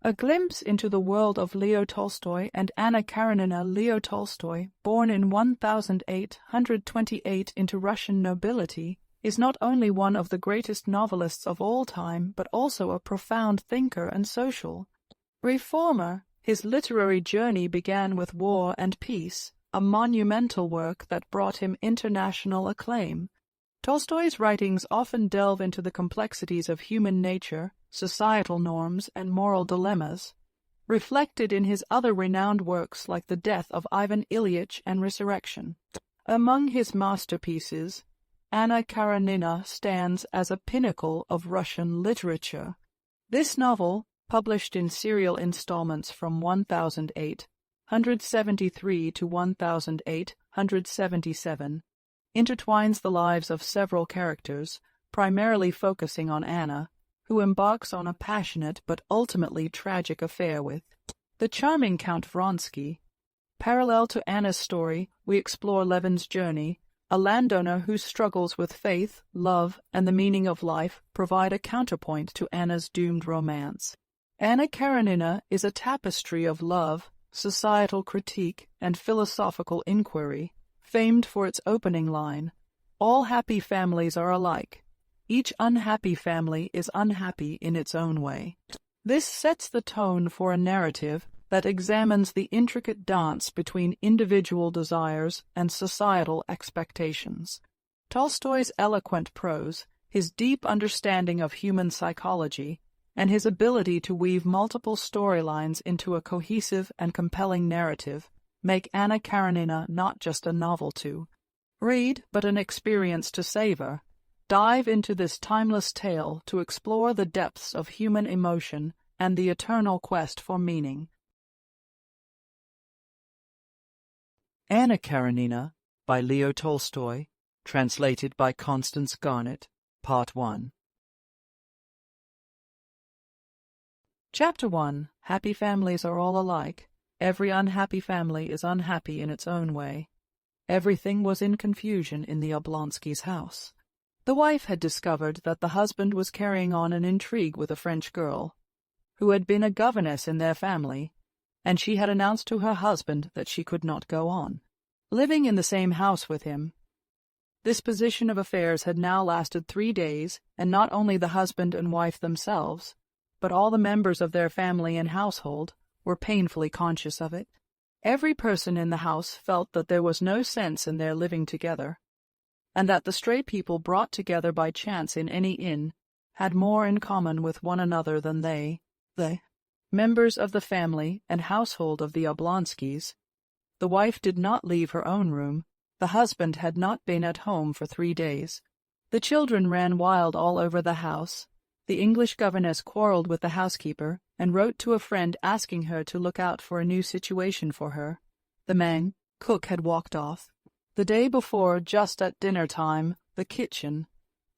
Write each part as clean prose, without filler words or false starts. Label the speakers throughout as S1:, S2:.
S1: A glimpse into the world of Leo Tolstoy and Anna Karenina. Leo Tolstoy, born in 1828 into Russian nobility, is not only one of the greatest novelists of all time, but also a profound thinker and social reformer. His literary journey began with War and Peace, a monumental work that brought him international acclaim. Tolstoy's writings often delve into the complexities of human nature, societal norms, and moral dilemmas, reflected in his other renowned works like The Death of Ivan Ilyich and Resurrection. Among his masterpieces, Anna Karenina stands as a pinnacle of Russian literature. This novel, published in serial installments from 1873 to 1877, intertwines the lives of several characters, primarily focusing on Anna, who embarks on a passionate but ultimately tragic affair with the charming Count Vronsky. Parallel to Anna's story, we explore Levin's journey. A landowner whose struggles with faith, love, and the meaning of life provide a counterpoint to Anna's doomed romance. Anna Karenina is a tapestry of love, societal critique, and philosophical inquiry, famed for its opening line, "All happy families are alike. Each unhappy family is unhappy in its own way." This sets the tone for a narrative that examines the intricate dance between individual desires and societal expectations. Tolstoy's eloquent prose, his deep understanding of human psychology, and his ability to weave multiple storylines into a cohesive and compelling narrative make Anna Karenina not just a novel to read, but an experience to savor. Dive into this timeless tale to explore the depths of human emotion and the eternal quest for meaning. Anna Karenina by Leo Tolstoy, translated by Constance Garnett, Part 1. Chapter 1. Happy families are all alike. Every unhappy family is unhappy in its own way. Everything was in confusion in the Oblonskys' house. The wife had discovered that the husband was carrying on an intrigue with a French girl, who had been a governess in their family, and she had announced to her husband that she could not go on living in the same house with him. This position of affairs had now lasted 3 days, and not only the husband and wife themselves, but all the members of their family and household were painfully conscious of it. Every person in the house felt that there was no sense in their living together, and that the stray people brought together by chance in any inn had more in common with one another than the members of the family and household of the Oblonskys. The wife did not leave her own room. The husband had not been at home for 3 days. The children ran wild all over the house. The English governess quarreled with the housekeeper and wrote to a friend asking her to look out for a new situation for her. The cook had walked off. The day before, just at dinner time, the kitchen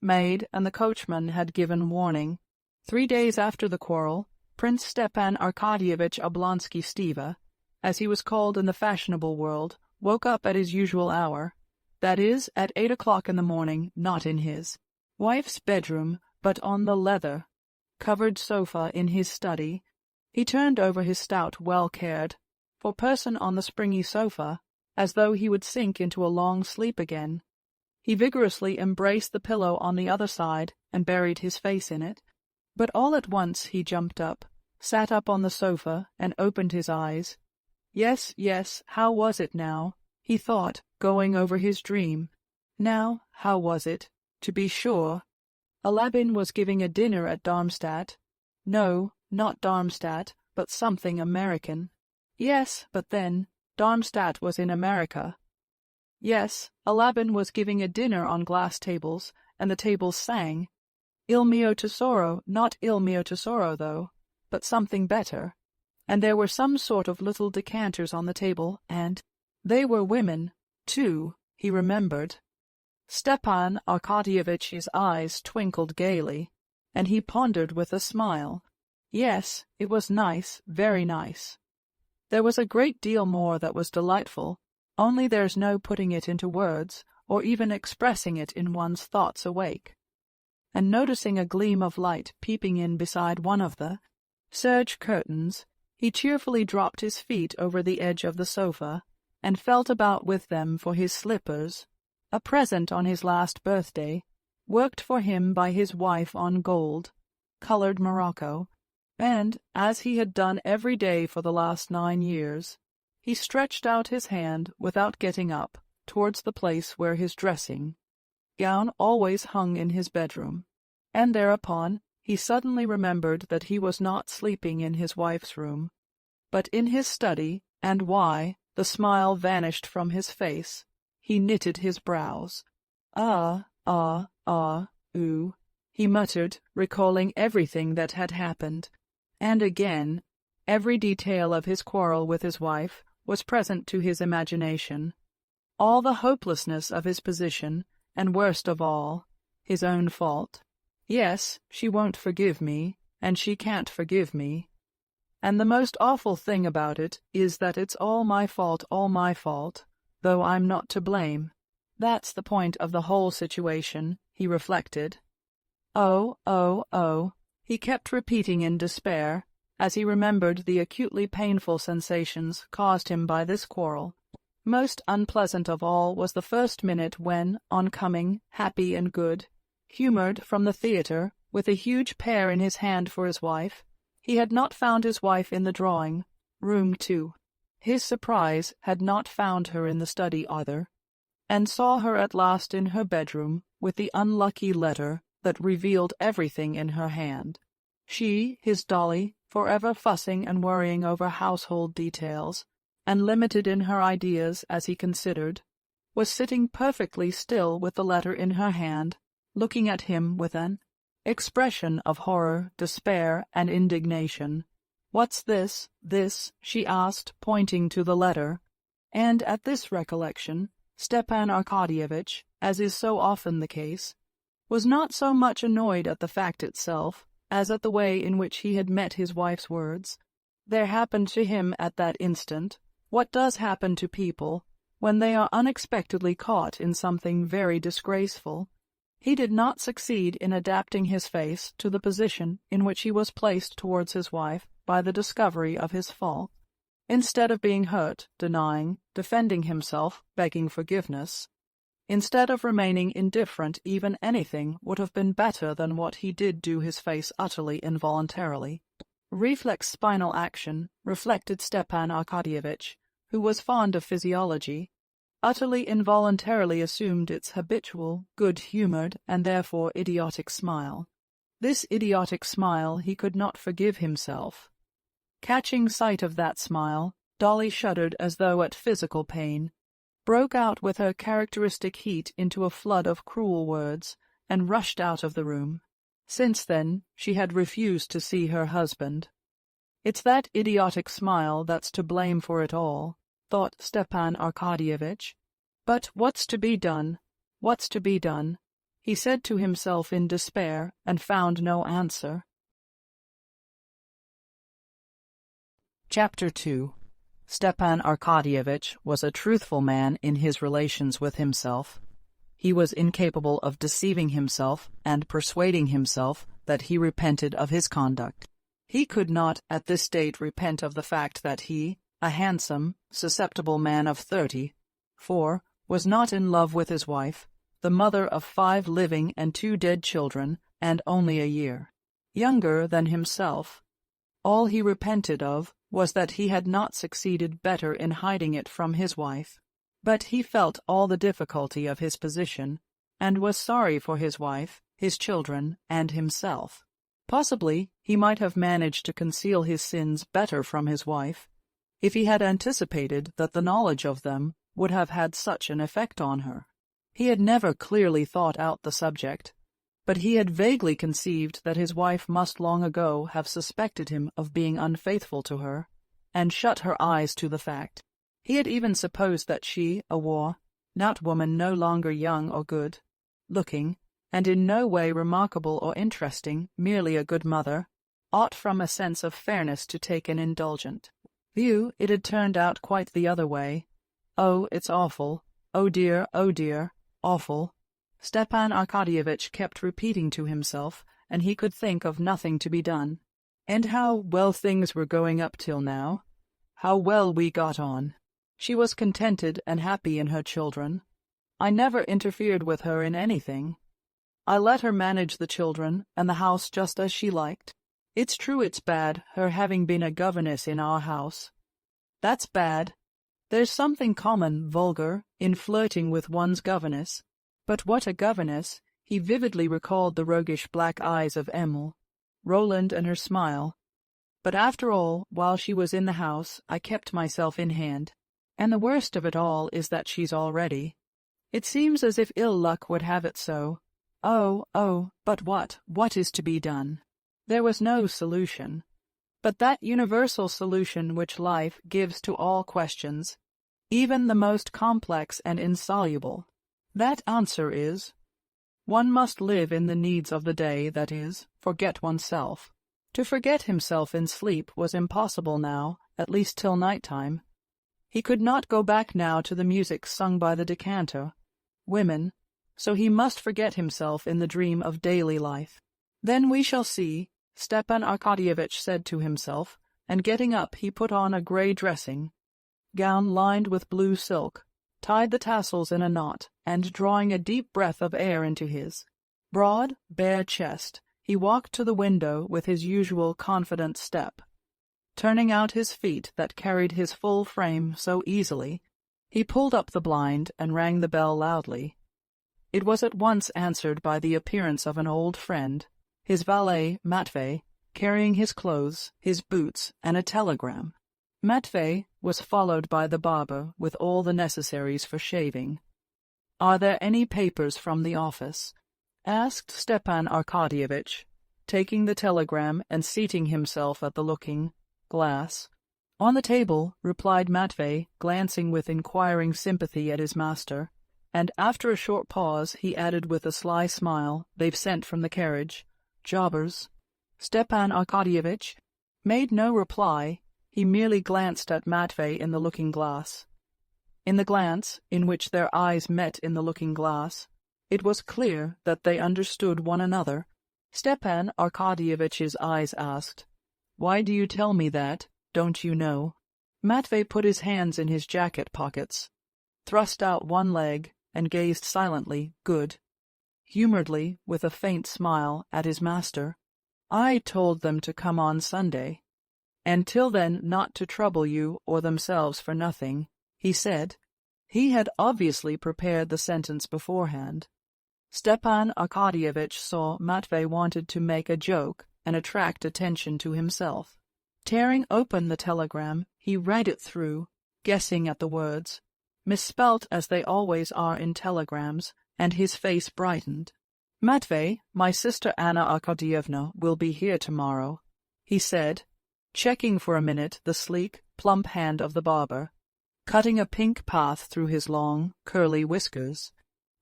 S1: maid and the coachman had given warning. 3 days after the quarrel, Prince Stepan Arkadyevitch Oblonsky-Steva, as he was called in the fashionable world, woke up at his usual hour, that is, at 8 o'clock in the morning, not in his wife's bedroom, but on the leather-covered sofa in his study. He turned over his stout, well-cared-for person on the springy sofa, as though he would sink into a long sleep again. He vigorously embraced the pillow on the other side and buried his face in it. But all at once he jumped up, sat up on the sofa, and opened his eyes. Yes, how was it now? He thought, going over his dream. Now, how was it? To be sure, Levin was giving a dinner at Darmstadt. No, not Darmstadt, but something American. Yes, but then, Darmstadt was in America. Yes, Levin was giving a dinner on glass tables, and the tables sang. Il mio tesoro, not il mio tesoro, though, but something better. And there were some sort of little decanters on the table, and they were women, too, he remembered. Stepan Arkadyevitch's eyes twinkled gaily, and he pondered with a smile. Yes, it was nice, very nice. There was a great deal more that was delightful, only there's no putting it into words, or even expressing it in one's thoughts awake. And noticing a gleam of light peeping in beside one of the serge curtains, he cheerfully dropped his feet over the edge of the sofa and felt about with them for his slippers, a present on his last birthday, worked for him by his wife on gold, colored morocco, and, as he had done every day for the last 9 years, he stretched out his hand without getting up towards the place where his dressing gown always hung in his bedroom, and thereupon he suddenly remembered that he was not sleeping in his wife's room, but in his study, and why, the smile vanished from his face. He knitted his brows. Ooh, he muttered, recalling everything that had happened, and again, every detail of his quarrel with his wife was present to his imagination. All the hopelessness of his position, and worst of all, his own fault. Yes, she won't forgive me, and she can't forgive me. And the most awful thing about it is that it's all my fault, though I'm not to blame. That's the point of the whole situation, he reflected. Oh, he kept repeating in despair, as he remembered the acutely painful sensations caused him by this quarrel. Most unpleasant of all was the first minute when, on coming, happy and good, humored from the theatre, with a huge pear in his hand for his wife, he had not found his wife in the drawing-room too. His surprise had not found her in the study either, and saw her at last in her bedroom with the unlucky letter that revealed everything in her hand. She, his Dolly, forever fussing and worrying over household details, and limited in her ideas as he considered, was sitting perfectly still with the letter in her hand, looking at him with an expression of horror, despair, and indignation. "What's this, she asked, pointing to the letter, and at this recollection, Stepan Arkadyevitch, as is so often the case, was not so much annoyed at the fact itself as at the way in which he had met his wife's words. There happened to him at that instant what does happen to people when they are unexpectedly caught in something very disgraceful. He did not succeed in adapting his face to the position in which he was placed towards his wife by the discovery of his fault. Instead of being hurt, denying, defending himself, begging forgiveness, instead of remaining indifferent, even anything would have been better than what he did do his face utterly involuntarily. Reflex spinal action, reflected Stepan Arkadyevitch, who was fond of physiology, utterly involuntarily assumed its habitual, good-humored, and therefore idiotic smile. This idiotic smile he could not forgive himself. Catching sight of that smile, Dolly shuddered as though at physical pain, broke out with her characteristic heat into a flood of cruel words, and rushed out of the room. Since then, she had refused to see her husband. "It's that idiotic smile that's to blame for it all," thought Stepan Arkadyevitch. "But what's to be done? What's to be done?" he said to himself in despair, and found no answer. Chapter 2. Stepan Arkadyevitch was a truthful man in his relations with himself. He was incapable of deceiving himself and persuading himself that he repented of his conduct. He could not at this date repent of the fact that he, a handsome, susceptible man of 34, was not in love with his wife, the mother of 5 living and 2 dead children, and only a year younger than himself. All he repented of was that he had not succeeded better in hiding it from his wife. But he felt all the difficulty of his position, and was sorry for his wife, his children, and himself. Possibly he might have managed to conceal his sins better from his wife, if he had anticipated that the knowledge of them would have had such an effect on her. He had never clearly thought out the subject, but he had vaguely conceived that his wife must long ago have suspected him of being unfaithful to her, and shut her eyes to the fact. He had even supposed that she, a worn-out woman no longer young or good-looking, and in no way remarkable or interesting, merely a good mother, ought from a sense of fairness to take an indulgent view. It had turned out quite the other way. "Oh, it's awful. Oh dear, awful," Stepan Arkadyevitch kept repeating to himself, and he could think of nothing to be done. And how well things were going up till now. How well we got on. She was contented and happy in her children. I never interfered with her in anything. I let her manage the children and the house just as she liked. It's true it's bad, her having been a governess in our house. That's bad. There's something common, vulgar, in flirting with one's governess. But what a governess! He vividly recalled the roguish black eyes of Emil, Roland and her smile. But after all, while she was in the house, I kept myself in hand. And the worst of it all is that she's already. It seems as if ill luck would have it so. Oh, but what is to be done? There was no solution. But that universal solution which life gives to all questions, even the most complex and insoluble. That answer is, one must live in the needs of the day, that is, forget oneself. To forget himself in sleep was impossible now, at least till night-time. He could not go back now to the music sung by the decanter, women, so he must forget himself in the dream of daily life. Then we shall see, Stepan Arkadyevitch said to himself, and getting up he put on a grey dressing gown lined with blue silk, tied the tassels in a knot, and drawing a deep breath of air into his broad, bare chest, he walked to the window with his usual confident step. Turning out his feet that carried his full frame so easily, he pulled up the blind and rang the bell loudly. It was at once answered by the appearance of an old friend, his valet, Matvey, carrying his clothes, his boots, and a telegram. Matvey was followed by the barber with all the necessaries for shaving. "Are there any papers from the office?" asked Stepan Arkadyevitch, taking the telegram and seating himself at the looking-glass. "On the table," replied Matvey, glancing with inquiring sympathy at his master, and after a short pause he added with a sly smile, "They've sent from the carriage. Jobbers." Stepan Arkadyevitch made no reply. He merely glanced at Matvey in the looking-glass. In the glance, in which their eyes met in the looking-glass, it was clear that they understood one another. Stepan Arkadyevitch's eyes asked, "Why do you tell me that? Don't you know?" Matvey put his hands in his jacket pockets, thrust out one leg, and gazed silently, good-humoredly, with a faint smile, at his master. "I told them to come on Sunday, and till then not to trouble you or themselves for nothing," he said. He had obviously prepared the sentence beforehand. Stepan Arkadyevitch saw Matvey wanted to make a joke and attract attention to himself. Tearing open the telegram, he read it through, guessing at the words, misspelt as they always are in telegrams, and his face brightened. "Matvey, my sister Anna Arkadyevna will be here tomorrow," he said, checking for a minute the sleek, plump hand of the barber, cutting a pink path through his long, curly whiskers.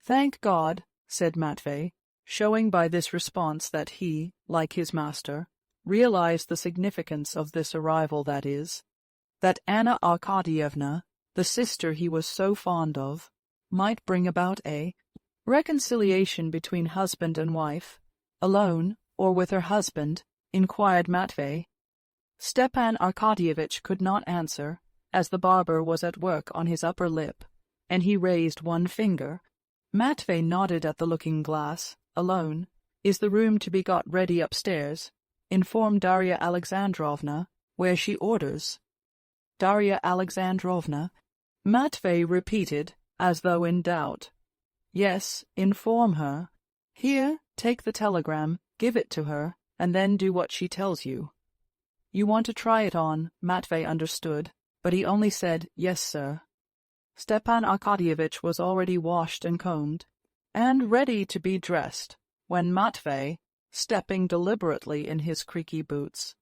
S1: "Thank God," said Matvey, showing by this response that he, like his master, realized the significance of this arrival, that is, that Anna Arkadyevna, the sister he was so fond of, might bring about a reconciliation between husband and wife. "Alone, or with her husband?" inquired Matvey. Stepan Arkadyevitch could not answer, as the barber was at work on his upper lip, and he raised one finger. Matvey nodded at the looking-glass. "Alone. Is the room to be got ready upstairs? Inform Darya Alexandrovna, where she orders." "Darya Alexandrovna," Matvey repeated, as though in doubt. "Yes, inform her. Here, take the telegram, give it to her, and then do what she tells you." You want to try it on, Matvey understood, but he only said, "Yes, sir." Stepan Arkadyevitch was already washed and combed, and ready to be dressed, when Matvey, stepping deliberately in his creaky boots,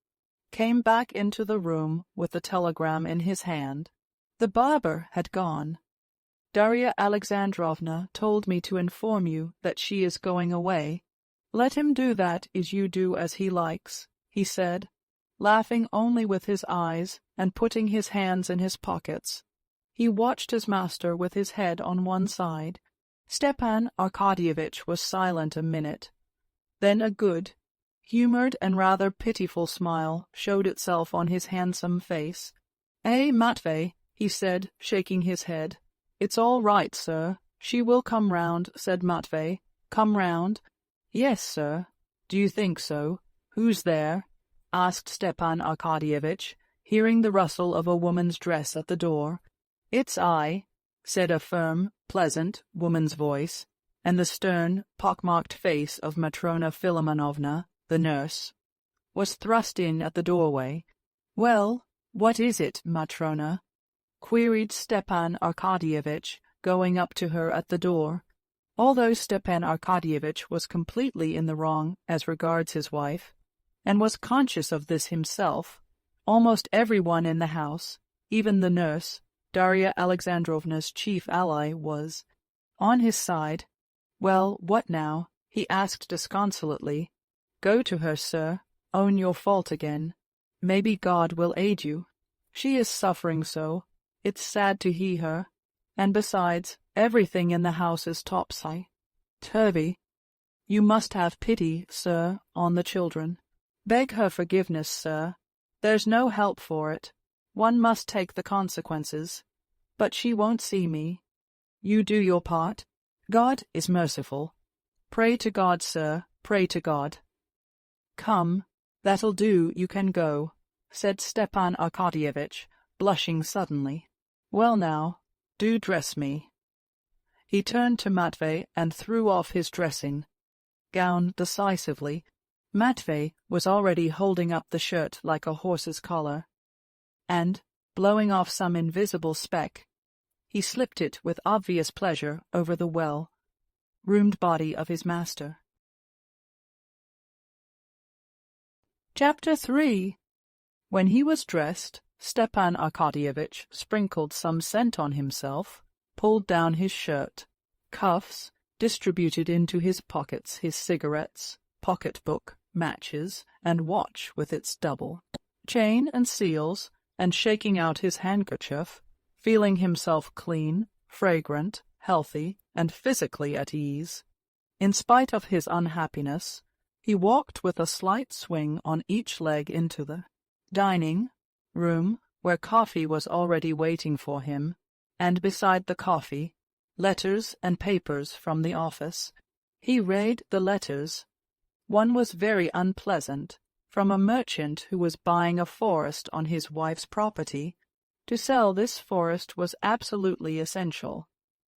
S1: came back into the room with the telegram in his hand. The barber had gone. "Darya Alexandrovna told me to inform you that she is going away. Let him do that as you do as he likes," he said, laughing only with his eyes and putting his hands in his pockets. He watched his master with his head on one side. Stepan Arkadyevitch was silent a minute. Then a good, Humored and rather pitiful smile showed itself on his handsome face. Matvey, he said, shaking his head. It's all right, sir. She will come round, said Matvey. Come round? Yes, sir. Do you think so? Who's there? Asked Stepan Arkadyevitch, hearing the rustle of a woman's dress at the door. It's I, said a firm, pleasant woman's voice, and the stern, pockmarked face of Matrona Filimonovna, the nurse, was thrust in at the doorway. Well, what is it, Matrona? Queried Stepan Arkadyevitch, going up to her at the door. Although Stepan Arkadyevitch was completely in the wrong as regards his wife, and was conscious of this himself, almost everyone in the house, even the nurse, Darya Alexandrovna's chief ally, was on his side. Well, what now? He asked disconsolately. Go to her, sir. Own your fault again. Maybe God will aid you. She is suffering so. It's sad to hear her. And besides, everything in the house is topsy-turvy. You must have pity, sir, on the children. Beg her forgiveness, sir. There's no help for it. One must take the consequences. But she won't see me. You do your part. God is merciful. Pray to God, sir, pray to God. Come, that'll do, you can go, said Stepan Arkadyevitch, blushing suddenly. Well now, do dress me. He turned to Matvey and threw off his dressing gown decisively. Matvey was already holding up the shirt like a horse's collar, and, blowing off some invisible speck, he slipped it with obvious pleasure over the well-groomed body of his master. Chapter 3. When he was dressed, Stepan Arkadyevitch sprinkled some scent on himself, pulled down his shirt, cuffs, distributed into his pockets his cigarettes, pocket-book, matches, and watch with its double chain and seals, and shaking out his handkerchief, feeling himself clean, fragrant, healthy, and physically at ease. In spite of his unhappiness, he walked with a slight swing on each leg into the dining-room, where coffee was already waiting for him, and beside the coffee, letters and papers from the office. He read the letters. One was very unpleasant, from a merchant who was buying a forest on his wife's property. To sell this forest was absolutely essential.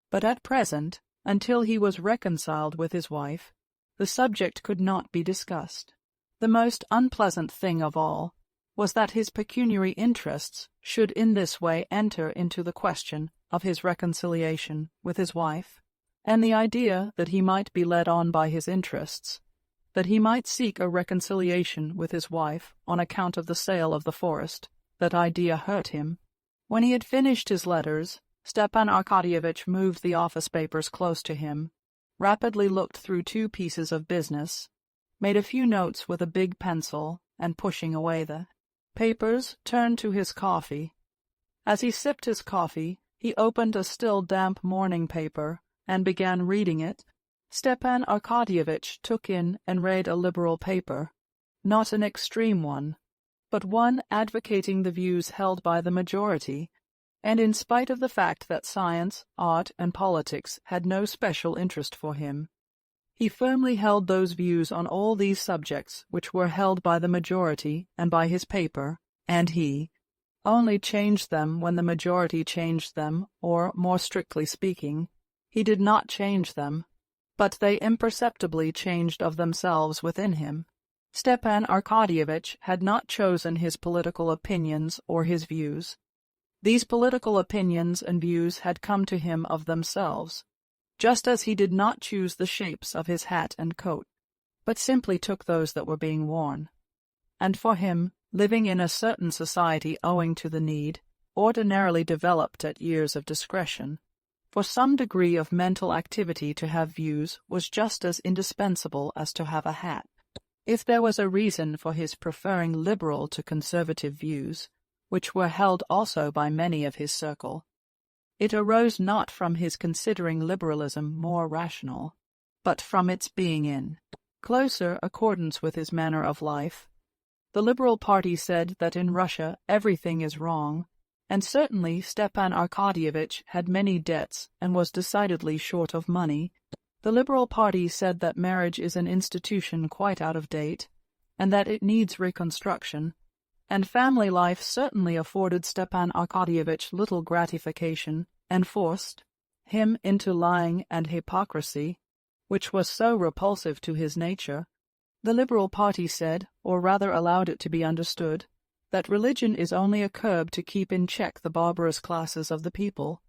S1: But at present, until he was reconciled with his wife, the subject could not be discussed. The most unpleasant thing of all was that his pecuniary interests should in this way enter into the question of his reconciliation with his wife, and the idea that he might be led on by his interests, that he might seek a reconciliation with his wife on account of the sale of the forest, that idea hurt him. When he had finished his letters, Stepan Arkadyevitch moved the office papers close to him, rapidly looked through 2 pieces of business, made a few notes with a big pencil, and pushing away the papers, turned to his coffee. As he sipped his coffee, he opened a still damp morning paper and began reading it. Stepan Arkadyevitch took in and read a liberal paper, not an extreme one, but one advocating the views held by the majority, and in spite of the fact that science, art, and politics had no special interest for him, he firmly held those views on all these subjects which were held by the majority and by his paper, and he only changed them when the majority changed them, or, more strictly speaking, he did not change them, but they imperceptibly changed of themselves within him. Stepan Arkadyevitch had not chosen his political opinions or his views. These political opinions and views had come to him of themselves, just as he did not choose the shapes of his hat and coat, but simply took those that were being worn. And for him, living in a certain society owing to the need, ordinarily developed at years of discretion, for some degree of mental activity to have views was just as indispensable as to have a hat. If there was a reason for his preferring liberal to conservative views, which were held also by many of his circle, it arose not from his considering liberalism more rational, but from its being in closer accordance with his manner of life. The Liberal party said that in Russia everything is wrong, and certainly Stepan Arkadyevitch had many debts and was decidedly short of money. The Liberal party said that marriage is an institution quite out of date, and that it needs reconstruction, and family life certainly afforded Stepan Arkadyevitch little gratification, and forced him into lying and hypocrisy, which was so repulsive to his nature. The Liberal party said, or rather allowed it to be understood, that religion is only a curb to keep in check the barbarous classes of the people,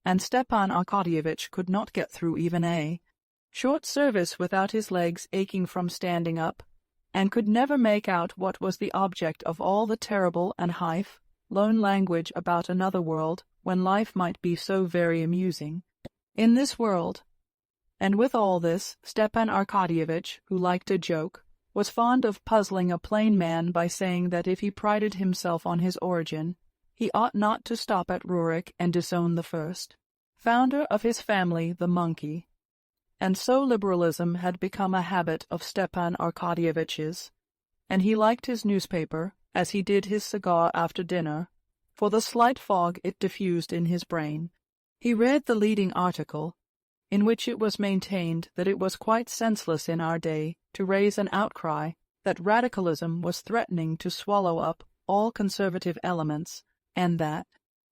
S1: and Stepan Arkadyevitch could not get through even a short service without his legs aching from standing up, and could never make out what was the object of all the terrible and lone language about another world, when life might be so very amusing in this world. And with all this, Stepan Arkadyevitch, who liked a joke, was fond of puzzling a plain man by saying that if he prided himself on his origin, he ought not to stop at Rurik and disown the first founder of his family, the monkey. And so liberalism had become a habit of Stepan Arkadyevitch's, and he liked his newspaper, as he did his cigar after dinner, for the slight fog it diffused in his brain. He read the leading article, in which it was maintained that it was quite senseless in our day to raise an outcry that radicalism was threatening to swallow up all conservative elements, and that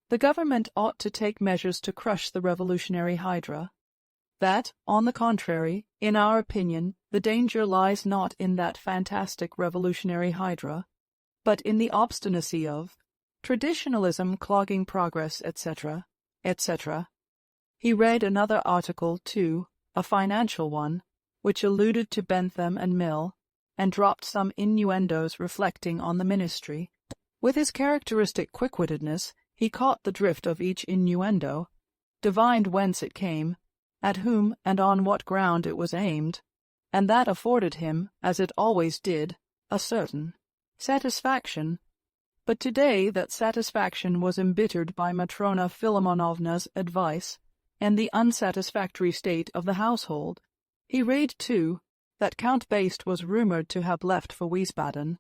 S1: the government ought to take measures to crush the revolutionary hydra. That, on the contrary, in our opinion, the danger lies not in that fantastic revolutionary hydra, but in the obstinacy of traditionalism clogging progress, etc., etc. He read another article, too, a financial one, which alluded to Bentham and Mill, and dropped some innuendos reflecting on the ministry. With his characteristic quick-wittedness, he caught the drift of each innuendo, divined whence it came, at whom and on what ground it was aimed, and that afforded him, as it always did, a certain satisfaction. But today that satisfaction was embittered by Matrona Filimonovna's advice, and the unsatisfactory state of the household. He read, too, that Count Based was rumoured to have left for Wiesbaden,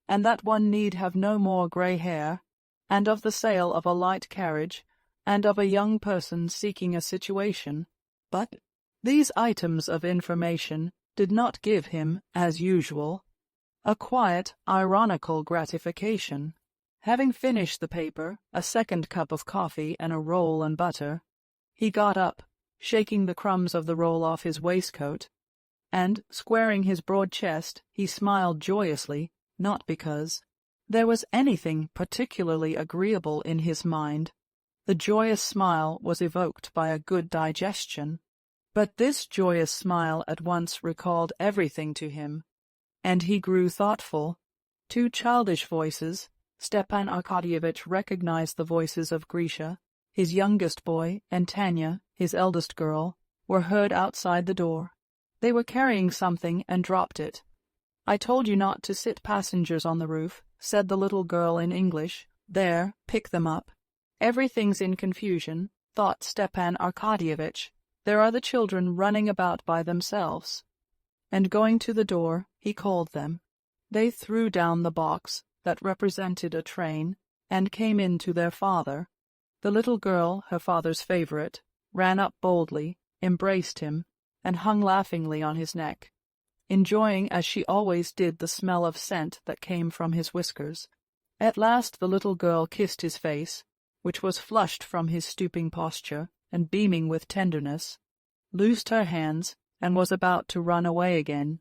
S1: and that one need have no more grey hair, and of the sale of a light carriage, and of a young person seeking a situation. But these items of information did not give him, as usual, a quiet, ironical gratification. Having finished the paper, a second cup of coffee, and a roll and butter, he got up, shaking the crumbs of the roll off his waistcoat, and, squaring his broad chest, he smiled joyously, not because there was anything particularly agreeable in his mind. The joyous smile was evoked by a good digestion, but this joyous smile at once recalled everything to him, and he grew thoughtful. Two childish voices, Stepan Arkadyevitch recognized the voices of Grisha, his youngest boy, and Tanya, his eldest girl, were heard outside the door. They were carrying something and dropped it. "I told you not to sit passengers on the roof," said the little girl in English. "There, pick them up." "Everything's in confusion," thought Stepan Arkadyevitch. "There are the children running about by themselves." And going to the door, he called them. They threw down the box that represented a train and came in to their father. The little girl, her father's favorite, ran up boldly, embraced him, and hung laughingly on his neck, enjoying as she always did the smell of scent that came from his whiskers. At last the little girl kissed his face, which was flushed from his stooping posture and beaming with tenderness, loosed her hands, and was about to run away again,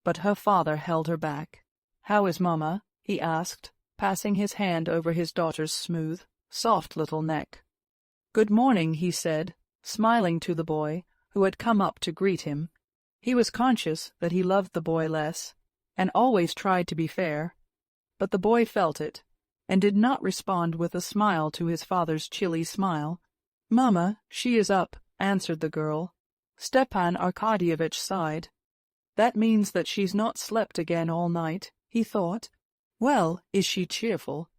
S1: but her father held her back. "How is Mamma?" he asked, passing his hand over his daughter's smooth, soft little neck. "Good morning," he said, smiling to the boy, who had come up to greet him. He was conscious that he loved the boy less, and always tried to be fair, but the boy felt it, and did not respond with a smile to his father's chilly smile. "Mamma, she is up," answered the girl. Stepan Arkadyevitch sighed. "That means that she's not slept again all night," he thought. "Well, is she cheerful?"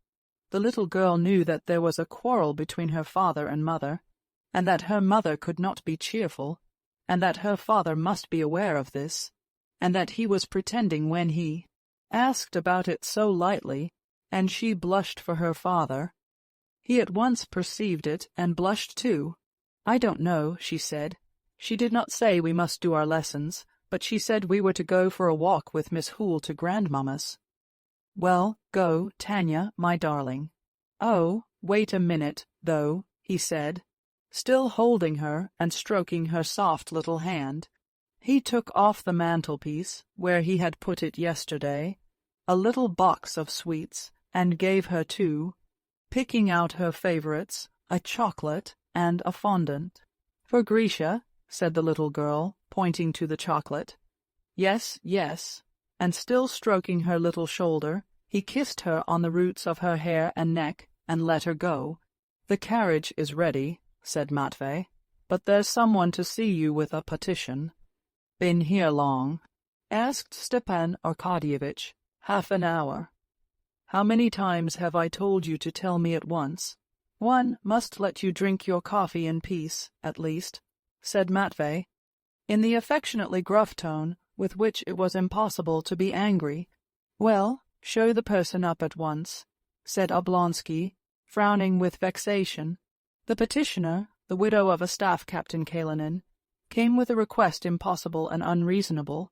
S1: The little girl knew that there was a quarrel between her father and mother, and that her mother could not be cheerful, and that her father must be aware of this, and that he was pretending when he asked about it so lightly, and she blushed for her father. He at once perceived it and blushed too. "I don't know," she said. "She did not say we must do our lessons, but she said we were to go for a walk with Miss Hoole to grandmamma's." "Well, go, Tanya, my darling." "Oh, wait a minute, though," he said, still holding her and stroking her soft little hand. He took off the mantelpiece, where he had put it yesterday, a little box of sweets, and gave her two, picking out her favorites, a chocolate and a fondant. "For Grisha," said the little girl, pointing to the chocolate. "Yes, yes," and still stroking her little shoulder, he kissed her on the roots of her hair and neck, and let her go. "The carriage is ready," said Matvey, "but there's someone to see you with a petition." "Been here long?" asked Stepan Arkadyevitch. "Half an hour." "How many times have I told you to tell me at once? One must let you drink your coffee in peace, at least," said Matvey, in the affectionately gruff tone with which it was impossible to be angry. "Well, show the person up at once," said Oblonsky, frowning with vexation. The petitioner, the widow of a staff captain Karenina, came with a request impossible and unreasonable,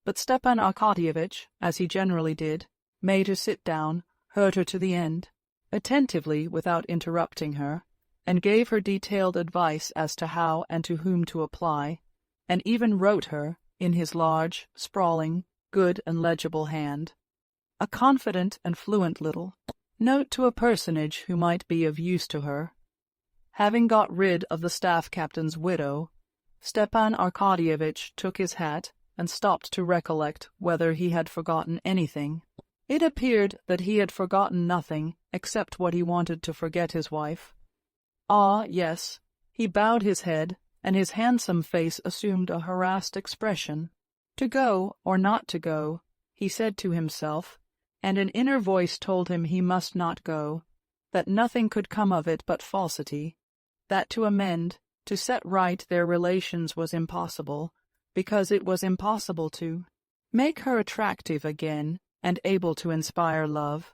S1: but Stepan Arkadyevitch, as he generally did, made her sit down, heard her to the end, attentively without interrupting her, and gave her detailed advice as to how and to whom to apply, and even wrote her, in his large, sprawling, good and legible hand, a confident and fluent little note to a personage who might be of use to her. Having got rid of the staff captain's widow, Stepan Arkadyevitch took his hat and stopped to recollect whether he had forgotten anything. It appeared that he had forgotten nothing except what he wanted to forget his wife. Ah, yes, he bowed his head, and his handsome face assumed a harassed expression. To go or not to go, he said to himself, and an inner voice told him he must not go, that nothing could come of it but falsity, that to amend, to set right their relations was impossible, because it was impossible to make her attractive again and able to inspire love,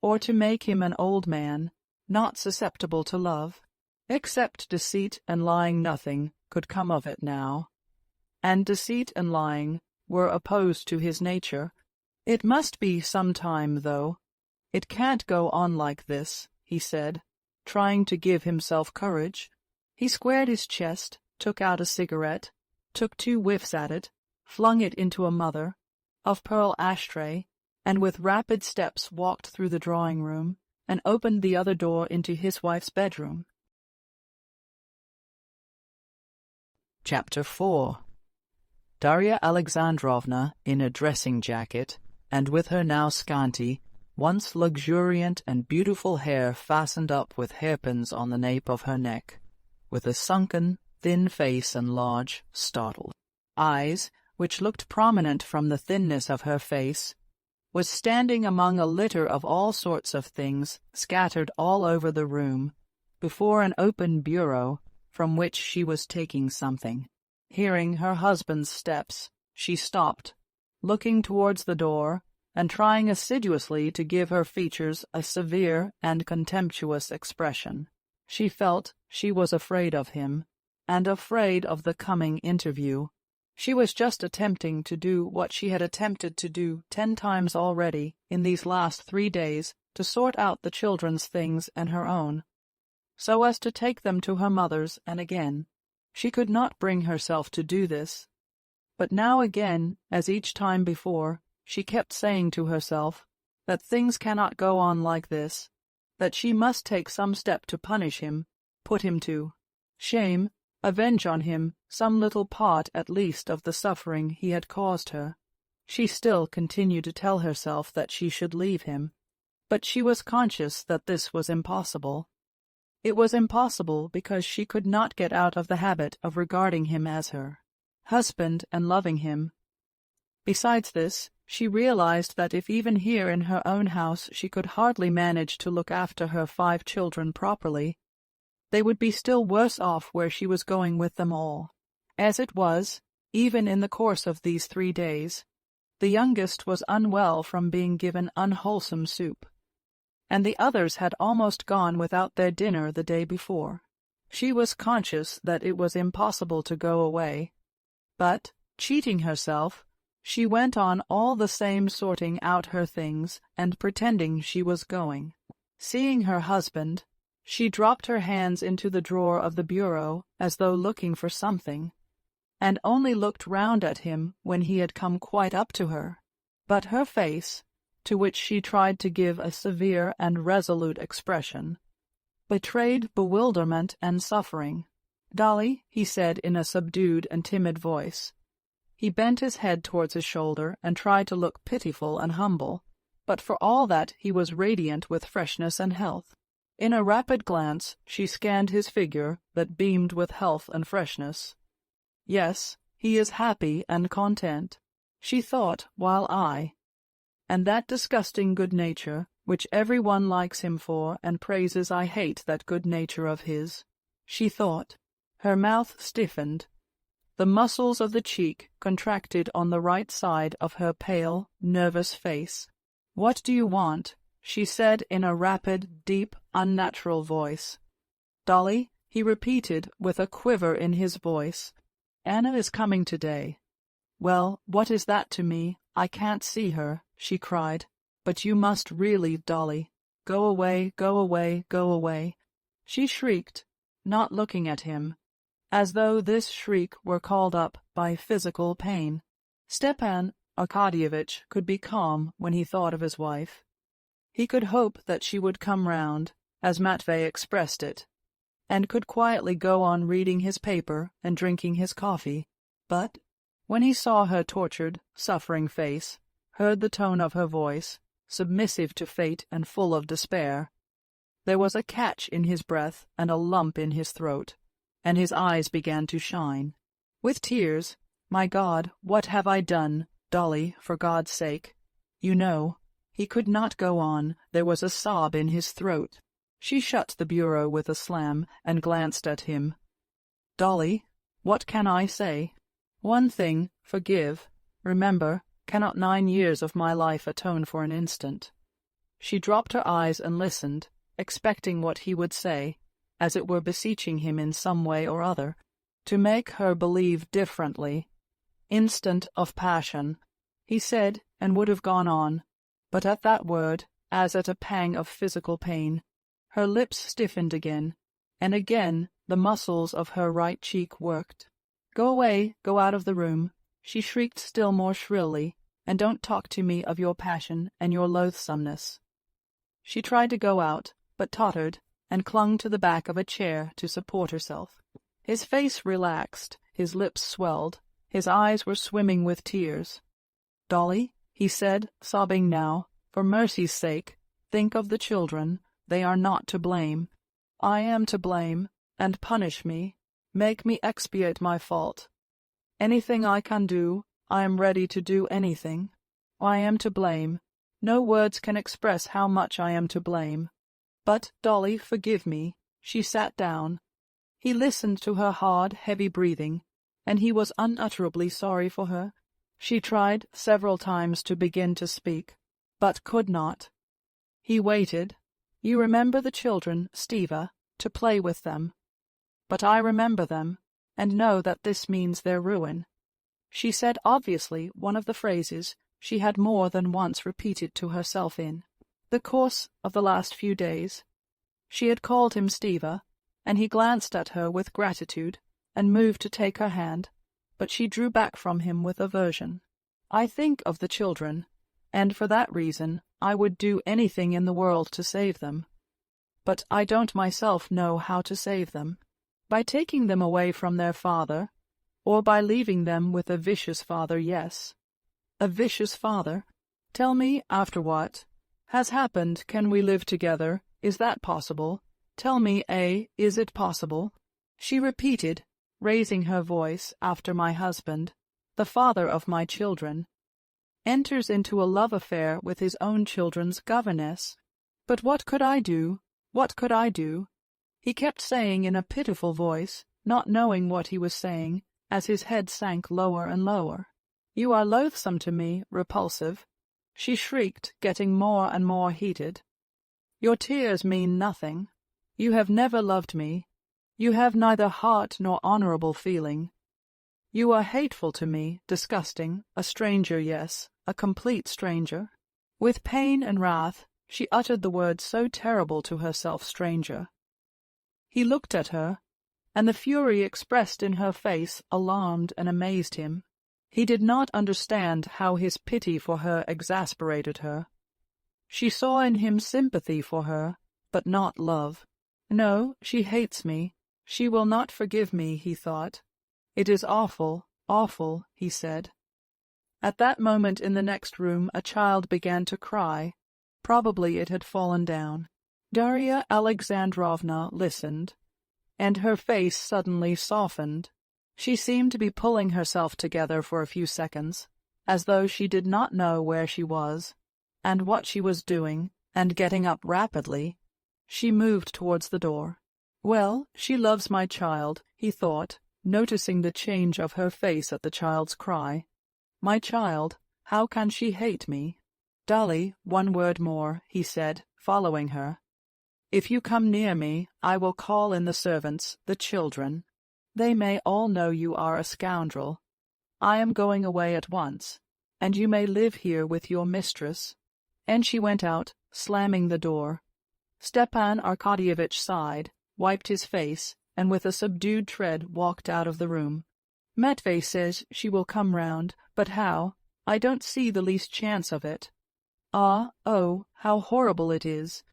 S1: or to make him an old man, not susceptible to love. Except deceit and lying nothing could come of it now, and deceit and lying were opposed to his nature. "It must be some time, though. It can't go on like this," he said, trying to give himself courage. He squared his chest, took out a cigarette, took 2 whiffs at it, flung it into a mother-of-pearl ashtray, and with rapid steps walked through the drawing-room and opened the other door into his wife's bedroom. Chapter 4. Darya Alexandrovna, in a dressing-jacket, and with her now scanty, once luxuriant and beautiful hair fastened up with hairpins on the nape of her neck, with a sunken, thin face and large, startled eyes, which looked prominent from the thinness of her face, was standing among a litter of all sorts of things scattered all over the room, before an open bureau, from which she was taking something. Hearing her husband's steps, she stopped, looking towards the door, and trying assiduously to give her features a severe and contemptuous expression. She felt she was afraid of him, and afraid of the coming interview. She was just attempting to do what she had attempted to do 10 times already in these last 3 days, to sort out the children's things and her own, so as to take them to her mother's, and again. She could not bring herself to do this, but now again, as each time before, she kept saying to herself that things cannot go on like this, that she must take some step to punish him, put him to shame, avenge on him some little part at least of the suffering he had caused her. She still continued to tell herself that she should leave him, but she was conscious that this was impossible. It was impossible because she could not get out of the habit of regarding him as her husband and loving him. Besides this, she realized that if even here in her own house she could hardly manage to look after her 5 children properly, they would be still worse off where she was going with them all. As it was, Even in the course of these 3 days, the youngest was unwell from being given unwholesome soup, and the others had almost gone without their dinner the day before. She was conscious that it was impossible to go away, but, cheating herself, she went on all the same, sorting out her things and pretending she was going. Seeing her husband, she dropped her hands into the drawer of the bureau as though looking for something, and only looked round at him when he had come quite up to her. But her face, to which she tried to give a severe and resolute expression, betrayed bewilderment and suffering. "Dolly," he said in a subdued and timid voice. He bent his head towards his shoulder and tried to look pitiful and humble, but for all that he was radiant with freshness and health. In a rapid glance she scanned his figure that beamed with health and freshness. "Yes, he is happy and content," she thought, while and that disgusting good nature, which every one likes him for and praises, I hate that good nature of his," she thought. Her mouth stiffened. The muscles of the cheek contracted on the right side of her pale, nervous face. "What do you want?" she said in a rapid, deep, unnatural voice. "Dolly," he repeated with a quiver in his voice, "Anna is coming today." "Well, what is that to me? I can't see her," she cried. "But you must really, Dolly. Go away, go away, go away," she shrieked, not looking at him, as though this shriek were called up by physical pain. Stepan Arkadyevitch could be calm when he thought of his wife. He could hope that she would come round, as Matvey expressed it, and could quietly go on reading his paper and drinking his coffee. But when he saw her tortured, suffering face, heard the tone of her voice, submissive to fate and full of despair, there was a catch in his breath and a lump in his throat, and his eyes began to shine with tears. "My God, what have I done? Dolly, for God's sake." You know, he could not go on. There was a sob in his throat. She shut the bureau with a slam and glanced at him. "Dolly, what can I say? One thing, forgive. Remember, cannot 9 years of my life atone for an instant?" She dropped her eyes and listened, expecting what he would say, as it were beseeching him in some way or other to make her believe differently. "Instant of passion," he said, and would have gone on, but at that word, as at a pang of physical pain, her lips stiffened again, and again the muscles of her right cheek worked. "Go away, go out of the room," she shrieked still more shrilly, "and don't talk to me of your passion and your loathsomeness." She tried to go out, but tottered, and clung to the back of a chair to support herself. His face relaxed, his lips swelled, his eyes were swimming with tears. "Dolly," he said, sobbing now, "for mercy's sake, think of the children. They are not to blame. I am to blame, and punish me. Make me expiate my fault. Anything I can do, I am ready to do anything. I am to blame. No words can express how much I am to blame. But, Dolly, forgive me." She sat down. He listened to her hard, heavy breathing, and he was unutterably sorry for her. She tried several times to begin to speak, but could not. He waited. "You remember the children, Stiva, to play with them." "But I remember them, and know that this means their ruin." She said obviously one of the phrases she had more than once repeated to herself in the course of the last few days. She had called him Stiva, and he glanced at her with gratitude and moved to take her hand, but she drew back from him with aversion. "I think of the children, and for that reason I would do anything in the world to save them. But I don't myself know how to save them. By taking them away from their father, or by leaving them with a vicious father, yes. A vicious father? Tell me, after what has happened, can we live together? Is that possible? Tell me, is it possible?" She repeated, raising her voice, "After my husband, the father of my children, enters into a love affair with his own children's governess. But what could I do? What could I do?" He kept saying in a pitiful voice, not knowing what he was saying, as his head sank lower and lower. "You are loathsome to me, repulsive," she shrieked, getting more and more heated. "Your tears mean nothing. You have never loved me. You have neither heart nor honorable feeling. You are hateful to me, disgusting, a stranger, yes, a complete stranger." With pain and wrath, she uttered the word so terrible to herself, stranger. He looked at her, and the fury expressed in her face alarmed and amazed him. He did not understand how his pity for her exasperated her. She saw in him sympathy for her, but not love. "No, she hates me. She will not forgive me," he thought. "It is awful, awful," he said. At that moment in the next room a child began to cry. Probably it had fallen down. Darya Alexandrovna listened, and her face suddenly softened. She seemed to be pulling herself together for a few seconds, as though she did not know where she was, and what she was doing, and getting up rapidly, she moved towards the door. "Well, she loves my child," he thought, noticing the change of her face at the child's cry. "My child, how can she hate me?" "Dolly, one word more," he said, following her. "If you come near me, I will call in the servants, the children. They may all know you are a scoundrel. I am going away at once, and you may live here with your mistress." And she went out, slamming the door. Stepan Arkadyevitch sighed, wiped his face, and with a subdued tread walked out of the room. "Matvey says she will come round, but how? I don't see the least chance of it. Oh, how horrible it is!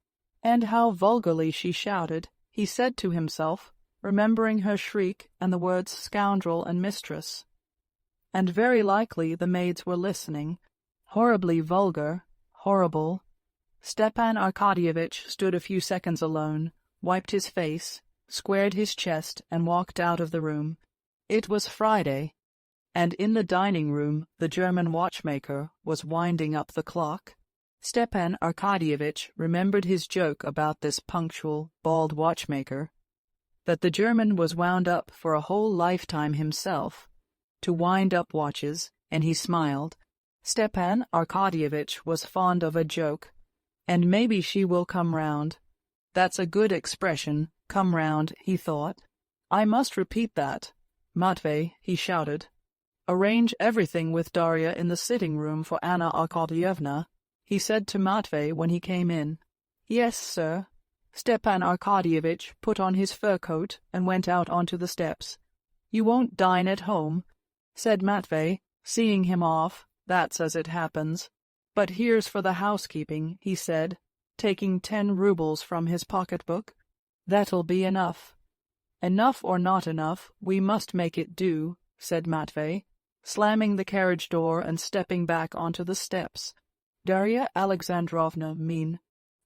S1: And how vulgarly she shouted," he said to himself, remembering her shriek and the words scoundrel and mistress. And very likely the maids were listening. Horribly vulgar, horrible. Stepan Arkadyevitch stood a few seconds alone, wiped his face, squared his chest, and walked out of the room. It was Friday, and in the dining room the German watchmaker was winding up the clock. Stepan Arkadyevitch remembered his joke about this punctual, bald watchmaker, that the German was wound up for a whole lifetime himself, to wind up watches, and he smiled. Stepan Arkadyevitch was fond of a joke, and maybe she will come round. That's a good expression, come round, he thought. I must repeat that. "Matvey," he shouted, "arrange everything with Darya in the sitting-room for Anna Arkadyevna," he said to Matvey when he came in. "Yes, sir." Stepan Arkadyevitch put on his fur coat and went out onto the steps. "You won't dine at home?" said Matvey, seeing him off. "That's as it happens. But here's for the housekeeping," he said, taking 10 rubles from his pocketbook. "That'll be enough." "Enough or not enough, we must make it do," said Matvey, slamming the carriage door and stepping back onto the steps. Darya Alexandrovna,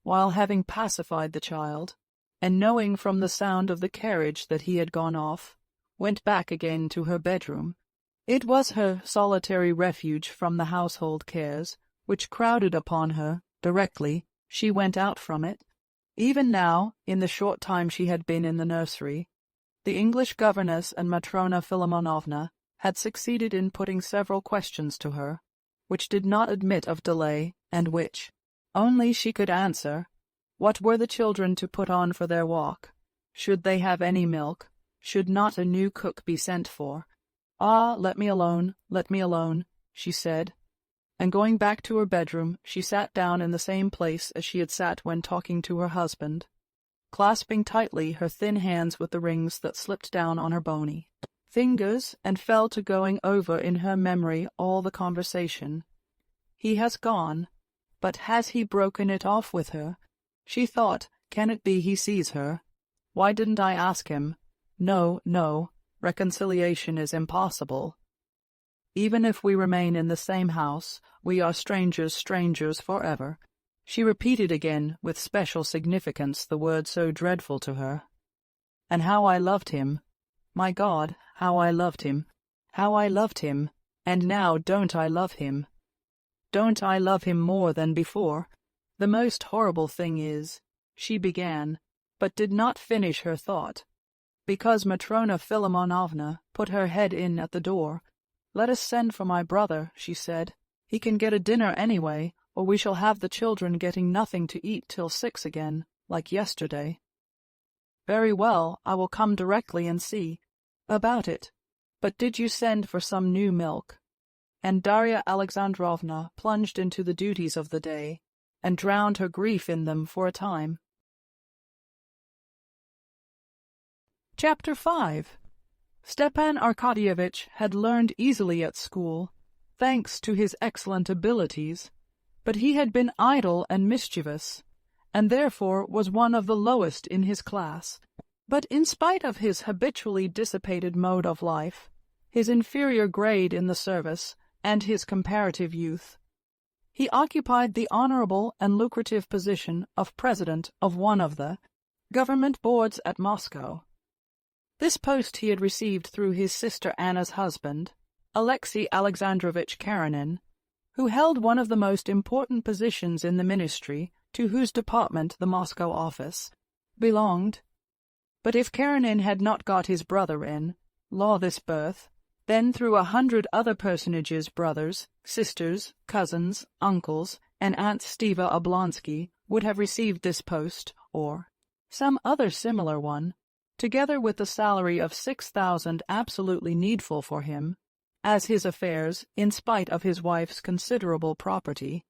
S1: while having pacified the child, and knowing from the sound of the carriage that he had gone off, went back again to her bedroom. It was her solitary refuge from the household cares, which crowded upon her directly she went out from it. Even now, in the short time she had been in the nursery, the English governess and Matrona Filimonovna had succeeded in putting several questions to her, which did not admit of delay, and which only she could answer. What were the children to put on for their walk? Should they have any milk? Should not a new cook be sent for? "Ah, let me alone, she said, and going back to her bedroom, she sat down in the same place as she had sat when talking to her husband, clasping tightly her thin hands with the rings that slipped down on her bony fingers and fell to going over in her memory all the conversation. He has gone, but has he broken it off with her? She thought, can it be he sees her? Why didn't I ask him? No, reconciliation is impossible. Even if we remain in the same house, we are strangers forever. She repeated again with special significance the word so dreadful to her. And how I loved him. My God, how I loved him. And now don't I love him? Don't I love him more than before? The most horrible thing is, she began, but did not finish her thought. because Matrona Filimonovna put her head in at the door. "Let us send for my brother," she said. "He can get a dinner anyway, or we shall have the children getting nothing to eat till 6 again, like yesterday." "Very well, I will come directly and see about it. But did you send for some new milk?" And Darya Alexandrovna plunged into the duties of the day, and drowned her grief in them for a time. Chapter 5. Stepan Arkadyevitch had learned easily at school, thanks to his excellent abilities, but he had been idle and mischievous, and therefore was one of the lowest in his class. But in spite of his habitually dissipated mode of life, his inferior grade in the service, and his comparative youth, he occupied the honorable and lucrative position of president of one of the government boards at Moscow. This post he had received through his sister Anna's husband, Alexey Alexandrovitch Karenin, who held one of the most important positions in the ministry to whose department the Moscow office belonged. But if Karenin had not got his brother in law this birth, then through 100 other personages, brothers, sisters, cousins, uncles, and Aunt Stiva Oblonsky would have received this post, or some other similar one, together with the salary of 6,000 absolutely needful for him, as his affairs, in spite of his wife's considerable property,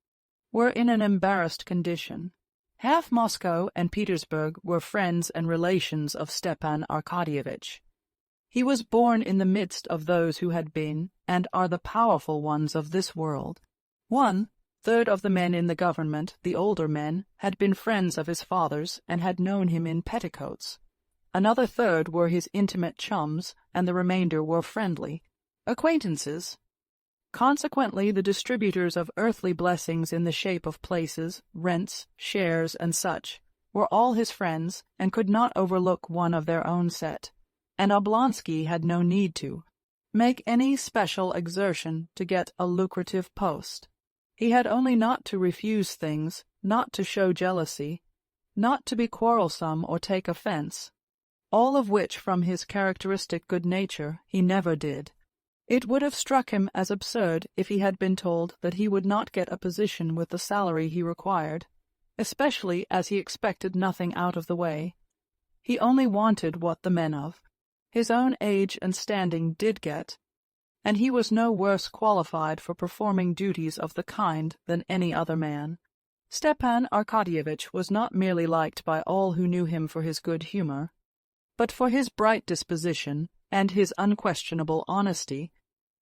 S1: were in an embarrassed condition. Half Moscow and Petersburg were friends and relations of Stepan Arkadyevitch. He was born in the midst of those who had been and are the powerful ones of this world. 1/3 of the men in the government, the older men, had been friends of his father's and had known him in petticoats. Another third were his intimate chums, and the remainder were friendly acquaintances. Consequently, the distributors of earthly blessings in the shape of places, rents, shares, and such, were all his friends, and could not overlook one of their own set, and Oblonsky had no need to make any special exertion to get a lucrative post. He had only not to refuse things, not to show jealousy, not to be quarrelsome or take offense, all of which from his characteristic good nature he never did. It would have struck him as absurd if he had been told that he would not get a position with the salary he required, especially as he expected nothing out of the way. He only wanted what the men of his own age and standing did get, and he was no worse qualified for performing duties of the kind than any other man. Stepan Arkadyevitch was not merely liked by all who knew him for his good humor, but for his bright disposition and his unquestionable honesty.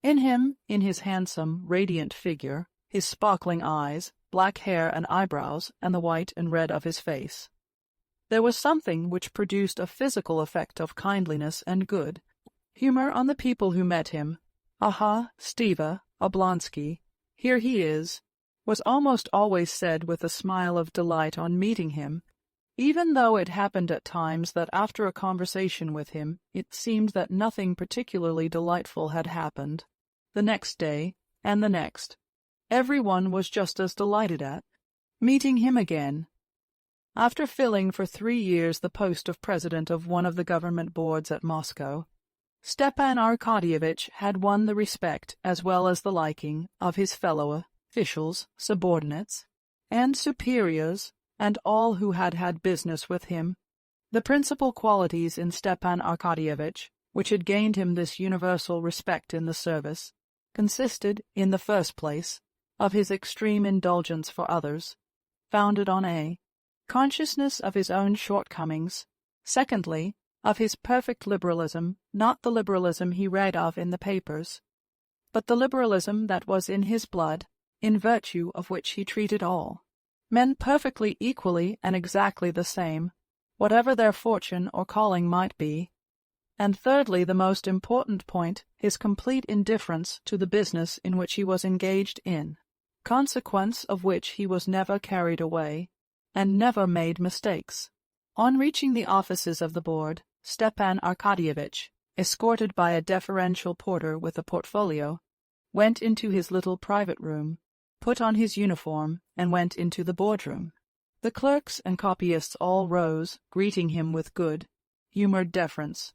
S1: In him, in his handsome, radiant figure, his sparkling eyes, black hair and eyebrows, and the white and red of his face, there was something which produced a physical effect of kindliness and good humor on the people who met him. "Aha, Stiva, Oblonsky, here he is," was almost always said with a smile of delight on meeting him, even though it happened at times that after a conversation with him it seemed that nothing particularly delightful had happened. The next day, and the next, every one was just as delighted at meeting him again. After filling for 3 years the post of president of one of the government boards at Moscow, Stepan Arkadyevitch had won the respect as well as the liking of his fellow officials, subordinates, and superiors, and all who had had business with him. The principal qualities in Stepan Arkadyevitch, which had gained him this universal respect in the service, consisted, in the first place, of his extreme indulgence for others, founded on a consciousness of his own shortcomings; secondly, of his perfect liberalism, not the liberalism he read of in the papers, but the liberalism that was in his blood, in virtue of which he treated all men perfectly equally and exactly the same, whatever their fortune or calling might be; and thirdly, the most important point, his complete indifference to the business in which he was engaged in, consequence of which he was never carried away, and never made mistakes. On reaching the offices of the board, Stepan Arkadyevitch, escorted by a deferential porter with a portfolio, went into his little private room, put on his uniform, and went into the boardroom. The clerks and copyists all rose, greeting him with good-humored deference,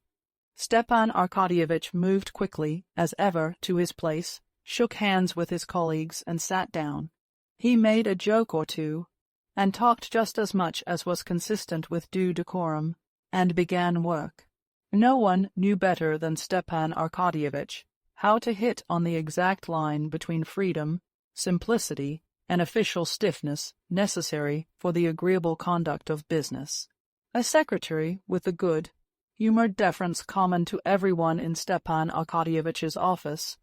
S1: Stepan Arkadyevitch moved quickly, as ever, to his place, shook hands with his colleagues, and sat down. He made a joke or two, and talked just as much as was consistent with due decorum, and began work. No one knew better than Stepan Arkadyevitch how to hit on the exact line between freedom, simplicity, and official stiffness necessary for the agreeable conduct of business. A secretary, with the good, humored deference common to everyone in Stepan Arkadyevitch's office,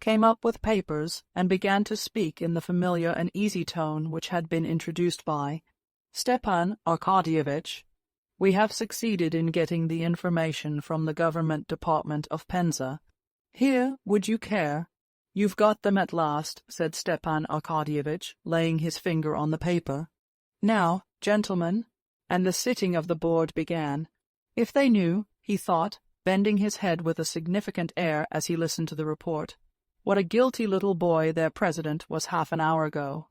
S1: came up with papers and began to speak in the familiar and easy tone which had been introduced by Stepan Arkadyevitch. We have succeeded in getting the information from the government department of Penza. Here, would you care? You've got them at last, said Stepan Arkadyevitch, laying his finger on the paper. Now, gentlemen, and the sitting of the board began. If they knew, he thought, bending his head with a significant air as he listened to the report, what a guilty little boy their president was half an hour ago.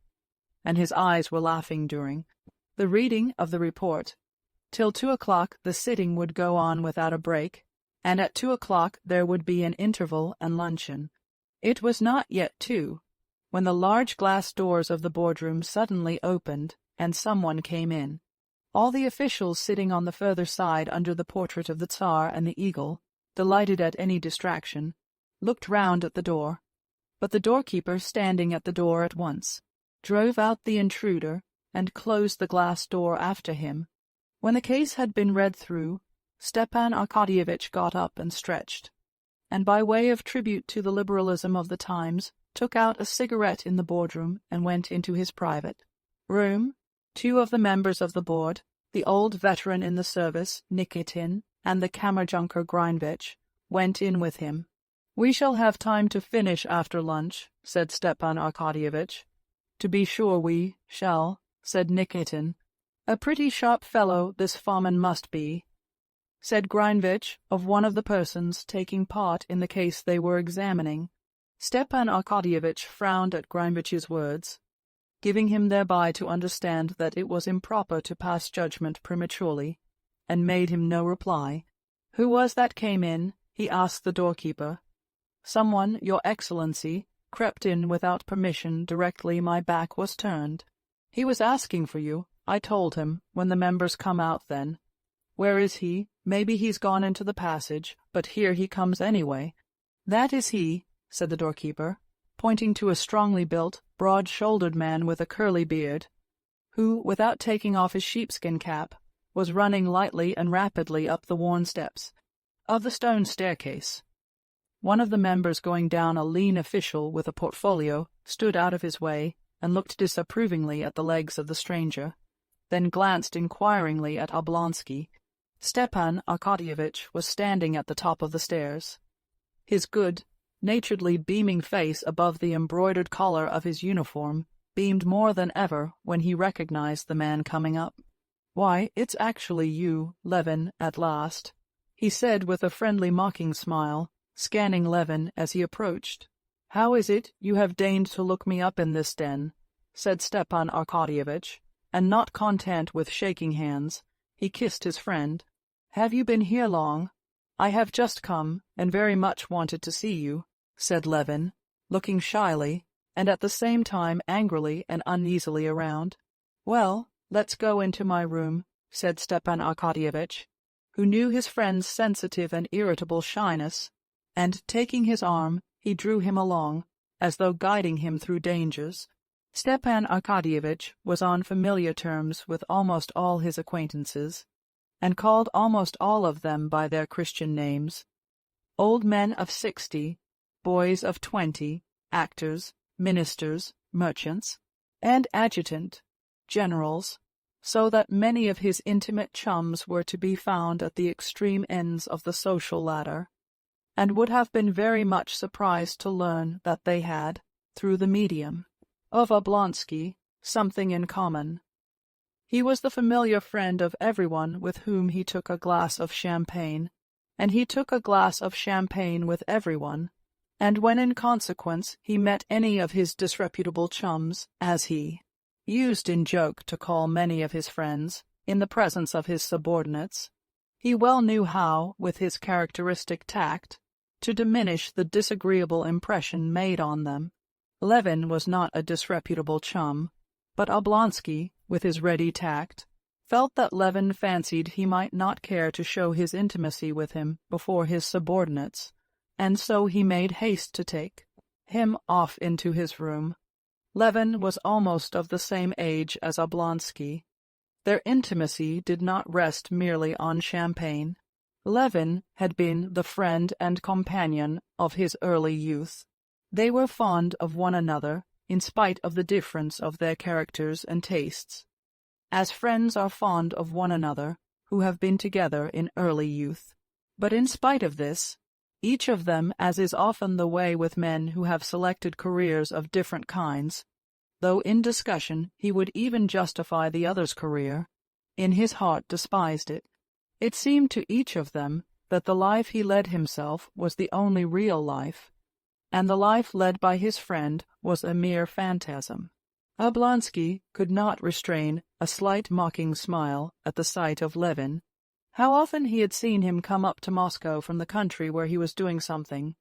S1: And his eyes were laughing during the reading of the report. Till 2 o'clock the sitting would go on without a break, and at 2 o'clock there would be an interval and luncheon. It was not yet 2, when the large glass doors of the boardroom suddenly opened, and someone came in. All the officials sitting on the further side under the portrait of the Tsar and the eagle, delighted at any distraction, looked round at the door, but the doorkeeper, standing at the door at once, drove out the intruder and closed the glass door after him. When the case had been read through, Stepan Arkadyevitch got up and stretched, and by way of tribute to the liberalism of the times, took out a cigarette in the boardroom and went into his private room. 2 of the members of the board, the old veteran in the service, Nikitin, and the Kammerjunker Greinvich, went in with him. We shall have time to finish after lunch, said Stepan Arkadyevitch. To be sure we shall, said Nikitin. A pretty sharp fellow this foreman must be, said Greinvich, of one of the persons taking part in the case they were examining. Stepan Arkadyevitch frowned at Greinvich's words, giving him thereby to understand that it was improper to pass judgment prematurely, and made him no reply. Who was that came in? He asked the doorkeeper. Someone, Your Excellency, crept in without permission directly my back was turned. He was asking for you. I told him, when the members come out then. Where is he? Maybe he's gone into the passage, but here he comes anyway. That is he, said the doorkeeper, pointing to a strongly built, broad-shouldered man with a curly beard, who, without taking off his sheepskin cap, was running lightly and rapidly up the worn steps of the stone staircase. One of the members, going down, a lean official with a portfolio, stood out of his way and looked disapprovingly at the legs of the stranger, then glanced inquiringly at Oblonsky. Stepan Arkadyevitch was standing at the top of the stairs. His good, naturedly beaming face above the embroidered collar of his uniform beamed more than ever when he recognized the man coming up. "Why, it's actually you, Levin, at last," he said with a friendly mocking smile, scanning Levin as he approached. "How is it you have deigned to look me up in this den?" said Stepan Arkadyevitch, and not content with shaking hands, he kissed his friend. "Have you been here long?" "I have just come, and very much wanted to see you," said Levin, looking shyly, and at the same time angrily and uneasily around. "Well, let's go into my room," said Stepan Arkadyevitch, who knew his friend's sensitive and irritable shyness, and, taking his arm, he drew him along, as though guiding him through dangers. Stepan Arkadyevitch was on familiar terms with almost all his acquaintances, and called almost all of them by their Christian names. Old men of 60, boys of 20, actors, ministers, merchants, and adjutant, generals, so that many of his intimate chums were to be found at the extreme ends of the social ladder, and would have been very much surprised to learn that they had, through the medium of Oblonsky, something in common. He was the familiar friend of everyone with whom he took a glass of champagne, and he took a glass of champagne with everyone, and when in consequence he met any of his disreputable chums, as he used in joke to call many of his friends, in the presence of his subordinates, He well knew how, with his characteristic tact, to diminish the disagreeable impression made on them. Levin was not a disreputable chum, but Oblonsky, with his ready tact, felt that Levin fancied he might not care to show his intimacy with him before his subordinates, and so he made haste to take him off into his room. Levin was almost of the same age as Oblonsky. Their intimacy did not rest merely on champagne. Levin had been the friend and companion of his early youth. They were fond of one another, in spite of the difference of their characters and tastes, as friends are fond of one another who have been together in early youth. But in spite of this, each of them, as is often the way with men who have selected careers of different kinds, though in discussion he would even justify the other's career, in his heart despised it. It seemed to each of them that the life he led himself was the only real life, and the life led by his friend was a mere phantasm. Oblonsky could not restrain a slight mocking smile at the sight of Levin. How often he had seen him come up to Moscow from the country where he was doing something,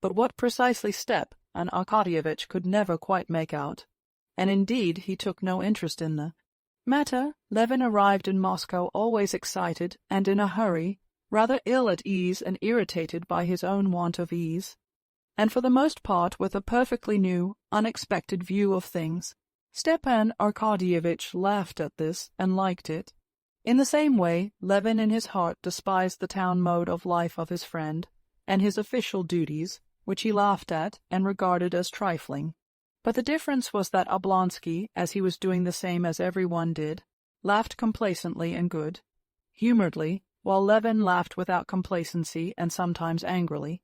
S1: but what precisely Stepan Arkadyevitch could never quite make out, and indeed he took no interest in the matter. Levin arrived in Moscow always excited and in a hurry, rather ill at ease and irritated by his own want of ease, and for the most part with a perfectly new, unexpected view of things. Stepan Arkadyevitch laughed at this and liked it. In the same way, Levin in his heart despised the town mode of life of his friend, and his official duties, which he laughed at and regarded as trifling. But the difference was that Oblonsky, as he was doing the same as every one did, laughed complacently and good-humoredly, while Levin laughed without complacency and sometimes angrily.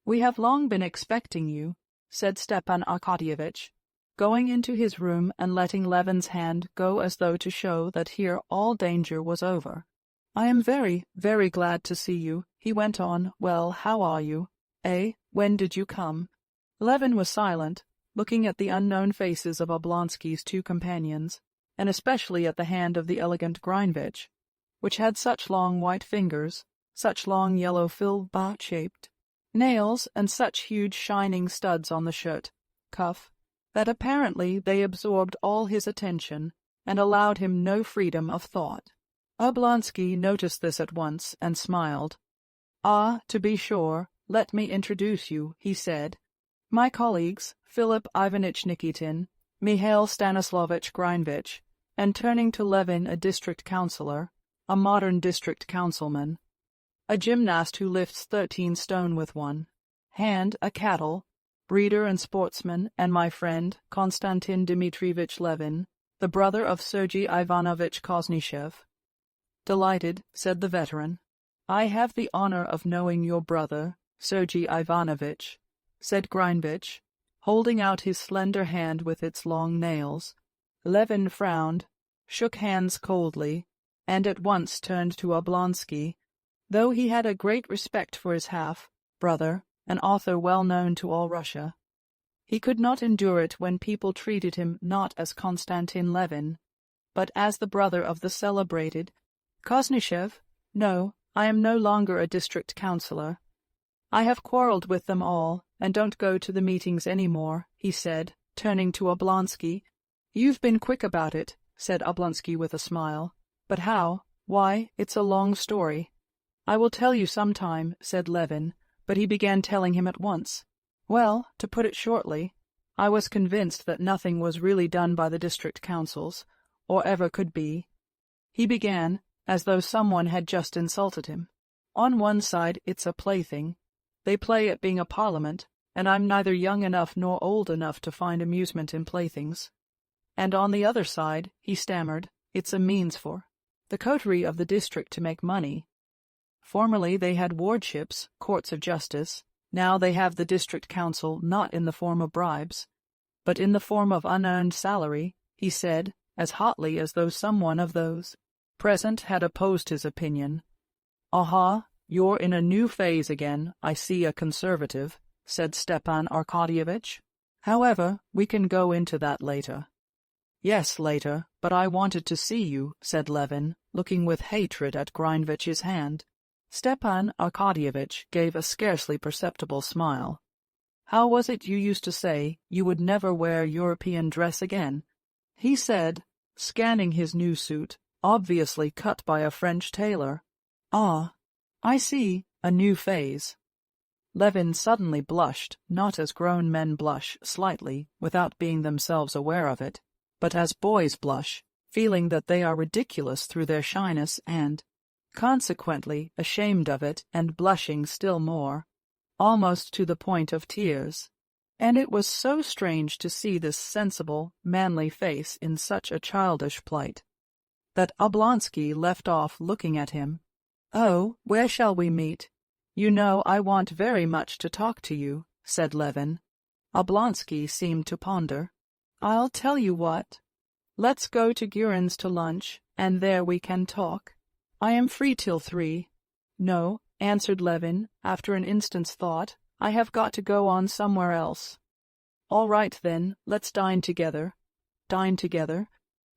S1: "We have long been expecting you," said Stepan Arkadyevitch, going into his room and letting Levin's hand go as though to show that here all danger was over. "I am very, very glad to see you," he went on. "Well, how are you? When did you come?" Levin was silent, looking at the unknown faces of Oblonsky's two companions, and especially at the hand of the elegant Greinvich, which had such long white fingers, such long yellow filbert-shaped nails, and such huge shining studs on the shirt cuff, that apparently they absorbed all his attention and allowed him no freedom of thought. Oblonsky noticed this at once and smiled. "Ah, to be sure, let me introduce you," he said. "My colleagues, Philip Ivanitch Nikitin, Mihail Stanislavitch Greinvich," and turning to Levin, a district councillor, a modern district councilman, a gymnast who lifts 13 stone with one hand, a cattle breeder and sportsman, and my friend, Konstantin Dmitrievitch Levin, the brother of Sergei Ivanovitch Koznishev. "Delighted," said the veteran. "I have the honor of knowing your brother, Sergei Ivanovitch," said Greinvich, holding out his slender hand with its long nails. Levin frowned, shook hands coldly, and at once turned to Oblonsky. Though he had a great respect for his half-brother, an author well known to all Russia, he could not endure it when people treated him not as Konstantin Levin, but as the brother of the celebrated Koznishev. "No, I am no longer a district councillor. I have quarrelled with them all, and don't go to the meetings any more," he said, turning to Oblonsky. "You've been quick about it," said Oblonsky with a smile. "But how? Why, it's a long story." "I will tell you some time," said Levin, but he began telling him at once. "Well, to put it shortly, I was convinced that nothing was really done by the district councils, or ever could be." He began, as though someone had just insulted him. "On one side it's a plaything. They play at being a parliament, and I'm neither young enough nor old enough to find amusement in playthings. And on the other side," he stammered, "it's a means for the coterie of the district to make money. Formerly they had wardships, courts of justice. Now they have the district council not in the form of bribes, but in the form of unearned salary," he said, as hotly as though someone of those present had opposed his opinion. "Aha, you're in a new phase again, I see, a conservative," said Stepan Arkadyevitch. "However, we can go into that later." "Yes, later, but I wanted to see you," said Levin, looking with hatred at Grindvich's hand. Stepan Arkadyevitch gave a scarcely perceptible smile. "How was it you used to say you would never wear European dress again?" he said, scanning his new suit, obviously cut by a French tailor. "Ah, I see, a new phase." Levin suddenly blushed, not as grown men blush slightly, without being themselves aware of it, but as boys blush, feeling that they are ridiculous through their shyness and, consequently, ashamed of it and blushing still more, almost to the point of tears. And it was so strange to see this sensible, manly face in such a childish plight, that Oblonsky left off looking at him. "Oh, where shall we meet? You know I want very much to talk to you," said Levin. Oblonsky seemed to ponder. "I'll tell you what. Let's go to Guerin's to lunch, and there we can talk. I am free till 3. "No," answered Levin, after an instant's thought. "I have got to go on somewhere else." "All right, then, let's dine together." "Dine together?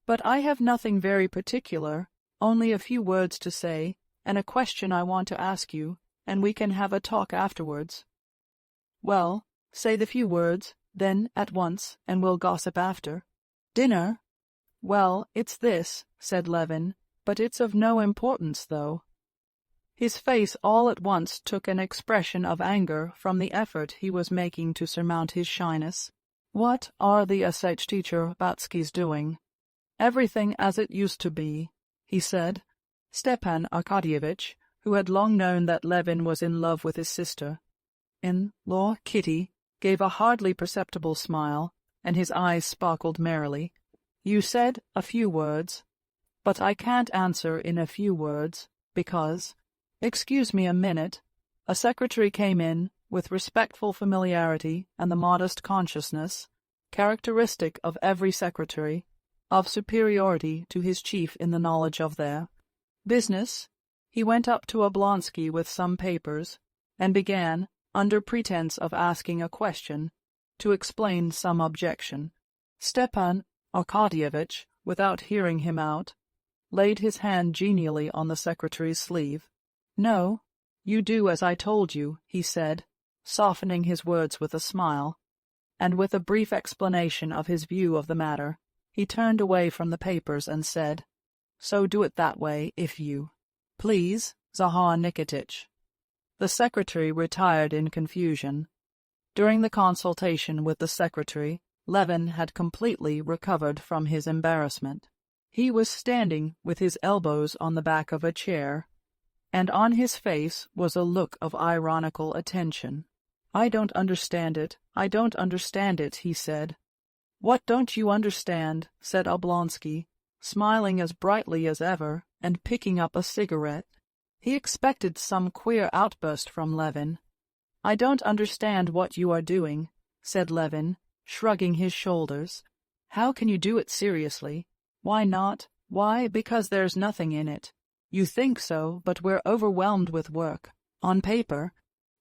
S1: But I have nothing very particular, only a few words to say, and a question I want to ask you, and we can have a talk afterwards." "Well, say the few words, then, at once, and we'll gossip after." "Dinner?" "Well, it's this," said Levin, "but it's of no importance, though." His face all at once took an expression of anger from the effort he was making to surmount his shyness. "What are the SH teacher Batskys doing?" "Everything as it used to be," he said. Stepan Arkadyevitch, who had long known that Levin was in love with his sister-in-law Kitty, gave a hardly perceptible smile, and his eyes sparkled merrily. "You said a few words, but I can't answer in a few words, because— Excuse me a minute." A secretary came in, with respectful familiarity and the modest consciousness, characteristic of every secretary, of superiority to his chief in the knowledge of their business. He went up to Oblonsky with some papers, and began, under pretense of asking a question, to explain some objection. Stepan Arkadyevitch, without hearing him out, laid his hand genially on the secretary's sleeve. "No, you do as I told you," he said, softening his words with a smile, and with a brief explanation of his view of the matter, he turned away from the papers and said, "So do it that way, if you please, Zahar Nikitich." The secretary retired in confusion. During the consultation with the secretary, Levin had completely recovered from his embarrassment. He was standing with his elbows on the back of a chair, and on his face was a look of ironical attention. "I don't understand it, I don't understand it," he said. "What don't you understand?" said Oblonsky, smiling as brightly as ever, and picking up a cigarette. He expected some queer outburst from Levin. "I don't understand what you are doing," said Levin, shrugging his shoulders. "How can you do it seriously?" "Why not?" "Why, because there's nothing in it. You think so, but we're overwhelmed with work, on paper."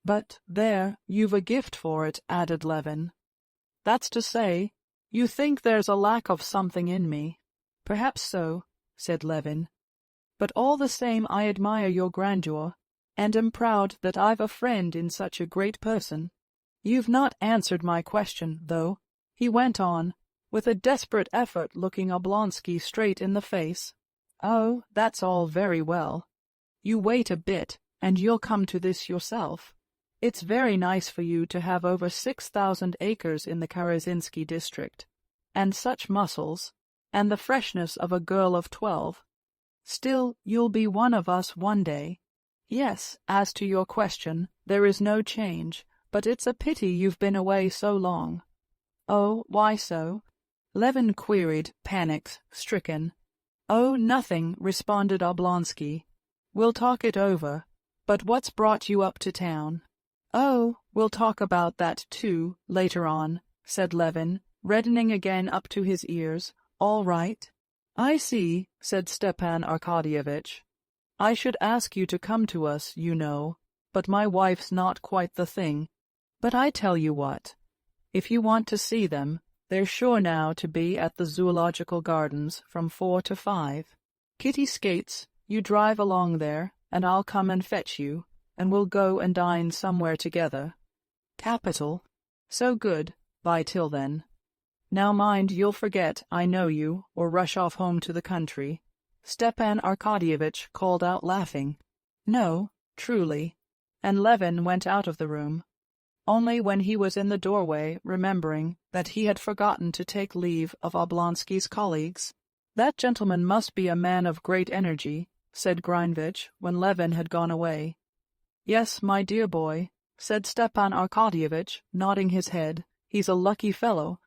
S1: "But there, you've a gift for it," added Levin. "That's to say, you think there's a lack of something in me." "Perhaps so," said Levin. "But all the same I admire your grandeur, and am proud that I've a friend in such a great person. You've not answered my question, though," he went on, with a desperate effort looking Oblonsky straight in the face. "Oh, that's all very well. You wait a bit, and you'll come to this yourself. It's very nice for you to have over 6,000 acres in the Karezinsky district, and such muscles, and the freshness of a girl of 12. Still, you'll be one of us one day. Yes, as to your question, there is no change, but it's a pity you've been away so long." "Oh, why so?" Levin queried, panic-stricken. "Oh, nothing," responded Oblonsky. "We'll talk it over. But what's brought you up to town?" "Oh, we'll talk about that, too, later on," said Levin, reddening again up to his ears. "All right." "I see," said Stepan Arkadyevitch. "I should ask you to come to us, you know, but my wife's not quite the thing. But I tell you what, if you want to see them, they're sure now to be at the Zoological Gardens from 4 to 5. Kitty skates, you drive along there, and I'll come and fetch you, and we'll go and dine somewhere together. Capital. So good. Bye till then. Now mind you'll forget I know you, or rush off home to the country. Stepan Arkadyevitch called out laughing. No, truly. And Levin went out of the room. Only when he was in the doorway, remembering that he had forgotten to take leave of Oblonsky's colleagues. That gentleman must be a man of great energy, said Greinvich, when Levin had gone away. Yes, my dear boy, said Stepan Arkadyevitch, nodding his head. He's a lucky fellow.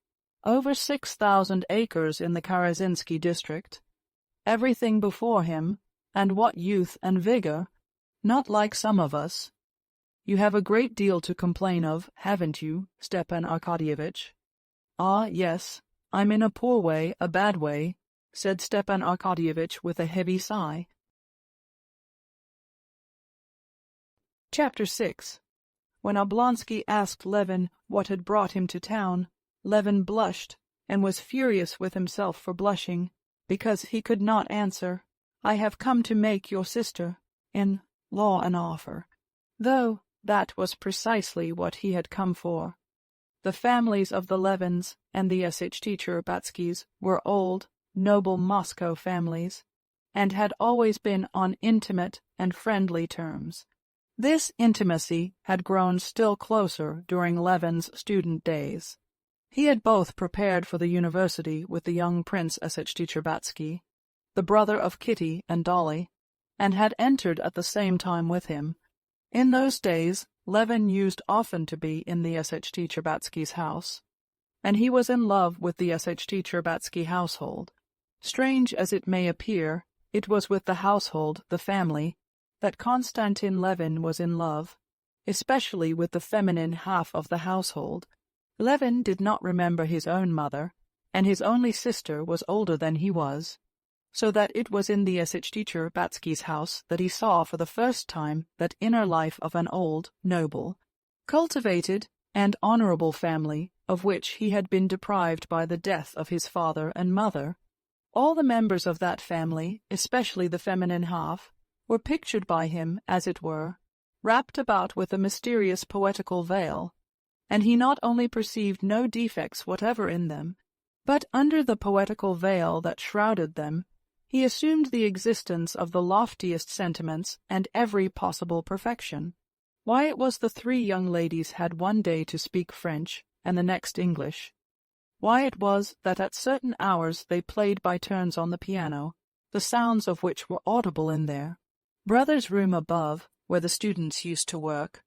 S1: Over 6,000 acres in the Karazinsky district. Everything before him, and what youth and vigor, not like some of us. You have a great deal to complain of, haven't you, Stepan Arkadyevitch? Ah, yes, I'm in a poor way, a bad way, said Stepan Arkadyevitch with a heavy sigh. Chapter 6. When Oblonsky asked Levin what had brought him to town, Levin blushed, and was furious with himself for blushing, because he could not answer, I have come to make your sister-in-law an offer, though that was precisely what he had come for. The families of the Levins and the Sh-Tcherbatskys were old, noble Moscow families, and had always been on intimate and friendly terms. This intimacy had grown still closer during Levin's student days. He had both prepared for the university with the young Prince Sh-Tcherbatsky, the brother of Kitty and Dolly, and had entered at the same time with him. In those days, Levin used often to be in the Sh-Tcherbatskys' house, and he was in love with the Sh-Tcherbatsky household. Strange as it may appear, it was with the household, the family, that Konstantin Levin was in love, especially with the feminine half of the household. Levin did not remember his own mother, and his only sister was older than he was, so that it was in the Sh-Tcherbatskys' house that he saw for the first time that inner life of an old, noble, cultivated, and honorable family of which he had been deprived by the death of his father and mother. All the members of that family, especially the feminine half, were pictured by him, as it were, wrapped about with a mysterious poetical veil, and he not only perceived no defects whatever in them, but under the poetical veil that shrouded them, he assumed the existence of the loftiest sentiments and every possible perfection. Why it was the three young ladies had one day to speak French and the next English. Why it was that at certain hours they played by turns on the piano, the sounds of which were audible in their brother's room above, where the students used to work.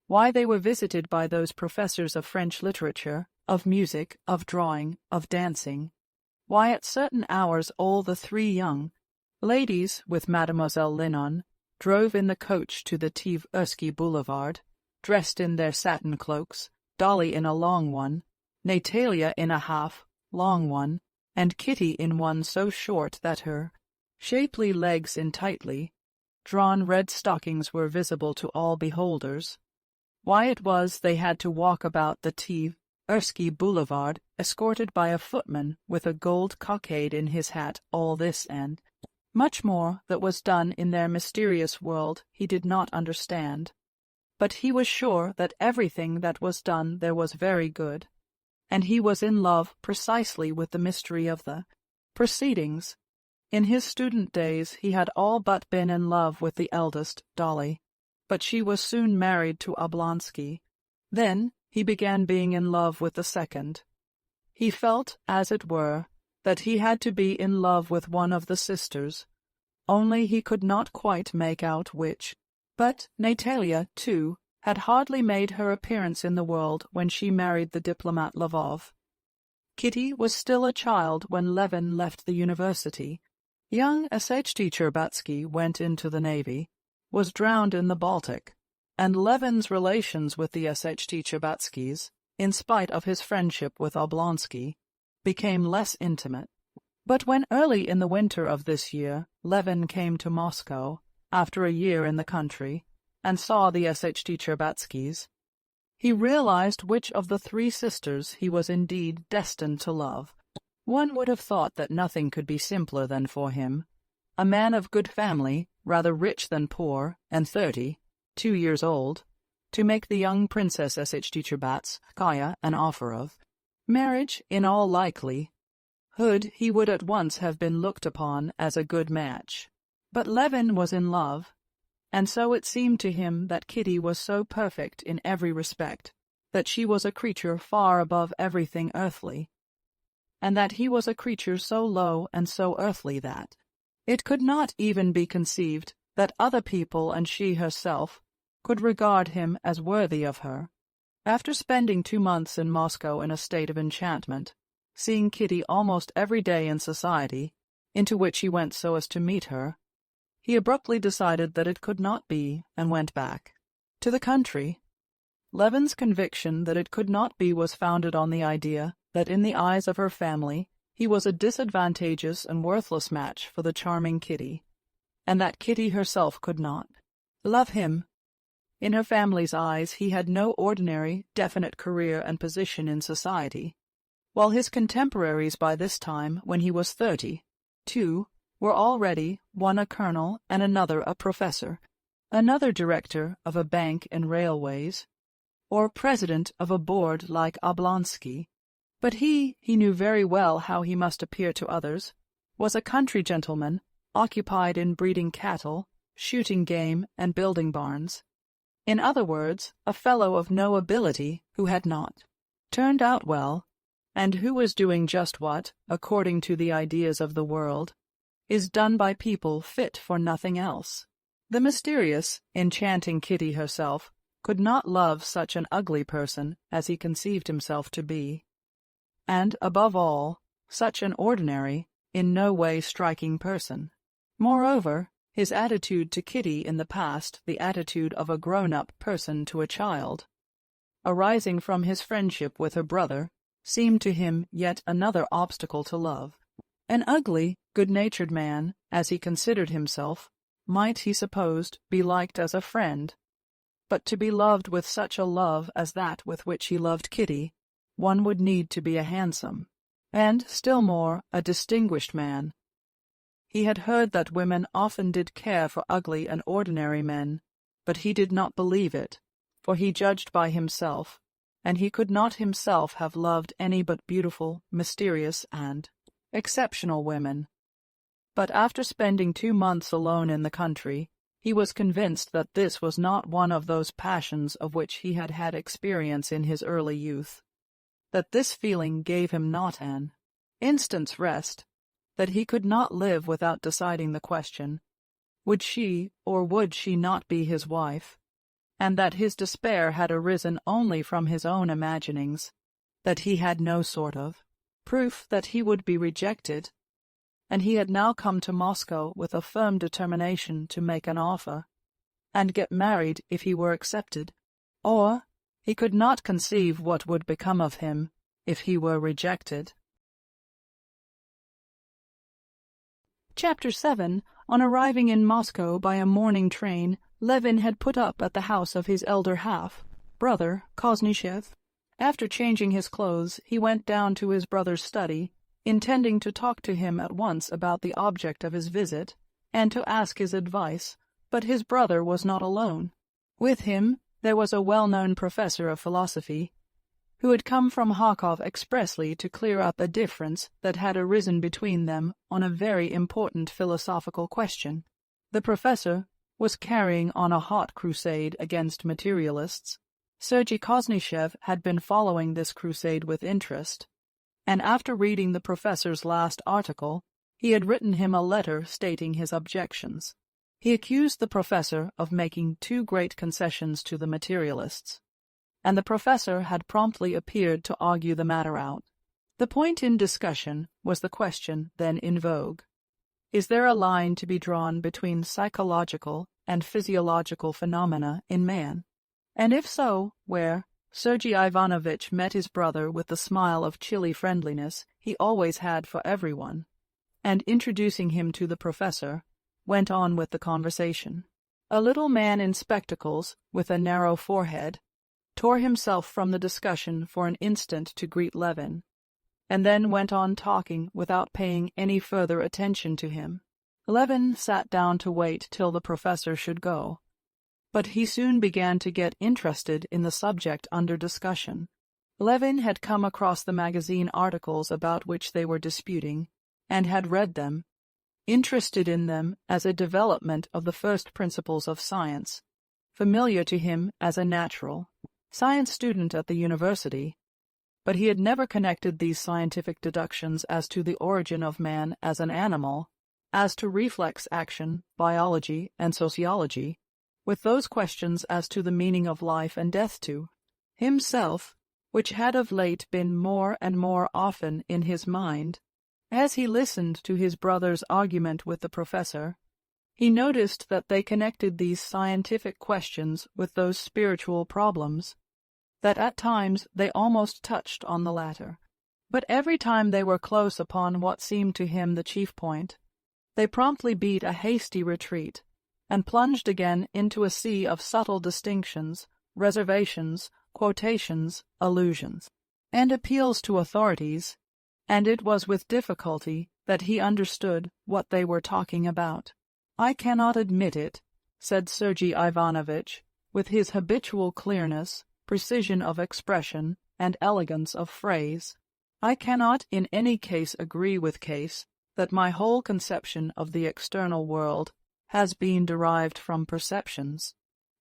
S1: Why they were visited by those professors of French literature, of music, of drawing, of dancing. Why at certain hours all the three young ladies, with Mademoiselle Linon, drove in the coach to the Tversky Boulevard, dressed in their satin cloaks, Dolly in a long one, Natalia in a half-long one, and Kitty in one so short that her shapely legs in tightly drawn red stockings were visible to all beholders. Why it was they had to walk about the Tversky Boulevard, escorted by a footman with a gold cockade in his hat, all this and much more that was done in their mysterious world he did not understand. But he was sure that everything that was done there was very good, and he was in love precisely with the mystery of the proceedings. In his student days he had all but been in love with the eldest, Dolly, but she was soon married to Oblonsky. Then he began being in love with the second. He felt, as it were, that he had to be in love with one of the sisters, only he could not quite make out which. But Natalia, too, had hardly made her appearance in the world when she married the diplomat Lvov. Kitty was still a child when Levin left the university. Young Sh-Tcherbatsky went into the navy, was drowned in the Baltic, and Levin's relations with the Sh-Tcherbatskys, in spite of his friendship with Oblonsky, became less intimate. But when early in the winter of this year Levin came to Moscow, after a year in the country, and saw the Sh-Tcherbatskys, he realized which of the three sisters he was indeed destined to love. One would have thought that nothing could be simpler than for him, a man of good family, rather rich than poor, and 32 years old, to make the young Princess Kaya an offer of marriage. In all likelihood, he would at once have been looked upon as a good match. But Levin was in love, and so it seemed to him that Kitty was so perfect in every respect, that she was a creature far above everything earthly, and that he was a creature so low and so earthly that it could not even be conceived that other people and she herself could regard him as worthy of her. After spending 2 months in Moscow in a state of enchantment, seeing Kitty almost every day in society, into which he went so as to meet her, he abruptly decided that it could not be, and went back to the country. Levin's conviction that it could not be was founded on the idea that in the eyes of her family he was a disadvantageous and worthless match for the charming Kitty, and that Kitty herself could not love him. In her family's eyes he had no ordinary, definite career and position in society, while his contemporaries by this time, when he was 32, were already one a colonel and another a professor, another director of a bank and railways, or president of a board like Oblonsky. But he knew very well how he must appear to others, was a country gentleman, occupied in breeding cattle, shooting game, and building barns. In other words, a fellow of no ability who had not turned out well, and who was doing just what, according to the ideas of the world, is done by people fit for nothing else. The mysterious, enchanting Kitty herself could not love such an ugly person as he conceived himself to be, and, above all, such an ordinary, in no way striking person. Moreover, his attitude to Kitty in the past, the attitude of a grown-up person to a child, arising from his friendship with her brother, seemed to him yet another obstacle to love. An ugly, good-natured man, as he considered himself, might, he supposed, be liked as a friend, but to be loved with such a love as that with which he loved Kitty, one would need to be a handsome, and, still more, a distinguished man. He had heard that women often did care for ugly and ordinary men, but he did not believe it, for he judged by himself, and he could not himself have loved any but beautiful, mysterious, and exceptional women. But after spending 2 months alone in the country, he was convinced that this was not one of those passions of which he had had experience in his early youth, that this feeling gave him not an instant's rest, that he could not live without deciding the question, would she or would she not be his wife, and that his despair had arisen only from his own imaginings, that he had no sort of proof that he would be rejected, and he had now come to Moscow with a firm determination to make an offer, and get married if he were accepted, or he could not conceive what would become of him if he were rejected. Chapter 7. On arriving in Moscow by a morning train, Levin had put up at the house of his elder half, brother Koznishev. After changing his clothes, he went down to his brother's study, intending to talk to him at once about the object of his visit, and to ask his advice, but his brother was not alone. With him there was a well-known professor of philosophy, who had come from Kharkov expressly to clear up a difference that had arisen between them on a very important philosophical question. The professor was carrying on a hot crusade against materialists. Sergei Koznishev had been following this crusade with interest, and after reading the professor's last article, he had written him a letter stating his objections. He accused the professor of making too great concessions to the materialists, and the professor had promptly appeared to argue the matter out. The point in discussion was the question then in vogue. Is there a line to be drawn between psychological and physiological phenomena in man? And if so, where? Sergei Ivanovitch met his brother with the smile of chilly friendliness he always had for everyone, and introducing him to the professor, went on with the conversation. A little man in spectacles, with a narrow forehead, tore himself from the discussion for an instant to greet Levin, and then went on talking without paying any further attention to him. Levin sat down to wait till the professor should go, but he soon began to get interested in the subject under discussion. Levin had come across the magazine articles about which they were disputing, and had read them, interested in them as a development of the first principles of science, familiar to him as a natural science student at the university, but he had never connected these scientific deductions as to the origin of man as an animal, as to reflex action, biology, and sociology, with those questions as to the meaning of life and death to himself, which had of late been more and more often in his mind. As he listened to his brother's argument with the professor, he noticed that they connected these scientific questions with those spiritual problems, that at times they almost touched on the latter. But every time they were close upon what seemed to him the chief point, they promptly beat a hasty retreat, and plunged again into a sea of subtle distinctions, reservations, quotations, allusions, and appeals to authorities, and it was with difficulty that he understood what they were talking about. "I cannot admit it," said Sergei Ivanovitch, with his habitual clearness, precision of expression, and elegance of phrase. "I cannot in any case agree with Case that my whole conception of the external world has been derived from perceptions.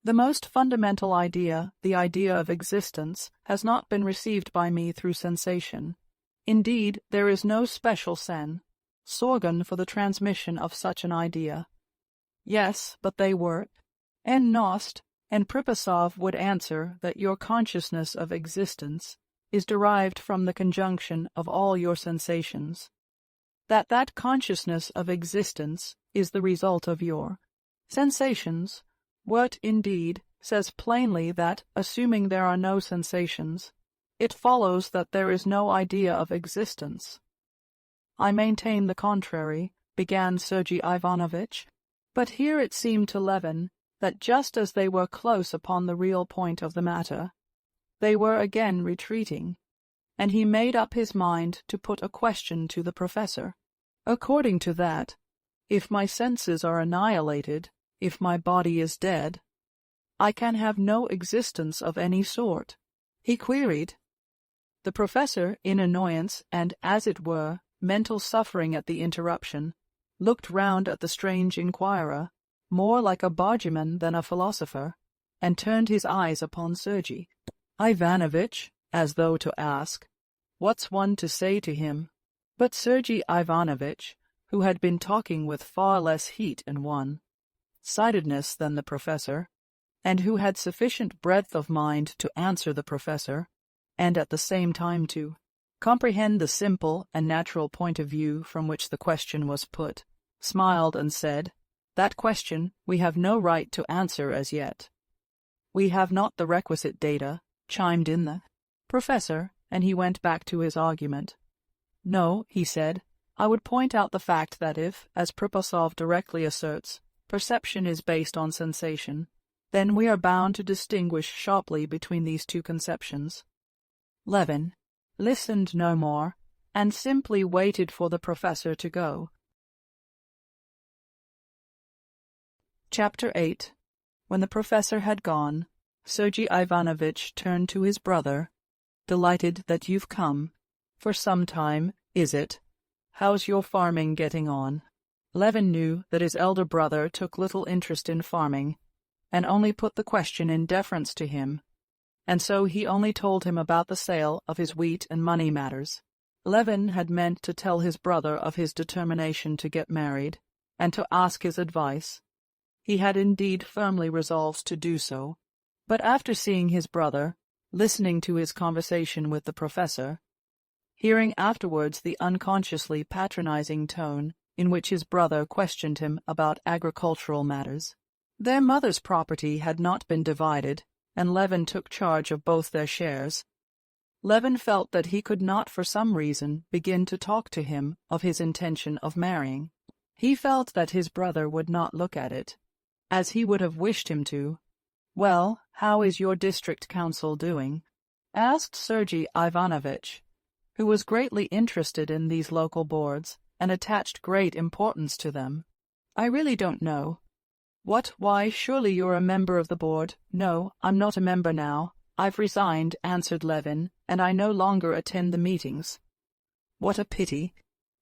S1: The most fundamental idea, the idea of existence, has not been received by me through sensation. Indeed, there is no special organ for the transmission of such an idea. Yes, but they work. And Nost and Pripasov would answer that your consciousness of existence is derived from the conjunction of all your sensations, that consciousness of existence is the result of your sensations. Wirt, indeed, says plainly that, assuming there are no sensations, it follows that there is no idea of existence." "I maintain the contrary," began Sergei Ivanovitch, but here it seemed to Levin that just as they were close upon the real point of the matter, they were again retreating, and he made up his mind to put a question to the professor. "According to that, if my senses are annihilated, if my body is dead, I can have no existence of any sort?" he queried. The professor, in annoyance and, as it were, mental suffering at the interruption, looked round at the strange inquirer, more like a bargeman than a philosopher, and turned his eyes upon Sergei Ivanovitch, as though to ask, "What's one to say to him?" But Sergei Ivanovitch, who had been talking with far less heat and one-sidedness than the professor, and who had sufficient breadth of mind to answer the professor, and at the same time to comprehend the simple and natural point of view from which the question was put, smiled and said, "That question we have no right to answer as yet. We have not the requisite data," chimed in the professor, and he went back to his argument. "No," he said, "I would point out the fact that if, as Pripasov directly asserts, perception is based on sensation, then we are bound to distinguish sharply between these two conceptions." Levin listened no more, and simply waited for the professor to go. Chapter 8. When the professor had gone, Sergei Ivanovitch turned to his brother. "Delighted that you've come. For some time, is it? How's your farming getting on?" Levin knew that his elder brother took little interest in farming, and only put the question in deference to him, and so he only told him about the sale of his wheat and money matters. Levin had meant to tell his brother of his determination to get married, and to ask his advice. He had indeed firmly resolved to do so, but after seeing his brother, listening to his conversation with the professor, hearing afterwards the unconsciously patronizing tone in which his brother questioned him about agricultural matters. Their mother's property had not been divided, and Levin took charge of both their shares. Levin felt that he could not for some reason begin to talk to him of his intention of marrying. He felt that his brother would not look at it, as he would have wished him to. "Well, how is your district council doing?" asked Sergei Ivanovitch, who was greatly interested in these local boards and attached great importance to them. I really don't know. What? Why, surely you're a member of the board. No, I'm not a member now. I've resigned, answered Levin, and I no longer attend the meetings. What a pity,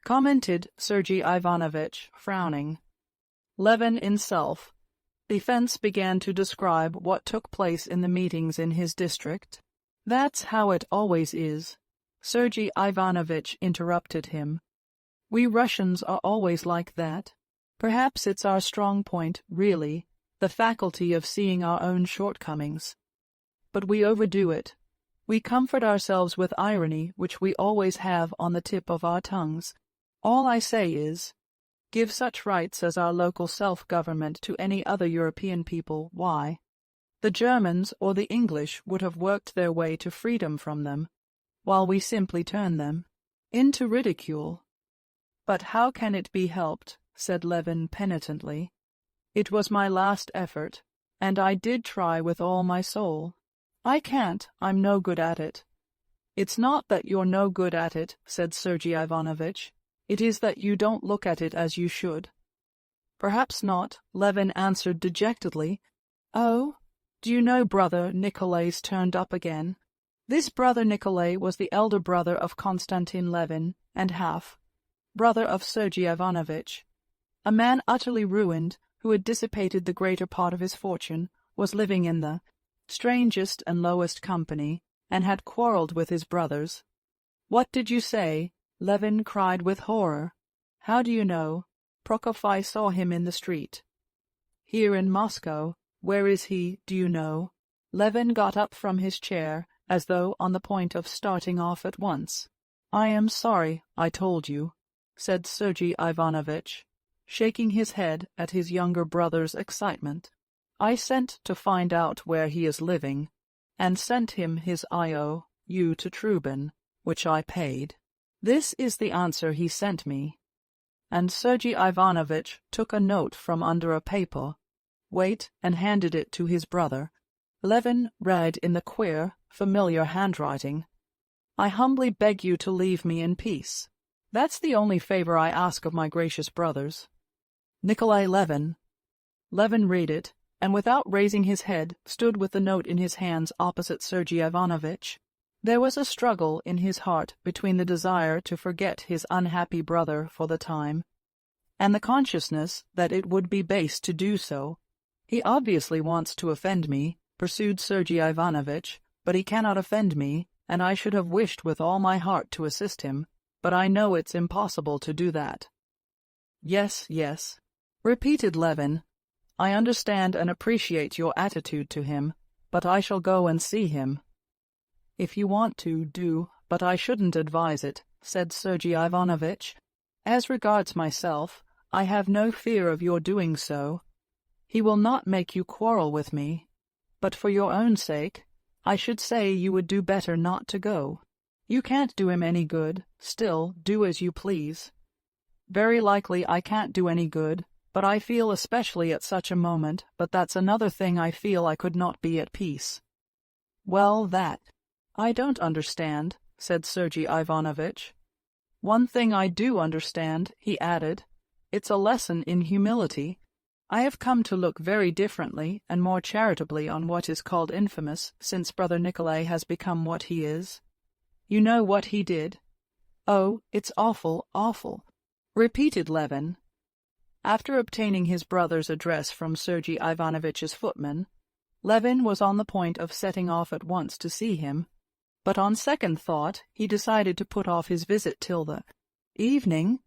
S1: commented Sergei Ivanovitch, frowning. Levin in self-defense began to describe what took place in the meetings in his district. That's how it always is. Sergei Ivanovitch interrupted him. We Russians are always like that. Perhaps it's our strong point, really, the faculty of seeing our own shortcomings. But we overdo it. We comfort ourselves with irony, which we always have on the tip of our tongues. All I say is, give such rights as our local self-government to any other European people, why? The Germans or the English would have worked their way to freedom from them, while we simply turn them into ridicule. But how can it be helped? Said Levin penitently. It was my last effort, and I did try with all my soul. I can't, I'm no good at it. It's not that you're no good at it, said Sergei Ivanovitch. It is that you don't look at it as you should. Perhaps not, Levin answered dejectedly. Oh, do you know brother Nikolay's turned up again? This brother Nikolay was the elder brother of Konstantin Levin, and half-brother of Sergei Ivanovitch. A man utterly ruined, who had dissipated the greater part of his fortune, was living in the strangest and lowest company, and had quarrelled with his brothers. What did you say? Levin cried with horror. How do you know? Prokofy saw him in the street. Here in Moscow. Where is he, do you know? Levin got up from his chair, as though on the point of starting off at once. I am sorry I told you, said Sergei Ivanovitch, shaking his head at his younger brother's excitement. I sent to find out where he is living, and sent him his IOU to Trubin, which I paid. This is the answer he sent me. And Sergei Ivanovitch took a note from under a paper, and handed it to his brother. Levin read in the queer, familiar handwriting, I humbly beg you to leave me in peace. That's the only favor I ask of my gracious brothers. Nikolay Levin. Levin read it, and without raising his head, stood with the note in his hands opposite Sergei Ivanovitch. There was a struggle in his heart between the desire to forget his unhappy brother for the time, and the consciousness that it would be base to do so. He obviously wants to offend me, pursued Sergei Ivanovitch, but he cannot offend me, and I should have wished with all my heart to assist him, but I know it's impossible to do that. Yes, yes, repeated Levin. I understand and appreciate your attitude to him, but I shall go and see him. If you want to, do, but I shouldn't advise it, said Sergei Ivanovitch. As regards myself, I have no fear of your doing so. He will not make you quarrel with me, but for your own sake, I should say you would do better not to go. You can't do him any good, still, do as you please. Very likely I can't do any good, but I feel especially at such a moment, but that's another thing I feel I could not be at peace. Well, that I don't understand, said Sergei Ivanovitch. One thing I do understand, he added. It's a lesson in humility. I have come to look very differently and more charitably on what is called infamous since Brother Nikolay has become what he is. You know what he did? Oh, it's awful, awful, repeated Levin. After obtaining his brother's address from Sergei Ivanovitch's footman, Levin was on the point of setting off at once to see him, but on second thought he decided to put off his visit till the evening.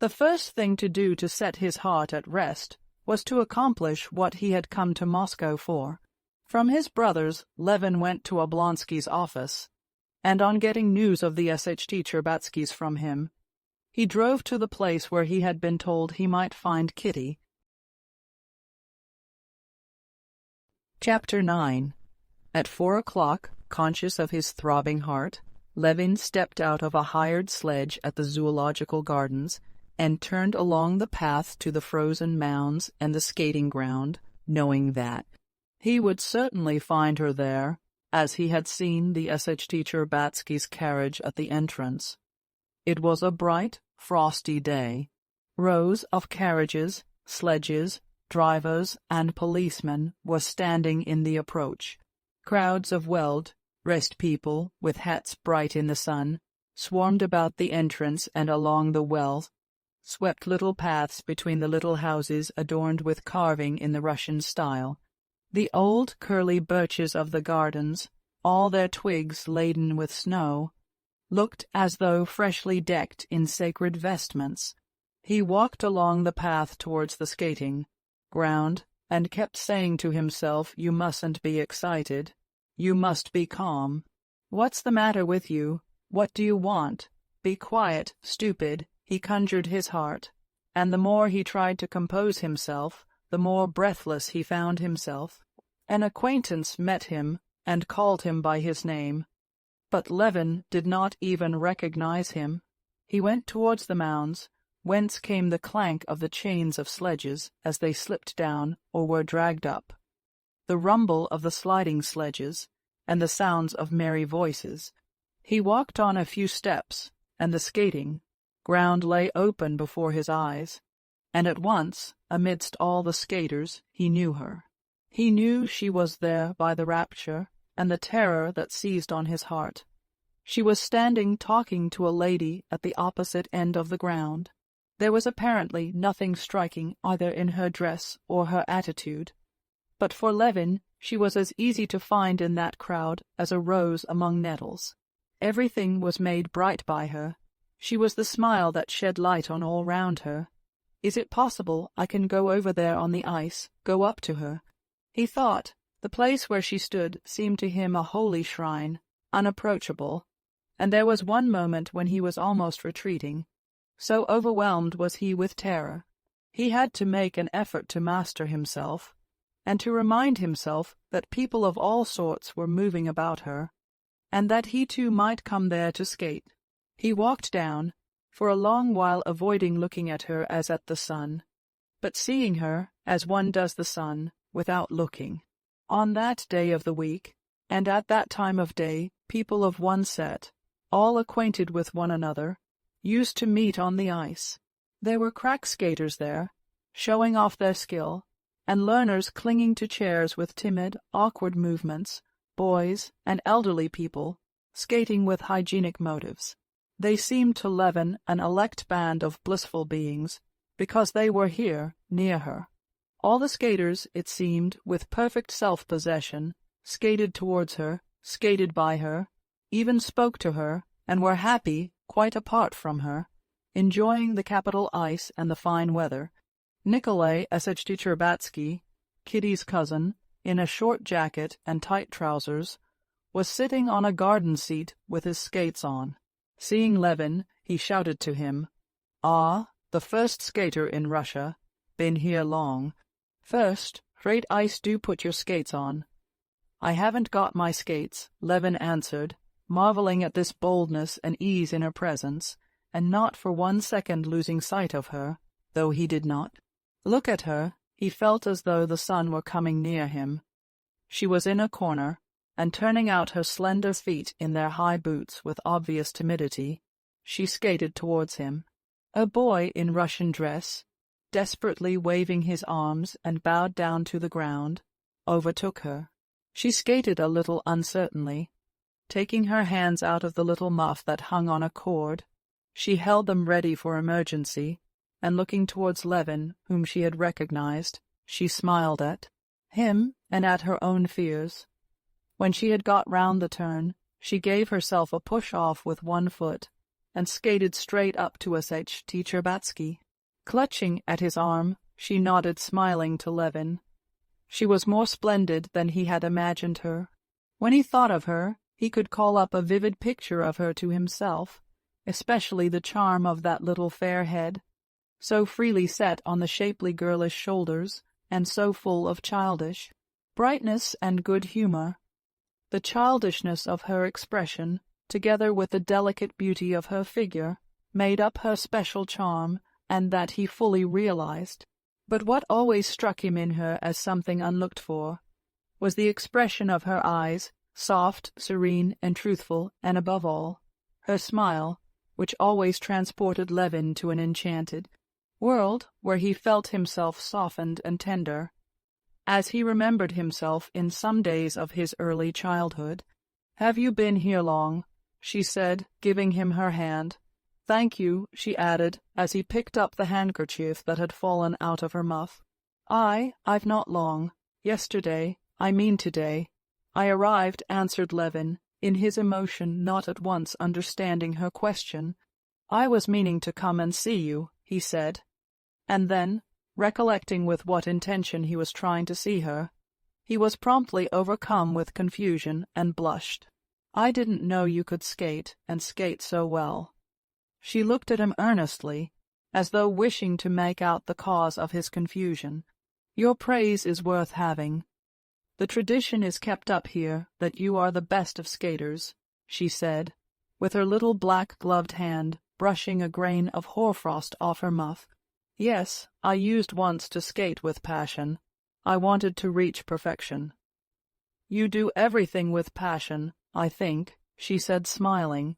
S1: The first thing to do to set his heart at rest was to accomplish what he had come to Moscow for. From his brothers, Levin went to Oblonsky's office, and on getting news of the SHT Cherbatsky's from him, he drove to the place where he had been told he might find Kitty. Chapter 9. At 4 o'clock, conscious of his throbbing heart, Levin stepped out of a hired sledge at the Zoological Gardens and turned along the path to the frozen mounds and the skating ground, knowing that he would certainly find her there, as he had seen the SHT Cherbatsky's carriage at the entrance. It was a bright, frosty day. Rows of carriages Sledges, drivers, and policemen were standing in the approach. Crowds of well-dressed people, with hats bright in the sun, swarmed about the entrance and along the well-swept little paths between the little houses adorned with carving in the Russian style. The old curly birches of the gardens, all their twigs laden with snow, looked as though freshly decked in sacred vestments. He walked along the path towards the skating ground and kept saying to himself, "You mustn't be excited. You must be calm. What's the matter with you? What do you want? Be quiet, stupid." He conjured his heart, and the more he tried to compose himself, the more breathless he found himself. An acquaintance met him and called him by his name, but Levin did not even recognize him. He went towards the mounds, whence came the clank of the chains of sledges as they slipped down or were dragged up, the rumble of the sliding sledges, and the sounds of merry voices. He walked on a few steps, and the skating ground lay open before his eyes, and at once, amidst all the skaters, he knew her. He knew she was there by the rapture and the terror that seized on his heart. She was standing talking to a lady at the opposite end of the ground. There was apparently nothing striking either in her dress or her attitude, but for Levin she was as easy to find in that crowd as a rose among nettles. Everything was made bright by her. She was the smile that shed light on all round her. Is it possible I can go over there on the ice, go up to her? He thought. The place where she stood seemed to him a holy shrine, unapproachable, and there was one moment when he was almost retreating. So overwhelmed was he with terror. He had to make an effort to master himself, and to remind himself that people of all sorts were moving about her, and that he too might come there to skate. He walked down, for a long while avoiding looking at her as at the sun, but seeing her as one does the sun, without looking. On that day of the week, and at that time of day, people of one set, all acquainted with one another, used to meet on the ice. There were crack skaters there, showing off their skill, and learners clinging to chairs with timid, awkward movements, boys and elderly people, skating with hygienic motives. They seemed to Levin an elect band of blissful beings, because they were here, near her. All the skaters, it seemed, with perfect self-possession, skated towards her, skated by her, even spoke to her, and were happy, quite apart from her, enjoying the capital ice and the fine weather. Nikolay Asechty-Cherbatsky, Kitty's cousin, in a short jacket and tight trousers, was sitting on a garden seat with his skates on. Seeing Levin, he shouted to him, "Ah, the first skater in Russia. Been here long. First rate ice, do put your skates on." "I haven't got my skates," Levin answered, marveling at this boldness and ease in her presence, and not for 1 second losing sight of her, though he did not. Look at her, he felt as though the sun were coming near him. She was in a corner, and turning out her slender feet in their high boots with obvious timidity, she skated towards him. A boy in Russian dress, desperately waving his arms and bowed down to the ground, overtook her. She skated a little uncertainly. Taking her hands out of the little muff that hung on a cord, she held them ready for emergency, and looking towards Levin, whom she had recognized, she smiled at him and at her own fears. When she had got round the turn, she gave herself a push off with one foot, and skated straight up to Asechty-Cherbatsky. Clutching at his arm, she nodded smiling to Levin. She was more splendid than he had imagined her. When he thought of her, he could call up a vivid picture of her to himself, especially the charm of that little fair head, so freely set on the shapely girlish shoulders, and so full of childish brightness and good humor. The childishness of her expression, together with the delicate beauty of her figure, made up her special charm, and that he fully realized. But what always struck him in her as something unlooked for was the expression of her eyes, soft, serene, and truthful, and above all, her smile, which always transported Levin to an enchanted, world where he felt himself softened and tender, as he remembered himself in some days of his early childhood. "Have you been here long?" she said, giving him her hand. "Thank you," she added, as he picked up the handkerchief that had fallen out of her muff. I've not long. Yesterday, I mean today, I arrived," answered Levin, in his emotion not at once understanding her question. "I was meaning to come and see you," he said. And then, recollecting with what intention he was trying to see her, he was promptly overcome with confusion and blushed. "I didn't know you could skate, and skate so well." She looked at him earnestly, as though wishing to make out the cause of his confusion. "Your praise is worth having. The tradition is kept up here that you are the best of skaters," she said, with her little black-gloved hand brushing a grain of hoarfrost off her muff. "Yes, I used once to skate with passion. I wanted to reach perfection." "You do everything with passion, I think," she said, smiling.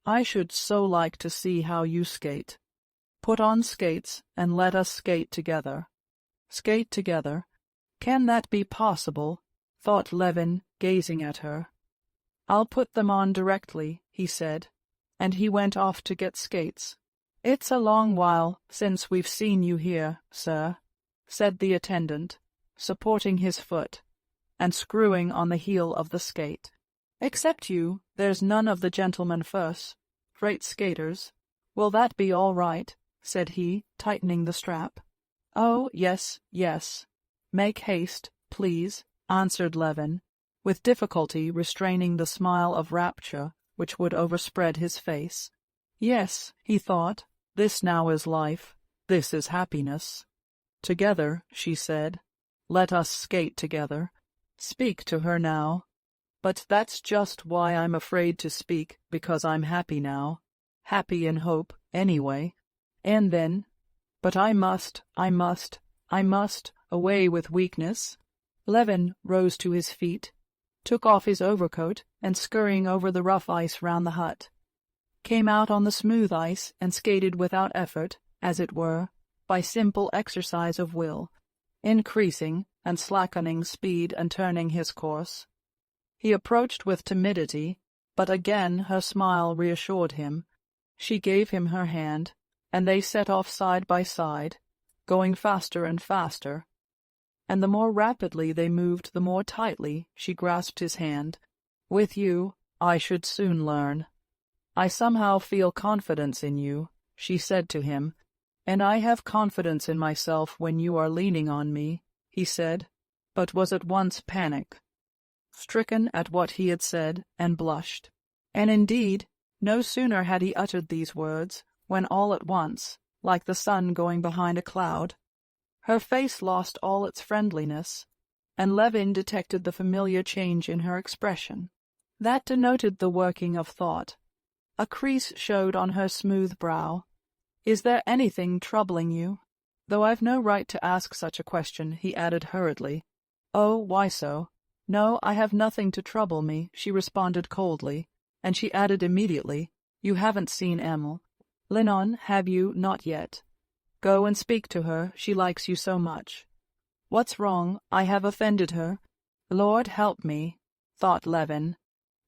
S1: "I should so like to see how you skate. Put on skates and let us skate together." "Skate together? Can that be possible?" thought Levin, gazing at her. "I'll put them on directly," he said, and he went off to get skates. "It's a long while since we've seen you here, sir," said the attendant, supporting his foot, and screwing on the heel of the skate. "Except you, there's none of the gentlemen first-rate skaters. Will that be all right?" said he, tightening the strap. "Oh, yes, yes. Make haste, please," answered Levin, with difficulty restraining the smile of rapture which would overspread his face. Yes, he thought, this now is life, this is happiness. "Together," she said. "Let us skate together. Speak to her now." "But that's just why I'm afraid to speak, because I'm happy now. Happy in hope, anyway. And then, but I must, away with weakness." Levin rose to his feet, took off his overcoat, and scurrying over the rough ice round the hut, came out on the smooth ice and skated without effort, as it were, by simple exercise of will, increasing and slackening speed and turning his course. He approached with timidity, but again her smile reassured him. She gave him her hand, and they set off side by side, going faster and faster, and the more rapidly they moved the more tightly she grasped his hand. "With you, I should soon learn. I somehow feel confidence in you," she said to him. "And I have confidence in myself when you are leaning on me," he said, but was at once panic-stricken at what he had said, and blushed. And indeed, no sooner had he uttered these words, when all at once, like the sun going behind a cloud, her face lost all its friendliness, and Levin detected the familiar change in her expression. That denoted the working of thought. A crease showed on her smooth brow. "Is there anything troubling you?" "Though I've no right to ask such a question," he added hurriedly. "Oh, why so?" "No, I have nothing to trouble me," she responded coldly, and she added immediately, "You haven't seen Emil. Linon, have you? Not yet. Go and speak to her, she likes you so much." "What's wrong? I have offended her." "Lord help me," thought Levin,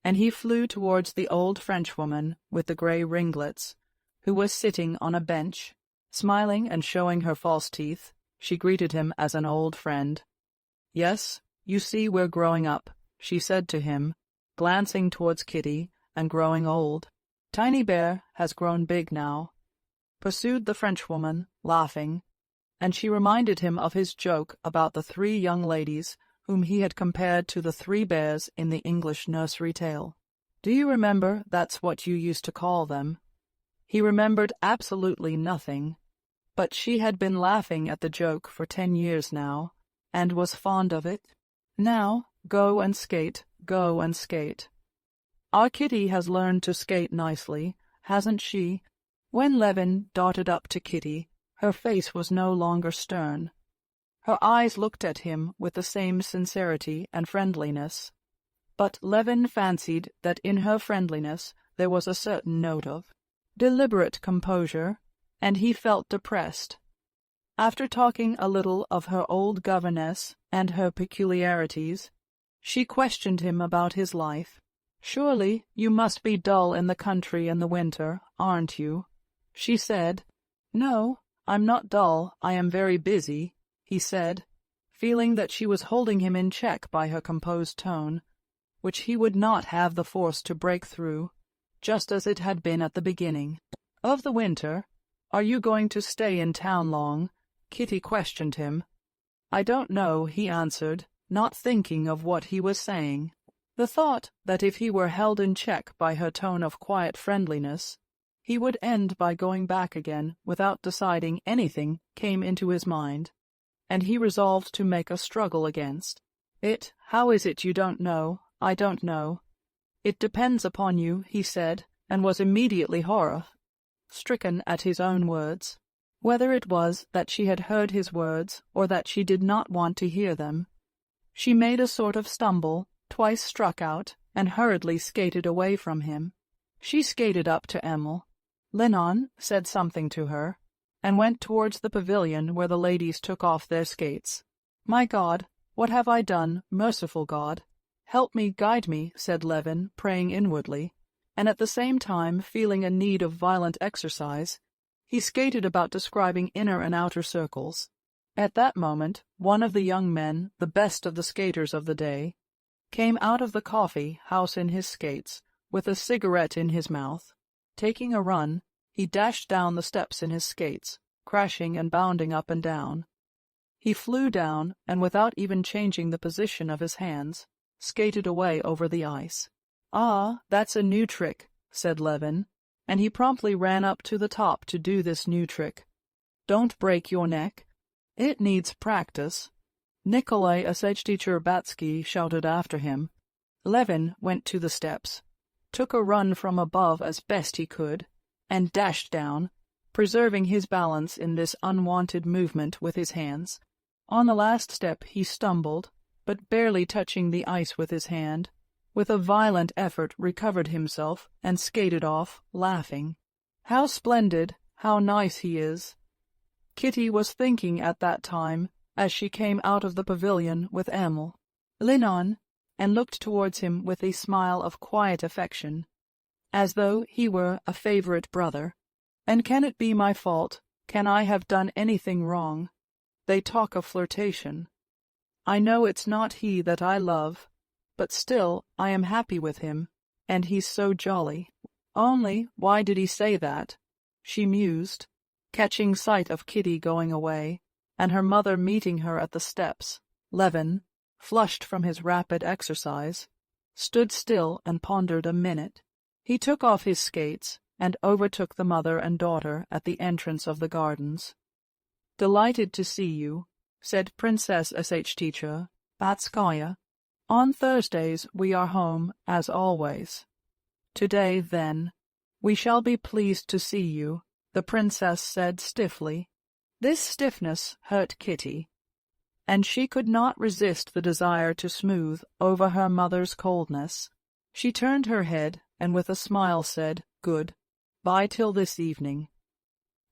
S1: and he flew towards the old Frenchwoman with the grey ringlets, who was sitting on a bench. Smiling and showing her false teeth, she greeted him as an old friend. "Yes, you see we're growing up," she said to him, glancing towards Kitty, "and growing old. Tiny Bear has grown big now," pursued the Frenchwoman, laughing, and she reminded him of his joke about the 3 young ladies whom he had compared to the 3 bears in the English nursery tale. "Do you remember that's what you used to call them?" He remembered absolutely nothing, but she had been laughing at the joke for 10 years now, and was fond of it. "Now, go and skate, go and skate. Our Kitty has learned to skate nicely, hasn't she?" When Levin darted up to Kitty, her face was no longer stern. Her eyes looked at him with the same sincerity and friendliness, but Levin fancied that in her friendliness there was a certain note of deliberate composure, and he felt depressed, After talking a little of her old governess and her peculiarities, she questioned him about his life. "Surely you must be dull in the country in the winter, aren't you?" she said. "No, I'm not dull, I am very busy," he said, feeling that she was holding him in check by her composed tone, which he would not have the force to break through, just as it had been at the beginning. "Of the winter? Are you going to stay in town long?" Kitty questioned him. "I don't know," he answered, not thinking of what he was saying. The thought that if he were held in check by her tone of quiet friendliness, he would end by going back again without deciding anything came into his mind, and he resolved to make a struggle against it. "How is it you don't know? I don't know. It depends upon you," he said, and was immediately horror-stricken at his own words. Whether it was that she had heard his words or that she did not want to hear them, she made a sort of stumble, twice struck out, and hurriedly skated away from him. She skated up to Emil. Levin said something to her, and went towards the pavilion where the ladies took off their skates. "My God, what have I done, merciful God? Help me, guide me," said Levin, praying inwardly, and at the same time feeling a need of violent exercise. He skated about describing inner and outer circles. At that moment, one of the young men, the best of the skaters of the day, came out of the coffee house in his skates, with a cigarette in his mouth. Taking a run, he dashed down the steps in his skates, crashing and bounding up and down. He flew down, and without even changing the position of his hands, skated away over the ice. "Ah, that's a new trick," said Levin, and he promptly ran up to the top to do this new trick. "Don't break your neck. It needs practice." Nikolai Batsky shouted after him. Levin went to the steps, took a run from above as best he could, and dashed down, preserving his balance in this unwonted movement with his hands. On the last step he stumbled, but barely touching the ice with his hand, with a violent effort recovered himself and skated off, laughing. "How splendid, how nice he is," Kitty was thinking at that time as she came out of the pavilion with Emil. Levin, and looked towards him with a smile of quiet affection, as though he were a favorite brother. "And can it be my fault? Can I have done anything wrong? They talk of flirtation. I know it's not he that I love, but still I am happy with him, and he's so jolly. Only, why did he say that?" she mused, catching sight of Kitty going away, and her mother meeting her at the steps. Levin, flushed from his rapid exercise, stood still and pondered a minute. He took off his skates and overtook the mother and daughter at the entrance of the gardens. "Delighted to see you," said Princess Sh. Batskaya. "On Thursdays we are home, as always. Today, then, we shall be pleased to see you," the princess said stiffly. This stiffness hurt Kitty, and she could not resist the desire to smooth over her mother's coldness. She turned her head, and with a smile said, "Good. Bye till this evening."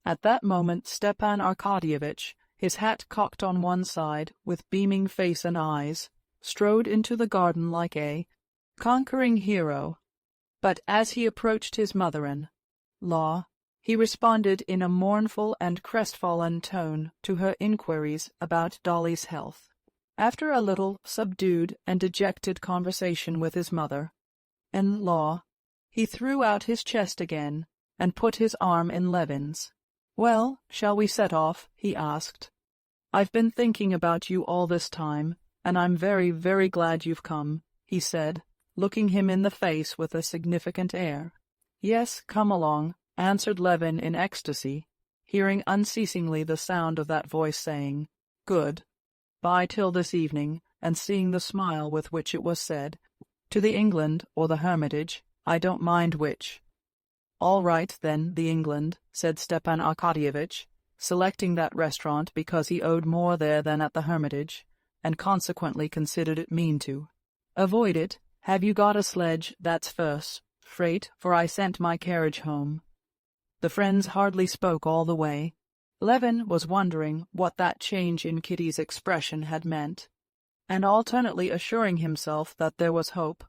S1: At that moment Stepan Arkadyevitch, his hat cocked on one side, with beaming face and eyes, strode into the garden like a conquering hero. But as he approached his mother-in-law, he responded in a mournful and crestfallen tone to her inquiries about Dolly's health. After a little subdued and dejected conversation with his mother-in-law, he threw out his chest again and put his arm in Levin's. "Well, shall we set off?" he asked. "I've been thinking about you all this time, and I'm very, very glad you've come," he said, looking him in the face with a significant air. "Yes, come along," answered Levin in ecstasy, hearing unceasingly the sound of that voice saying, "Good. Bye till this evening," and seeing the smile with which it was said, "To the England or the Hermitage, I don't mind which." "All right, then, the England," said Stepan Arkadyevitch, selecting that restaurant because he owed more there than at the Hermitage, and consequently considered it mean to avoid it. "Have you got a sledge? That's first freight, for I sent my carriage home." The friends hardly spoke all the way. Levin was wondering what that change in Kitty's expression had meant, and alternately assuring himself that there was hope,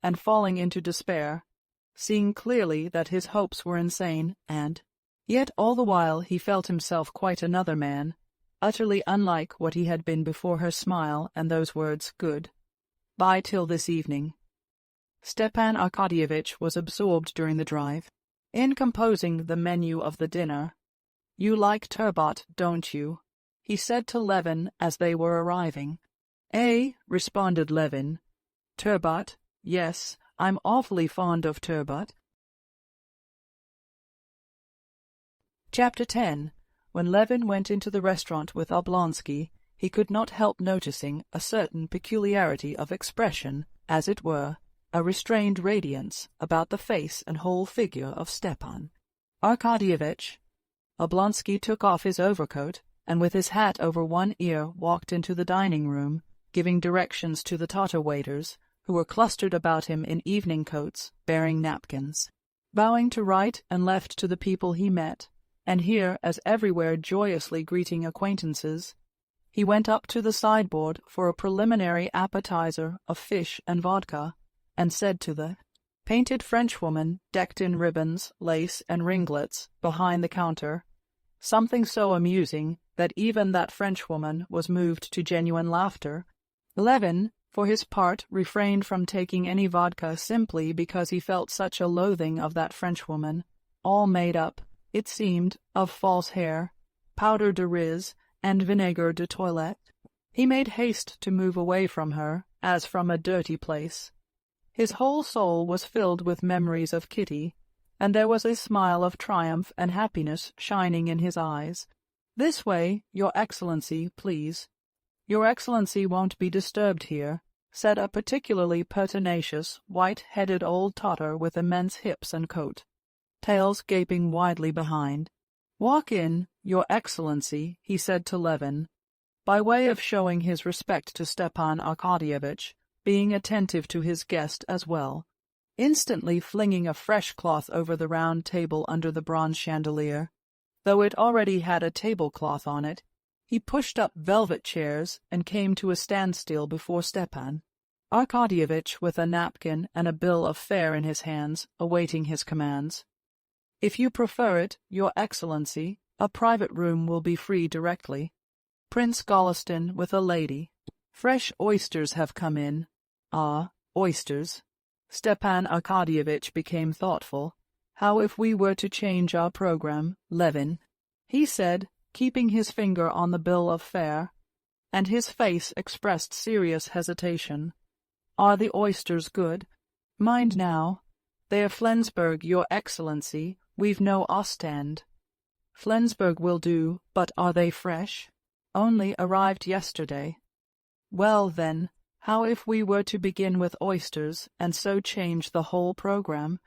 S1: and falling into despair, seeing clearly that his hopes were insane, and yet all the while he felt himself quite another man, utterly unlike what he had been before her smile and those words, "Good bye till this evening." Stepan Arkadyevitch was absorbed during the drive in composing the menu of the dinner. "You like turbot, don't you?" he said to Levin as they were arriving. "Eh?" responded Levin. "Turbot, yes, I'm awfully fond of turbot." Chapter 10. When Levin went into the restaurant with Oblonsky, he could not help noticing a certain peculiarity of expression, as it were, a restrained radiance about the face and whole figure of Stepan Arkadyevitch. Oblonsky took off his overcoat, and with his hat over one ear walked into the dining-room, giving directions to the Tatar waiters, who were clustered about him in evening coats, bearing napkins, bowing to right and left to the people he met, and here, as everywhere, joyously greeting acquaintances. He went up to the sideboard for a preliminary appetizer of fish and vodka, and said to the painted Frenchwoman, decked in ribbons, lace, and ringlets, behind the counter, something so amusing that even that Frenchwoman was moved to genuine laughter. Levin, for his part, refrained from taking any vodka simply because he felt such a loathing of that Frenchwoman, all made up, it seemed, of false hair, powder de riz, and vinegar de toilette. He made haste to move away from her, as from a dirty place. His whole soul was filled with memories of Kitty, and there was a smile of triumph and happiness shining in his eyes. "This way, Your Excellency, please." "Your Excellency won't be disturbed here," said a particularly pertinacious, white-headed old Tatar with immense hips and coat, tails gaping widely behind. "Walk in, Your Excellency," he said to Levin, by way of showing his respect to Stepan Arkadyevitch, being attentive to his guest as well, instantly flinging a fresh cloth over the round table under the bronze chandelier. Though it already had a tablecloth on it, he pushed up velvet chairs and came to a standstill before Stepan Arkadyevitch with a napkin and a bill of fare in his hands, awaiting his commands. "If you prefer it, Your Excellency, a private room will be free directly. Prince Golestan with a lady. Fresh oysters have come in." "Ah, oysters." Stepan Arkadyevitch became thoughtful. "How if we were to change our program, Levin?" he said, keeping his finger on the bill of fare, and his face expressed serious hesitation. "Are the oysters good?" "Mind now, they're Flensburg, Your Excellency. We've no Ostend." "Flensburg will do, but are they fresh?" "Only arrived yesterday." "Well, then, how if we were to begin with oysters, and so change the whole program?"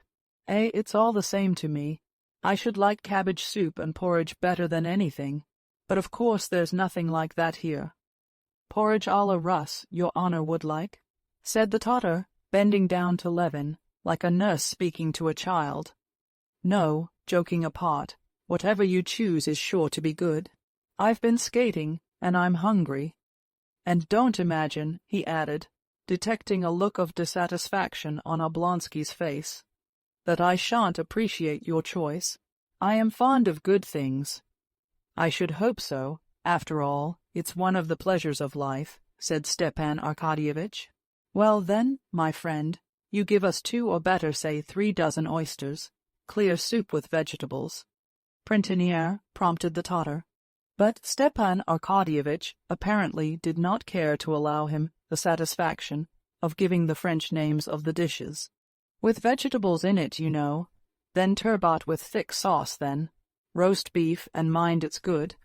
S1: It's all the same to me. I should like cabbage soup and porridge better than anything, but of course there's nothing like that here." "Porridge à la Russ, Your Honor would like?" said the Tatar, bending down to Levin, like a nurse speaking to a child. "No, joking apart, whatever you choose is sure to be good. I've been skating, and I'm hungry. And don't imagine," he added, detecting a look of dissatisfaction on Oblonsky's face, "that I shan't appreciate your choice. I am fond of good things." "I should hope so. After all, it's one of the pleasures of life," said Stepan Arkadyevitch. "Well, then, my friend, you give us 2 or better say 3 dozen oysters. Clear soup with vegetables." "Printanière," prompted the Tatar. But Stepan Arkadyevitch apparently did not care to allow him the satisfaction of giving the French names of the dishes. "With vegetables in it, you know. Then turbot with thick sauce, then. Roast beef, and mind it's good.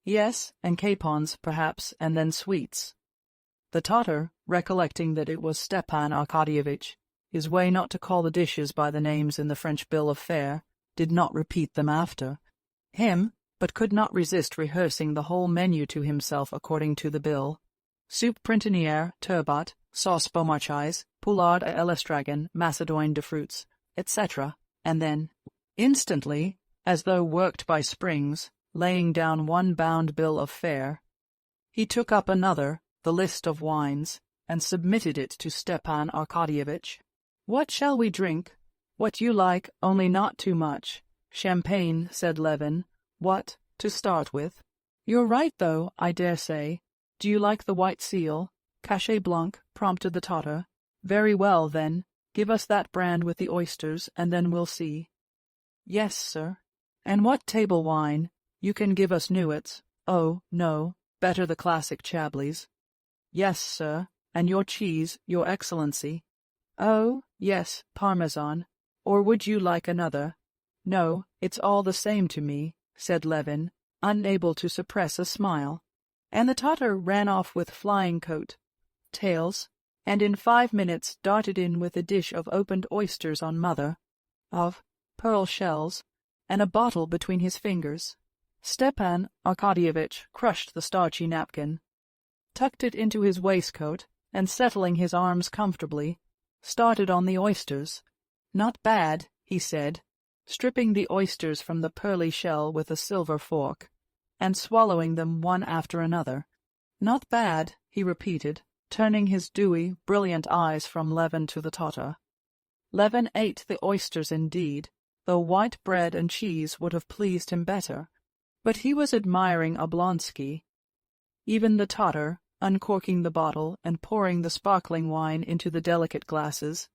S1: Yes, and capons, perhaps, and then sweets." The Tatar, recollecting that it was Stepan Arkadyevitch, his way not to call the dishes by the names in the French bill of fare, did not repeat them after him, but could not resist rehearsing the whole menu to himself according to the bill. Soup printanière, turbot, sauce beaumarchais, poulard à l'estragon, macédoine de fruits, etc., and then, instantly, as though worked by springs, laying down one bound bill of fare. He took up another, the list of wines, and submitted it to Stepan Arkadyevitch. "What shall we drink?" "What you like, only not too much." "Champagne," said Levin. "What, to start with?" "You're right, though, I dare say. Do you like the white seal?" "Cachet blanc," prompted the Tatar. "Very well, then. Give us that brand with the oysters, and then we'll see." "Yes, sir." "And what table wine? You can give us Newitts." "Oh, no, better the classic Chablis." "Yes, sir. And your cheese, your Excellency." "Oh, yes, Parmesan. Or would you like another?" "No, it's all the same to me," said Levin, unable to suppress a smile. And the Tatar ran off with flying coat, tails, and in 5 minutes darted in with a dish of opened oysters on mother, of pearl shells, and a bottle between his fingers. Stepan Arkadyevitch crushed the starchy napkin, tucked it into his waistcoat, and settling his arms comfortably, started on the oysters. "Not bad," he said, stripping the oysters from the pearly shell with a silver fork, and swallowing them one after another. "Not bad," he repeated, turning his dewy, brilliant eyes from Levin to the Tatar. Levin ate the oysters indeed, though white bread and cheese would have pleased him better, but he was admiring Oblonsky. Even the Tatar, uncorking the bottle and pouring the sparkling wine into the delicate glasses,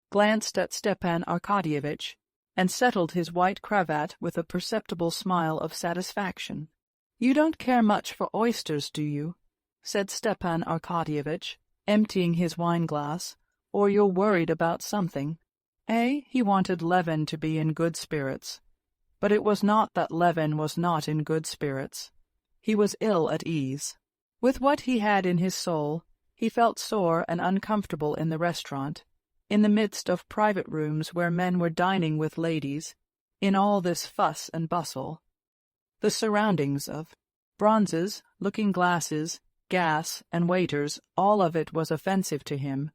S1: glanced at Stepan Arkadyevitch, and settled his white cravat with a perceptible smile of satisfaction. "You don't care much for oysters, do you?" said Stepan Arkadyevitch, emptying his wine-glass. "Or you're worried about something?" He wanted Levin to be in good spirits. But it was not that Levin was not in good spirits. He was ill at ease. With what he had in his soul, he felt sore and uncomfortable in the restaurant, in the midst of private rooms where men were dining with ladies, in all this fuss and bustle. The surroundings of bronzes, looking-glasses, gas, and waiters, all of it was offensive to him.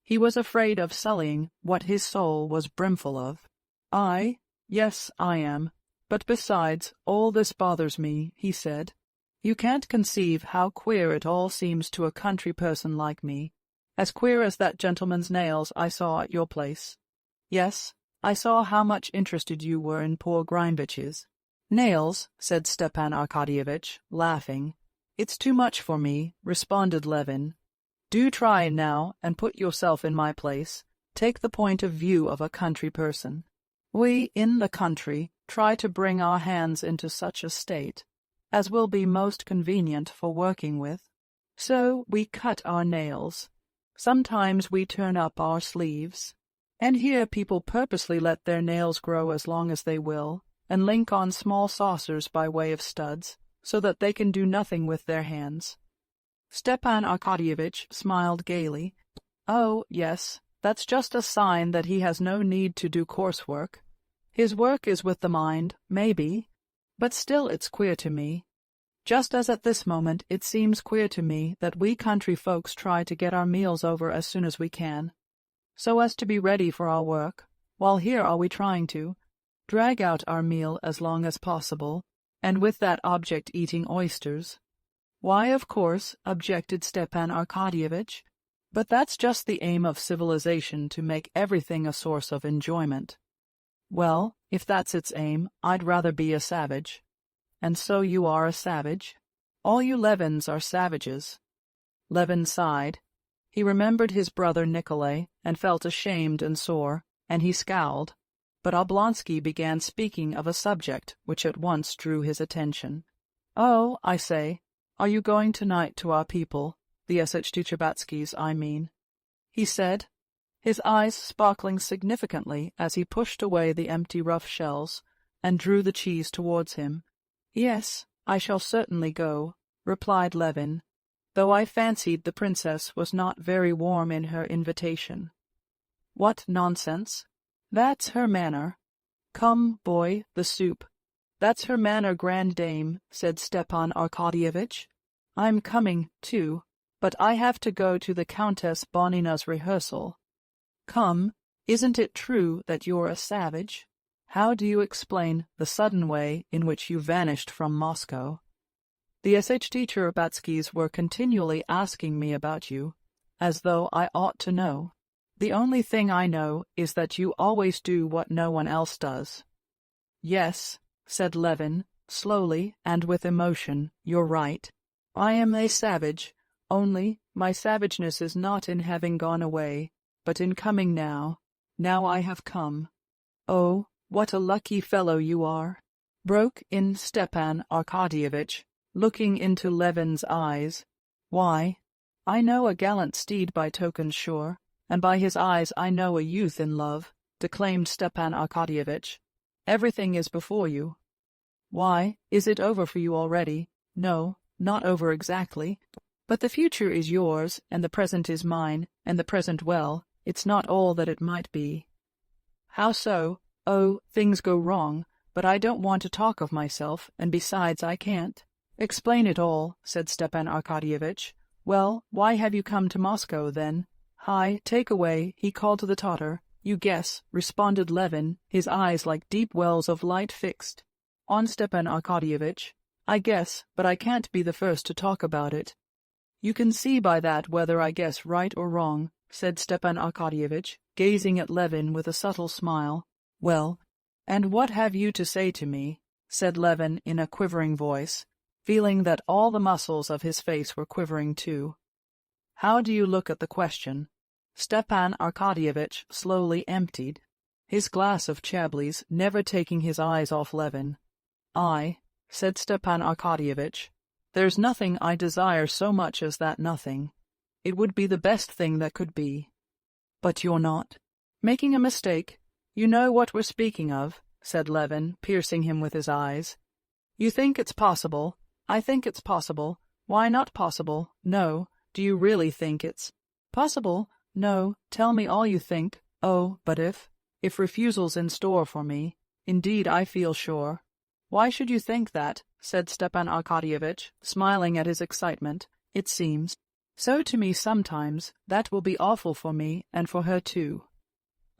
S1: He was afraid of sullying what his soul was brimful of. Yes, I am. But besides, all this bothers me," he said. "You can't conceive how queer it all seems to a country person like me. As queer as that gentleman's nails I saw at your place. Yes, I saw how much interested you were in poor Grinevitch's." "Nails," said Stepan Arkadyevitch, laughing. "It's too much for me," responded Levin. "Do try now, and put yourself in my place. Take the point of view of a country person. We, in the country, try to bring our hands into such a state as will be most convenient for working with. So we cut our nails. Sometimes we turn up our sleeves. And here people purposely let their nails grow as long as they will, and link on small saucers by way of studs, so that they can do nothing with their hands." Stepan Arkadyevitch smiled gaily. "Oh, yes, that's just a sign that he has no need to do coarse work. His work is with the mind, maybe, but still it's queer to me. Just as at this moment it seems queer to me that we country folks try to get our meals over as soon as we can, so as to be ready for our work, while here are we trying to drag out our meal as long as possible, and with that object eating oysters." "Why, of course," objected Stepan Arkadyevitch, "but that's just the aim of civilization, to make everything a source of enjoyment." "Well, if that's its aim, I'd rather be a savage." "And so you are a savage? All you Levins are savages." Levin sighed. He remembered his brother Nikolay, and felt ashamed and sore, and he scowled. But Oblonsky began speaking of a subject which at once drew his attention. "Oh, I say, are you going tonight to our people, the Sh-Tuchabatskys, I mean?" he said, his eyes sparkling significantly as he pushed away the empty rough shells and drew the cheese towards him. "Yes, I shall certainly go," replied Levin, though I fancied the princess was not very warm in her invitation. "What nonsense! That's her manner. Come, boy, the soup. That's her manner, grand dame," said Stepan Arkadyevitch. "I'm coming, too, but I have to go to the Countess Bonina's rehearsal." "Come, isn't it true that you're a savage? How do you explain the sudden way in which you vanished from Moscow? The SH Cherebatskys were continually asking me about you, as though I ought to know. The only thing I know is that you always do what no one else does. Yes, said Levin, slowly and with emotion, you're right. I am a savage, only my savageness is not in having gone away, but in coming now. Now I have come. Oh, what a lucky fellow you are! Broke in Stepan Arkadyevitch, looking into Levin's eyes. Why, I know a gallant steed by token sure, and by his eyes I know a youth in love, declaimed Stepan Arkadyevitch. Everything is before you. Why, is it over for you already? No, not over exactly. But the future is yours, and the present is mine, and the present, well, it's not all that it might be. How so? Oh, things go wrong, but I don't want to talk of myself, and besides I can't. Explain it all, said Stepan Arkadyevitch. Well, why have you come to Moscow, then? Hi, take away, he called to the Tatar. You guess, responded Levin, his eyes like deep wells of light fixed on Stepan Arkadyevitch. I guess, but I can't be the first to talk about it. You can see by that whether I guess right or wrong, said Stepan Arkadyevitch, gazing at Levin with a subtle smile. Well, and what have you to say to me? Said Levin in a quivering voice, feeling that all the muscles of his face were quivering too. How do you look at the question? Stepan Arkadyevitch slowly emptied his glass of Chablis, never taking his eyes off Levin. I, said Stepan Arkadyevitch, there's nothing I desire so much as that nothing. It would be the best thing that could be. But you're not making a mistake. You know what we're speaking of, said Levin, piercing him with his eyes. You think it's possible. I think it's possible. Why not possible? No. Do you really think it's possible? No. Tell me all you think. Oh, but if refusal's in store for me, indeed I feel sure. Why should you think that? Said Stepan Arkadyevitch, smiling at his excitement. It seems so to me sometimes. That will be awful for me, and for her too.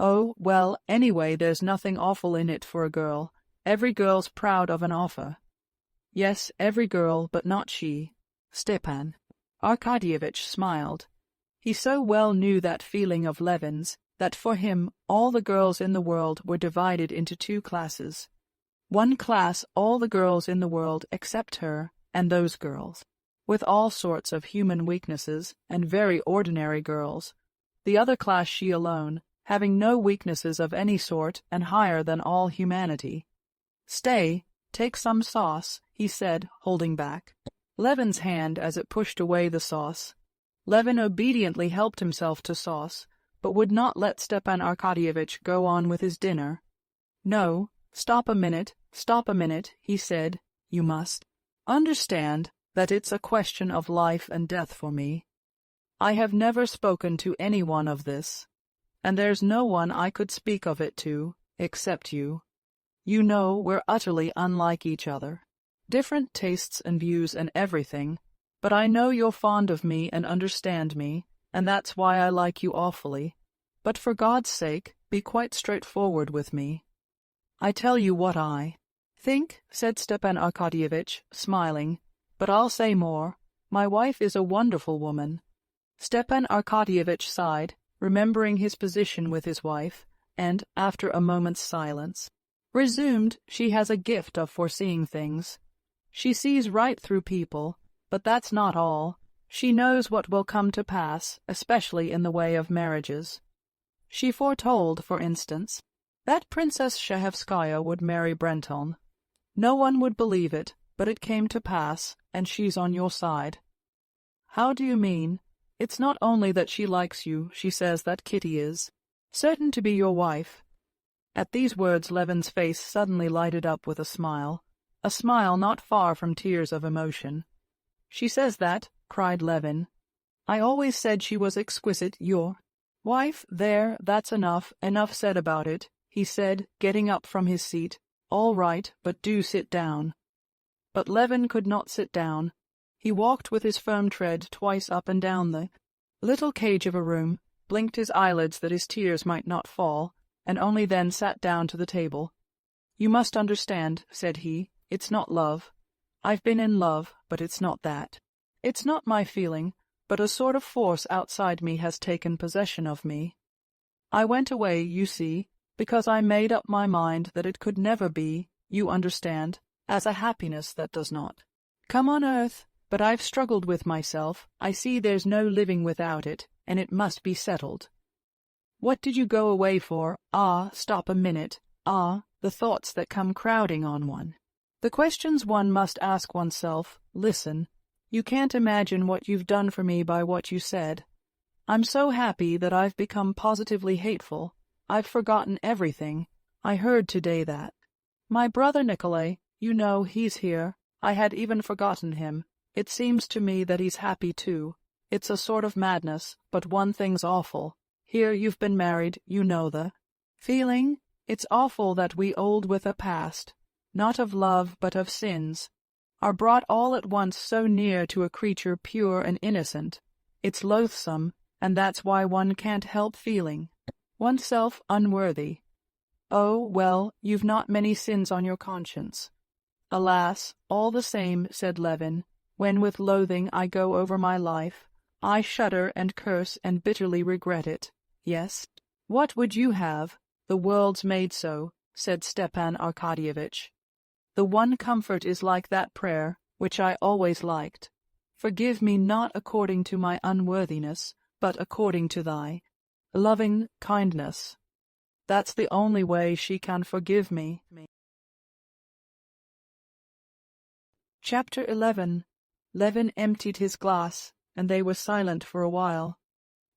S1: Oh, well, anyway, there's nothing awful in it for a girl. Every girl's proud of an offer. Yes, every girl, but not she. Stepan Arkadyevitch smiled. He so well knew that feeling of Levin's, that for him all the girls in the world were divided into two classes. One class all the girls in the world except her, and those girls, with all sorts of human weaknesses, and very ordinary girls. The other class she alone, having no weaknesses of any sort, and higher than all humanity. Stay, take some sauce, he said, holding back Levin's hand as it pushed away the sauce. Levin obediently helped himself to sauce, but would not let Stepan Arkadyevitch go on with his dinner. No, stop a minute, he said. You must understand that it's a question of life and death for me. I have never spoken to anyone of this, and there's no one I could speak of it to, except you. You know we're utterly unlike each other, different tastes and views and everything, but I know you're fond of me and understand me, and that's why I like you awfully. But for God's sake, be quite straightforward with me. I tell you what I think, said Stepan Arkadyevitch, smiling, but I'll say more. My wife is a wonderful woman. Stepan Arkadyevitch sighed, remembering his position with his wife, and, after a moment's silence, resumed, she has a gift of foreseeing things. She sees right through people, but that's not all. She knows what will come to pass, especially in the way of marriages. She foretold, for instance, that Princess Shahevskaya would marry Brenton. No one would believe it, but it came to pass, and she's on your side. How do you mean? It's not only that she likes you, she says that Kitty is certain to be your wife. At these words Levin's face suddenly lighted up with a smile not far from tears of emotion. She says that, cried Levin. I always said she was exquisite, your wife. There, that's enough said about it, he said, getting up from his seat. All right, but do sit down. But Levin could not sit down. He walked with his firm tread twice up and down the little cage of a room, blinked his eyelids that his tears might not fall, and only then sat down to the table. "You must understand," said he, "it's not love. I've been in love, but it's not that. It's not my feeling, but a sort of force outside me has taken possession of me. I went away, you see, because I made up my mind that it could never be, you understand, as a happiness that does not come on earth, but I've struggled with myself. I see there's no living without it, and it must be settled. What did you go away for? Ah, stop a minute. Ah, the thoughts that come crowding on one. The questions one must ask oneself. Listen. You can't imagine what you've done for me by what you said. I'm so happy that I've become positively hateful. I've forgotten everything. I heard today that my brother Nikolay, you know, he's here. I had even forgotten him. It seems to me that he's happy too. It's a sort of madness, but one thing's awful. Here you've been married, you know the feeling. It's awful that we old with a past, not of love but of sins, are brought all at once so near to a creature pure and innocent. It's loathsome, and that's why one can't help feeling oneself unworthy. Oh, well, you've not many sins on your conscience. Alas, all the same, said Levin, when with loathing I go over my life, I shudder and curse and bitterly regret it. Yes. What would you have? The world's made so, said Stepan Arkadyevitch. The one comfort is like that prayer, which I always liked. Forgive me not according to my unworthiness, but according to thy loving kindness. That's the only way she can forgive me. Chapter 11. Levin emptied his glass, and they were silent for a while.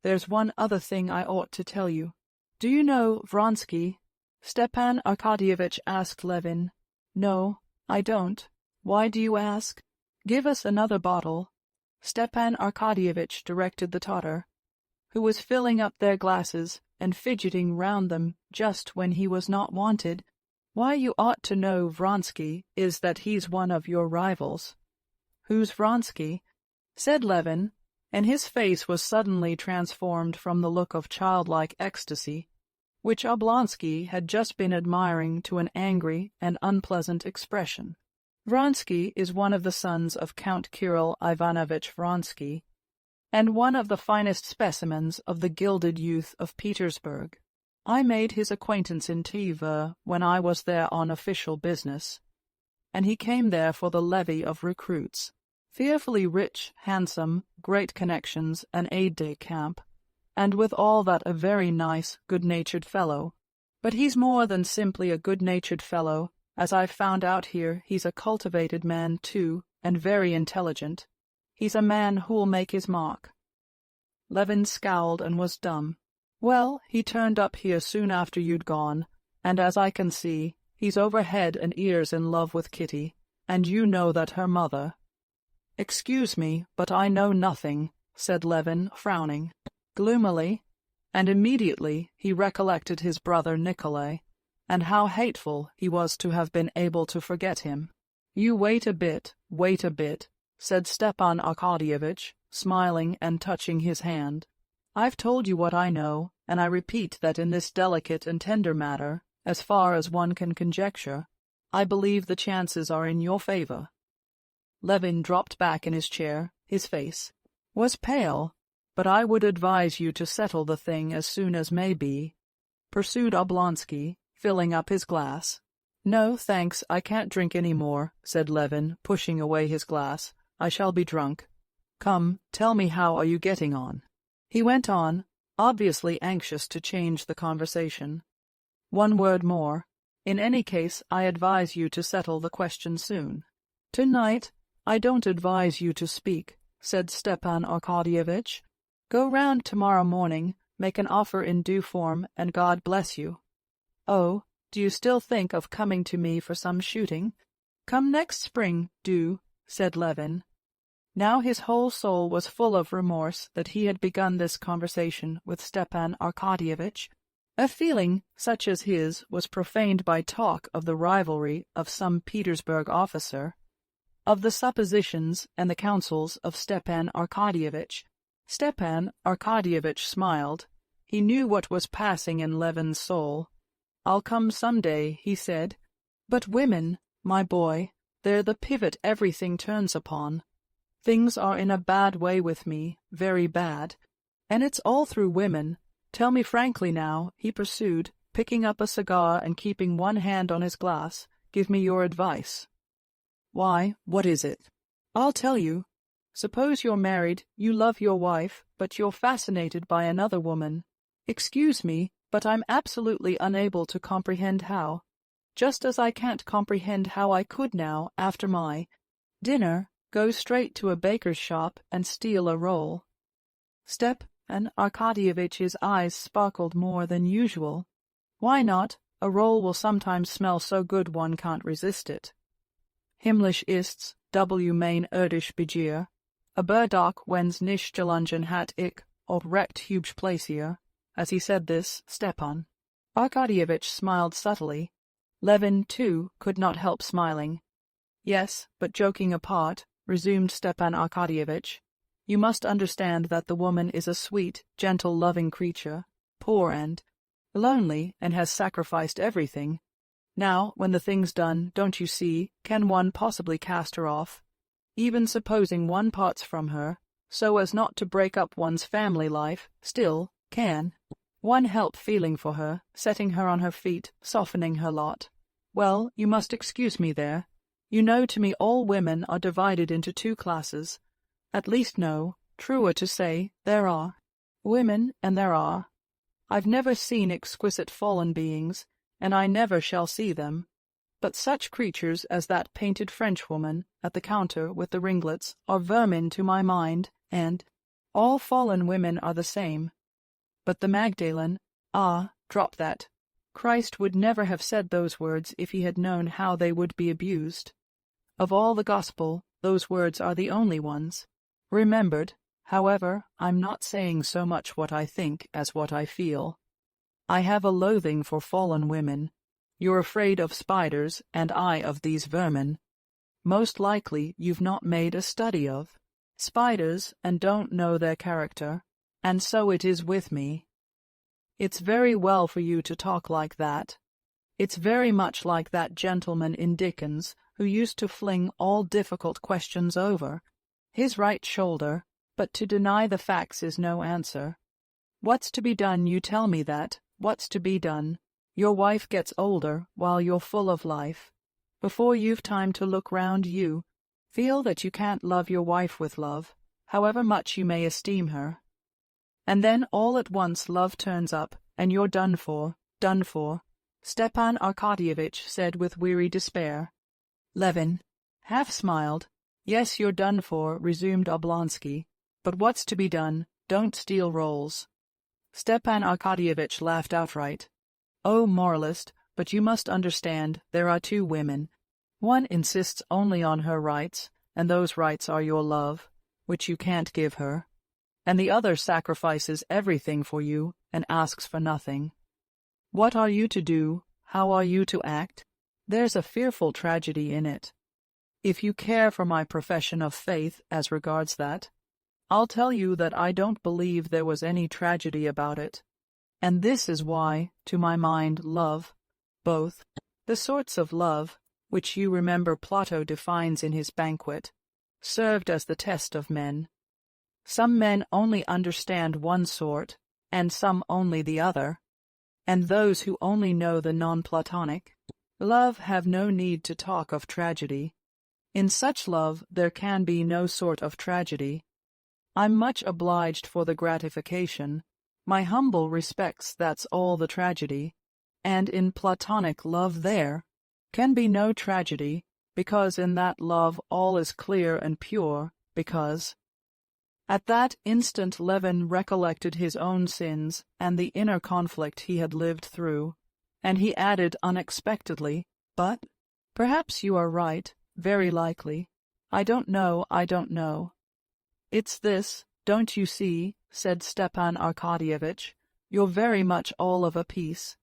S1: There's one other thing I ought to tell you. Do you know Vronsky? Stepan Arkadyevitch asked Levin. No, I don't. Why do you ask? Give us another bottle. Stepan Arkadyevitch directed the Tatar, who was filling up their glasses and fidgeting round them just when he was not wanted. Why you ought to know Vronsky is that he's one of your rivals. Who's Vronsky? Said Levin, and his face was suddenly transformed from the look of childlike ecstasy, which Oblonsky had just been admiring, to an angry and unpleasant expression. Vronsky is one of the sons of Count Kirill Ivanovich Vronsky, and one of the finest specimens of the gilded youth of Petersburg. I made his acquaintance in Tver when I was there on official business, and he came there for the levy of recruits. Fearfully rich, handsome, great connections, an aide-de-camp, and with all that a very nice, good-natured fellow. But he's more than simply a good-natured fellow. As I've found out here, he's a cultivated man, too, and very intelligent. He's a man who'll make his mark. Levin scowled and was dumb. Well, he turned up here soon after you'd gone, and as I can see, he's over head and ears in love with Kitty, and you know that her mother— Excuse me, but I know nothing, said Levin, frowning gloomily, and immediately he recollected his brother Nikolay, and how hateful he was to have been able to forget him. You wait a bit, said Stepan Arkadyevitch, smiling and touching his hand. I've told you what I know, and I repeat that in this delicate and tender matter, as far as one can conjecture, I believe the chances are in your favor. Levin dropped back in his chair. His face was pale. But I would advise you to settle the thing as soon as may be, pursued Oblonsky, filling up his glass. No, thanks, I can't drink any more, said Levin, pushing away his glass. I shall be drunk. Come, tell me, how are you getting on? He went on, obviously anxious to change the conversation. One word more. In any case, I advise you to settle the question soon. Tonight, I don't advise you to speak, said Stepan Arkadyevitch. Go round tomorrow morning, make an offer in due form, and God bless you. Oh, do you still think of coming to me for some shooting? Come next spring, do, said Levin. Now his whole soul was full of remorse that he had begun this conversation with Stepan Arkadyevitch. A feeling such as his was profaned by talk of the rivalry of some Petersburg officer, of the suppositions and the counsels of Stepan Arkadyevitch. Stepan Arkadyevitch smiled. He knew what was passing in Levin's soul. I'll come some day, he said. But women, my boy, they're the pivot everything turns upon. Things are in a bad way with me, very bad. And it's all through women. Tell me frankly now," he pursued, picking up a cigar and keeping one hand on his glass. "Give me your advice." "Why, what is it?" "I'll tell you. Suppose you're married, you love your wife, but you're fascinated by another woman. Excuse me, but I'm absolutely unable to comprehend how. Just as I can't comprehend how I could now, after my dinner, go straight to a baker's shop and steal a roll." Stepan Arkadyevitch's eyes sparkled more than usual. "Why not? A roll will sometimes smell so good one can't resist it. Himmlisch ist's, W. mein irdisch Begier. A burdock wenn's nicht gelungen hat ich, ob recht hübsch Plaisir." As he said this, Stepan Arkadyevitch smiled subtly. Levin, too, could not help smiling. "Yes, but joking apart," resumed Stepan Arkadyevitch, "you must understand that the woman is a sweet, gentle, loving creature, poor and lonely, and has sacrificed everything. Now, when the thing's done, don't you see, can one possibly cast her off, even supposing one parts from her, so as not to break up one's family life? Still, can one help feeling for her, setting her on her feet, softening her lot? Well, you must excuse me there. You know, to me all women are divided into two classes. At least no, truer to say, there are women and there are. I've never seen exquisite fallen beings, and I never shall see them. But such creatures as that painted Frenchwoman at the counter with the ringlets are vermin to my mind, and all fallen women are the same. But the Magdalen, drop that. Christ would never have said those words if he had known how they would be abused. Of all the gospel, those words are the only ones remembered. However, I'm not saying so much what I think as what I feel. I have a loathing for fallen women. You're afraid of spiders, and I of these vermin. Most likely you've not made a study of spiders and don't know their character, and so it is with me. It's very well for you to talk like that. It's very much like that gentleman in Dickens who used to fling all difficult questions over his right shoulder, but to deny the facts is no answer. What's to be done, you tell me that? What's to be done? Your wife gets older while you're full of life. Before you've time to look round you, feel that you can't love your wife with love, however much you may esteem her. And then all at once love turns up, and you're done for, Stepan Arkadyevitch said with weary despair. Levin half smiled. "Yes, you're done for," resumed Oblonsky. "But what's to be done? Don't steal rolls." Stepan Arkadyevitch laughed outright. "Oh, moralist, but you must understand there are two women. One insists only on her rights, and those rights are your love, which you can't give her. And the other sacrifices everything for you and asks for nothing. What are you to do? How are you to act? There's a fearful tragedy in it. If you care for my profession of faith as regards that, I'll tell you that I don't believe there was any tragedy about it. And this is why, to my mind, love, both the sorts of love, which you remember Plato defines in his Banquet, served as the test of men. Some men only understand one sort, and some only the other, and those who only know the non-Platonic love have no need to talk of tragedy. In such love there can be no sort of tragedy. I'm much obliged for the gratification. My humble respects, that's all the tragedy. And in Platonic love there can be no tragedy, because in that love all is clear and pure, because—" At that instant Levin recollected his own sins and the inner conflict he had lived through, and he added unexpectedly, "But perhaps you are right, very likely. I don't know. It's this, don't you see," said Stepan Arkadyevitch, "you're very much all of a piece.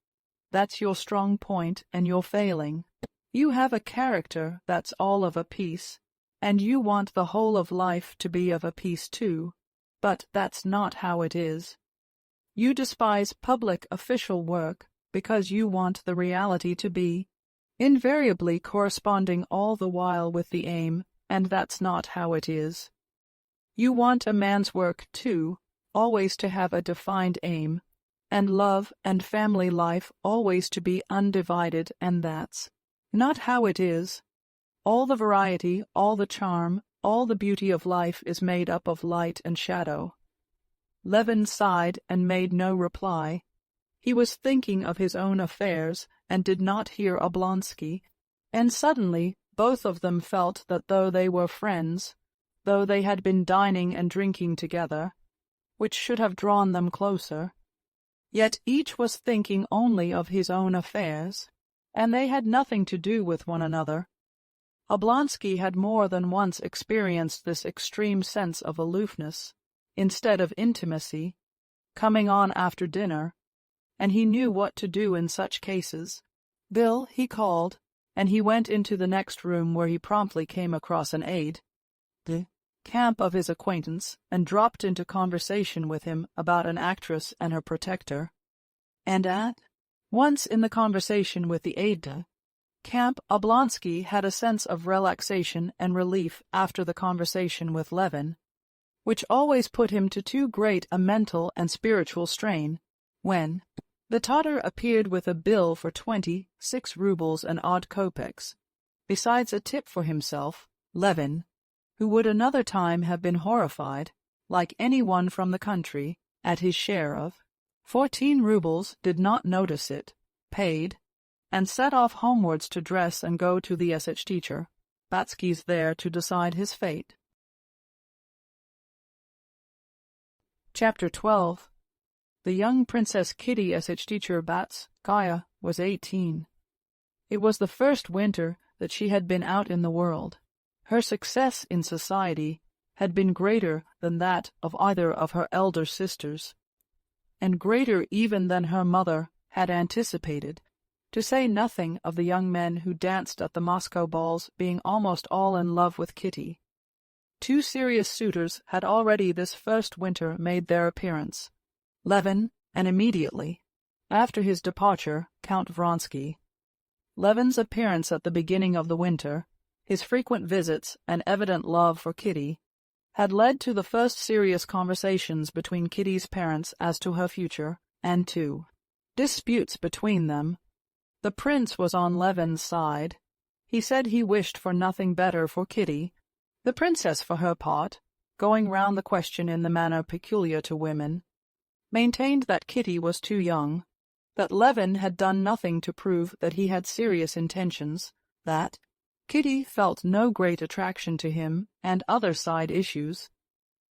S1: That's your strong point and your failing. You have a character that's all of a piece, and you want the whole of life to be of a piece too, but that's not how it is. You despise public official work because you want the reality to be invariably corresponding all the while with the aim, and that's not how it is. You want a man's work, too, always to have a defined aim, and love and family life always to be undivided, and that's not how it is. All the variety, all the charm, all the beauty of life is made up of light and shadow. Levin sighed and made no reply. He was thinking of his own affairs and did not hear Oblonsky, and suddenly both of them felt that though they were friends, though they had been dining and drinking together, which should have drawn them closer, yet each was thinking only of his own affairs, and they had nothing to do with one another. Oblonsky had more than once experienced this extreme sense of aloofness, instead of intimacy, coming on after dinner, and he knew what to do in such cases. Bill, he called, and he went into the next room, where he promptly came across an aide-de-camp of his acquaintance, and dropped into conversation with him about an actress and her protector. And at once in the conversation with the aide-de-camp, Oblonsky had a sense of relaxation and relief after the conversation with Levin, which always put him to too great a mental and spiritual strain. When the Tatar appeared with a bill for 26 rubles and odd kopecks, besides a tip for himself, Levin, who would another time have been horrified, like any one from the country, at his share of 14 rubles, did not notice it, paid, and set off homewards to dress and go to the SH teacher. Batsky's there to decide his fate. Chapter 12. The young Princess Kitty SH teacher Batskaya was 18. It was the first winter that she had been out in the world. Her success in society had been greater than that of either of her elder sisters, and greater even than her mother had anticipated, to say nothing of the young men who danced at the Moscow balls being almost all in love with Kitty. 2 serious suitors had already this first winter made their appearance, Levin, and immediately after his departure, Count Vronsky. Levin's appearance at the beginning of the winter, his frequent visits, and evident love for Kitty, had led to the first serious conversations between Kitty's parents as to her future, and to disputes between them. The prince was on Levin's side. He said he wished for nothing better for Kitty. The princess, for her part, going round the question in the manner peculiar to women, maintained that Kitty was too young, that Levin had done nothing to prove that he had serious intentions, that Kitty felt no great attraction to him, and other side issues.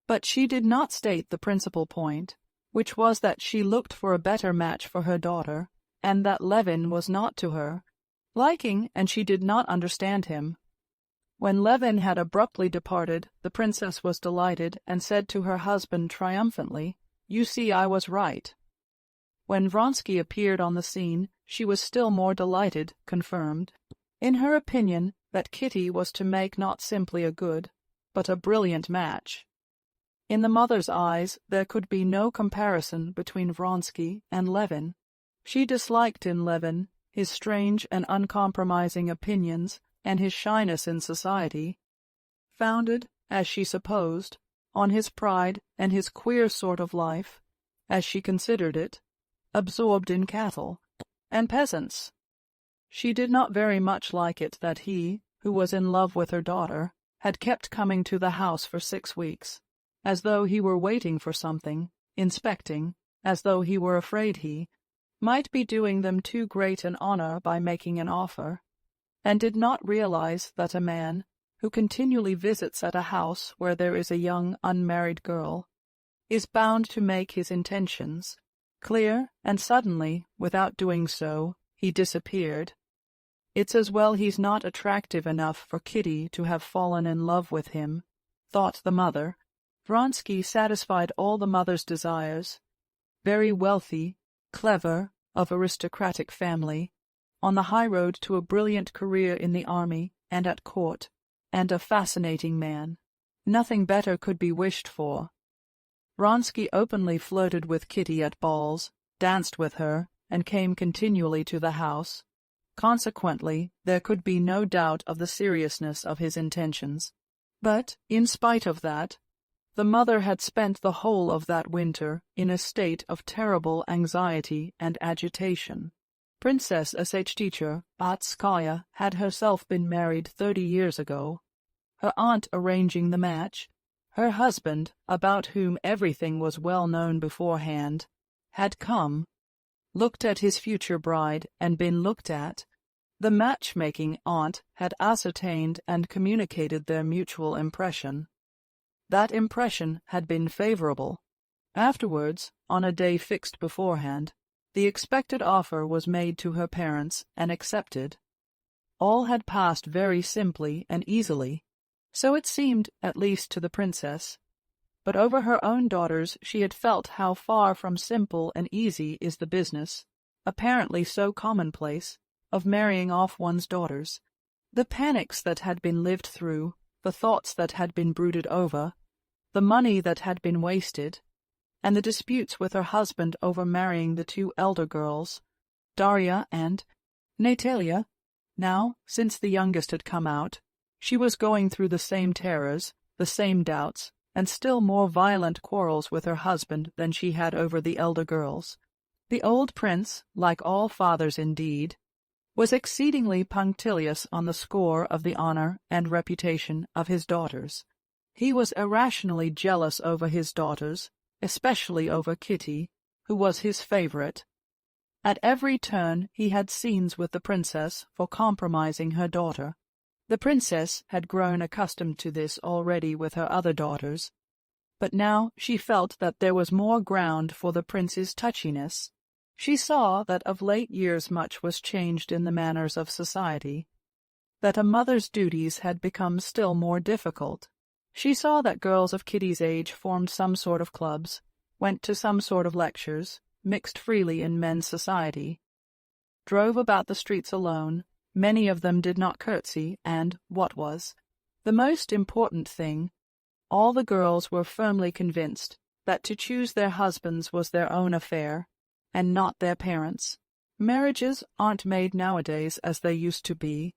S1: But she did not state the principal point, which was that she looked for a better match for her daughter, and that Levin was not to her liking, and she did not understand him. When Levin had abruptly departed, the princess was delighted, and said to her husband triumphantly, "You see, I was right." When Vronsky appeared on the scene, she was still more delighted, confirmed, in her opinion, that Kitty was to make not simply a good, but a brilliant match. In the mother's eyes there could be no comparison between Vronsky and Levin. She disliked in Levin his strange and uncompromising opinions and his shyness in society, founded, as she supposed, on his pride and his queer sort of life, as she considered it, absorbed in cattle and peasants. She did not very much like it that he, who was in love with her daughter, had kept coming to the house for 6 weeks, as though he were waiting for something, inspecting, as though he were afraid he might be doing them too great an honor by making an offer, and did not realize that a man who continually visits at a house where there is a young unmarried girl is bound to make his intentions clear, and suddenly, without doing so, he disappeared. It's as well he's not attractive enough for Kitty to have fallen in love with him, thought the mother. Vronsky satisfied all the mother's desires. Very wealthy, clever, of aristocratic family, on the high road to a brilliant career in the army and at court, and a fascinating man. Nothing better could be wished for. Vronsky openly flirted with Kitty at balls, danced with her, and came continually to the house, Consequently, there could be no doubt of the seriousness of his intentions. But, in spite of that, the mother had spent the whole of that winter in a state of anxiety and agitation. Princess Sshtchia had herself been married 30 years ago, her aunt arranging the match. Her husband, about whom everything was well known beforehand, had come, looked at his future bride, and been looked at. The matchmaking aunt had ascertained and communicated their mutual impression. That impression had been favorable. Afterwards, on a day fixed beforehand, the expected offer was made to her parents and accepted. All had passed very simply and easily, so it seemed, at least to the princess. But over her own daughters she had felt how far from simple and easy is the business, apparently so commonplace, of marrying off one's daughters. The panics that had been lived through, the thoughts that had been brooded over, the money that had been wasted, and the disputes with her husband over marrying the two elder girls, Darya and Natalia. Now, since the youngest had come out, she was going through the same terrors, the same doubts, and still more violent quarrels with her husband than she had over the elder girls. The old prince, like all fathers indeed, was exceedingly punctilious on the score of the honor and reputation of his daughters. He was irrationally jealous over his daughters, especially over Kitty, who was his favorite. At every turn he had scenes with the princess for compromising her daughter. The princess had grown accustomed to this already with her other daughters, but now she felt that there was more ground for the prince's touchiness. She saw that of late years much was changed in the manners of society, that a mother's duties had become still more difficult. She saw that girls of Kitty's age formed some sort of clubs, went to some sort of lectures, mixed freely in men's society, drove about the streets alone. Many of them did not curtsy, and, what was the most important thing, all the girls were firmly convinced that to choose their husbands was their own affair, and not their parents'. Marriages aren't made nowadays as they used to be,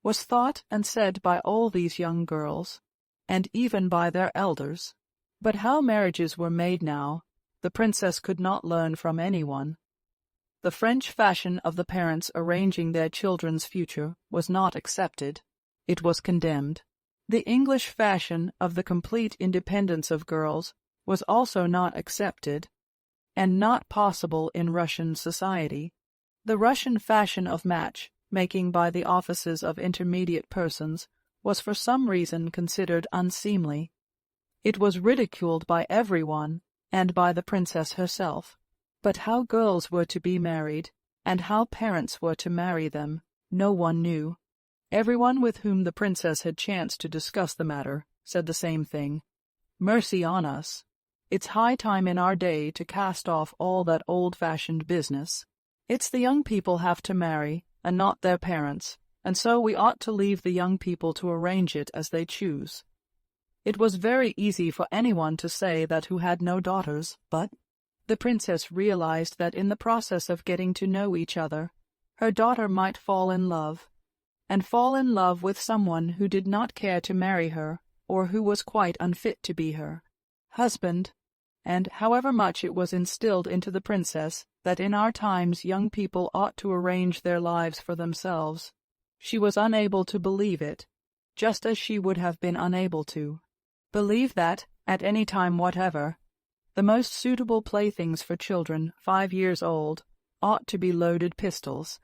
S1: was thought and said by all these young girls, and even by their elders. But how marriages were made now, the princess could not learn from anyone. The French fashion of the parents arranging their children's future was not accepted. It was condemned. The English fashion of the complete independence of girls was also not accepted, and not possible in Russian society. The Russian fashion of match-making by the offices of intermediate persons was for some reason considered unseemly. It was ridiculed by everyone, and by the princess herself. But how girls were to be married, and how parents were to marry them, no one knew. Everyone with whom the princess had chanced to discuss the matter said the same thing. Mercy on us! It's high time in our day to cast off all that old-fashioned business. It's the young people have to marry, and not their parents, and so we ought to leave the young people to arrange it as they choose. It was very easy for anyone to say that who had no daughters, but the princess realized that in the process of getting to know each other, her daughter might fall in love, and fall in love with someone who did not care to marry her, or who was quite unfit to be her husband, and however much it was instilled into the princess that in our times young people ought to arrange their lives for themselves, she was unable to believe it, just as she would have been unable to believe that, at any time whatever, the most suitable playthings for children 5 years old ought to be loaded pistols,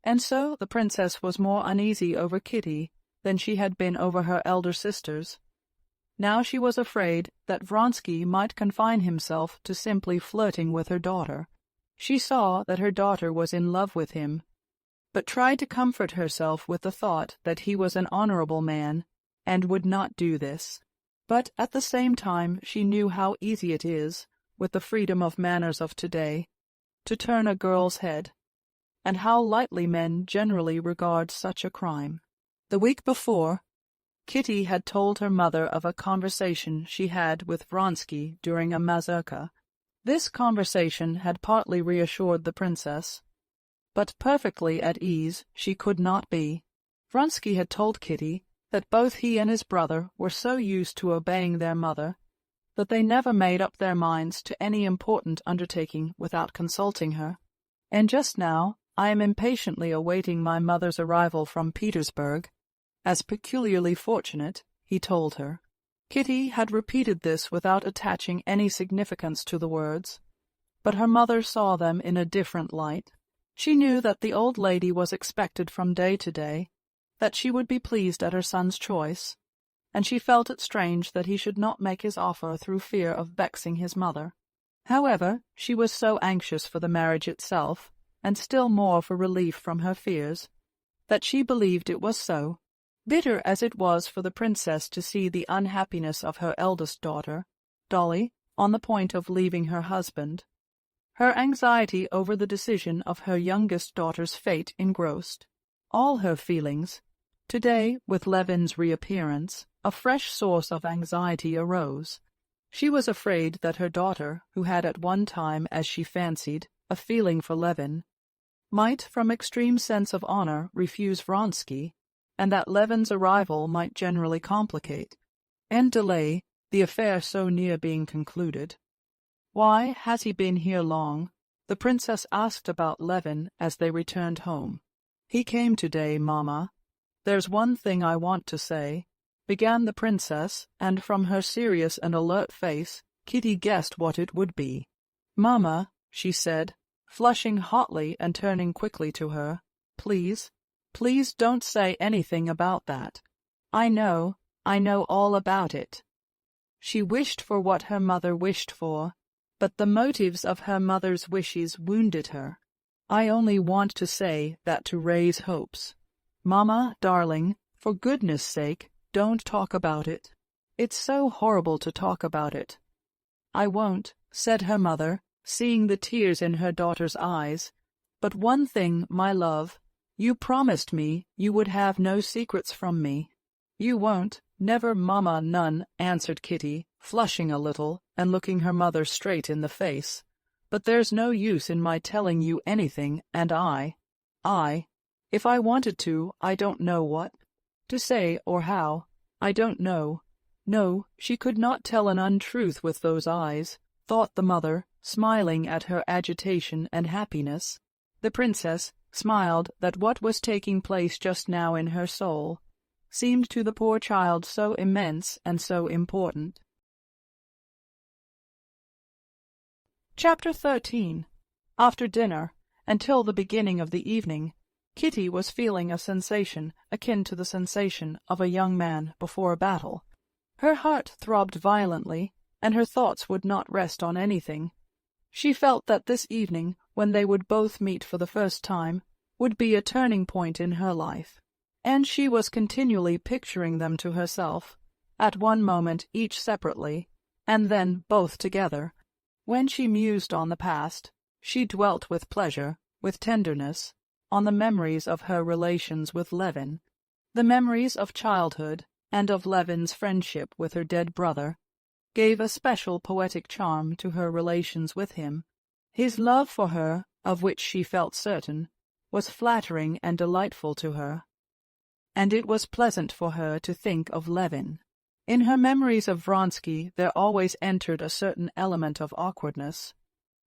S1: and so the princess was more uneasy over Kitty than she had been over her elder sisters. Now she was afraid that Vronsky might confine himself to simply flirting with her daughter. She saw that her daughter was in love with him, but tried to comfort herself with the thought that he was an honorable man, and would not do this. But at the same time she knew how easy it is, with the freedom of manners of today, to turn a girl's head, and how lightly men generally regard such a crime. The week before, Kitty had told her mother of a conversation she had with Vronsky during a mazurka. This conversation had partly reassured the princess, but perfectly at ease she could not be. Vronsky had told Kitty that both he and his brother were so used to obeying their mother that they never made up their minds to any important undertaking without consulting her. And just now I am impatiently awaiting my mother's arrival from Petersburg, as peculiarly fortunate, he told her. Kitty had repeated this without attaching any significance to the words, but her mother saw them in a different light. She knew that the old lady was expected from day to day, that she would be pleased at her son's choice, and she felt it strange that he should not make his offer through fear of vexing his mother. However, she was so anxious for the marriage itself, and still more for relief from her fears, that she believed it was so. Bitter as it was for the princess to see the unhappiness of her eldest daughter, Dolly, on the point of leaving her husband, her anxiety over the decision of her youngest daughter's fate engrossed all her feelings. Today, with Levin's reappearance, a fresh source of anxiety arose. She was afraid that her daughter, who had at one time, as she fancied, a feeling for Levin, might from extreme sense of honor refuse Vronsky, and that Levin's arrival might generally complicate and delay the affair so near being concluded. "Why has he been here long?" the princess asked about Levin as they returned home. "He came today, Mamma. There's one thing I want to say," began the princess, and from her serious and alert face Kitty guessed what it would be. "Mamma," she said, flushing hotly and turning quickly to her, "please, please don't say anything about that. I know all about it." She wished for what her mother wished for, but the motives of her mother's wishes wounded her. "I only want to say that to raise hopes. Mamma, darling, for goodness' sake, don't talk about it. It's so horrible to talk about it." "I won't," said her mother, seeing the tears in her daughter's eyes. "But one thing, my love, you promised me you would have no secrets from me." "You won't, never, Mamma, none," answered Kitty, flushing a little and looking her mother straight in the face. "But there's no use in my telling you anything, and if I wanted to, I don't know what to say or how. I don't know." No, she could not tell an untruth with those eyes, thought the mother, smiling at her agitation and happiness. The princess smiled that what was taking place just now in her soul seemed to the poor child so immense and so important. Chapter 13. After dinner, until the beginning of the evening, Kitty was feeling a sensation akin to the sensation of a young man before a battle. Her heart throbbed violently, and her thoughts would not rest on anything. She felt that this evening, when they would both meet for the first time, would be a turning point in her life, and she was continually picturing them to herself, at one moment each separately, and then both together. When she mused on the past, she dwelt with pleasure, with tenderness, on the memories of her relations with Levin, the memories of childhood and of Levin's friendship with her dead brother, gave a special poetic charm to her relations with him. His love for her, of which she felt certain, was flattering and delightful to her, and it was pleasant for her to think of Levin. In her memories of Vronsky there always entered a certain element of awkwardness,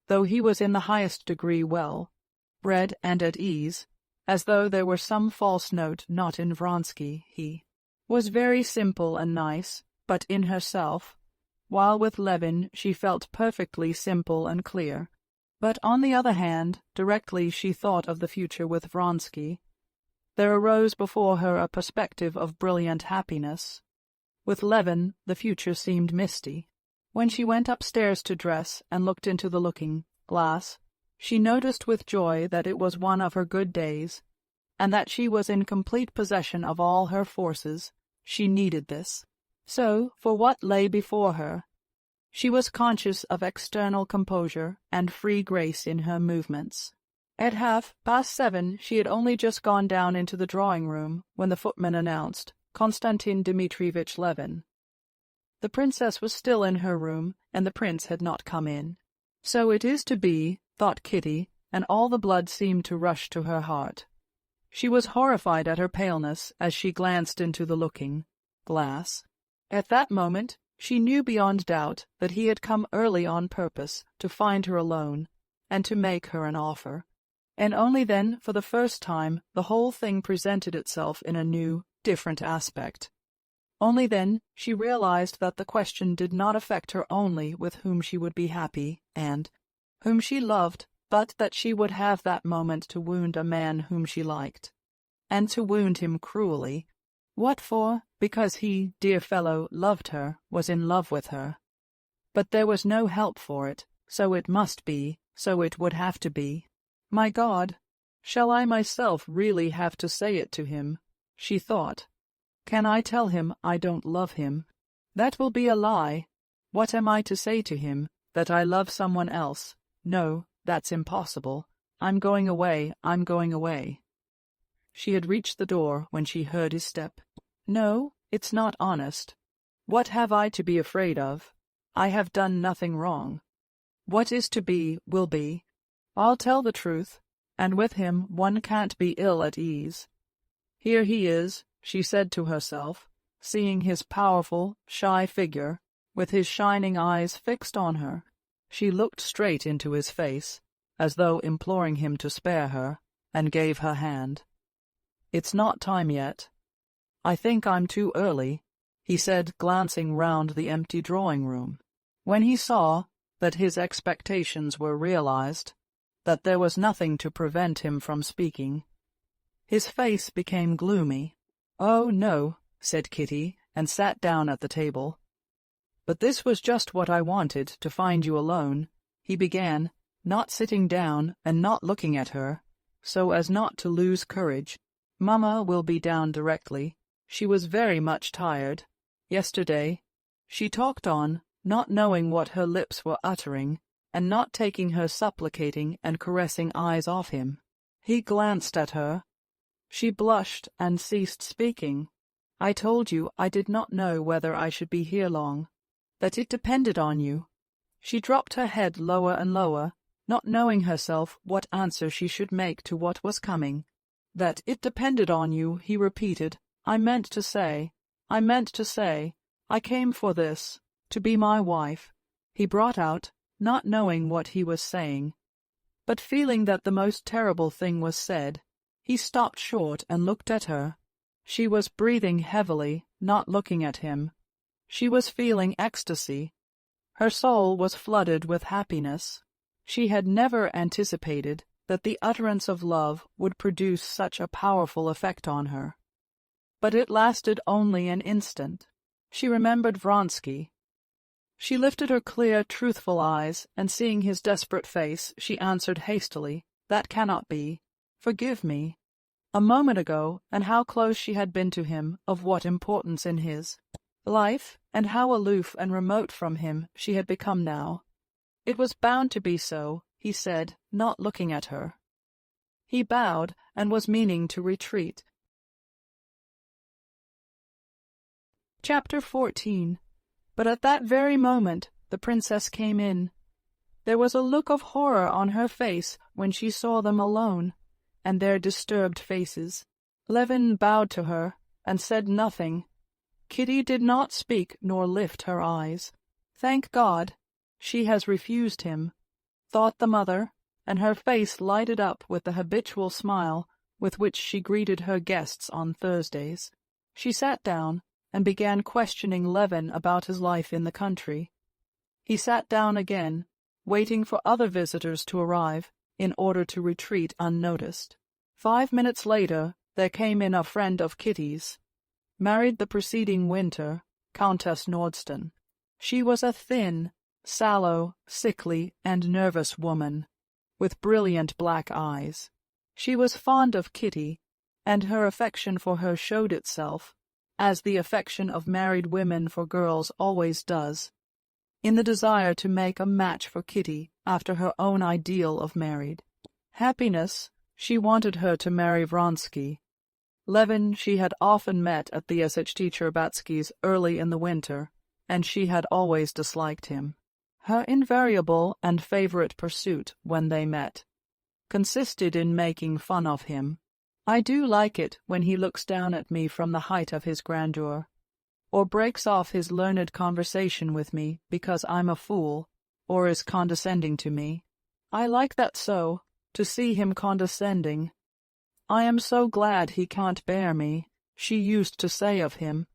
S1: though he was in the highest degree well bred and at ease, as though there were some false note not in Vronsky. He was very simple and nice, but in herself, while with Levin she felt perfectly simple and clear. But on the other hand, directly she thought of the future with Vronsky, there arose before her a perspective of brilliant happiness. With Levin the future seemed misty. When she went upstairs to dress and looked into the looking-glass, she noticed with joy that it was one of her good days, and that she was in complete possession of all her forces. She needed this. So, for what lay before her, she was conscious of external composure and free grace in her movements. At 7:30 she had only just gone down into the drawing-room when the footman announced Konstantin Dmitrievitch Levin. The princess was still in her room, and the prince had not come in. So it is to be, thought Kitty, and all the blood seemed to rush to her heart. She was horrified at her paleness as she glanced into the looking-glass. At that moment she knew beyond doubt that he had come early on purpose to find her alone and to make her an offer. And only then, for the first time, the whole thing presented itself in a new, different aspect. Only then she realized that the question did not affect her only with whom she would be happy and whom she loved, but that she would have that moment to wound a man whom she liked, and to wound him cruelly. What for? Because he, dear fellow, loved her, was in love with her. But there was no help for it, so it must be, so it would have to be. My God, shall I myself really have to say it to him? She thought. Can I tell him I don't love him? That will be a lie. What am I to say to him? That I love someone else? No, that's impossible. I'm going away, I'm going away. She had reached the door when she heard his step. No, it's not honest. What have I to be afraid of? I have done nothing wrong. What is to be, will be. I'll tell the truth, and with him one can't be ill at ease. Here he is, she said to herself, seeing his powerful, shy figure, with his shining eyes fixed on her. She looked straight into his face, as though imploring him to spare her, and gave her hand. It's not time yet. I think I'm too early, he said, glancing round the empty drawing-room. When he saw that his expectations were realized, that there was nothing to prevent him from speaking, his face became gloomy. "Oh, no," said Kitty, and sat down at the table. "But this was just what I wanted, to find you alone," he began, not sitting down and not looking at her, so as not to lose courage. "Mamma will be down directly. She was very much tired. Yesterday," she talked on, not knowing what her lips were uttering, and not taking her supplicating and caressing eyes off him. He glanced at her. She blushed and ceased speaking. "I told you I did not know whether I should be here long, that it depended on you." She dropped her head lower and lower, not knowing herself what answer she should make to what was coming. "That it depended on you," he repeated. I meant to say, I came for this, to be my wife," he brought out, not knowing what he was saying. But feeling that the most terrible thing was said, he stopped short and looked at her. She was breathing heavily, not looking at him. She was feeling ecstasy. Her soul was flooded with happiness. She had never anticipated that the utterance of love would produce such a powerful effect on her. But it lasted only an instant. She remembered Vronsky. She lifted her clear, truthful eyes, and seeing his desperate face, she answered hastily, "That cannot be. Forgive me." A moment ago, and how close she had been to him, of what importance in his life, and how aloof and remote from him she had become now. It was bound to be so, he said, not looking at her. He bowed, and was meaning to retreat. Chapter 14. But at that very moment the princess came in. There was a look of horror on her face when she saw them alone, and their disturbed faces. Levin bowed to her, and said nothing. Kitty did not speak nor lift her eyes. "Thank God, she has refused him," thought the mother, and her face lighted up with the habitual smile with which she greeted her guests on Thursdays. She sat down, and began questioning Levin about his life in the country. He sat down again, waiting for other visitors to arrive, in order to retreat unnoticed. 5 minutes later there came in a friend of Kitty's, married the preceding winter, Countess Nordston. She was a thin, sallow, sickly, and nervous woman, with brilliant black eyes. She was fond of Kitty, and her affection for her showed itself, as the affection of married women for girls always does, in the desire to make a match for Kitty after her own ideal of married happiness. She wanted her to marry Vronsky. Levin she had often met at the SHT Cherbatsky's early in the winter, and she had always disliked him. Her invariable and favorite pursuit when they met. consisted in making fun of him. I do like it when he looks down at me from the height of his grandeur, or breaks off his learned conversation with me because I'm a fool, or is condescending to me. I like that so, to see him condescending. I am so glad he can't bear me, she used to say of him.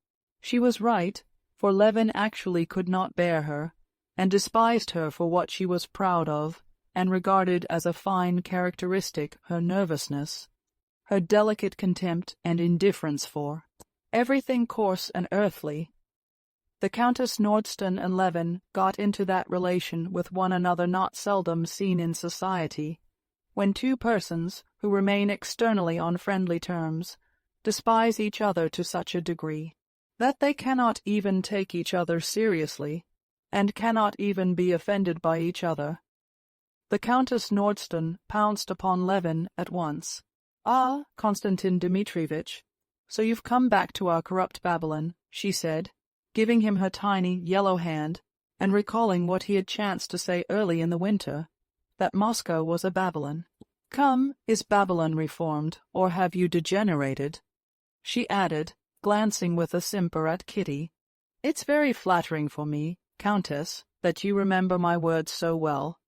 S1: She was right, for Levin actually could not bear her, and despised her for what she was proud of, and regarded as a fine characteristic her nervousness, her delicate contempt and indifference for everything coarse and earthly. The Countess Nordsten and Levin got into that relation with one another not seldom seen in society, when two persons, who remain externally on friendly terms, despise each other to such a degree that they cannot even take each other seriously, and cannot even be offended by each other. The Countess Nordsten pounced upon Levin at once. "Ah, Konstantin Dmitrievitch, so you've come back to our corrupt Babylon," she said, giving him her tiny yellow hand, and recalling what he had chanced to say early in the winter, that Moscow was a Babylon. "Come, is Babylon reformed, or have you degenerated?" she added, glancing with a simper at Kitty. "It's very flattering for me, Countess, that you remember my words so well,"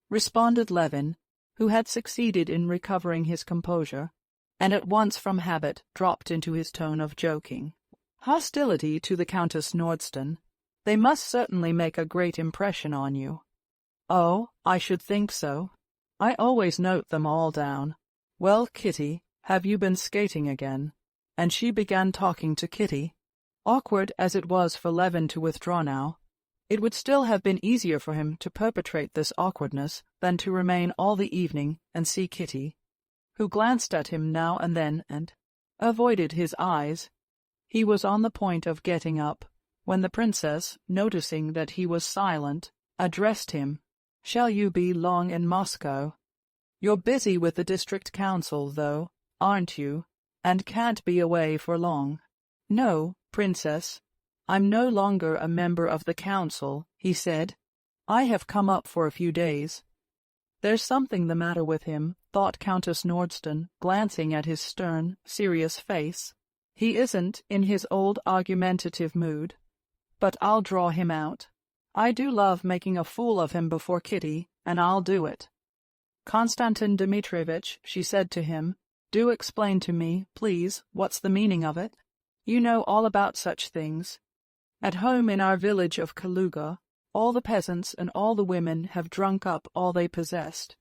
S1: responded Levin, who had succeeded in recovering his composure, and at once from habit dropped into his tone of joking. "Hostility to the Countess Nordsten. They must certainly make a great impression on you." "Oh, I should think so. I always note them all down. Well, Kitty, have you been skating again?" And she began talking to Kitty. Awkward as it was for Levin to withdraw now, it would still have been easier for him to perpetrate this awkwardness than to remain all the evening and see Kitty, who glanced at him now and then and avoided his eyes. He was on the point of getting up, when the princess, noticing that he was silent, addressed him. "Shall you be long in Moscow? You're busy with the district council, though, aren't you, and can't be away for long." "No, Princess, I'm no longer a member of the council," he said. "I have come up for a few days." "There's something the matter with him," thought Countess Nordsten, glancing at his stern, serious face. "He isn't in his old argumentative mood. But I'll draw him out. I do love making a fool of him before Kitty, and I'll do it." "Konstantin Dmitrievitch," she said to him, "do explain to me, please, what's the meaning of it? You know all about such things. At home in our village of Kaluga, all the peasants and all the women have drunk up all they possessed,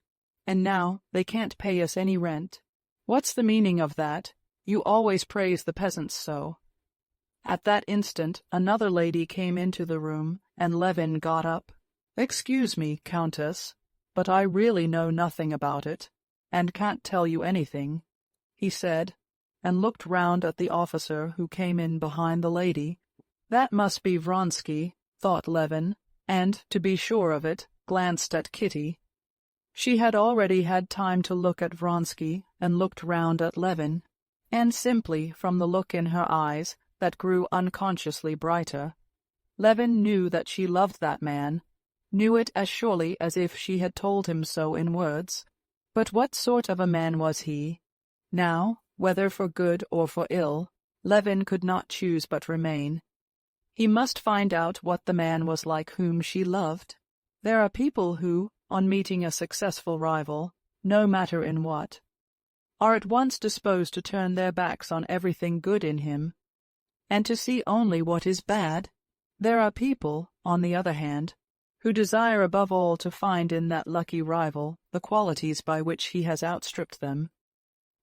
S1: and now they can't pay us any rent. What's the meaning of that? You always praise the peasants so." At that instant another lady came into the room, and Levin got up. "Excuse me, Countess, but I really know nothing about it, and can't tell you anything," he said, and looked round at the officer who came in behind the lady. "That must be Vronsky," thought Levin, and, to be sure of it, glanced at Kitty. She had already had time to look at Vronsky, and looked round at Levin, and simply from the look in her eyes, that grew unconsciously brighter, Levin knew that she loved that man, knew it as surely as if she had told him so in words. But what sort of a man was he? Now, whether for good or for ill, Levin could not choose but remain. He must find out what the man was like whom she loved. There are people who, on meeting a successful rival, no matter in what, are at once disposed to turn their backs on everything good in him, and to see only what is bad. There are people, on the other hand, who desire above all to find in that lucky rival the qualities by which he has outstripped them,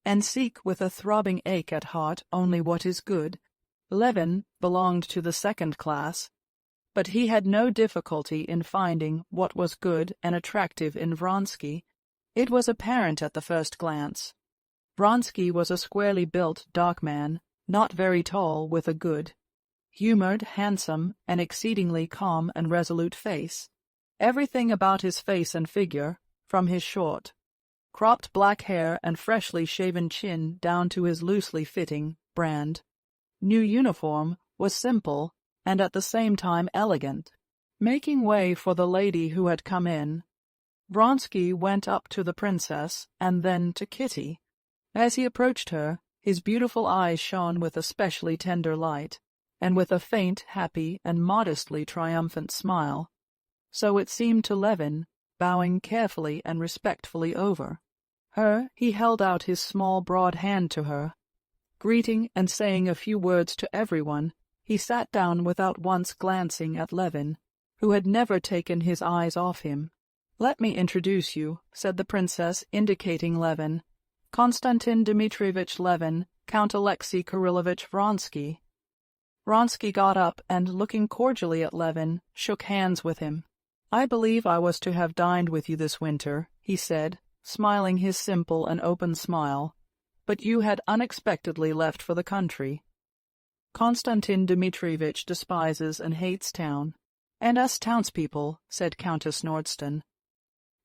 S1: and seek with a throbbing ache at heart only what is good. Levin belonged to the second class, but he had no difficulty in finding what was good and attractive in Vronsky. It was apparent at the first glance. Vronsky was a squarely built, dark man, not very tall, with a good, humored, handsome, and exceedingly calm and resolute face. Everything about his face and figure, from his short, cropped black hair and freshly shaven chin down to his loosely fitting, new uniform, was simple and at the same time elegant. Making way for the lady who had come in, Vronsky went up to the princess and then to Kitty. As he approached her, his beautiful eyes shone with a specially tender light, and with a faint, happy, and modestly triumphant smile. So it seemed to Levin, bowing carefully and respectfully over her, he held out his small broad hand to her. Greeting and saying a few words to everyone, he sat down without once glancing at Levin, who had never taken his eyes off him. "Let me introduce you," said the princess, indicating Levin. "Konstantin Dmitrievitch Levin, Count Alexei Kirillovitch Vronsky." Vronsky got up and, looking cordially at Levin, shook hands with him. "I believe I was to have dined with you this winter," he said, smiling his simple and open smile, "but you had unexpectedly left for the country." Konstantin Dmitrievitch despises and hates town, and us townspeople, said Countess Nordston.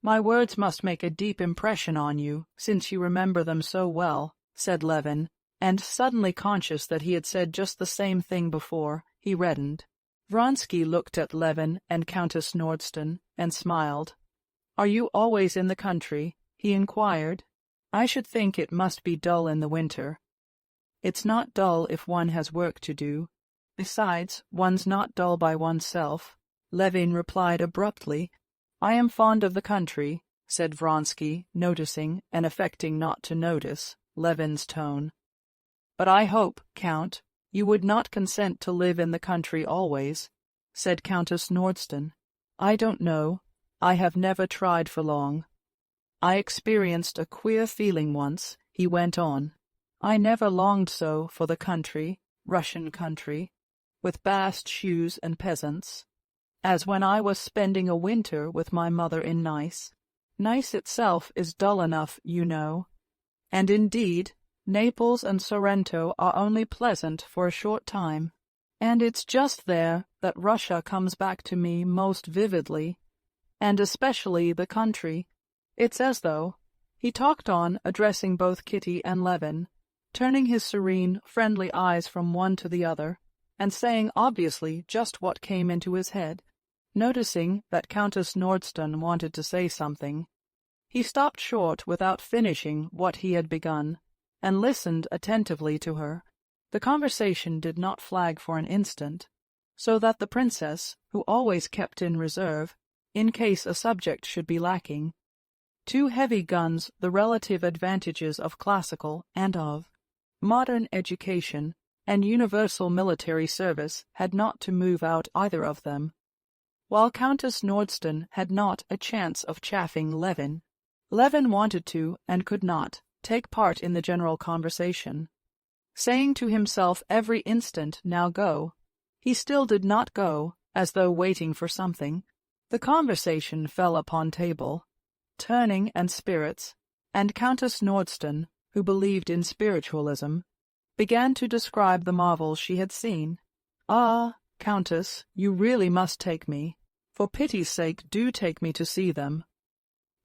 S1: "My words must make a deep impression on you, since you remember them so well," said Levin, and suddenly conscious that he had said just the same thing before, he reddened. Vronsky looked at Levin and Countess Nordston and smiled. "Are you always in the country?" he inquired. "I should think it must be dull in the winter." "It's not dull if one has work to do. Besides, one's not dull by oneself," Levin replied abruptly. "I am fond of the country," said Vronsky, noticing, and affecting not to notice, Levin's tone. "But I hope, Count, you would not consent to live in the country always," said Countess Nordston. "I don't know. I have never tried for long. I experienced a queer feeling once," he went on. "I never longed so for the country, Russian country, with bast shoes and peasants, as when I was spending a winter with my mother in Nice. Nice itself is dull enough, you know, and indeed Naples and Sorrento are only pleasant for a short time, and it's just there that Russia comes back to me most vividly, and especially the country. It's as though—" He talked on, addressing both Kitty and Levin, turning his serene, friendly eyes from one to the other, and saying obviously just what came into his head. Noticing that Countess Nordston wanted to say something, he stopped short without finishing what he had begun, and listened attentively to her. The conversation did not flag for an instant, so that the princess, who always kept in reserve, in case a subject should be lacking, two heavy guns, the relative advantages of classical and of modern education and universal military service had not to move out either of them, while Countess Nordston had not a chance of chaffing Levin. Levin wanted to, and could not, take part in the general conversation. Saying to himself every instant, "Now go," he still did not go, as though waiting for something. The conversation fell upon table, turning and spirits, and Countess Nordston, who believed in spiritualism, began to describe the marvels she had seen. "Ah, Countess, you really must take me. For pity's sake, do take me to see them.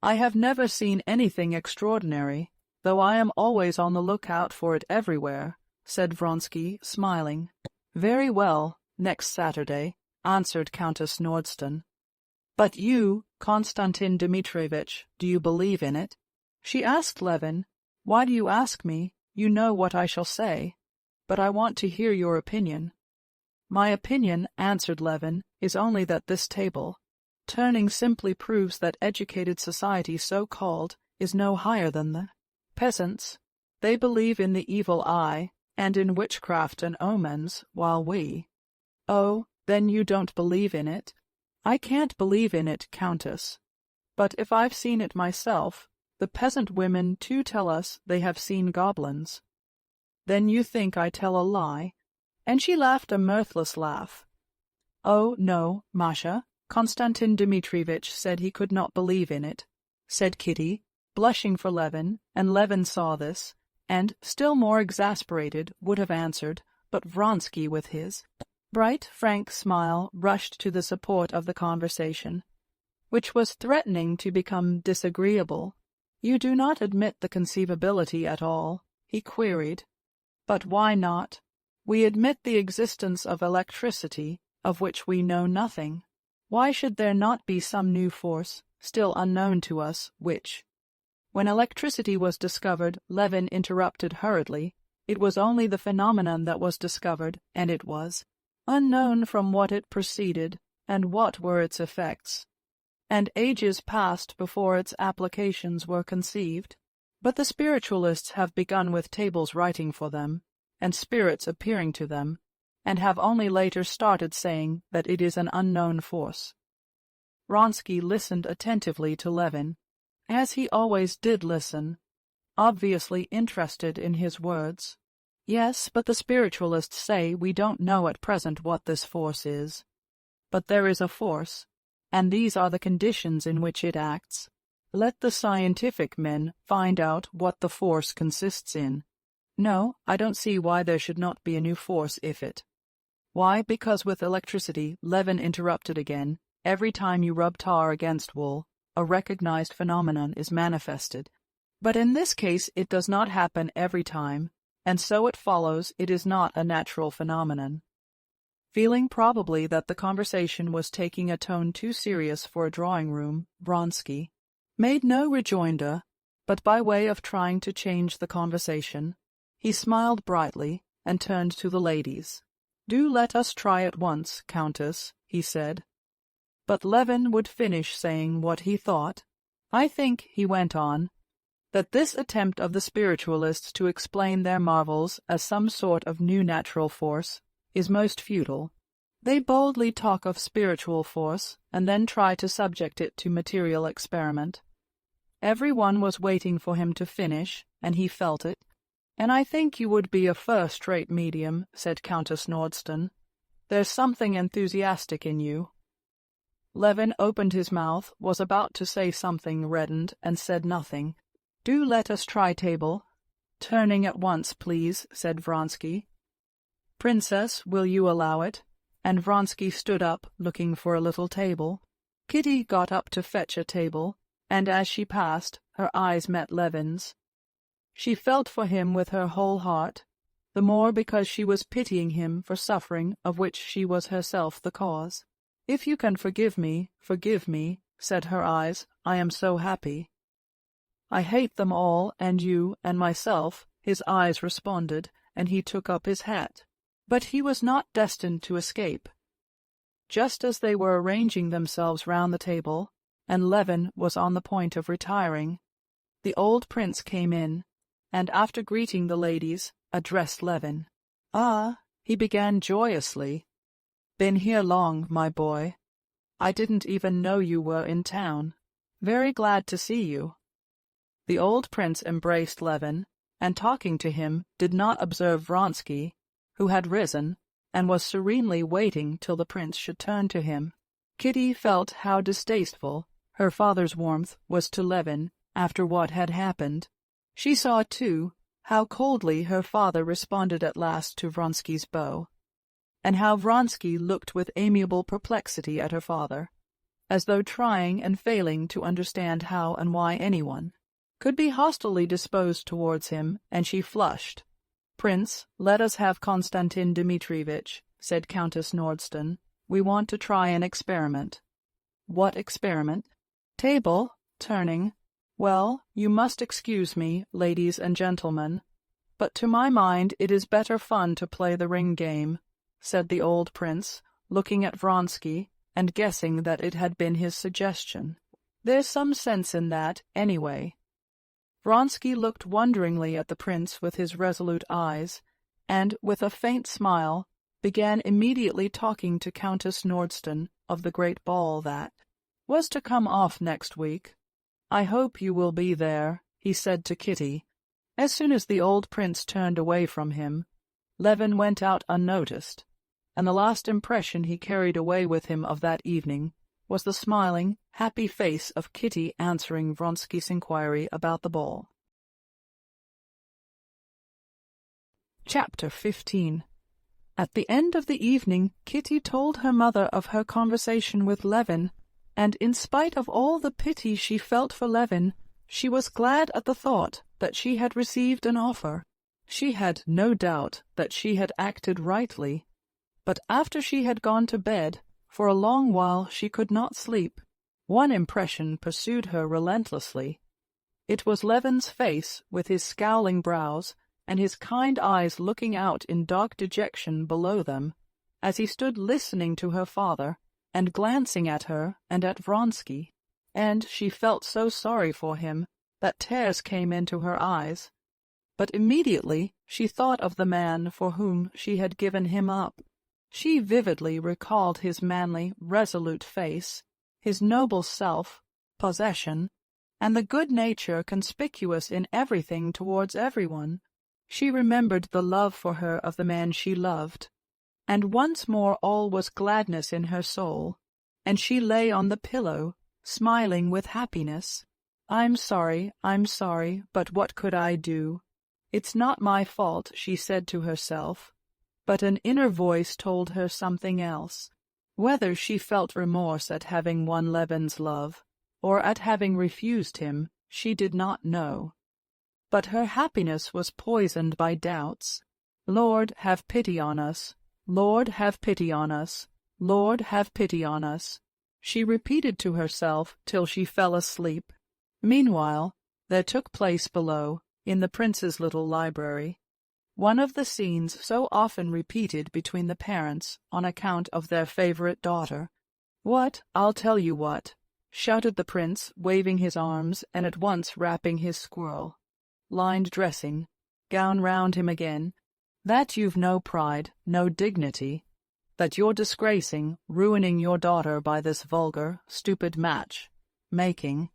S1: I have never seen anything extraordinary, though I am always on the lookout for it everywhere," said Vronsky, smiling. "Very well, next Saturday," answered Countess Nordston. "But you, Konstantin Dmitrievitch, do you believe in it?" She asked Levin. "Why do you ask me? You know what I shall say. But I want to hear your opinion." "My opinion," answered Levin, "is only that this table, turning, simply proves that educated society, so-called, is no higher than the peasants. They believe in the evil eye, and in witchcraft and omens, while we—" "Oh, then you don't believe in it?" "I can't believe in it, Countess. But if I've seen it myself, the peasant women too tell us they have seen goblins." "Then you think I tell a lie?" And she laughed a mirthless laugh. "Oh, no, Masha, Konstantin Dmitrievitch said he could not believe in it," said Kitty, blushing for Levin, and Levin saw this, and, still more exasperated, would have answered, but Vronsky, with his bright, frank smile, rushed to the support of the conversation, which was threatening to become disagreeable. "You do not admit the conceivability at all?" he queried. "But why not? We admit the existence of electricity, of which we know nothing. Why should there not be some new force, still unknown to us, which. When electricity was discovered, Levin interrupted hurriedly. It was only the phenomenon that was discovered, and it was unknown from what it preceded, and what were its effects. And ages passed before its applications were conceived. But the spiritualists have begun with tables writing for them, and spirits appearing to them, and have only later started saying that it is an unknown force. Vronsky listened attentively to Levin, as he always did listen, obviously interested in his words. Yes, but the spiritualists say we don't know at present what this force is. But there is a force, and these are the conditions in which it acts. Let the scientific men find out what the force consists in. No, I don't see why there should not be a new force if it. Why? Because with electricity, Levin interrupted again, every time you rub tar against wool, a recognized phenomenon is manifested. But in this case it does not happen every time, and so it follows it is not a natural phenomenon. Feeling probably that the conversation was taking a tone too serious for a drawing-room, Vronsky made no rejoinder, but by way of trying to change the conversation, he smiled brightly and turned to the ladies. "Do let us try at once, Countess," he said. But Levin would finish saying what he thought. "I think," he went on, "that this attempt of the spiritualists to explain their marvels as some sort of new natural force is most futile. They boldly talk of spiritual force, and then try to subject it to material experiment. Every one was waiting for him to finish, and he felt it. And I think you would be a first-rate medium," said Countess Nordston. "There's something enthusiastic in you." Levin opened his mouth, was about to say something, reddened, and said nothing. "Do let us try table." "Turning at once, please," said Vronsky. "Princess, will you allow it?" And Vronsky stood up, looking for a little table. Kitty got up to fetch a table, and as she passed, her eyes met Levin's. She felt for him with her whole heart, the more because she was pitying him for suffering of which she was herself the cause. "If you can forgive me, said her eyes. "I am so happy." "I hate them all, and you, and myself," his eyes responded, and he took up his hat. But he was not destined to escape. Just as they were arranging themselves round the table, and Levin was on the point of retiring, the old prince came in, and after greeting the ladies, addressed Levin. "Ah," he began joyously. "Been here long, my boy. I didn't even know you were in town. Very glad to see you." The old prince embraced Levin, and talking to him, did not observe Vronsky, who had risen, and was serenely waiting till the prince should turn to him. Kitty felt how distasteful her father's warmth was to Levin after what had happened. She saw, too, how coldly her father responded at last to Vronsky's bow, and how Vronsky looked with amiable perplexity at her father, as though trying and failing to understand how and why anyone could be hostilely disposed towards him, and she flushed. "Prince, let us have Konstantin Dmitrievitch," said Countess Nordston. "We want to try an experiment." "What experiment?" "Table, turning. Well, you must excuse me, ladies and gentlemen, but to my mind it is better fun to play the ring game," said the old prince, looking at Vronsky, and guessing that it had been his suggestion. "There's some sense in that, anyway." Vronsky looked wonderingly at the prince with his resolute eyes, and, with a faint smile, began immediately talking to Countess Nordston of the great ball that was to come off next week. "I hope you will be there," he said to Kitty. As soon as the old prince turned away from him, Levin went out unnoticed, and the last impression he carried away with him of that evening was the smiling, happy face of Kitty answering Vronsky's inquiry about the ball. Chapter 15. At the end of the evening, Kitty told her mother of her conversation with Levin, and in spite of all the pity she felt for Levin, she was glad at the thought that she had received an offer. She had no doubt that she had acted rightly, but after she had gone to bed, for a long while she could not sleep. One impression pursued her relentlessly. It was Levin's face, with his scowling brows, and his kind eyes looking out in dark dejection below them, as he stood listening to her father, and glancing at her and at Vronsky, and she felt so sorry for him that tears came into her eyes. But immediately she thought of the man for whom she had given him up. She vividly recalled his manly, resolute face, his noble self, possession, and the good nature conspicuous in everything towards everyone. She remembered the love for her of the man she loved, and once more all was gladness in her soul, and she lay on the pillow, smiling with happiness. I'm sorry, but what could I do? It's not my fault, she said to herself, but an inner voice told her something else. Whether she felt remorse at having won Levin's love, or at having refused him, she did not know. But her happiness was poisoned by doubts. Lord, have pity on us. Lord, have pity on us. Lord, have pity on us, she repeated to herself till she fell asleep. Meanwhile, there took place below, in the prince's little library, one of the scenes so often repeated between the parents on account of their favorite daughter. "What, I'll tell you what," shouted the prince, waving his arms and at once wrapping his squirrel lined dressing gown round him again, "that you've no pride, no dignity, that you're disgracing, ruining your daughter by this vulgar, stupid match-making.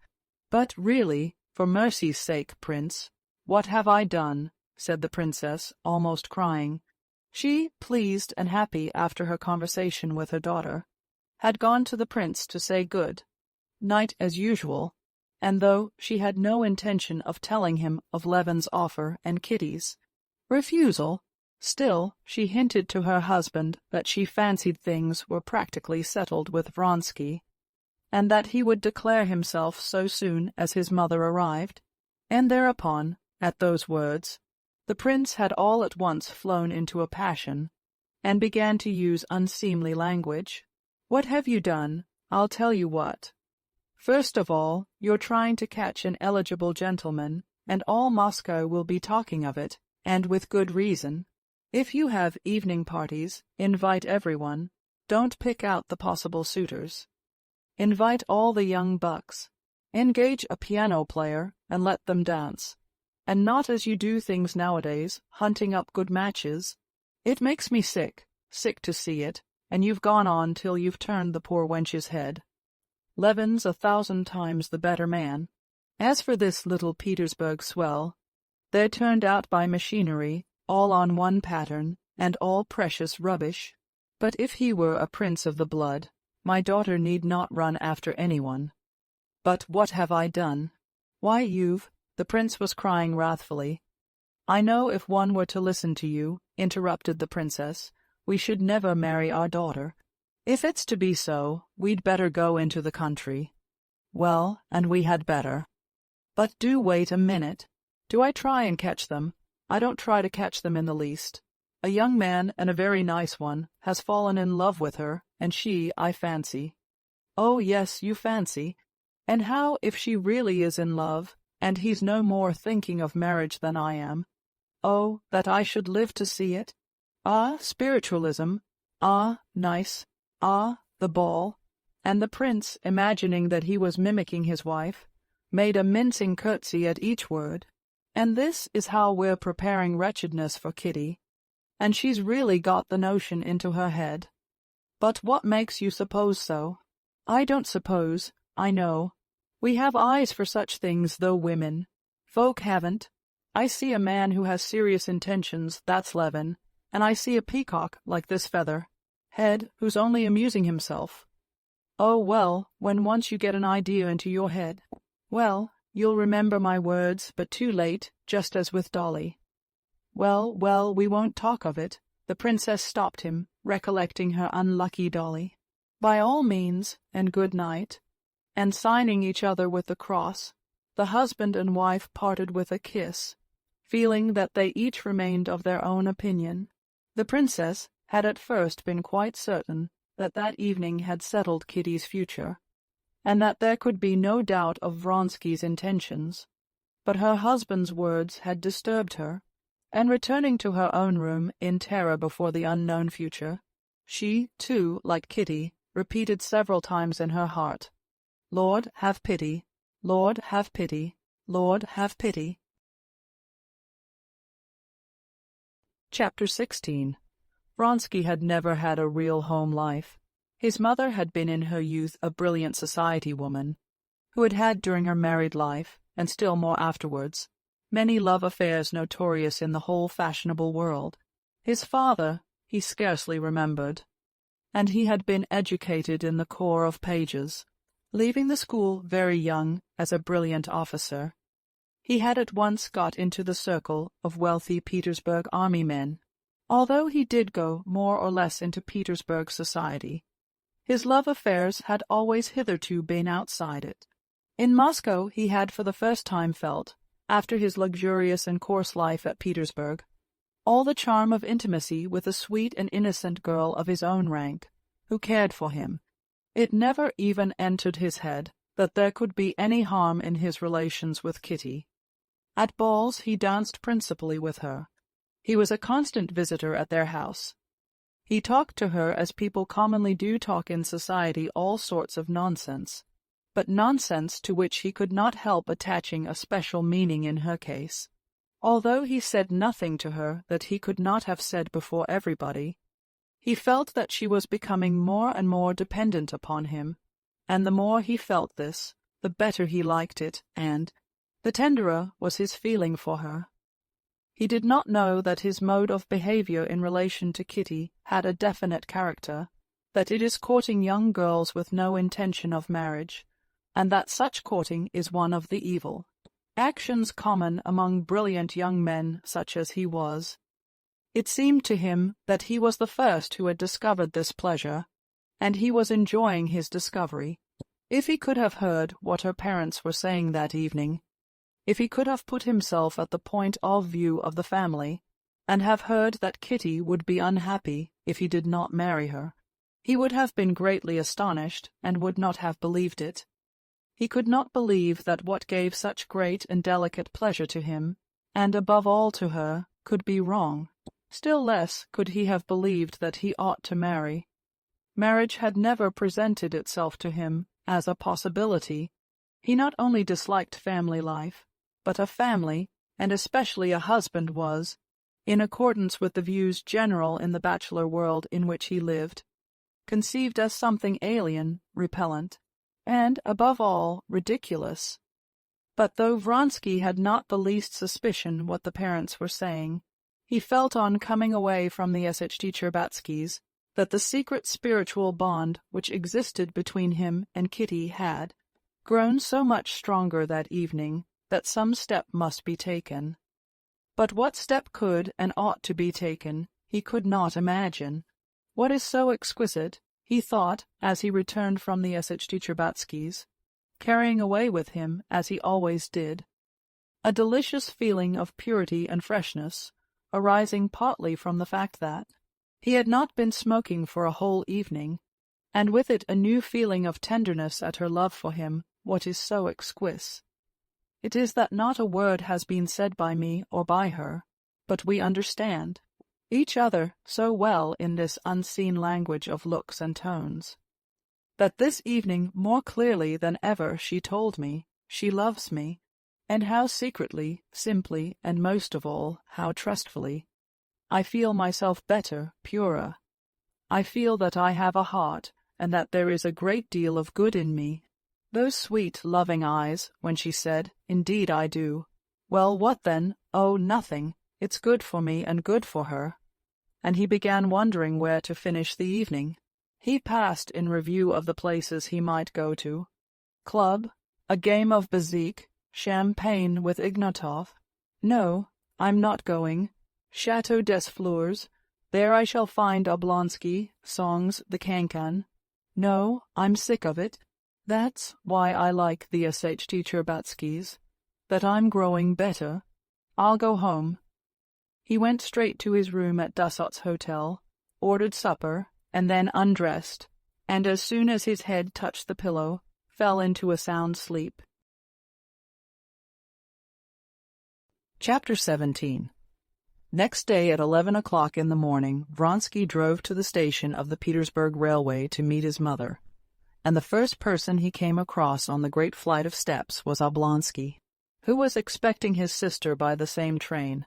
S1: But really, for mercy's sake, prince, what have I done?" said the princess, almost crying. She, pleased and happy after her conversation with her daughter, had gone to the prince to say good night as usual, and though she had no intention of telling him of Levin's offer and Kitty's refusal, still she hinted to her husband that she fancied things were practically settled with Vronsky, and that he would declare himself so soon as his mother arrived. And thereupon, at those words, the prince had all at once flown into a passion, and began to use unseemly language. "What have you done? I'll tell you what. First of all, you're trying to catch an eligible gentleman, and all Moscow will be talking of it, and with good reason. If you have evening parties, invite everyone. Don't pick out the possible suitors. Invite all the young bucks. Engage a piano player and let them dance. And not as you do things nowadays, hunting up good matches. It makes me sick to see it, and you've gone on till you've turned the poor wench's head. Levin's 1,000 times the better man. As for this little Petersburg swell, they're turned out by machinery, all on one pattern, and all precious rubbish. But if he were a prince of the blood, my daughter need not run after anyone. But what have I done? Why, the prince was crying wrathfully. "I know if one were to listen to you," interrupted the princess, "we should never marry our daughter. If it's to be so, we'd better go into the country." "Well, and we had better. But do wait a minute. Do I try and catch them? I don't try to catch them in the least. A young man, and a very nice one, has fallen in love with her, and she, I fancy." "Oh, yes, you fancy. And how if she really is in love, and he's no more thinking of marriage than I am? Oh, that I should live to see it! Ah, spiritualism! Ah, nice! Ah, the ball!" And the prince, imagining that he was mimicking his wife, made a mincing curtsy at each word. "And this is how we're preparing wretchedness for Kitty, and she's really got the notion into her head. But what makes you suppose so?" "I don't suppose, I know. We have eyes for such things, though women. Folk haven't. I see a man who has serious intentions, that's Levin, and I see a peacock like this feather head who's only amusing himself. Oh, well, when once you get an idea into your head, well, you'll remember my words, but too late, just as with Dolly." Well, we won't talk of it." The princess stopped him, recollecting her unlucky Dolly. "By all means, and good night." And signing each other with the cross, the husband and wife parted with a kiss, feeling that they each remained of their own opinion. The princess had at first been quite certain that that evening had settled Kitty's future, and that there could be no doubt of Vronsky's intentions. But her husband's words had disturbed her, and returning to her own room in terror before the unknown future, she, too, like Kitty, repeated several times in her heart, "Lord, have pity, Lord, have pity, Lord, have pity." Chapter 16. Vronsky had never had a real home life. His mother had been in her youth a brilliant society woman, who had had during her married life, and still more afterwards, many love affairs notorious in the whole fashionable world. His father he scarcely remembered, and he had been educated in the corps of pages. Leaving the school very young as a brilliant officer, he had at once got into the circle of wealthy Petersburg army men, although he did go more or less into Petersburg society. His love affairs had always hitherto been outside it. In Moscow he had for the first time felt, after his luxurious and coarse life at Petersburg, all the charm of intimacy with a sweet and innocent girl of his own rank, who cared for him. It never even entered his head that there could be any harm in his relations with Kitty. At balls he danced principally with her. He was a constant visitor at their house. He talked to her as people commonly do talk in society, all sorts of nonsense, but nonsense to which he could not help attaching a special meaning in her case. Although he said nothing to her that he could not have said before everybody, he felt that she was becoming more and more dependent upon him, and the more he felt this, the better he liked it, and the tenderer was his feeling for her. He did not know that his mode of behavior in relation to Kitty had a definite character, that it is courting young girls with no intention of marriage, and that such courting is one of the evil actions common among brilliant young men such as he was. It seemed to him that he was the first who had discovered this pleasure, and he was enjoying his discovery. If he could have heard what her parents were saying that evening, if he could have put himself at the point of view of the family, and have heard that Kitty would be unhappy if he did not marry her, he would have been greatly astonished, and would not have believed it. He could not believe that what gave such great and delicate pleasure to him, and above all to her, could be wrong. Still less could he have believed that he ought to marry. Marriage had never presented itself to him as a possibility. He not only disliked family life, but a family, and especially a husband, was, in accordance with the views general in the bachelor world in which he lived, conceived as something alien, repellent, and, above all, ridiculous. But though Vronsky had not the least suspicion what the parents were saying, he felt on coming away from the SHT Cherbatskys that the secret spiritual bond which existed between him and Kitty had grown so much stronger that evening that some step must be taken. But what step could and ought to be taken he could not imagine. What is so exquisite, he thought as he returned from the SHT Cherbatskys, carrying away with him, as he always did, a delicious feeling of purity and freshness, arising partly from the fact that he had not been smoking for a whole evening, and with it a new feeling of tenderness at her love for him. What is so exquisite? It is that not a word has been said by me or by her, but we understand each other so well in this unseen language of looks and tones, that this evening more clearly than ever she told me she loves me, and how secretly, simply, and most of all, how trustfully. I feel myself better, purer. I feel that I have a heart, and that there is a great deal of good in me. Those sweet, loving eyes, when she said, "Indeed I do." Well, what then? Oh, nothing. It's good for me and good for her. And he began wondering where to finish the evening. He passed in review of the places he might go to. Club, a game of bezique, champagne with Ignatov. No, I'm not going. Chateau des Fleurs. There I shall find Oblonsky, songs, the cancan. No, I'm sick of it. That's why I like the SHT Cherbatskys, that I'm growing better. I'll go home. He went straight to his room at Dassault's hotel, ordered supper, and then undressed, and as soon as his head touched the pillow, fell into a sound sleep. Chapter 17. Next day at 11 o'clock in the morning, Vronsky drove to the station of the Petersburg Railway to meet his mother, and the first person he came across on the great flight of steps was Oblonsky, who was expecting his sister by the same train.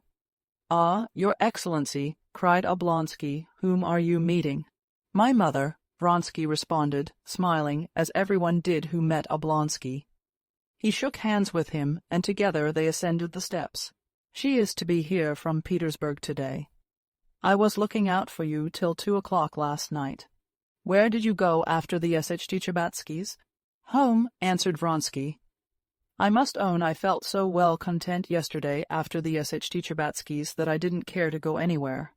S1: "Ah, Your Excellency," cried Oblonsky, "whom are you meeting?" "My mother," Vronsky responded, smiling, as everyone did who met Oblonsky. He shook hands with him, and together they ascended the steps. "She is to be here from Petersburg today. I was looking out for you till 2 o'clock last night. Where did you go after the Shtcherbatskys?" "Home," answered Vronsky. "I must own I felt so well content yesterday after the Shtcherbatskys that I didn't care to go anywhere.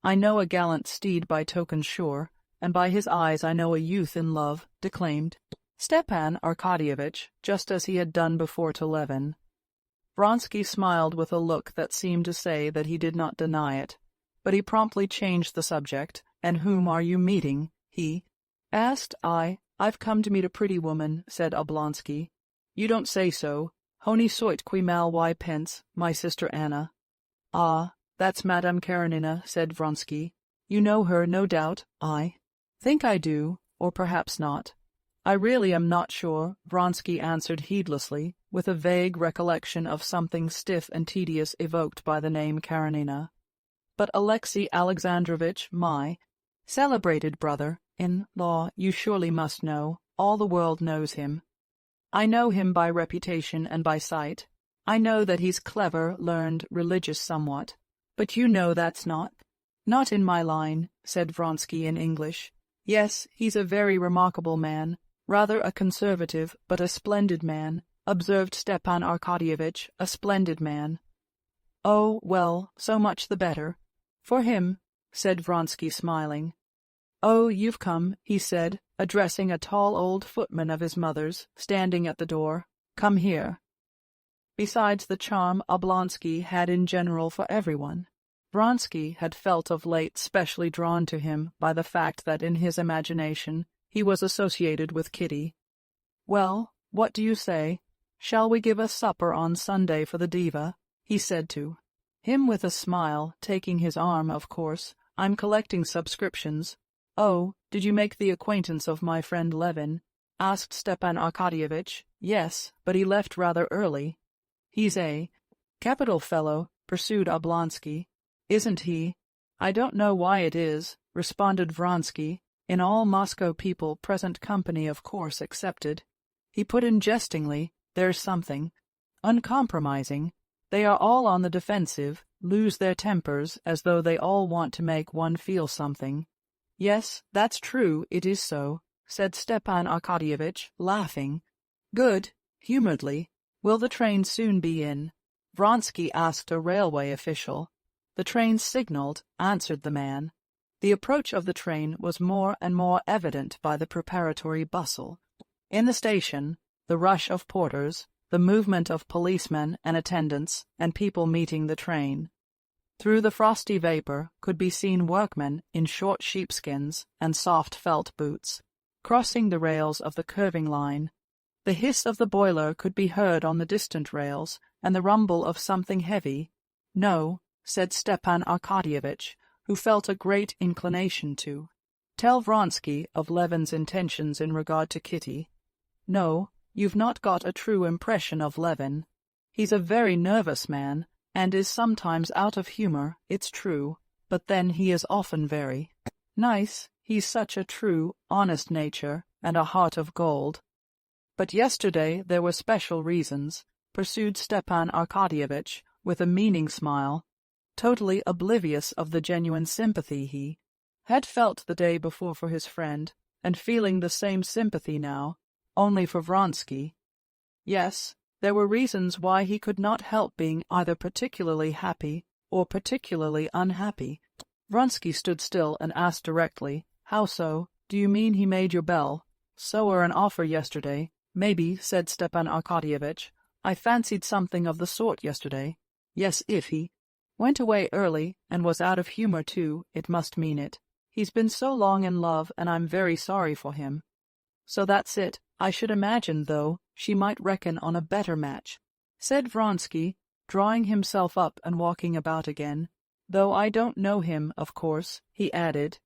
S1: I know a gallant steed by token sure, and by his eyes I know a youth in love," declaimed Stepan Arkadyevitch, just as he had done before to Levin. Vronsky smiled with a look that seemed to say that he did not deny it, but he promptly changed the subject. "And whom are you meeting?" he asked. "I've come to meet a pretty woman," said Oblonsky. "You don't say so. Honi soit qui mal y pense, my sister Anna." "Ah, that's Madame Karenina," said Vronsky. "You know her, no doubt." "I think I do, or perhaps not. I really am not sure," Vronsky answered heedlessly, with a vague recollection of something stiff and tedious evoked by the name Karenina. "But Alexey Alexandrovitch, my celebrated brother-in-law, you surely must know. All the world knows him." "I know him by reputation and by sight. I know that he's clever, learned, religious somewhat. But you know that's not in my line," said Vronsky in English. "Yes, he's a very remarkable man, rather a conservative, but a splendid man," observed Stepan Arkadyevitch, "a splendid man." "Oh, well, so much the better for him," said Vronsky, smiling. "Oh, you've come," he said, addressing a tall old footman of his mother's, standing at the door. "Come here." Besides the charm Oblonsky had in general for everyone, Vronsky had felt of late specially drawn to him by the fact that in his imagination he was associated with Kitty. "Well, what do you say? Shall we give a supper on Sunday for the diva?" he said to him with a smile, taking his arm, "Of course. I'm collecting subscriptions." "Oh, did you make the acquaintance of my friend Levin?" asked Stepan Arkadyevitch. "Yes, but he left rather early." "He's a capital fellow," pursued Oblonsky. "Isn't he?" "I don't know why it is," responded Vronsky. "In all Moscow people, present company of course excepted," he put in jestingly, "there's something uncompromising. They are all on the defensive, lose their tempers, as though they all want to make one feel something." "Yes, that's true, it is so," said Stepan Arkadyevitch, laughing good-humoredly. "Will the train soon be in?" Vronsky asked a railway official. "The train signaled," answered the man. The approach of the train was more and more evident by the preparatory bustle in the station, the rush of porters, the movement of policemen and attendants, and people meeting the train. Through the frosty vapor could be seen workmen in short sheepskins and soft felt boots, crossing the rails of the curving line. The hiss of the boiler could be heard on the distant rails, and the rumble of something heavy. "No," said Stepan Arkadyevitch, who felt a great inclination to tell Vronsky of Levin's intentions in regard to Kitty. "No, you've not got a true impression of Levin. He's a very nervous man, and is sometimes out of humor, it's true, but then he is often very nice. He's such a true, honest nature, and a heart of gold." "But yesterday there were special reasons," pursued Stepan Arkadyevitch, with a meaning smile, totally oblivious of the genuine sympathy he had felt the day before for his friend, and feeling the same sympathy now, only for Vronsky. Yes, there were reasons why he could not help being either particularly happy or particularly unhappy. Vronsky stood still and asked directly, "How so? Do you mean he made your bell?" "So an offer yesterday." "Maybe," said Stepan Arkadyevitch. "I fancied something of the sort yesterday." "Yes, if he went away early, and was out of humor too, it must mean it. He's been so long in love, and I'm very sorry for him." "So that's it," I should imagine, though, she might reckon on a better match," said Vronsky, drawing himself up and walking about again. "Though I don't know him, of course," he added.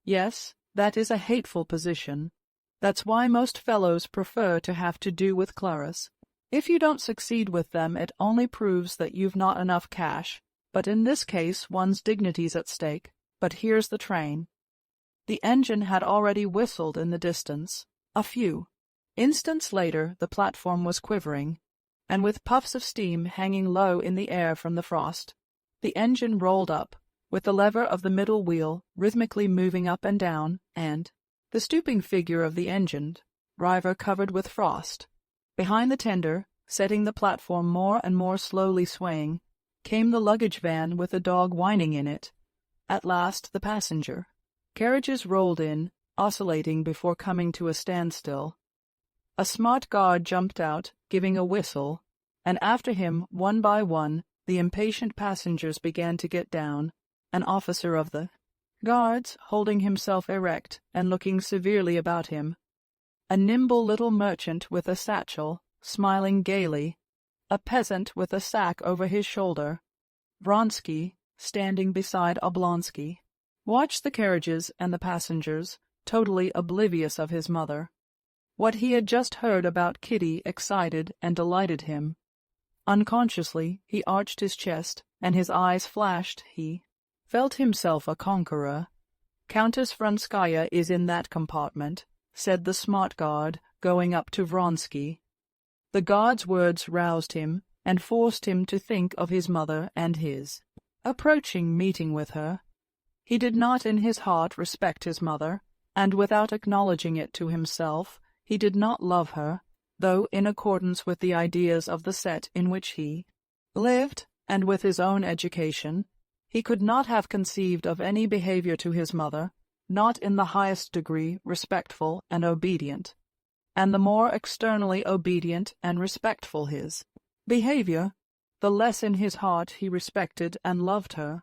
S1: "Yes, that is a hateful position. That's why most fellows prefer to have to do with Claras. If you don't succeed with them, it only proves that you've not enough cash, but in this case one's dignity's at stake. But here's the train." The engine had already whistled in the distance. A few instants later the platform was quivering, and with puffs of steam hanging low in the air from the frost, the engine rolled up, with the lever of the middle wheel rhythmically moving up and down, and the stooping figure of the engine driver covered with frost. Behind the tender, setting the platform more and more slowly swaying, came the luggage van with a dog whining in it. At last the passenger. Carriages rolled in, oscillating before coming to a standstill. A smart guard jumped out, giving a whistle, and after him, one by one, the impatient passengers began to get down, an officer of the guards holding himself erect and looking severely about him, a nimble little merchant with a satchel, smiling gaily, a peasant with a sack over his shoulder, Vronsky, standing beside Oblonsky, watched the carriages and the passengers, totally oblivious of his mother. What he had just heard about Kitty excited and delighted him. Unconsciously he arched his chest, and his eyes flashed. He felt himself a conqueror. "Countess Vronskaya is in that compartment," said the smart guard, going up to Vronsky. The guard's words roused him, and forced him to think of his mother and his approaching meeting with her. He did not in his heart respect his mother, and without acknowledging it to himself, he did not love her, though in accordance with the ideas of the set in which he lived, and with his own education, he could not have conceived of any behavior to his mother, not in the highest degree respectful and obedient. And the more externally obedient and respectful his behavior, the less in his heart he respected and loved her.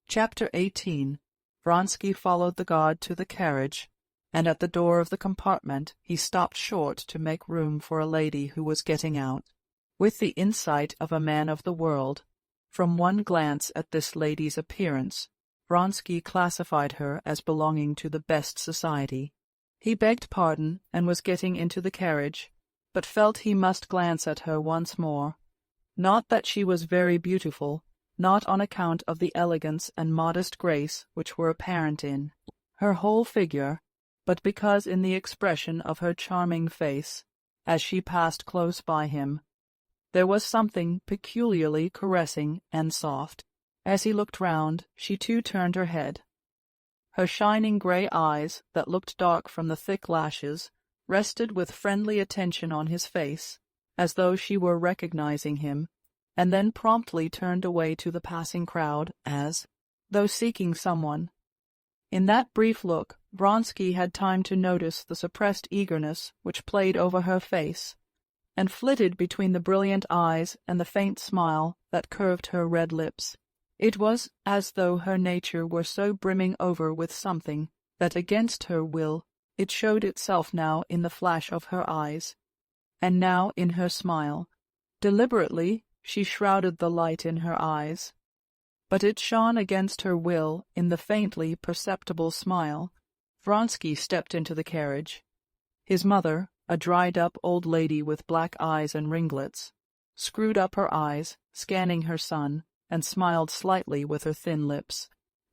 S1: Chapter 18. Vronsky followed the guard to the carriage, and at the door of the compartment he stopped short to make room for a lady who was getting out. With the insight of a man of the world, from one glance at this lady's appearance, Vronsky classified her as belonging to the best society. He begged pardon and was getting into the carriage, but felt he must glance at her once more. Not that she was very beautiful, not on account of the elegance and modest grace which were apparent in her whole figure, but because in the expression of her charming face, as she passed close by him, there was something peculiarly caressing and soft. As he looked round, she too turned her head. Her shining grey eyes, that looked dark from the thick lashes, rested with friendly attention on his face, as though she were recognizing him, and then promptly turned away to the passing crowd, as though seeking someone. In that brief look, Vronsky had time to notice the suppressed eagerness which played over her face, and flitted between the brilliant eyes and the faint smile that curved her red lips. It was as though her nature were so brimming over with something that against her will it showed itself now in the flash of her eyes, and now in her smile. Deliberately she shrouded the light in her eyes, but it shone against her will in the faintly perceptible smile. Vronsky stepped into the carriage. His mother, a dried-up old lady with black eyes and ringlets, screwed up her eyes, scanning her son, and smiled slightly with her thin lips.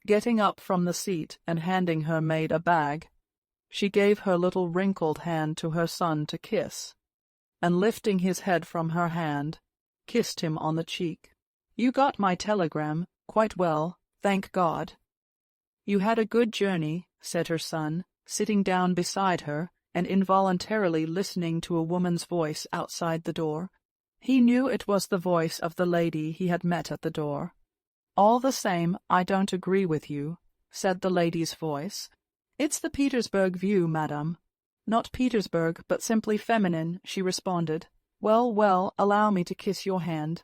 S1: Getting up from the seat and handing her maid a bag, she gave her little wrinkled hand to her son to kiss, and lifting his head from her hand, kissed him on the cheek. "You got my telegram, quite well, thank God." "You had a good journey," said her son, sitting down beside her and involuntarily listening to a woman's voice outside the door. He knew it was the voice of the lady he had met at the door. "All the same, I don't agree with you," said the lady's voice. "It's the Petersburg view, madam." "Not Petersburg, but simply feminine," she responded. "Well, well, allow me to kiss your hand."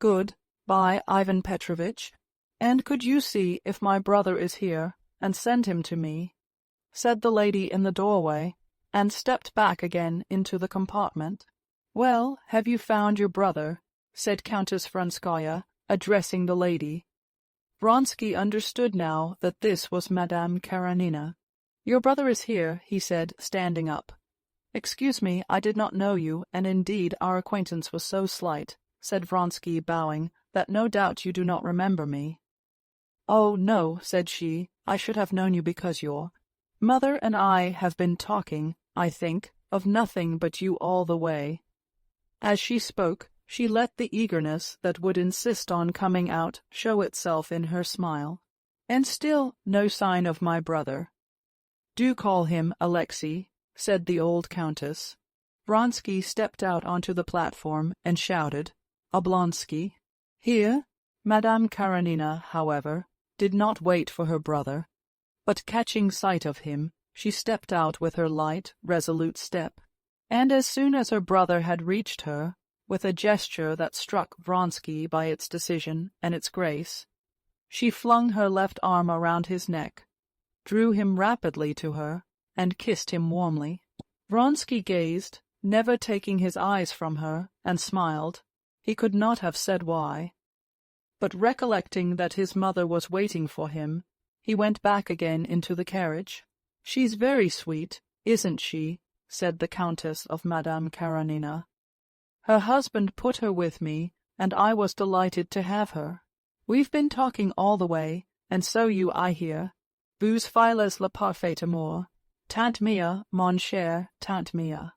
S1: "Good bye, Ivan Petrovitch. And could you see if my brother is here, and send him to me?" said the lady in the doorway, and stepped back again into the compartment. "Well, have you found your brother?" said Countess Vronskaya, addressing the lady. Vronsky understood now that this was Madame Karenina. "Your brother is here," he said, standing up. "Excuse me, I did not know you, and indeed our acquaintance was so slight," said Vronsky, bowing, "that no doubt you do not remember me." "Oh, no," said she, "I should have known you because your mother and I have been talking, I think, of nothing but you all the way." As she spoke, she let the eagerness that would insist on coming out show itself in her smile. "And still no sign of my brother." "Do call him Alexei," said the old countess. Vronsky stepped out onto the platform and shouted, "Oblonsky." Here, Madame Karenina, however, did not wait for her brother, but catching sight of him, she stepped out with her light, resolute step, and as soon as her brother had reached her, with a gesture that struck Vronsky by its decision and its grace, she flung her left arm around his neck, drew him rapidly to her, and kissed him warmly. Vronsky gazed, never taking his eyes from her, and smiled. He could not have said why. But recollecting that his mother was waiting for him, he went back again into the carriage. "She's very sweet, isn't she?" said the Countess of Madame Karenina. "Her husband put her with me, and I was delighted to have her. We've been talking all the way, and so you, I hear. Vous files le parfait amour. Tante mia, mon cher, tante mia."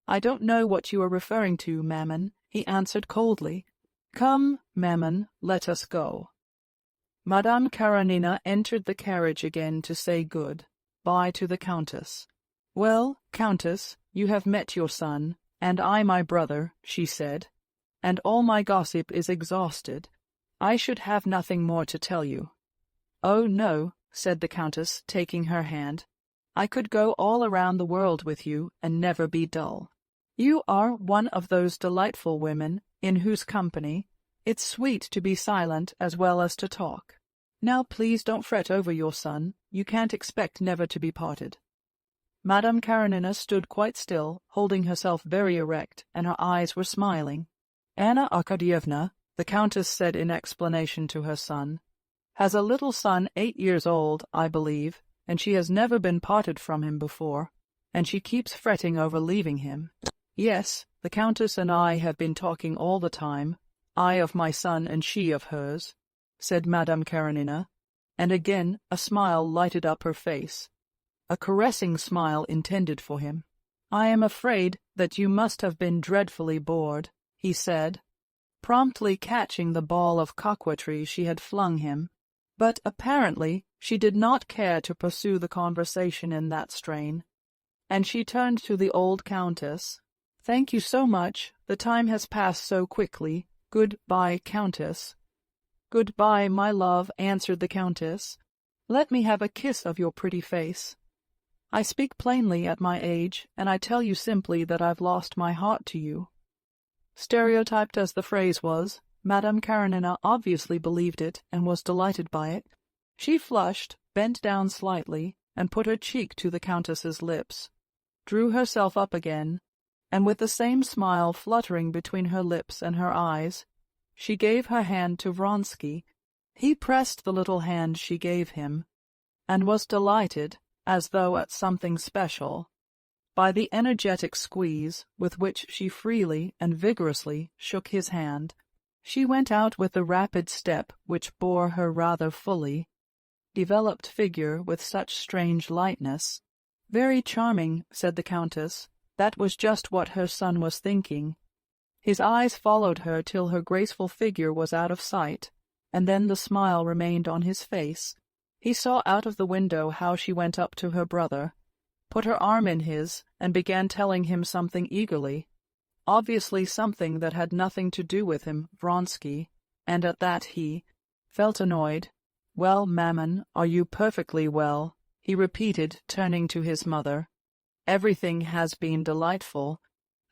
S1: "I don't know what you are referring to, Mammon," he answered coldly. "Come, Mammon, let us go." Madame Karenina entered the carriage again to say good-bye to the Countess. "Well, Countess, you have met your son, and I my brother," she said, "and all my gossip is exhausted. I should have nothing more to tell you." "Oh, no," said the Countess, taking her hand. "I could go all around the world with you and never be dull. You are one of those delightful women in whose company it's sweet to be silent as well as to talk. Now please don't fret over your son. You can't expect never to be parted." Madame Karenina stood quite still, holding herself very erect, and her eyes were smiling. "Anna Arkadyevna," the Countess said in explanation to her son, "has a little son 8 years old, I believe, and she has never been parted from him before, and she keeps fretting over leaving him." "Yes, the Countess and I have been talking all the time, I of my son and she of hers," said Madame Karenina, and again a smile lighted up her face, a caressing smile intended for him. "I am afraid that you must have been dreadfully bored," he said, promptly catching the ball of coquetry she had flung him, but apparently she did not care to pursue the conversation in that strain, and she turned to the old Countess. "Thank you so much. The time has passed so quickly. Good-bye, Countess." "Good-bye, my love," answered the Countess. "Let me have a kiss of your pretty face. I speak plainly at my age, and I tell you simply that I've lost my heart to you." Stereotyped as the phrase was, Madame Karenina obviously believed it and was delighted by it. She flushed, bent down slightly, and put her cheek to the Countess's lips, drew herself up again, and with the same smile fluttering between her lips and her eyes, she gave her hand to Vronsky. He pressed the little hand she gave him, and was delighted, as though at something special, by the energetic squeeze with which she freely and vigorously shook his hand. She went out with the rapid step which bore her rather fully developed figure with such strange lightness. "Very charming," said the Countess. That was just what her son was thinking. His eyes followed her till her graceful figure was out of sight, and then the smile remained on his face. He saw out of the window how she went up to her brother, put her arm in his, and began telling him something eagerly, obviously something that had nothing to do with him, Vronsky, and at that he felt annoyed. "Well, Mammon, are you perfectly well?" he repeated, turning to his mother. "Everything has been delightful.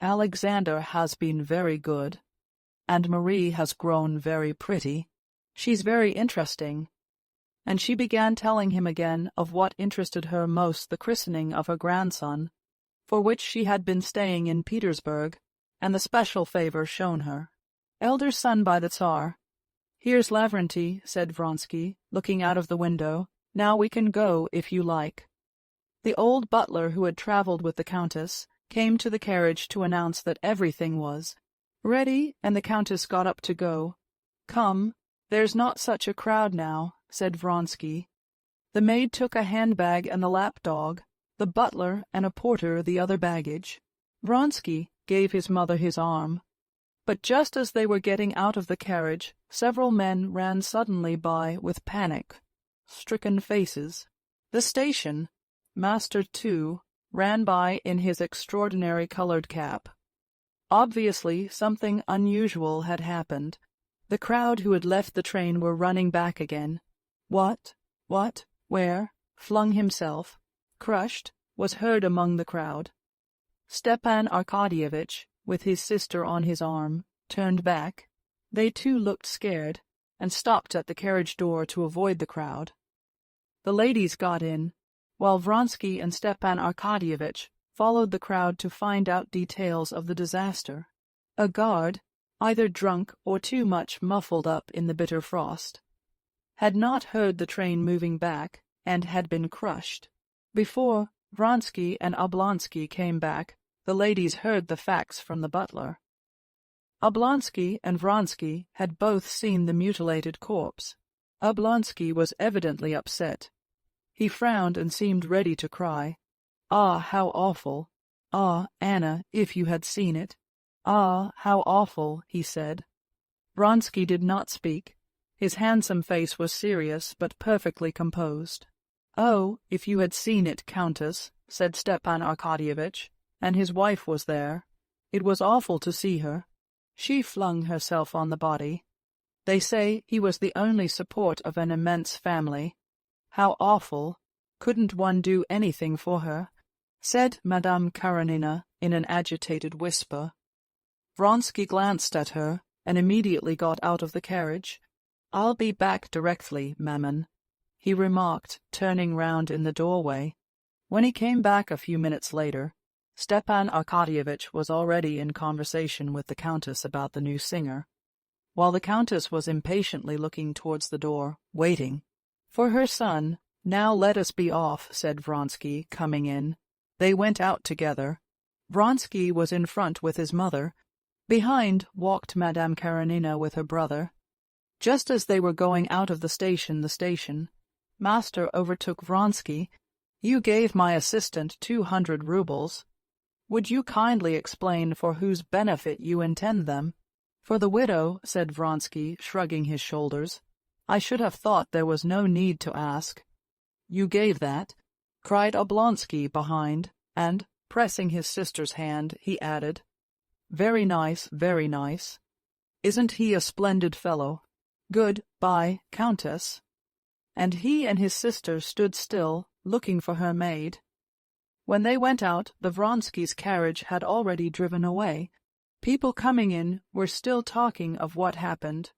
S1: Alexander has been very good, and Marie has grown very pretty. She's very interesting." and she began telling him again of what interested her most, the christening of her grandson, for which she had been staying in Petersburg, and the special favor shown her. Elder son by the Tsar. "Here's Lavrenti," said Vronsky, looking out of the window. "Now we can go, if you like." The old butler who had travelled with the Countess came to the carriage to announce that everything was ready, and the Countess got up to go. "Come, there's not such a crowd now," said Vronsky. The maid took a handbag and the lapdog, the butler and a porter the other baggage. Vronsky gave his mother his arm. But just as they were getting out of the carriage, several men ran suddenly by with panic-stricken faces. The station master, too, ran by in his extraordinary colored cap. Obviously, something unusual had happened. The crowd who had left the train were running back again. What, where, flung himself, crushed, was heard among the crowd. Stepan Arkadyevitch, with his sister on his arm, turned back. They too looked scared, and stopped at the carriage door to avoid the crowd. The ladies got in, while Vronsky and Stepan Arkadyevitch followed the crowd to find out details of the disaster. A guard, either drunk or too much muffled up in the bitter frost, had not heard the train moving back, and had been crushed. Before Vronsky and Oblonsky came back, the ladies heard the facts from the butler. Oblonsky and Vronsky had both seen the mutilated corpse. Oblonsky was evidently upset. He frowned and seemed ready to cry. "Ah, how awful! Ah, Anna, if you had seen it! Ah, how awful!" he said. Vronsky did not speak. His handsome face was serious, but perfectly composed. "Oh, if you had seen it, Countess," said Stepan Arkadyevitch, and his wife was there. "It was awful to see her. She flung herself on the body. They say he was the only support of an immense family. How awful! Couldn't one do anything for her?" said Madame Karenina in an agitated whisper. Vronsky glanced at her, and immediately got out of the carriage. "I'll be back directly, maman," he remarked, turning round in the doorway. When he came back a few minutes later, Stepan Arkadyevitch was already in conversation with the Countess about the new singer, while the Countess was impatiently looking towards the door, waiting for her son. "Now let us be off," said Vronsky, coming in. They went out together. Vronsky was in front with his mother. Behind walked Madame Karenina with her brother. Just as they were going out of the station master overtook Vronsky. "You gave my assistant 200 rubles. Would you kindly explain for whose benefit you intend them?" "For the widow," said Vronsky, shrugging his shoulders. "I should have thought there was no need to ask." "You gave that?" cried Oblonsky behind, and, pressing his sister's hand, he added, "Very nice, very nice. Isn't he a splendid fellow? Good-bye, Countess." And he and his sister stood still, looking for her maid. When they went out, the Vronskys' carriage had already driven away. People coming in were still talking of what happened.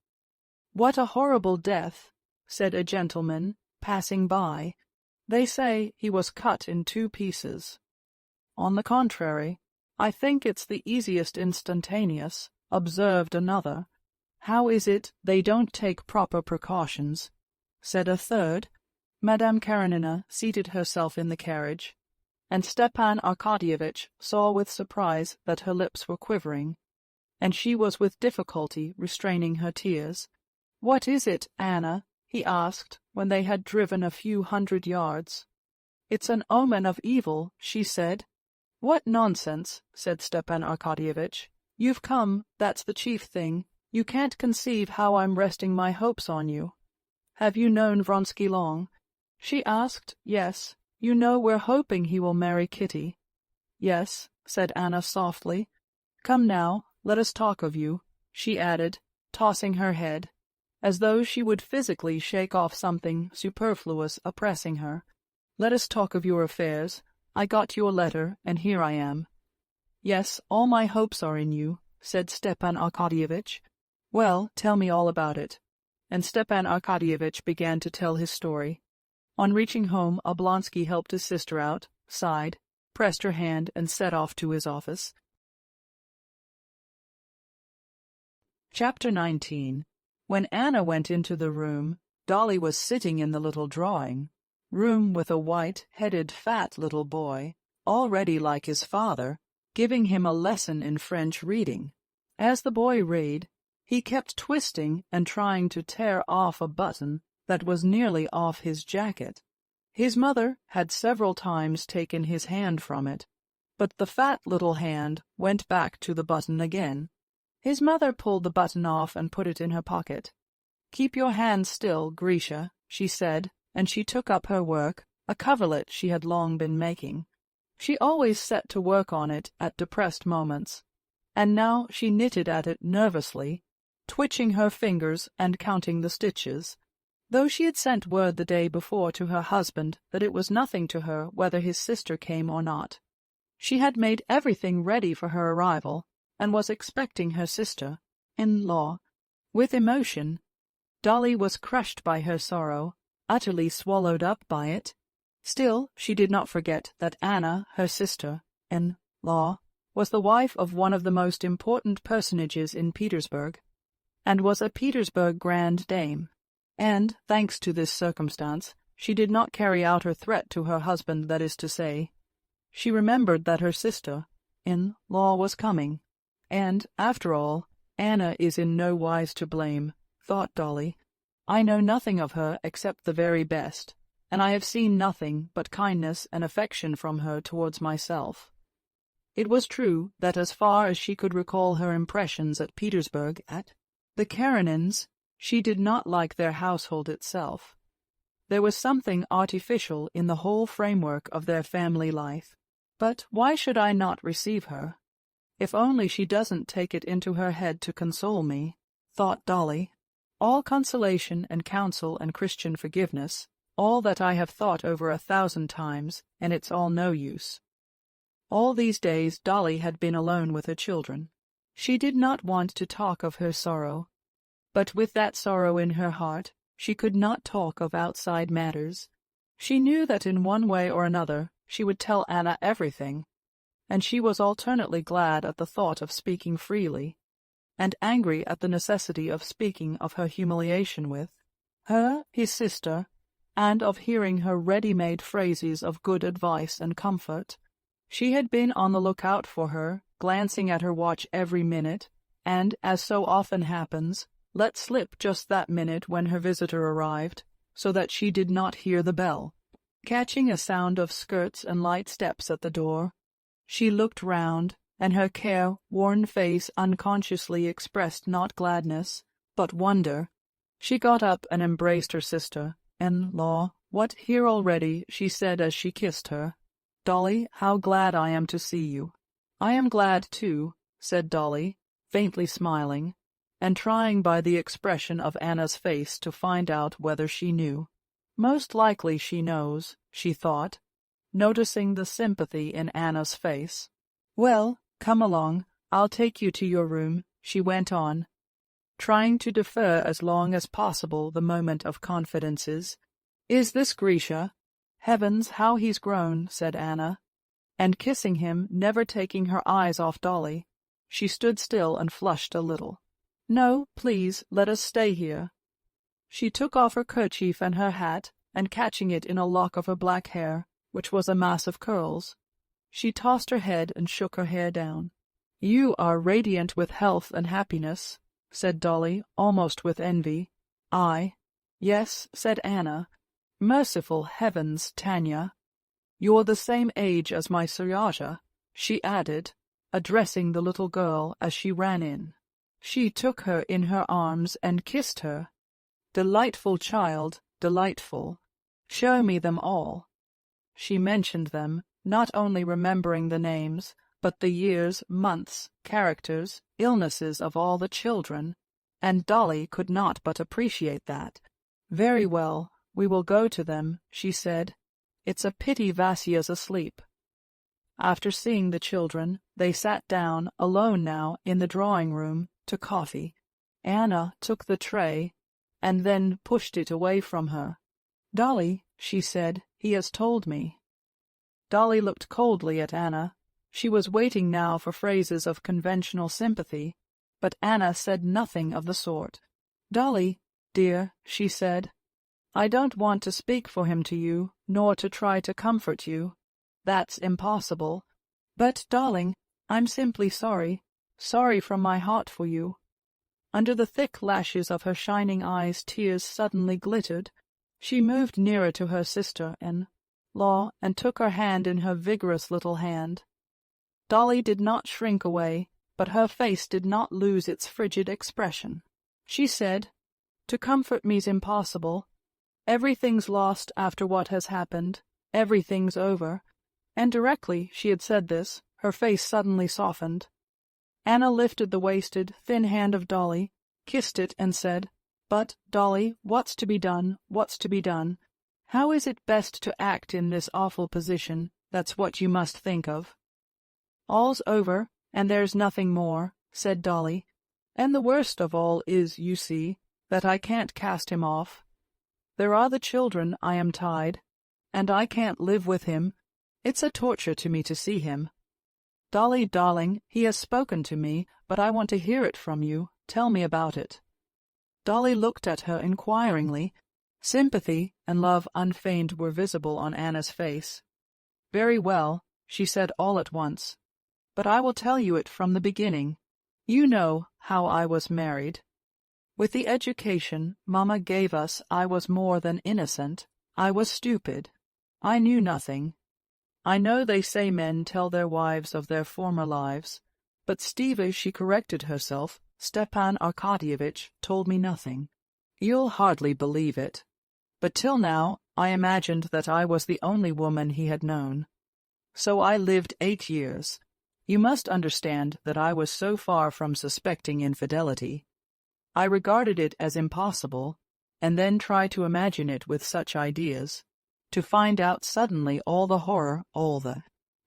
S1: "What a horrible death," said a gentleman, passing by. "They say he was cut in 2 pieces." "On the contrary, I think it's the easiest instantaneous," observed another. "How is it they don't take proper precautions?" said a third. Madame Karenina seated herself in the carriage, and Stepan Arkadyevitch saw with surprise that her lips were quivering, and she was with difficulty restraining her tears. "What is it, Anna?" he asked when they had driven a few hundred yards. "It's an omen of evil," she said. "What nonsense," said Stepan Arkadyevitch. "You've come, that's the chief thing. You can't conceive how I'm resting my hopes on you." "Have you known Vronsky long?" she asked. "Yes. You know we're hoping he will marry Kitty." "Yes," said Anna softly. "Come now, let us talk of you," she added, tossing her head, as though she would physically shake off something superfluous oppressing her. "Let us talk of your affairs. I got your letter, and here I am." "Yes, all my hopes are in you," said Stepan Arkadyevitch. "Well, tell me all about it." and Stepan Arkadyevitch began to tell his story. On reaching home, Oblonsky helped his sister out, sighed, pressed her hand, and set off to his office. Chapter 19. When Anna went into the room, Dolly was sitting in the little drawing room with a white-headed fat little boy, already like his father, giving him a lesson in French reading. As the boy read, he kept twisting and trying to tear off a button that was nearly off his jacket. His mother had several times taken his hand from it, but the fat little hand went back to the button again. His mother pulled the button off and put it in her pocket. "Keep your hand still, Grisha," she said, and she took up her work, a coverlet she had long been making. She always set to work on it at depressed moments, and now she knitted at it nervously, twitching her fingers and counting the stitches. Though she had sent word the day before to her husband that it was nothing to her whether his sister came or not, she had made everything ready for her arrival, and was expecting her sister-in-law with emotion. Dolly was crushed by her sorrow, utterly swallowed up by it. Still, she did not forget that Anna, her sister-in-law, was the wife of one of the most important personages in Petersburg, and was a Petersburg grand dame. And, thanks to this circumstance, she did not carry out her threat to her husband, that is to say, she remembered that her sister-in-law was coming. And, after all, Anna is in no wise to blame, thought Dolly. I know nothing of her except the very best, and I have seen nothing but kindness and affection from her towards myself. It was true that as far as she could recall her impressions at Petersburg, at the Karenins, she did not like their household itself. There was something artificial in the whole framework of their family life. But why should I not receive her? If only she doesn't take it into her head to console me, thought Dolly. All consolation and counsel and Christian forgiveness, all that I have thought over 1,000 times, and it's all no use. All these days Dolly had been alone with her children. She did not want to talk of her sorrow, but with that sorrow in her heart, she could not talk of outside matters. She knew that in one way or another she would tell Anna everything, and she was alternately glad at the thought of speaking freely, and angry at the necessity of speaking of her humiliation with her, his sister, and of hearing her ready-made phrases of good advice and comfort. She had been on the lookout for her, glancing at her watch every minute, and, as so often happens, let slip just that minute when her visitor arrived, so that she did not hear the bell. Catching a sound of skirts and light steps at the door, she looked round, and her care-worn face unconsciously expressed not gladness, but wonder. She got up and embraced her sister-in-law. "What, here already?" she said as she kissed her. "Dolly, how glad I am to see you." "I am glad, too," said Dolly, faintly smiling, and trying by the expression of Anna's face to find out whether she knew. Most likely she knows, she thought, noticing the sympathy in Anna's face. "Well, come along, I'll take you to your room," she went on, trying to defer as long as possible the moment of confidences. "Is this Grisha? Heavens, how he's grown," said Anna, and kissing him, never taking her eyes off Dolly, she stood still and flushed a little. "No, please, let us stay here." She took off her kerchief and her hat, and catching it in a lock of her black hair, which was a mass of curls, she tossed her head and shook her hair down. "You are radiant with health and happiness," said Dolly, almost with envy. "Yes," said Anna. "Merciful heavens, Tanya! You're the same age as my Seryaja," she added, addressing the little girl as she ran in. She took her in her arms and kissed her. "Delightful child, delightful. Show me them all." She mentioned them, not only remembering the names, but the years, months, characters, illnesses of all the children, and Dolly could not but appreciate that. "Very well, we will go to them," she said. "It's a pity Vasya's asleep." After seeing the children, they sat down, alone now, in the drawing-room, to coffee. Anna took the tray, and then pushed it away from her. "Dolly," she said, "he has told me." Dolly looked coldly at Anna. She was waiting now for phrases of conventional sympathy, but Anna said nothing of the sort. "Dolly, dear," she said, "I don't want to speak for him to you, nor to try to comfort you. That's impossible. But, darling, I'm simply sorry from my heart for you." Under the thick lashes of her shining eyes tears suddenly glittered. She moved nearer to her sister and took her hand in her vigorous little hand. Dolly did not shrink away, but her face did not lose its frigid expression. She said, "To comfort me's impossible. Everything's lost after what has happened. Everything's over." And directly she had said this, her face suddenly softened. Anna lifted the wasted, thin hand of Dolly, kissed it, and said, "But, Dolly, what's to be done? What's to be done? How is it best to act in this awful position? That's what you must think of." "All's over, and there's nothing more," said Dolly. "And the worst of all is, you see, that I can't cast him off. There are the children I am tied, and I can't live with him. It's a torture to me to see him. Dolly, darling, he has spoken to me, but I want to hear it from you. Tell me about it." Dolly looked at her inquiringly. Sympathy and love unfeigned were visible on Anna's face. "Very well," she said all at once. "But I will tell you it from the beginning. You know how I was married. With the education Mamma gave us, I was more than innocent. I was stupid. I knew nothing. I know they say men tell their wives of their former lives, but Steva," she corrected herself, "Stepan Arkadyevitch told me nothing. You'll hardly believe it, but till now I imagined that I was the only woman he had known. So I lived 8 years. You must understand that I was so far from suspecting infidelity. I regarded it as impossible, and then tried to imagine it with such ideas, to find out suddenly all the horror, all the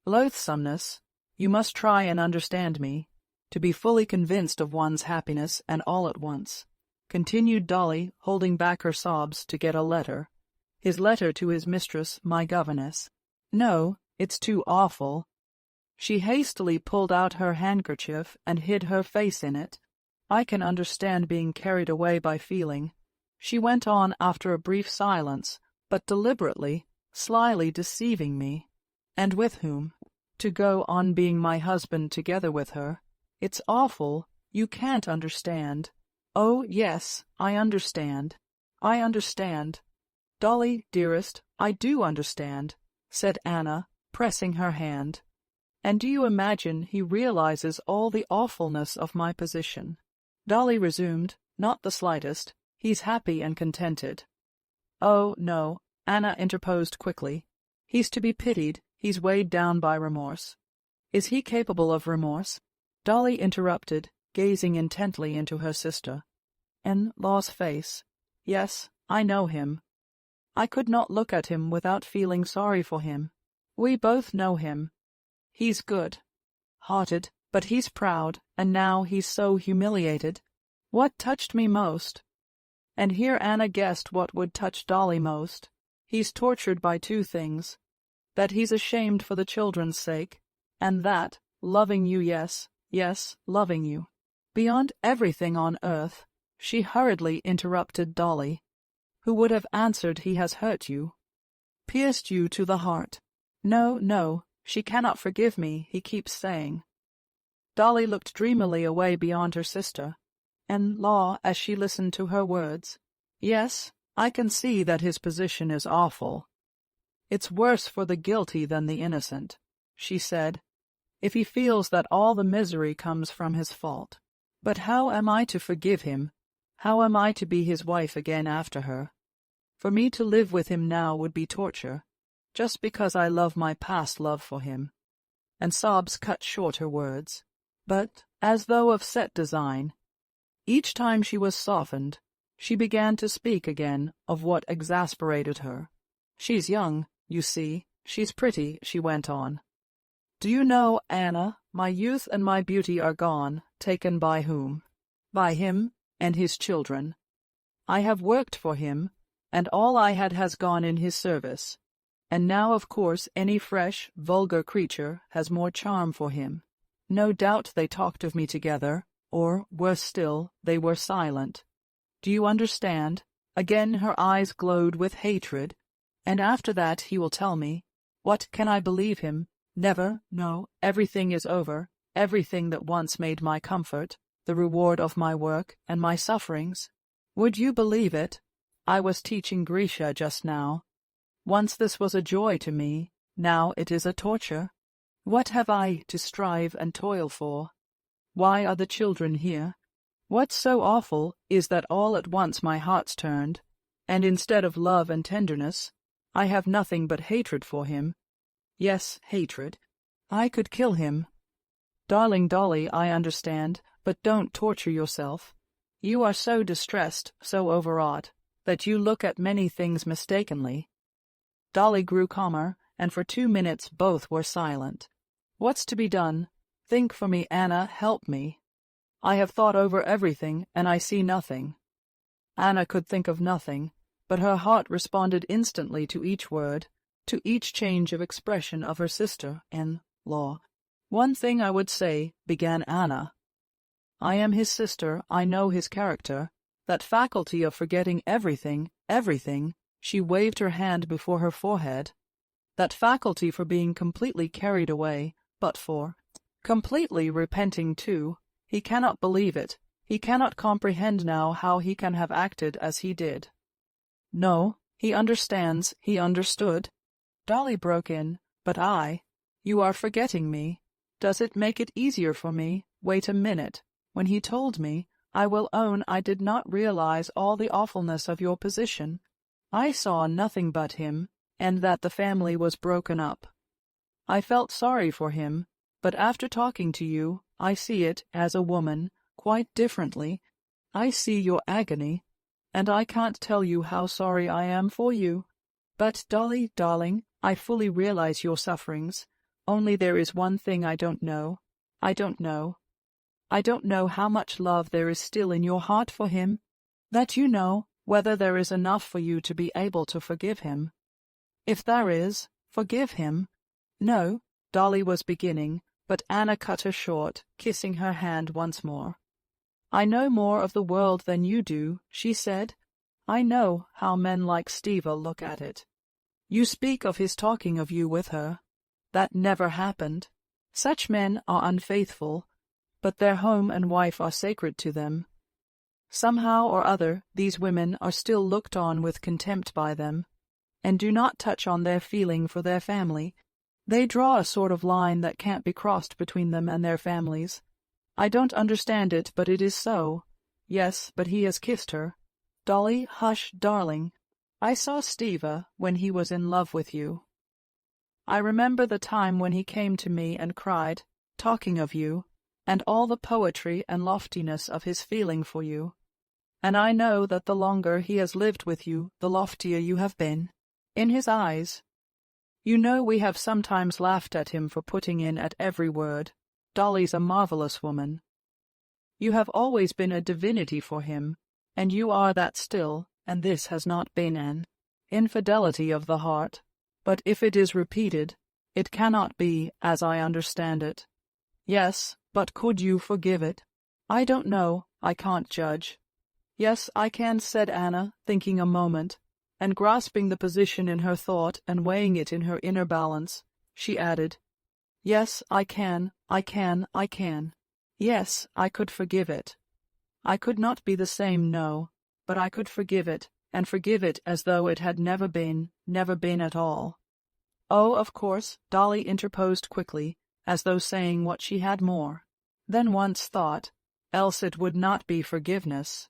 S1: loathsomeness. You must try and understand me, to be fully convinced of one's happiness, and all at once," continued Dolly, holding back her sobs to get a letter. "His letter to his mistress, my governess. No, it's too awful." She hastily pulled out her handkerchief and hid her face in it. "I can understand being carried away by feeling," she went on after a brief silence, "but deliberately, slyly deceiving me. And with whom? To go on being my husband together with her. It's awful. You can't understand." "Oh, yes, I understand. I understand. Dolly, dearest, I do understand," said Anna, pressing her hand. "And do you imagine he realizes all the awfulness of my position?" Dolly resumed, "Not the slightest. He's happy and contented." "Oh, no," Anna interposed quickly. "He's to be pitied. He's weighed down by remorse." "Is he capable of remorse?" Dolly interrupted, gazing intently into her sister. "And Law's face. Yes, I know him. I could not look at him without feeling sorry for him. We both know him. He's good-hearted, but he's proud, and now he's so humiliated. What touched me most," and here Anna guessed what would touch Dolly most, "he's tortured by 2 things. That he's ashamed for the children's sake, and that, loving you, yes, loving you. Beyond everything on earth," she hurriedly interrupted Dolly, who would have answered, "He has hurt you, pierced you to the heart. No, no, she cannot forgive me, he keeps saying." Dolly looked dreamily away beyond her sister, and Law, as she listened to her words, "Yes, I can see that his position is awful. It's worse for the guilty than the innocent," she said, "if he feels that all the misery comes from his fault. But how am I to forgive him? How am I to be his wife again after her? For me to live with him now would be torture, just because I love my past love for him." And sobs cut short her words. But, as though of set design, each time she was softened, she began to speak again of what exasperated her. "She's young, you see. She's pretty," she went on. "Do you know, Anna, my youth and my beauty are gone, taken by whom? By him and his children. I have worked for him, and all I had has gone in his service. And now, of course, any fresh, vulgar creature has more charm for him. No doubt they talked of me together, or, worse still, they were silent. Do you understand? Again her eyes glowed with hatred. And after that he will tell me. What, can I believe him? Never, no, everything is over, everything that once made my comfort, the reward of my work, and my sufferings. Would you believe it? I was teaching Grisha just now. Once this was a joy to me, now it is a torture. What have I to strive and toil for? Why are the children here? What's so awful is that all at once my heart's turned, and instead of love and tenderness, I have nothing but hatred for him. Yes, hatred. I could kill him. Darling Dolly, I understand, but don't torture yourself. You are so distressed, so overwrought, that you look at many things mistakenly. Dolly grew calmer, and for 2 minutes both were silent. What's to be done? Think for me, Anna, help me. I have thought over everything, and I see nothing. Anna could think of nothing, but her heart responded instantly to each word, to each change of expression of her sister-in-law. One thing I would say, began Anna. I am his sister, I know his character, that faculty of forgetting everything, she waved her hand before her forehead, that faculty for being completely carried away, but for completely repenting too. He cannot believe it, he cannot comprehend now how he can have acted as he did. No, he understands, he understood. Dolly broke in, but you are forgetting me. Does it make it easier for me? Wait a minute. When he told me, I will own I did not realize all the awfulness of your position. I saw nothing but him, and that the family was broken up. I felt sorry for him, but after talking to you, I see it, as a woman, quite differently. I see your agony, and I can't tell you how sorry I am for you. But, Dolly, darling, I fully realize your sufferings, only there is one thing I don't know. I don't know how much love there is still in your heart for him, that you know whether there is enough for you to be able to forgive him. If there is, forgive him. No, Dolly was beginning, but Anna cut her short, kissing her hand once more. I know more of the world than you do, she said. I know how men like Stiva look at it. You speak of his talking of you with her. That never happened. Such men are unfaithful, but their home and wife are sacred to them. Somehow or other these women are still looked on with contempt by them, and do not touch on their feeling for their family. They draw a sort of line that can't be crossed between them and their families. I don't understand it, but it is so. Yes, but he has kissed her. Dolly, hush, darling. I saw Stiva when he was in love with you. I remember the time when he came to me and cried, talking of you, and all the poetry and loftiness of his feeling for you. And I know that the longer he has lived with you, the loftier you have been. In his eyes. You know we have sometimes laughed at him for putting in at every word. Dolly's a marvelous woman. You have always been a divinity for him, and you are that still, and this has not been an infidelity of the heart. But if it is repeated, it cannot be as I understand it. Yes, but could you forgive it? I don't know, I can't judge. Yes, I can, said Anna, thinking a moment, and grasping the position in her thought and weighing it in her inner balance, she added, Yes, I can. Yes, I could forgive it. I could not be the same, no, but I could forgive it, and forgive it as though it had never been at all. Oh, of course, Dolly interposed quickly, as though saying what she had more than once thought, else it would not be forgiveness.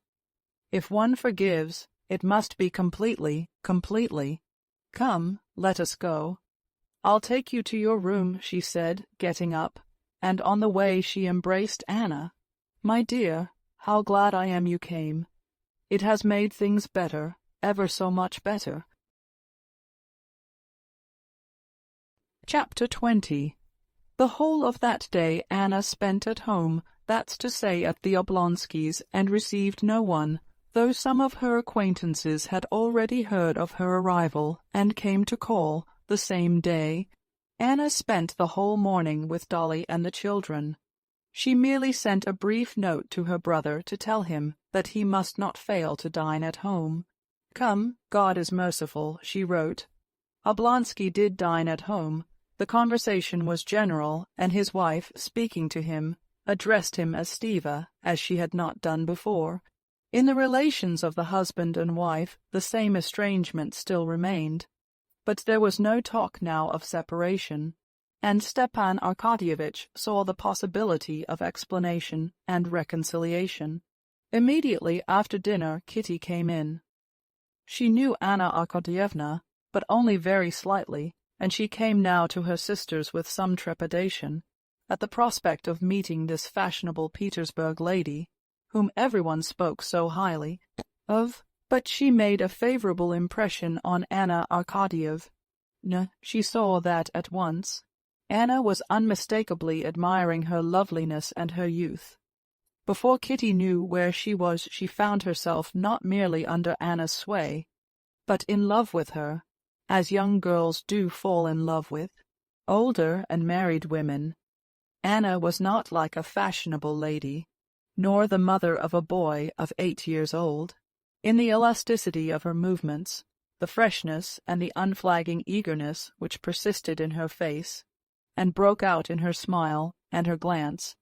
S1: If one forgives, it must be completely. Come, let us go. I'll take you to your room, she said, getting up, and on the way she embraced Anna. My dear, how glad I am you came. It has made things better, ever so much better. Chapter 20. The whole of that day Anna spent at home, that's to say at the Oblonskys', and received no one, though some of her acquaintances had already heard of her arrival and came to call the same day, Anna spent the whole morning with Dolly and the children. She merely sent a brief note to her brother to tell him that he must not fail to dine at home. "Come, God is merciful," she wrote. Oblonsky did dine at home. The conversation was general, and his wife, speaking to him, addressed him as Stiva, as she had not done before. In the relations of the husband and wife the same estrangement still remained, but there was no talk now of separation, and Stepan Arkadyevitch saw the possibility of explanation and reconciliation. Immediately after dinner Kitty came in. She knew Anna Arkadyevna, but only very slightly, and she came now to her sisters with some trepidation, at the prospect of meeting this fashionable Petersburg lady, whom everyone spoke so highly of, but she made a favorable impression on Anna Arkadyevna. She saw that at once. Anna was unmistakably admiring her loveliness and her youth. Before Kitty knew where she was, she found herself not merely under Anna's sway, but in love with her, as young girls do fall in love with older and married women. Anna was not like a fashionable lady, nor the mother of a boy of 8 years old. In the elasticity of her movements, the freshness and the unflagging eagerness which persisted in her face, and broke out in her smile and her glance,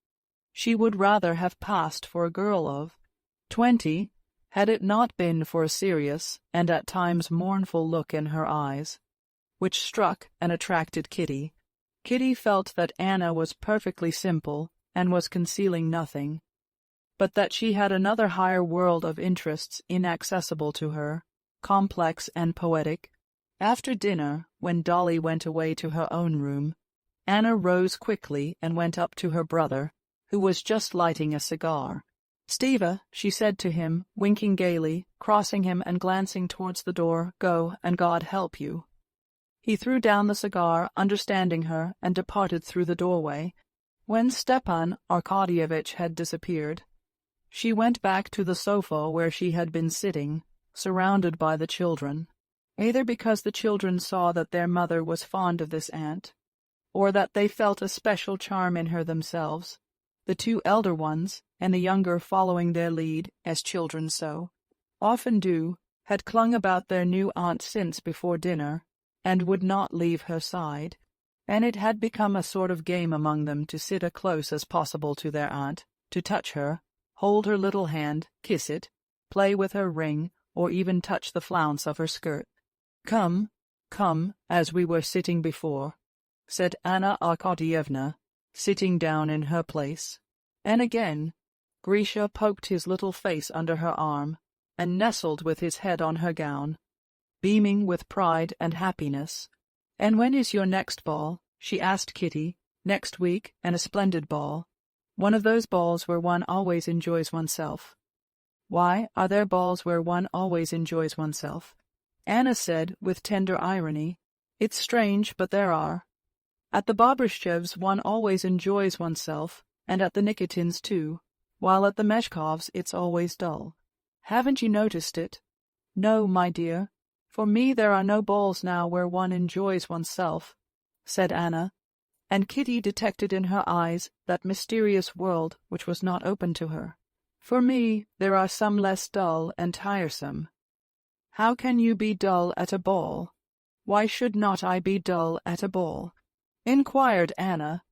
S1: she would rather have passed for a girl of 20, had it not been for a serious and at times mournful look in her eyes, which struck and attracted Kitty. Kitty felt that Anna was perfectly simple and was concealing nothing, but that she had another higher world of interests inaccessible to her, complex and poetic. After dinner, when Dolly went away to her own room, Anna rose quickly and went up to her brother, who was just lighting a cigar. "Stiva," she said to him, winking gaily, crossing him and glancing towards the door, "go, and God help you." He threw down the cigar, understanding her, and departed through the doorway. When Stepan Arkadyevitch had disappeared, she went back to the sofa where she had been sitting, surrounded by the children, either because the children saw that their mother was fond of this aunt, or that they felt a special charm in her themselves. The 2 elder ones, and the younger following their lead, as children so often do, had clung about their new aunt since before dinner, and would not leave her side, and it had become a sort of game among them to sit as close as possible to their aunt, to touch her, hold her little hand, kiss it, play with her ring, or even touch the flounce of her skirt. "Come, come, as we were sitting before," said Anna Arkadyevna, sitting down in her place. And again Grisha poked his little face under her arm, and nestled with his head on her gown, beaming with pride and happiness. "And when is your next ball?" she asked Kitty. "Next week, and a splendid ball. One of those balls where one always enjoys oneself." "Why, are there balls where one always enjoys oneself?" Anna said, with tender irony. "It's strange, but there are. At the Bobrishchevs one always enjoys oneself, and at the Nikitins too, while at the Meshkovs it's always dull. Haven't you noticed it?" "No, my dear. For me there are no balls now where one enjoys oneself," said Anna, and Kitty detected in her eyes that mysterious world which was not open to her. "For me there are some less dull and tiresome." "How can you be dull at a ball?" "Why should not I be dull at a ball?" inquired Anna.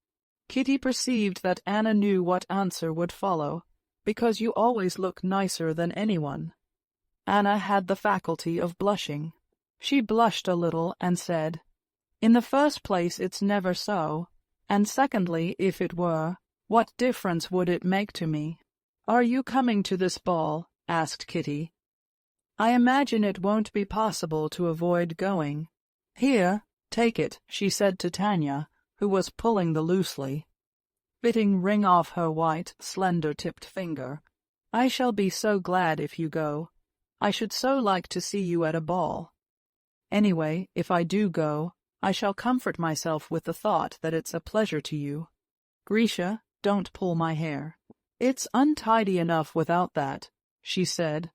S1: Kitty perceived that Anna knew what answer would follow. "Because you always look nicer than anyone." Anna had the faculty of blushing. She blushed a little and said, "In the first place it's never so, and secondly, if it were, what difference would it make to me?" "Are you coming to this ball?" asked Kitty. "I imagine it won't be possible to avoid going. Here, take it," she said to Tanya, who was pulling the loosely fitting ring off her white, slender-tipped finger. "I shall be so glad if you go. I should so like to see you at a ball. Anyway, if I do go, I shall comfort myself with the thought that it's a pleasure to you. Grisha, don't pull my hair. It's untidy enough without that," she said,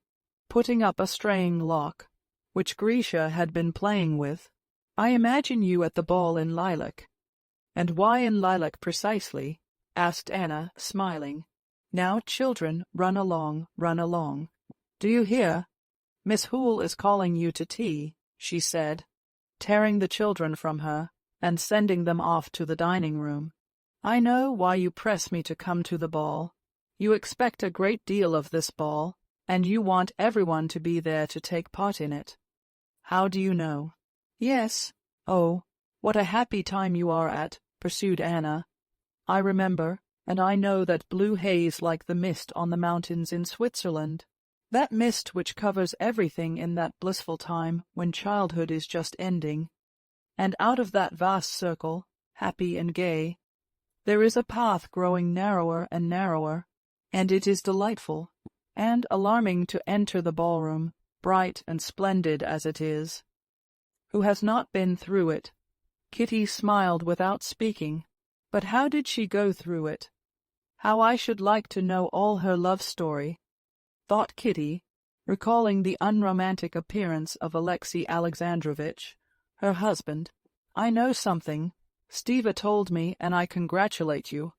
S1: putting up a straying lock, which Grisha had been playing with. "I imagine you at the ball in lilac." "And why in lilac precisely?" asked Anna, smiling. "Now, children, run along, run along. Do you hear? Miss Hoole is calling you to tea," she said, tearing the children from her and sending them off to the dining-room. "I know why you press me to come to the ball. You expect a great deal of this ball, and you want everyone to be there to take part in it." "How do you know?" "Yes. Oh, what a happy time you are at," pursued Anna. "I remember, and I know that blue haze like the mist on the mountains in Switzerland, that mist which covers everything in that blissful time when childhood is just ending. And out of that vast circle, happy and gay, there is a path growing narrower and narrower, and it is delightful and alarming to enter the ballroom, bright and splendid as it is. Who has not been through it?" Kitty smiled without speaking. But how did she go through it? How I should like to know all her love story, thought Kitty, recalling the unromantic appearance of Alexey Alexandrovitch, her husband. "I know something. Stiva told me, and I congratulate you.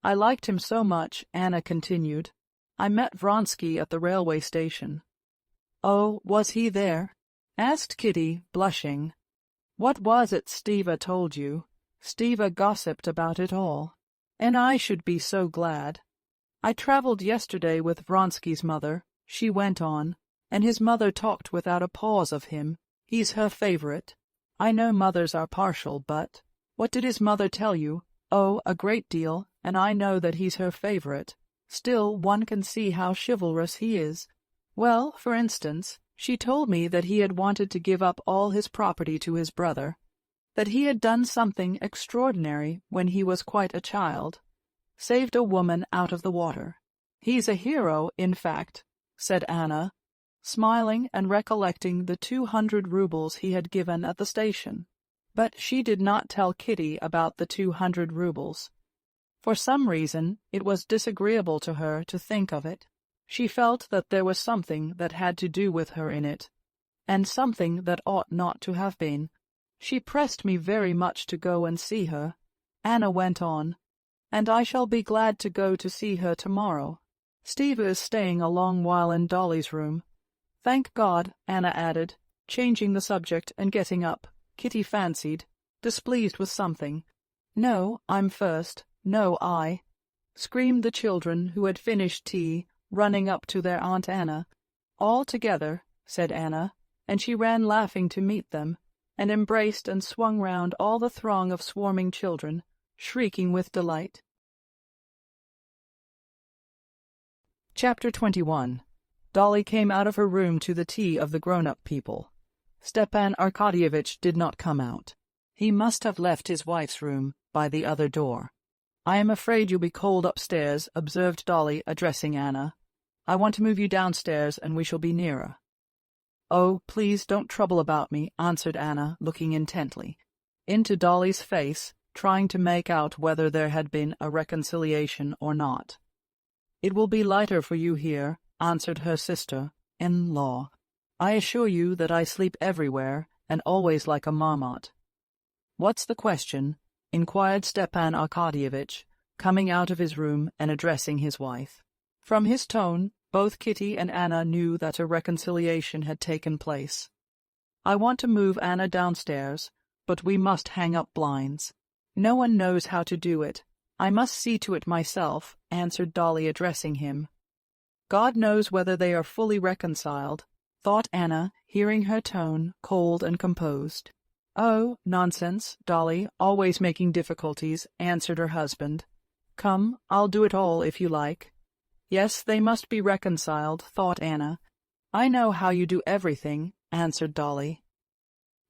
S1: I liked him so much," Anna continued. "I met Vronsky at the railway station." "Oh, was he there?" asked Kitty, blushing. "What was it Stiva told you?" "Stiva gossiped about it all. And I should be so glad. I travelled yesterday with Vronsky's mother," she went on, "and his mother talked without a pause of him. He's her favorite. I know mothers are partial, but what did his mother tell you? Oh, a great deal, and I know that he's her favorite. Still, one can see how chivalrous he is. Well, for instance, she told me that he had wanted to give up all his property to his brother, that he had done something extraordinary when he was quite a child, saved a woman out of the water. He's a hero, in fact," said Anna, smiling and recollecting the 200 rubles he had given at the station. But she did not tell Kitty about the 200 rubles. For some reason it was disagreeable to her to think of it. She felt that there was something that had to do with her in it, and something that ought not to have been. "She pressed me very much to go and see her," Anna went on, "and I shall be glad to go to see her tomorrow. Stiva is staying a long while in Dolly's room. Thank God," Anna added, changing the subject and getting up, Kitty fancied, displeased with something. "No, I'm first. No, I," screamed the children, who had finished tea, running up to their Aunt Anna. "All together," said Anna, and she ran laughing to meet them, and embraced and swung round all the throng of swarming children, shrieking with delight. Chapter 21. Dolly came out of her room to the tea of the grown-up people. Stepan Arkadyevitch did not come out. He must have left his wife's room by the other door. "I am afraid you'll be cold upstairs," observed Dolly, addressing Anna. "I want to move you downstairs, and we shall be nearer." "Oh, please don't trouble about me," answered Anna, looking intently into Dolly's face, trying to make out whether there had been a reconciliation or not. "It will be lighter for you here," answered her sister-in-law. "I assure you that I sleep everywhere, and always like a marmot." "What's the question?" inquired Stepan Arkadyevitch, coming out of his room and addressing his wife. From his tone, both Kitty and Anna knew that a reconciliation had taken place. "I want to move Anna downstairs, but we must hang up blinds. No one knows how to do it. I must see to it myself," answered Dolly, addressing him. "God knows whether they are fully reconciled," thought Anna, hearing her tone, cold and composed. "Oh, nonsense, Dolly, always making difficulties," answered her husband. "Come, I'll do it all if you like." "Yes, they must be reconciled," thought Anna. "I know how you do everything," answered Dolly.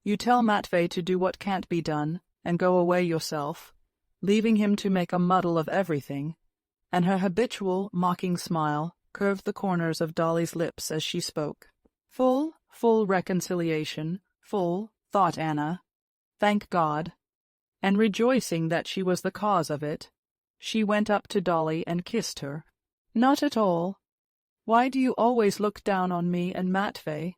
S1: "You tell Matvey to do what can't be done, and go away yourself, leaving him to make a muddle of everything," and her habitual mocking smile curved the corners of Dolly's lips as she spoke. Full reconciliation, full, thought Anna. Thank God. And rejoicing that she was the cause of it, she went up to Dolly and kissed her. "Not at all. "Why do you always look down on me and Matvey?"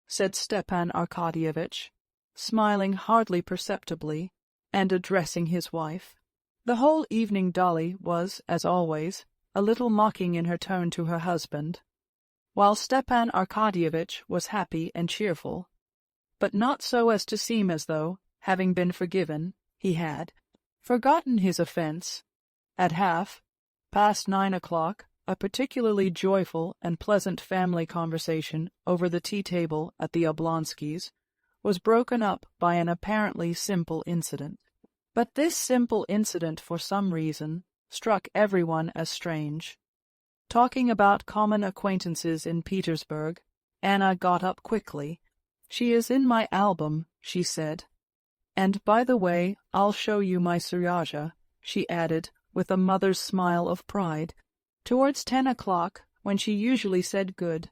S1: said Stepan Arkadyevitch, smiling hardly perceptibly, and addressing his wife. The whole evening Dolly was, as always, a little mocking in her tone to her husband, while Stepan Arkadyevitch was happy and cheerful, but not so as to seem as though, having been forgiven, he had forgotten his offense. At 9:30, a particularly joyful and pleasant family conversation over the tea-table at the Oblonskys' was broken up by an apparently simple incident. But this simple incident, for some reason, struck everyone as strange. Talking about common acquaintances in Petersburg, Anna got up quickly. "She is in my album," she said. "And, by the way, I'll show you my Seryaja," she added, with a mother's smile of pride. Towards 10 o'clock, when she usually said good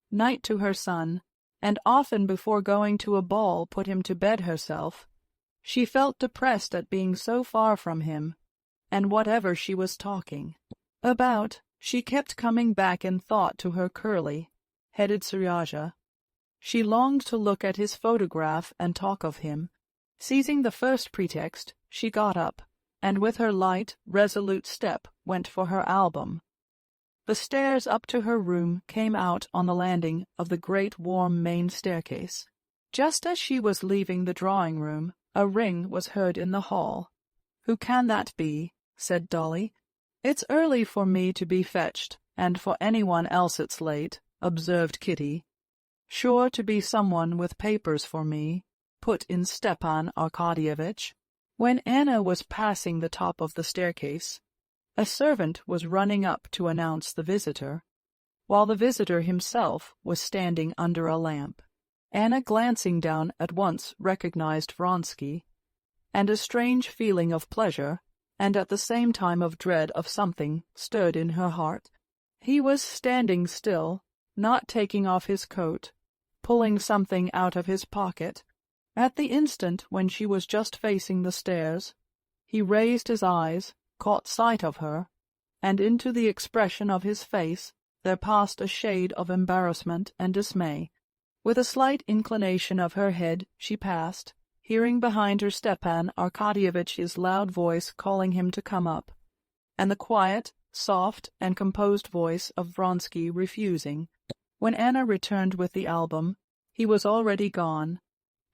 S1: night to her son, and often before going to a ball put him to bed herself, she felt depressed at being so far from him, and whatever she was talking about, she kept coming back in thought to her curly-headed Seryaja. She longed to look at his photograph and talk of him. Seizing the first pretext, she got up, and with her light, resolute step went for her album. The stairs up to her room came out on the landing of the great warm main staircase. Just as she was leaving the drawing-room, a ring was heard in the hall. "Who can that be?" said Dolly. "It's early for me to be fetched, and for anyone else it's late," observed Kitty. "Sure to be someone with papers for me," put in Stepan Arkadyevitch. When Anna was passing the top of the staircase, a servant was running up to announce the visitor, while the visitor himself was standing under a lamp. Anna, glancing down, at once recognized Vronsky, and a strange feeling of pleasure, and at the same time of dread of something, stirred in her heart. He was standing still, not taking off his coat, pulling something out of his pocket. At the instant when she was just facing the stairs, he raised his eyes, caught sight of her, and into the expression of his face there passed a shade of embarrassment and dismay. With a slight inclination of her head she passed, hearing behind her Stepan Arkadyevitch's loud voice calling him to come up, and the quiet, soft, and composed voice of Vronsky refusing. When Anna returned with the album, he was already gone,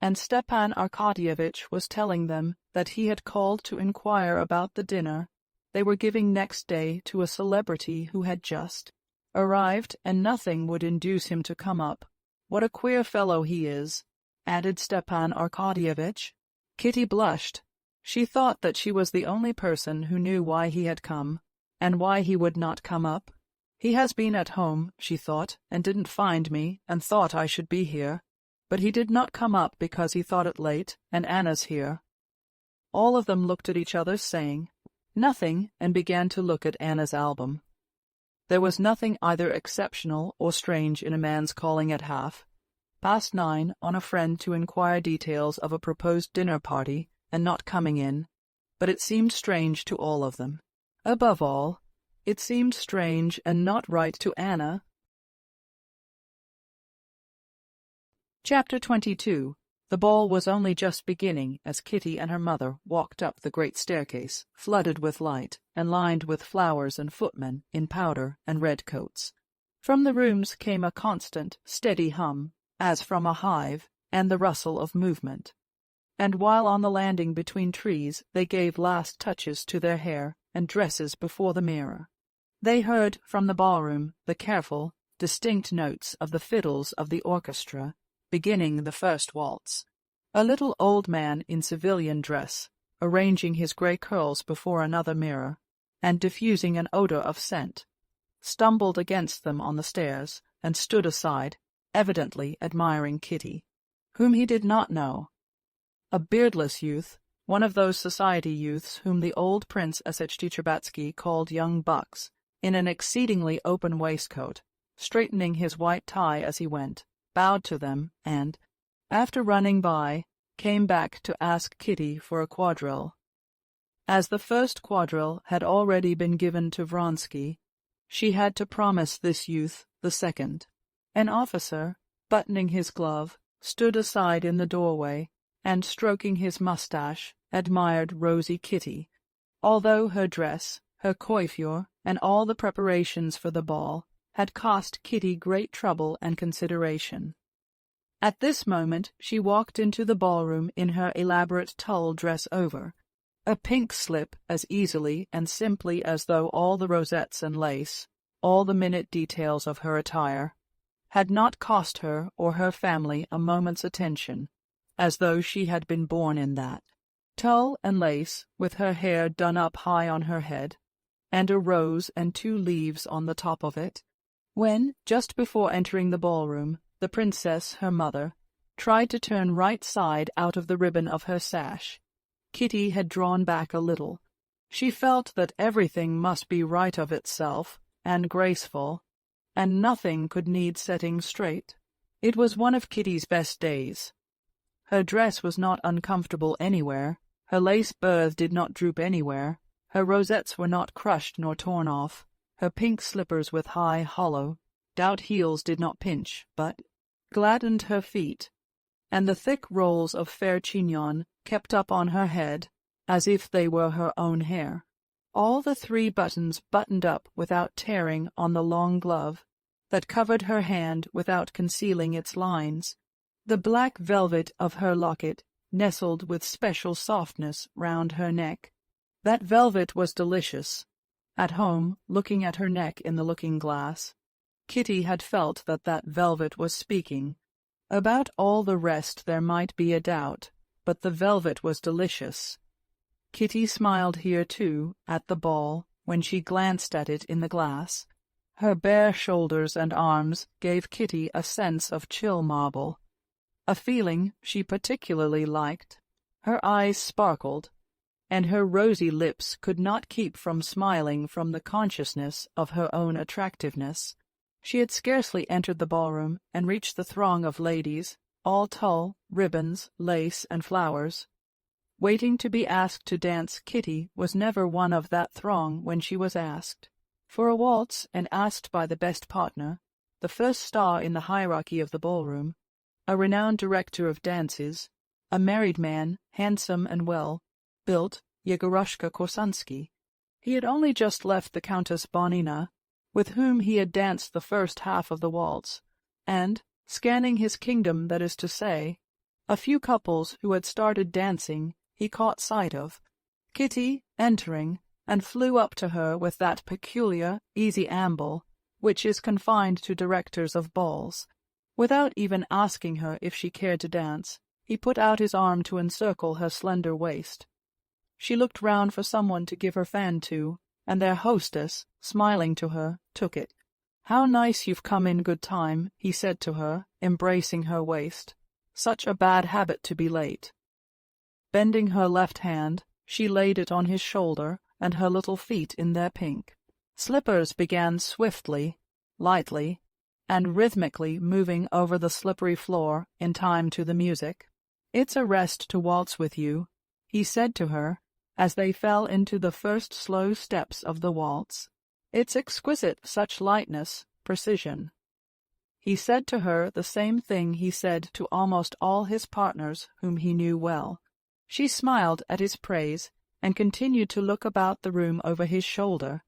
S1: and Stepan Arkadyevitch was telling them that he had called to inquire about the dinner they were giving next day to a celebrity who had just arrived, and nothing would induce him to come up. "What a queer fellow he is," added Stepan Arkadyevitch. Kitty blushed. She thought that she was the only person who knew why he had come, and why he would not come up. "He has been at home," she thought, "and didn't find me, and thought I should be here. But he did not come up because he thought it late, and Anna's here." All of them looked at each other, saying nothing, and began to look at Anna's album. There was nothing either exceptional or strange in a man's calling at 9:30 on a friend to inquire details of a proposed dinner party and not coming in, but it seemed strange to all of them. Above all, it seemed strange and not right to Anna. Chapter 22. The ball was only just beginning as Kitty and her mother walked up the great staircase, flooded with light, and lined with flowers and footmen in powder and red coats. From the rooms came a constant, steady hum, as from a hive, and the rustle of movement. And while on the landing between trees they gave last touches to their hair and dresses before the mirror, they heard from the ballroom the careful, distinct notes of the fiddles of the orchestra, beginning the first waltz. A little old man in civilian dress, arranging his grey curls before another mirror, and diffusing an odor of scent, stumbled against them on the stairs, and stood aside, evidently admiring Kitty, whom he did not know. A beardless youth, one of those society youths whom the old Prince Asechticherbatsky called young bucks, in an exceedingly open waistcoat, straightening his white tie as he went, bowed to them, and, after running by, came back to ask Kitty for a quadrille. As the first quadrille had already been given to Vronsky, she had to promise this youth the second. An officer, buttoning his glove, stood aside in the doorway, and, stroking his mustache, admired rosy Kitty, although her dress, her coiffure, and all the preparations for the ball had cost Kitty great trouble and consideration. At this moment she walked into the ballroom in her elaborate tulle dress over, a pink slip as easily and simply as though all the rosettes and lace, all the minute details of her attire, had not cost her or her family a moment's attention, as though she had been born in that. Tulle and lace, with her hair done up high on her head, and a rose and 2 leaves on the top of it. When, just before entering the ballroom, the princess, her mother, tried to turn right side out of the ribbon of her sash, Kitty had drawn back a little. She felt that everything must be right of itself, and graceful, and nothing could need setting straight. It was one of Kitty's best days. Her dress was not uncomfortable anywhere, her lace berthe did not droop anywhere, her rosettes were not crushed nor torn off, her pink slippers with high, hollow, stout heels did not pinch, but gladdened her feet, and the thick rolls of fair chignon kept up on her head as if they were her own hair. All the 3 buttons buttoned up without tearing on the long glove that covered her hand without concealing its lines, the black velvet of her locket nestled with special softness round her neck. That velvet was delicious. At home, looking at her neck in the looking-glass, Kitty had felt that that velvet was speaking. About all the rest there might be a doubt, but the velvet was delicious. Kitty smiled here, too, at the ball, when she glanced at it in the glass. Her bare shoulders and arms gave Kitty a sense of chill marble, a feeling she particularly liked. Her eyes sparkled, and her rosy lips could not keep from smiling from the consciousness of her own attractiveness. She had scarcely entered the ballroom and reached the throng of ladies, all tulle, ribbons, lace, and flowers. Waiting to be asked to dance, Kitty was never one of that throng when she was asked. For a waltz, and asked by the best partner, the first star in the hierarchy of the ballroom, a renowned director of dances, a married man, handsome and well-built, Yegorushka Korsunsky. He had only just left the Countess Karenina, with whom he had danced the first half of the waltz, and, scanning his kingdom, that is to say, a few couples who had started dancing, he caught sight of Kitty entering, and flew up to her with that peculiar, easy amble which is confined to directors of balls. Without even asking her if she cared to dance, he put out his arm to encircle her slender waist. She looked round for someone to give her fan to, and their hostess, smiling to her, took it. "How nice you've come in good time," he said to her, embracing her waist. "Such a bad habit to be late." Bending her left hand, she laid it on his shoulder, and her little feet in their pink. Slippers began swiftly, lightly, and rhythmically moving over the slippery floor in time to the music. "It's a rest to waltz with you," he said to her, as they fell into the first slow steps of the waltz. "It's exquisite, such lightness, precision." He said to her the same thing he said to almost all his partners whom he knew well. She smiled at his praise, and continued to look about the room over his shoulder.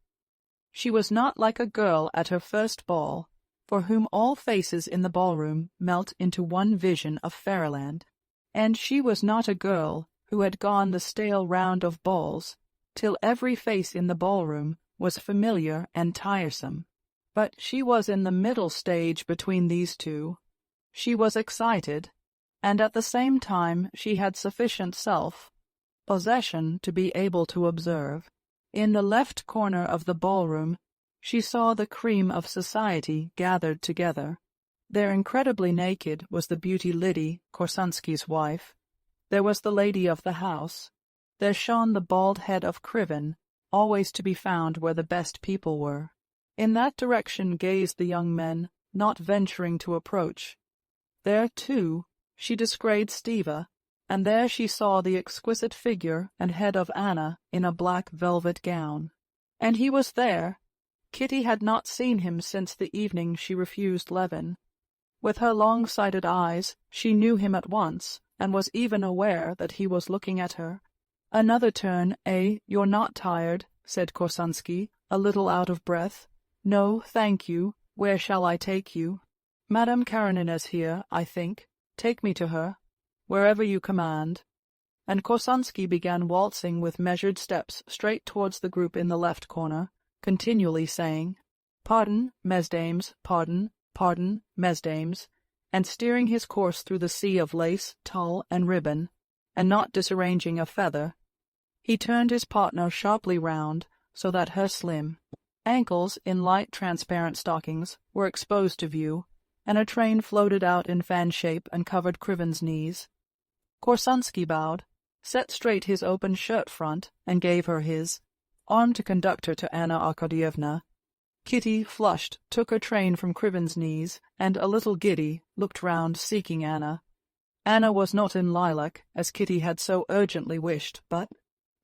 S1: She was not like a girl at her first ball, for whom all faces in the ballroom melt into one vision of fairyland, and she was not a girl who had gone the stale round of balls, till every face in the ballroom was familiar and tiresome. But she was in the middle stage between these two. She was excited, and at the same time she had sufficient self-possession to be able to observe. In the left corner of the ballroom she saw the cream of society gathered together. There, incredibly naked, was the beauty Lydie, Korsunsky's wife. There was the lady of the house. There shone the bald head of Kriven, always to be found where the best people were. In that direction gazed the young men, not venturing to approach. There, too, she descried Stiva, and there she saw the exquisite figure and head of Anna in a black velvet gown. And he was there, Kitty had not seen him since the evening she refused Levin. With her long-sighted eyes, she knew him at once, and was even aware that he was looking at her. "Another turn, eh? You're not tired?" said Korsunsky, a little out of breath. "No, thank you. Where shall I take you?" "Madame Karenina's here, I think. Take me to her." "Wherever you command." And Korsunsky began waltzing with measured steps straight towards the group in the left corner, continually saying, "Pardon, mesdames, pardon, pardon, mesdames," and steering his course through the sea of lace, tulle, and ribbon, and not disarranging a feather. He turned his partner sharply round, so that her slim ankles in light transparent stockings were exposed to view, and her train floated out in fan shape and covered Kriven's knees. Korsunsky bowed, set straight his open shirt front, and gave her his arm to conduct her to Anna Arkadyevna. Kitty, flushed, took her train from Kriven's knees, and, a little giddy, looked round, seeking Anna. Anna was not in lilac, as Kitty had so urgently wished, but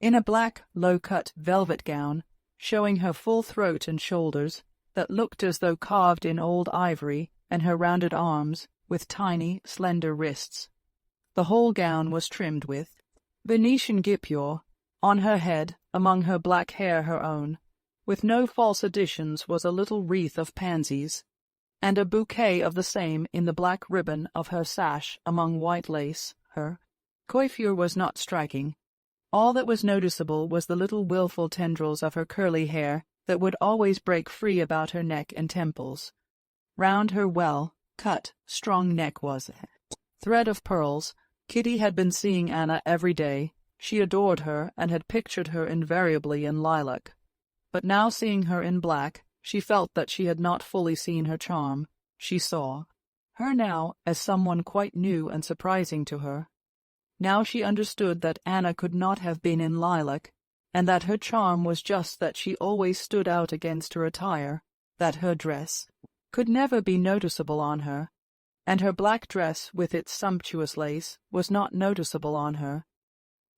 S1: in a black, low-cut velvet gown, showing her full throat and shoulders, that looked as though carved in old ivory, and her rounded arms, with tiny, slender wrists. The whole gown was trimmed with Venetian guipure. On her head, among her black hair her own, with no false additions, was a little wreath of pansies, and a bouquet of the same in the black ribbon of her sash among white lace. Her coiffure was not striking. All that was noticeable was the little wilful tendrils of her curly hair that would always break free about her neck and temples. Round her well-cut, strong neck was a thread of pearls. Kitty had been seeing Anna every day. She adored her, and had pictured her invariably in lilac. But now, seeing her in black, she felt that she had not fully seen her charm. She saw her now as someone quite new and surprising to her. Now she understood that Anna could not have been in lilac, and that her charm was just that she always stood out against her attire, that her dress could never be noticeable on her, and her black dress with its sumptuous lace was not noticeable on her.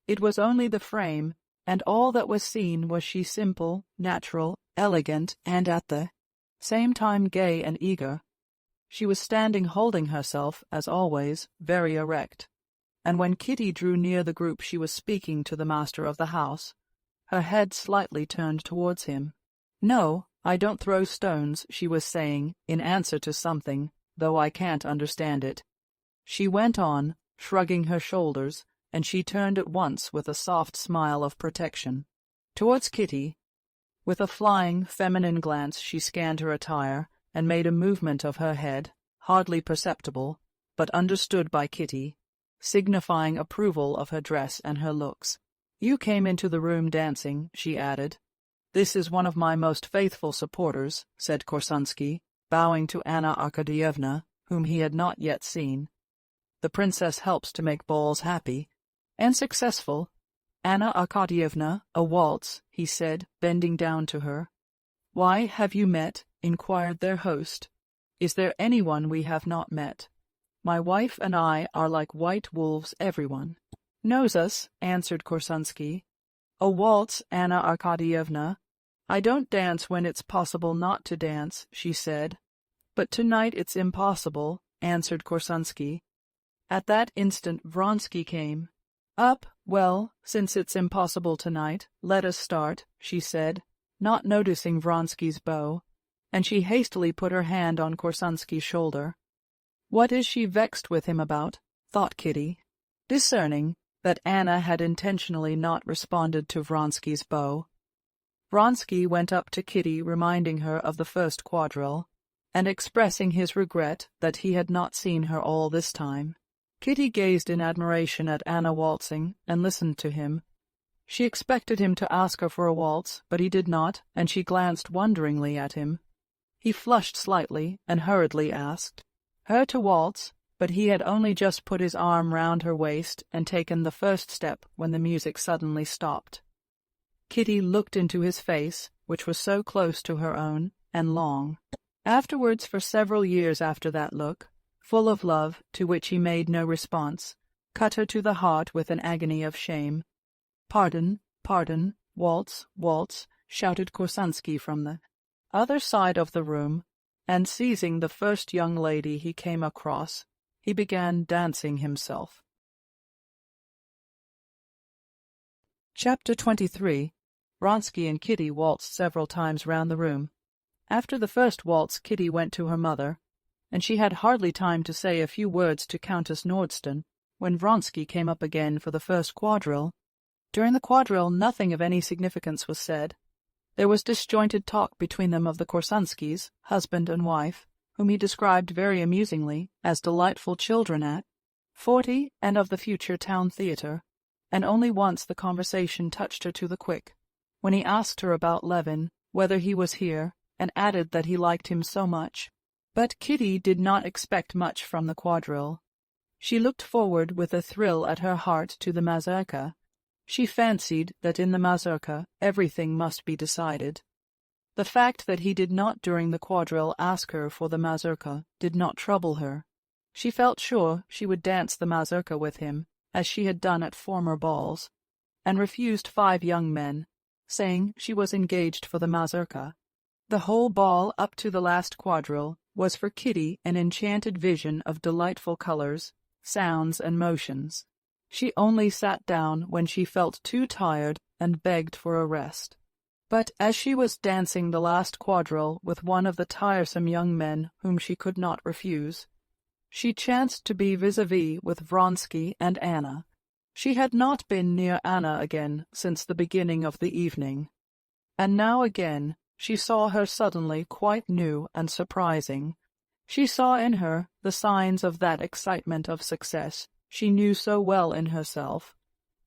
S1: It was only the frame, and all that was seen was she simple, natural, elegant, and at the same time gay and eager. She was standing holding herself, as always, very erect, and when Kitty drew near the group she was speaking to the master of the house, her head slightly turned towards him. "No, I don't throw stones," she was saying, in answer to something, though I can't understand it. She went on, shrugging her shoulders, and she turned at once with a soft smile of protection towards Kitty. With a flying, feminine glance she scanned her attire, and made a movement of her head, hardly perceptible, but understood by Kitty, signifying approval of her dress and her looks. "You came into the room dancing," she added. "This is one of my most faithful supporters," said Korsunsky, bowing to Anna Arkadyevna, whom he had not yet seen. "The princess helps to make balls happy and successful. Anna Arkadyevna, a waltz," he said, bending down to her. "Why, have you met?" inquired their host. "Is there anyone we have not met? My wife and I are like white wolves. Everyone knows us," answered Korsunsky. "A waltz, Anna Arkadyevna. I don't dance when it's possible not to dance," she said. "But tonight it's impossible," answered Korsunsky. At that instant Vronsky came up. "Well, since it's impossible tonight, let us start," she said, not noticing Vronsky's bow, and she hastily put her hand on Korsunsky's shoulder. What is she vexed with him about? Thought Kitty, discerning that Anna had intentionally not responded to Vronsky's bow. Vronsky went up to Kitty, reminding her of the first quadrille, and expressing his regret that he had not seen her all this time. Kitty gazed in admiration at Anna waltzing, and listened to him. She expected him to ask her for a waltz, but he did not, and she glanced wonderingly at him. He flushed slightly, and hurriedly asked her to waltz, but he had only just put his arm round her waist and taken the first step when the music suddenly stopped. Kitty looked into his face, which was so close to her own, and long afterwards, for several years after that look, full of love, to which he made no response, cut her to the heart with an agony of shame. "Pardon, pardon, waltz, waltz," shouted Korsunsky from the other side of the room, and seizing the first young lady he came across, he began dancing himself. Chapter 23. Vronsky and Kitty waltzed several times round the room. After the first waltz, Kitty went to her mother, and she had hardly time to say a few words to Countess Nordston when Vronsky came up again for the first quadrille. During the quadrille nothing of any significance was said. There was disjointed talk between them of the Korsunskys, husband and wife, whom he described very amusingly as delightful children at 40, and of the future town theatre, and only once the conversation touched her to the quick, when he asked her about Levin, whether he was here, and added that he liked him so much. But Kitty did not expect much from the quadrille. She looked forward with a thrill at her heart to the mazurka. She fancied that in the mazurka everything must be decided. The fact that he did not during the quadrille ask her for the mazurka did not trouble her. She felt sure she would dance the mazurka with him, as she had done at former balls, and refused 5 young men, saying she was engaged for the mazurka. The whole ball up to the last quadrille was for Kitty an enchanted vision of delightful colors, sounds, and motions. She only sat down when she felt too tired and begged for a rest. But as she was dancing the last quadrille with one of the tiresome young men whom she could not refuse, she chanced to be vis-à-vis with Vronsky and Anna. She had not been near Anna again since the beginning of the evening, and now again she saw her suddenly quite new and surprising. She saw in her the signs of that excitement of success she knew so well in herself.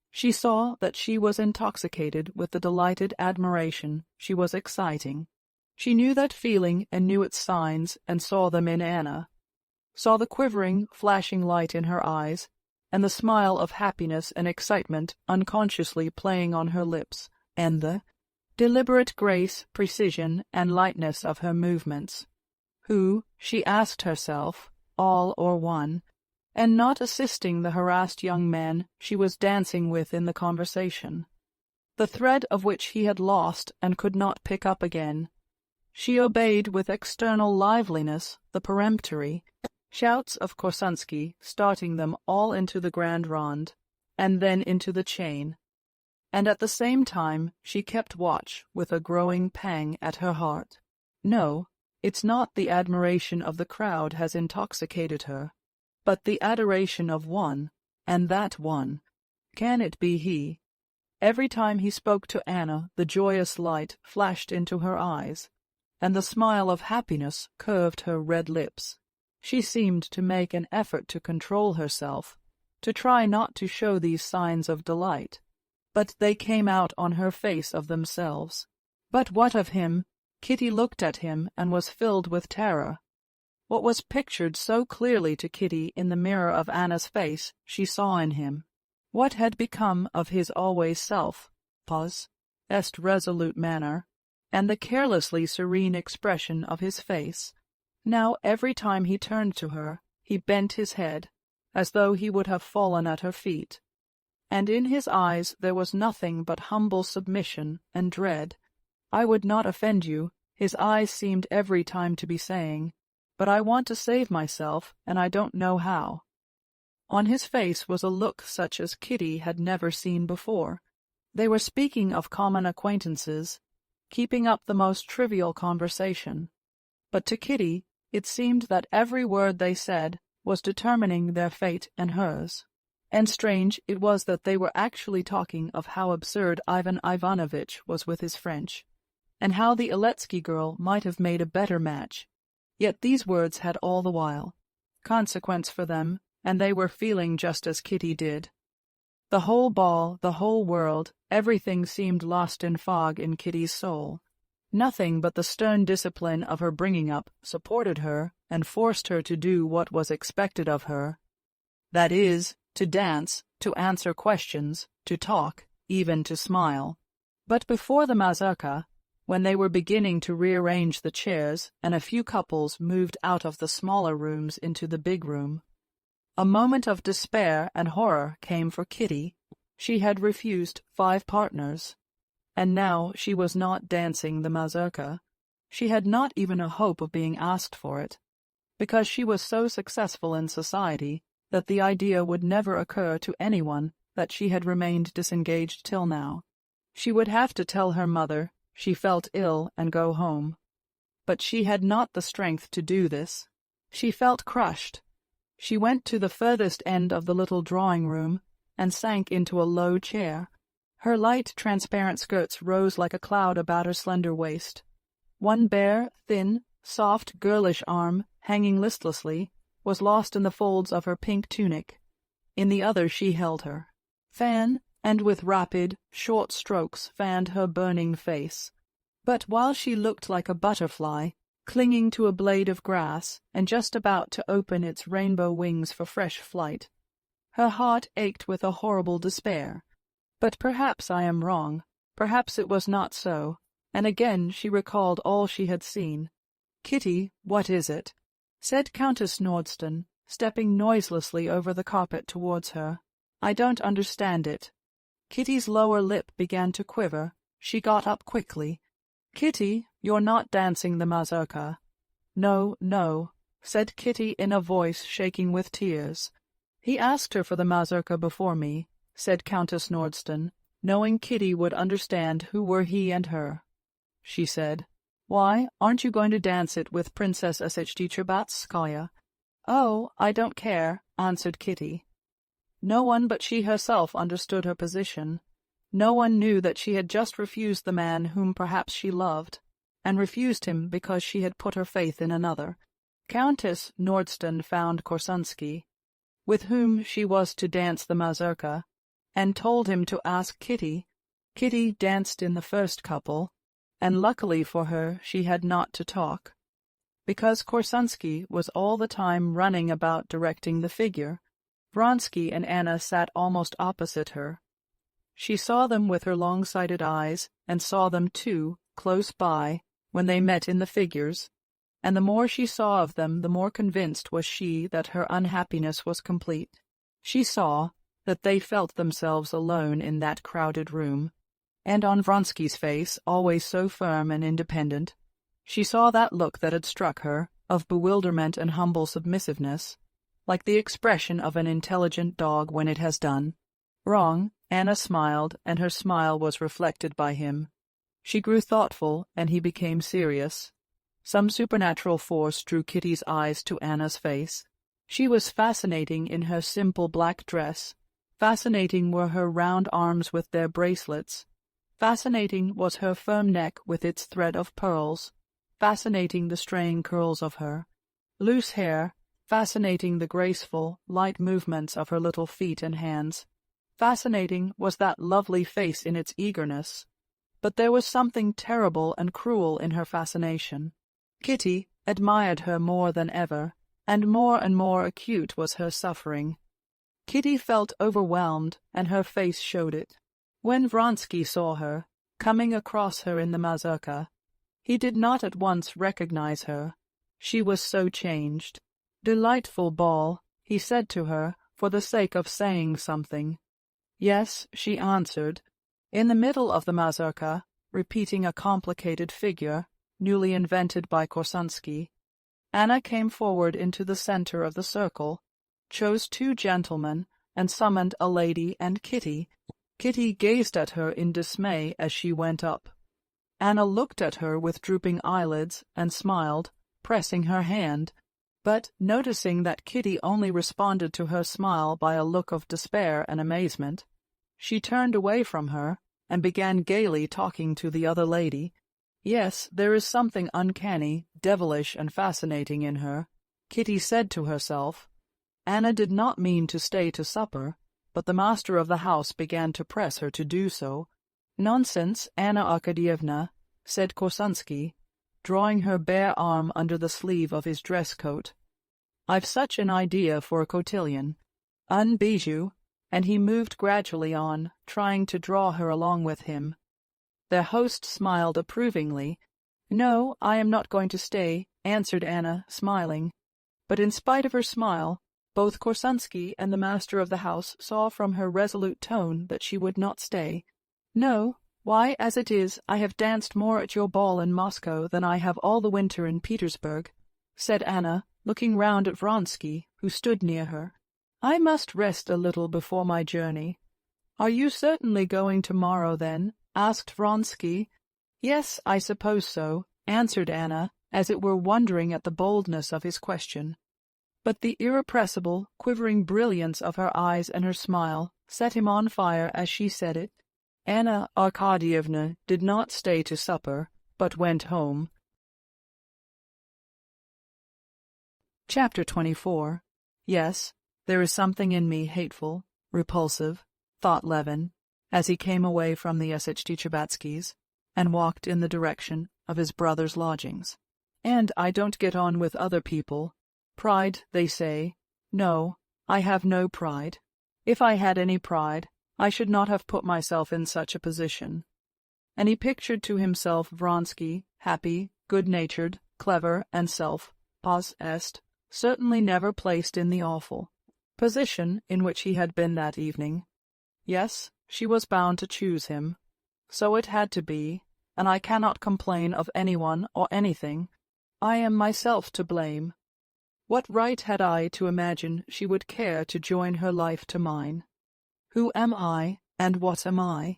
S1: She saw that she was intoxicated with the delighted admiration she was exciting. She knew that feeling and knew its signs and saw them in Anna, saw the quivering, flashing light in her eyes, and the smile of happiness and excitement unconsciously playing on her lips, and the deliberate grace, precision, and lightness of her movements. Who, she asked herself, all or one, and not assisting the harassed young man she was dancing with in the conversation, the thread of which he had lost and could not pick up again. She obeyed with external liveliness the peremptory shouts of Korsunsky, starting them all into the grand rond, and then into the chain, and at the same time she kept watch with a growing pang at her heart. No, it's not the admiration of the crowd has intoxicated her, but the adoration of one, and that one. Can it be he? Every time he spoke to Anna the joyous light flashed into her eyes, and the smile of happiness curved her red lips. She seemed to make an effort to control herself, to try not to show these signs of delight, but they came out on her face of themselves. But what of him? Kitty looked at him and was filled with terror. What was pictured so clearly to Kitty in the mirror of Anna's face she saw in him. What had become of his always resolute manner, and the carelessly serene expression of his face? Now every time he turned to her, he bent his head, as though he would have fallen at her feet, and in his eyes there was nothing but humble submission and dread. "I would not offend you," his eyes seemed every time to be saying, "but I want to save myself, and I don't know how." On his face was a look such as Kitty had never seen before. They were speaking of common acquaintances, keeping up the most trivial conversation, but to Kitty it seemed that every word they said was determining their fate and hers. And strange it was that they were actually talking of how absurd Ivan Ivanovitch was with his French, and how the Ilyich girl might have made a better match. Yet these words had all the while consequence for them, and they were feeling just as Kitty did. The whole ball, the whole world, everything seemed lost in fog in Kitty's soul. Nothing but the stern discipline of her bringing up supported her and forced her to do what was expected of her, that is, to dance, to answer questions, to talk, even to smile. But before the mazurka, when they were beginning to rearrange the chairs and a few couples moved out of the smaller rooms into the big room, a moment of despair and horror came for Kitty. She had refused 5 partners, and now she was not dancing the mazurka. She had not even a hope of being asked for it, because she was so successful in society that the idea would never occur to anyone that she had remained disengaged till now. She would have to tell her mother she felt ill and go home. But she had not the strength to do this. She felt crushed. She went to the furthest end of the little drawing-room and sank into a low chair. Her light, transparent skirts rose like a cloud about her slender waist. One bare, thin, soft, girlish arm, hanging listlessly, was lost in the folds of her pink tunic. In the other she held her fan, and with rapid, short strokes fanned her burning face. But while she looked like a butterfly, clinging to a blade of grass, and just about to open its rainbow wings for fresh flight, her heart ached with a horrible despair. But perhaps I am wrong. Perhaps it was not so. And again she recalled all she had seen. "Kitty, what is it?" said Countess Nordston, stepping noiselessly over the carpet towards her. "I don't understand it." Kitty's lower lip began to quiver. She got up quickly. "Kitty, you're not dancing the mazurka." "No, no," said Kitty in a voice shaking with tears. "He asked her for the mazurka before me," said Countess Nordston, knowing Kitty would understand who were he and her. She said, "Why, aren't you going to dance it with Princess Asechtichebatskaya?" "Oh, I don't care," answered Kitty. No one but she herself understood her position. No one knew that she had just refused the man whom perhaps she loved, and refused him because she had put her faith in another. Countess Nordston found Korsunsky, with whom she was to dance the mazurka, and told him to ask Kitty. Kitty danced in the first couple, and luckily for her she had not to talk, because Korsunsky was all the time running about directing the figure. Vronsky and Anna sat almost opposite her. She saw them with her long-sighted eyes, and saw them, too, close by, when they met in the figures, and the more she saw of them the more convinced was she that her unhappiness was complete. She saw that they felt themselves alone in that crowded room, and on Vronsky's face, always so firm and independent, she saw that look that had struck her, of bewilderment and humble submissiveness, like the expression of an intelligent dog when it has done wrong. Anna smiled, and her smile was reflected by him. She grew thoughtful, and he became serious. Some supernatural force drew Kitty's eyes to Anna's face. She was fascinating in her simple black dress. Fascinating were her round arms with their bracelets. Fascinating was her firm neck with its thread of pearls. Fascinating the straying curls of her loose hair. Fascinating the graceful, light movements of her little feet and hands. Fascinating was that lovely face in its eagerness. But there was something terrible and cruel in her fascination. Kitty admired her more than ever, and more acute was her suffering. Kitty felt overwhelmed, and her face showed it. When Vronsky saw her, coming across her in the mazurka, he did not at once recognize her. She was so changed. "Delightful ball," he said to her, for the sake of saying something. "Yes," she answered, in the middle of the mazurka, repeating a complicated figure, newly invented by Korsunsky. Anna came forward into the center of the circle, chose two gentlemen, and summoned a lady and Kitty. Kitty gazed at her in dismay as she went up. Anna looked at her with drooping eyelids and smiled, pressing her hand. But, noticing that Kitty only responded to her smile by a look of despair and amazement, she turned away from her and began gaily talking to the other lady. Yes, there is something uncanny, devilish, and fascinating in her, Kitty said to herself. Anna did not mean to stay to supper, but the master of the house began to press her to do so. "Nonsense, Anna Arkadyevna," said Korsunsky, drawing her bare arm under the sleeve of his dress coat. "I've such an idea for a cotillion. Un bijou," and he moved gradually on, trying to draw her along with him. Their host smiled approvingly. "No, I am not going to stay," answered Anna, smiling. But in spite of her smile, both Korsunsky and the master of the house saw from her resolute tone that she would not stay. "No, Why, as it is, I have danced more at your ball in Moscow than I have all the winter in Petersburg," said Anna, looking round at Vronsky, who stood near her. "I must rest a little before my journey." "Are you certainly going tomorrow, then?" asked Vronsky. "Yes, I suppose so," answered Anna, as it were wondering at the boldness of his question. But the irrepressible, quivering brilliance of her eyes and her smile set him on fire as she said it. Anna Arkadyevna did not stay to supper, but went home. Chapter 24. Yes, there is something in me hateful, repulsive, thought Levin, as he came away from the Sshtchabatskys and walked in the direction of his brother's lodgings. And I don't get on with other people. Pride, they say. No, I have no pride. If I had any pride, I should not have put myself in such a position. And he pictured to himself Vronsky, happy, good-natured, clever, and self-possessed, certainly never placed in the awful position in which he had been that evening. Yes, she was bound to choose him. So it had to be, and I cannot complain of anyone or anything. I am myself to blame. What right had I to imagine she would care to join her life to mine? Who am I, and what am I?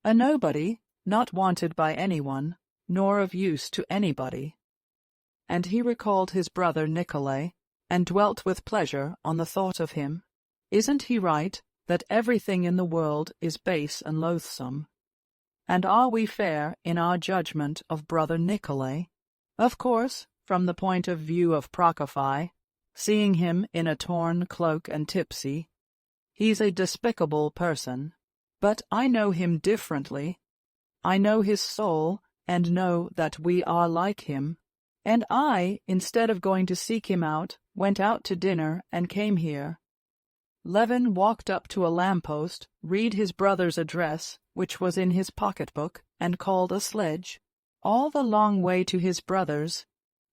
S1: A nobody, not wanted by anyone, nor of use to anybody. And he recalled his brother Nikolay, and dwelt with pleasure on the thought of him. Isn't he right, that everything in the world is base and loathsome? And are we fair in our judgment of brother Nikolay? Of course, from the point of view of Prokofy, seeing him in a torn cloak and tipsy, he's a despicable person. But I know him differently. I know his soul, and know that we are like him. And I, instead of going to seek him out, went out to dinner and came here. Levin walked up to a lamp-post, read his brother's address, which was in his pocket-book, and called a sledge. All the long way to his brother's,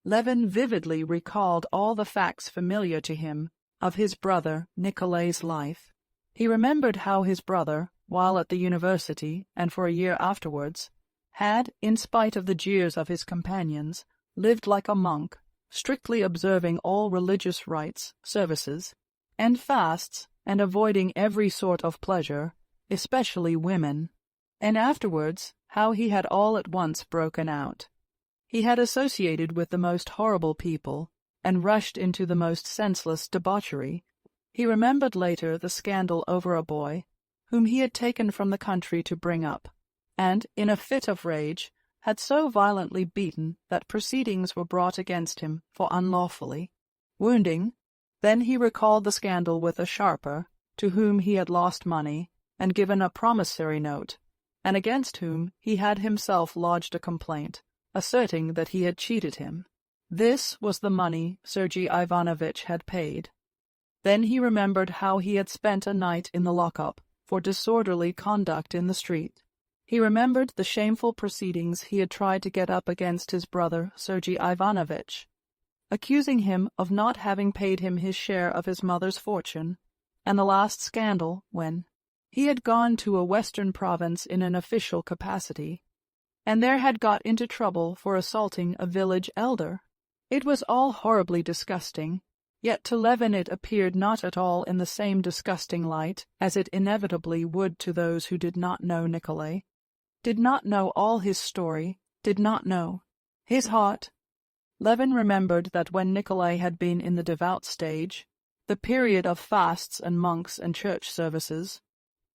S1: Levin vividly recalled all the facts familiar to him of his brother Nikolay's life. He remembered how his brother, while at the university and for a year afterwards, had, in spite of the jeers of his companions, lived like a monk, strictly observing all religious rites, services, and fasts, and avoiding every sort of pleasure, especially women. And afterwards, how he had all at once broken out. He had associated with the most horrible people, and rushed into the most senseless debauchery. He remembered later the scandal over a boy, whom he had taken from the country to bring up, and, in a fit of rage, had so violently beaten that proceedings were brought against him for unlawfully wounding. Then he recalled the scandal with a sharper, to whom he had lost money, and given a promissory note, and against whom he had himself lodged a complaint, asserting that he had cheated him. This was the money Sergei Ivanovitch had paid. Then he remembered how he had spent a night in the lock-up for disorderly conduct in the street. He remembered the shameful proceedings he had tried to get up against his brother Sergei Ivanovitch, accusing him of not having paid him his share of his mother's fortune, and the last scandal when he had gone to a western province in an official capacity, and there had got into trouble for assaulting a village elder. It was all horribly disgusting, yet to Levin it appeared not at all in the same disgusting light as it inevitably would to those who did not know Nikolay, did not know all his story, did not know his heart. Levin remembered that when Nikolay had been in the devout stage, the period of fasts and monks and church services,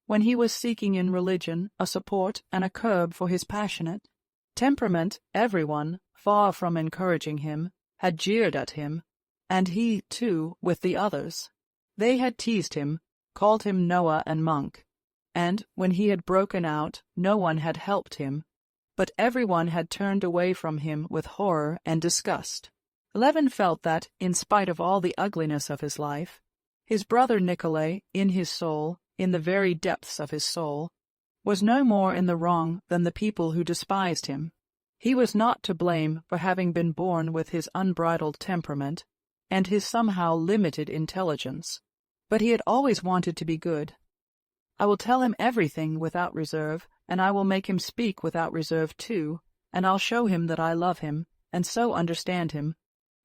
S1: when he was seeking in religion a support and a curb for his passionate temperament, everyone, far from encouraging him, had jeered at him, and he, too, with the others. They had teased him, called him Noah and monk, and, when he had broken out, no one had helped him, but everyone had turned away from him with horror and disgust. Levin felt that, in spite of all the ugliness of his life, his brother Nikolay, in his soul, in the very depths of his soul, was no more in the wrong than the people who despised him. He was not to blame for having been born with his unbridled temperament and his somehow limited intelligence, but he had always wanted to be good. I will tell him everything without reserve, and I will make him speak without reserve too, and I'll show him that I love him, and so understand him."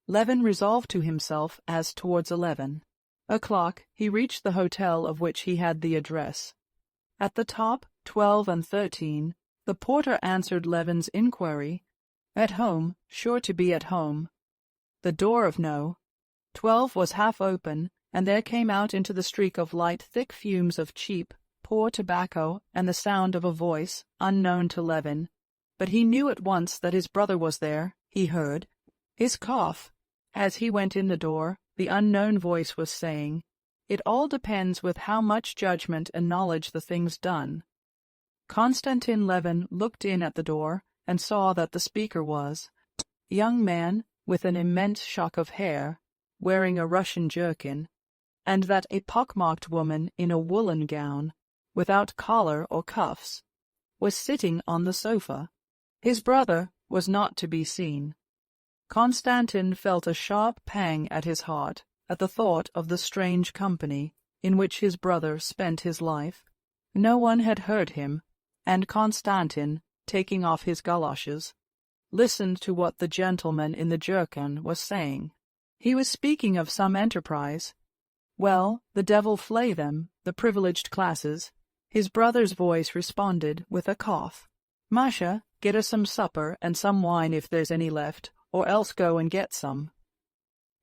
S1: Levin resolved to himself as towards 11 o'clock he reached the hotel of which he had the address. At the top, 12 and 13, the porter answered Levin's inquiry. "At home, sure to be at home." The door of No. 12 was half open, and there came out into the streak of light thick fumes of cheap, poor tobacco and the sound of a voice unknown to Levin. But he knew at once that his brother was there. He heard his cough. As he went in the door, the unknown voice was saying, "It all depends with how much judgment and knowledge the thing's done." Konstantin Levin looked in at the door and saw that the speaker was a young man with an immense shock of hair, wearing a Russian jerkin, and that a pockmarked woman in a woolen gown, without collar or cuffs, was sitting on the sofa. His brother was not to be seen. Konstantin felt a sharp pang at his heart at the thought of the strange company in which his brother spent his life. No one had heard him, and Konstantin, taking off his galoshes, listened to what the gentleman in the jerkin was saying. He was speaking of some enterprise. "Well, the devil flay them, the privileged classes." His brother's voice responded with a cough. "Masha, get us some supper and some wine if there's any left, or else go and get some."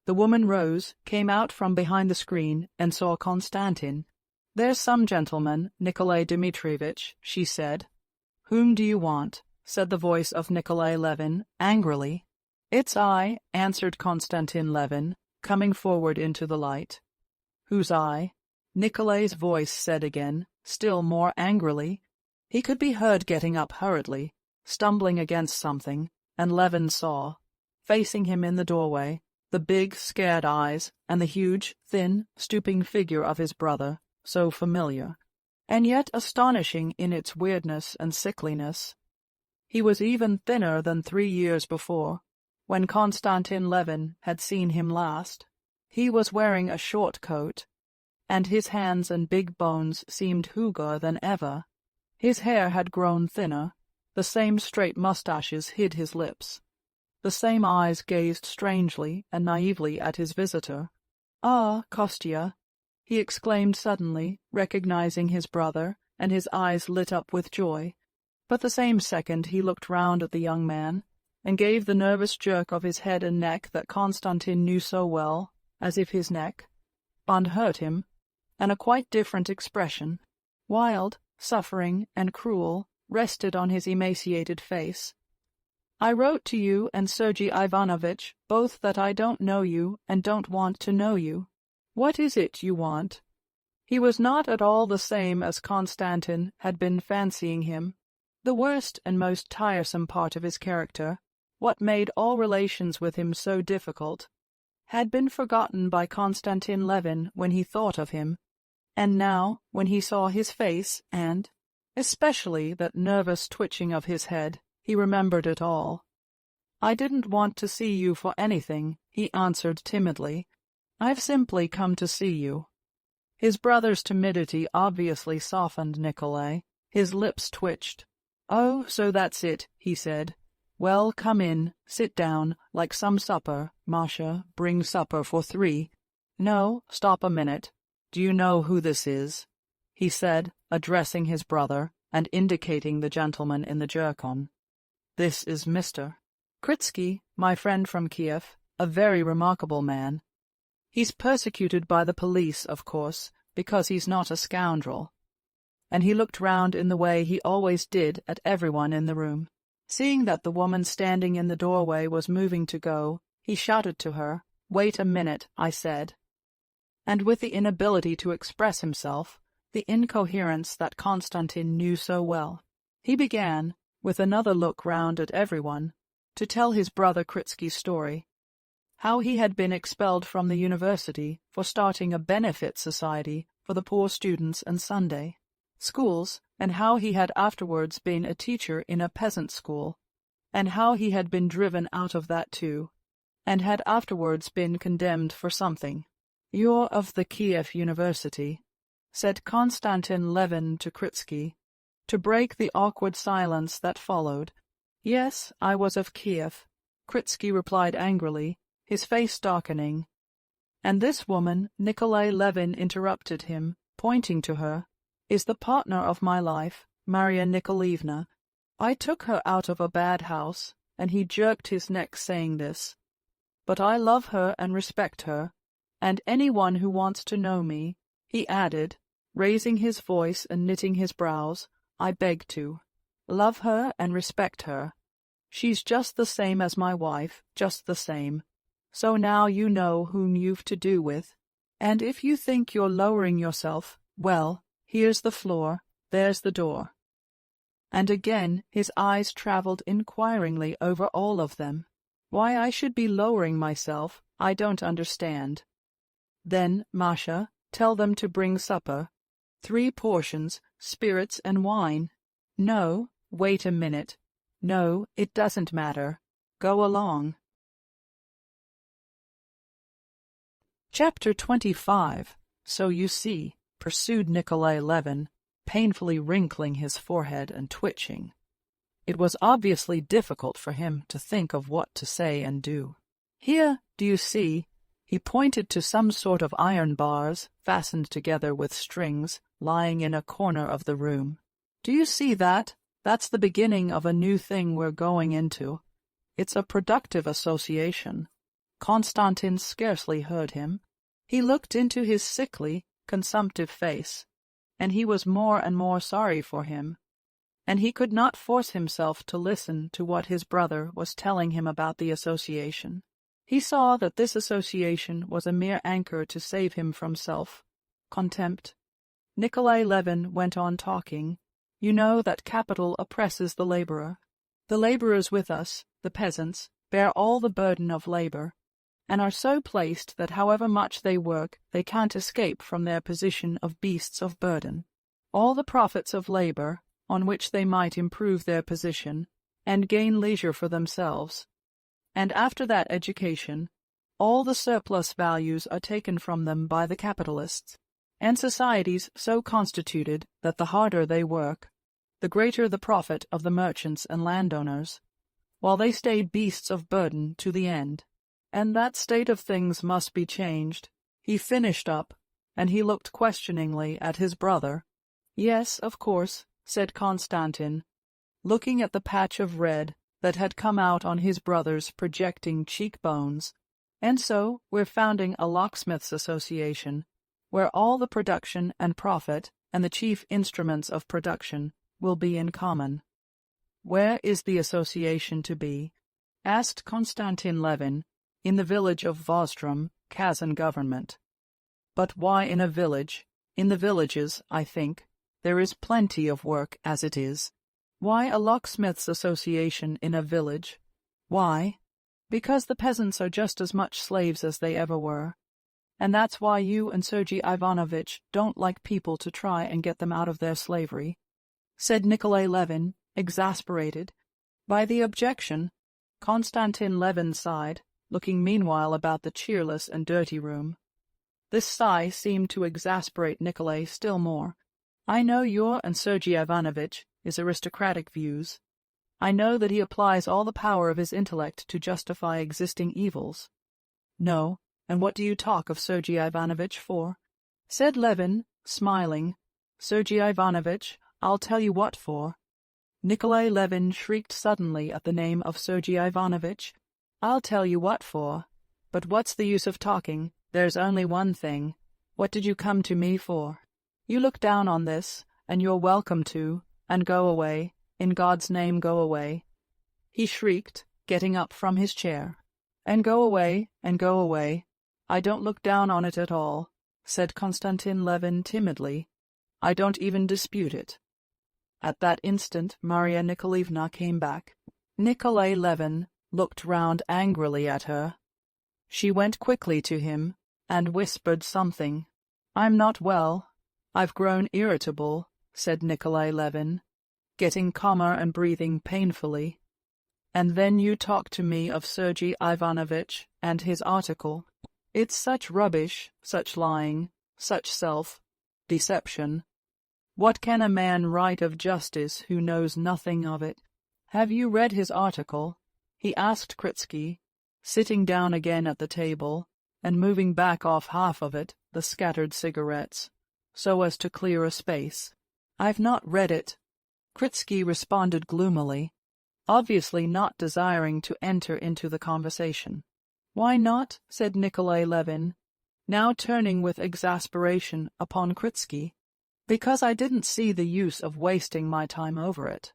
S1: The woman rose, came out from behind the screen, and saw Konstantin. "There's some gentleman, Nikolai Dmitrievitch," she said. "Whom do you want?" said the voice of Nikolai Levin, angrily. "It's I," answered Konstantin Levin, coming forward into the light. "Who's I?" Nikolai's voice said again, still more angrily. He could be heard getting up hurriedly, stumbling against something, and Levin saw, facing him in the doorway, the big, scared eyes and the huge, thin, stooping figure of his brother, so familiar, and yet astonishing in its weirdness and sickliness. He was even thinner than 3 years before, when Konstantin Levin had seen him last. He was wearing a short coat, and his hands and big bones seemed huger than ever. His hair had grown thinner, the same straight mustaches hid his lips. The same eyes gazed strangely and naively at his visitor. "Ah, Kostya!" he exclaimed suddenly, recognizing his brother, and his eyes lit up with joy. But the same second he looked round at the young man, and gave the nervous jerk of his head and neck that Konstantin knew so well, as if his neck unhurt him, and a quite different expression, wild, suffering, and cruel, rested on his emaciated face. "I wrote to you and Sergei Ivanovitch both that I don't know you and don't want to know you. What is it you want?" He was not at all the same as Konstantin had been fancying him. The worst and most tiresome part of his character, what made all relations with him so difficult, had been forgotten by Konstantin Levin when he thought of him, and now, when he saw his face and, especially, that nervous twitching of his head, he remembered it all. "I didn't want to see you for anything," he answered timidly. "I've simply come to see you." His brother's timidity obviously softened Nikolai. His lips twitched. "Oh, so that's it," he said. "Well, come in, sit down, like some supper. Masha, bring supper for 3. No, stop a minute. Do you know who this is?" he said, addressing his brother and indicating the gentleman in the jerkin. "This is Mr. Kritsky, my friend from Kiev, a very remarkable man. He's persecuted by the police, of course, because he's not a scoundrel." And he looked round in the way he always did at everyone in the room. Seeing that the woman standing in the doorway was moving to go, he shouted to her, "Wait a minute, I said." And with the inability to express himself, the incoherence that Konstantin knew so well, he began, with another look round at everyone, to tell his brother Kritsky's story, how he had been expelled from the university for starting a benefit society for the poor students and Sunday schools, and how he had afterwards been a teacher in a peasant school, and how he had been driven out of that too, and had afterwards been condemned for something. "You're of the Kiev University," said Konstantin Levin to Kritsky, to break the awkward silence that followed. "Yes, I was of Kiev," Kritsky replied angrily, his face darkening. "And this woman," Nikolai Levin interrupted him, pointing to her, "is the partner of my life, Maria Nikolaevna. I took her out of a bad house," and he jerked his neck saying this. "But I love her and respect her, and anyone who wants to know me," he added, raising his voice and knitting his brows, "I beg to. Love her and respect her. She's just the same as my wife, just the same. So now you know whom you've to do with. And if you think you're lowering yourself, well, here's the floor, there's the door." And again his eyes traveled inquiringly over all of them. "Why I should be lowering myself, I don't understand." "Then, Masha, tell them to bring supper. 3 portions, spirits and wine." "No, wait a minute. No, it doesn't matter. Go along." Chapter 25. "So you see," pursued Nikolai Levin, painfully wrinkling his forehead and twitching. It was obviously difficult for him to think of what to say and do. "Here, do you see?" He pointed to some sort of iron bars, fastened together with strings, lying in a corner of the room. "Do you see that? That's the beginning of a new thing we're going into. It's a productive association." Konstantin scarcely heard him. He looked into his sickly, consumptive face, and he was more and more sorry for him, and he could not force himself to listen to what his brother was telling him about the association. He saw that this association was a mere anchor to save him from self-contempt. Nikolai Levin went on talking. "You know that capital oppresses the laborer. The laborers with us, the peasants, bear all the burden of labor, and are so placed that however much they work, they can't escape from their position of beasts of burden. All the profits of labor, on which they might improve their position, and gain leisure for themselves, and after that education, all the surplus values are taken from them by the capitalists, and societies so constituted that the harder they work, the greater the profit of the merchants and landowners, while they stay beasts of burden to the end. And that state of things must be changed." He finished up, and he looked questioningly at his brother. "Yes, of course," said Konstantin, looking at the patch of red that had come out on his brother's projecting cheekbones. "And so we're founding a locksmiths' association, where all the production and profit and the chief instruments of production will be in common." "Where is the association to be?" asked Konstantin Levin. "In the village of Vostrom, Kazan government." "But why in a village? In the villages, I think, there is plenty of work as it is. Why a locksmiths' association in a village? Why? Because the peasants are just as much slaves as they ever were. And that's why you and Sergei Ivanovitch don't like people to try and get them out of their slavery," said Nikolai Levin, exasperated by the objection. Konstantin Levin sighed, looking meanwhile about the cheerless and dirty room. This sigh seemed to exasperate Nikolai still more. "I know your and Sergei Ivanovitch his aristocratic views. I know that he applies all the power of his intellect to justify existing evils." "No, and what do you talk of Sergei Ivanovitch for?" said Levin, smiling. "Sergei Ivanovitch, I'll tell you what for." Nikolai Levin shrieked suddenly at the name of Sergei Ivanovitch. "I'll tell you what for. But what's the use of talking? There's only one thing. What did you come to me for? You look down on this, and you're welcome to, and go away. In God's name, go away," he shrieked, getting up from his chair. "And go away, and go away. I don't look down on it at all," said Konstantin Levin timidly. "I don't even dispute it." At that instant Maria Nikolaevna came back. Nikolai Levin looked round angrily at her. She went quickly to him and whispered something. "I'm not well. I've grown irritable," said Nikolai Levin, getting calmer and breathing painfully. "And then you talk to me of Sergei Ivanovitch and his article. It's such rubbish, such lying, such self-deception." What can a man write of justice who knows nothing of it? Have you read his article? He asked Kritsky, sitting down again at the table and moving back off half of it, the scattered cigarettes, so as to clear a space. I've not read it, Kritsky responded gloomily, obviously not desiring to enter into the conversation. Why not? Said Nikolai Levin, now turning with exasperation upon Kritsky. Because I didn't see the use of wasting my time over it.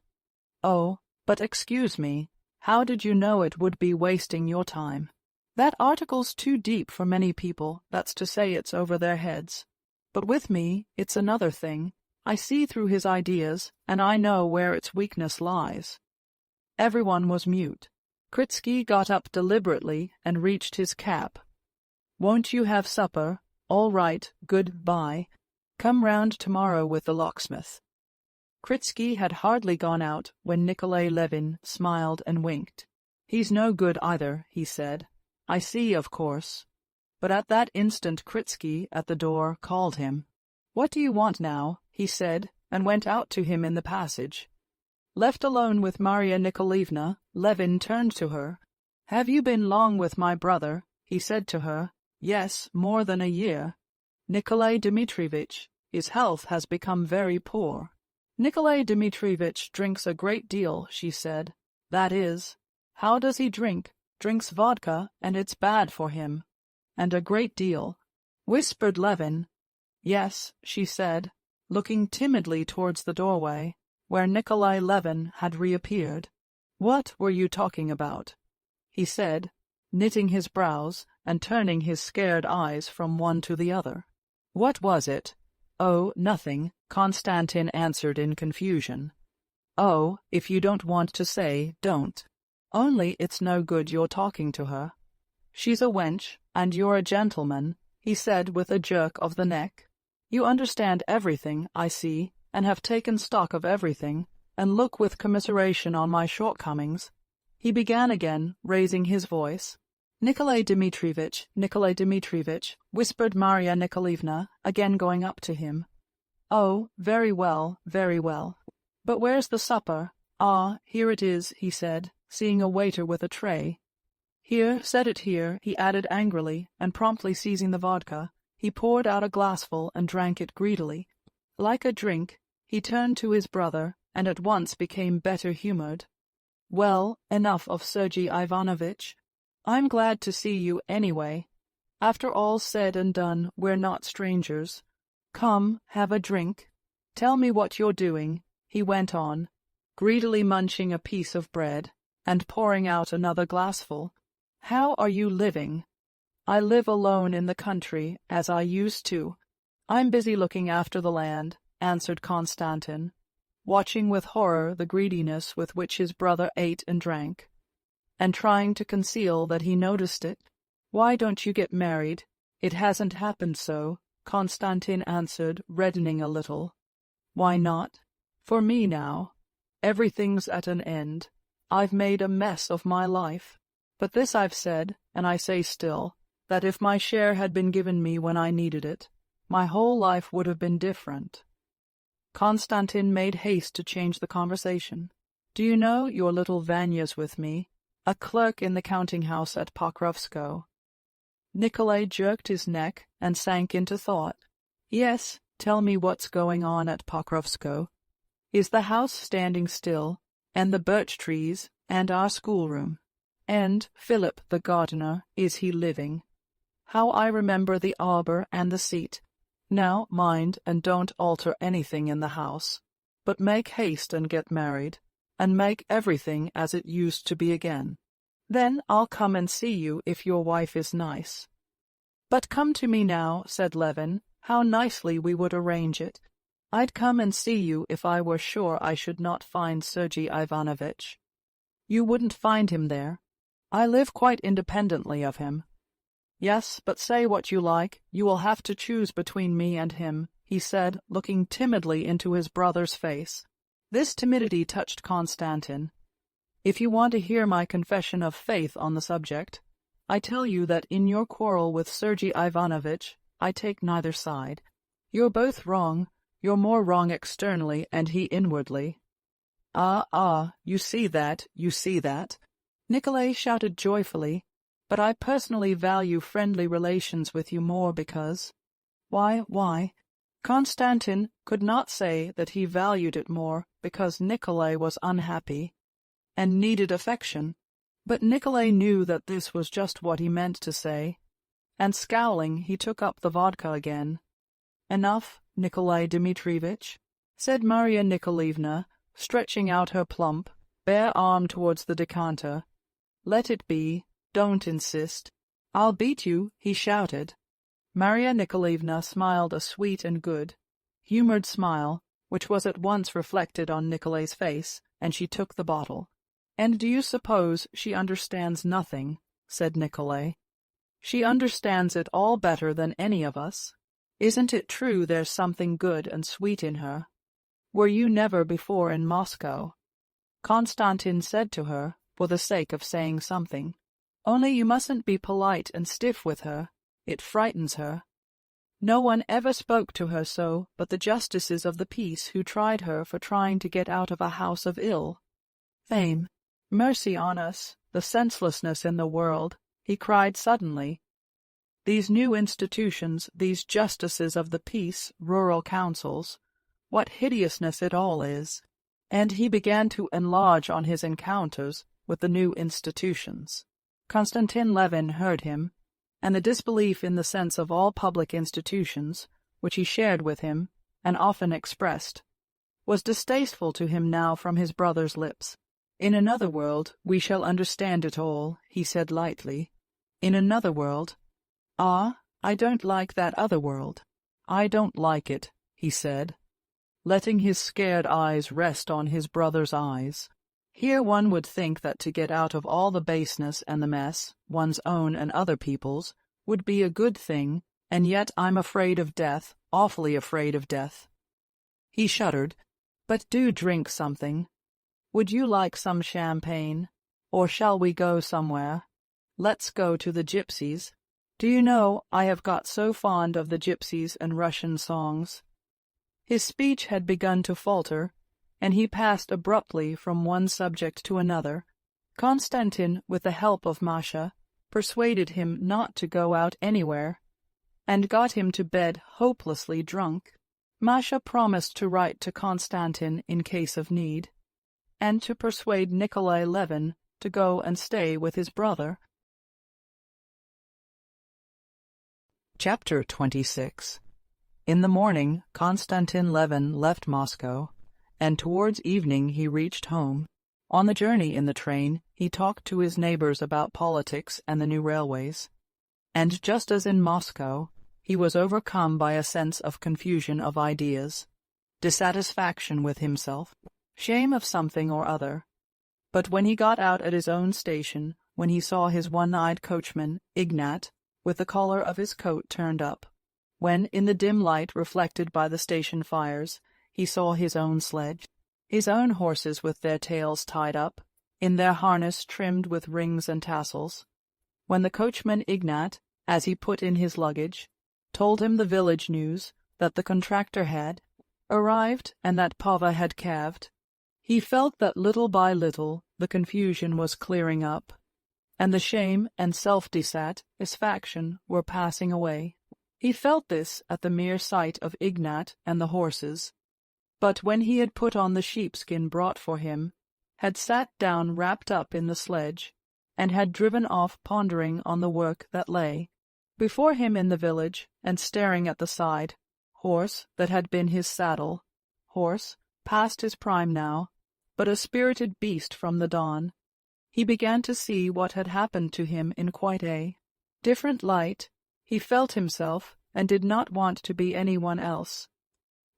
S1: Oh, but excuse me, how did you know it would be wasting your time? That article's too deep for many people, that's to say it's over their heads. But with me, it's another thing. I see through his ideas, and I know where its weakness lies. Everyone was mute. Kritsky got up deliberately and reached his cap. Won't you have supper? All right, good-bye. Come round tomorrow with the locksmith. Kritsky had hardly gone out when Nikolai Levin smiled and winked. He's no good either, he said. I see, of course. But at that instant Kritsky, at the door, called him. What do you want now? He said, and went out to him in the passage. Left alone with Marya Nikolaevna, Levin turned to her. Have you been long with my brother? He said to her. Yes, more than a year. Nikolai Dmitrievitch, his health has become very poor. Nikolai Dmitrievitch drinks a great deal, she said. That is. How does he drink? Drinks vodka, and it's bad for him. And a great deal, whispered Levin. Yes, she said, looking timidly towards the doorway, where Nikolai Levin had reappeared. What were you talking about? He said, knitting his brows and turning his scared eyes from one to the other. What was it? Oh, nothing, Konstantin answered in confusion. Oh, if you don't want to say, don't. Only it's no good your talking to her. She's a wench, and you're a gentleman, he said with a jerk of the neck. You understand everything, I see, and have taken stock of everything, and look with commiseration on my shortcomings. He began again, raising his voice. Nikolai Dmitrievitch, whispered Marya Nikolaevna, again going up to him. Oh, very well, very well. But where's the supper? Ah, here it is, he said, seeing a waiter with a tray. Here, set it here, he added angrily, and promptly seizing the vodka, he poured out a glassful and drank it greedily. Like a drink, he turned to his brother, and at once became better-humored. Well, enough of Sergei Ivanovitch. I'm glad to see you anyway. After all's said and done, we're not strangers. Come, have a drink. Tell me what you're doing, he went on, greedily munching a piece of bread, and pouring out another glassful. How are you living? I live alone in the country, as I used to. I'm busy looking after the land, answered Konstantin, watching with horror the greediness with which his brother ate and drank, and trying to conceal that he noticed it. Why don't you get married? It hasn't happened so, Konstantin answered, reddening a little. Why not? For me now. Everything's at an end. I've made a mess of my life. But this I've said, and I say still, that if my share had been given me when I needed it, my whole life would have been different. Konstantin made haste to change the conversation. Do you know your little Vanya's with me, a clerk in the counting-house at Pokrovskoe? Nikolai jerked his neck and sank into thought. Yes, tell me what's going on at Pokrovskoe. Is the house standing still, and the birch trees, and our schoolroom? And Philip the gardener, is he living? How I remember the arbor and the seat. Now, mind, and don't alter anything in the house, but make haste and get married, and make everything as it used to be again. Then I'll come and see you if your wife is nice. But come to me now, said Levin, how nicely we would arrange it. I'd come and see you if I were sure I should not find Sergei Ivanovitch. You wouldn't find him there. I live quite independently of him. Yes, but say what you like, you will have to choose between me and him, he said, looking timidly into his brother's face. This timidity touched Konstantin. If you want to hear my confession of faith on the subject, I tell you that in your quarrel with Sergei Ivanovitch, I take neither side. You're both wrong. You're more wrong externally and he inwardly. You see that, you see that. Nikolay shouted joyfully, but I personally value friendly relations with you more because— Why? Konstantin could not say that he valued it more because Nikolay was unhappy and needed affection, but Nikolay knew that this was just what he meant to say, and scowling he took up the vodka again. Enough, Nikolay Dmitrievitch, said Maria Nikolaevna, stretching out her plump, bare arm towards the decanter. Let it be, don't insist. I'll beat you, he shouted. Maria Nikolaevna smiled a sweet and good, humored smile, which was at once reflected on Nikolay's face, and she took the bottle. And do you suppose she understands nothing? Said Nikolay. She understands it all better than any of us. Isn't it true there's something good and sweet in her? Were you never before in Moscow? Konstantin said to her, for the sake of saying something. Only you mustn't be polite and stiff with her. It frightens her. No one ever spoke to her so but the justices of the peace who tried her for trying to get out of a house of ill fame. Mercy on us, the senselessness in the world, he cried suddenly. These new institutions, these justices of the peace, rural councils, what hideousness it all is. And he began to enlarge on his encounters with the new institutions. Konstantin Levin heard him, and the disbelief in the sense of all public institutions, which he shared with him, and often expressed, was distasteful to him now from his brother's lips. In another world we shall understand it all, he said lightly. In another world. I don't like that other world. I don't like it, he said, letting his scared eyes rest on his brother's eyes. Here one would think that to get out of all the baseness and the mess, one's own and other people's, would be a good thing, and yet I'm afraid of death, awfully afraid of death. He shuddered. But do drink something. Would you like some champagne? Or shall we go somewhere? Let's go to the gypsies. Do you know, I have got so fond of the gypsies and Russian songs. His speech had begun to falter, and he passed abruptly from one subject to another. Konstantin, with the help of Masha, persuaded him not to go out anywhere, and got him to bed hopelessly drunk. Masha promised to write to Konstantin in case of need, and to persuade Nikolay Levin to go and stay with his brother. Chapter 26. In the morning, Konstantin Levin left Moscow, and towards evening he reached home. On the journey in the train, he talked to his neighbors about politics and the new railways. And just as in Moscow, he was overcome by a sense of confusion of ideas, dissatisfaction with himself, shame of something or other. But when he got out at his own station, when he saw his one-eyed coachman, Ignat, with the collar of his coat turned up, when, in the dim light reflected by the station fires, he saw his own sledge, his own horses with their tails tied up, in their harness trimmed with rings and tassels, when the coachman Ignat, as he put in his luggage, told him the village news that the contractor had arrived and that Pava had calved, he felt that little by little the confusion was clearing up, and the shame and self-dissatisfaction were passing away. He felt this at the mere sight of Ignat and the horses, but when he had put on the sheepskin brought for him, had sat down wrapped up in the sledge, and had driven off pondering on the work that lay before him in the village, and staring at the side, horse that had been his saddle, horse past his prime now, but a spirited beast from the dawn, he began to see what had happened to him in quite a different light. He felt himself, and did not want to be anyone else.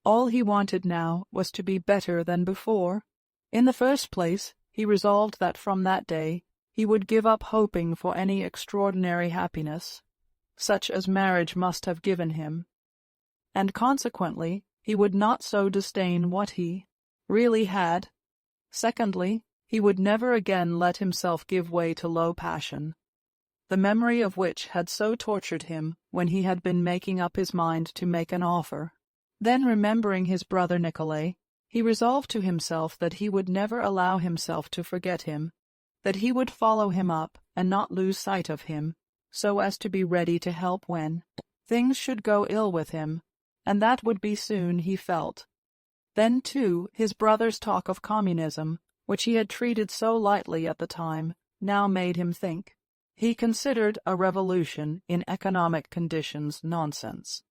S1: All he wanted now was to be better than before. In the first place, he resolved that from that day he would give up hoping for any extraordinary happiness, such as marriage must have given him, and consequently he would not so disdain what he really had. Secondly, he would never again let himself give way to low passion, the memory of which had so tortured him when he had been making up his mind to make an offer. Then, remembering his brother Nikolay, he resolved to himself that he would never allow himself to forget him, that he would follow him up and not lose sight of him, so as to be ready to help when things should go ill with him, and that would be soon, he felt. Then, too, his brother's talk of communism, which he had treated so lightly at the time, now made him think. He considered a revolution in economic conditions nonsense.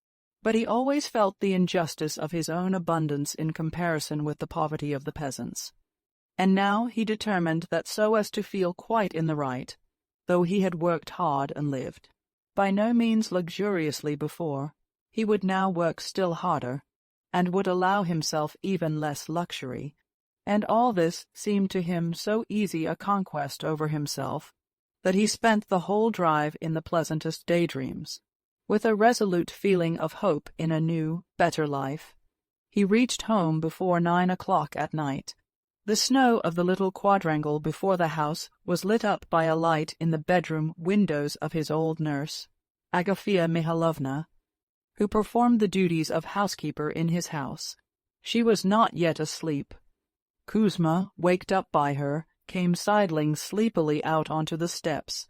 S1: But he always felt the injustice of his own abundance in comparison with the poverty of the peasants. And now he determined that so as to feel quite in the right, though he had worked hard and lived by no means luxuriously before, he would now work still harder, and would allow himself even less luxury, and all this seemed to him so easy a conquest over himself that he spent the whole drive in the pleasantest daydreams. With a resolute feeling of hope in a new, better life, he reached home before 9 o'clock at night. The snow of the little quadrangle before the house was lit up by a light in the bedroom windows of his old nurse, Agafea Mihalovna, who performed the duties of housekeeper in his house. She was not yet asleep. Kuzma, waked up by her, came sidling sleepily out onto the steps.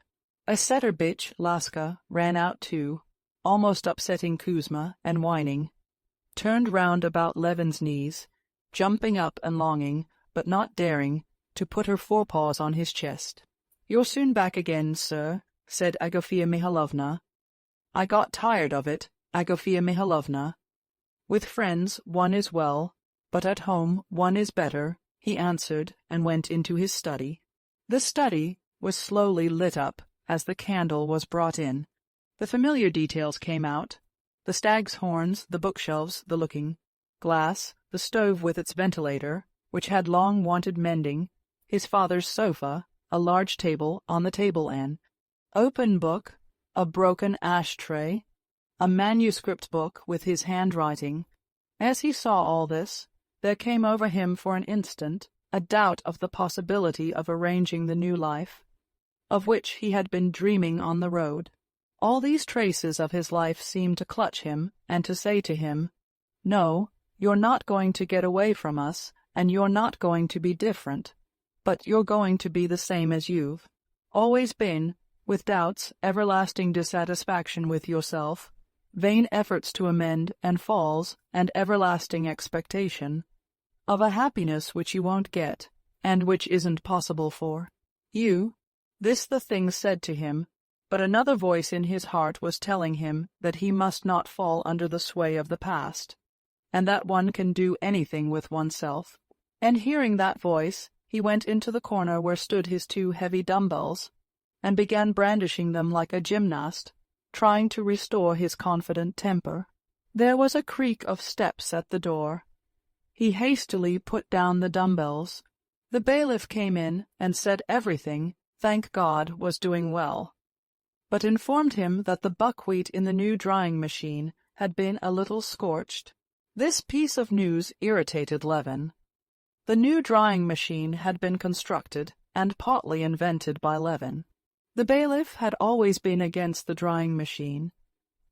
S1: A setter bitch, Laska, ran out too, almost upsetting Kuzma and whining, turned round about Levin's knees, jumping up and longing, but not daring, to put her forepaws on his chest. "You're soon back again, sir," said Agafea Mihalovna. "I got tired of it, Agafea Mihalovna. With friends one is well, but at home one is better," he answered, and went into his study. The study was slowly lit up as the candle was brought in. The familiar details came out: the stag's horns, the bookshelves, the looking-glass, the stove with its ventilator, which had long wanted mending, his father's sofa, a large table on the table an open book, a broken ash-tray, a manuscript book with his handwriting. As he saw all this, there came over him for an instant a doubt of the possibility of arranging the new life, of which he had been dreaming on the road. All these traces of his life seemed to clutch him and to say to him, "No, you're not going to get away from us, and you're not going to be different, but you're going to be the same as you've always been, with doubts, everlasting dissatisfaction with yourself, vain efforts to amend, and falls, and everlasting expectation of a happiness which you won't get, and which isn't possible for you." This the thing said to him, but another voice in his heart was telling him that he must not fall under the sway of the past, and that one can do anything with oneself. And hearing that voice, he went into the corner where stood his 2 heavy dumbbells, and began brandishing them like a gymnast, trying to restore his confident temper. There was a creak of steps at the door. He hastily put down the dumbbells. The bailiff came in and said everything, thank God, was doing well, but informed him that the buckwheat in the new drying machine had been a little scorched. This piece of news irritated Levin. The new drying machine had been constructed and partly invented by Levin. The bailiff had always been against the drying machine,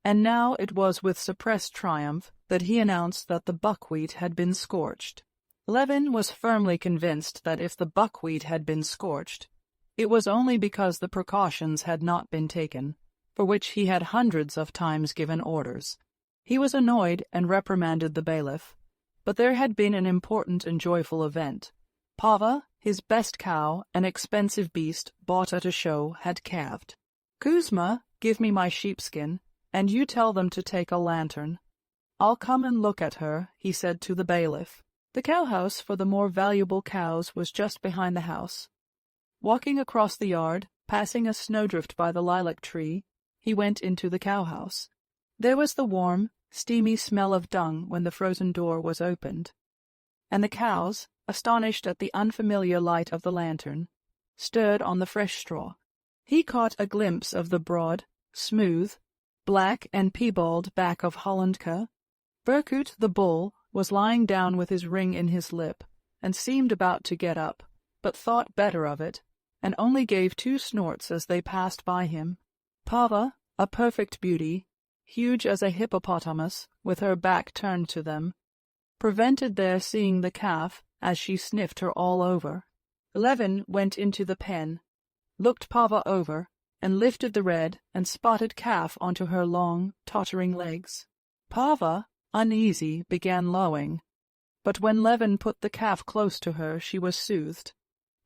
S1: and now it was with suppressed triumph that he announced that the buckwheat had been scorched. Levin was firmly convinced that if the buckwheat had been scorched, it was only because the precautions had not been taken, for which he had hundreds of times given orders. He was annoyed and reprimanded the bailiff, but there had been an important and joyful event. Pava, his best cow, an expensive beast bought at a show, had calved. "Kuzma, give me my sheepskin, and you tell them to take a lantern. I'll come and look at her," he said to the bailiff. The cowhouse for the more valuable cows was just behind the house. Walking across the yard, passing a snowdrift by the lilac tree, he went into the cowhouse. There was the warm, steamy smell of dung when the frozen door was opened, and the cows, astonished at the unfamiliar light of the lantern, stirred on the fresh straw. He caught a glimpse of the broad, smooth, black and piebald back of Hollandka. Berkut the bull was lying down with his ring in his lip, and seemed about to get up, but thought better of it, and only gave 2 snorts as they passed by him. Pava, a perfect beauty, huge as a hippopotamus, with her back turned to them, prevented their seeing the calf as she sniffed her all over. Levin went into the pen, looked Pava over, and lifted the red and spotted calf onto her long, tottering legs. Pava, uneasy, began lowing, but when Levin put the calf close to her she was soothed,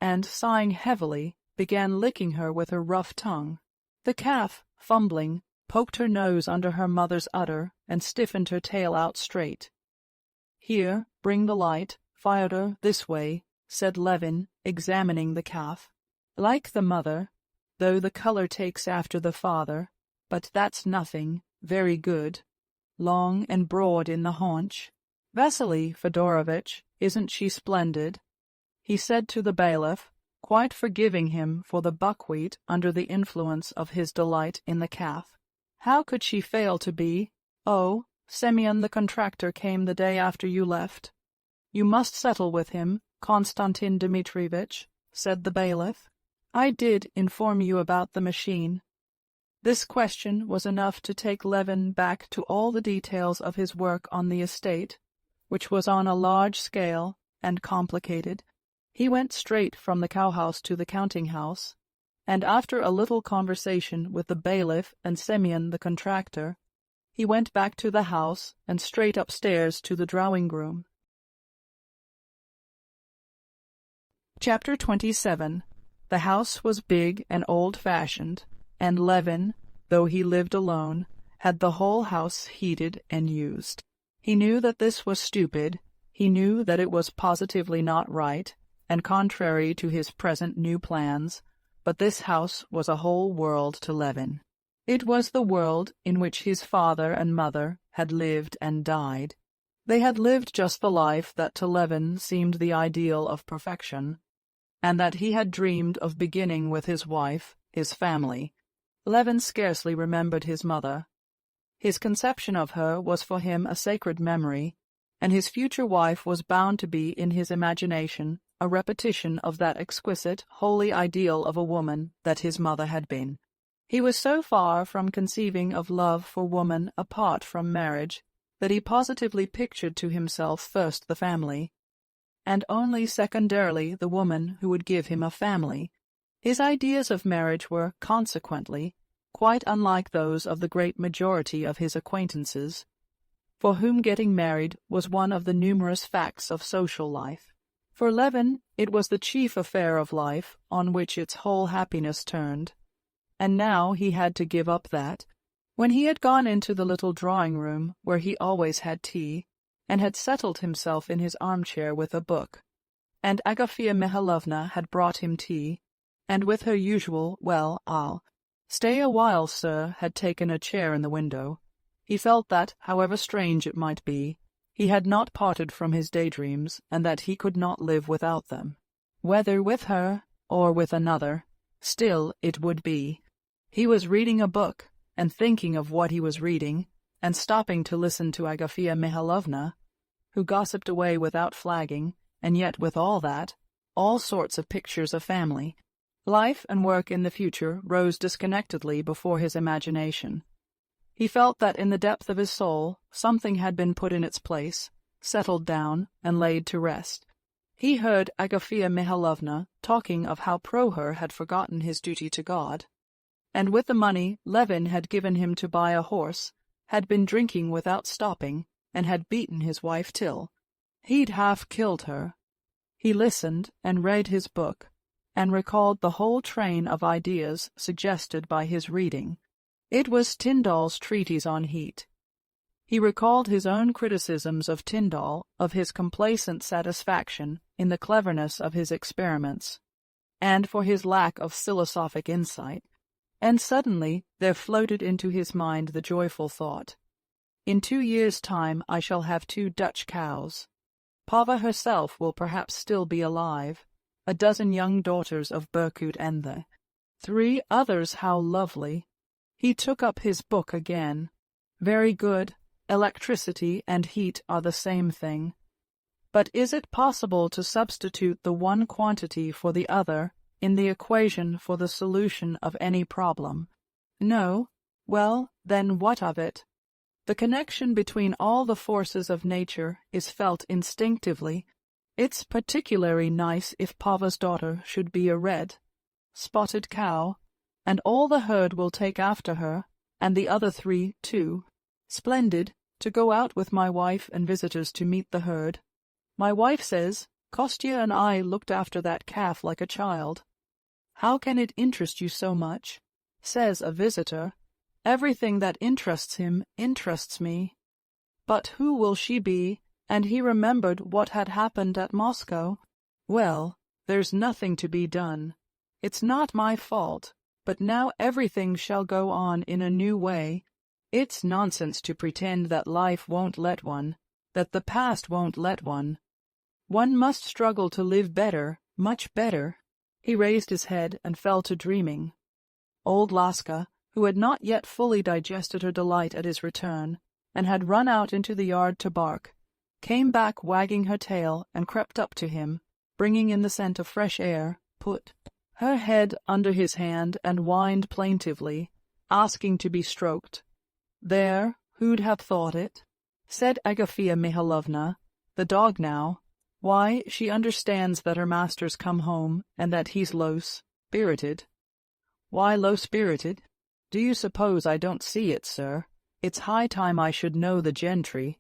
S1: and, sighing heavily, began licking her with her rough tongue. The calf, fumbling, poked her nose under her mother's udder and stiffened her tail out straight. "Here, bring the light, Fyodor, this way," said Levin, examining the calf. "Like the mother, though the color takes after the father, but that's nothing, very good. Long and broad in the haunch. Vasily Fedorovitch, isn't she splendid?" he said to the bailiff, quite forgiving him for the buckwheat under the influence of his delight in the calf. "How could she fail to be? Oh, Semyon the contractor came the day after you left. You must settle with him, Konstantin Dmitrievitch," said the bailiff. "I did inform you about the machine." This question was enough to take Levin back to all the details of his work on the estate, which was on a large scale and complicated. He went straight from the cowhouse to the counting-house, and after a little conversation with the bailiff and Semyon the contractor, he went back to the house and straight upstairs to the drawing-room. Chapter 27. The house was big and old-fashioned, and Levin, though he lived alone, had the whole house heated and used. He knew that this was stupid, he knew that it was positively not right, and contrary to his present new plans, but this house was a whole world to Levin. It was the world in which his father and mother had lived and died. They had lived just the life that to Levin seemed the ideal of perfection, and that he had dreamed of beginning with his wife, his family. Levin scarcely remembered his mother. His conception of her was for him a sacred memory, and his future wife was bound to be in his imagination a repetition of that exquisite, holy ideal of a woman that his mother had been. He was so far from conceiving of love for woman apart from marriage that he positively pictured to himself first the family, and only secondarily the woman who would give him a family. His ideas of marriage were, consequently, quite unlike those of the great majority of his acquaintances, for whom getting married was one of the numerous facts of social life. For Levin, it was the chief affair of life on which its whole happiness turned, and now he had to give up that. When he had gone into the little drawing-room where he always had tea, and had settled himself in his armchair with a book, and Agafea Mihalovna had brought him tea, and with her usual, "Well, I'll stay a while, sir," had taken a chair in the window, he felt that, however strange it might be, he had not parted from his daydreams, and that he could not live without them. Whether with her or with another, still it would be. He was reading a book, and thinking of what he was reading, and stopping to listen to Agafea Mihalovna, who gossiped away without flagging, and yet with all that, all sorts of pictures of family. Life and work in the future rose disconnectedly before his imagination. He felt that in the depth of his soul something had been put in its place, settled down, and laid to rest. He heard Agafea Mihalovna talking of how Prohor had forgotten his duty to God, and with the money Levin had given him to buy a horse, had been drinking without stopping, and had beaten his wife till he'd half killed her. He listened and read his book, and recalled the whole train of ideas suggested by his reading. It was Tyndall's treatise on heat. He recalled his own criticisms of Tyndall, of his complacent satisfaction in the cleverness of his experiments, and for his lack of philosophic insight, and suddenly there floated into his mind the joyful thought, "In 2 years' time I shall have 2 Dutch cows. Pava herself will perhaps still be alive, a dozen young daughters of Berkut Ende. 3 others, how lovely!" He took up his book again. Very good. Electricity and heat are the same thing. But is it possible to substitute the one quantity for the other in the equation for the solution of any problem? No. Well, then what of it? The connection between all the forces of nature is felt instinctively. It's particularly nice if Pava's daughter should be a red, spotted cow, and all the herd will take after her, and the other 3, too. Splendid, to go out with my wife and visitors to meet the herd. My wife says, Kostya and I looked after that calf like a child. How can it interest you so much? Says a visitor. Everything that interests him interests me. But who will she be? And he remembered what had happened at Moscow. Well, there's nothing to be done. It's not my fault, but now everything shall go on in a new way. It's nonsense to pretend that life won't let one, that the past won't let one. One must struggle to live better, much better. He raised his head and fell to dreaming. Old Laska, who had not yet fully digested her delight at his return, and had run out into the yard to bark, came back wagging her tail and crept up to him, bringing in the scent of fresh air, put her head under his hand and whined plaintively, asking to be stroked. There, who'd have thought it? Said Agafea Mihalovna, the dog now. Why, she understands that her master's come home, and that he's low-spirited. Why low-spirited? Do you suppose I don't see it, sir? It's high time I should know the gentry.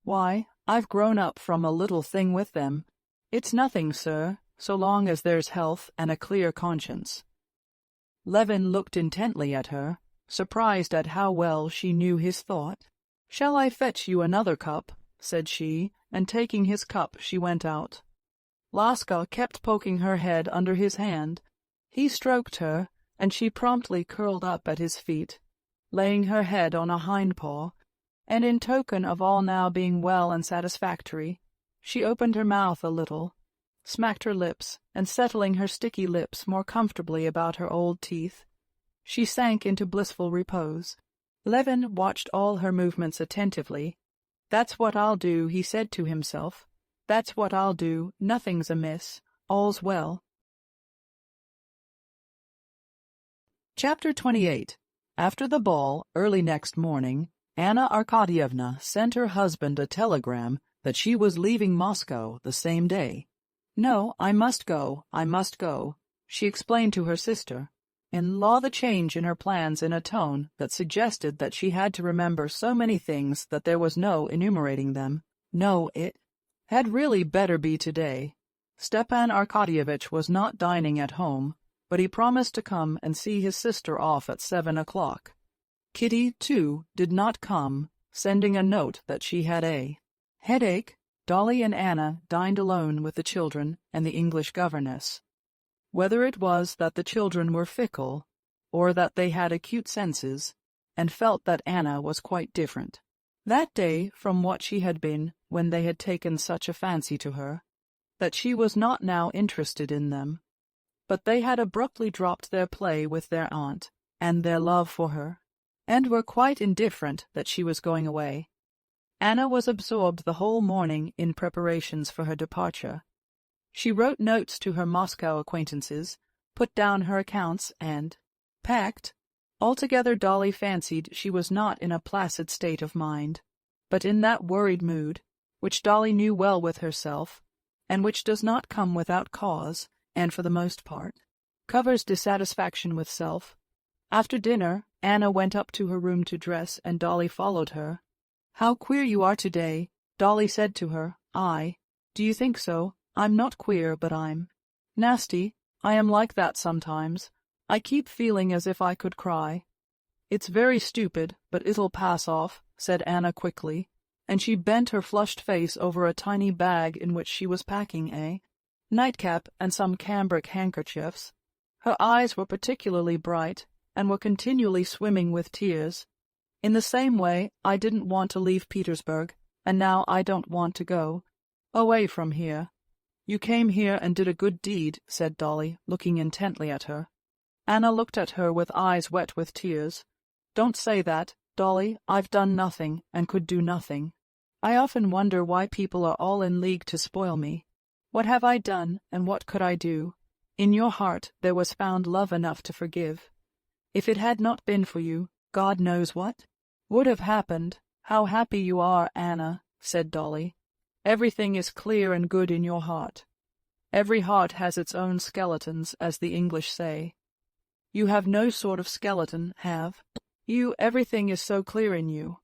S1: Why, I've grown up from a little thing with them. It's nothing, sir, so long as there's health and a clear conscience. Levin looked intently at her, surprised at how well she knew his thought. "Shall I fetch you another cup?" said she, and taking his cup she went out. Laska kept poking her head under his hand. He stroked her, and she promptly curled up at his feet, laying her head on a hind paw, and in token of all now being well and satisfactory, she opened her mouth a little, smacked her lips, and settling her sticky lips more comfortably about her old teeth, she sank into blissful repose. Levin watched all her movements attentively. "That's what I'll do," he said to himself. "That's what I'll do. Nothing's amiss. All's well." Chapter 28. After the ball, early next morning, Anna Arkadyevna sent her husband a telegram that she was leaving Moscow the same day. "No, I must go, she explained to her sister, and saw the change in her plans in a tone that suggested that she had to remember so many things that there was no enumerating them. No, it had really better be today. Stepan Arkadyevitch was not dining at home, but he promised to come and see his sister off at 7 o'clock. Kitty, too, did not come, sending a note that she had a headache. Dolly and Anna dined alone with the children and the English governess. Whether it was that the children were fickle, or that they had acute senses, and felt that Anna was quite different that day from what she had been when they had taken such a fancy to her, that she was not now interested in them, but they had abruptly dropped their play with their aunt and their love for her, and were quite indifferent that she was going away. Anna was absorbed the whole morning in preparations for her departure. She wrote notes to her Moscow acquaintances, put down her accounts, and packed. Altogether Dolly fancied she was not in a placid state of mind, but in that worried mood, which Dolly knew well with herself, and which does not come without cause, and for the most part covers dissatisfaction with self. After dinner, Anna went up to her room to dress, and Dolly followed her. "How queer you are today," Dolly said to her. "Do you think so? I'm not queer, but I'm nasty. I am like that sometimes. I keep feeling as if I could cry." "It's very stupid, but it'll pass off," said Anna quickly, and she bent her flushed face over a tiny bag in which she was packing a nightcap and some cambric handkerchiefs. Her eyes were particularly bright, and were continually swimming with tears. "In the same way, I didn't want to leave Petersburg, and now I don't want to go away from here." "You came here and did a good deed," said Dolly, looking intently at her. Anna looked at her with eyes wet with tears. "Don't say that, Dolly. I've done nothing, and could do nothing. I often wonder why people are all in league to spoil me. What have I done, and what could I do? In your heart there was found love enough to forgive. If it had not been for you, God knows what. Would have happened. How happy you are, Anna, said Dolly. Everything is clear and good in your heart. Every heart has its own skeletons, as the English say. You have no sort of skeleton, have you? Everything is so clear in you.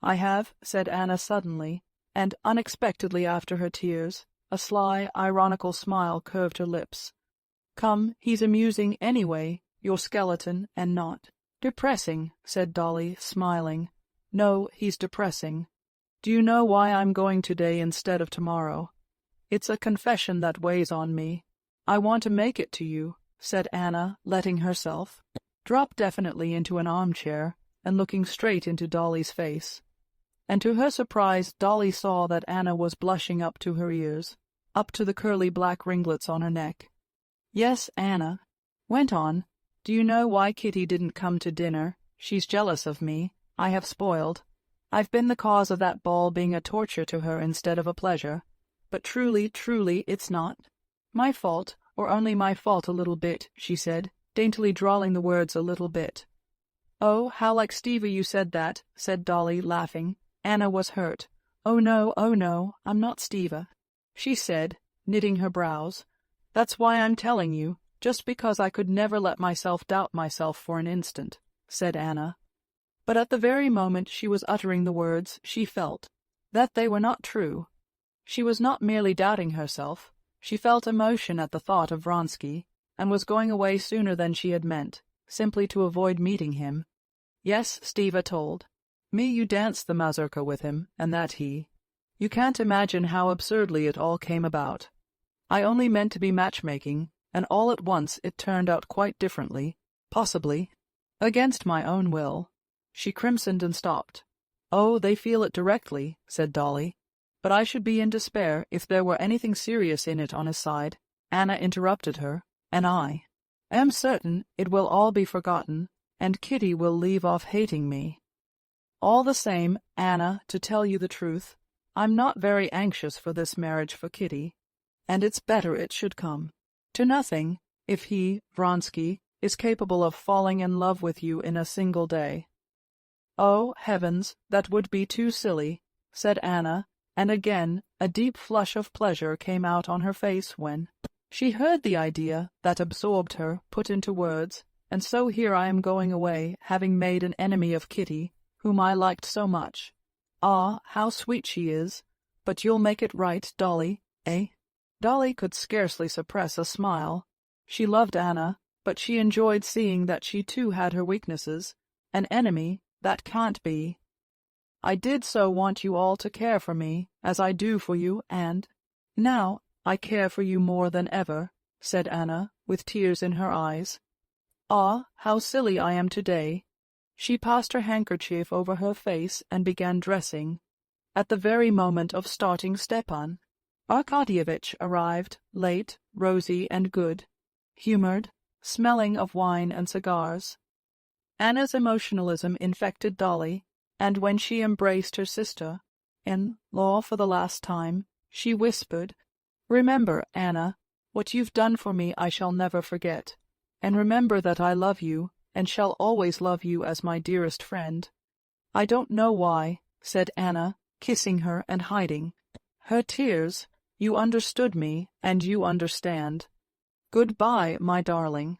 S1: I have, said Anna suddenly, and unexpectedly after her tears. A sly, ironical smile curved her lips. Come, he's amusing anyway, your skeleton, and not depressing, said Dolly, smiling. No, he's depressing. Do you know why I'm going today instead of tomorrow? It's a confession that weighs on me. I want to make it to you, said Anna, letting herself drop definitely into an armchair and looking straight into Dolly's face. And to her surprise, Dolly saw that Anna was blushing up to her ears, up to the curly black ringlets on her neck. Yes, Anna went on. Do you know why Kitty didn't come to dinner? She's jealous of me. I have spoiled. I've been the cause of that ball being a torture to her instead of a pleasure. But truly, truly, it's not my fault, or only my fault a little bit, she said, daintily drawling the words a little bit. Oh, how like Stevie you said that, said Dolly, laughing. Anna was hurt. Oh no, I'm not Steva, she said, knitting her brows. That's why I'm telling you, just because I could never let myself doubt myself for an instant, said Anna. But at the very moment she was uttering the words, she felt that they were not true. She was not merely doubting herself. She felt emotion at the thought of Vronsky, and was going away sooner than she had meant, simply to avoid meeting him. Yes, Steva told me you danced the mazurka with him, and that he. You can't imagine how absurdly it all came about. I only meant to be matchmaking, and all at once it turned out quite differently, possibly against my own will. She crimsoned and stopped. Oh, they feel it directly, said Dolly. But I should be in despair if there were anything serious in it on his side. Anna interrupted her, and I am certain it will all be forgotten, and Kitty will leave off hating me. All the same, Anna, to tell you the truth, I'm not very anxious for this marriage for Kitty, and it's better it should come to nothing if he, Vronsky, is capable of falling in love with you in a single day. Oh, heavens, that would be too silly, said Anna, and again a deep flush of pleasure came out on her face when she heard the idea that absorbed her put into words. And so here I am going away, having made an enemy of Kitty, whom I liked so much. Ah, how sweet she is! But you'll make it right, Dolly, eh? Dolly could scarcely suppress a smile. She loved Anna, but she enjoyed seeing that she too had her weaknesses. An enemy, that can't be. I did so want you all to care for me, as I do for you, and now I care for you more than ever, said Anna, with tears in her eyes. Ah, how silly I am today. She passed her handkerchief over her face and began dressing. At the very moment of starting, Stepan Arkadyevitch arrived, late, rosy and good, humored, smelling of wine and cigars. Anna's emotionalism infected Dolly, and when she embraced her sister-in-law for the last time, she whispered, Remember, Anna, what you've done for me I shall never forget. And remember that I love you, and shall always love you as my dearest friend. I don't know why, said Anna, kissing her and hiding her tears. You understood me, and you understand. Good-bye, my darling.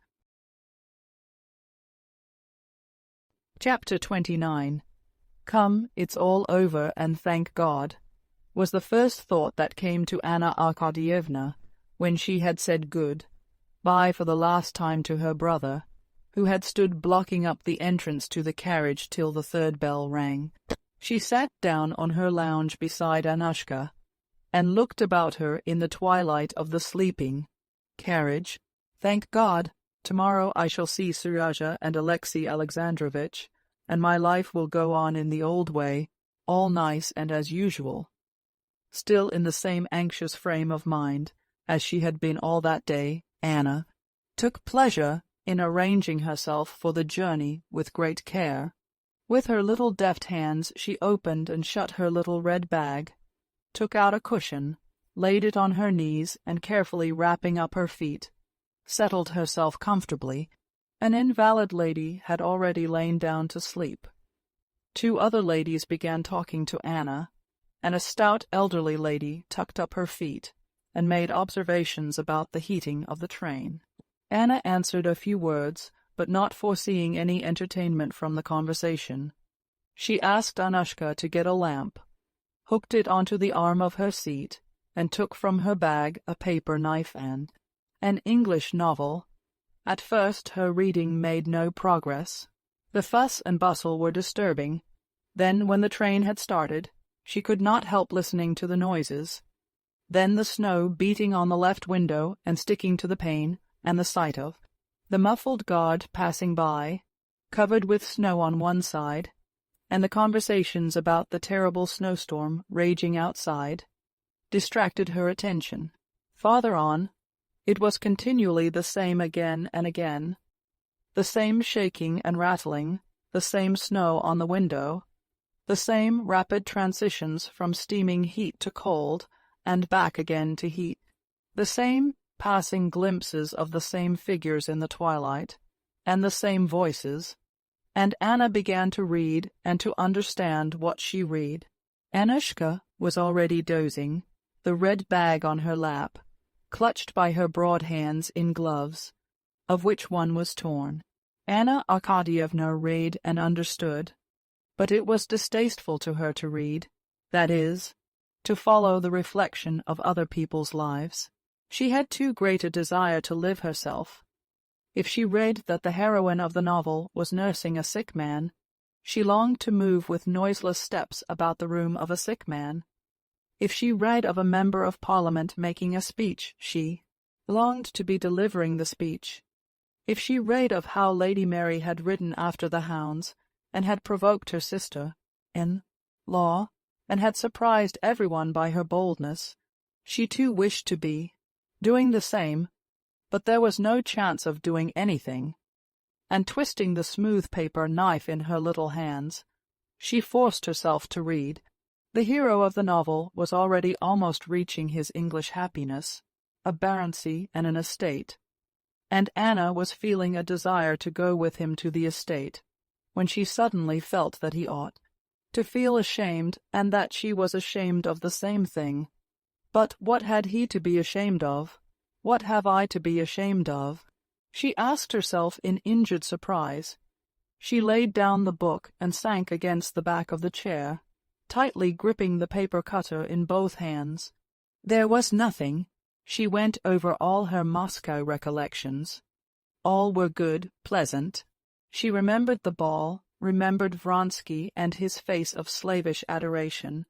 S1: Chapter 29. Come, it's all over, and thank God, was the first thought that came to Anna Arkadyevna when she had said good-bye for the last time to her brother, who had stood blocking up the entrance to the carriage till the third bell rang. She sat down on her lounge beside Annushka, and looked about her in the twilight of the sleeping carriage. Thank God, tomorrow I shall see Serozha and Alexey Alexandrovitch, and my life will go on in the old way, all nice and as usual. Still in the same anxious frame of mind as she had been all that day, Anna took pleasure in arranging herself for the journey with great care. With her little deft hands she opened and shut her little red bag, took out a cushion, laid it on her knees, and carefully wrapping up her feet, settled herself comfortably. An invalid lady had already lain down to sleep. Two other ladies began talking to Anna, and a stout elderly lady tucked up her feet and made observations about the heating of the train. Anna answered a few words, but not foreseeing any entertainment from the conversation. She asked Anushka to get a lamp, hooked it onto the arm of her seat, and took from her bag a paper knife and an English novel. At first her reading made no progress. The fuss and bustle were disturbing. Then, when the train had started, she could not help listening to the noises. Then the snow beating on the left window and sticking to the pane, and the sight of the muffled guard passing by, covered with snow on one side, and the conversations about the terrible snowstorm raging outside, distracted her attention. Farther on, it was continually the same again and again, the same shaking and rattling, the same snow on the window, the same rapid transitions from steaming heat to cold, and back again to heat, the same passing glimpses of the same figures in the twilight, and the same voices, and Anna began to read and to understand what she read. Anushka was already dozing, the red bag on her lap, clutched by her broad hands in gloves, of which one was torn. Anna Arkadyevna read and understood, but it was distasteful to her to read, that is, to follow the reflection of other people's lives. She had too great a desire to live herself. If she read that the heroine of the novel was nursing a sick man, she longed to move with noiseless steps about the room of a sick man. If she read of a member of Parliament making a speech, she longed to be delivering the speech. If she read of how Lady Mary had ridden after the hounds, and had provoked her sister-in-law, and had surprised everyone by her boldness, she too wished to be doing the same, but there was no chance of doing anything, and twisting the smooth paper knife in her little hands, she forced herself to read. The hero of the novel was already almost reaching his English happiness, a baronetcy and an estate, and Anna was feeling a desire to go with him to the estate, when she suddenly felt that he ought to feel ashamed, and that she was ashamed of the same thing. But what had he to be ashamed of? What have I to be ashamed of? She asked herself in injured surprise. She laid down the book and sank against the back of the chair, tightly gripping the paper cutter in both hands. There was nothing. She went over all her Moscow recollections. All were good, pleasant. She remembered the ball, remembered Vronsky and his face of slavish adoration,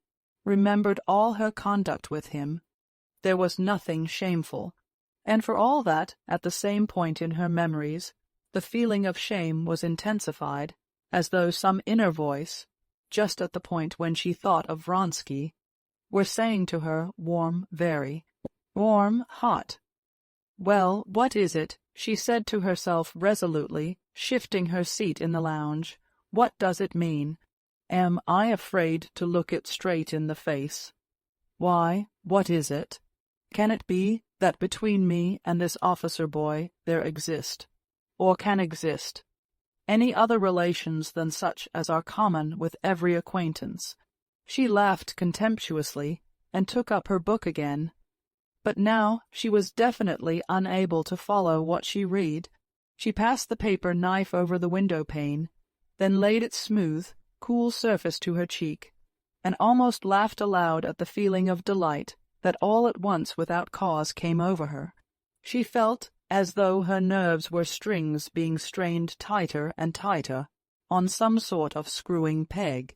S1: remembered all her conduct with him. There was nothing shameful. And for all that, at the same point in her memories, the feeling of shame was intensified, as though some inner voice, just at the point when she thought of Vronsky, were saying to her, warm, very warm, hot. Well, what is it? She said to herself resolutely, shifting her seat in the lounge. What does it mean? Am I afraid to look it straight in the face? Why, what is it? Can it be that between me and this officer boy there exist, or can exist, any other relations than such as are common with every acquaintance? She laughed contemptuously, and took up her book again. But now she was definitely unable to follow what she read. She passed the paper knife over the window pane, then laid its smooth, cool surface to her cheek, and almost laughed aloud at the feeling of delight that all at once without cause came over her. She felt as though her nerves were strings being strained tighter and tighter on some sort of screwing peg.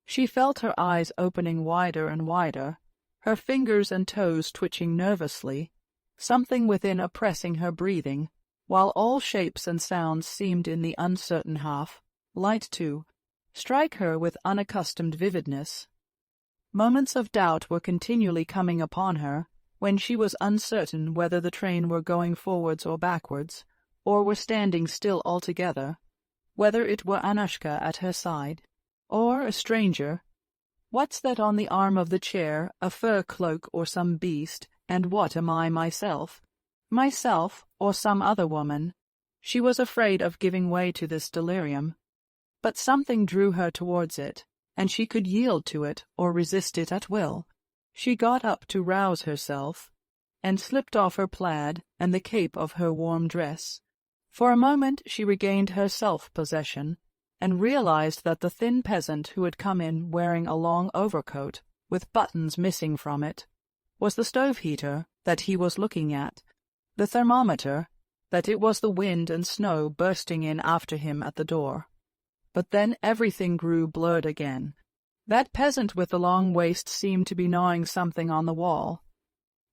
S1: She felt her eyes opening wider and wider, her fingers and toes twitching nervously, something within oppressing her breathing, while all shapes and sounds seemed in the uncertain half, light to strike her with unaccustomed vividness. Moments of doubt were continually coming upon her, when she was uncertain whether the train were going forwards or backwards, or were standing still altogether, whether it were Anushka at her side, or a stranger. What's that on the arm of the chair, a fur cloak or some beast, and what am I myself? Myself, or some other woman? She was afraid of giving way to this delirium. But something drew her towards it, and she could yield to it or resist it at will. She got up to rouse herself, and slipped off her plaid and the cape of her warm dress. For a moment she regained her self-possession, and realized that the thin peasant who had come in wearing a long overcoat, with buttons missing from it, was the stove-heater that he was looking at, the thermometer, that it was the wind and snow bursting in after him at the door. But then everything grew blurred again. That peasant with the long waist seemed to be gnawing something on the wall.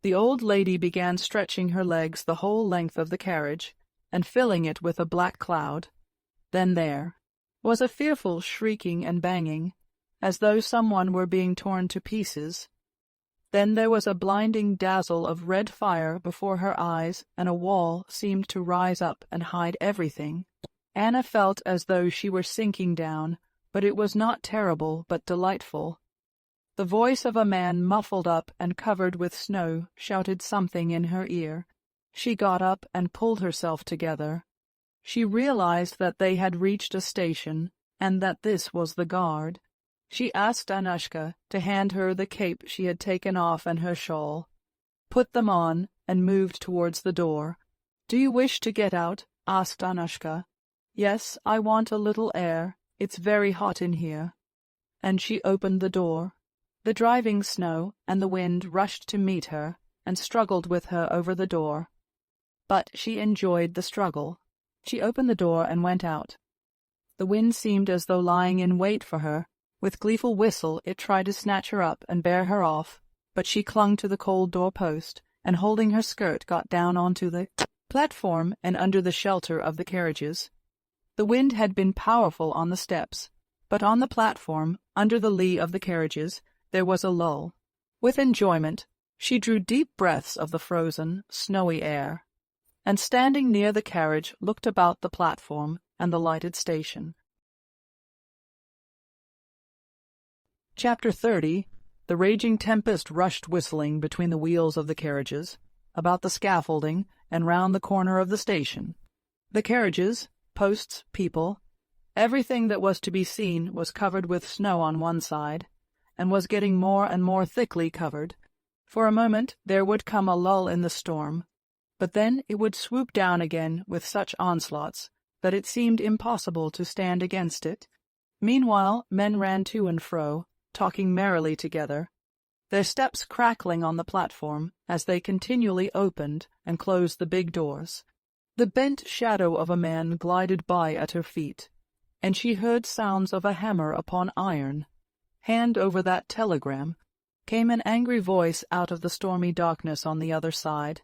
S1: The old lady began stretching her legs the whole length of the carriage, and filling it with a black cloud. Then there was a fearful shrieking and banging, as though someone were being torn to pieces. Then there was a blinding dazzle of red fire before her eyes, and a wall seemed to rise up and hide everything. Anna felt as though she were sinking down, but it was not terrible but delightful. The voice of a man muffled up and covered with snow shouted something in her ear. She got up and pulled herself together. She realized that they had reached a station, and that this was the guard. She asked Anushka to hand her the cape she had taken off and her shawl, put them on, and moved towards the door. "Do you wish to get out?" asked Anushka. "Yes, I want a little air. It's very hot in here." And she opened the door. The driving snow and the wind rushed to meet her and struggled with her over the door. But she enjoyed the struggle. She opened the door and went out. The wind seemed as though lying in wait for her. With gleeful whistle it tried to snatch her up and bear her off, but she clung to the cold door-post, and holding her skirt got down onto the platform and under the shelter of the carriages. The wind had been powerful on the steps, but on the platform, under the lee of the carriages, there was a lull. With enjoyment, she drew deep breaths of the frozen, snowy air, and standing near the carriage looked about the platform and the lighted station. Chapter 30. The raging tempest rushed whistling between the wheels of the carriages, about the scaffolding, and round the corner of the station. The carriages, posts, people, everything that was to be seen was covered with snow on one side, and was getting more and more thickly covered. For a moment there would come a lull in the storm, but then it would swoop down again with such onslaughts that it seemed impossible to stand against it. Meanwhile men ran to and fro, talking merrily together, their steps crackling on the platform as they continually opened and closed the big doors. The bent shadow of a man glided by at her feet, and she heard sounds of a hammer upon iron. Hand over that telegram, came an angry voice out of the stormy darkness on the other side.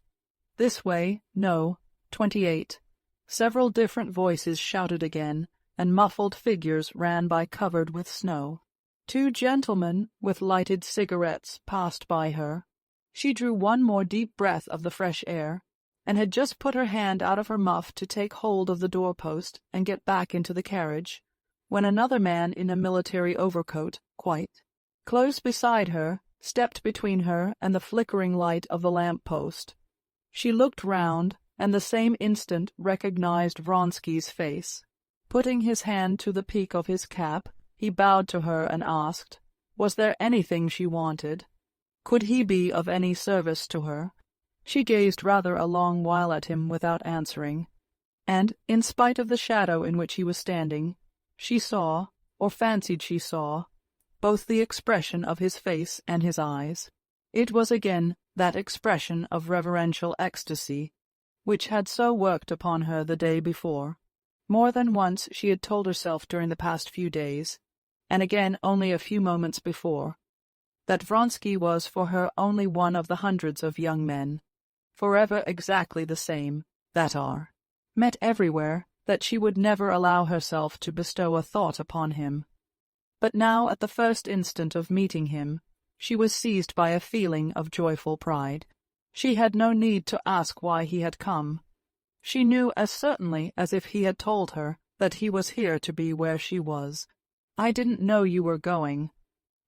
S1: This way, no, 28. Several different voices shouted again, and muffled figures ran by covered with snow. 2 gentlemen with lighted cigarettes passed by her. She drew one more deep breath of the fresh air, and had just put her hand out of her muff to take hold of the door-post and get back into the carriage, when another man in a military overcoat, quite close beside her, stepped between her and the flickering light of the lamp-post. She looked round, and the same instant recognized Vronsky's face. Putting his hand to the peak of his cap, he bowed to her and asked, was there anything she wanted? Could he be of any service to her? She gazed rather a long while at him without answering, and, in spite of the shadow in which he was standing, she saw, or fancied she saw, both the expression of his face and his eyes. It was again that expression of reverential ecstasy which had so worked upon her the day before. More than once she had told herself during the past few days, and again only a few moments before, that Vronsky was for her only one of the hundreds of young men, forever exactly the same, that are met everywhere, that she would never allow herself to bestow a thought upon him. But now, at the first instant of meeting him, she was seized by a feeling of joyful pride. She had no need to ask why he had come. She knew as certainly as if he had told her that he was here to be where she was. "I didn't know you were going.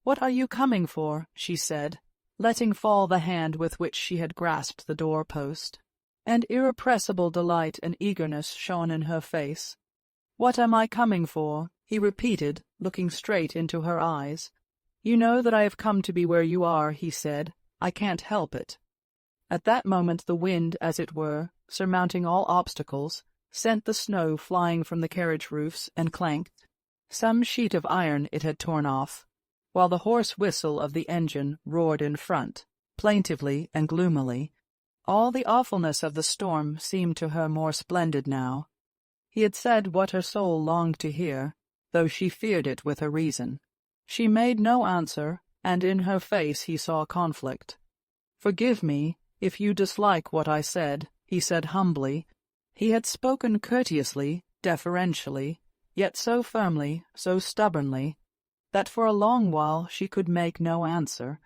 S1: What are you coming for?" she said, letting fall the hand with which she had grasped the door-post. And irrepressible delight and eagerness shone in her face. "What am I coming for?" he repeated, looking straight into her eyes. "You know that I have come to be where you are," he said. "I can't help it." At that moment the wind, as it were, surmounting all obstacles, sent the snow flying from the carriage roofs and clanked. Some sheet of iron it had torn off, while the hoarse whistle of the engine roared in front, plaintively and gloomily. All the awfulness of the storm seemed to her more splendid now. He had said what her soul longed to hear, though she feared it with her reason. She made no answer, and in her face he saw conflict. "Forgive me if you dislike what I said," he said humbly. He had spoken courteously, deferentially, yet so firmly, so stubbornly, that for a long while she could make no answer.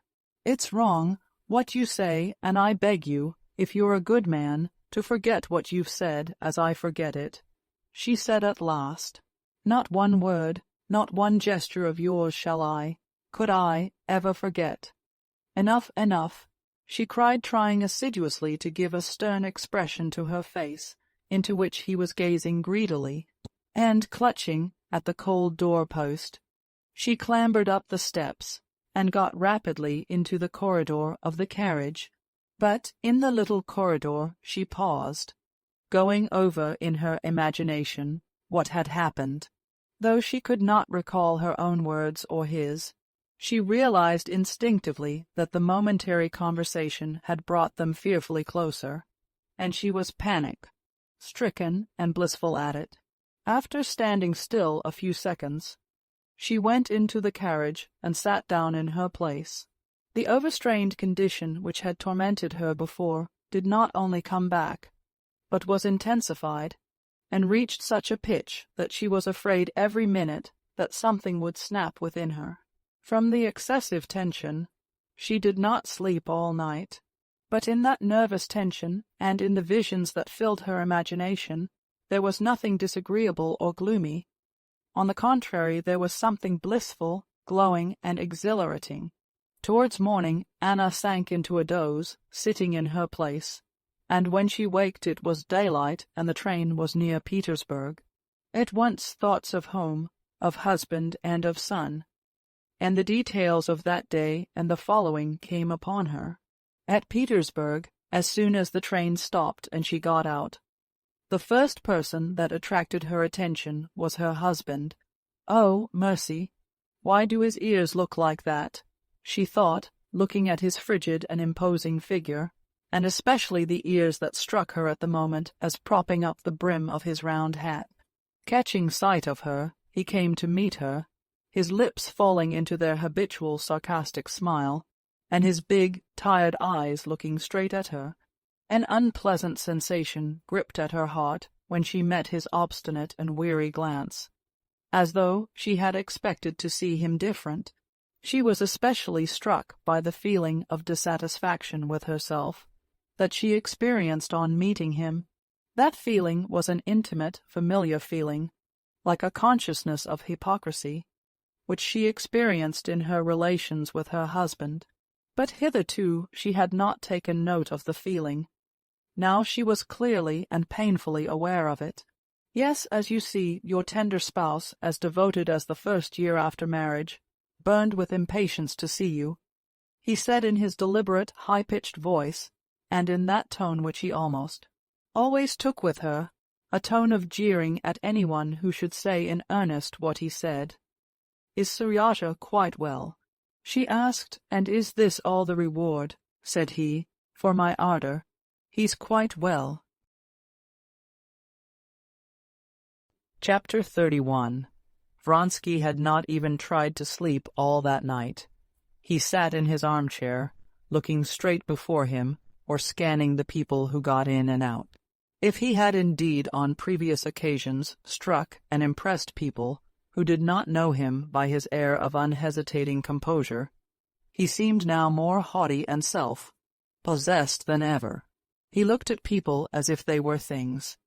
S1: "It's wrong, what you say, and I beg you, if you're a good man, to forget what you've said as I forget it," she said at last. "Not one word, not one gesture of yours could I, ever forget. Enough, enough," she cried, trying assiduously to give a stern expression to her face, into which he was gazing greedily, and, clutching at the cold door-post, she clambered up the steps and got rapidly into the corridor of the carriage. But in the little corridor she paused, going over in her imagination what had happened. Though she could not recall her own words or his, she realized instinctively that the momentary conversation had brought them fearfully closer, and she was panic-stricken and blissful at it. After standing still a few seconds, she went into the carriage and sat down in her place. The overstrained condition which had tormented her before did not only come back, but was intensified, and reached such a pitch that she was afraid every minute that something would snap within her. From the excessive tension, she did not sleep all night, but in that nervous tension and in the visions that filled her imagination there was nothing disagreeable or gloomy. On the contrary, there was something blissful, glowing, and exhilarating. Towards morning Anna sank into a doze, sitting in her place, and when she waked it was daylight and the train was near Petersburg. At once thoughts of home, of husband and of son, and the details of that day and the following came upon her. At Petersburg, as soon as the train stopped and she got out, the first person that attracted her attention was her husband. "Oh, mercy, why do his ears look like that?" she thought, looking at his frigid and imposing figure, and especially the ears that struck her at the moment as propping up the brim of his round hat. Catching sight of her, he came to meet her, his lips falling into their habitual sarcastic smile, and his big, tired eyes looking straight at her. An unpleasant sensation gripped at her heart when she met his obstinate and weary glance, as though she had expected to see him different. She was especially struck by the feeling of dissatisfaction with herself that she experienced on meeting him. That feeling was an intimate, familiar feeling, like a consciousness of hypocrisy, which she experienced in her relations with her husband. But hitherto she had not taken note of the feeling. Now she was clearly and painfully aware of it. "Yes, as you see, your tender spouse, as devoted as the first year after marriage, burned with impatience to see you," he said in his deliberate, high-pitched voice, and in that tone which he always took with her, a tone of jeering at anyone who should say in earnest what he said. "Is Suryasha quite well?" she asked. "And is this all the reward," said he, "for my ardor? He's quite well." Chapter 31. Vronsky had not even tried to sleep all that night. He sat in his armchair, looking straight before him, or scanning the people who got in and out. If he had indeed on previous occasions struck and impressed people who did not know him by his air of unhesitating composure, he seemed now more haughty and self-possessed than ever. He looked at people as if they were things.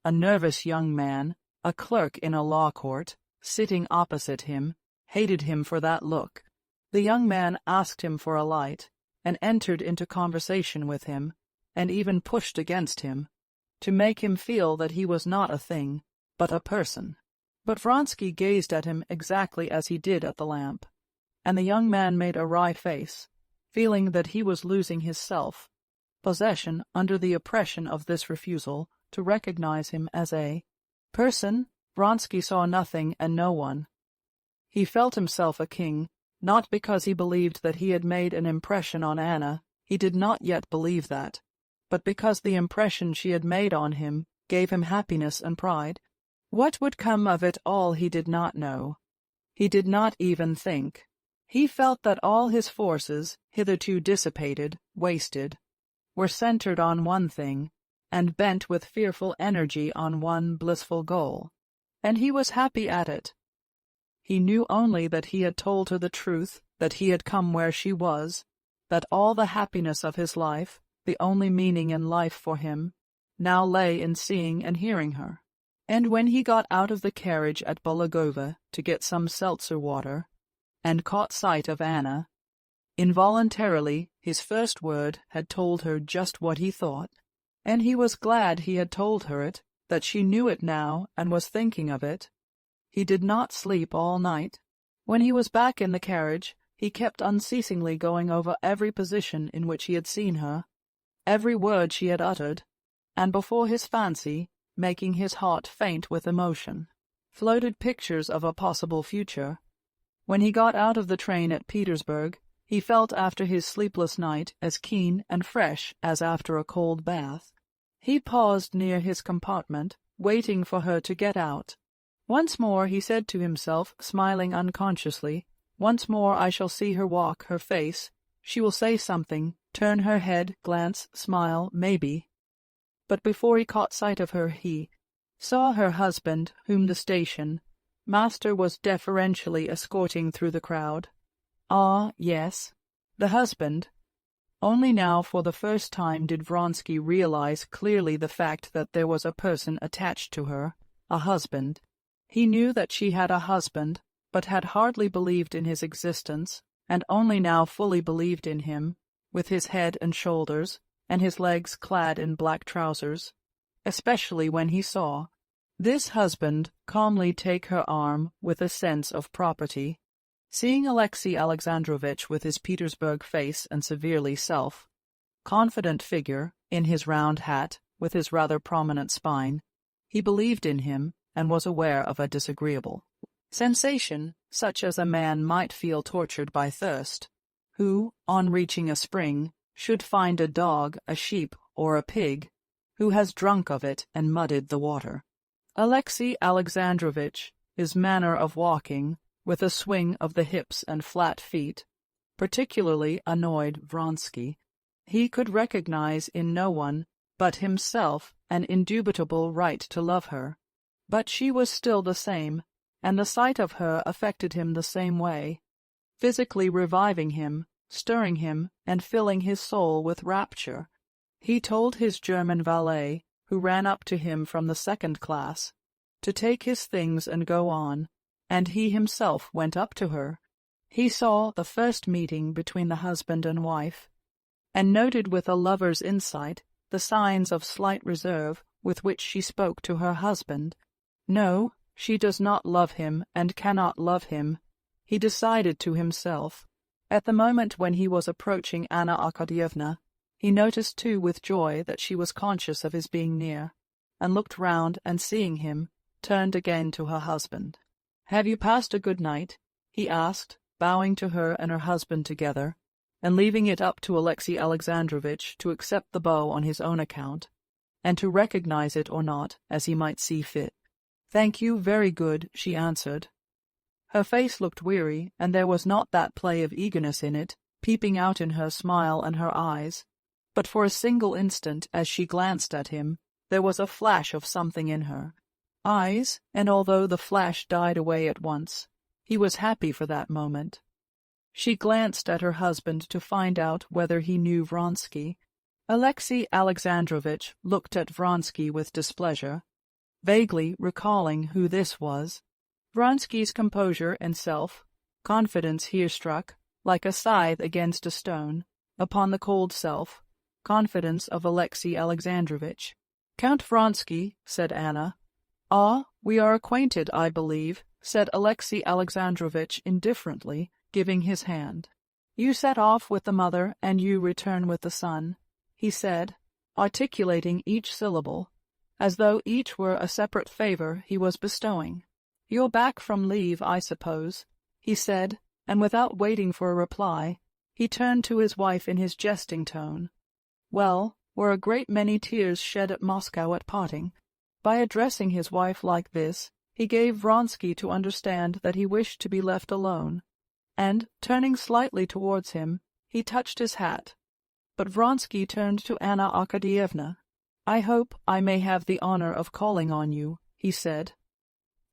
S1: A nervous young man, a clerk in a law court, sitting opposite him, hated him for that look. The young man asked him for a light, and entered into conversation with him, and even pushed against him, to make him feel that he was not a thing, but a person. But Vronsky gazed at him exactly as he did at the lamp, and the young man made a wry face, feeling that he was losing his self-possession under the oppression of this refusal to recognize him as a person. Vronsky saw nothing and no one. He felt himself a king, not because he believed that he had made an impression on Anna, he did not yet believe that, but because the impression she had made on him gave him happiness and pride. What would come of it all he did not know. He did not even think. He felt that all his forces, hitherto dissipated, wasted, were centered on one thing, and bent with fearful energy on one blissful goal, and he was happy at it. He knew only that he had told her the truth, that he had come where she was, that all the happiness of his life, the only meaning in life for him, now lay in seeing and hearing her. And when he got out of the carriage at Bulagova to get some seltzer water, and caught sight of Anna, involuntarily his first word had told her just what he thought, and he was glad he had told her it, that she knew it now and was thinking of it. He did not sleep all night. When he was back in the carriage, he kept unceasingly going over every position in which he had seen her, every word she had uttered, and before his fancy, making his heart faint with emotion, floated pictures of a possible future. When he got out of the train at Petersburg, he felt after his sleepless night as keen and fresh as after a cold bath. He paused near his compartment, waiting for her to get out. Once more, he said to himself, smiling unconsciously, once more I shall see her walk, her face. She will say something, turn her head, glance, smile, maybe. But before he caught sight of her, he saw her husband, whom the station master was deferentially escorting through the crowd. Ah, yes, the husband. Only now for the first time did Vronsky realize clearly the fact that there was a person attached to her, a husband. He knew that she had a husband, but had hardly believed in his existence, and only now fully believed in him, with his head and shoulders, and his legs clad in black trousers, especially when he saw this husband calmly take her arm with a sense of property. Seeing Alexey Alexandrovitch with his Petersburg face and severely self-confident figure, in his round hat, with his rather prominent spine, he believed in him and was aware of a disagreeable sensation, such as a man might feel tortured by thirst, who, on reaching a spring, should find a dog, a sheep, or a pig, who has drunk of it and muddied the water. Alexey Alexandrovitch, his manner of walking, with a swing of the hips and flat feet, particularly annoyed Vronsky. He could recognize in no one but himself an indubitable right to love her, but she was still the same, and the sight of her affected him the same way, physically reviving him, stirring him, and filling his soul with rapture. He told his German valet, who ran up to him from the second class, to take his things and go on, and he himself went up to her. He saw the first meeting between the husband and wife, and noted with a lover's insight the signs of slight reserve with which she spoke to her husband. No, she does not love him and cannot love him, he decided to himself. At the moment when he was approaching Anna Arkadyevna, he noticed too with joy that she was conscious of his being near, and looked round and seeing him, turned again to her husband. "Have you passed a good night?" he asked, bowing to her and her husband together, and leaving it up to Alexey Alexandrovitch to accept the bow on his own account, and to recognize it or not as he might see fit. "Thank you, very good," she answered. Her face looked weary, and there was not that play of eagerness in it, peeping out in her smile and her eyes. But for a single instant, as she glanced at him, there was a flash of something in her eyes, and although the flash died away at once, he was happy for that moment. She glanced at her husband to find out whether he knew Vronsky. Alexey Alexandrovitch looked at Vronsky with displeasure, vaguely recalling who this was. Vronsky's composure and self-confidence here struck, like a scythe against a stone, upon the cold self-confidence of Alexey Alexandrovitch. "Count Vronsky," said Anna. "Ah, "We are acquainted, I believe," said Alexey Alexandrovitch indifferently, giving his hand. "You set off with the mother, and you return with the son," he said, articulating each syllable, as though each were a separate favor he was bestowing. "You're back from leave, I suppose," he said, and without waiting for a reply, he turned to his wife in his jesting tone. Well, were a great many tears shed at Moscow at parting? By addressing his wife like this, he gave Vronsky to understand that he wished to be left alone, and, turning slightly towards him, he touched his hat. But Vronsky turned to Anna Arkadyevna. "I hope I may have the honor of calling on you," he said.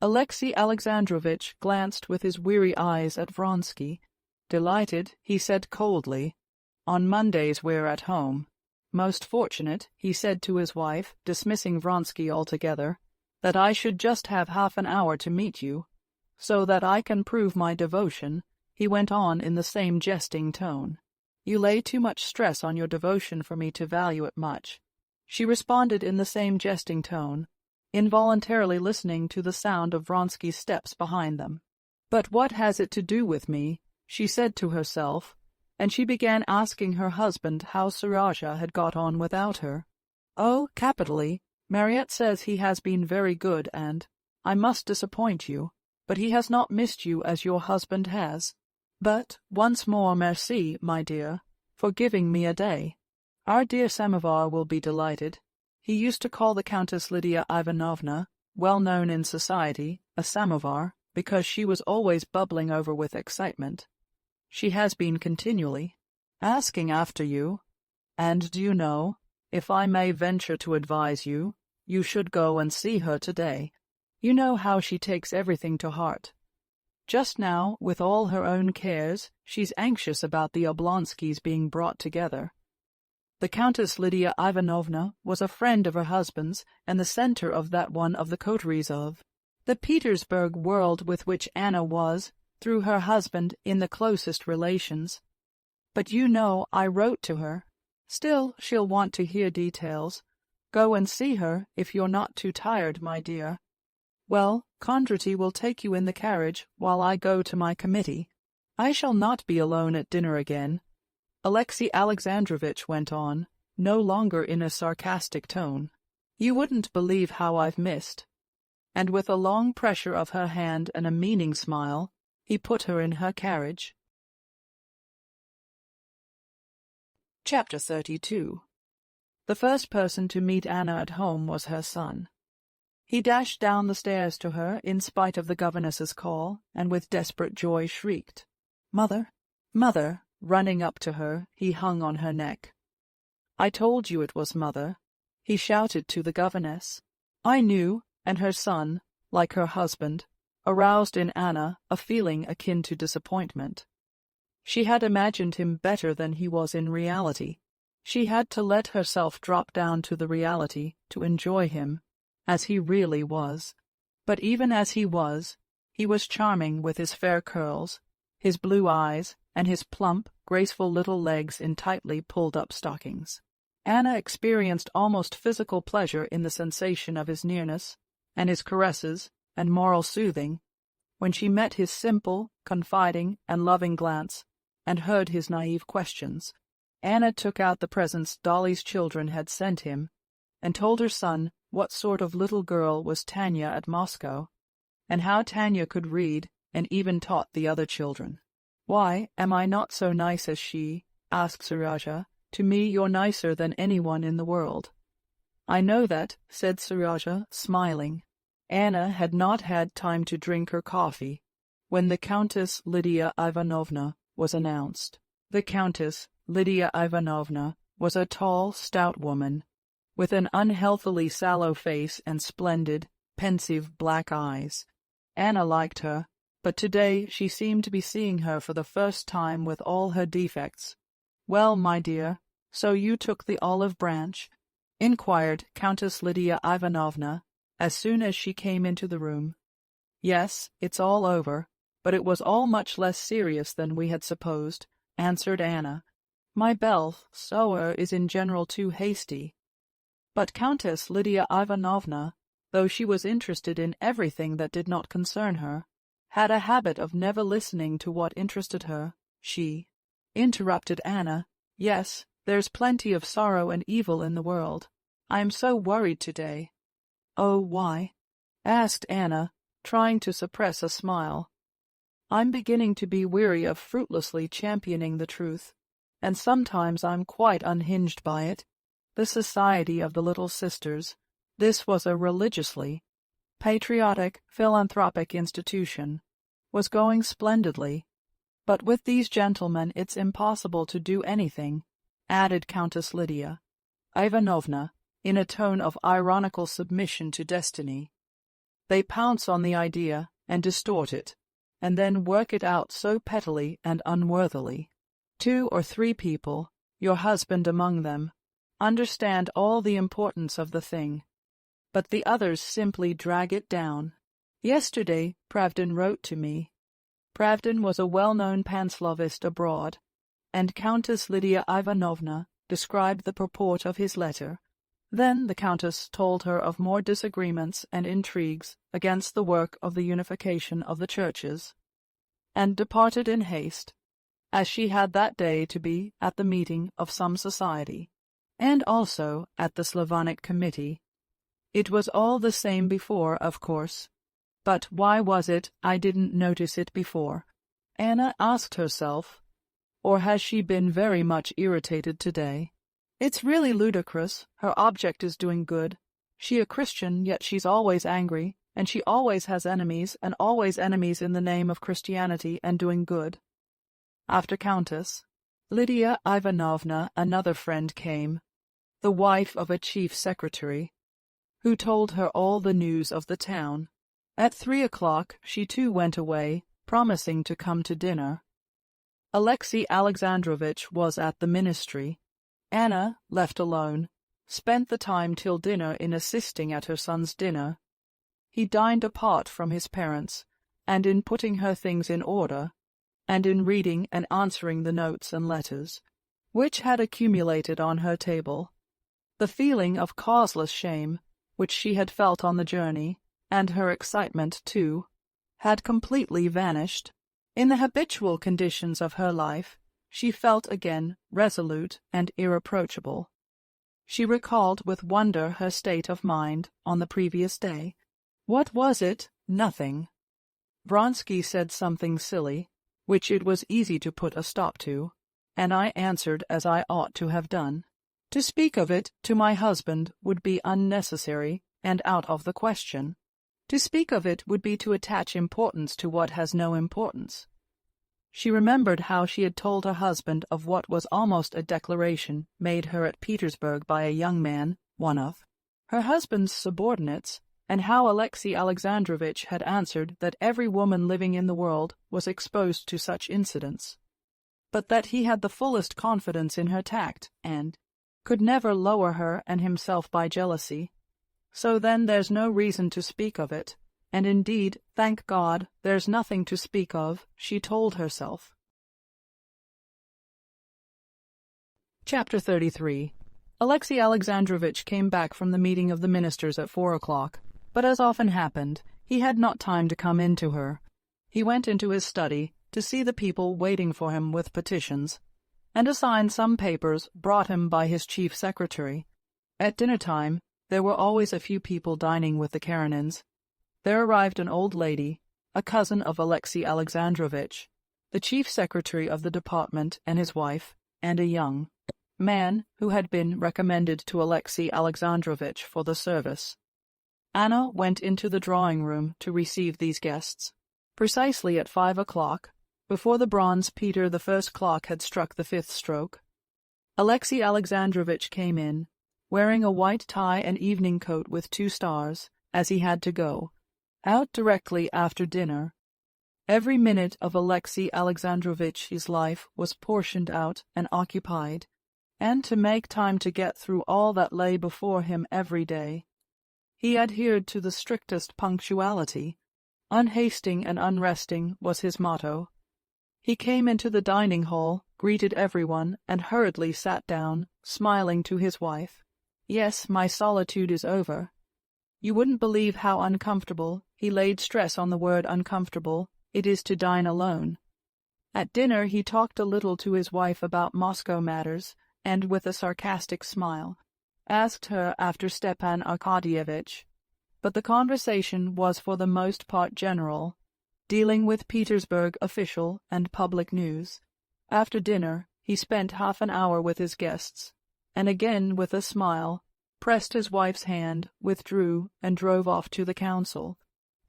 S1: Alexey Alexandrovitch glanced with his weary eyes at Vronsky. Delighted, he said coldly, "On Mondays we're at home." "Most fortunate," he said to his wife, dismissing Vronsky altogether, "that I should just have half an hour to meet you, so that I can prove my devotion," he went on in the same jesting tone. "You lay too much stress on your devotion for me to value it much," she responded in the same jesting tone, involuntarily listening to the sound of Vronsky's steps behind them. "But what has it to do with me?" she said to herself, and she began asking her husband how Serozha had got on without her. "Oh, capitally. Mariette says he has been very good, and I must disappoint you, but he has not missed you as your husband has. But once more merci, my dear, for giving me a day. Our dear Samovar will be delighted." He used to call the Countess Lydia Ivanovna, well known in society, a samovar, because she was always bubbling over with excitement. "She has been continually asking after you, and do you know, if I may venture to advise you, you should go and see her today. You know how she takes everything to heart. Just now, with all her own cares, she's anxious about the Oblonskys being brought together. The Countess Lydia Ivanovna was a friend of her husband's and the center of that one of the coteries of the Petersburg world with which Anna was, through her husband, in the closest relations. But you know I wrote to her. Still, she'll want to hear details. Go and see her if you're not too tired, my dear. Well, Kondraty will take you in the carriage while I go to my committee. I shall not be alone at dinner again," Alexey Alexandrovitch went on, no longer in a sarcastic tone. "You wouldn't believe how I've missed." And with a long pressure of her hand and a meaning smile, he put her in her carriage. Chapter 32. The first person to meet Anna at home was her son. He dashed down the stairs to her in spite of the governess's call, and with desperate joy shrieked, "Mother, mother!" Running up to her, he hung on her neck. "I told you it was mother," he shouted to the governess. I knew, and her son, like her husband, aroused in Anna a feeling akin to disappointment. She had imagined him better than he was in reality. She had to let herself drop down to the reality to enjoy him, as he really was. But even as he was charming with his fair curls, his blue eyes, and his plump, graceful little legs in tightly pulled-up stockings. Anna experienced almost physical pleasure in the sensation of his nearness, and his caresses, and moral soothing, when she met his simple, confiding, and loving glance, and heard his naive questions. Anna took out the presents Dolly's children had sent him, and told her son what sort of little girl was Tanya at Moscow, and how Tanya could read, and even taught the other children. "Why, am I not so nice as she?" asked Serozha. "To me you're nicer than anyone in the world." "I know that," said Serozha, smiling. Anna had not had time to drink her coffee when the Countess Lydia Ivanovna was announced. The Countess Lydia Ivanovna was a tall, stout woman, with an unhealthily sallow face and splendid, pensive black eyes. Anna liked her, but today she seemed to be seeing her for the first time with all her defects. "Well, my dear, so you took the olive branch?" inquired Countess Lydia Ivanovna as soon as she came into the room. "Yes, it's all over, but it was all much less serious than we had supposed," answered Anna. "My Belf sewer is in general too hasty." But Countess Lydia Ivanovna, though she was interested in everything that did not concern her, had a habit of never listening to what interested her. She interrupted Anna. "Yes, there's plenty of sorrow and evil in the world. I am so worried today." "Oh, why?" asked Anna, trying to suppress a smile. "I'm beginning to be weary of fruitlessly championing the truth, and sometimes I'm quite unhinged by it. The Society of the Little Sisters," this was a religiously patriotic, philanthropic institution, "was going splendidly. But with these gentlemen it's impossible to do anything," added Countess Lydia Ivanovna, in a tone of ironical submission to destiny. "They pounce on the idea and distort it, and then work it out so pettily and unworthily. 2 or 3 people, your husband among them, understand all the importance of the thing, but the others simply drag it down. Yesterday Pravdin wrote to me." Pravdin was a well-known Panslavist abroad, and Countess Lydia Ivanovna described the purport of his letter. Then the Countess told her of more disagreements and intrigues against the work of the unification of the churches, and departed in haste, as she had that day to be at the meeting of some society, and also at the Slavonic Committee. It was all the same before, of course. But why was it I didn't notice it before? Anna asked herself. Or has she been very much irritated today? It's really ludicrous. Her object is doing good. She a Christian, yet she's always angry, and she always has enemies, and always enemies in the name of Christianity and doing good. After Countess Lydia Ivanovna, another friend came, the wife of a chief secretary, who told her all the news of the town. At 3 o'clock she too went away, promising to come to dinner. Alexey Alexandrovitch was at the ministry. Anna, left alone, spent the time till dinner in assisting at her son's dinner. He dined apart from his parents, and in putting her things in order, and in reading and answering the notes and letters, which had accumulated on her table. The feeling of causeless shame, which she had felt on the journey, and her excitement, too, had completely vanished. In the habitual conditions of her life, she felt again resolute and irreproachable. She recalled with wonder her state of mind on the previous day. What was it? Nothing. Vronsky said something silly, which it was easy to put a stop to, and I answered as I ought to have done. To speak of it to my husband would be unnecessary and out of the question. To speak of it would be to attach importance to what has no importance. She remembered how she had told her husband of what was almost a declaration made her at Petersburg by a young man, one of her husband's subordinates, and how Alexey Alexandrovitch had answered that every woman living in the world was exposed to such incidents, but that he had the fullest confidence in her tact, and could never lower her and himself by jealousy. So then there's no reason to speak of it, and indeed, thank God, there's nothing to speak of, she told herself. Chapter 33. Alexey Alexandrovitch came back from the meeting of the ministers at 4 o'clock, but as often happened, he had not time to come in to her. He went into his study to see the people waiting for him with petitions, and to sign some papers brought him by his chief secretary. At dinner-time, there were always a few people dining with the Karenins. There arrived an old lady, a cousin of Alexey Alexandrovitch, the chief secretary of the department and his wife, and a young man who had been recommended to Alexey Alexandrovitch for the service. Anna went into the drawing-room to receive these guests. Precisely at 5 o'clock, before the bronze Peter I clock had struck the 5th stroke, Alexey Alexandrovitch came in, wearing a white tie and evening coat with 2 stars, as he had to go out directly after dinner. Every minute of Alexey Alexandrovitch's life was portioned out and occupied, and to make time to get through all that lay before him every day, he adhered to the strictest punctuality. Unhasting and unresting was his motto. He came into the dining-hall, greeted everyone, and hurriedly sat down, smiling to his wife. "Yes, my solitude is over. You wouldn't believe how uncomfortable, he laid stress on the word uncomfortable, it is to dine alone. At dinner he talked a little to his wife about Moscow matters, and with a sarcastic smile, asked her after Stepan Arkadyevitch. But the conversation was for the most part general, dealing with Petersburg official and public news. After dinner he spent half an hour with his guests, and again with a smile, pressed his wife's hand, withdrew, and drove off to the council.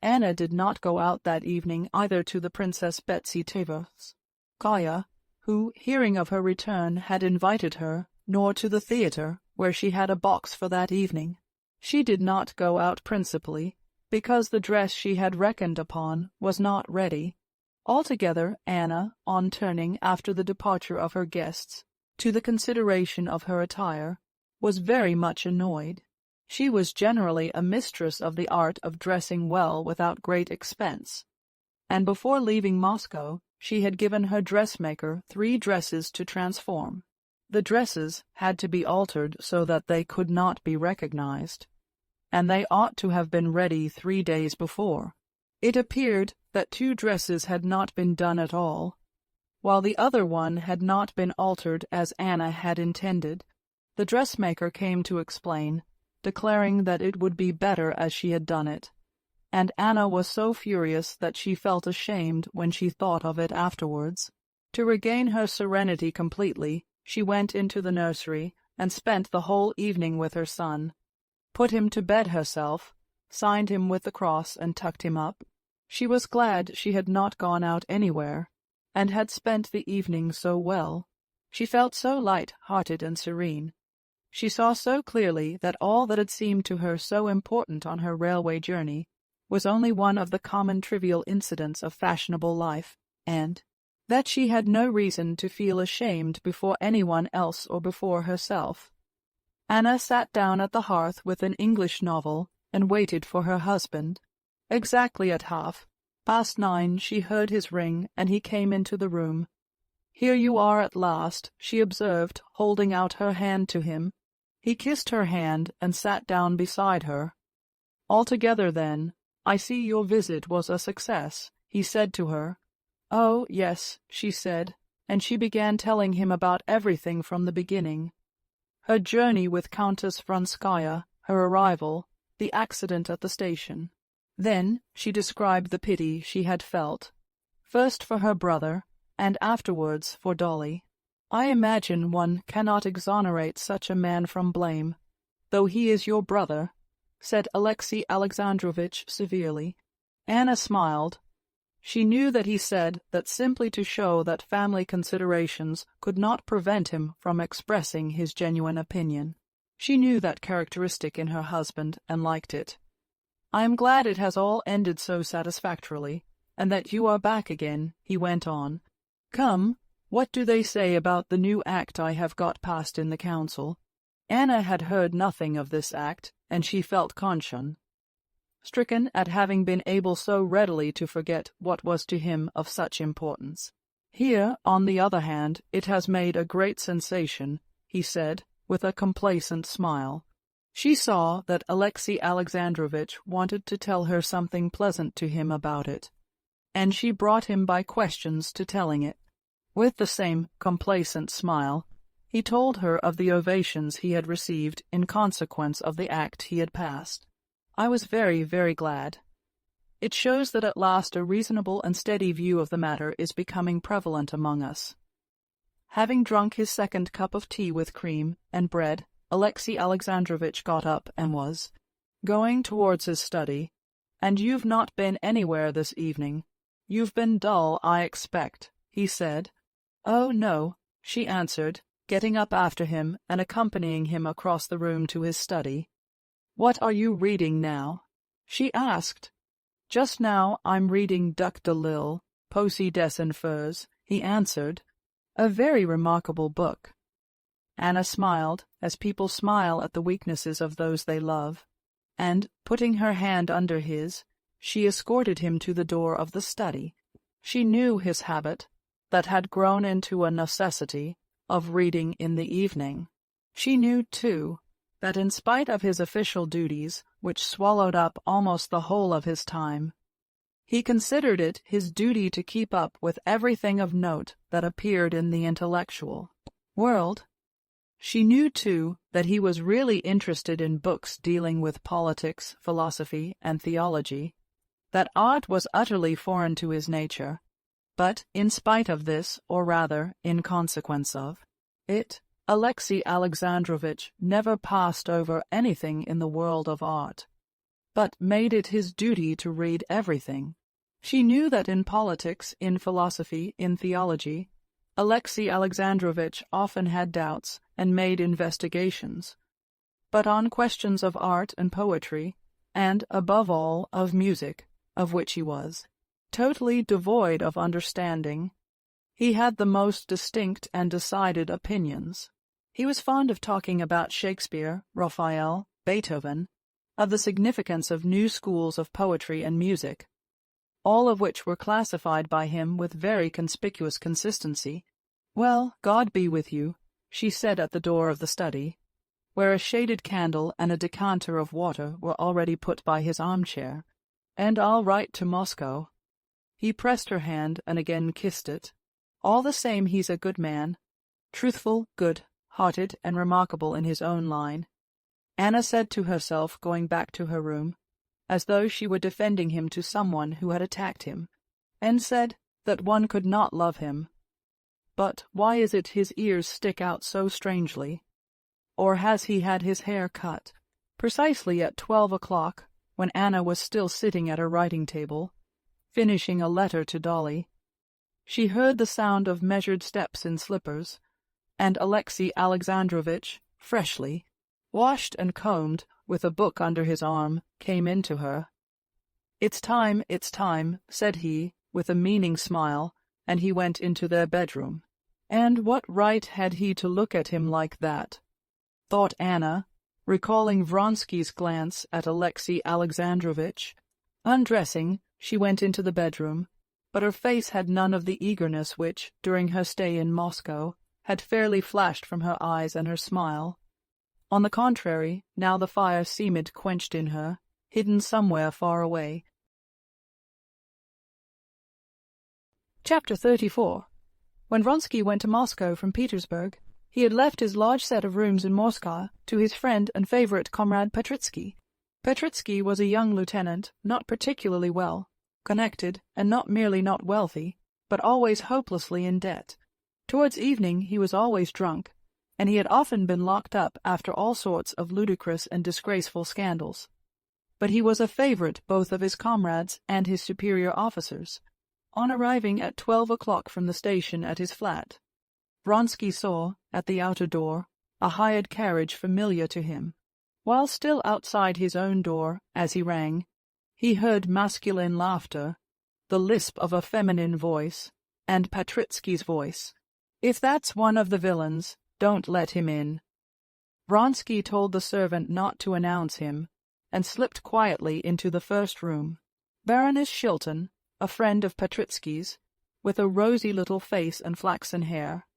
S1: Anna did not go out that evening either to the Princess Betsy Tverskaya, who, hearing of her return, had invited her, nor to the theatre, where she had a box for that evening. She did not go out principally because the dress she had reckoned upon was not ready. Altogether, Anna, on turning after the departure of her guests to the consideration of her attire, was very much annoyed. She was generally a mistress of the art of dressing well without great expense, and before leaving Moscow she had given her dressmaker 3 dresses to transform. The dresses had to be altered so that they could not be recognized, and they ought to have been ready 3 days before. It appeared that 2 dresses had not been done at all, while the other one had not been altered as Anna had intended. The dressmaker came to explain, declaring that it would be better as she had done it, and Anna was so furious that she felt ashamed when she thought of it afterwards. To regain her serenity completely, she went into the nursery and spent the whole evening with her son, put him to bed herself, signed him with the cross and tucked him up. She was glad she had not gone out anywhere, and had spent the evening so well. She felt so light-hearted and serene. She saw so clearly that all that had seemed to her so important on her railway journey was only one of the common trivial incidents of fashionable life, and that she had no reason to feel ashamed before anyone else or before herself. Anna sat down at the hearth with an English novel and waited for her husband. Exactly at 9:30 she heard his ring, and he came into the room. "Here you are at last," she observed, holding out her hand to him. He kissed her hand and sat down beside her. "Altogether, then, I see your visit was a success," he said to her. "Oh, yes," she said, and she began telling him about everything from the beginning. Her journey with Countess Vronsky, her arrival, the accident at the station. Then she described the pity she had felt, first for her brother, and afterwards for Dolly. "I imagine one cannot exonerate such a man from blame, though he is your brother," said Alexey Alexandrovitch severely. Anna smiled. She knew that he said that simply to show that family considerations could not prevent him from expressing his genuine opinion. She knew that characteristic in her husband and liked it. "I am glad it has all ended so satisfactorily, and that you are back again," he went on. "Come, what do they say about the new act I have got passed in the council?" Anna had heard nothing of this act, and she felt conscience-stricken at having been able so readily to forget what was to him of such importance. "Here, on the other hand, it has made a great sensation," he said, with a complacent smile. She saw that Alexey Alexandrovitch wanted to tell her something pleasant to him about it, and she brought him by questions to telling it. With the same complacent smile, he told her of the ovations he had received in consequence of the act he had passed. "I was very, very glad. It shows that at last a reasonable and steady view of the matter is becoming prevalent among us." Having drunk his second cup of tea with cream and bread, Alexey Alexandrovitch got up and was going towards his study. "And you've not been anywhere this evening. You've been dull, I expect," he said. "Oh, no," she answered, getting up after him and accompanying him across the room to his study. "What are you reading now?" she asked. "Just now I'm reading Duc de Lille, Posy des Enfers," he answered. "A very remarkable book." Anna smiled, as people smile at the weaknesses of those they love, and, putting her hand under his, she escorted him to the door of the study. She knew his habit, that had grown into a necessity, of reading in the evening. She knew, too, that in spite of his official duties, which swallowed up almost the whole of his time, he considered it his duty to keep up with everything of note that appeared in the intellectual world. She knew, too, that he was really interested in books dealing with politics, philosophy, and theology, that art was utterly foreign to his nature, but in spite of this, or rather, in consequence of it, Alexey Alexandrovitch never passed over anything in the world of art, but made it his duty to read everything. She knew that in politics, in philosophy, in theology, Alexey Alexandrovitch often had doubts and made investigations, but on questions of art and poetry, and, above all, of music, of which he was totally devoid of understanding, he had the most distinct and decided opinions. He was fond of talking about Shakespeare, Raphael, Beethoven, of the significance of new schools of poetry and music, all of which were classified by him with very conspicuous consistency. "Well, God be with you," she said at the door of the study, where a shaded candle and a decanter of water were already put by his armchair, "and I'll write to Moscow." He pressed her hand and again kissed it. "All the same, he's a good man, truthful, good-hearted, and remarkable in his own line," Anna said to herself, going back to her room, as though she were defending him to someone who had attacked him, and said that one could not love him. But why is it his ears stick out so strangely? Or has he had his hair cut? Precisely at 12 o'clock, when Anna was still sitting at her writing-table, finishing a letter to Dolly, she heard the sound of measured steps in slippers, and Alexey Alexandrovitch, freshly washed and combed, with a book under his arm, came in to her. It's time," said he, with a meaning smile, and he went into their bedroom. And what right had he to look at him like that? Thought Anna, recalling Vronsky's glance at Alexey Alexandrovitch. Undressing, she went into the bedroom, but her face had none of the eagerness which, during her stay in Moscow, had fairly flashed from her eyes and her smile. On the contrary, now the fire seemed quenched in her, hidden somewhere far away. Chapter 34. When Vronsky went to Moscow from Petersburg, he had left his large set of rooms in Moscow to his friend and favorite comrade Petritsky. Petritsky was a young lieutenant, not particularly well connected, and not merely not wealthy, but always hopelessly in debt. Towards evening he was always drunk, and he had often been locked up after all sorts of ludicrous and disgraceful scandals. But he was a favorite both of his comrades and his superior officers. On arriving at 12 o'clock from the station at his flat, Vronsky saw, at the outer door, a hired carriage familiar to him. While still outside his own door, as he rang, he heard masculine laughter, the lisp of a feminine voice, and Petritsky's voice. "If that's one of the villains, don't let him in." Vronsky told the servant not to announce him, and slipped quietly into the first room. Baroness Shilton, a friend of Petritsky's, with a rosy little face and flaxen hair,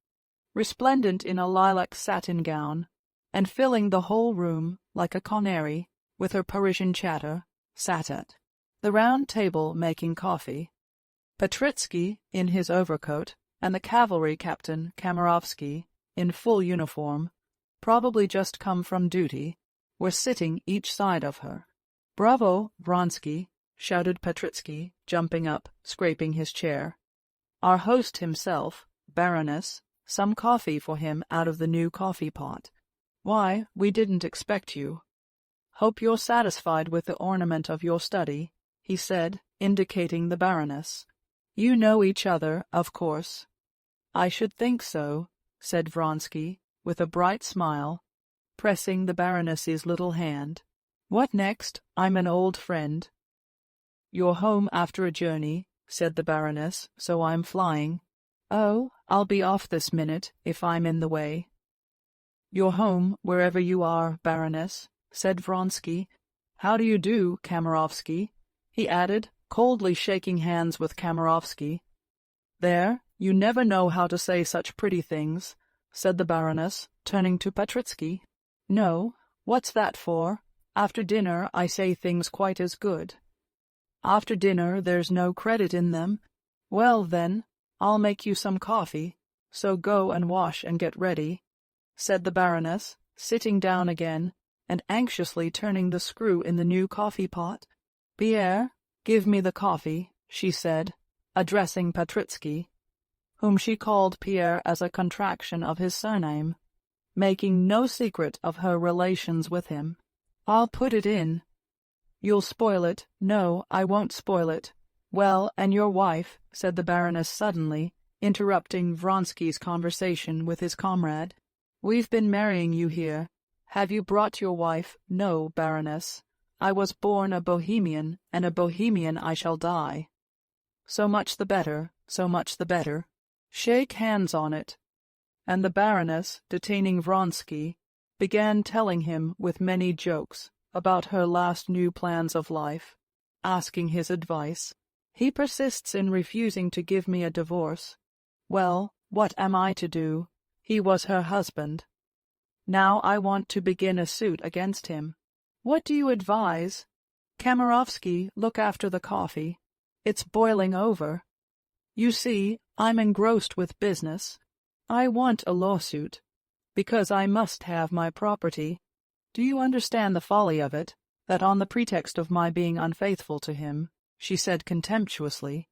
S1: resplendent in a lilac satin gown, and filling the whole room like a canary with her Parisian chatter, sat at the round table making coffee. Petritsky, in his overcoat, and the cavalry captain Kamerovsky, in full uniform, probably just come from duty, were sitting each side of her. "Bravo, Vronsky!" shouted Petritsky, jumping up, scraping his chair. "Our host himself, Baroness, some coffee for him out of the new coffee-pot. Why, we didn't expect you. Hope you're satisfied with the ornament of your study," he said, indicating the Baroness. "You know each other, of course." "I should think so," said Vronsky, with a bright smile, pressing the Baroness's little hand. "What next? I'm an old friend." "You're home after a journey," said the Baroness, "so I'm flying." "Oh, I'll be off this minute, if I'm in the way." "You're home, wherever you are, Baroness," said Vronsky. "How do you do, Kamerovsky?" he added, coldly shaking hands with Kamerovsky. "There, you never know how to say such pretty things," said the Baroness, turning to Petritsky. "No, What's that for? After dinner I say things quite as good. After dinner there's no credit in them. Well, then, I'll make you some coffee, so go and wash and get ready," said the Baroness, sitting down again and anxiously turning the screw in the new coffee-pot. "Pierre, give me the coffee," she said, addressing Petritsky, whom she called Pierre as a contraction of his surname, making no secret of her relations with him. "I'll put it in." "You'll spoil it." "No, I won't spoil it." "Well, and your wife," said the Baroness suddenly, interrupting Vronsky's conversation with his comrade. "We've been marrying you here. Have you brought your wife?" "No, Baroness. I was born a Bohemian, and a Bohemian I shall die." "So much the better, so much the better. Shake hands on it." And the Baroness, detaining Vronsky, began telling him with many jokes about her last new plans of life, asking his advice. "He persists in refusing to give me a divorce. Well, what am I to do? He was her husband. Now I want to begin a suit against him. What do you advise? Kamerovsky, look after the coffee. It's boiling over. You see, I'm engrossed with business. I want a lawsuit, because I must have my property. Do you understand the folly of it, that on the pretext of my being unfaithful to him," she said contemptuously,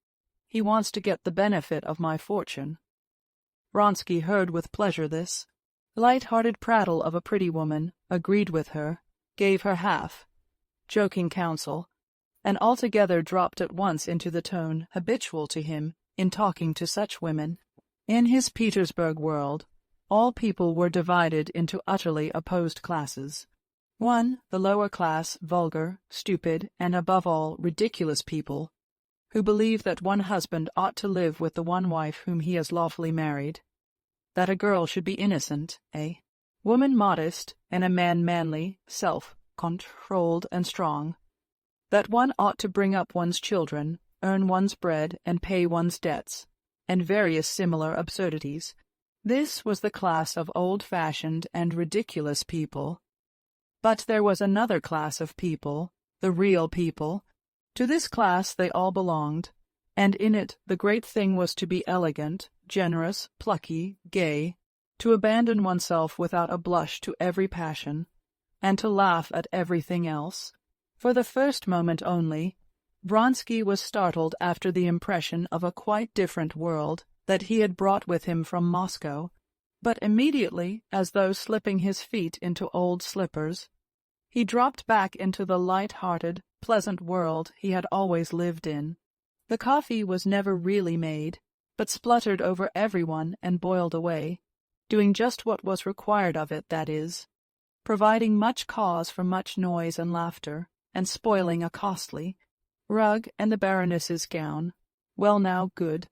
S1: "he wants to get the benefit of my fortune?" Vronsky heard with pleasure this light-hearted prattle of a pretty woman, agreed with her, gave her half joking counsel, and altogether dropped at once into the tone habitual to him in talking to such women. In his Petersburg world, all people were divided into utterly opposed classes. 1. The lower class, vulgar, stupid, and above all ridiculous people, who believe that one husband ought to live with the one wife whom he has lawfully married, that a girl should be innocent, a woman modest, and a man manly, self-controlled and strong, that one ought to bring up one's children, earn one's bread, and pay one's debts, and various similar absurdities. This was the class of old-fashioned and ridiculous people. But there was another class of people, the real people. To this class they all belonged, and in it the great thing was to be elegant, generous, plucky, gay, to abandon oneself without a blush to every passion, and to laugh at everything else. For the first moment only, Vronsky was startled after the impression of a quite different world that he had brought with him from Moscow, but immediately, as though slipping his feet into old slippers, he dropped back into the light-hearted, pleasant world he had always lived in. The coffee was never really made, but spluttered over everyone and boiled away, doing just what was required of it, that is, providing much cause for much noise and laughter, and spoiling a costly rug and the Baroness's gown. Well now, good.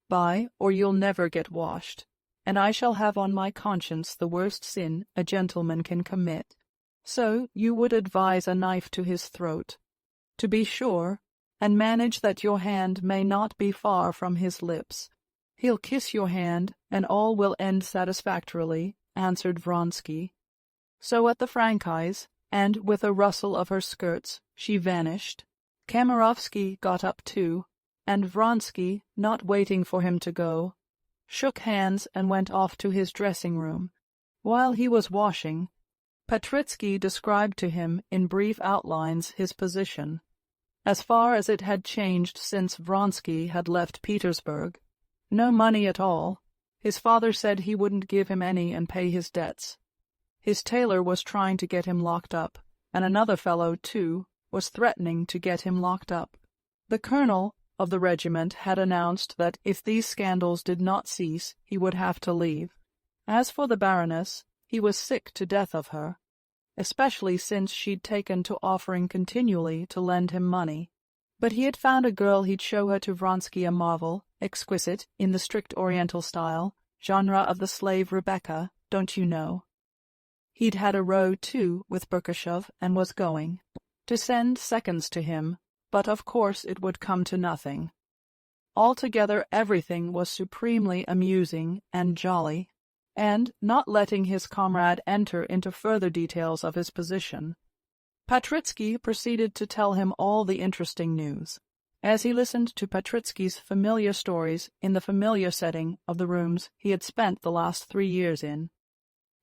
S1: Bye, or you'll never get washed, and I shall have on my conscience the worst sin a gentleman can commit. So you would advise a knife to his throat, to be sure, and manage that your hand may not be far from his lips. He'll kiss your hand, and all will end satisfactorily, answered Vronsky. So at the Frankis, and with a rustle of her skirts, she vanished. Kamerovsky got up too, and Vronsky, not waiting for him to go, shook hands and went off to his dressing-room. While he was washing, Petritsky described to him in brief outlines his position, as far as it had changed since Vronsky had left Petersburg. No money at all. His father said he wouldn't give him any and pay his debts. His tailor was trying to get him locked up, and another fellow, too, was threatening to get him locked up. The colonel of the regiment had announced that if these scandals did not cease, he would have to leave. As for the Baroness, he was sick to death of her, especially since she'd taken to offering continually to lend him money. But he had found a girl he'd show her to Vronsky, a marvel, exquisite, in the strict Oriental style, genre of the slave Rebecca, don't you know. He'd had a row, too, with Berkashov, and was going to send seconds to him, but of course it would come to nothing. Altogether everything was supremely amusing and jolly. and not letting his comrade enter into further details of his position, Patritsky proceeded to tell him all the interesting news. As he listened to Patritsky's familiar stories in the familiar setting of the rooms he had spent the last 3 years in,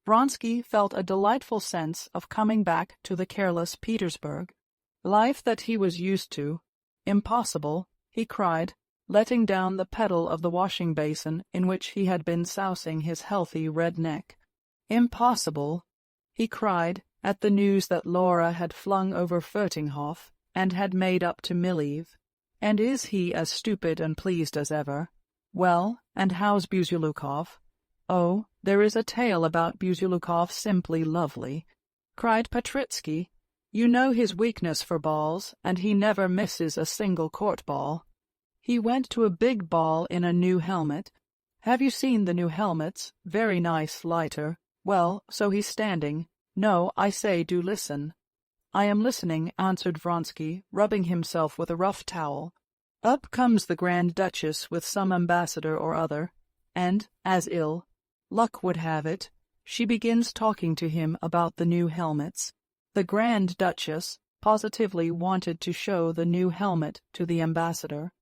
S1: Vronsky felt a delightful sense of coming back to the careless Petersburg, life that he was used to. Impossible, he cried, letting down the pedal of the washing basin in which he had been sousing his healthy red neck. Impossible, he cried, at the news that Laura had flung over Fertinghoff and had made up to Miliev. And is he as stupid and pleased as ever? Well, and how's Buzulukov? Oh, there is a tale about Buzulukov simply lovely, cried Patritsky. You know his weakness for balls, and he never misses a single court ball. He went to a big ball in a new helmet. Have you seen the new helmets? Very nice, lighter. Well, so he's standing. No, I say, do listen. I am listening, answered Vronsky, rubbing himself with a rough towel. Up comes the Grand Duchess with some ambassador or other, and, as ill luck would have it, she begins talking to him about the new helmets. The Grand Duchess positively wanted to show the new helmet to the ambassador.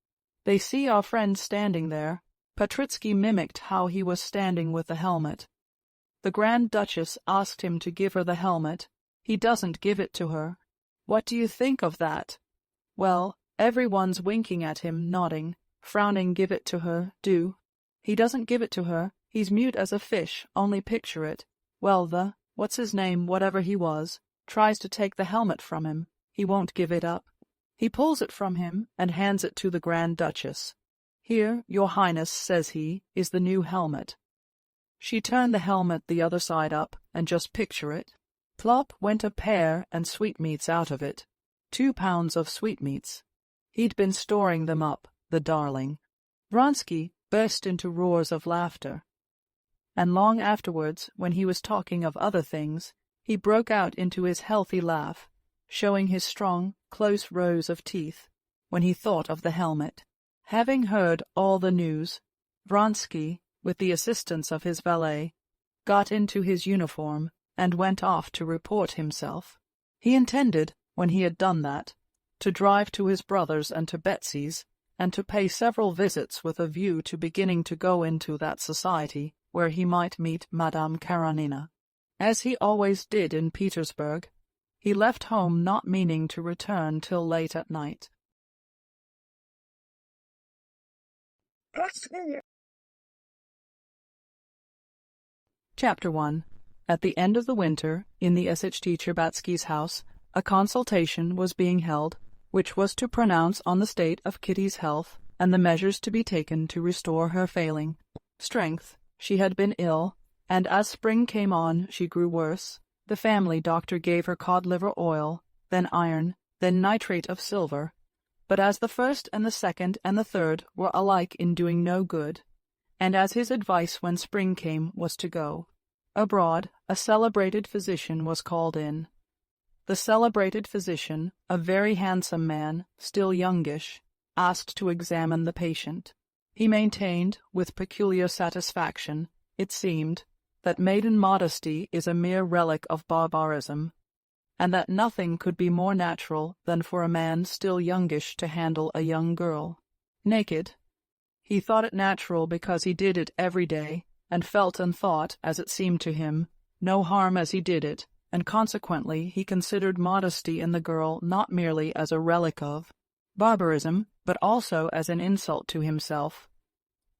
S1: They see our friend standing there. Patritsky mimicked how he was standing with the helmet. The Grand Duchess asked him to give her the helmet. He doesn't give it to her. What do you think of that? Well, everyone's winking at him, nodding, frowning. Give it to her, do. He doesn't give it to her. He's mute as a fish, only picture it. Well, what's his name, whatever he was, tries to take the helmet from him. He won't give it up. He pulls it from him and hands it to the Grand Duchess. Here, Your Highness, says he, is the new helmet. She turned the helmet the other side up, and just picture it. Plop went a pear and sweetmeats out of it. 2 pounds of sweetmeats. He'd been storing them up, the darling. Vronsky burst into roars of laughter. And long afterwards, when he was talking of other things, he broke out into his healthy laugh, showing his strong, close rows of teeth, when he thought of the helmet. Having heard all the news, Vronsky, with the assistance of his valet, got into his uniform and went off to report himself. He intended, when he had done that, to drive to his brother's and to Betsy's, and to pay several visits with a view to beginning to go into that society where he might meet Madame Karenina. As he always did in Petersburg, he left home not meaning to return till late at night. Chapter 1. At the end of the winter, in the SHT Cherbatsky's house, a consultation was being held, which was to pronounce on the state of Kitty's health and the measures to be taken to restore her failing strength. She had been ill, and as spring came on she grew worse. The family doctor gave her cod-liver oil, then iron, then nitrate of silver. But as the first and the second and the third were alike in doing no good, and as his advice when spring came was to go abroad, a celebrated physician was called in. The celebrated physician, a very handsome man, still youngish, asked to examine the patient. He maintained, with peculiar satisfaction, it seemed, that maiden modesty is a mere relic of barbarism, and that nothing could be more natural than for a man still youngish to handle a young girl naked. He thought it natural because he did it every day, and felt and thought, as it seemed to him, no harm as he did it, and consequently he considered modesty in the girl not merely as a relic of barbarism, but also as an insult to himself.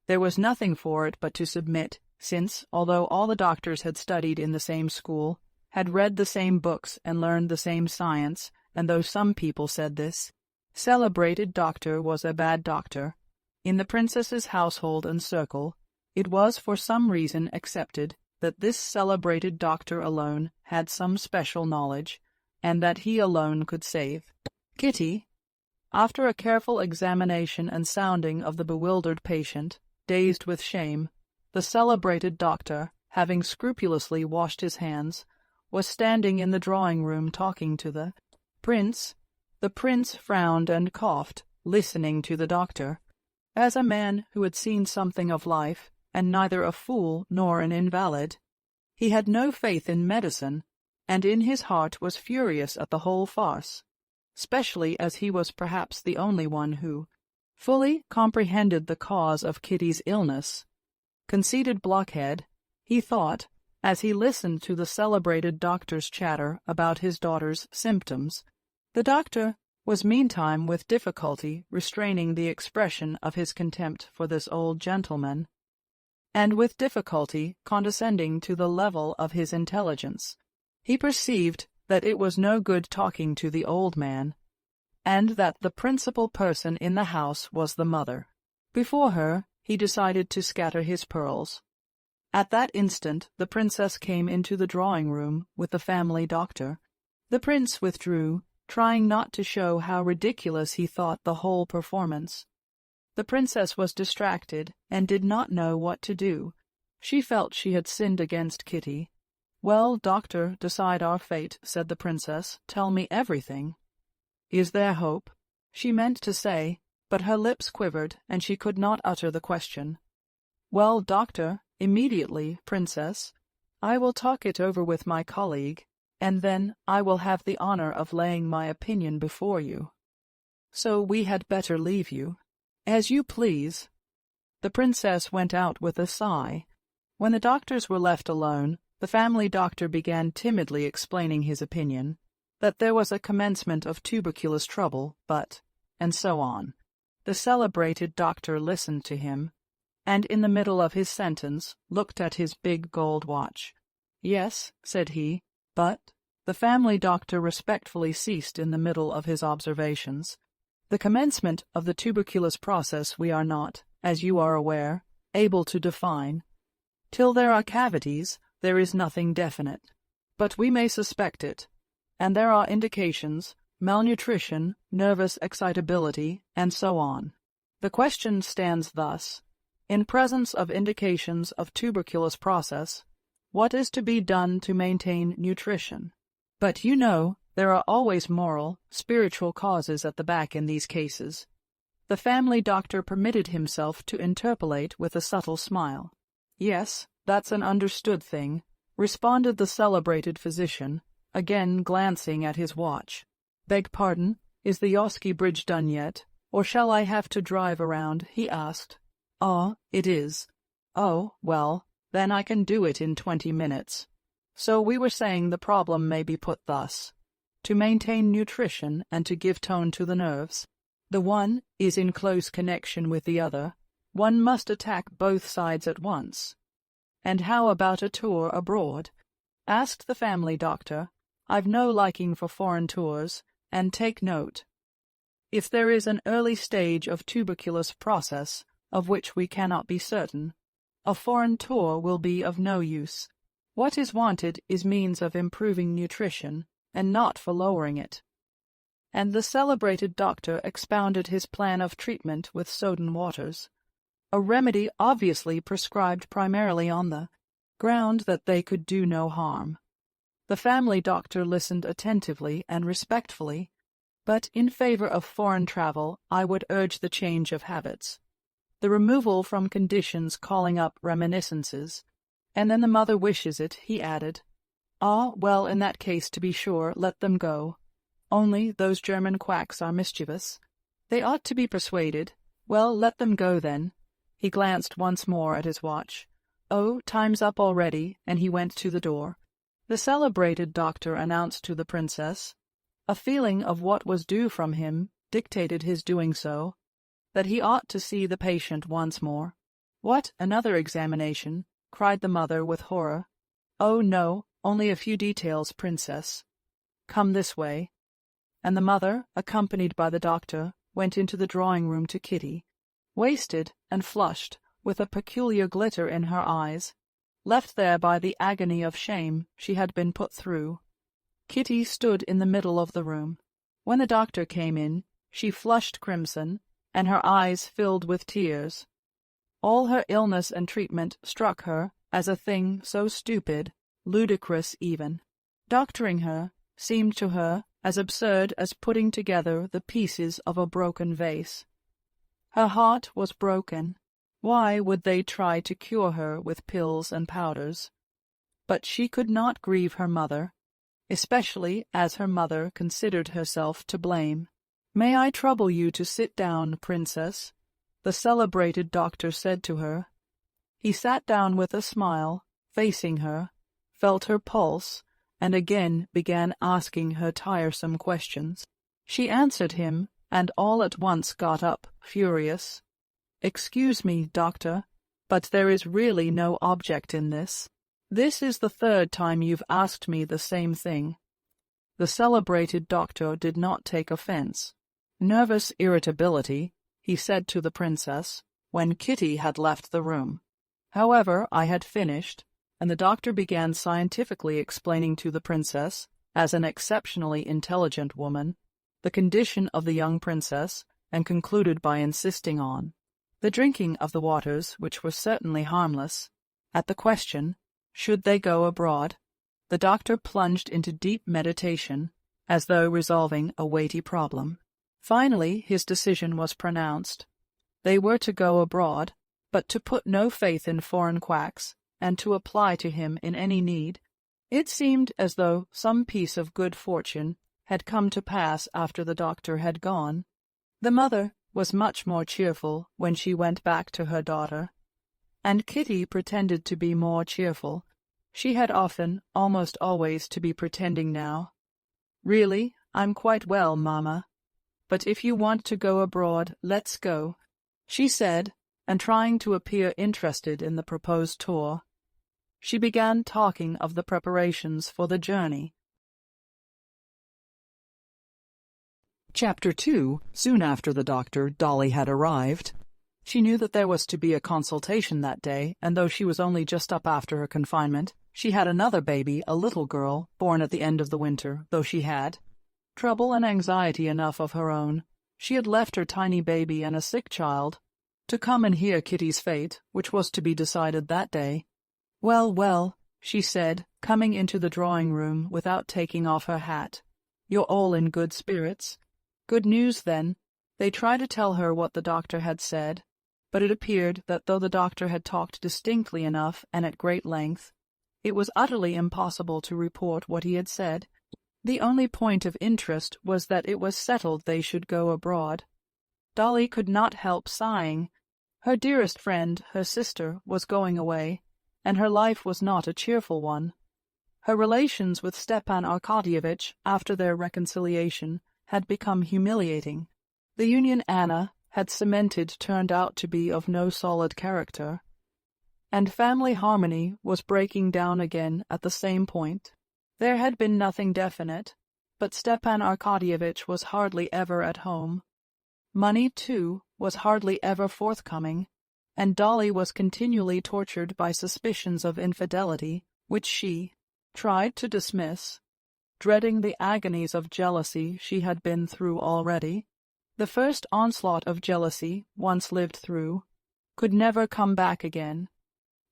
S1: There was nothing for it but to submit, since, although all the doctors had studied in the same school, had read the same books and learned the same science, and though some people said this celebrated doctor was a bad doctor, in the princess's household and circle, it was for some reason accepted that this celebrated doctor alone had some special knowledge, and that he alone could save Kitty. After a careful examination and sounding of the bewildered patient, dazed with shame, the celebrated doctor, having scrupulously washed his hands, was standing in the drawing-room talking to the prince. The prince frowned and coughed, listening to the doctor. As a man who had seen something of life, and neither a fool nor an invalid. He had no faith in medicine, and in his heart was furious at the whole farce, especially as he was perhaps the only one who fully comprehended the cause of Kitty's illness. Conceited blockhead, he thought, as he listened to the celebrated doctor's chatter about his daughter's symptoms. The doctor was meantime with difficulty restraining the expression of his contempt for this old gentleman, and with difficulty condescending to the level of his intelligence. He perceived that it was no good talking to the old man, and that the principal person in the house was the mother. Before her he decided to scatter his pearls. At that instant the princess came into the drawing-room with the family doctor. The prince withdrew, trying not to show how ridiculous he thought the whole performance. The princess was distracted and did not know what to do. She felt she had sinned against Kitty. "Well, doctor, decide our fate," said the princess. "Tell me everything." "Is there hope?" she meant to say, but her lips quivered, and she could not utter the question. "Well, doctor, immediately, princess. I will talk it over with my colleague, and then I will have the honor of laying my opinion before you. So we had better leave you." "As you please." The princess went out with a sigh. When the doctors were left alone, the family doctor began timidly explaining his opinion, that there was a commencement of tuberculous trouble, but, and so on. The celebrated doctor listened to him, and in the middle of his sentence looked at his big gold watch. "Yes," said he, "but—" The family doctor respectfully ceased in the middle of his observations. "The commencement of the tuberculous process we are not, as you are aware, able to define. Till there are cavities, there is nothing definite. But we may suspect it, and there are indications, malnutrition, nervous excitability, and so on. The question stands thus: in presence of indications of tuberculous process, what is to be done to maintain nutrition? But you know, there are always moral, spiritual causes at the back in these cases." The family doctor permitted himself to interpolate with a subtle smile. "Yes, that's an understood thing," responded the celebrated physician, again glancing at his watch. "Beg pardon, is the Oski Bridge done yet, or shall I have to drive around?" he asked. "Ah, it is." "Oh, well, then I can do it in 20 minutes. So we were saying the problem may be put thus: to maintain nutrition and to give tone to the nerves. The one is in close connection with the other. One must attack both sides at once." "And how about a tour abroad?" asked the family doctor. "I've no liking for foreign tours, and take note. If there is an early stage of tuberculous process, of which we cannot be certain, a foreign tour will be of no use. What is wanted is means of improving nutrition, and not for lowering it." And the celebrated doctor expounded his plan of treatment with soda waters, a remedy obviously prescribed primarily on the ground that they could do no harm. The family doctor listened attentively and respectfully, but in favor of foreign travel I would urge the change of habits, the removal from conditions calling up reminiscences. "And then the mother wishes it," he added. "Ah, well, in that case, to be sure, let them go. Only those German quacks are mischievous. They ought to be persuaded. Well, let them go then." He glanced once more at his watch. "Oh, time's up already," and he went to the door. The celebrated doctor announced to the princess. A feeling of what was due from him dictated his doing so, that he ought to see the patient once more. "What, another examination?" cried the mother with horror. "Oh, no, only a few details, princess. Come this way." And the mother, accompanied by the doctor, went into the drawing-room to Kitty, wasted and flushed, with a peculiar glitter in her eyes, left there by the agony of shame she had been put through. Kitty stood in the middle of the room. When the doctor came in, she flushed crimson, and her eyes filled with tears. All her illness and treatment struck her as a thing so stupid, ludicrous even. Doctoring her seemed to her as absurd as putting together the pieces of a broken vase. Her heart was broken, Why would they try to cure her with pills and powders? But she could not grieve her mother, especially as her mother considered herself to blame. "May I trouble you to sit down, princess?" the celebrated doctor said to her. He sat down with a smile, facing her, felt her pulse, and again began asking her tiresome questions. She answered him, and all at once got up, furious. "Excuse me, doctor, but there is really no object in this. This is the third time you've asked me the same thing." The celebrated doctor did not take offense. "Nervous irritability," he said to the princess, when Kitty had left the room. However, I had finished, and the doctor began scientifically explaining to the princess, as an exceptionally intelligent woman, the condition of the young princess, and concluded by insisting on the drinking of the waters, which were certainly harmless. At the question, should they go abroad, the doctor plunged into deep meditation, as though resolving a weighty problem. Finally, his decision was pronounced. They were to go abroad, but to put no faith in foreign quacks, and to apply to him in any need. It seemed as though some piece of good fortune had come to pass after the doctor had gone. The mother was much more cheerful when she went back to her daughter, and Kitty pretended to be more cheerful. She had often, almost always, to be pretending now. "Really, I'm quite well, Mamma. But if you want to go abroad, let's go," she said, and trying to appear interested in the proposed tour, she began talking of the preparations for the journey. Chapter 2. Soon after the doctor, Dolly had arrived. She knew that there was to be a consultation that day, and though she was only just up after her confinement, she had another baby, a little girl, born at the end of the winter, though she had trouble and anxiety enough of her own. She had left her tiny baby and a sick child to come and hear Kitty's fate, which was to be decided that day. "Well, well," she said, coming into the drawing-room without taking off her hat. "You're all in good spirits. Good news, then." They tried to tell her what the doctor had said, but it appeared that though the doctor had talked distinctly enough and at great length, it was utterly impossible to report what he had said. The only point of interest was that it was settled they should go abroad. Dolly could not help sighing. Her dearest friend, her sister, was going away, and her life was not a cheerful one. Her relations with Stepan Arkadyevitch, after their reconciliation, had become humiliating. The union Anna had cemented turned out to be of no solid character, and family harmony was breaking down again at the same point. There had been nothing definite, but Stepan Arkadyevitch was hardly ever at home. Money, too, was hardly ever forthcoming, and Dolly was continually tortured by suspicions of infidelity, which she tried to dismiss, dreading the agonies of jealousy she had been through already. The first onslaught of jealousy, once lived through, could never come back again,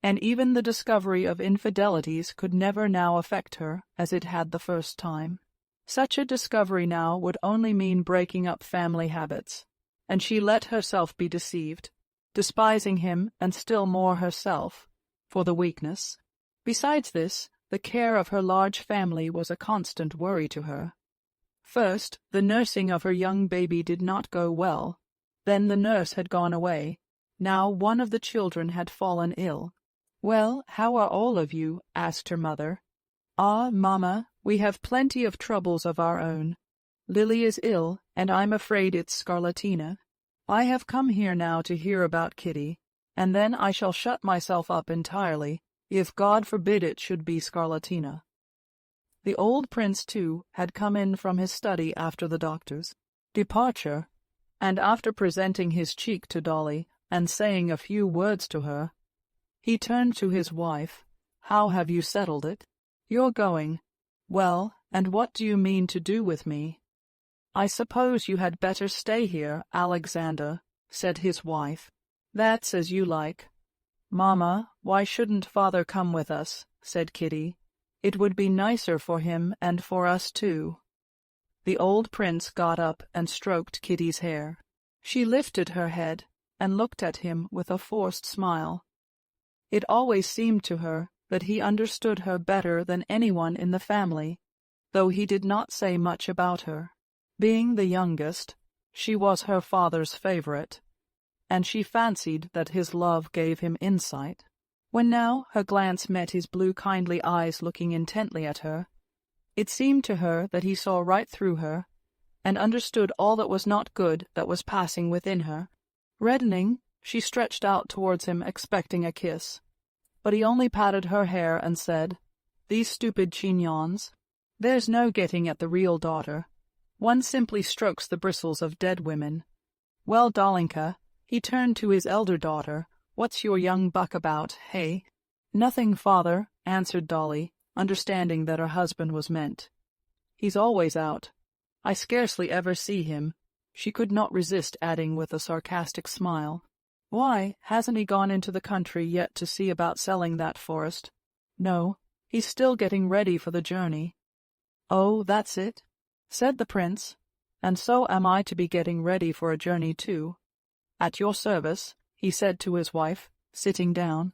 S1: and even the discovery of infidelities could never now affect her as it had the first time. Such a discovery now would only mean breaking up family habits, and she let herself be deceived, despising him and still more herself for the weakness. Besides this, the care of her large family was a constant worry to her. First, the nursing of her young baby did not go well. Then the nurse had gone away. Now one of the children had fallen ill. "Well, how are all of you?" asked her mother. "Ah, Mamma, we have plenty of troubles of our own. Lily is ill, and I'm afraid it's scarlatina. I have come here now to hear about Kitty, and then I shall shut myself up entirely, if God forbid it should be scarlatina." The old prince, too, had come in from his study after the doctor's departure, and after presenting his cheek to Dolly and saying a few words to her, he turned to his wife. "How have you settled it? You're going. Well, and what do you mean to do with me?" "I suppose you had better stay here, Alexander," said his wife. "That's as you like." "Mamma, why shouldn't father come with us?" said Kitty. "It would be nicer for him and for us too." The old prince got up and stroked Kitty's hair. She lifted her head, and looked at him with a forced smile. It always seemed to her that he understood her better than anyone in the family, though he did not say much about her. Being the youngest, she was her father's favorite, and she fancied that his love gave him insight. When now her glance met his blue kindly eyes looking intently at her, it seemed to her that he saw right through her, and understood all that was not good that was passing within her. Reddening, she stretched out towards him expecting a kiss, but he only patted her hair and said, "These stupid chignons. There's no getting at the real daughter. One simply strokes the bristles of dead women. Well, Dolinka," he turned to his elder daughter, "what's your young buck about, hey?" "Nothing, father," answered Dolly, understanding that her husband was meant. "He's always out. I scarcely ever see him," she could not resist adding with a sarcastic smile. "Why, hasn't he gone into the country yet to see about selling that forest?" "No, he's still getting ready for the journey." "Oh, that's it," said the prince, "and so am I to be getting ready for a journey too." "At your service," he said to his wife, sitting down.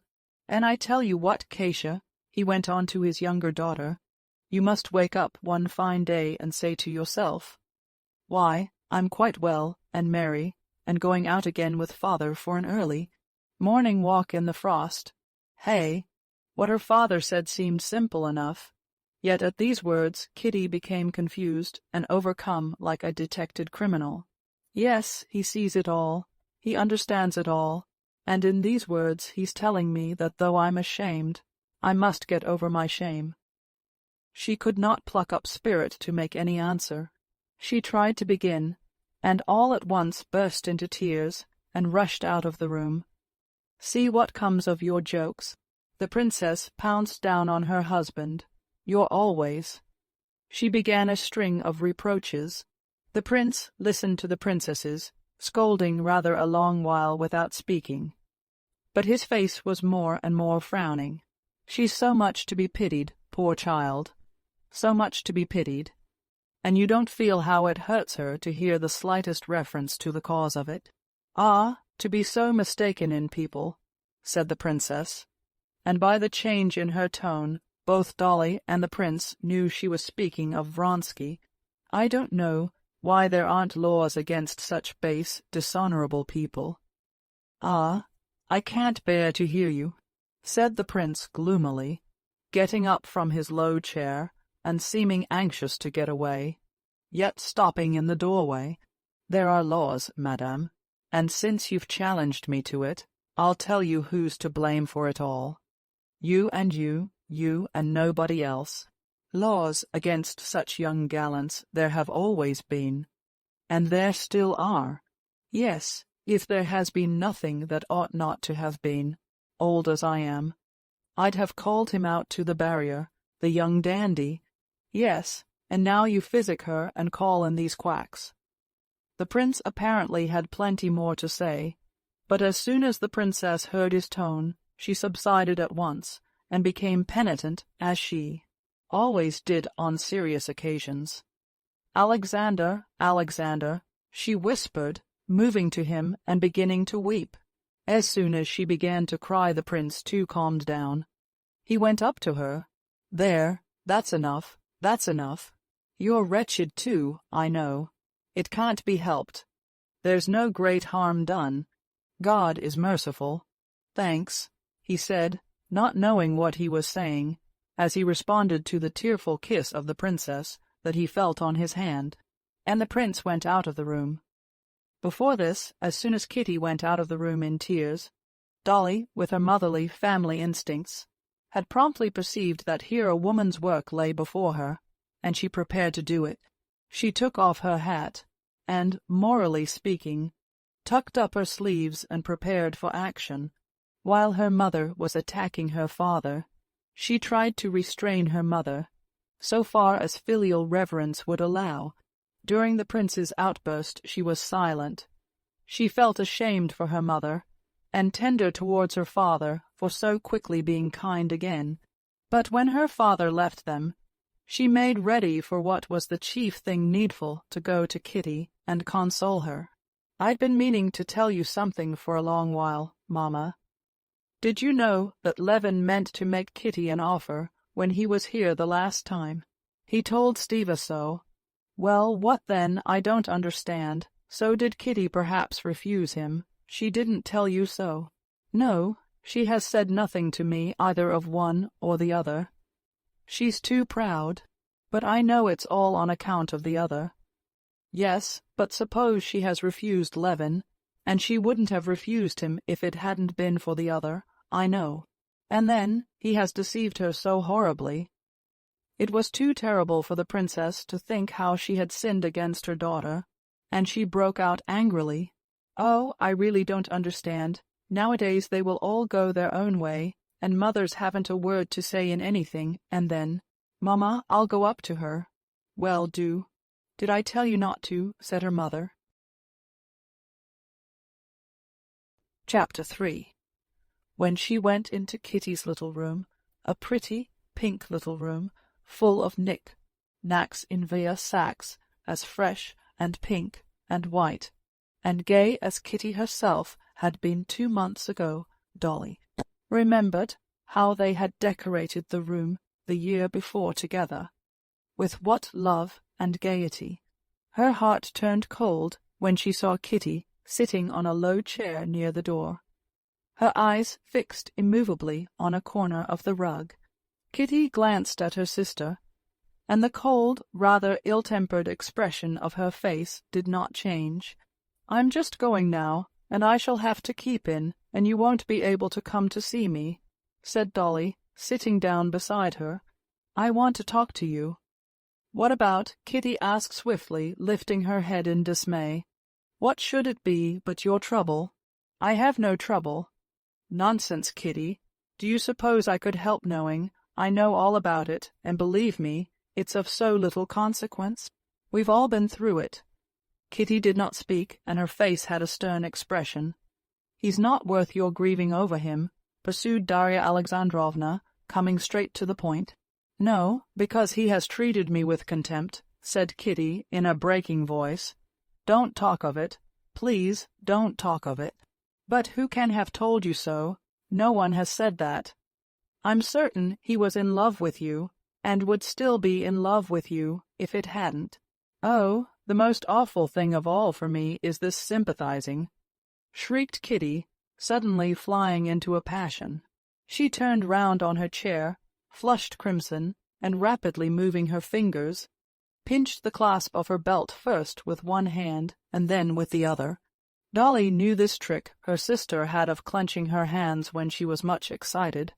S1: "And I tell you what, Katia," he went on to his younger daughter, "you must wake up one fine day and say to yourself, 'Why, I'm quite well and merry, and going out again with father for an early morning walk in the frost.' Hey?" What her father said seemed simple enough, yet at these words Kitty became confused and overcome like a detected criminal. Yes, he sees it all, he understands it all, and in these words he's telling me that though I'm ashamed, I must get over my shame. She could not pluck up spirit to make any answer. She tried to begin, and all at once burst into tears and rushed out of the room. "See what comes of your jokes." The princess pounced down on her husband. "You're always—" She began a string of reproaches. The prince listened to the princesses, scolding rather a long while without speaking. But his face was more and more frowning. "She's so much to be pitied, poor child, so much to be pitied. And you don't feel how it hurts her to hear the slightest reference to the cause of it?" "Ah, to be so mistaken in people," said the princess, and by the change in her tone both Dolly and the prince knew she was speaking of Vronsky. "I don't know why there aren't laws against such base, dishonorable people." "Ah, I can't bear to hear you," said the prince gloomily, getting up from his low chair and seeming anxious to get away, yet stopping in the doorway. "There are laws, madame, and since you've challenged me to it, I'll tell you who's to blame for it all. You and you and nobody else. Laws against such young gallants there have always been, and there still are. Yes, if there has been nothing that ought not to have been, old as I am, I'd have called him out to the barrier, the young dandy. Yes, and now you physic her and call in these quacks." The prince apparently had plenty more to say, but as soon as the princess heard his tone, she subsided at once, and became penitent as she always did on serious occasions. "Alexander, Alexander," she whispered, moving to him and beginning to weep. As soon as she began to cry, the prince too calmed down. He went up to her. "There, that's enough, that's enough. You're wretched too, I know. It can't be helped. There's no great harm done. God is merciful." "Thanks," he said, not knowing what he was saying, as he responded to the tearful kiss of the princess that he felt on his hand, and the prince went out of the room. Before this, as soon as Kitty went out of the room in tears, Dolly, with her motherly family instincts, had promptly perceived that here a woman's work lay before her, and she prepared to do it. She took off her hat, and, morally speaking, tucked up her sleeves and prepared for action. While her mother was attacking her father, she tried to restrain her mother, so far as filial reverence would allow. During the prince's outburst she was silent. She felt ashamed for her mother, and tender towards her father for so quickly being kind again. But when her father left them, she made ready for what was the chief thing needful, to go to Kitty and console her. I'd been meaning to tell you something for a long while, Mamma. Did you know that Levin meant to make Kitty an offer when he was here the last time? He told Stiva so. Well, what then, I don't understand. So did Kitty perhaps refuse him? She didn't tell you so? No, she has said nothing to me either of one or the other. She's too proud, but I know it's all on account of the other. Yes, but suppose she has refused Levin, and she wouldn't have refused him if it hadn't been for the other, I know. And then he has deceived her so horribly. It was too terrible for the princess to think how she had sinned against her daughter, and she broke out angrily. Oh, I really don't understand. Nowadays they will all go their own way, and mothers haven't a word to say in anything, and then, Mamma, I'll go up to her. Well, do. Did I tell you not to? Said her mother. Chapter 3. When she went into Kitty's little room, a pretty, pink little room, full of knicks in Via sacks, as fresh and pink and white and gay as Kitty herself had been 2 months ago, Dolly remembered how they had decorated the room the year before together. With what love and gaiety! Her heart turned cold when she saw Kitty sitting on a low chair near the door, her eyes fixed immovably on a corner of the rug. Kitty glanced at her sister, and the cold, rather ill-tempered expression of her face did not change. I'm just going now, and I shall have to keep in, and you won't be able to come to see me, said Dolly, sitting down beside her. I want to talk to you. What about? Kitty asked swiftly, lifting her head in dismay. What should it be but your trouble? I have no trouble. Nonsense, Kitty. Do you suppose I could help knowing? I know all about it, and believe me, it's of so little consequence. We've all been through it. Kitty did not speak, and her face had a stern expression. He's not worth your grieving over him, pursued Darya Alexandrovna, coming straight to the point. No, because he has treated me with contempt, said Kitty in a breaking voice. Don't talk of it. Please, don't talk of it. But who can have told you so? No one has said that. I'm certain he was in love with you, and would still be in love with you if it hadn't. Oh, the most awful thing of all for me is this sympathizing, shrieked Kitty, suddenly flying into a passion. She turned round on her chair, flushed crimson, and rapidly moving her fingers, pinched the clasp of her belt first with one hand and then with the other. Dolly knew this trick her sister had of clenching her hands when she was much excited.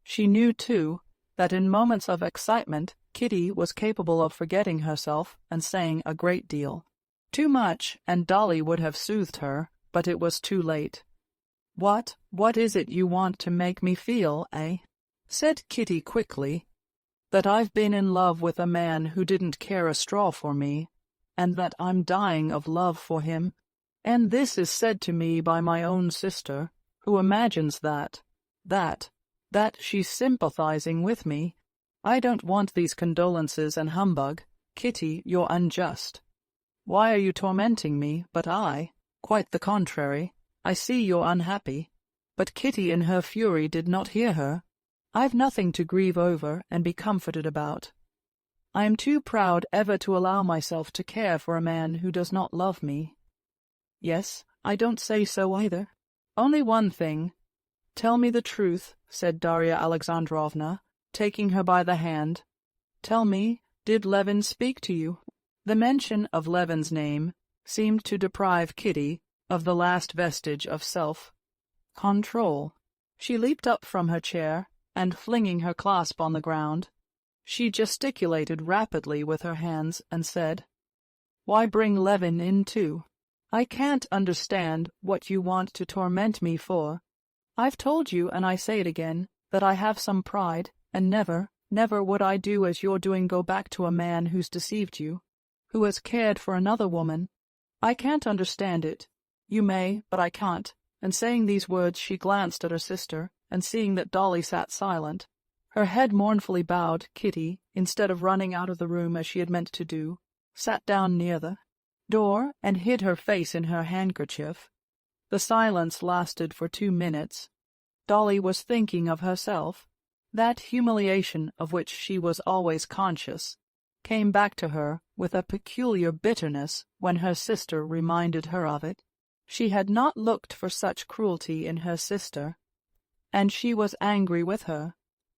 S1: She knew, too, that in moments of excitement Kitty was capable of forgetting herself and saying a great deal. Too much, and Dolly would have soothed her, but it was too late. What is it you want to make me feel, eh? Said Kitty quickly. That I've been in love with a man who didn't care a straw for me, and that I'm dying of love for him. And this is said to me by my own sister, who imagines that she's sympathizing with me. I don't want these condolences and humbug. Kitty, you're unjust. Why are you tormenting me? But I, quite the contrary. I see you're unhappy. But Kitty in her fury did not hear her. I've nothing to grieve over and be comforted about. I am too proud ever to allow myself to care for a man who does not love me. Yes, I don't say so either. Only one thing. Tell me the truth, said Darya Alexandrovna, taking her by the hand. Tell me, did Levin speak to you? The mention of Levin's name seemed to deprive Kitty of the last vestige of self-control. She leaped up from her chair, and flinging her clasp on the ground, she gesticulated rapidly with her hands and said, Why bring Levin in too? I can't understand what you want to torment me for. I've told you, and I say it again, that I have some pride, and never would I do as you're doing, go back to a man who's deceived you, who has cared for another woman. I can't understand it. You may, but I can't. And saying these words she glanced at her sister, and seeing that Dolly sat silent, her head mournfully bowed, Kitty, instead of running out of the room as she had meant to do, sat down near the door and hid her face in her handkerchief. The silence lasted for 2 minutes. Dolly was thinking of herself. That humiliation of which she was always conscious came back to her with a peculiar bitterness when her sister reminded her of it. She had not looked for such cruelty in her sister, and she was angry with her.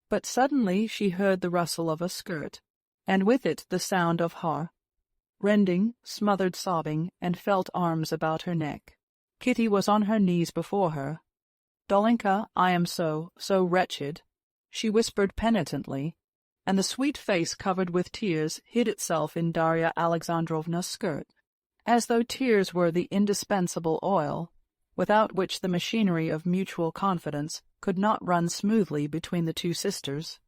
S1: But suddenly she heard the rustle of a skirt, and with it the sound of rending, smothered sobbing, and felt arms about her neck. Kitty was on her knees before her. "Dolinka, I am so wretched," she whispered penitently, and the sweet face covered with tears hid itself in Darya Alexandrovna's skirt, as though tears were the indispensable oil, without which the machinery of mutual confidence could not run smoothly between the two sisters.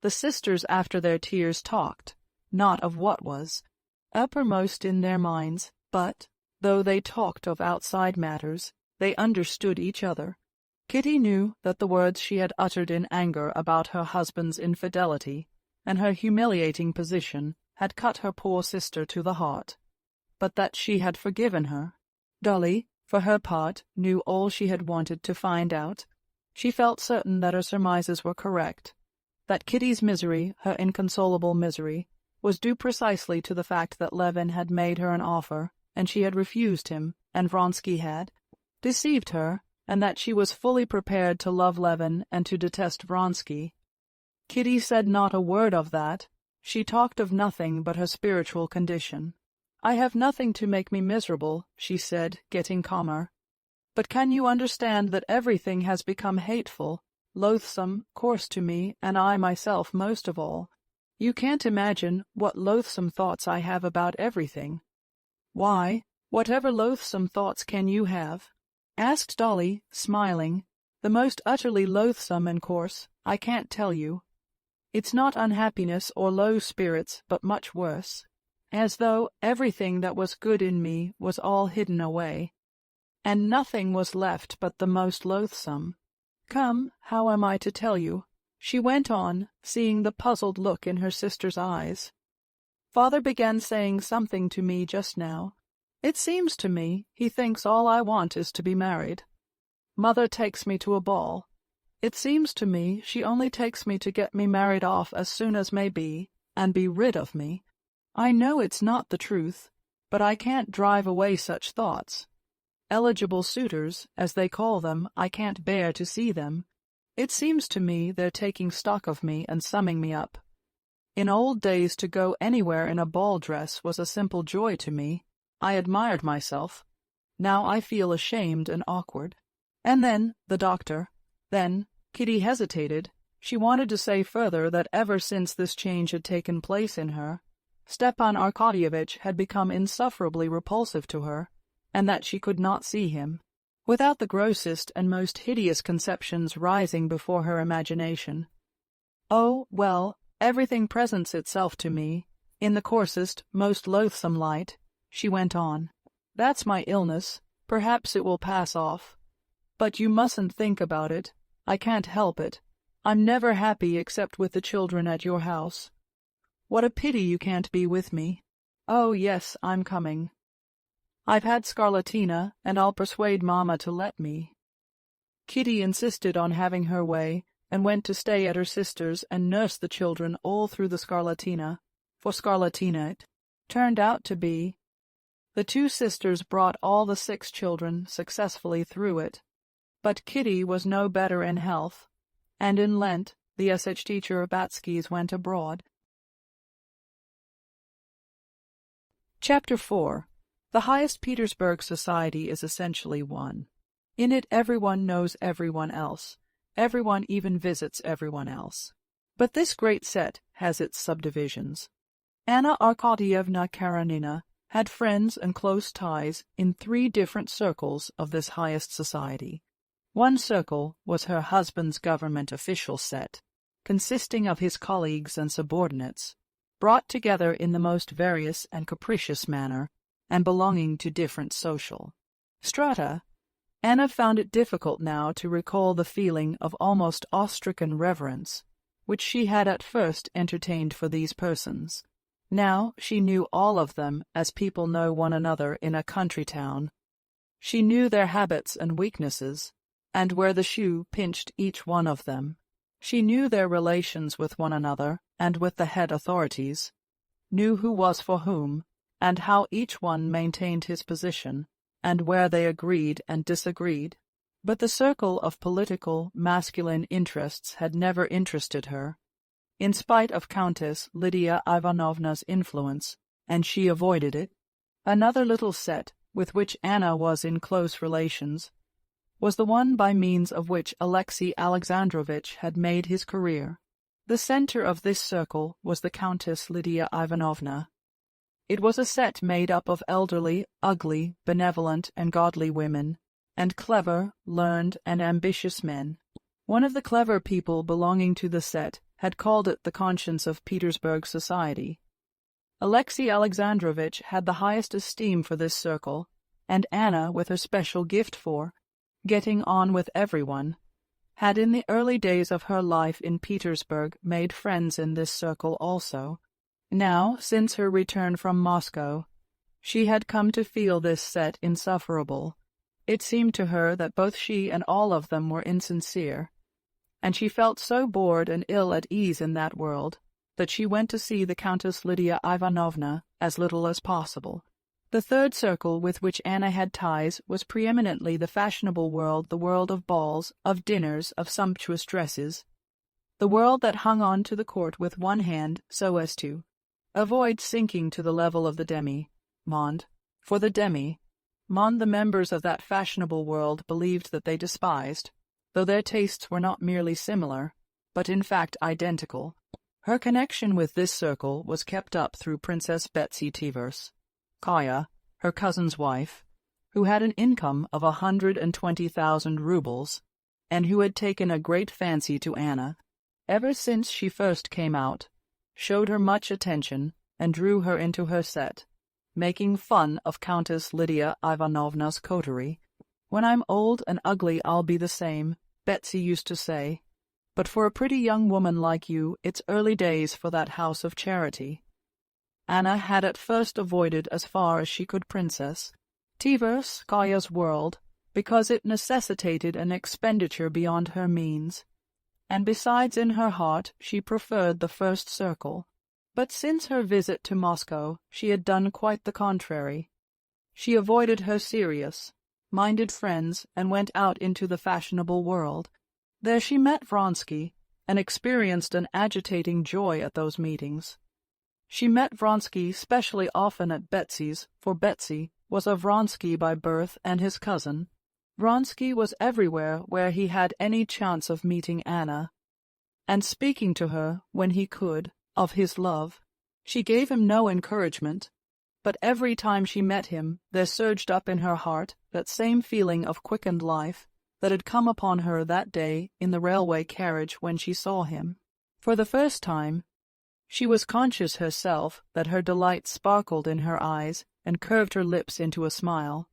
S1: The sisters after their tears talked, not of what was uppermost in their minds, but, though they talked of outside matters, they understood each other. Kitty knew that the words she had uttered in anger about her husband's infidelity and her humiliating position had cut her poor sister to the heart, but that she had forgiven her. Dolly, for her part, knew all she had wanted to find out. She felt certain that her surmises were correct, that Kitty's misery, her inconsolable misery, was due precisely to the fact that Levin had made her an offer, and she had refused him, and Vronsky had deceived her, and that she was fully prepared to love Levin and to detest Vronsky. Kitty said not a word of that. She talked of nothing but her spiritual condition. "I have nothing to make me miserable," she said, getting calmer. "But can you understand that everything has become hateful, loathsome, coarse to me, and I myself most of all? You can't imagine what loathsome thoughts I have about everything." "Why, whatever loathsome thoughts can you have?" asked Dolly, smiling. "The most utterly loathsome and coarse, I can't tell you. It's not unhappiness or low spirits, but much worse, as though everything that was good in me was all hidden away, and nothing was left but the most loathsome. Come, how am I to tell you?" she went on, seeing the puzzled look in her sister's eyes. "Father began saying something to me just now. It seems to me he thinks all I want is to be married. Mother takes me to a ball. It seems to me she only takes me to get me married off as soon as may be, and be rid of me. I know it's not the truth, but I can't drive away such thoughts. Eligible suitors, as they call them, I can't bear to see them. It seems to me they're taking stock of me and summing me up. In old days to go anywhere in a ball dress was a simple joy to me. I admired myself. Now I feel ashamed and awkward. And then, the doctor. Then, Kitty hesitated. She wanted to say further that ever since this change had taken place in her, Stepan Arkadyevitch had become insufferably repulsive to her, and that she could not see him, without the grossest and most hideous conceptions rising before her imagination. "Oh, well, everything presents itself to me, in the coarsest, most loathsome light," she went on. "That's my illness. Perhaps it will pass off. But you mustn't think about it. I can't help it. I'm never happy except with the children at your house. What a pity you can't be with me. Oh, yes, I'm coming. I've had scarlatina, and I'll persuade Mamma to let me." Kitty insisted on having her way, and went to stay at her sister's and nurse the children all through the scarlatina, for scarlatina it turned out to be. The two sisters brought all the 6 children successfully through it, but Kitty was no better in health, and in Lent the SH teacher of Batsky's went abroad. Chapter 4. The highest Petersburg society is essentially one. In it everyone knows everyone else. Everyone even visits everyone else. But this great set has its subdivisions. Anna Arkadyevna Karenina had friends and close ties in 3 different circles of this highest society. One circle was her husband's government official set, consisting of his colleagues and subordinates, brought together in the most various and capricious manner, and belonging to different social strata. Anna found it difficult now to recall the feeling of almost awe-stricken reverence which she had at first entertained for these persons. Now she knew all of them as people know one another in a country town. She knew their habits and weaknesses, and where the shoe pinched each one of them. She knew their relations with one another and with the head authorities, knew who was for whom, and how each one maintained his position, and where they agreed and disagreed. But the circle of political, masculine interests had never interested her, in spite of Countess Lydia Ivanovna's influence, and she avoided it. Another little set, with which Anna was in close relations, was the one by means of which Alexey Alexandrovitch had made his career. The center of this circle was the Countess Lydia Ivanovna. It was a set made up of elderly, ugly, benevolent, and godly women, and clever, learned, and ambitious men. One of the clever people belonging to the set had called it the conscience of Petersburg society. Alexey Alexandrovitch had the highest esteem for this circle, and Anna, with her special gift for getting on with everyone, had in the early days of her life in Petersburg made friends in this circle also. Now, since her return from Moscow, she had come to feel this set insufferable. It seemed to her that both she and all of them were insincere, and she felt so bored and ill at ease in that world that she went to see the Countess Lydia Ivanovna as little as possible. The third circle with which Anna had ties was preeminently the fashionable world, the world of balls, of dinners, of sumptuous dresses, the world that hung on to the court with one hand so as to avoid sinking to the level of the demi-monde. For the demi-monde the members of that fashionable world believed that they despised, though their tastes were not merely similar, but in fact identical. Her connection with this circle was kept up through Princess Betsy Tverskaya, her cousin's wife, who had an income of 120,000 rubles, and who had taken a great fancy to Anna ever since she first came out, showed her much attention, and drew her into her set, making fun of Countess Lydia Ivanovna's coterie. "When I'm old and ugly I'll be the same," Betsy used to say, "but for a pretty young woman like you it's early days for that house of charity." Anna had at first avoided as far as she could Princess Tverskaya's world, because it necessitated an expenditure beyond her means, and besides in her heart she preferred the first circle. But since her visit to Moscow she had done quite the contrary. She avoided her serious-minded friends and went out into the fashionable world. There she met Vronsky, and experienced an agitating joy at those meetings. She met Vronsky specially often at Betsy's, for Betsy was a Vronsky by birth and his cousin. Vronsky was everywhere where he had any chance of meeting Anna, and speaking to her, when he could, of his love. She gave him no encouragement, but every time she met him there surged up in her heart that same feeling of quickened life that had come upon her that day in the railway carriage when she saw him. For the first time, she was conscious herself that her delight sparkled in her eyes and curved her lips into a smile,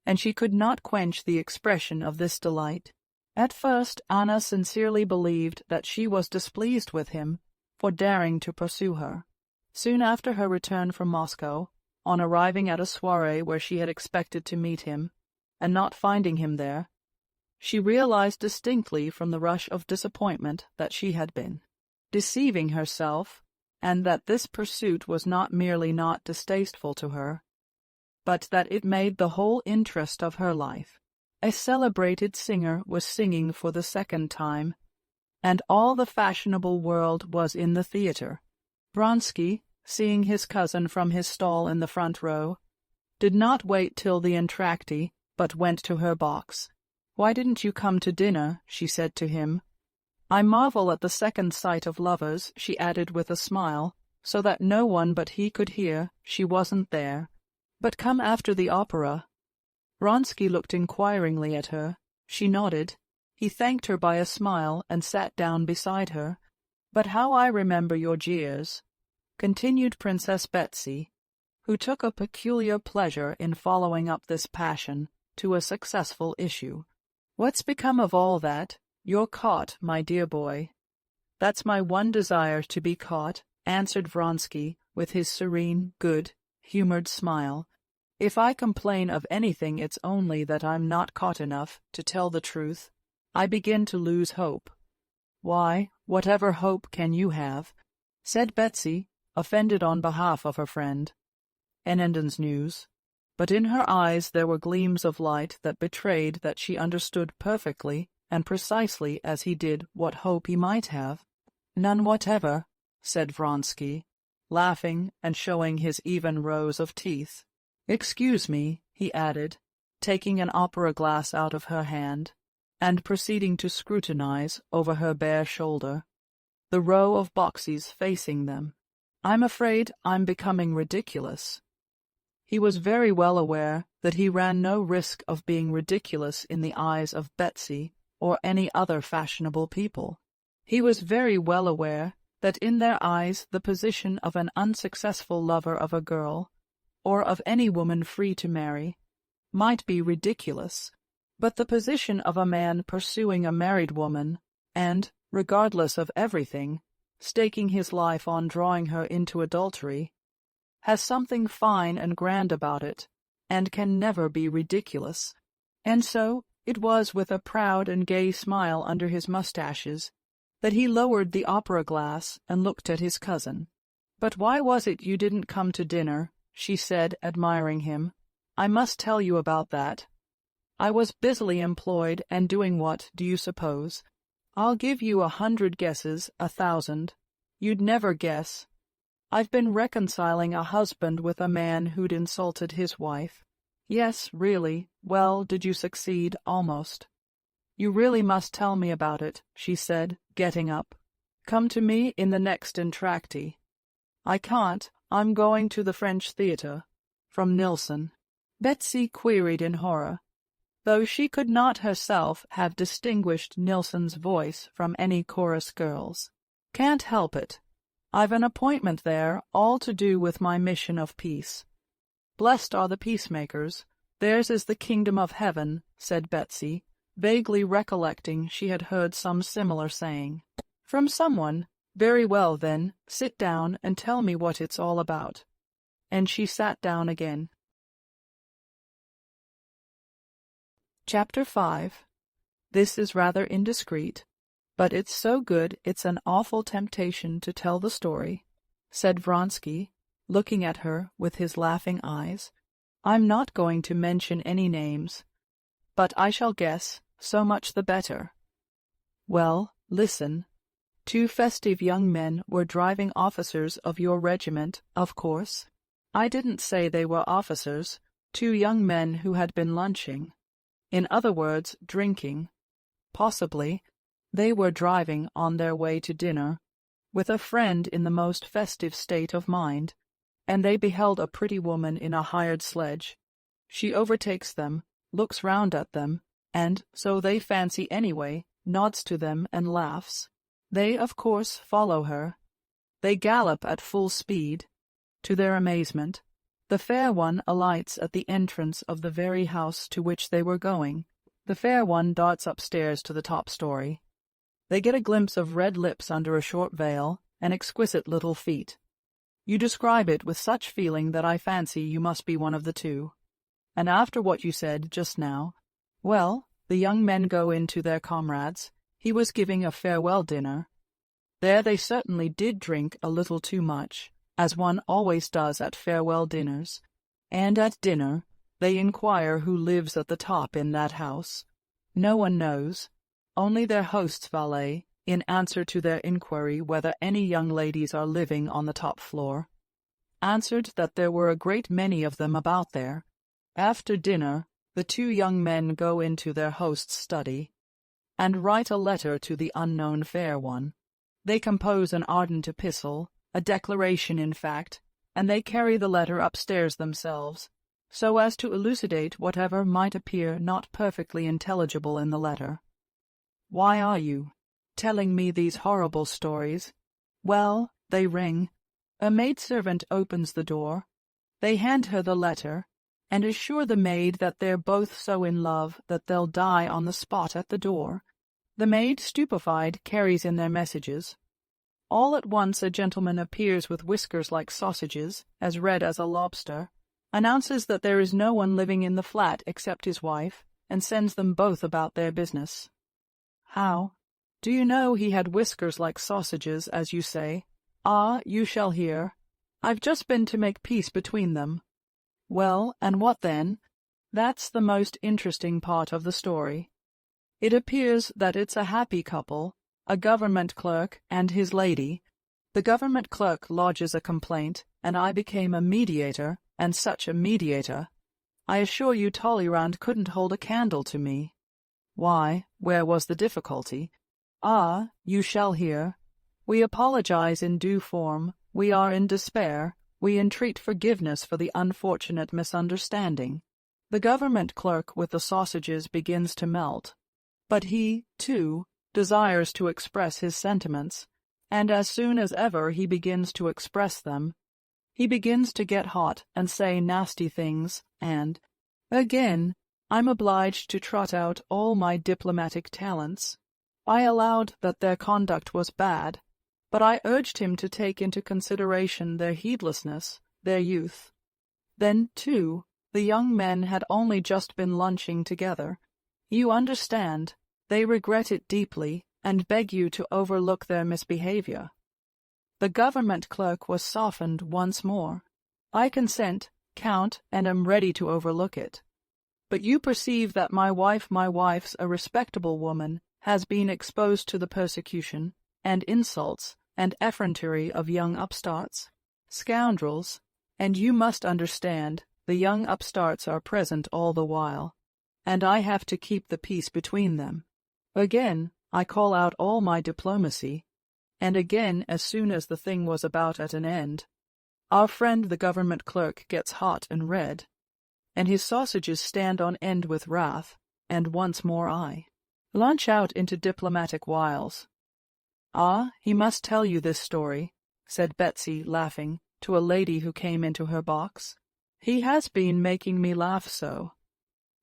S1: and she could not quench the expression of this delight. At first Anna sincerely believed that she was displeased with him for daring to pursue her. Soon after her return from Moscow, on arriving at a soirée where she had expected to meet him, and not finding him there, she realized distinctly from the rush of disappointment that she had been deceiving herself, and that this pursuit was not merely not distasteful to her, but that it made the whole interest of her life. A celebrated singer was singing for the second time, and all the fashionable world was in the theatre. Vronsky, seeing his cousin from his stall in the front row, did not wait till the entr'acte, but went to her box. "Why didn't you come to dinner?" she said to him. "I marvel at the second sight of lovers," she added with a smile, so that no one but he could hear she wasn't there. "But come after the opera." Vronsky looked inquiringly at her. She nodded. He thanked her by a smile and sat down beside her. "But how I remember your jeers," continued Princess Betsy, who took a peculiar pleasure in following up this passion to a successful issue. "What's become of all that? You're caught, my dear boy." "That's my one desire, to be caught," answered Vronsky with his serene, good-humored smile. "If I complain of anything, it's only that I'm not caught enough to tell the truth. I begin to lose hope." "Why, whatever hope can you have?" said Betsy, offended on behalf of her friend. Enenden's news. But in her eyes there were gleams of light that betrayed that she understood perfectly and precisely as he did what hope he might have. "None whatever," said Vronsky, laughing and showing his even rows of teeth. "Excuse me," he added, taking an opera glass out of her hand, and proceeding to scrutinize over her bare shoulder the row of boxes facing them. "I'm afraid I'm becoming ridiculous." He was very well aware that he ran no risk of being ridiculous in the eyes of Betsy or any other fashionable people. He was very well aware that in their eyes the position of an unsuccessful lover of a girl, or of any woman free to marry, might be ridiculous, but the position of a man pursuing a married woman, and, regardless of everything, staking his life on drawing her into adultery, has something fine and grand about it, and can never be ridiculous. And so it was with a proud and gay smile under his mustaches that he lowered the opera glass and looked at his cousin. "But why was it you didn't come to dinner?" she said, admiring him. "I must tell you about that. I was busily employed, and doing what, do you suppose? I'll give you 100 guesses, 1,000. You'd never guess. I've been reconciling a husband with a man who'd insulted his wife." "Yes, really. Well, did you succeed? Almost." "You really must tell me about it," she said, getting up. "Come to me in the next entr'acte." "I can't. I'm going to the French theatre." "From Nilsson?" Betsy queried in horror, though she could not herself have distinguished Nilsson's voice from any chorus girl's. "Can't help it. I've an appointment there, all to do with my mission of peace." "Blessed are the peacemakers. Theirs is the kingdom of heaven," said Betsy, vaguely recollecting she had heard some similar saying. "From someone. Very well, then, sit down and tell me what it's all about." And she sat down again. Chapter 5. This is rather indiscreet, but it's so good it's an awful temptation to tell the story, said Vronsky, looking at her with his laughing eyes. "I'm not going to mention any names, but I shall guess, so much the better. Well, listen. 2 festive young men were driving officers of your regiment, of course. I didn't say they were officers, 2 young men who had been lunching. In other words, drinking. Possibly, they were driving on their way to dinner, with a friend in the most festive state of mind, and they beheld a pretty woman in a hired sledge. She overtakes them, looks round at them, and, so they fancy anyway, nods to them and laughs. They, of course, follow her. They gallop at full speed. To their amazement, the fair one alights at the entrance of the very house to which they were going. The fair one darts upstairs to the top story. They get a glimpse of red lips under a short veil, and exquisite little feet. You describe it with such feeling that I fancy you must be one of the 2. And after what you said just now, well, the young men go in to their comrades. He was giving a farewell dinner. There they certainly did drink a little too much, as one always does at farewell dinners, and at dinner they inquire who lives at the top in that house. No one knows, only their host's valet, in answer to their inquiry whether any young ladies are living on the top floor, answered that there were a great many of them about there. After dinner, the 2 young men go into their host's study, and write a letter to the unknown fair one. They compose an ardent epistle, a declaration in fact, and they carry the letter upstairs themselves, so as to elucidate whatever might appear not perfectly intelligible in the letter. Why are you telling me these horrible stories? Well, they ring. A maidservant opens the door. They hand her the letter, and assure the maid that they're both so in love that they'll die on the spot at the door. The maid, stupefied, carries in their messages. All at once a gentleman appears with whiskers like sausages, as red as a lobster, announces that there is no one living in the flat except his wife, and sends them both about their business. How? Do you know he had whiskers like sausages, as you say? Ah, you shall hear. I've just been to make peace between them. Well, and what then? That's the most interesting part of the story. It appears that it's a happy couple, a government clerk and his lady. The government clerk lodges a complaint, and I became a mediator, and such a mediator. I assure you Talleyrand couldn't hold a candle to me. Why, where was the difficulty? Ah, you shall hear. We apologize in due form. We are in despair. We entreat forgiveness for the unfortunate misunderstanding. The government clerk with the sausages begins to melt. But he, too, desires to express his sentiments, and as soon as ever he begins to express them, he begins to get hot and say nasty things, and, again, I'm obliged to trot out all my diplomatic talents. I allowed that their conduct was bad, but I urged him to take into consideration their heedlessness, their youth. Then, too, the young men had only just been lunching together. You understand, they regret it deeply, and beg you to overlook their misbehavior. The government clerk was softened once more. I consent, Count, and am ready to overlook it. But you perceive that my wife's a respectable woman, has been exposed to the persecution, and insults, and effrontery of young upstarts, scoundrels, and you must understand, the young upstarts are present all the while, and I have to keep the peace between them. Again, I call out all my diplomacy, and again, as soon as the thing was about at an end, our friend the government clerk gets hot and red, and his sausages stand on end with wrath, and once more I launch out into diplomatic wiles. Ah, he must tell you this story, said Betsy, laughing, to a lady who came into her box. He has been making me laugh so.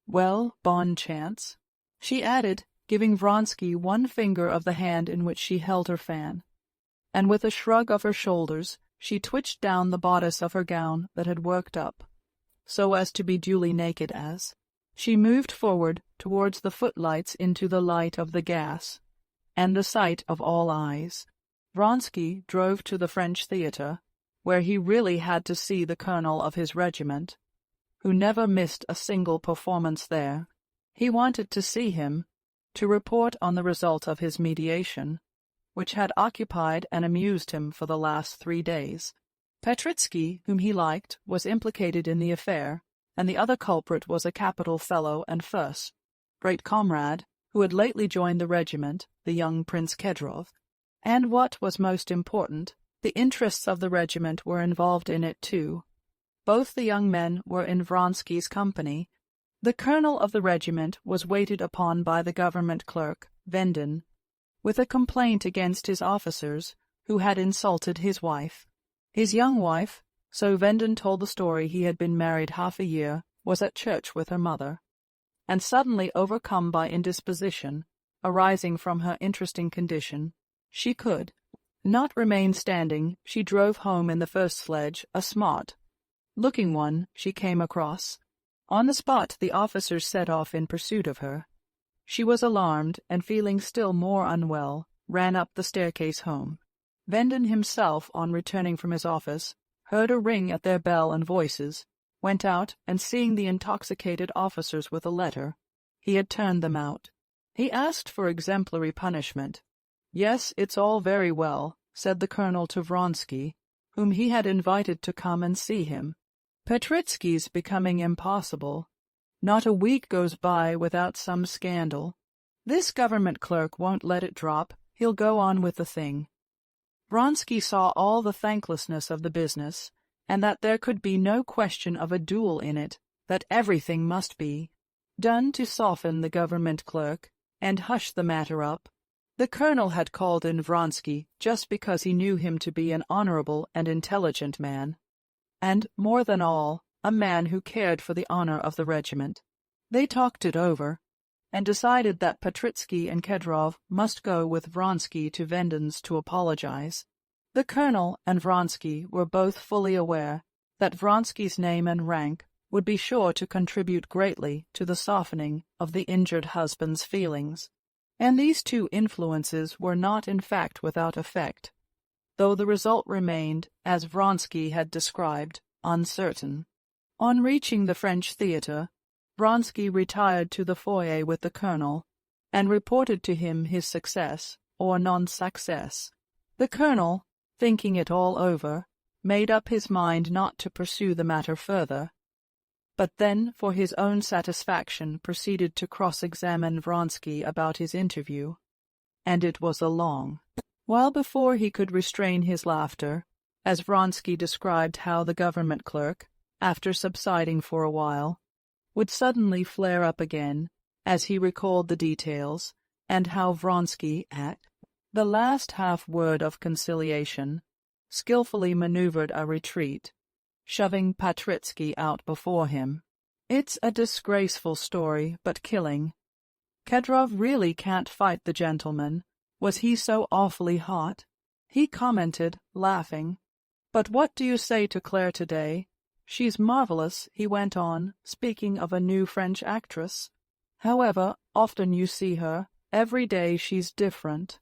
S1: Well, bon chance, she added, giving Vronsky one finger of the hand in which she held her fan, and with a shrug of her shoulders she twitched down the bodice of her gown that had worked up, so as to be duly naked as. She moved forward towards the footlights into the light of the gas, and the sight of all eyes. Vronsky drove to the French theatre, where he really had to see the colonel of his regiment, who never missed a single performance there. He wanted to see him, to report on the result of his mediation, which had occupied and amused him for the last 3 days. Petritsky, whom he liked, was implicated in the affair, and the other culprit was a capital fellow and first-rate comrade, who had lately joined the regiment, the young Prince Kedrov. And what was most important, the interests of the regiment were involved in it too. Both the young men were in Vronsky's company. The colonel of the regiment was waited upon by the government clerk, Vendin, with a complaint against his officers, who had insulted his wife. His young wife, so Vendin told the story, he had been married half a year, was at church with her mother, and suddenly overcome by indisposition, arising from her interesting condition, she could not remain standing. She drove home in the first sledge, a smart-looking one she came across. On the spot the officers set off in pursuit of her. She was alarmed, and feeling still more unwell, ran up the staircase home. Vendin himself, on returning from his office, heard a ring at their bell and voices, went out, and seeing the intoxicated officers with a letter, he had turned them out. He asked for exemplary punishment. Yes, it's all very well, said the colonel to Vronsky, whom he had invited to come and see him. Petritsky's becoming impossible. Not a week goes by without some scandal. This government clerk won't let it drop. He'll go on with the thing. Vronsky saw all the thanklessness of the business, and that there could be no question of a duel in it, that everything must be done to soften the government clerk and hush the matter up. The colonel had called in Vronsky just because he knew him to be an honorable and intelligent man, and, more than all, a man who cared for the honor of the regiment. They talked it over, and decided that Petritsky and Kedrov must go with Vronsky to Vendin's to apologize. The colonel and Vronsky were both fully aware that Vronsky's name and rank would be sure to contribute greatly to the softening of the injured husband's feelings, and these two influences were not in fact without effect, though the result remained, as Vronsky had described, uncertain. On reaching the French theatre, Vronsky retired to the foyer with the colonel, and reported to him his success or non-success. The colonel, thinking it all over, made up his mind not to pursue the matter further, but then, for his own satisfaction, proceeded to cross-examine Vronsky about his interview, and it was a long while before he could restrain his laughter, as Vronsky described how the government clerk, after subsiding for a while, would suddenly flare up again, as he recalled the details, and how Vronsky, at the last half-word of conciliation, skillfully maneuvered a retreat, shoving Patritsky out before him. It's a disgraceful story, but killing. Kedrov really can't fight the gentleman. Was he so awfully hot? He commented, laughing. But what do you say to Claire today? She's marvelous, he went on, speaking of a new French actress. However often you see her, every day she's different.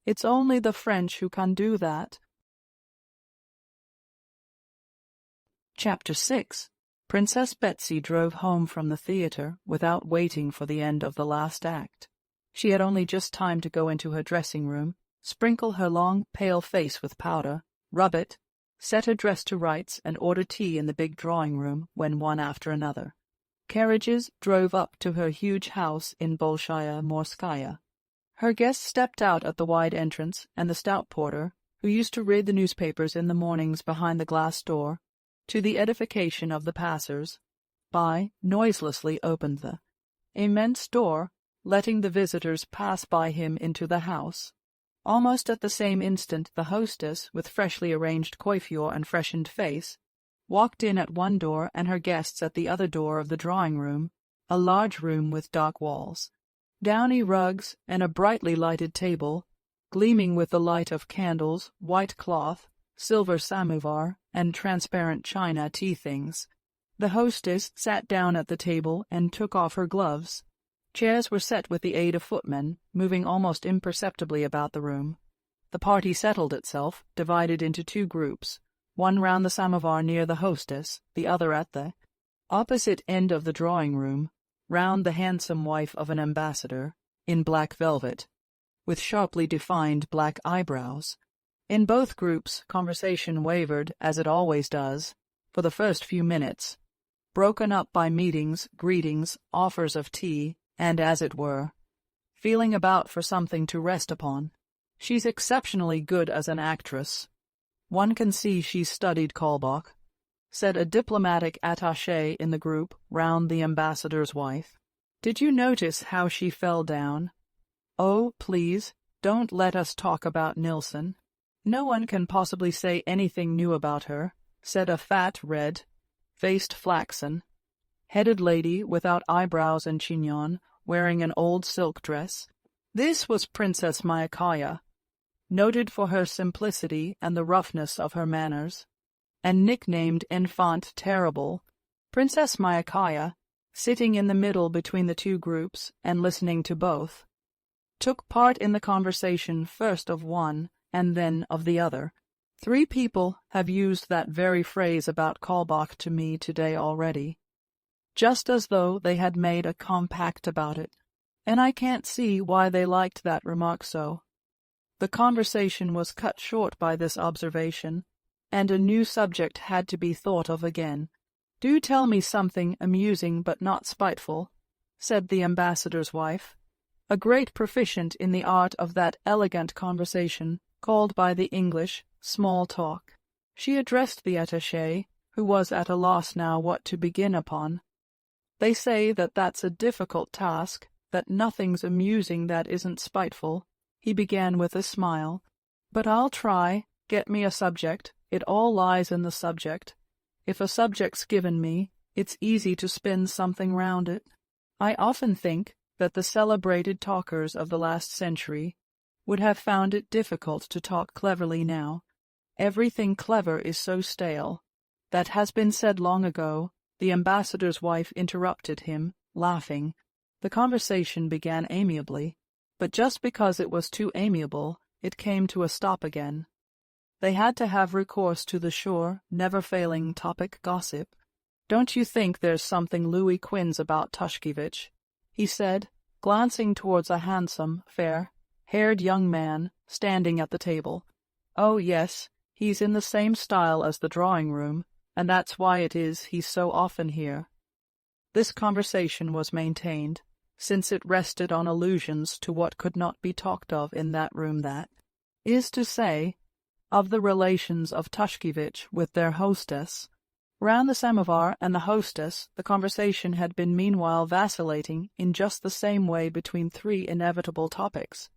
S1: It's only the French who can do that. Chapter 6. Princess Betsy drove home from the theatre without waiting for the end of the last act. She had only just time to go into her dressing-room, sprinkle her long, pale face with powder, rub it, set her dress to rights, and order tea in the big drawing-room when one after another. Carriages drove up to her huge house in Bolshaya Morskaya. Her guests stepped out at the wide entrance, and the stout porter, who used to read the newspapers in the mornings behind the glass door, to the edification of the passers-by, noiselessly opened the immense door, letting the visitors pass by him into the house. Almost at the same instant the hostess, with freshly arranged coiffure and freshened face, walked in at one door and her guests at the other door of the drawing-room, a large room with dark walls, downy rugs, and a brightly lighted table, gleaming with the light of candles, white cloth, silver samovar, and transparent china tea-things. The hostess sat down at the table and took off her gloves. Chairs were set with the aid of footmen, moving almost imperceptibly about the room. The party settled itself, divided into two groups, one round the samovar near the hostess, the other at the opposite end of the drawing-room, round the handsome wife of an ambassador, in black velvet, with sharply defined black eyebrows. In both groups conversation wavered, as it always does, for the first few minutes, broken up by meetings, greetings, offers of tea, and, as it were, feeling about for something to rest upon. She's exceptionally good as an actress. One can see she's studied Kaulbach, said a diplomatic attaché in the group round the ambassador's wife. Did you notice how she fell down? Oh, please, don't let us talk about Nilsson. No one can possibly say anything new about her, said a fat, red-faced flaxen-headed lady without eyebrows and chignon, wearing an old silk dress. This was Princess Myakaya, noted for her simplicity and the roughness of her manners, and nicknamed Enfant Terrible. Princess Myakaya, sitting in the middle between the two groups and listening to both, took part in the conversation first of one and then of the other. 3 people have used that very phrase about Kaulbach to me today already, just as though they had made a compact about it, and I can't see why they liked that remark so. The conversation was cut short by this observation, and a new subject had to be thought of again. Do tell me something amusing but not spiteful, said the ambassador's wife, a great proficient in the art of that elegant conversation called by the English small talk. She addressed the attaché, who was at a loss now what to begin upon. They say that that's a difficult task, that nothing's amusing that isn't spiteful. He began with a smile. But I'll try. Get me a subject. It all lies in the subject. If a subject's given me, it's easy to spin something round it. I often think that the celebrated talkers of the last century would have found it difficult to talk cleverly now. Everything clever is so stale. That has been said long ago. The ambassador's wife interrupted him, laughing. The conversation began amiably, but just because it was too amiable, it came to a stop again. They had to have recourse to the sure, never-failing topic gossip. "Don't you think there's something Louis Quinze about Tushkevich?" he said, glancing towards a handsome, fair-haired young man standing at the table. "Oh, yes, he's in the same style as the drawing-room, and that's why it is he's so often here." This conversation was maintained, since it rested on allusions to what could not be talked of in that room, that is to say, of the relations of Tushkevich with their hostess. Round the samovar and the hostess, the conversation had been meanwhile vacillating in just the same way between three inevitable topics: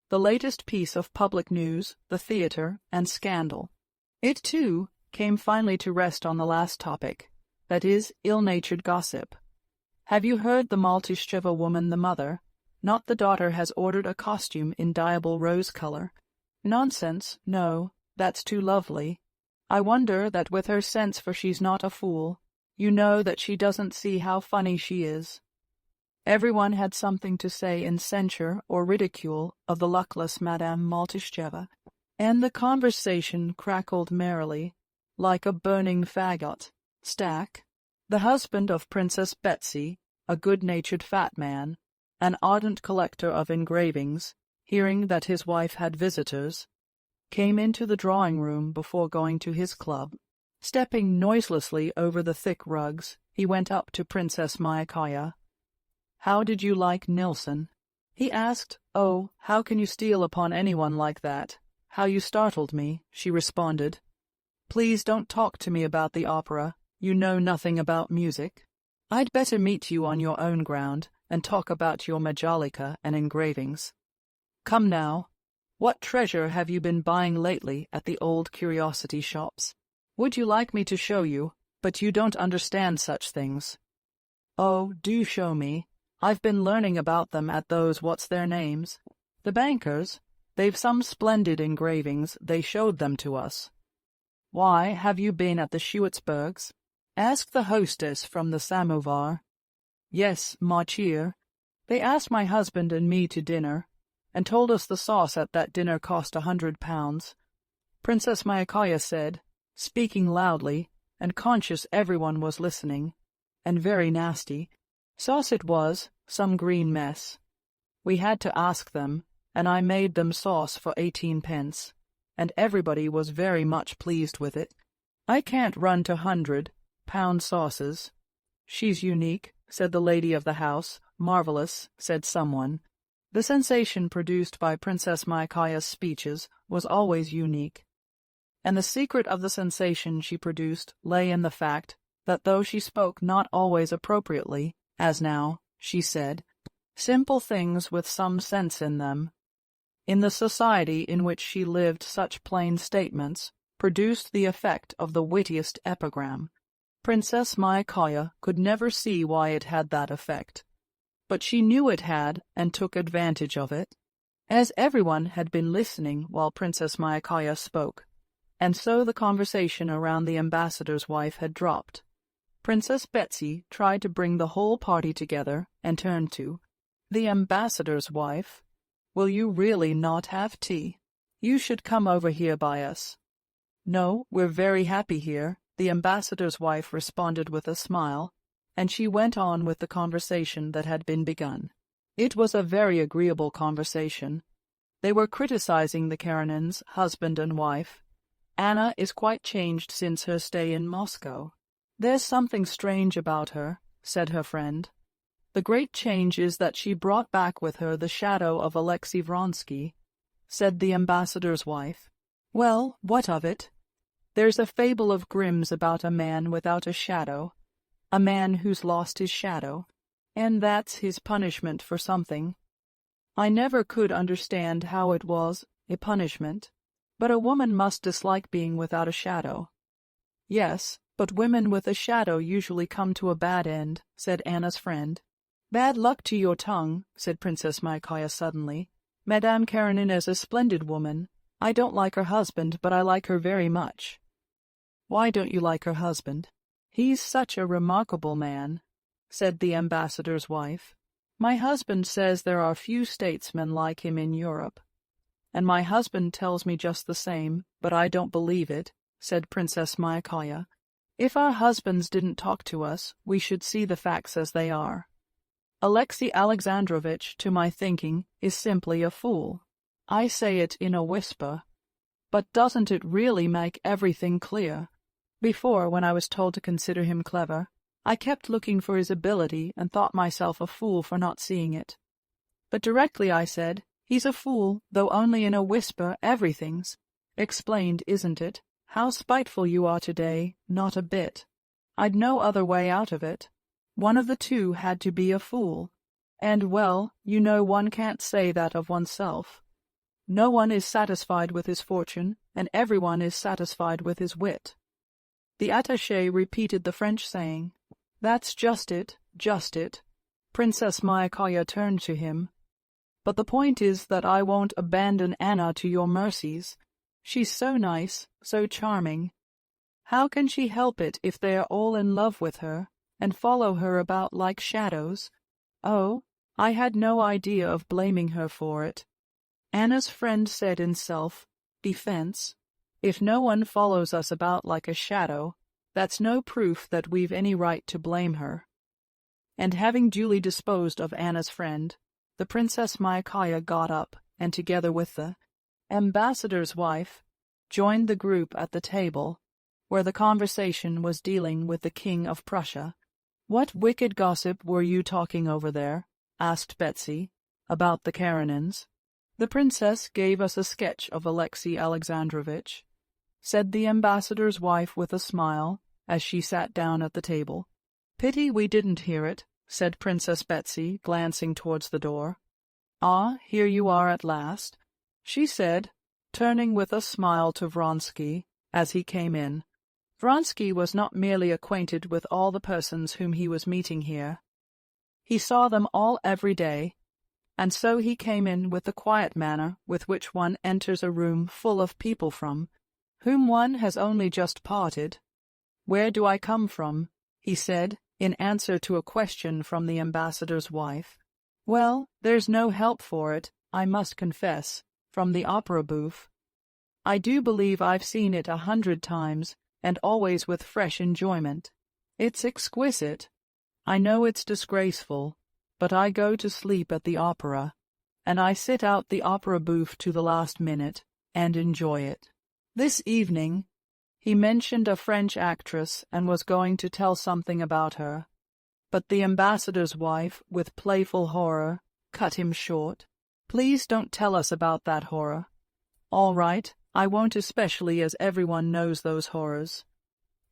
S1: the latest piece of public news, the theatre, and scandal. It, too, came finally to rest on the last topic, that is, ill-natured gossip. "Have you heard the Maltisheva woman, the mother? Not the daughter has ordered a costume in dyeable rose-color. Nonsense, no, that's too lovely. I wonder that with her sense, for she's not a fool, you know that she doesn't see how funny she is." Everyone had something to say in censure or ridicule of the luckless Madame Maltisheva, and the conversation crackled merrily, like a burning fagot. Stack, the husband of Princess Betsy, a good-natured fat man, an ardent collector of engravings, hearing that his wife had visitors, came into the drawing-room before going to his club. Stepping noiselessly over the thick rugs, he went up to Princess Myakaya. "How did you like Nilsson?" he asked. "Oh, how can you steal upon anyone like that? How you startled me," she responded. "Please don't talk to me about the opera. You know nothing about music. I'd better meet you on your own ground and talk about your majolika and engravings. Come now, what treasure have you been buying lately at the old curiosity shops? Would you like me to show you? But you don't understand such things." "Oh, do show me. I've been learning about them at those what's-their-names. The bankers. They've some splendid engravings. They showed them to us." "Why, have you been at the Schwitzbergs?" asked the hostess from the samovar. "Yes, ma chère. They asked my husband and me to dinner, and told us the sauce at that dinner cost £100. Princess Myakaya said, speaking loudly, and conscious everyone was listening, and very nasty. Sauce it was, some green mess. We had to ask them, and I made them sauce for 18 pence, and everybody was very much pleased with it. I can't run to £100 sauces." "She's unique," said the lady of the house. "Marvellous," said someone. The sensation produced by Princess Myakaya's speeches was always unique, and the secret of the sensation she produced lay in the fact that though she spoke not always appropriately, as now, she said simple things with some sense in them. In the society in which she lived, such plain statements produced the effect of the wittiest epigram. Princess Myakaya could never see why it had that effect, but she knew it had and took advantage of it. As everyone had been listening while Princess Myakaya spoke, and so the conversation around the ambassador's wife had dropped, Princess Betsy tried to bring the whole party together and turned to the ambassador's wife. "Will you really not have tea? You should come over here by us." "No, we're very happy here," the ambassador's wife responded with a smile, and she went on with the conversation that had been begun. It was a very agreeable conversation. They were criticizing the Karenins, husband and wife. "Anna is quite changed since her stay in Moscow. There's something strange about her," said her friend. "The great change is that she brought back with her the shadow of Alexei Vronsky," said the ambassador's wife. "Well, what of it? There's a fable of Grimm's about a man without a shadow, a man who's lost his shadow, and that's his punishment for something. I never could understand how it was a punishment, but a woman must dislike being without a shadow." "Yes, but women with a shadow usually come to a bad end," said Anna's friend. "Bad luck to your tongue," said Princess Myakaya suddenly. "Madame Karenina is a splendid woman. I don't like her husband, but I like her very much." "Why don't you like her husband?" "He's such a remarkable man," said the ambassador's wife. "My husband says there are few statesmen like him in Europe." "And my husband tells me just the same, but I don't believe it," said Princess Myakaya. "If our husbands didn't talk to us, we should see the facts as they are. Alexey Alexandrovitch, to my thinking, is simply a fool. I say it in a whisper, but doesn't it really make everything clear? Before, when I was told to consider him clever, I kept looking for his ability and thought myself a fool for not seeing it. But directly I said, 'He's a fool, though only in a whisper, everything's explained, isn't it?' How spiteful you are today, not a bit. I'd no other way out of it. One of the two had to be a fool. And, well, you know one can't say that of oneself. No one is satisfied with his fortune, and everyone is satisfied with his wit." The attaché repeated the French saying. "That's just it, just it." Princess Myakaya turned to him. "But the point is that I won't abandon Anna to your mercies. She's so nice, so charming. How can she help it if they are all in love with her, and follow her about like shadows? Oh, I had no idea of blaming her for it." Anna's friend said in self-defense, "If no one follows us about like a shadow, that's no proof that we've any right to blame her." And having duly disposed of Anna's friend, the Princess Myakaya got up, and together with the ambassador's wife, joined the group at the table, where the conversation was dealing with the King of Prussia. "What wicked gossip were you talking over there?" asked Betsy. "About the Karenins." "The princess gave us a sketch of Alexey Alexandrovitch," said the ambassador's wife with a smile, as she sat down at the table. "Pity we didn't hear it," said Princess Betsy, glancing towards the door. "Ah, here you are at last," she said, turning with a smile to Vronsky as he came in. Vronsky was not merely acquainted with all the persons whom he was meeting here. He saw them all every day, and so he came in with the quiet manner with which one enters a room full of people from whom one has only just parted. "Where do I come from?" he said, in answer to a question from the ambassador's wife. "Well, there's no help for it, I must confess, from the opera bouffe. I do believe I've seen it 100 times, and always with fresh enjoyment. It's exquisite. I know it's disgraceful, but I go to sleep at the opera, and I sit out the opera bouffe to the last minute, and enjoy it. This evening," he mentioned a French actress and was going to tell something about her, but the ambassador's wife, with playful horror, cut him short. "Please don't tell us about that horror." "All right, I won't, especially as everyone knows those horrors.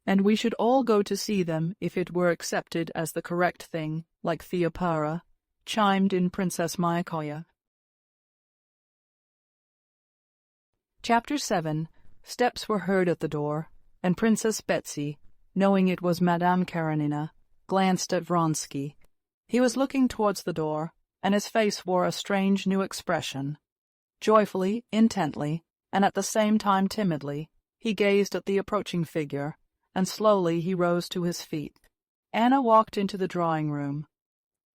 S1: And we should all go to see them if it were accepted as the correct thing, like Theopara," chimed in Princess Myakaya. Chapter 7. Steps were heard at the door, and Princess Betsy, knowing it was Madame Karenina, glanced at Vronsky. He was looking towards the door, and his face wore a strange new expression. Joyfully, intently, and at the same time timidly, he gazed at the approaching figure, and slowly he rose to his feet. Anna walked into the drawing-room,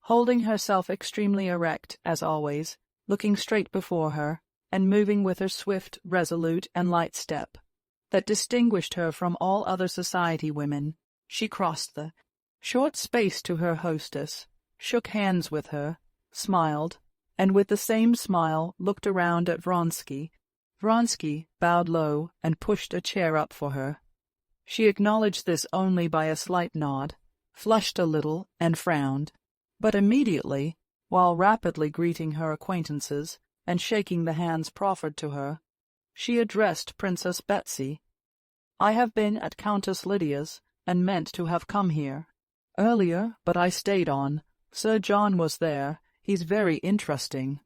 S1: holding herself extremely erect, as always, looking straight before her, and moving with her swift, resolute, and light step, that distinguished her from all other society women. She crossed the short space to her hostess, shook hands with her, smiled, and with the same smile looked around at Vronsky. Vronsky bowed low and pushed a chair up for her. She acknowledged this only by a slight nod, flushed a little, and frowned. But immediately, while rapidly greeting her acquaintances and shaking the hands proffered to her, she addressed Princess Betsy. "I have been at Countess Lydia's, and meant to have come here earlier, but I stayed on. Sir John was there. He's very interesting."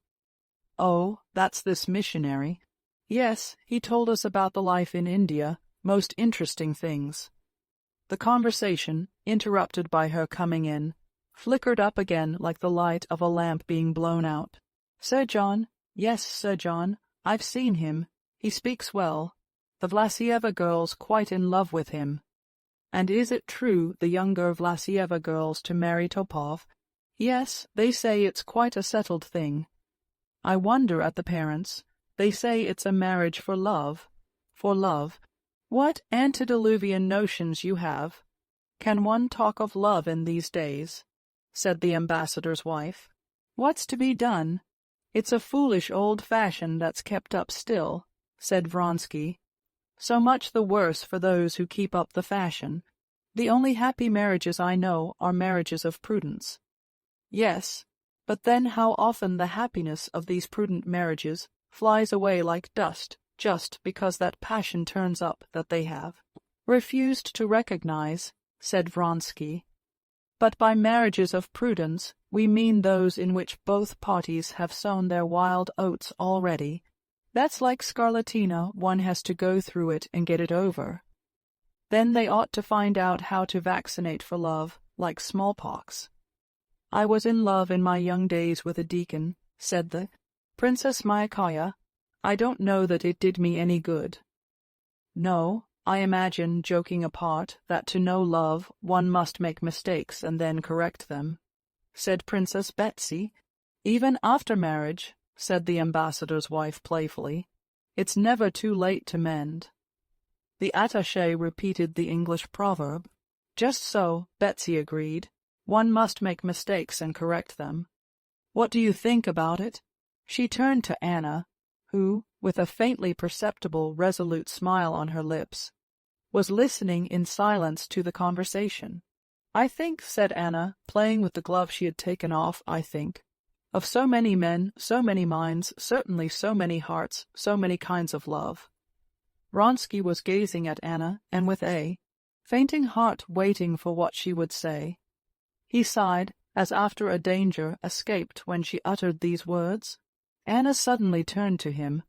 S1: "Oh, that's this missionary?" "Yes, he told us about the life in India. Most interesting things." The conversation, interrupted by her coming in, flickered up again like the light of a lamp being blown out. "Sir John? Yes, Sir John. I've seen him. He speaks well. The Vlasieva girls quite in love with him. And is it true the younger Vlasieva girls to marry Topov? Yes, they say it's quite a settled thing. I wonder at the parents. They say it's a marriage for love. For love. What antediluvian notions you have. Can one talk of love in these days? Said the ambassador's wife. What's to be done? It's a foolish old fashion that's kept up still, said Vronsky. So much the worse for those who keep up the fashion. The only happy marriages I know are marriages of prudence. Yes, but then how often the happiness of these prudent marriages flies away like dust just because that passion turns up that they have refused to recognize, said Vronsky. But by marriages of prudence we mean those in which both parties have sown their wild oats already. That's like scarlatina, one has to go through it and get it over. Then they ought to find out how to vaccinate for love, like smallpox. I was in love in my young days with a deacon, said the Princess Myakaya. I don't know that it did me any good. No, I imagine, joking apart, that to know love one must make mistakes and then correct them, said Princess Betsy. Even after marriage, said the ambassador's wife playfully. It's never too late to mend. The attaché repeated the English proverb. Just so, Betsy agreed. One must make mistakes and correct them. What do you think about it? She turned to Anna, who, with a faintly perceptible resolute smile on her lips, was listening in silence to the conversation. I think, said Anna, playing with the glove she had taken off, I think. Of so many men, so many minds, certainly so many hearts, so many kinds of love. Vronsky was gazing at Anna, and with a fainting heart waiting for what she would say. He sighed, as after a danger escaped when she uttered these words. Anna suddenly turned to him.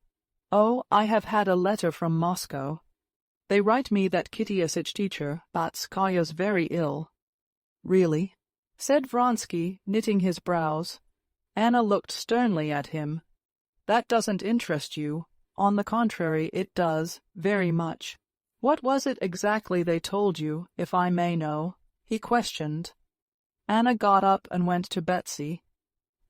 S1: Oh, I have had a letter from Moscow. They write me that Kitty's teacher, Batskaya's very ill. Really? Said Vronsky, knitting his brows. Anna looked sternly at him. That doesn't interest you. On the contrary, it does, very much. What was it exactly they told you, if I may know? He questioned. Anna got up and went to Betsy.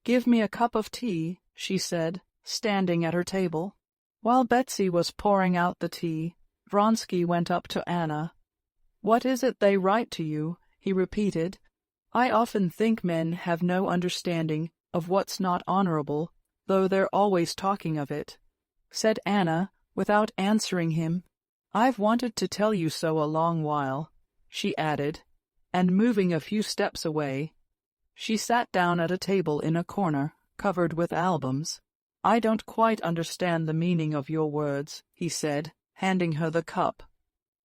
S1: Give me a cup of tea, she said, standing at her table. While Betsy was pouring out the tea, Vronsky went up to Anna. What is it they write to you? He repeated. I often think men have no understanding of what's not honorable, though they're always talking of it, said Anna, without answering him. I've wanted to tell you so a long while, she added, and moving a few steps away, she sat down at a table in a corner, covered with albums. I don't quite understand the meaning of your words, he said, handing her the cup.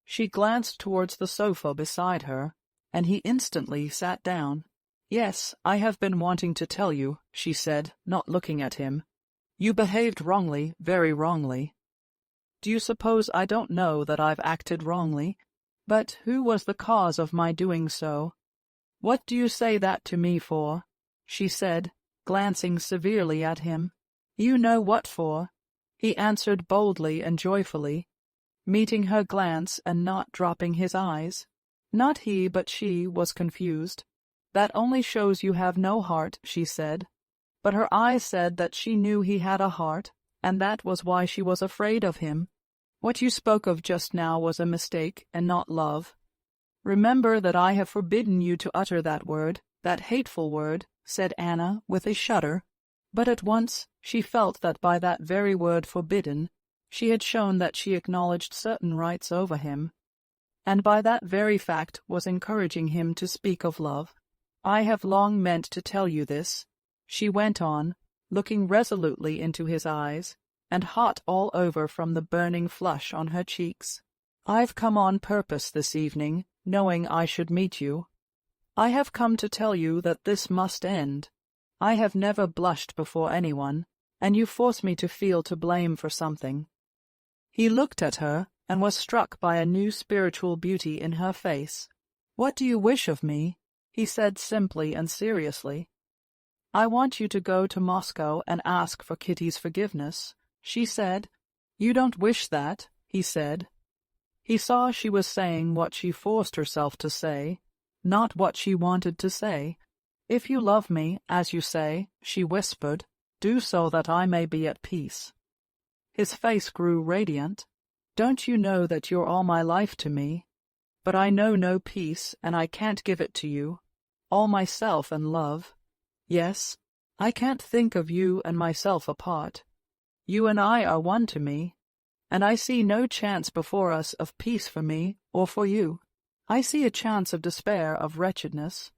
S1: She glanced towards the sofa beside her, and he instantly sat down. Yes, I have been wanting to tell you, she said, not looking at him. You behaved wrongly, very wrongly. Do you suppose I don't know that I've acted wrongly? But who was the cause of my doing so? What do you say that to me for? She said, glancing severely at him. You know what for, he answered boldly and joyfully, meeting her glance and not dropping his eyes. Not he, but she, was confused. That only shows you have no heart, she said. But her eyes said that she knew he had a heart, and that was why she was afraid of him. What you spoke of just now was a mistake, and not love. Remember that I have forbidden you to utter that word, that hateful word, said Anna, with a shudder. But at once she felt that by that very word forbidden, she had shown that she acknowledged certain rights over him, and by that very fact was encouraging him to speak of love. I have long meant to tell you this, she went on, looking resolutely into his eyes, and hot all over from the burning flush on her cheeks. I've come on purpose this evening, knowing I should meet you. I have come to tell you that this must end. I have never blushed before anyone, and you force me to feel to blame for something. He looked at her, and was struck by a new spiritual beauty in her face. What do you wish of me? He said simply and seriously. I want you to go to Moscow and ask for Kitty's forgiveness, she said. "You don't wish that," he said. He saw she was saying what she forced herself to say, not what she wanted to say. "If you love me, as you say," she whispered, "do so that I may be at peace." His face grew radiant. "Don't you know that you're all my life to me? But I know no peace, and I can't give it to you. All myself and love. Yes, I can't think of you and myself apart. You and I are one to me, and I see no chance before us of peace for me or for you. I see a chance of despair, of wretchedness,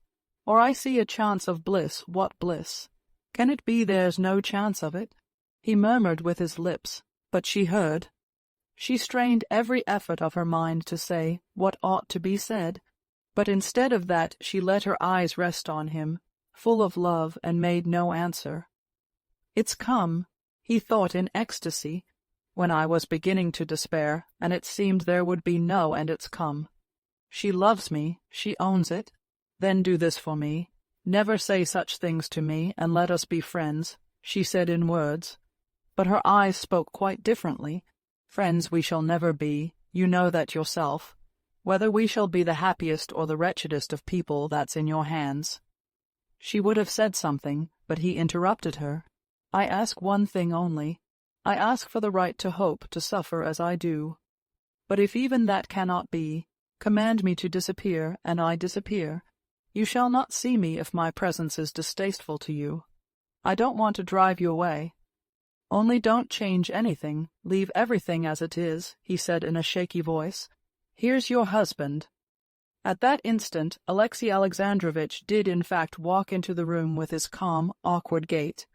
S1: or I see a chance of bliss. What bliss? Can it be there's no chance of it?" He murmured with his lips, but she heard. She strained every effort of her mind to say what ought to be said, but instead of that she let her eyes rest on him, full of love, and made no answer. "It's come," he thought in ecstasy, "when I was beginning to despair, and it seemed there would be no, and it's come. She loves me, she owns it. Then do this for me. Never say such things to me, and let us be friends," she said in words, but her eyes spoke quite differently. "Friends we shall never be, you know that yourself. Whether we shall be the happiest or the wretchedest of people, that's in your hands." She would have said something, but he interrupted her. "I ask one thing only. I ask for the right to hope, to suffer as I do. But if even that cannot be, command me to disappear, and I disappear. You shall not see me if my presence is distasteful to you. I don't want to drive you away. Only don't change anything, leave everything as it is," he said in a shaky voice. "Here's your husband." At that instant Alexey Alexandrovitch did in fact walk into the room with his calm, awkward gait.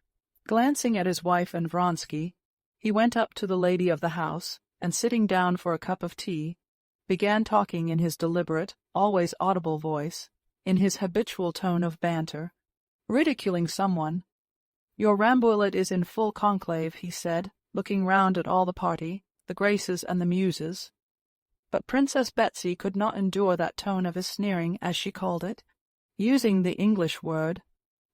S1: Glancing at his wife and Vronsky, he went up to the lady of the house, and sitting down for a cup of tea, began talking in his deliberate, always audible voice, in his habitual tone of banter, ridiculing someone. "Your Rambouillet is in full conclave," he said, looking round at all the party, the Graces and the Muses. But Princess Betsy could not endure that tone of his sneering, as she called it, using the English word,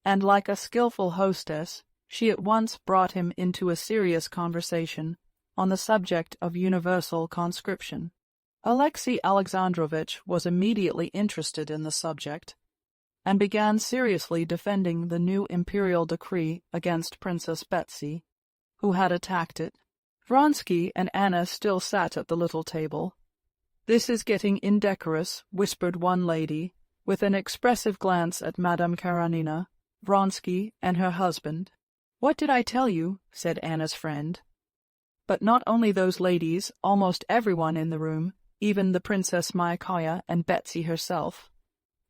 S1: and like a skilful hostess, she at once brought him into a serious conversation on the subject of universal conscription. Alexey Alexandrovitch was immediately interested in the subject, and began seriously defending the new imperial decree against Princess Betsy, who had attacked it. Vronsky and Anna still sat at the little table. "This is getting indecorous," whispered one lady, with an expressive glance at Madame Karenina, Vronsky, and her husband. "What did I tell you?" said Anna's friend. But not only those ladies, almost everyone in the room, even the Princess Myakaya and Betsy herself,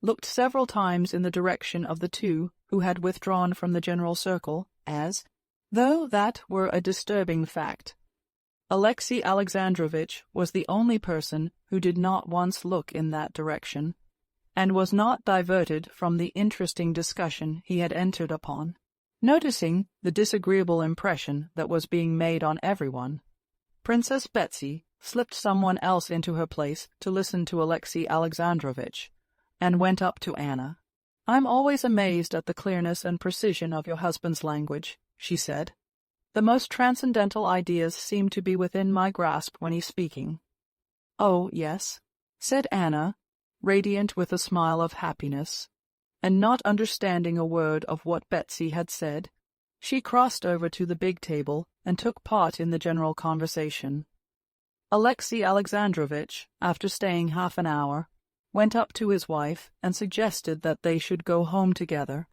S1: looked several times in the direction of the two who had withdrawn from the general circle, as though that were a disturbing fact. Alexey Alexandrovitch was the only person who did not once look in that direction, and was not diverted from the interesting discussion he had entered upon. Noticing the disagreeable impression that was being made on everyone, Princess Betsy slipped someone else into her place to listen to Alexey Alexandrovitch, and went up to Anna. "I'm always amazed at the clearness and precision of your husband's language," she said. "The most transcendental ideas seem to be within my grasp when he's speaking." "Oh, yes," said Anna, radiant with a smile of happiness, and not understanding a word of what Betsy had said. She crossed over to the big table and took part in the general conversation. Alexey Alexandrovitch, after staying half an hour, went up to his wife and suggested that they should go home together,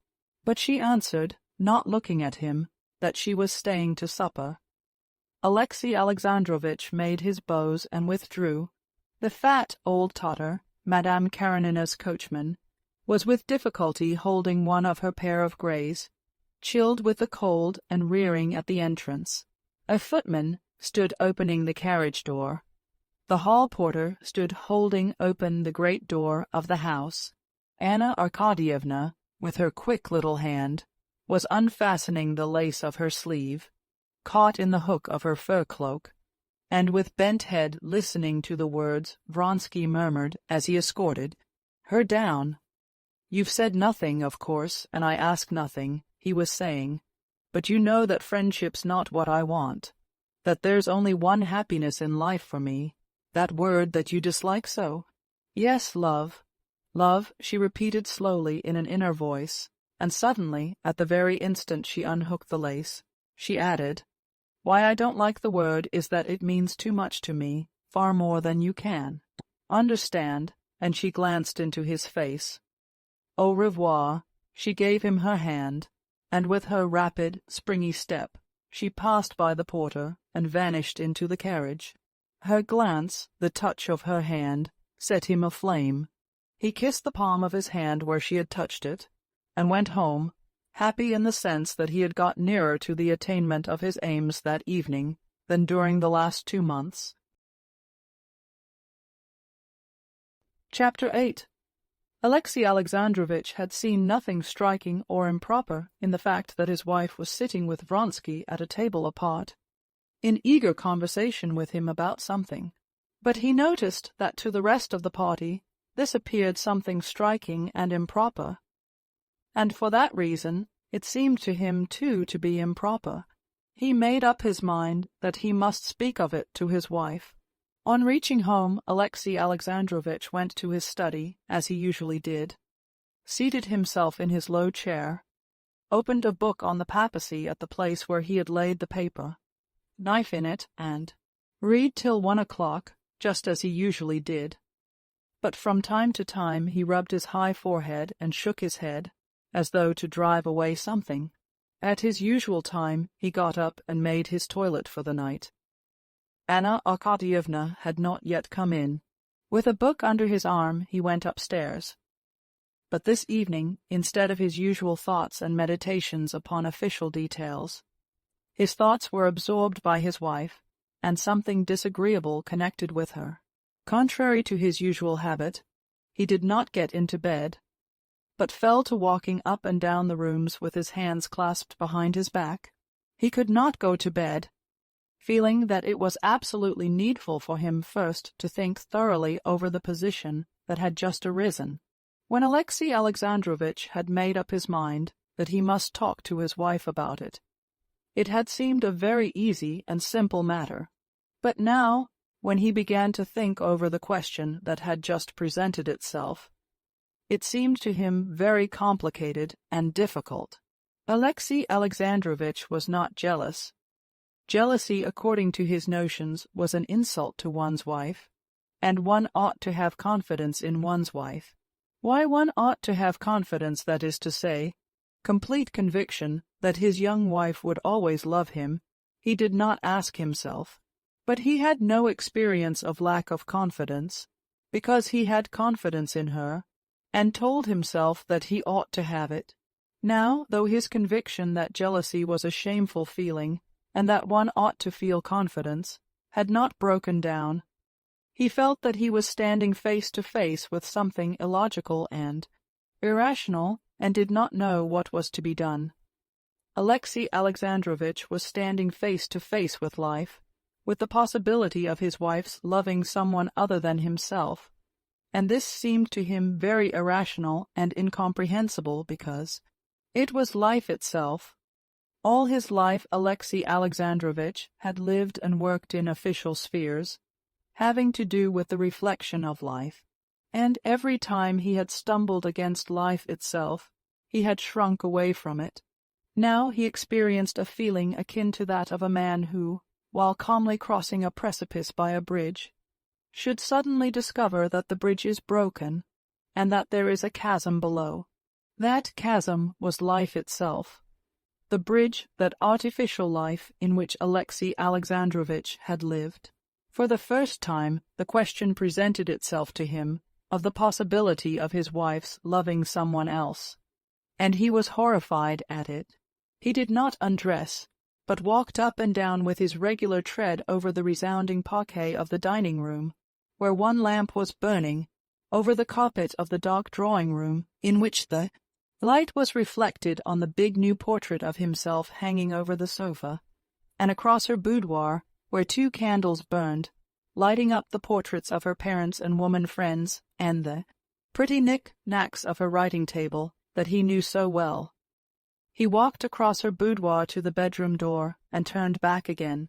S1: but she answered, not looking at him, that she was staying to supper. Alexey Alexandrovitch made his bows and withdrew. The fat old Tatar, Madame Karenina's coachman, was with difficulty holding one of her pair of greys, chilled with the cold and rearing at the entrance. A footman stood opening the carriage door. The hall porter stood holding open the great door of the house. Anna Arkadyevna, with her quick little hand, was unfastening the lace of her sleeve, caught in the hook of her fur cloak, and with bent head listening to the words Vronsky murmured as he escorted her down. "You've said nothing, of course, and I ask nothing," he was saying, "but you know that friendship's not what I want. that there's only one happiness in life for me, that word that you dislike so. Yes, love. Love, she repeated slowly in an inner voice, and suddenly, at the very instant she unhooked the lace, she added, Why I don't like the word is that it means too much to me, far more than you can understand, and she glanced into his face. Au revoir. She gave him her hand, and with her rapid, springy step, she passed by the porter and vanished into the carriage. Her glance, the touch of her hand, set him aflame. He kissed the palm of his hand where she had touched it, and went home, happy in the sense that he had got nearer to the attainment of his aims that evening than during the last 2 months. Chapter 8. Alexey Alexandrovitch had seen nothing striking or improper in the fact that his wife was sitting with Vronsky at a table apart, in eager conversation with him about something. But he noticed that to the rest of the party this appeared something striking and improper, and for that reason it seemed to him too to be improper. He made up his mind that he must speak of it to his wife. On reaching home, Alexey Alexandrovitch went to his study, as he usually did, seated himself in his low chair, opened a book on the papacy at the place where he had laid the paper, knife in it, and read till 1 o'clock, just as he usually did. But from time to time he rubbed his high forehead and shook his head, as though to drive away something. At his usual time he got up and made his toilet for the night. Anna Arkadyevna had not yet come in. With a book under his arm he went upstairs. But this evening, instead of his usual thoughts and meditations upon official details, his thoughts were absorbed by his wife, and something disagreeable connected with her. Contrary to his usual habit, he did not get into bed, but fell to walking up and down the rooms with his hands clasped behind his back. He could not go to bed, feeling that it was absolutely needful for him first to think thoroughly over the position that had just arisen. When Alexey Alexandrovitch had made up his mind that he must talk to his wife about it, it had seemed a very easy and simple matter. But now, when he began to think over the question that had just presented itself, it seemed to him very complicated and difficult. Alexey Alexandrovitch was not jealous. Jealousy, according to his notions, was an insult to one's wife, and one ought to have confidence in one's wife. Why one ought to have confidence, that is to say, complete conviction that his young wife would always love him, he did not ask himself. But he had no experience of lack of confidence, because he had confidence in her, and told himself that he ought to have it. Now, though his conviction that jealousy was a shameful feeling, and that one ought to feel confidence, had not broken down, he felt that he was standing face to face with something illogical and irrational, and did not know what was to be done. Alexey Alexandrovitch was standing face to face with life, with the possibility of his wife's loving someone other than himself, and this seemed to him very irrational and incomprehensible because it was life itself. All his life Alexey Alexandrovitch had lived and worked in official spheres, having to do with the reflection of life, and every time he had stumbled against life itself, he had shrunk away from it. Now he experienced a feeling akin to that of a man who, while calmly crossing a precipice by a bridge, should suddenly discover that the bridge is broken, and that there is a chasm below. That chasm was life itself, the bridge, that artificial life in which Alexey Alexandrovitch had lived. For the first time the question presented itself to him of the possibility of his wife's loving someone else, and he was horrified at it. He did not undress, but walked up and down with his regular tread over the resounding parquet of the dining-room, where one lamp was burning, over the carpet of the dark drawing-room, in which the light was reflected on the big new portrait of himself hanging over the sofa, and across her boudoir, where 2 candles burned, lighting up the portraits of her parents and woman friends, and the pretty knick-knacks of her writing-table that he knew so well. He walked across her boudoir to the bedroom door, and turned back again,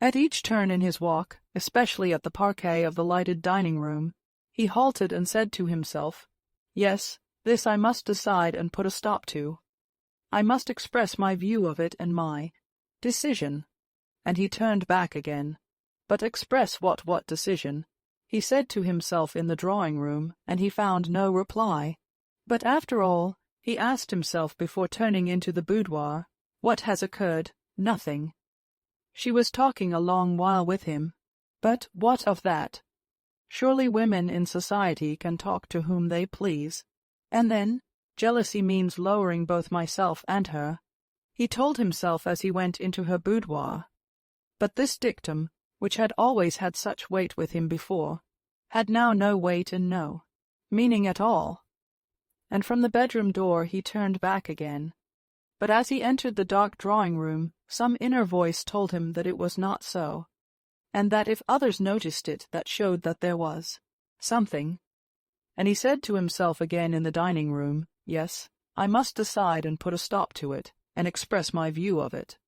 S1: At each turn in his walk, especially at the parquet of the lighted dining-room, he halted and said to himself, "Yes, this I must decide and put a stop to. I must express my view of it and my decision." And he turned back again. But express what decision? He said to himself in the drawing-room, and he found no reply. But after all, he asked himself before turning into the boudoir, what has occurred? Nothing. She was talking a long while with him. But what of that? Surely women in society can talk to whom they please. And then, jealousy means lowering both myself and her. He told himself as he went into her boudoir. But this dictum, which had always had such weight with him before, had now no weight and no meaning at all. And from the bedroom door he turned back again. But as he entered the dark drawing-room, some inner voice told him that it was not so, and that if others noticed it, that showed that there was something. And he said to himself again in the dining-room, "Yes, I must decide and put a stop to it, and express my view of it."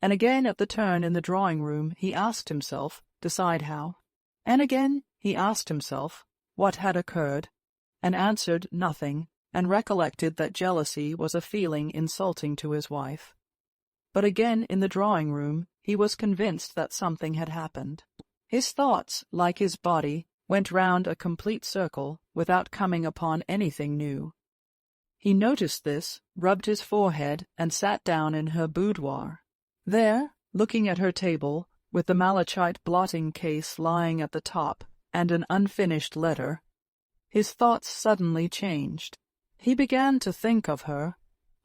S1: And again at the turn in the drawing-room he asked himself, decide how? And again he asked himself, what had occurred, and answered nothing, and recollected that jealousy was a feeling insulting to his wife. But again in the drawing-room he was convinced that something had happened. His thoughts, like his body, went round a complete circle without coming upon anything new. He noticed this, rubbed his forehead, and sat down in her boudoir. There, looking at her table, with the malachite blotting case lying at the top, and an unfinished letter, his thoughts suddenly changed. He began to think of her,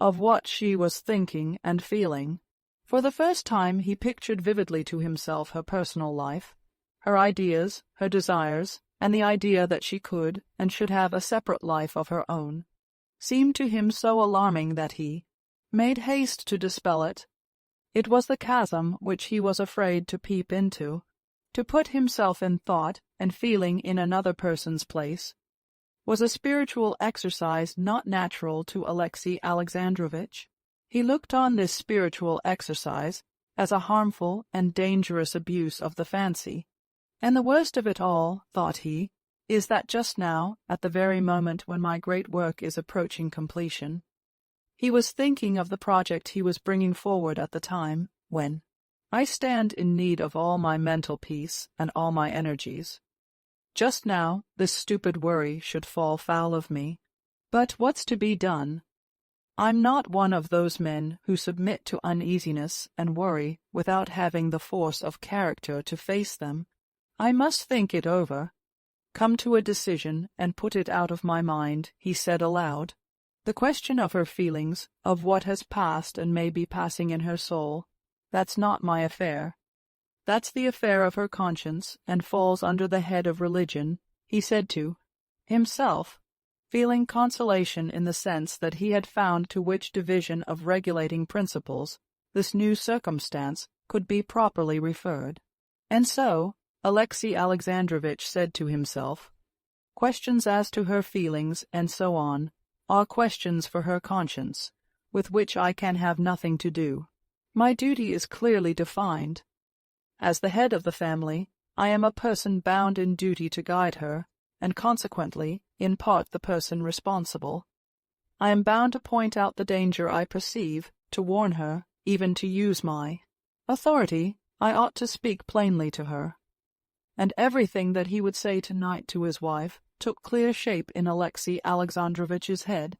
S1: of what she was thinking and feeling. For the first time he pictured vividly to himself her personal life, her ideas, her desires, and the idea that she could and should have a separate life of her own, seemed to him so alarming that he made haste to dispel it. It was the chasm which he was afraid to peep into. To put himself in thought and feeling in another person's place was a spiritual exercise not natural to Alexey Alexandrovitch. He looked on this spiritual exercise as a harmful and dangerous abuse of the fancy. And the worst of it all, thought he, is that just now, at the very moment when my great work is approaching completion, he was thinking of the project he was bringing forward at the time when I stand in need of all my mental peace and all my energies. Just now this stupid worry should fall foul of me. But what's to be done? I'm not one of those men who submit to uneasiness and worry without having the force of character to face them. I must think it over, come to a decision, and put it out of my mind, he said aloud. The question of her feelings, of what has passed and may be passing in her soul, that's not my affair. That's the affair of her conscience, and falls under the head of religion, he said to himself, feeling consolation in the sense that he had found to which division of regulating principles this new circumstance could be properly referred. And so Alexey Alexandrovitch said to himself, questions as to her feelings and so on are questions for her conscience, with which I can have nothing to do. My duty is clearly defined. As the head of the family, I am a person bound in duty to guide her, and consequently, in part the person responsible. I am bound to point out the danger I perceive, to warn her, even to use my authority. I ought to speak plainly to her. And everything that he would say tonight to his wife took clear shape in Alexey Alexandrovitch's head.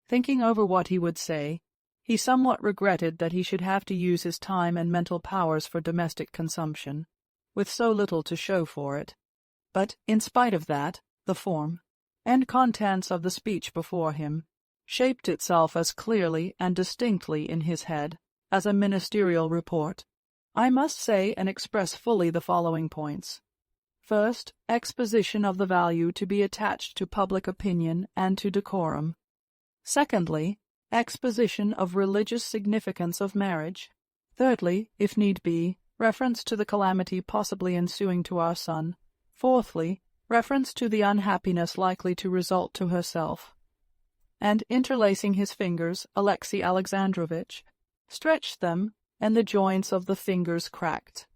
S1: Thinking over what he would say, he somewhat regretted that he should have to use his time and mental powers for domestic consumption, with so little to show for it. But, in spite of that, the form and contents of the speech before him shaped itself as clearly and distinctly in his head as a ministerial report. I must say and express fully the following points. First, exposition of the value to be attached to public opinion and to decorum. Secondly, exposition of religious significance of marriage. Thirdly, if need be, reference to the calamity possibly ensuing to our son. Fourthly, reference to the unhappiness likely to result to herself. And interlacing his fingers, Alexey Alexandrovitch stretched them, and the joints of the fingers cracked.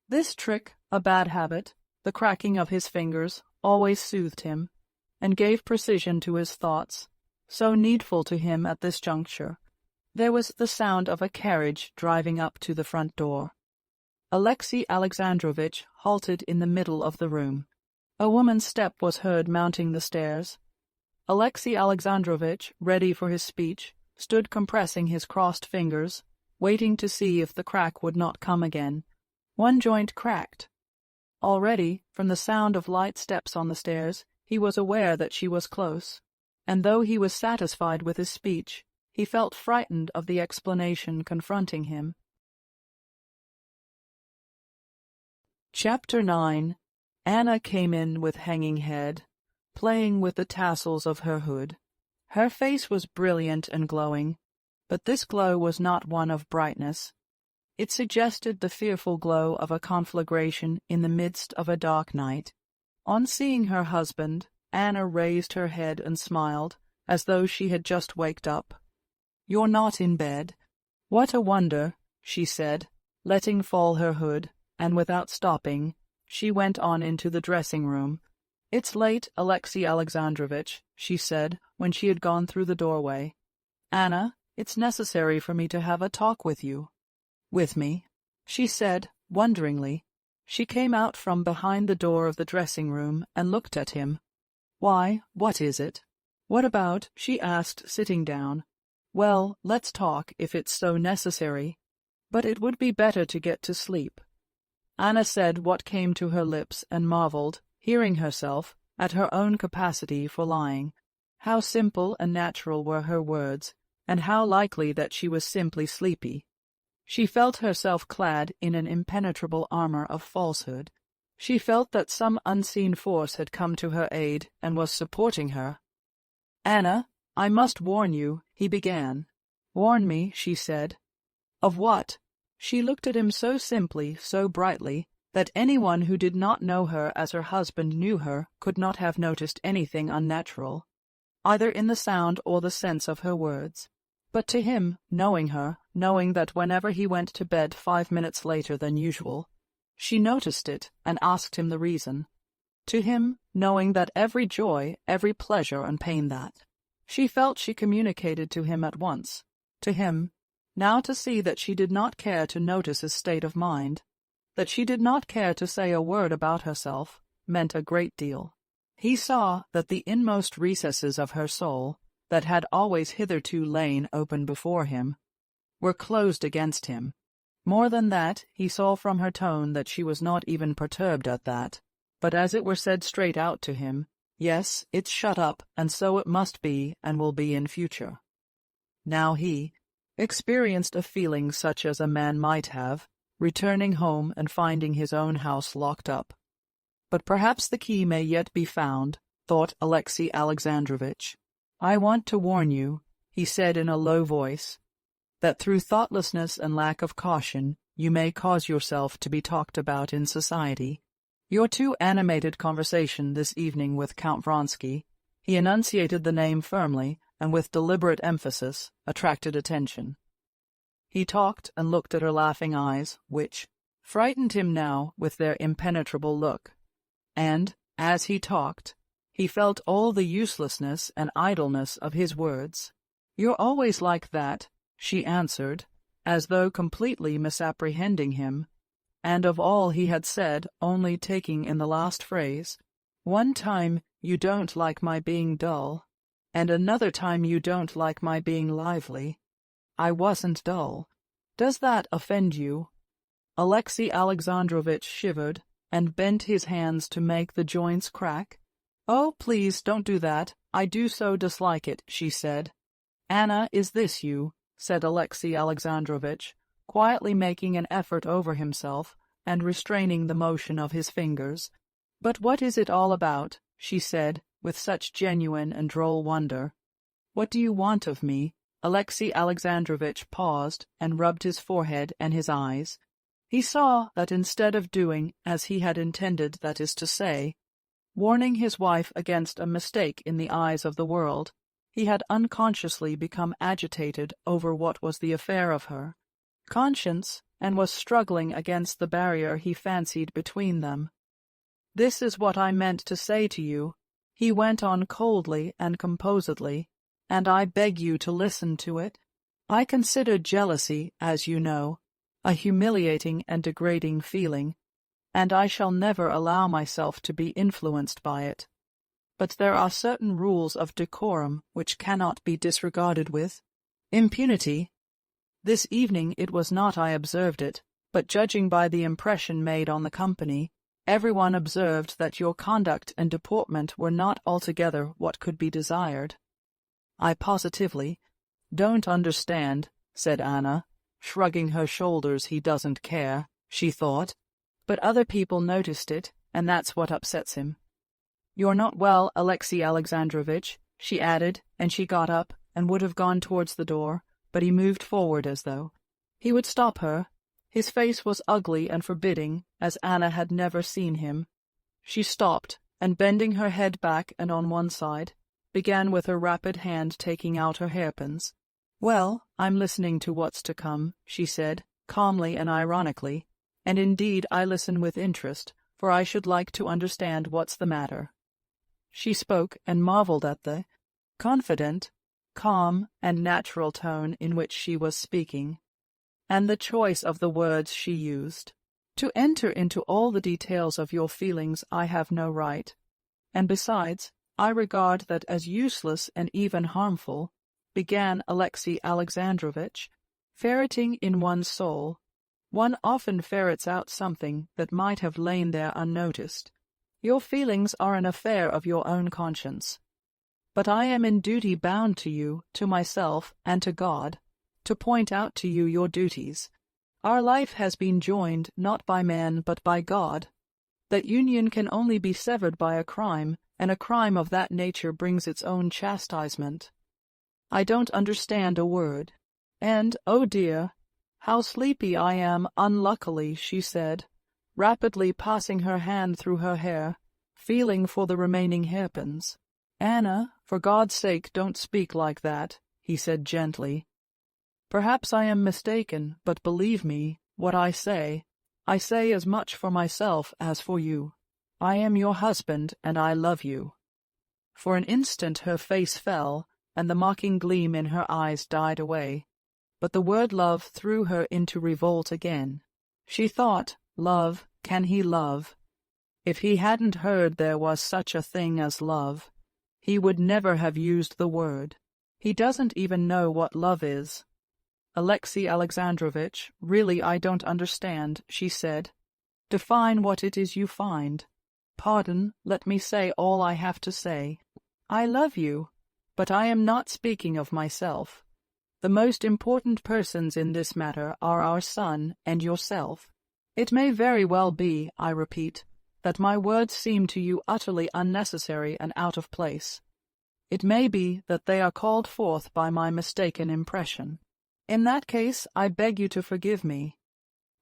S1: This trick, a bad habit, the cracking of his fingers, always soothed him, and gave precision to his thoughts, so needful to him at this juncture. There was the sound of a carriage driving up to the front door. Alexey Alexandrovitch halted in the middle of the room. A woman's step was heard mounting the stairs. Alexey Alexandrovitch, ready for his speech, stood compressing his crossed fingers, waiting to see if the crack would not come again. One joint cracked. Already, from the sound of light steps on the stairs, he was aware that she was close, and though he was satisfied with his speech, he felt frightened of the explanation confronting him. Chapter 9. Anna came in with hanging head, playing with the tassels of her hood. Her face was brilliant and glowing, but this glow was not one of brightness. It suggested the fearful glow of a conflagration in the midst of a dark night. On seeing her husband, Anna raised her head and smiled, as though she had just waked up. "You're not in bed? What a wonder," she said, letting fall her hood, and without stopping, she went on into the dressing-room. "It's late, Alexey Alexandrovitch," she said, when she had gone through the doorway. "Anna, it's necessary for me to have a talk with you." "With me?" she said, wonderingly. She came out from behind the door of the dressing-room and looked at him. "Why, what is it? What about?" she asked, sitting down. "Well, let's talk, if it's so necessary. But it would be better to get to sleep." Anna said what came to her lips and marveled, hearing herself, at her own capacity for lying. How simple and natural were her words, and how likely that she was simply sleepy. She felt herself clad in an impenetrable armor of falsehood. She felt that some unseen force had come to her aid and was supporting her. "Anna, I must warn you," he began. "Warn me," she said. "Of what?" She looked at him so simply, so brightly, that anyone who did not know her as her husband knew her could not have noticed anything unnatural, either in the sound or the sense of her words. But to him, knowing her, knowing that whenever he went to bed 5 minutes later than usual, she noticed it and asked him the reason. To him, knowing that every joy, every pleasure and pain that, she felt she communicated to him at once. To him, now to see that she did not care to notice his state of mind, that she did not care to say a word about herself, meant a great deal. He saw that the inmost recesses of her soul, that had always hitherto lain open before him, were closed against him. More than that, he saw from her tone that she was not even perturbed at that, but as it were said straight out to him, "Yes, it's shut up, and so it must be and will be in future." Now he experienced a feeling such as a man might have, returning home and finding his own house locked up. But perhaps the key may yet be found, thought Alexey Alexandrovitch. "I want to warn you," he said in a low voice, "that through thoughtlessness and lack of caution you may cause yourself to be talked about in society. Your too animated conversation this evening with Count Vronsky," he enunciated the name firmly and with deliberate emphasis, attracted attention. He talked and looked at her laughing eyes, which frightened him now with their impenetrable look, and, as he talked, he felt all the uselessness and idleness of his words. "You're always like that," she answered, as though completely misapprehending him, and of all he had said only taking in the last phrase. "One time you don't like my being dull, and another time you don't like my being lively. I wasn't dull. Does that offend you?" Alexey Alexandrovitch shivered and bent his hands to make the joints crack. "Oh, please don't do that. I do so dislike it," she said. "Anna, is this you?" said Alexey Alexandrovitch, quietly making an effort over himself and restraining the motion of his fingers. "But what is it all about?" she said, with such genuine and droll wonder. "What do you want of me?" Alexey Alexandrovitch paused and rubbed his forehead and his eyes. He saw that instead of doing as he had intended, that is to say, warning his wife against a mistake in the eyes of the world, he had unconsciously become agitated over what was the affair of her. conscience and was struggling against the barrier he fancied between them. "This is what I meant to say to you," he went on coldly and composedly, "and I beg you to listen to it. I consider jealousy, as you know, a humiliating and degrading feeling, and I shall never allow myself to be influenced by it. But there are certain rules of decorum which cannot be disregarded with impunity. This evening it was not I observed it, but judging by the impression made on the company, everyone observed that your conduct and deportment were not altogether what could be desired." "I positively don't understand," said Anna, shrugging her shoulders. "He doesn't care," she thought. "But other people noticed it, and that's what upsets him. You're not well, Alexey Alexandrovitch," she added, and she got up and would have gone towards the door, but he moved forward as though he would stop her. His face was ugly and forbidding, as Anna had never seen him. She stopped, and bending her head back and on one side, began with her rapid hand taking out her hairpins. "Well, I'm listening to what's to come," she said, calmly and ironically, "and indeed I listen with interest, for I should like to understand what's the matter." She spoke and marveled at the confident, calm, and natural tone in which she was speaking, and the choice of the words she used. "To enter into all the details of your feelings I have no right, and besides, I regard that as useless and even harmful," began Alexey Alexandrovitch, "ferreting in one's soul. One often ferrets out something that might have lain there unnoticed. Your feelings are an affair of your own conscience. But I am in duty bound to you, to myself, and to God, to point out to you your duties. Our life has been joined not by man but by God. That union can only be severed by a crime, and a crime of that nature brings its own chastisement. I don't understand a word. And, oh dear, how sleepy I am, unluckily," she said, rapidly passing her hand through her hair, feeling for the remaining hairpins. "Anna, for God's sake don't speak like that," he said gently. "Perhaps I am mistaken, but believe me, what I say as much for myself as for you. I am your husband, and I love you." For an instant her face fell, and the mocking gleam in her eyes died away, but the word love threw her into revolt again. She thought, love, can he love? If he hadn't heard there was such a thing as love, he would never have used the word. He doesn't even know what love is. "Alexey Alexandrovitch, really I don't understand," she said. "Define what it is you find. Pardon, let me say all I have to say. I love you, but I am not speaking of myself. The most important persons in this matter are our son and yourself. It may very well be, I repeat, that my words seem to you utterly unnecessary and out of place. It may be that they are called forth by my mistaken impression. In that case, I beg you to forgive me.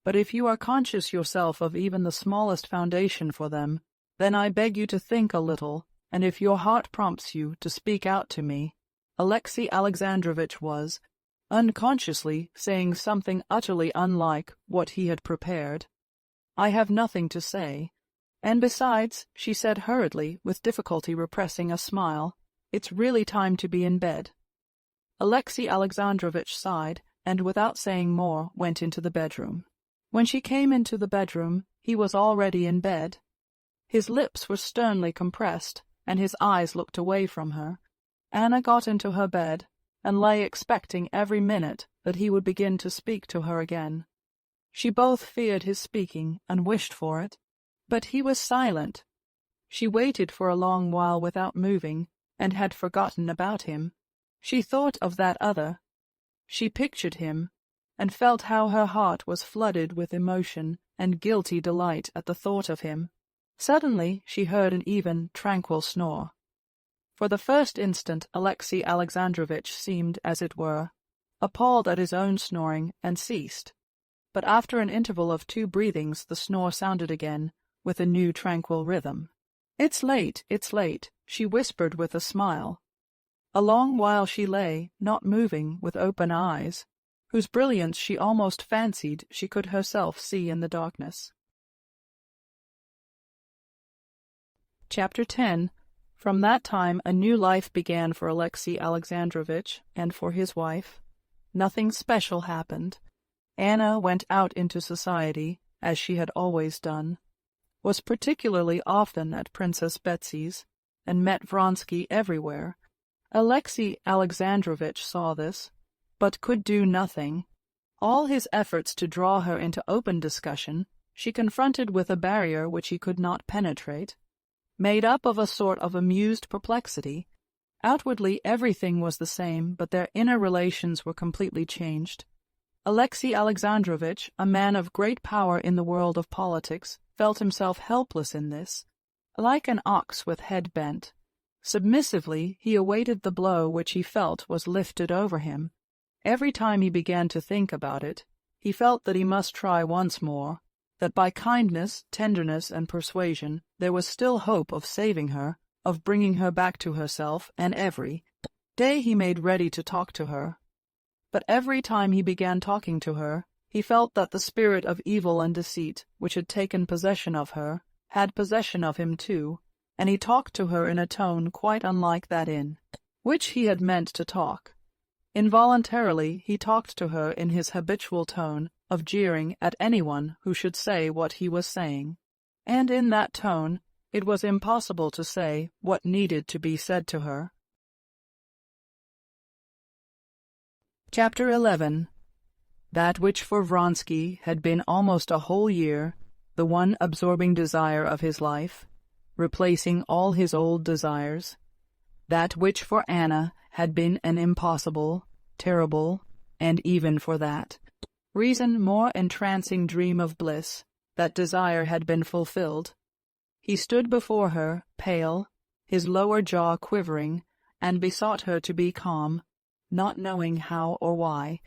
S1: But if you are conscious yourself of even the smallest foundation for them, then I beg you to think a little, and if your heart prompts you, to speak out to me." Alexey Alexandrovitch was, unconsciously, saying something utterly unlike what he had prepared. "I have nothing to say. And besides," she said hurriedly, with difficulty repressing a smile, "it's really time to be in bed." Alexey Alexandrovitch sighed, and without saying more went into the bedroom. When she came into the bedroom, he was already in bed. His lips were sternly compressed, and his eyes looked away from her. Anna got into her bed, and lay expecting every minute that he would begin to speak to her again. She both feared his speaking and wished for it, but he was silent. She waited for a long while without moving, and had forgotten about him. She thought of that other. She pictured him, and felt how her heart was flooded with emotion and guilty delight at the thought of him. Suddenly she heard an even, tranquil snore. For the first instant Alexey Alexandrovitch seemed, as it were, appalled at his own snoring, and ceased. But after an interval of 2 breathings the snore sounded again, with a new tranquil rhythm. It's late," she whispered with a smile. A long while she lay, not moving, with open eyes. whose brilliance she almost fancied she could herself see in the darkness. Chapter 10. From that time a new life began for Alexey Alexandrovitch and for his wife. Nothing special happened. Anna went out into society, as she had always done, was particularly often at Princess Betsy's, and met Vronsky everywhere. Alexey Alexandrovitch saw this, but could do nothing. All his efforts to draw her into open discussion she confronted with a barrier which he could not penetrate, made up of a sort of amused perplexity. Outwardly everything was the same, but their inner relations were completely changed. Alexey Alexandrovitch, a man of great power in the world of politics, felt himself helpless in this, like an ox with head bent. Submissively he awaited the blow which he felt was lifted over him. Every time he began to think about it, he felt that he must try once more, that by kindness, tenderness, and persuasion there was still hope of saving her, of bringing her back to herself, and every day he made ready to talk to her. But every time he began talking to her, he felt that the spirit of evil and deceit, which had taken possession of her, had possession of him too, and he talked to her in a tone quite unlike that in which he had meant to talk. Involuntarily he talked to her in his habitual tone of jeering at anyone who should say what he was saying, and in that tone it was impossible to say what needed to be said to her. Chapter 11. That which for Vronsky had been almost a whole year the one absorbing desire of his life, replacing all his old desires, that which for Anna had been an impossible, terrible, and even for that reason more entrancing dream of bliss, that desire had been fulfilled. He stood before her, pale, his lower jaw quivering, and besought her to be calm, not knowing how or why.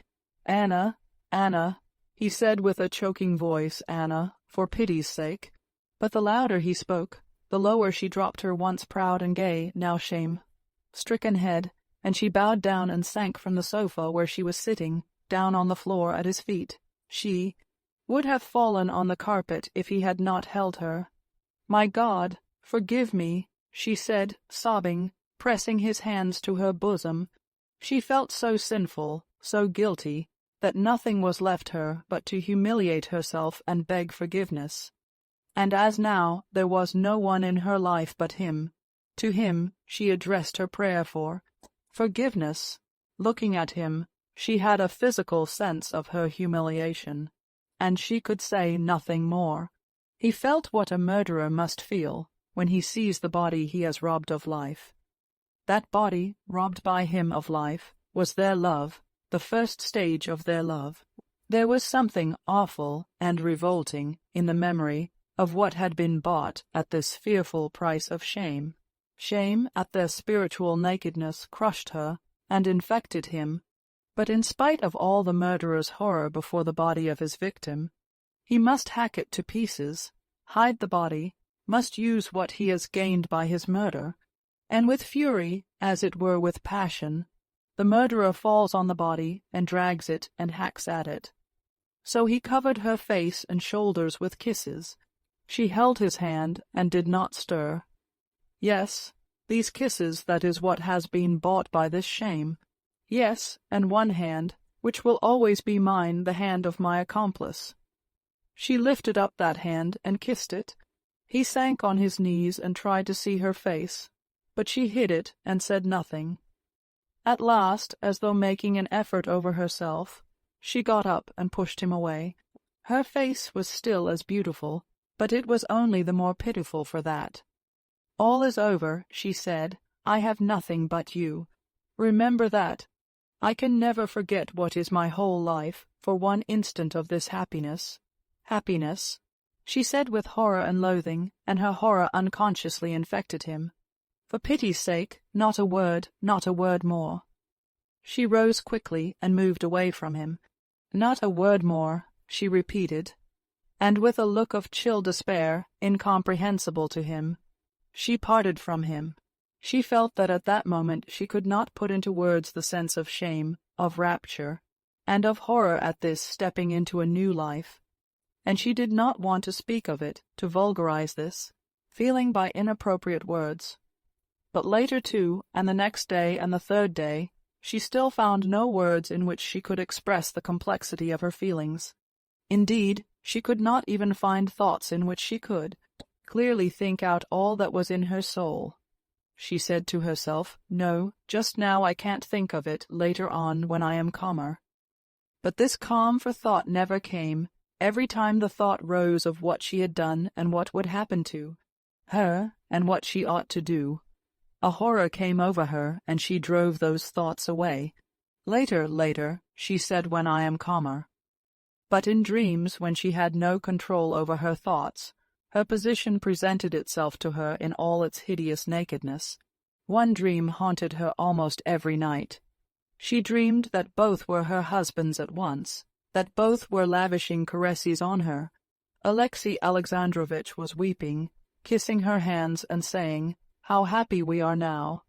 S1: "Anna, Anna," he said with a choking voice, "Anna, for pity's sake." But the louder he spoke, the lower she dropped her once proud and gay, now shame-stricken head, and she bowed down and sank from the sofa where she was sitting, down on the floor at his feet. She would have fallen on the carpet if he had not held her. "My God, forgive me," she said, sobbing, pressing his hands to her bosom. She felt so sinful, so guilty, that nothing was left her but to humiliate herself and beg forgiveness. And as now there was no one in her life but him, to him she addressed her prayer for forgiveness. Looking at him, she had a physical sense of her humiliation, and she could say nothing more. He felt what a murderer must feel when he sees the body he has robbed of life. That body, robbed by him of life, was their love, the first stage of their love. There was something awful and revolting in the memory of what had been bought at this fearful price of shame. Shame at their spiritual nakedness crushed her and infected him, but in spite of all the murderer's horror before the body of his victim, he must hack it to pieces, hide the body, must use what he has gained by his murder, and with fury, as it were with passion, the murderer falls on the body and drags it and hacks at it. So he covered her face and shoulders with kisses. She held his hand and did not stir. Yes, these kisses, that is what has been bought by this shame. Yes, and one hand, which will always be mine, the hand of my accomplice. She lifted up that hand and kissed it. He sank on his knees and tried to see her face, but she hid it and said nothing. At last, as though making an effort over herself, she got up and pushed him away. Her face was still as beautiful, but it was only the more pitiful for that. "All is over," she said. "I have nothing but you. Remember that. I can never forget what is my whole life for one instant of this happiness." "Happiness," she said with horror and loathing, and her horror unconsciously infected him. "For pity's sake, not a word more." She rose quickly and moved away from him. "Not a word more," she repeated, and with a look of chill despair, incomprehensible to him, she parted from him. She felt that at that moment she could not put into words the sense of shame, of rapture. and of horror at this stepping into a new life, and she did not want to speak of it, to vulgarize this feeling by inappropriate words. But later too, and the next day and the third day, she still found no words in which she could express the complexity of her feelings. Indeed, she could not even find thoughts in which she could clearly think out all that was in her soul. She said to herself, "No, just now I can't think of it, later on when I am calmer." But this calm for thought never came. Every time the thought rose of what she had done and what would happen to her and what she ought to do, a horror came over her, and she drove those thoughts away. Later, she said, "when I am calmer." But in dreams, when she had no control over her thoughts, her position presented itself to her in all its hideous nakedness. One dream haunted her almost every night. She dreamed that both were her husbands at once, that both were lavishing caresses on her. Alexey Alexandrovitch was weeping, kissing her hands and saying, "How happy we are now."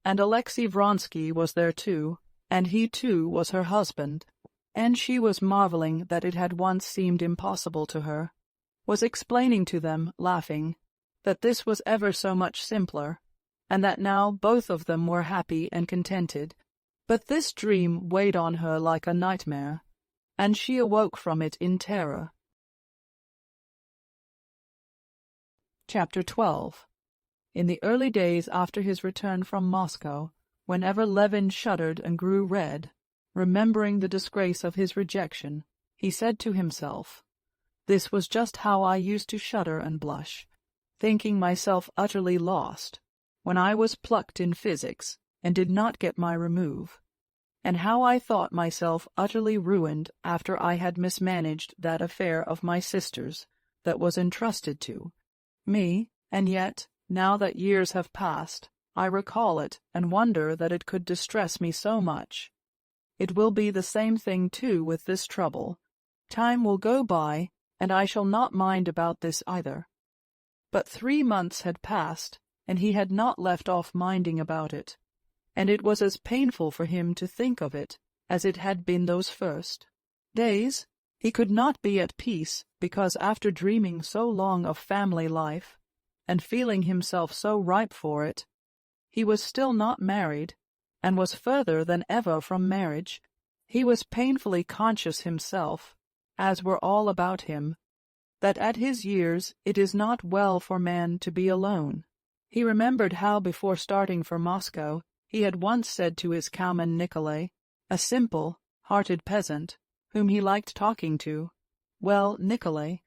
S1: And Alexey Vronsky was there too, and he too was her husband. And she was marveling that it had once seemed impossible to her, was explaining to them, laughing, that this was ever so much simpler, and that now both of them were happy and contented. But this dream weighed on her like a nightmare, and she awoke from it in terror. Chapter 12. In the early days after his return from Moscow, whenever Levin shuddered and grew red, remembering the disgrace of his rejection, he said to himself, "This was just how I used to shudder and blush, thinking myself utterly lost, when I was plucked in physics and did not get my remove, and how I thought myself utterly ruined after I had mismanaged that affair of my sister's that was entrusted to me, and yet, now that years have passed, I recall it and wonder that it could distress me so much. It will be the same thing, too, with this trouble. Time will go by, and I shall not mind about this either." But 3 months had passed, and he had not left off minding about it, and it was as painful for him to think of it as it had been those first days. He could not be at peace, because after dreaming so long of family life, and feeling himself so ripe for it, he was still not married, and was further than ever from marriage. He was painfully conscious himself, as were all about him, that at his years it is not well for man to be alone. He remembered how before starting for Moscow he had once said to his cowman Nikolay, a simple, hearted peasant, whom he liked talking to, "Well, Nikolay,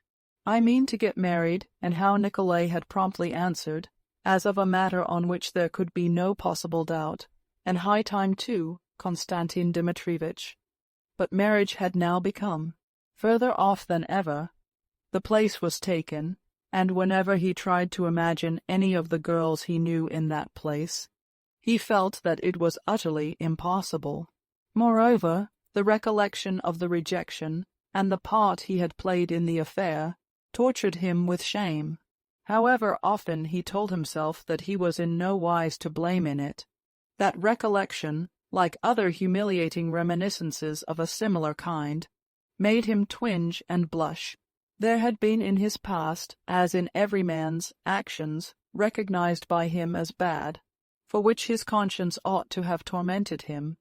S1: I mean to get married," and how Nikolay had promptly answered, as of a matter on which there could be no possible doubt, "And high time too, Konstantin Dmitrievitch." But marriage had now become further off than ever. The place was taken, and whenever he tried to imagine any of the girls he knew in that place, he felt that it was utterly impossible. Moreover, the recollection of the rejection and the part he had played in the affair tortured him with shame. However often he told himself that he was in no wise to blame in it, that recollection, like other humiliating reminiscences of a similar kind, made him twinge and blush. There had been in his past, as in every man's, actions recognized by him as bad, for which his conscience ought to have tormented him.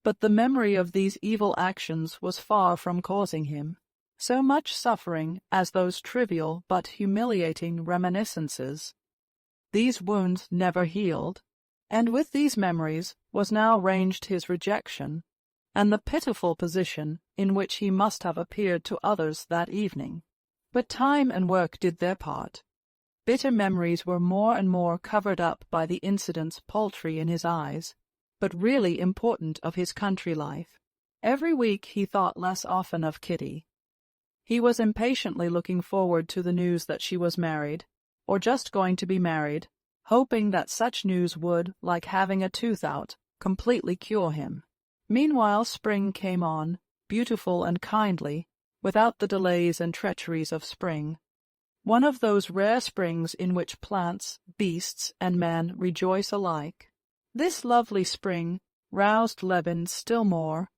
S1: But the memory of these evil actions was far from causing him so much suffering as those trivial but humiliating reminiscences. These wounds never healed, and with these memories was now ranged his rejection, and the pitiful position in which he must have appeared to others that evening. But time and work did their part. Bitter memories were more and more covered up by the incidents paltry in his eyes, but really important of his country life. Every week he thought less often of Kitty. He was impatiently looking forward to the news that she was married, or just going to be married, hoping that such news would, like having a tooth out, completely cure him. Meanwhile spring came on, beautiful and kindly, without the delays and treacheries of spring. One of those rare springs in which plants, beasts, and man rejoice alike. This lovely spring roused Levin still more,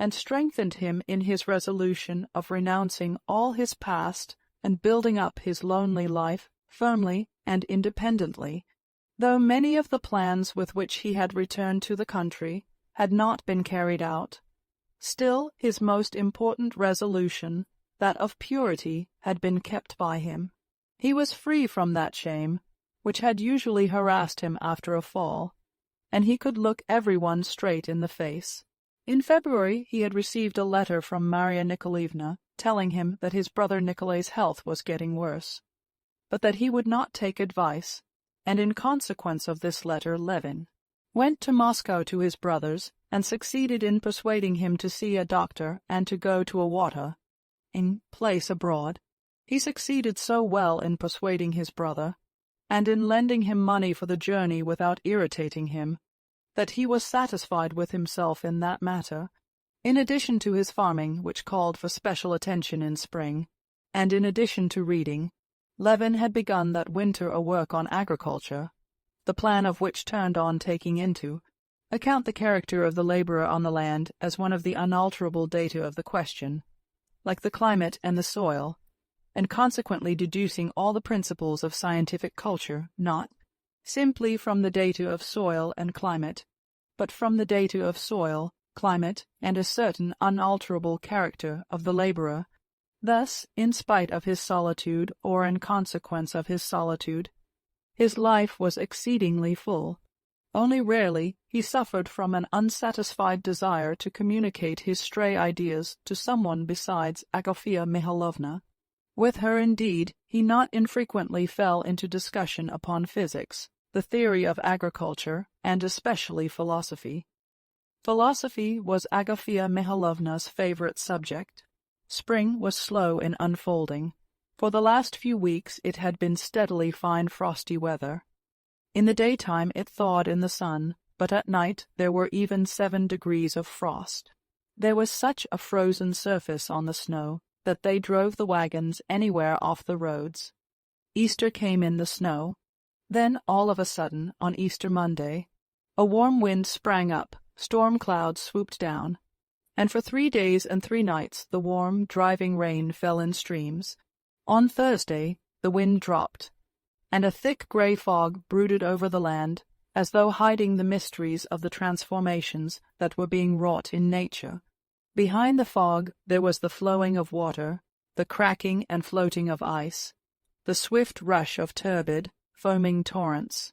S1: and strengthened him in his resolution of renouncing all his past and building up his lonely life firmly and independently, though many of the plans with which he had returned to the country had not been carried out. Still his most important resolution, that of purity, had been kept by him. He was free from that shame, which had usually harassed him after a fall, and he could look everyone straight in the face. In February he had received a letter from Marya Nikolaevna telling him that his brother Nikolay's health was getting worse, but that he would not take advice, and in consequence of this letter Levin went to Moscow to his brother's and succeeded in persuading him to see a doctor and to go to a water in place abroad. He succeeded so well in persuading his brother, and in lending him money for the journey without irritating him, that he was satisfied with himself in that matter. In addition to his farming, which called for special attention in spring, and in addition to reading, Levin had begun that winter a work on agriculture, the plan of which turned on taking into account the character of the laborer on the land as one of the unalterable data of the question, like the climate and the soil, and consequently deducing all the principles of scientific culture, not simply from the data of soil and climate, but from the data of soil, climate, and a certain unalterable character of the laborer. Thus, in spite of his solitude, or in consequence of his solitude, his life was exceedingly full. Only rarely he suffered from an unsatisfied desire to communicate his stray ideas to someone besides Agafea Mihalovna. With her, indeed, he not infrequently fell into discussion upon physics, the theory of agriculture, and especially philosophy. Philosophy was Agafea Mihalovna's favorite subject. Spring was slow in unfolding. For the last few weeks it had been steadily fine frosty weather. In the daytime it thawed in the sun, but at night there were even 7 degrees of frost. There was such a frozen surface on the snow that they drove the wagons anywhere off the roads. Easter came in the snow. Then, all of a sudden, on Easter Monday, a warm wind sprang up, storm clouds swooped down, and for 3 days and 3 nights the warm, driving rain fell in streams. On Thursday the wind dropped, and a thick grey fog brooded over the land, as though hiding the mysteries of the transformations that were being wrought in nature. Behind the fog there was the flowing of water, the cracking and floating of ice, the swift rush of turbid, foaming torrents.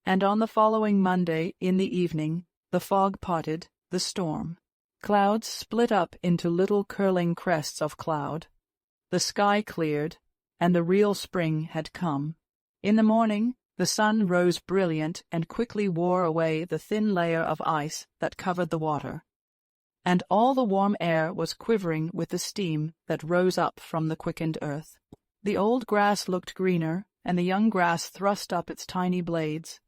S1: And on the following Monday, in the evening, the fog parted, the storm. Clouds split up into little curling crests of cloud. The sky cleared, and the real spring had come. In the morning the sun rose brilliant and quickly wore away the thin layer of ice that covered the water, and all the warm air was quivering with the steam that rose up from the quickened earth. The old grass looked greener, and the young grass thrust up its tiny blades.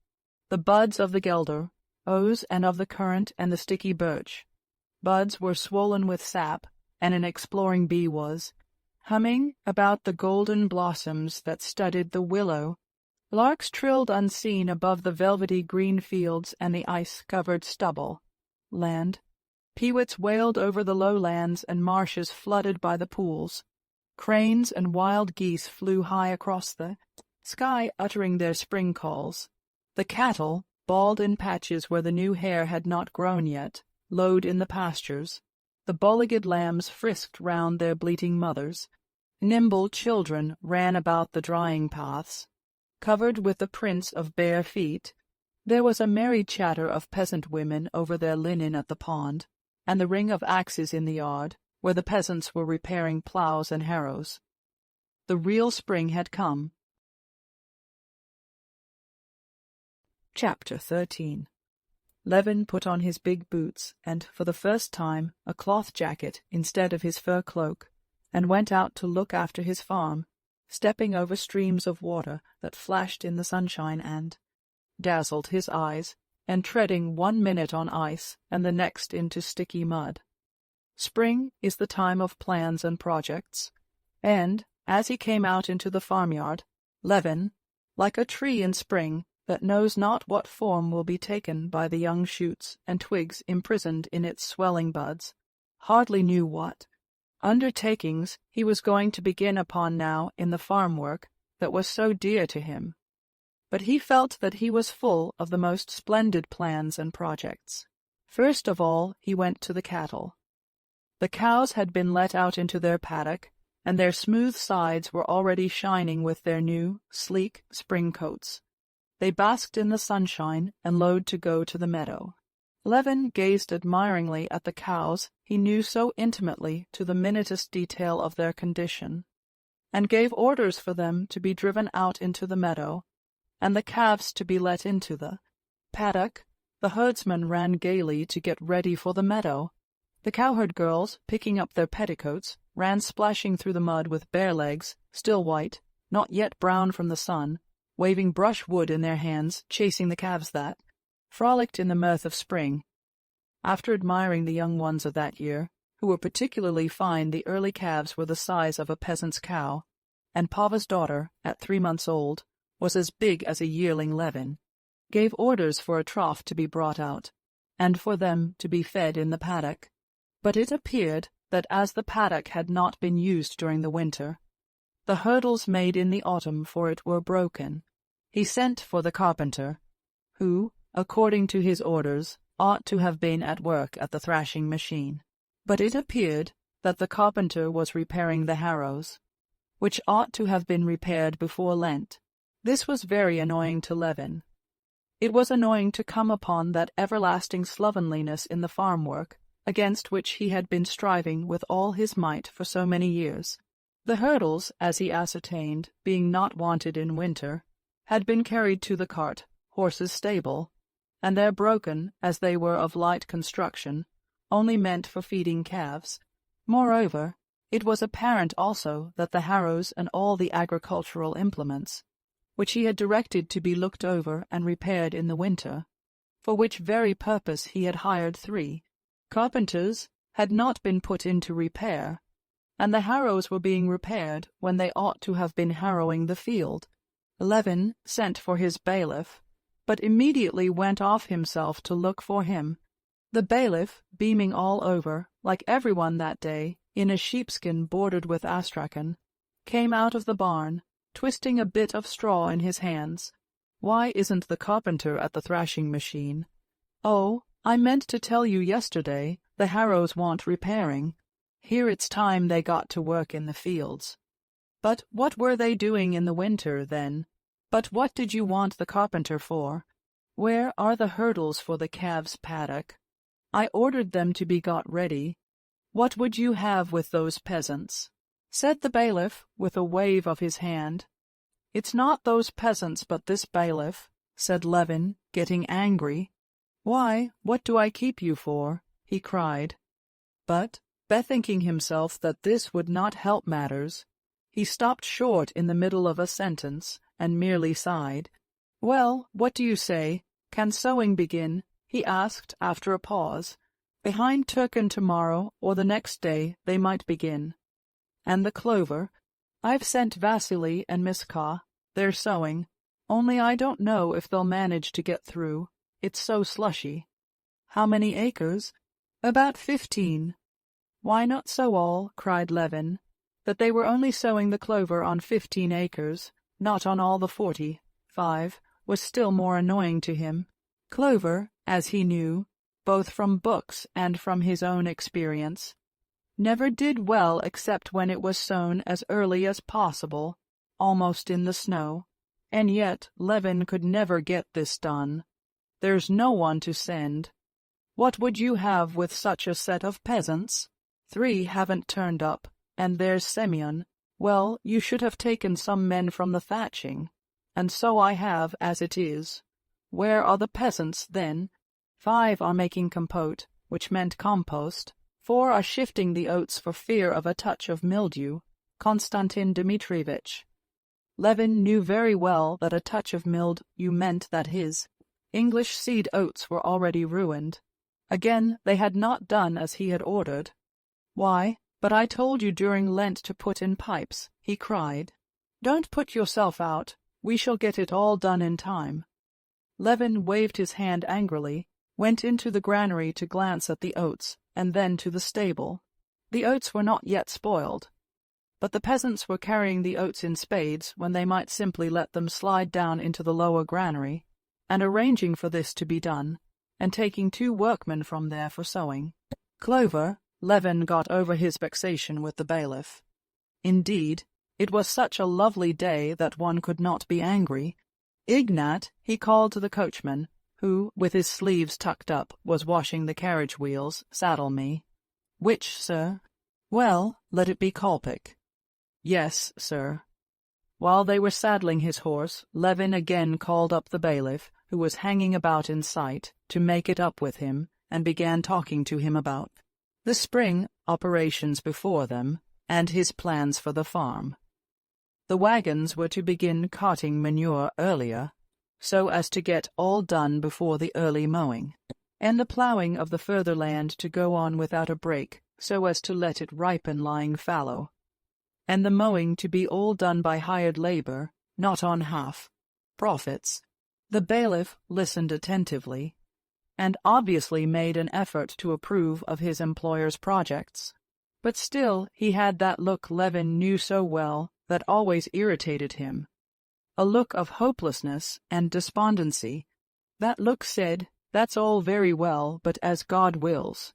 S1: The buds of the gelder, oats, and of the currant and the sticky birch, buds were swollen with sap, and an exploring bee was humming about the golden blossoms that studded the willow. Larks trilled unseen above the velvety green fields and the ice-covered stubble land. Peewits wailed over the lowlands and marshes flooded by the pools. Cranes and wild geese flew high across the sky, uttering their spring calls. The cattle, bald in patches where the new hair had not grown yet, lowed in the pastures. The bow-legged lambs frisked round their bleating mothers. Nimble children ran about the drying paths, covered with the prints of bare feet. There was a merry chatter of peasant women over their linen at the pond, and the ring of axes in the yard, where the peasants were repairing ploughs and harrows. The real spring had come. Chapter 13. Levin put on his big boots and, for the first time, a cloth jacket instead of his fur cloak, and went out to look after his farm, stepping over streams of water that flashed in the sunshine and dazzled his eyes, and treading 1 minute on ice and the next into sticky mud. Spring is the time of plans and projects, and, as he came out into the farmyard, Levin, like a tree in spring that knows not what form will be taken by the young shoots and twigs imprisoned in its swelling buds, hardly knew what undertakings he was going to begin upon now in the farm work that was so dear to him. But he felt that he was full of the most splendid plans and projects. First of all, he went to the cattle. The cows had been let out into their paddock, and their smooth sides were already shining with their new, sleek spring coats. They basked in the sunshine and lowed to go to the meadow. Levin gazed admiringly at the cows he knew so intimately to the minutest detail of their condition, and gave orders for them to be driven out into the meadow, and the calves to be let into the paddock. The herdsmen ran gaily to get ready for the meadow. The cowherd girls, picking up their petticoats, ran splashing through the mud with bare legs, still white, not yet brown from the sun, waving brushwood in their hands, chasing the calves that frolicked in the mirth of spring. After admiring the young ones of that year, who were particularly fine, the early calves were the size of a peasant's cow, and Pava's daughter, at 3 months old, was as big as a yearling. Levin gave orders for a trough to be brought out, and for them to be fed in the paddock. But it appeared that as the paddock had not been used during the winter, the hurdles made in the autumn for it were broken. He sent for the carpenter, who, according to his orders, ought to have been at work at the thrashing machine. But it appeared that the carpenter was repairing the harrows, which ought to have been repaired before Lent. This was very annoying to Levin. It was annoying to come upon that everlasting slovenliness in the farm work, against which he had been striving with all his might for so many years. The hurdles, as he ascertained, being not wanted in winter, had been carried to the cart, horses' stable, and there broken, as they were of light construction, only meant for feeding calves. Moreover, it was apparent also that the harrows and all the agricultural implements, which he had directed to be looked over and repaired in the winter, for which very purpose he had hired 3 carpenters, had not been put into repair, and the harrows were being repaired when they ought to have been harrowing the field. Levin sent for his bailiff, but immediately went off himself to look for him. The bailiff, beaming all over, like everyone that day, in a sheepskin bordered with astrakhan, came out of the barn, twisting a bit of straw in his hands. "Why isn't the carpenter at the thrashing machine?" "Oh, I meant to tell you yesterday, the harrows want repairing. Here it's time they got to work in the fields." "But what were they doing in the winter, then? But what did you want the carpenter for? Where are the hurdles for the calves' paddock? I ordered them to be got ready. What would you have with those peasants?" Said the bailiff, with a wave of his hand. "It's not those peasants, but this bailiff," said Levin, getting angry. "Why, what do I keep you for?" he cried. But, bethinking himself that this would not help matters, he stopped short in the middle of a sentence, and merely sighed. "Well, what do you say? Can sowing begin?" he asked after a pause. "Behind Turkin tomorrow, or the next day, they might begin. And the clover? I've sent Vasily and Miska. They're sowing, only I don't know if they'll manage to get through. It's so slushy." "How many acres?" "About 15. "Why not sow all?" cried Levin. That they were only sowing the clover on 15 acres, not on all the 45, was still more annoying to him. Clover, as he knew, both from books and from his own experience, never did well except when it was sown as early as possible, almost in the snow, and yet Levin could never get this done. There's no one to send. What would you have with such a set of peasants? 3 haven't turned up, and there's Semyon. Well, you should have taken some men from the thatching, and so I have as it is. Where are the peasants, then? 5 are making compote, which meant compost. 4 are shifting the oats for fear of a touch of mildew. Konstantin Dmitrievitch. Levin knew very well that a touch of mildew meant that his English seed oats were already ruined. Again, they had not done as he had ordered. "Why, but I told you during Lent to put in pipes," he cried. "Don't put yourself out. We shall get it all done in time." Levin waved his hand angrily, went into the granary to glance at the oats, and then to the stable. The oats were not yet spoiled, but the peasants were carrying the oats in spades when they might simply let them slide down into the lower granary, and arranging for this to be done, and taking 2 workmen from there for sowing. Clover, Levin got over his vexation with the bailiff. Indeed, it was such a lovely day that one could not be angry. Ignat, he called to the coachman, who, with his sleeves tucked up, was washing the carriage wheels, saddle me. Which, sir? Well, let it be Kolpik. Yes, sir. While they were saddling his horse, Levin again called up the bailiff, who was hanging about in sight, to make it up with him, and began talking to him about the spring operations before them, and his plans for the farm. The wagons were to begin carting manure earlier, so as to get all done before the early mowing, and the ploughing of the further land to go on without a break, so as to let it ripen lying fallow, and the mowing to be all done by hired labor, not on half profits. The bailiff listened attentively, and obviously made an effort to approve of his employer's projects. But still he had that look Levin knew so well that always irritated him, a look of hopelessness and despondency. That look said, "That's all very well, but as God wills."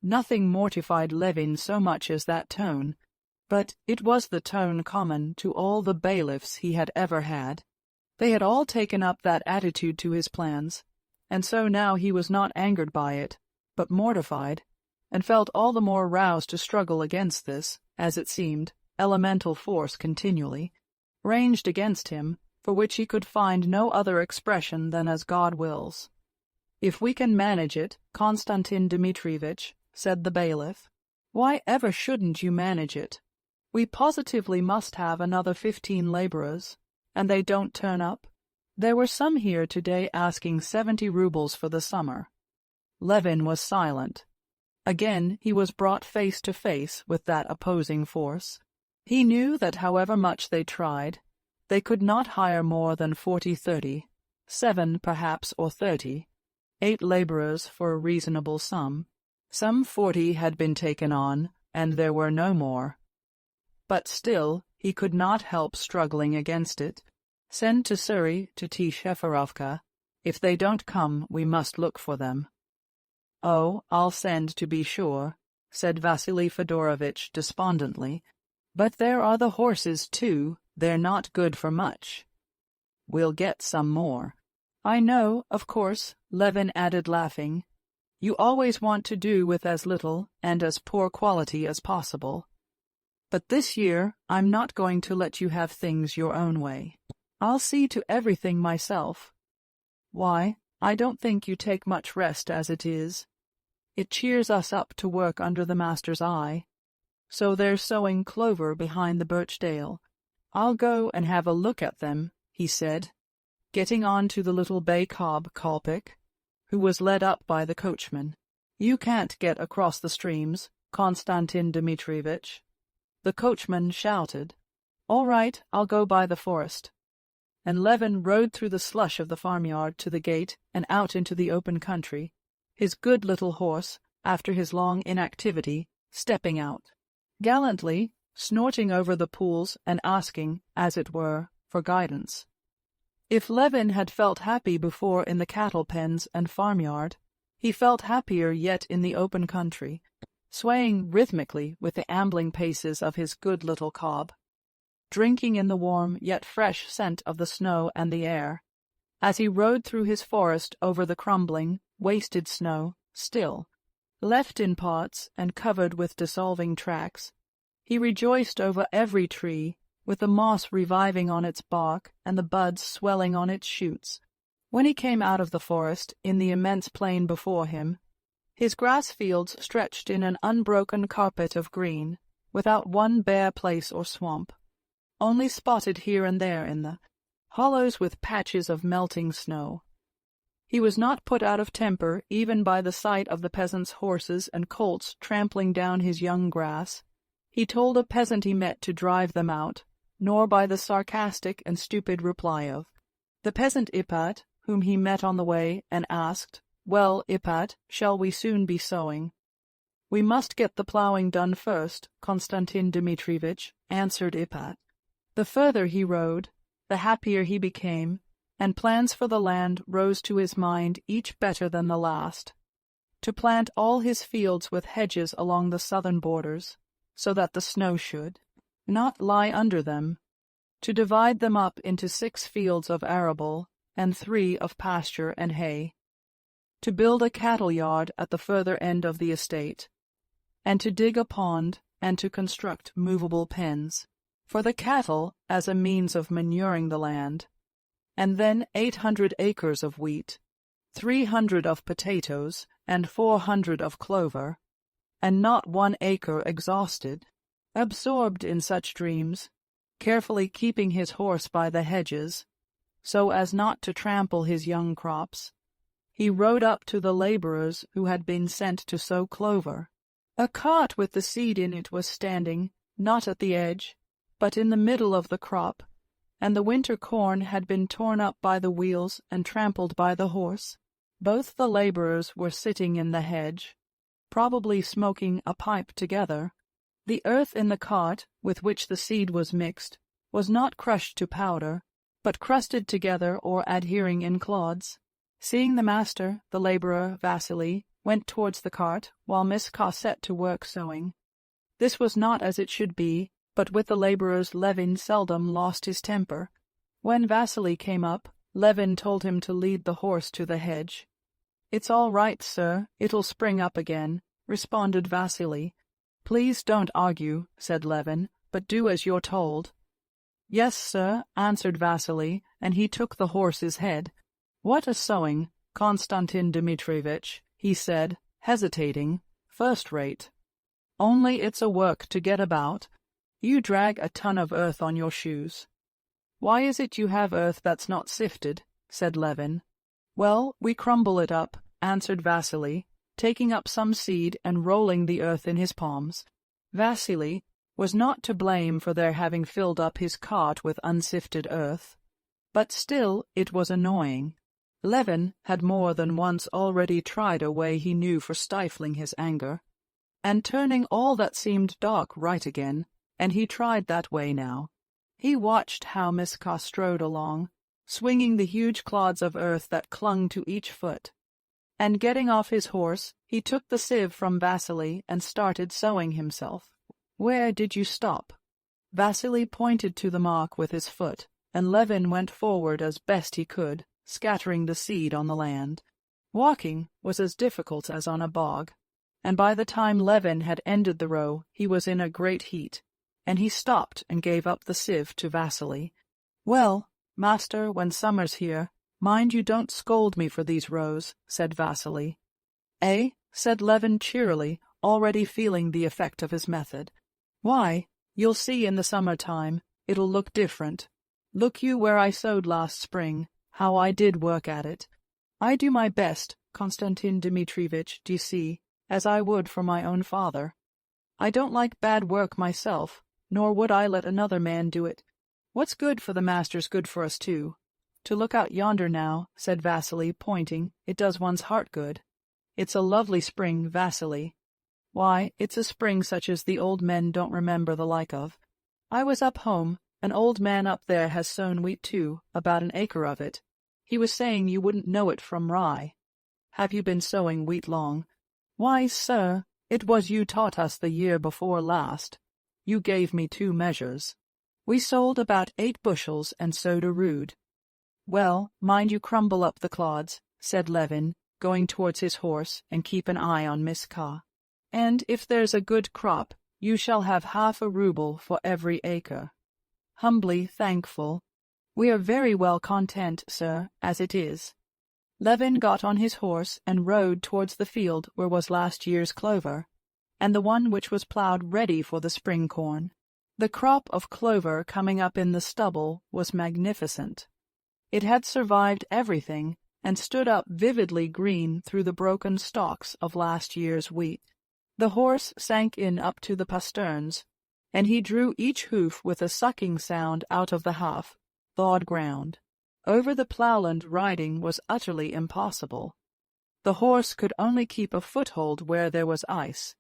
S1: Nothing mortified Levin so much as that tone, but it was the tone common to all the bailiffs he had ever had. They had all taken up that attitude to his plans, and so now he was not angered by it, but mortified, and felt all the more roused to struggle against this, as it seemed, elemental force continually, ranged against him, for which he could find no other expression than as God wills. "If we can manage it, Konstantin Dmitrievitch," said the bailiff. "Why ever shouldn't you manage it? We positively must have another 15 laborers, and they don't turn up. There were some here today asking 70 rubles for the summer." Levin was silent. Again he was brought face to face with that opposing force. He knew that however much they tried, they could not hire more than 40-30, 7 perhaps or 30, 8 laborers for a reasonable sum. Some 40 had been taken on, and there were no more. But still he could not help struggling against it. "Send to Surrey to Tsheferovka. If they don't come, we must look for them." "Oh, I'll send to be sure," said Vasily Fedorovitch despondently. "But there are the horses, too. They're not good for much." "We'll get some more." "I know, of course," Levin added, laughing. "You always want to do with as little and as poor quality as possible. But this year I'm not going to let you have things your own way. I'll see to everything myself. Why, I don't think you take much rest as it is. It cheers us up to work under the master's eye. So they're sowing clover behind the birch dale. I'll go and have a look at them," he said, getting on to the little bay cob Kolpik, who was led up by the coachman. "You can't get across the streams, Konstantin Dmitrievitch." The coachman shouted, "All right, I'll go by the forest." And Levin rode through the slush of the farmyard to the gate and out into the open country, his good little horse, after his long inactivity, stepping out gallantly, snorting over the pools and asking, as it were, for guidance. If Levin had felt happy before in the cattle pens and farmyard, he felt happier yet in the open country, swaying rhythmically with the ambling paces of his good little cob, drinking in the warm yet fresh scent of the snow and the air, as he rode through his forest over the crumbling, wasted snow, still, left in parts and covered with dissolving tracks. He rejoiced over every tree, with the moss reviving on its bark and the buds swelling on its shoots. When he came out of the forest, in the immense plain before him, his grass fields stretched in an unbroken carpet of green, without one bare place or swamp, only spotted here and there in the hollows with patches of melting snow. He was not put out of temper even by the sight of the peasants' horses and colts trampling down his young grass. He told a peasant he met to drive them out, nor by the sarcastic and stupid reply of the peasant Ipat, whom he met on the way, and asked, "Well, Ipat, shall we soon be sowing?" "We must get the ploughing done first, Konstantin Dmitrievitch," answered Ipat. The further he rode, the happier he became, and plans for the land rose to his mind, each better than the last. To plant all his fields with hedges along the southern borders, so that the snow should not lie under them, to divide them up into 6 fields of arable and 3 of pasture and hay, to build a cattle yard at the further end of the estate, and to dig a pond and to construct movable pens for the cattle as a means of manuring the land, and then 800 acres of wheat, 300 of potatoes, and 400 of clover, and not 1 acre exhausted. Absorbed in such dreams, carefully keeping his horse by the hedges, so as not to trample his young crops, he rode up to the laborers who had been sent to sow clover. A cart with the seed in it was standing, not at the edge, but in the middle of the crop, and the winter corn had been torn up by the wheels and trampled by the horse. Both the laborers were sitting in the hedge, probably smoking a pipe together. The earth in the cart, with which the seed was mixed, was not crushed to powder, but crusted together or adhering in clods. Seeing the master, the laborer, Vasily, went towards the cart, while Miss Ka set to work sewing. This was not as it should be, but with the laborers Levin seldom lost his temper. When Vasily came up, Levin told him to lead the horse to the hedge. "It's all right, sir, it'll spring up again," responded Vasily. "Please don't argue," said Levin, "but do as you're told." "Yes, sir," answered Vasily, and he took the horse's head. "What a sewing, Konstantin Dmitrievitch," he said, hesitating. "First rate. Only it's a work to get about. You drag a ton of earth on your shoes." "Why is it you have earth that's not sifted?" said Levin. "Well, we crumble it up," answered Vasily, taking up some seed and rolling the earth in his palms. Vasily was not to blame for their having filled up his cart with unsifted earth, but still it was annoying. Levin had more than once already tried a way he knew for stifling his anger, and turning all that seemed dark right again, and he tried that way now. He watched how Miss Ka strode along, swinging the huge clods of earth that clung to each foot, and getting off his horse, he took the sieve from Vasily and started sewing himself. "Where did you stop?" Vasily pointed to the mark with his foot, and Levin went forward as best he could, scattering the seed on the land. Walking was as difficult as on a bog, and by the time Levin had ended the row he was in a great heat, and he stopped and gave up the sieve to Vasily. "Well, master, when summer's here, mind you don't scold me for these rows," said Vasily. "Eh?" said Levin cheerily, already feeling the effect of his method. "Why, you'll see in the summer-time, it'll look different. Look you where I sowed last spring, how I did work at it. I do my best, Konstantin Dmitrievitch, d'you see, as I would for my own father. I don't like bad work myself, nor would I let another man do it. What's good for the master's good for us too. To look out yonder now," said Vasily, pointing, "it does one's heart good. It's a lovely spring, Vasily. Why, it's a spring such as the old men don't remember the like of. I was up home, an old man up there has sown wheat too, about 1 acre of it. He was saying you wouldn't know it from rye. Have you been sowing wheat long?" "Why, sir, it was you taught us the year before last. You gave me 2 measures. We sold about 8 bushels and sowed a rood." "Well, mind you crumble up the clods," said Levin, going towards his horse, "and keep an eye on Miss Ka. And if there's a good crop, you shall have half a ruble for every acre." "Humbly thankful. We are very well content, sir, as it is." Levin got on his horse and rode towards the field where was last year's clover, and the one which was ploughed ready for the spring corn. The crop of clover coming up in the stubble was magnificent. It had survived everything, and stood up vividly green through the broken stalks of last year's wheat. The horse sank in up to the pasterns, and he drew each hoof with a sucking sound out of the half, thawed ground. Over the ploughland riding was utterly impossible. The horse could only keep a foothold where there was ice,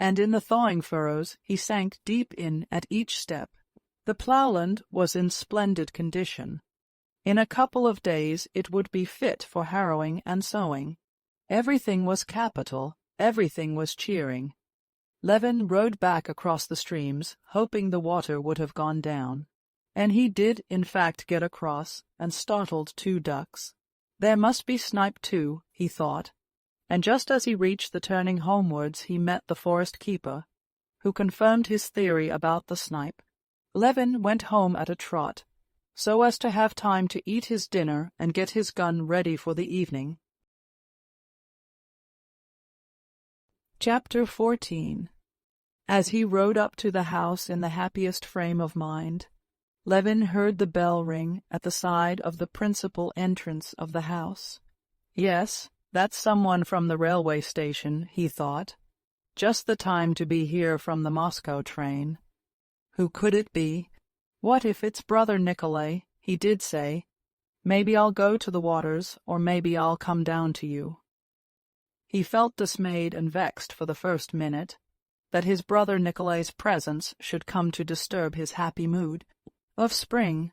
S1: and in the thawing furrows he sank deep in at each step. The ploughland was in splendid condition. In a couple of days it would be fit for harrowing and sowing. Everything was capital, everything was cheering. Levin rowed back across the streams, hoping the water would have gone down. And he did, in fact, get across, and startled 2 ducks. There must be snipe too, he thought, and just as he reached the turning homewards he met the forest keeper, who confirmed his theory about the snipe. Levin went home at a trot, so as to have time to eat his dinner and get his gun ready for the evening. Chapter 14. As he rode up to the house in the happiest frame of mind, Levin heard the bell ring at the side of the principal entrance of the house. Yes, that's someone from the railway station, he thought. Just the time to be here from the Moscow train. Who could it be? What if it's brother Nikolay? He did say, "Maybe I'll go to the waters, or maybe I'll come down to you." He felt dismayed and vexed for the first minute, that his brother Nikolay's presence should come to disturb his happy mood of spring.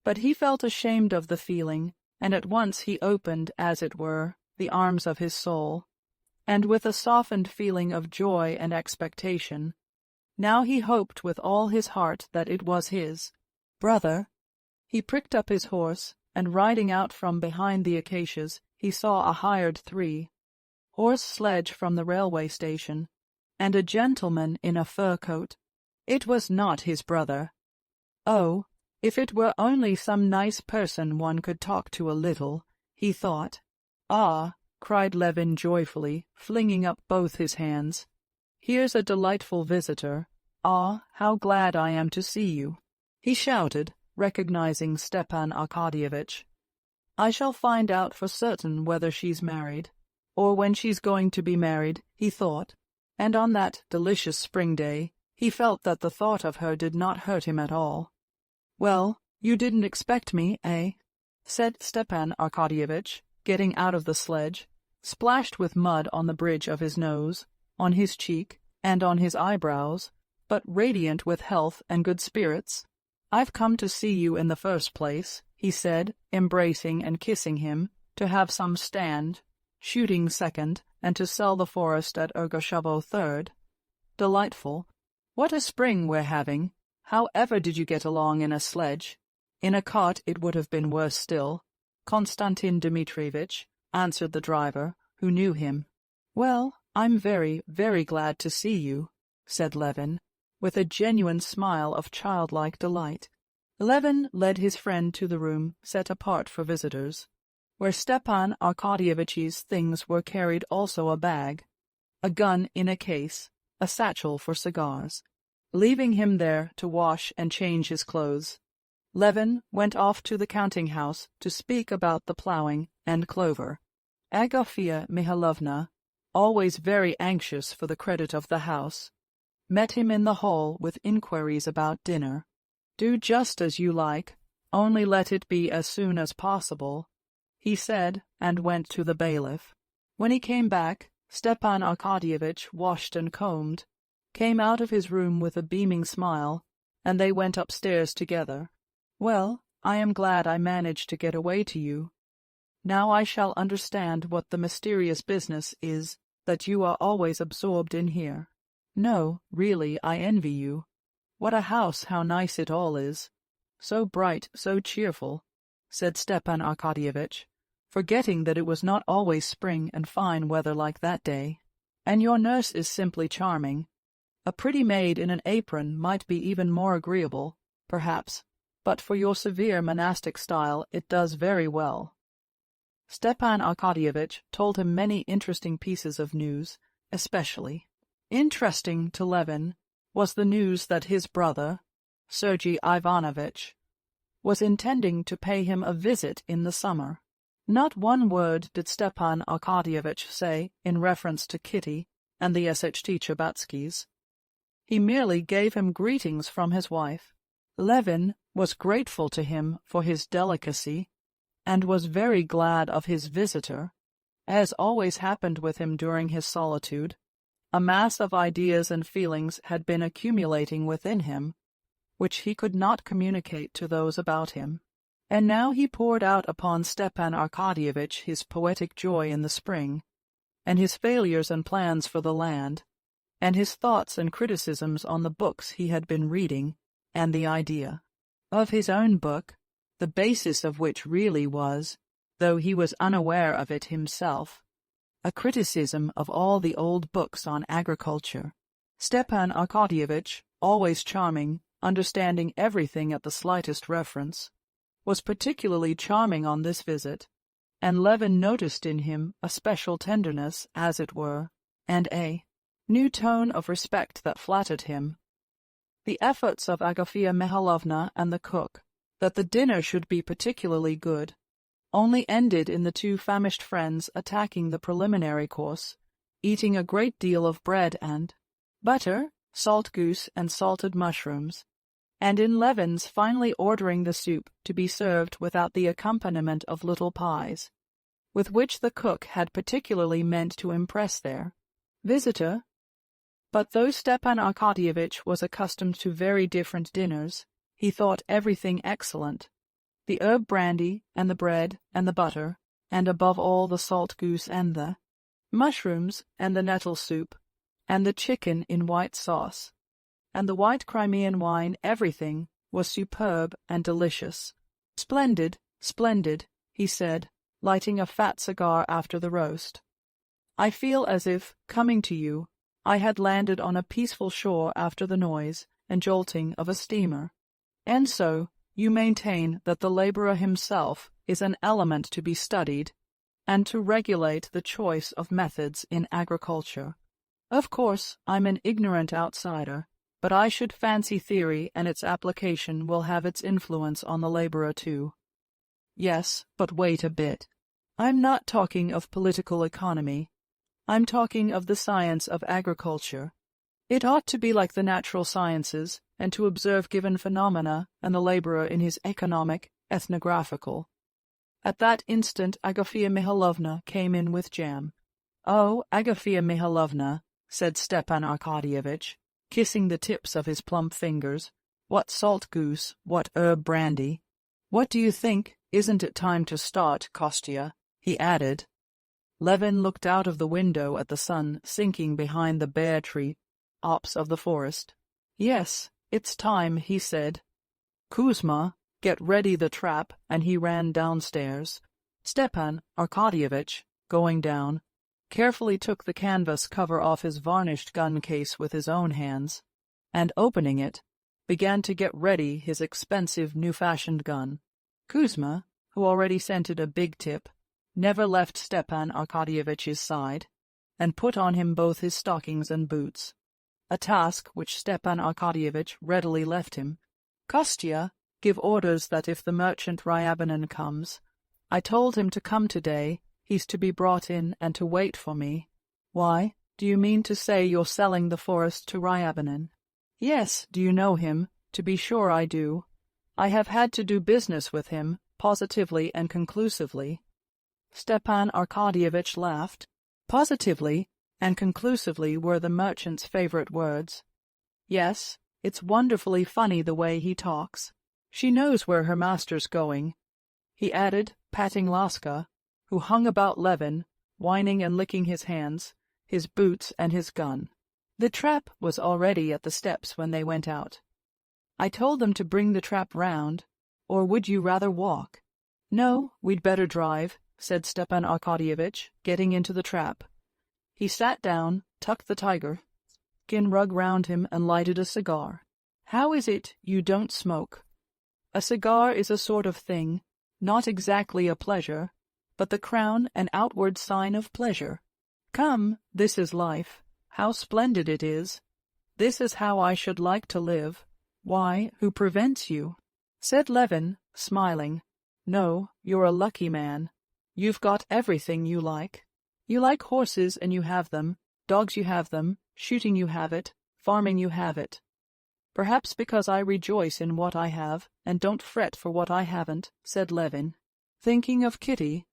S1: But he felt ashamed of the feeling, and at once he opened, as it were, the arms of his soul, and with a softened feeling of joy and expectation, now he hoped with all his heart that it was his brother. He pricked up his horse, and riding out from behind the acacias, he saw a hired 3-horse sledge from the railway station, and a gentleman in a fur coat. It was not his brother. Oh, if it were only some nice person one could talk to a little, he thought. "Ah," cried Levin joyfully, flinging up both his hands. "Here's a delightful visitor. Ah, how glad I am to see you," he shouted, recognizing Stepan Arkadyevitch. "I shall find out for certain whether she's married, or when she's going to be married," he thought, and on that delicious spring day he felt that the thought of her did not hurt him at all. "Well, you didn't expect me, eh?" said Stepan Arkadyevitch, getting out of the sledge, splashed with mud on the bridge of his nose, on his cheek, and on his eyebrows, but radiant with health and good spirits. "I've come to see you in the first place," he said, embracing and kissing him, "to have some stand, shooting second, and to sell the forest at Ergoshovo third. Delightful. What a spring we're having. How ever did you get along in a sledge?" "In a cart it would have been worse still, Konstantin Dmitrievitch," answered the driver, who knew him. "Well, I'm very, very glad to see you," said Levin, with a genuine smile of childlike delight. Levin led his friend to the room set apart for visitors, where Stepan Arkadyevitch's things were carried, also a bag, a gun in a case, a satchel for cigars. Leaving him there to wash and change his clothes, Levin went off to the counting-house to speak about the ploughing and clover. Agafea Mihailovna, always very anxious for the credit of the house, met him in the hall with inquiries about dinner. "Do just as you like, only let it be as soon as possible," he said, and went to the bailiff. When he came back, Stepan Arkadyevitch, washed and combed, came out of his room with a beaming smile, and they went upstairs together. "Well, I am glad I managed to get away to you. Now I shall understand what the mysterious business is that you are always absorbed in here. No, really, I envy you. What a house, how nice it all is. So bright, so cheerful," said Stepan Arkadyevitch, forgetting that it was not always spring and fine weather like that day. "And your nurse is simply charming. A pretty maid in an apron might be even more agreeable, perhaps, but for your severe monastic style it does very well." Stepan Arkadyevitch told him many interesting pieces of news, especially interesting to Levin was the news that his brother, Sergei Ivanovitch, was intending to pay him a visit in the summer. Not one word did Stepan Arkadyevitch say in reference to Kitty and the SHT Chabatskys. He merely gave him greetings from his wife. Levin was grateful to him for his delicacy, and was very glad of his visitor, as always happened with him during his solitude. A mass of ideas and feelings had been accumulating within him, which he could not communicate to those about him. And now he poured out upon Stepan Arkadyevitch his poetic joy in the spring, and his failures and plans for the land, and his thoughts and criticisms on the books he had been reading, and the idea of his own book, the basis of which really was, though he was unaware of it himself, a criticism of all the old books on agriculture. Stepan Arkadyevitch, always charming, understanding everything at the slightest reference, was particularly charming on this visit, and Levin noticed in him a special tenderness, as it were, and a new tone of respect that flattered him. The efforts of Agafea Mihalovna and the cook, that the dinner should be particularly good, only ended in the two famished friends attacking the preliminary course, eating a great deal of bread and butter, salt goose, and salted mushrooms, and in Levin's finally ordering the soup to be served without the accompaniment of little pies, with which the cook had particularly meant to impress their visitor. But though Stepan Arkadyevitch was accustomed to very different dinners, he thought everything excellent, the herb brandy, and the bread, and the butter, and above all the salt goose and the mushrooms, and the nettle soup, and the chicken in white sauce, and the white Crimean wine. Everything was superb and delicious. Splendid, splendid, he said, lighting a fat cigar after the roast. I feel as if, coming to you, I had landed on a peaceful shore after the noise and jolting of a steamer. And so, you maintain that the laborer himself is an element to be studied, and to regulate the choice of methods in agriculture. Of course, I'm an ignorant outsider, but I should fancy theory and its application will have its influence on the laborer too. Yes, but wait a bit. I'm not talking of political economy. I'm talking of the science of agriculture. It ought to be like the natural sciences, and to observe given phenomena and the laborer in his economic, ethnographical. At that instant Agafea Mihalovna came in with jam. "Oh, Agafea Mihalovna," said Stepan Arkadyevitch, kissing the tips of his plump fingers, "what salt goose, what herb brandy. What do you think? Isn't it time to start, Kostya?" he added. Levin looked out of the window at the sun sinking behind the bare tree tops of the forest. "Yes, it's time," he said. "Kuzma, get ready the trap," and he ran downstairs. Stepan Arkadyevitch, going down, carefully took the canvas cover off his varnished gun case with his own hands, and opening it, began to get ready his expensive new-fashioned gun. Kuzma, who already scented a big tip, never left Stepan Arkadyevitch's side, and put on him both his stockings and boots, a task which Stepan Arkadyevitch readily left him. "Kostya, give orders that if the merchant Ryabinin comes, I told him to come today, he's to be brought in and to wait for me." "Why, do you mean to say you're selling the forest to Ryabinin?" "Yes, do you know him? To be sure I do. I have had to do business with him, positively and conclusively." Stepan Arkadyevitch laughed. Positively and conclusively were the merchant's favorite words. "Yes, it's wonderfully funny the way he talks. She knows where her master's going," he added, patting Laska, who hung about Levin, whining and licking his hands, his boots and his gun. The trap was already at the steps when they went out. "I told them to bring the trap round, or would you rather walk?" "No, we'd better drive," said Stepan Arkadyevitch, getting into the trap. He sat down, tucked the tiger skin rug round him, and lighted a cigar. "How is it you don't smoke?" "A cigar is a sort of thing, not exactly a pleasure, but the crown and outward sign of pleasure. Come, this is life. How splendid it is. This is how I should like to live. Why, who prevents you?" said Levin, smiling. "No, you're a lucky man. You've got everything you like. You like horses and you have them, dogs you have them, shooting you have it, farming you have it. Perhaps because I rejoice in what I have and don't fret for what I haven't," said Levin, thinking of Kitty.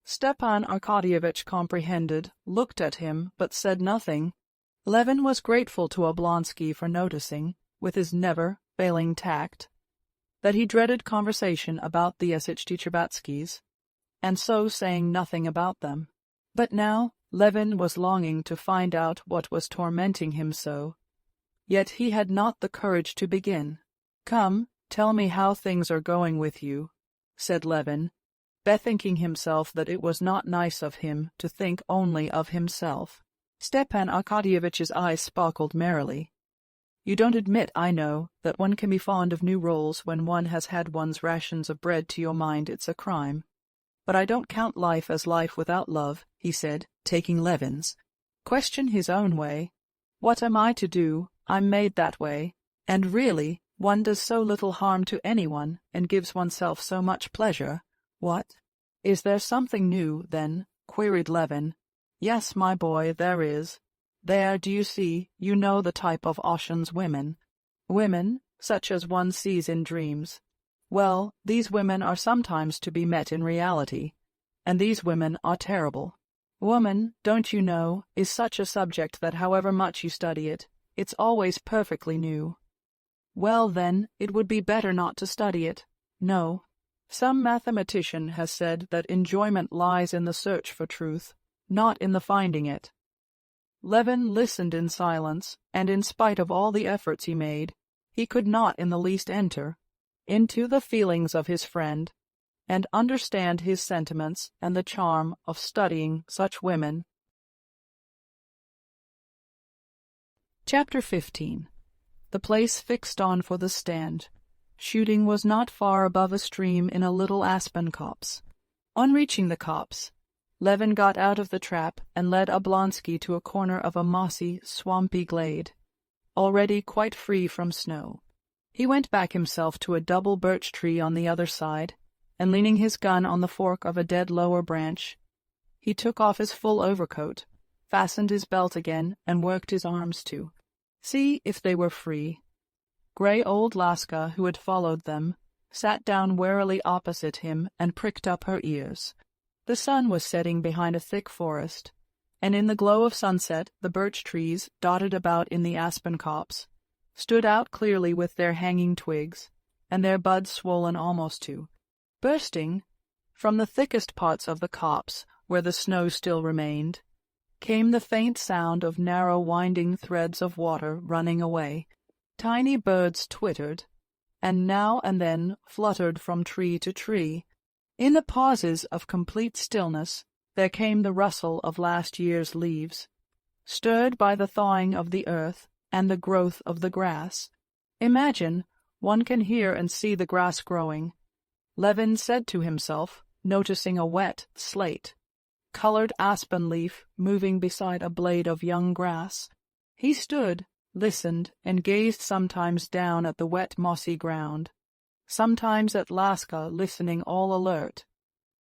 S1: Stepan Arkadyevitch comprehended, looked at him, but said nothing. Levin was grateful to Oblonsky for noticing, with his never-failing tact, that he dreaded conversation about the Ilyich, and so saying nothing about them. But now Levin was longing to find out what was tormenting him so, yet he had not the courage to begin. "Come, tell me how things are going with you," said Levin, bethinking himself that it was not nice of him to think only of himself. Stepan Arkadyevitch's eyes sparkled merrily. "You don't admit, I know, that one can be fond of new rolls when one has had one's rations of bread. To your mind it's a crime. But I don't count life as life without love," he said, taking Levin's question his own way. "What am I to do? I'm made that way. And really, one does so little harm to anyone, and gives oneself so much pleasure." "What? Is there something new, then?" queried Levin. "Yes, my boy, there is. There, do you see, you know the type of Ossian's women. Women, such as one sees in dreams. Well, these women are sometimes to be met in reality, and these women are terrible. Woman, don't you know, is such a subject that however much you study it, it's always perfectly new. Well, then, it would be better not to study it. No. Some mathematician has said that enjoyment lies in the search for truth, not in the finding it." Levin listened in silence, and in spite of all the efforts he made, he could not in the least enter into the feelings of his friend, and understand his sentiments and the charm of studying such women. Chapter 15. The place fixed on for the stand. Shooting was not far above a stream in a little aspen copse. On reaching the copse, Levin got out of the trap and led Oblonsky to a corner of a mossy, swampy glade, already quite free from snow. He went back himself to a double birch tree on the other side, and leaning his gun on the fork of a dead lower branch, he took off his full overcoat, fastened his belt again, and worked his arms to see if they were free. Grey old Laska, who had followed them, sat down warily opposite him and pricked up her ears. The sun was setting behind a thick forest, and in the glow of sunset the birch trees, dotted about in the aspen copse, stood out clearly with their hanging twigs, and their buds swollen almost to bursting. From the thickest parts of the copse, where the snow still remained, came the faint sound of narrow winding threads of water running away. Tiny birds twittered, and now and then fluttered from tree to tree. In the pauses of complete stillness there came the rustle of last year's leaves, stirred by the thawing of the earth and the growth of the grass. "Imagine, one can hear and see the grass growing," Levin said to himself, noticing a wet, slate-colored aspen leaf moving beside a blade of young grass. He stood, listened, and gazed sometimes down at the wet mossy ground, sometimes at Laska listening all alert,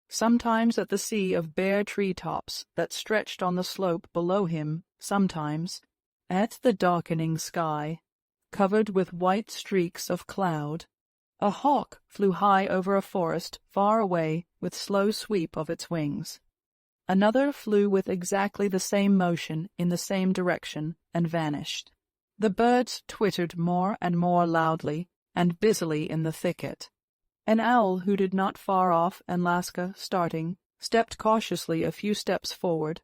S1: sometimes at the sea of bare tree-tops that stretched on the slope below him, sometimes at the darkening sky, covered with white streaks of cloud. A hawk flew high over a forest far away with slow sweep of its wings. Another flew with exactly the same motion in the same direction and vanished. The birds twittered more and more loudly and busily in the thicket. An owl hooted not far off, and Laska, starting, stepped cautiously a few steps forward,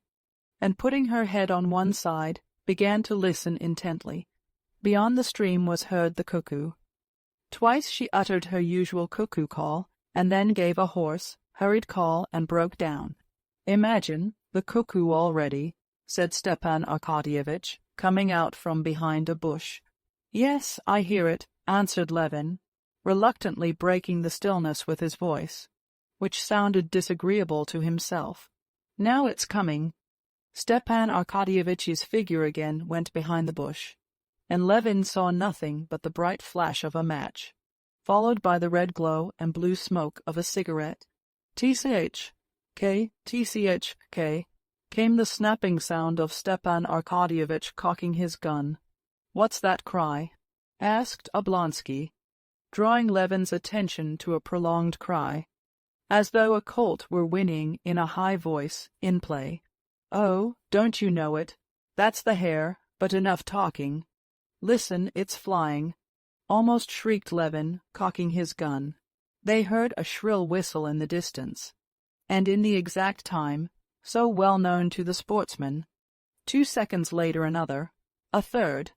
S1: and putting her head on one side, began to listen intently. Beyond the stream was heard the cuckoo. Twice she uttered her usual cuckoo call, and then gave a hoarse, hurried call and broke down. "Imagine, the cuckoo already," said Stepan Arkadyevitch, coming out from behind a bush. "Yes, I hear it," answered Levin, reluctantly breaking the stillness with his voice, which sounded disagreeable to himself. "Now it's coming." Stepan Arkadyevitch's figure again went behind the bush, and Levin saw nothing but the bright flash of a match, followed by the red glow and blue smoke of a cigarette. "Tch-k, tch-k," came the snapping sound of Stepan Arkadyevitch cocking his gun. "What's that cry?" asked Oblonsky, drawing Levin's attention to a prolonged cry, as though a colt were whinnying in a high voice, in play. "Oh, don't you know it? That's the hare. But enough talking. Listen, it's flying, almost shrieked Levin, cocking his gun. They heard a shrill whistle in the distance, and in the exact time, so well known to the sportsman. 2 seconds later another, a third,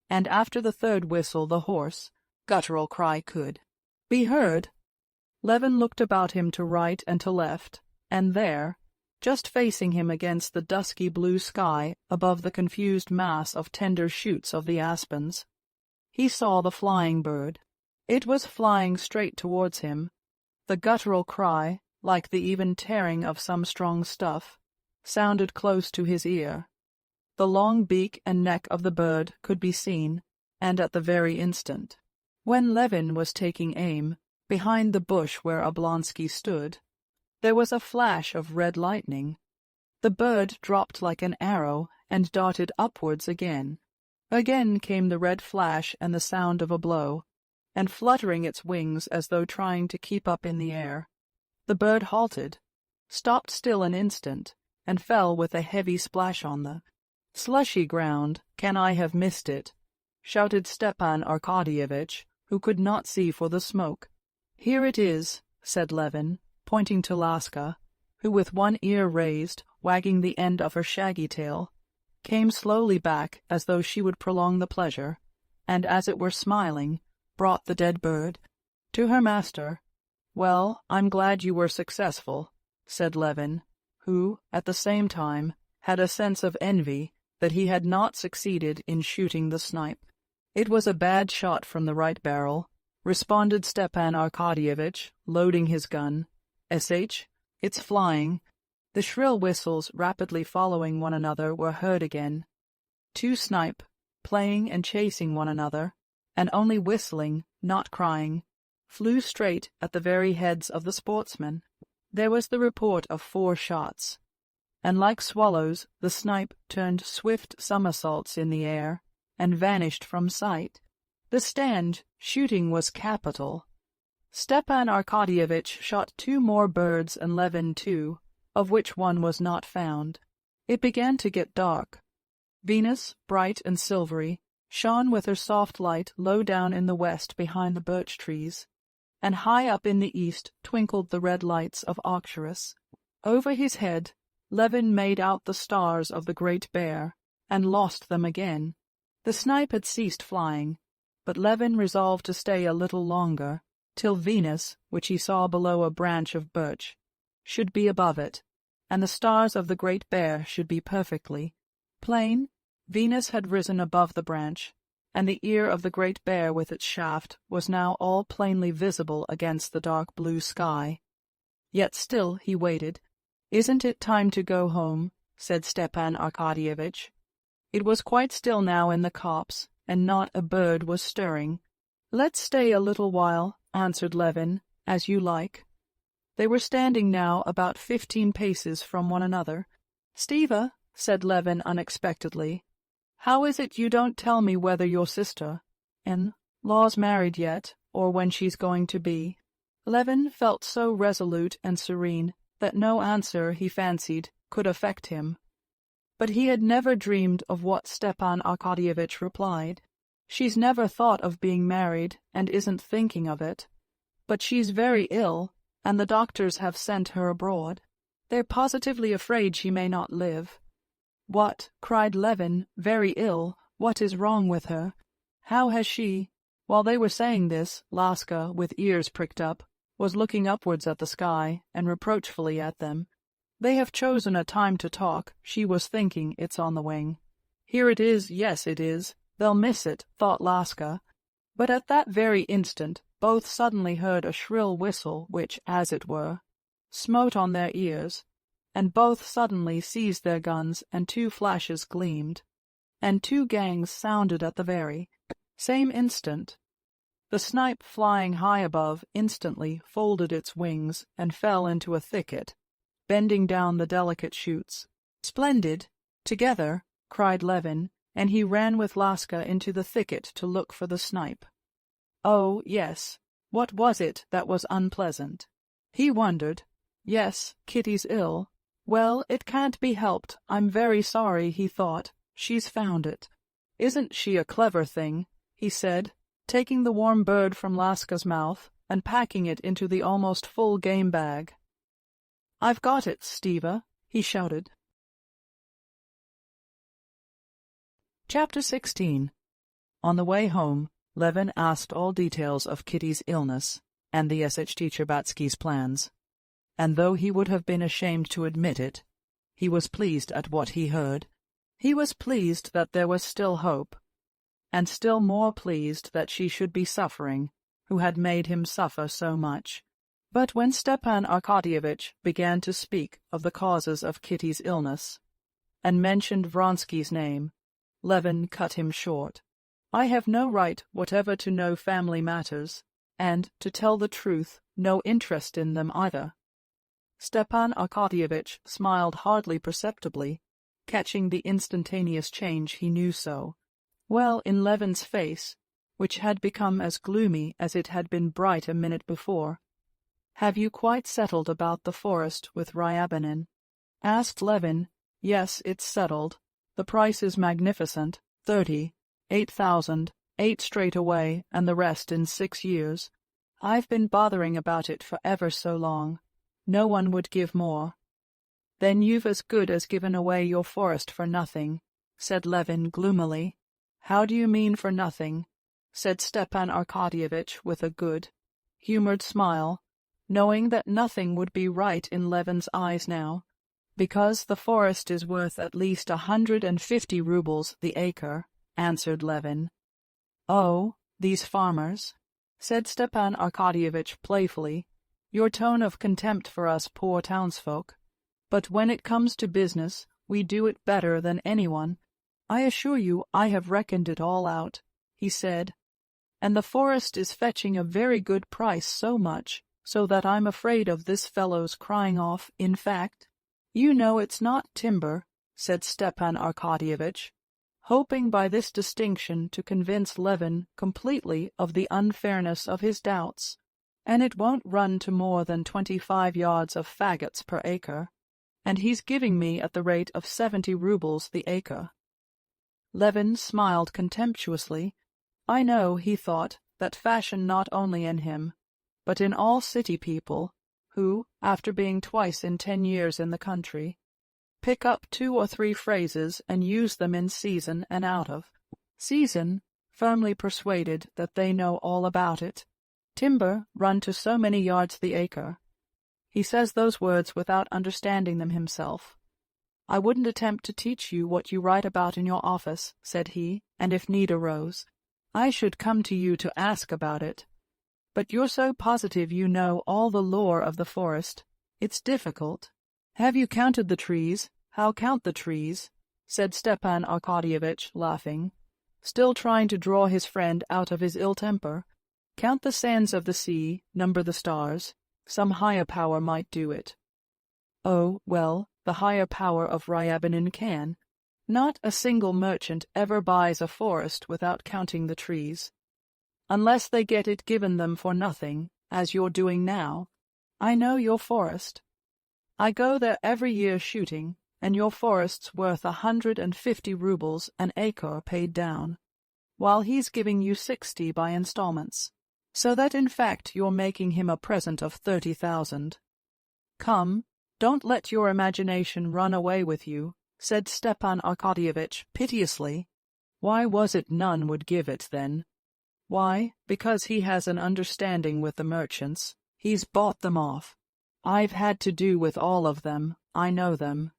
S1: and after the third whistle the hoarse, guttural cry could be heard. Levin looked about him to right and to left, and there, just facing him against the dusky blue sky above the confused mass of tender shoots of the aspens, he saw the flying bird. It was flying straight towards him. The guttural cry, like the even tearing of some strong stuff, sounded close to his ear. The long beak and neck of the bird could be seen, and at the very instant, when Levin was taking aim, behind the bush where Oblonsky stood, there was a flash of red lightning. The bird dropped like an arrow and darted upwards again. Again came the red flash and the sound of a blow, and fluttering its wings as though trying to keep up in the air, the bird halted, stopped still an instant, and fell with a heavy splash on the slushy ground. "Can I have missed it?" shouted Stepan Arkadyevitch, who could not see for the smoke. "Here it is," said Levin, pointing to Laska, who with one ear raised, wagging the end of her shaggy tail, came slowly back as though she would prolong the pleasure, and as it were smiling, brought the dead bird to her master. "Well, I'm glad you were successful," said Levin, who, at the same time, had a sense of envy that he had not succeeded in shooting the snipe. "It was a bad shot from the right barrel," responded Stepan Arkadyevitch, loading his gun. "Sh, it's flying." The shrill whistles, rapidly following one another, were heard again. 2 snipe, playing and chasing one another, and only whistling, not crying, flew straight at the very heads of the sportsmen. There was the report of 4 shots, and like swallows the snipe turned swift somersaults in the air and vanished from sight. The stand shooting was capital. Stepan Arkadyevitch shot 2 more birds and Levin 2, of which one was not found. It began to get dark. Venus, bright and silvery, shone with her soft light low down in the west behind the birch trees, and high up in the east twinkled the red lights of Arcturus. Over his head, Levin made out the stars of the Great Bear, and lost them again. The snipe had ceased flying, but Levin resolved to stay a little longer, till Venus, which he saw below a branch of birch, should be above it, and the stars of the Great Bear should be perfectly plain. Venus had risen above the branch, and the ear of the Great Bear with its shaft was now all plainly visible against the dark blue sky. Yet still he waited. "Isn't it time to go home?" said Stepan Arkadyevitch. It was quite still now in the copse, and not a bird was stirring. "Let's stay a little while," answered Levin, "as you like." They were standing now about 15 paces from one another. "Stiva," said Levin unexpectedly, "how is it you don't tell me whether your sister-in-law's married yet, or when she's going to be?" Levin felt so resolute and serene that no answer, he fancied, could affect him. But he had never dreamed of what Stepan Arkadyevitch replied. "She's never thought of being married, and isn't thinking of it. But she's very ill, and the doctors have sent her abroad. They're positively afraid she may not live." "What?" cried Levin. "Very ill? What is wrong with her? How has she—" While they were saying this, Laska, with ears pricked up, was looking upwards at the sky, and reproachfully at them. "They have chosen a time to talk," she was thinking. "It's on the wing. Here it is, yes it is. They'll miss it," thought Laska. But at that very instant both suddenly heard a shrill whistle which, as it were, smote on their ears, and both suddenly seized their guns, and 2 flashes gleamed, and 2 gangs sounded at the very same instant. The snipe, flying high above, instantly folded its wings and fell into a thicket, bending down the delicate shoots. "Splendid! Together!" cried Levin, and he ran with Laska into the thicket to look for the snipe. Oh, yes, what was it that was unpleasant? He wondered. Yes, Kitty's ill. Well, it can't be helped. I'm very sorry, he thought. She's found it. "Isn't she a clever thing?" he said, taking the warm bird from Laska's mouth and packing it into the almost full game bag. "I've got it, Steva," he shouted. Chapter 16. On the way home, Levin asked all details of Kitty's illness and the SH teacher Batsky's plans, and though he would have been ashamed to admit it, he was pleased at what he heard. He was pleased that there was still hope, and still more pleased that she should be suffering, who had made him suffer so much. But when Stepan Arkadyevitch began to speak of the causes of Kitty's illness, and mentioned Vronsky's name, Levin cut him short. "I have no right whatever to know family matters, and, to tell the truth, no interest in them either." Stepan Arkadyevitch smiled hardly perceptibly, catching the instantaneous change he knew so well in Levin's face, which had become as gloomy as it had been bright a minute before. "Have you quite settled about the forest with Ryabinin?" asked Levin. "Yes, it's settled. The price is magnificent, 30, 8,000, 8 straight away, and the rest in 6 years. I've been bothering about it for ever so long. No one would give more." "Then you've as good as given away your forest for nothing," said Levin gloomily. "How do you mean for nothing?" said Stepan Arkadyevitch with a good, humored smile, knowing that nothing would be right in Levin's eyes now, "because the forest is worth at least 150 rubles the acre," answered Levin. "Oh, these farmers," said Stepan Arkadyevitch playfully, "your tone of contempt for us poor townsfolk. But when it comes to business, we do it better than anyone. I assure you I have reckoned it all out," he said, "and the forest is fetching a very good price, so much so that I'm afraid of this fellow's crying off. In fact, you know it's not timber," said Stepan Arkadyevitch, hoping by this distinction to convince Levin completely of the unfairness of his doubts, "and it won't run to more than 25 yards of faggots per acre, and he's giving me at the rate of 70 rubles the acre." Levin smiled contemptuously. I know, he thought, that fashion not only in him, but in all city people, who, after being twice in 10 years in the country, pick up 2 or 3 phrases and use them in season and out of season, firmly persuaded that they know all about it. Timber run to so many yards the acre. He says those words without understanding them himself. "I wouldn't attempt to teach you what you write about in your office," said he, "and if need arose, I should come to you to ask about it. But you're so positive you know all the lore of the forest. It's difficult." "Have you counted the trees? How count the trees?" said Stepan Arkadyevitch, laughing, still trying to draw his friend out of his ill temper. "Count the sands of the sea, number the stars. Some higher power might do it." "Oh, well, the higher power of Ryabinin can. Not a single merchant ever buys a forest without counting the trees, unless they get it given them for nothing, as you're doing now. I know your forest. I go there every year shooting, and your forest's worth 150 rubles an acre paid down, while he's giving you 60 by installments, so that in fact you're making him a present of 30,000. Come, don't let your imagination run away with you," said Stepan Arkadyevitch piteously. "Why was it none would give it, then?" "Why, because he has an understanding with the merchants. He's bought them off. I've had to do with all of them. I know them.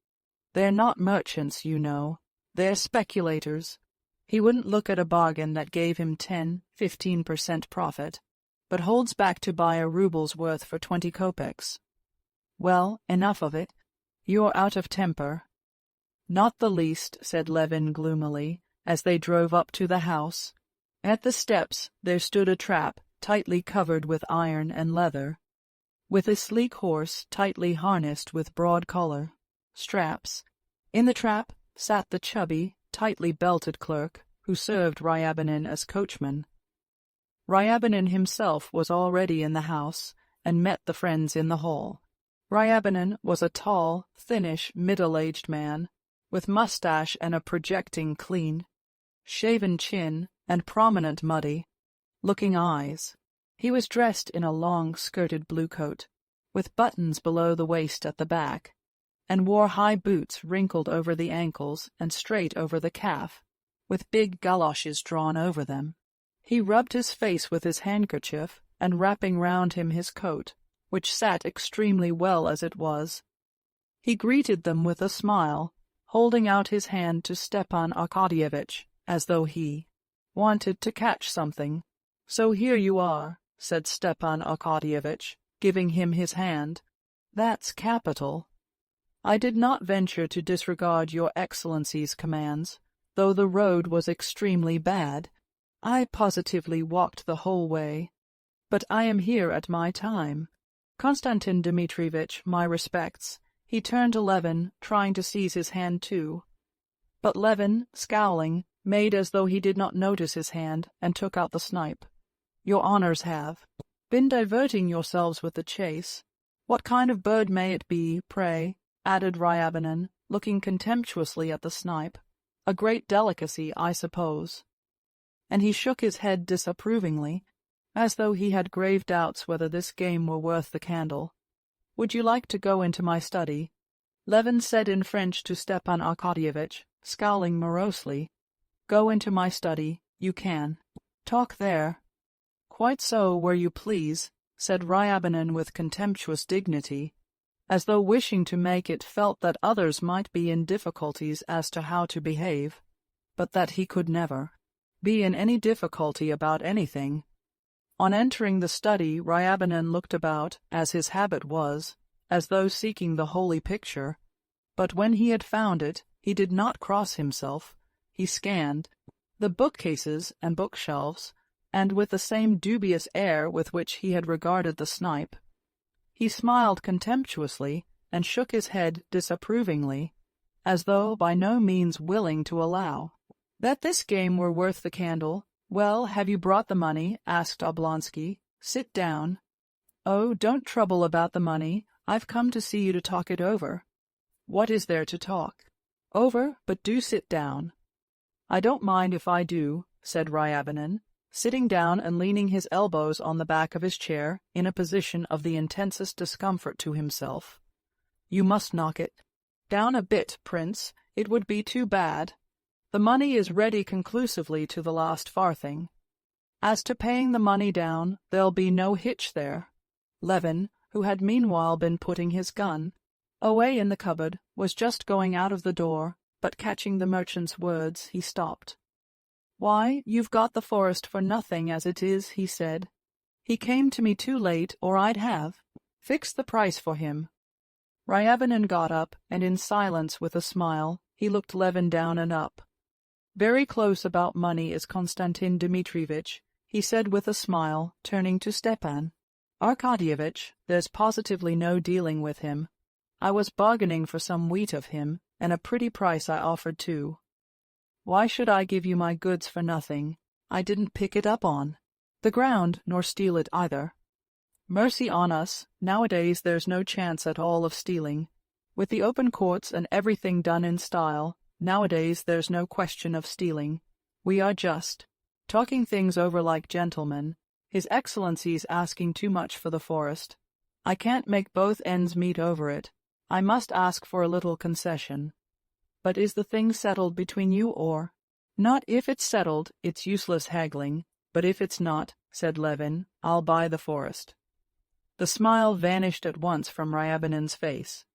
S1: They're not merchants, you know. They're speculators. He wouldn't look at a bargain that gave him 10–15% profit, but holds back to buy a ruble's worth for 20 kopecks. Well, enough of it. You're out of temper." "Not the least," said Levin gloomily, as they drove up to the house. At the steps there stood a trap tightly covered with iron and leather, with a sleek horse tightly harnessed with broad collar straps. In the trap sat the chubby, tightly belted clerk who served Ryabinin as coachman. Ryabinin himself was already in the house and met the friends in the hall. Ryabinin was a tall, thinnish, middle-aged man, with mustache and a projecting clean, shaven chin, and prominent muddy-looking eyes. He was dressed in a long-skirted blue coat, with buttons below the waist at the back, and wore high boots wrinkled over the ankles and straight over the calf, with big galoshes drawn over them. He rubbed his face with his handkerchief, and wrapping round him his coat, which sat extremely well as it was, he greeted them with a smile, holding out his hand to Stepan Arkadyevitch, as though he wanted to catch something. "So here you are," said Stepan Arkadyevitch, giving him his hand. "That's capital. I did not venture to disregard your Excellency's commands, though the road was extremely bad. I positively walked the whole way. But I am here at my time. Konstantin Dmitrievitch, my respects." He turned to Levin, trying to seize his hand too. But Levin, scowling, made as though he did not notice his hand, and took out the snipe. "Your honors have been diverting yourselves with the chase. What kind of bird may it be, pray?" added Ryabinin, looking contemptuously at the snipe. "A great delicacy, I suppose." And he shook his head disapprovingly, as though he had grave doubts whether this game were worth the candle. "Would you like to go into my study?" Levin said in French to Stepan Arkadyevitch, scowling morosely. "Go into my study, you can. Talk there." "Quite so, where you please," said Ryabinin with contemptuous dignity, as though wishing to make it felt that others might be in difficulties as to how to behave, but that he could never be in any difficulty about anything. On entering the study, Ryabinin looked about, as his habit was, as though seeking the holy picture, but when he had found it, he did not cross himself. He scanned the bookcases and bookshelves, and with the same dubious air with which he had regarded the snipe, he smiled contemptuously and shook his head disapprovingly, as though by no means willing to allow that this game were worth the candle. "Well, have you brought the money?" asked Oblonsky. "Sit down." "Oh, don't trouble about the money. I've come to see you to talk it over." "What is there to talk over? But do sit down." "I don't mind if I do," said Ryabinin, sitting down and leaning his elbows on the back of his chair in a position of the intensest discomfort to himself. "You must knock it down a bit, Prince. It would be too bad. The money is ready conclusively to the last farthing. As to paying the money down, there'll be no hitch there." Levin, who had meanwhile been putting his gun away in the cupboard, was just going out of the door, but catching the merchant's words, he stopped. "Why, you've got the forest for nothing as it is," he said. "He came to me too late, or I'd have fixed the price for him." Ryabinin got up, and in silence, with a smile, he looked Levin down and up. "Very close about money is Konstantin Dmitrievitch," he said with a smile, turning to Stepan Arkadyevitch. "There's positively no dealing with him. I was bargaining for some wheat of him, and a pretty price I offered too. Why should I give you my goods for nothing? I didn't pick it up on the ground, nor steal it either. Mercy on us, nowadays there's no chance at all of stealing. With the open courts and everything done in style, nowadays there's no question of stealing. We are just talking things over like gentlemen. His Excellency's asking too much for the forest. I can't make both ends meet over it. I must ask for a little concession. But is the thing settled between you or—" "Not if it's settled, it's useless haggling, but if it's not," said Levin, "I'll buy the forest." The smile vanished at once from Ryabinin's face.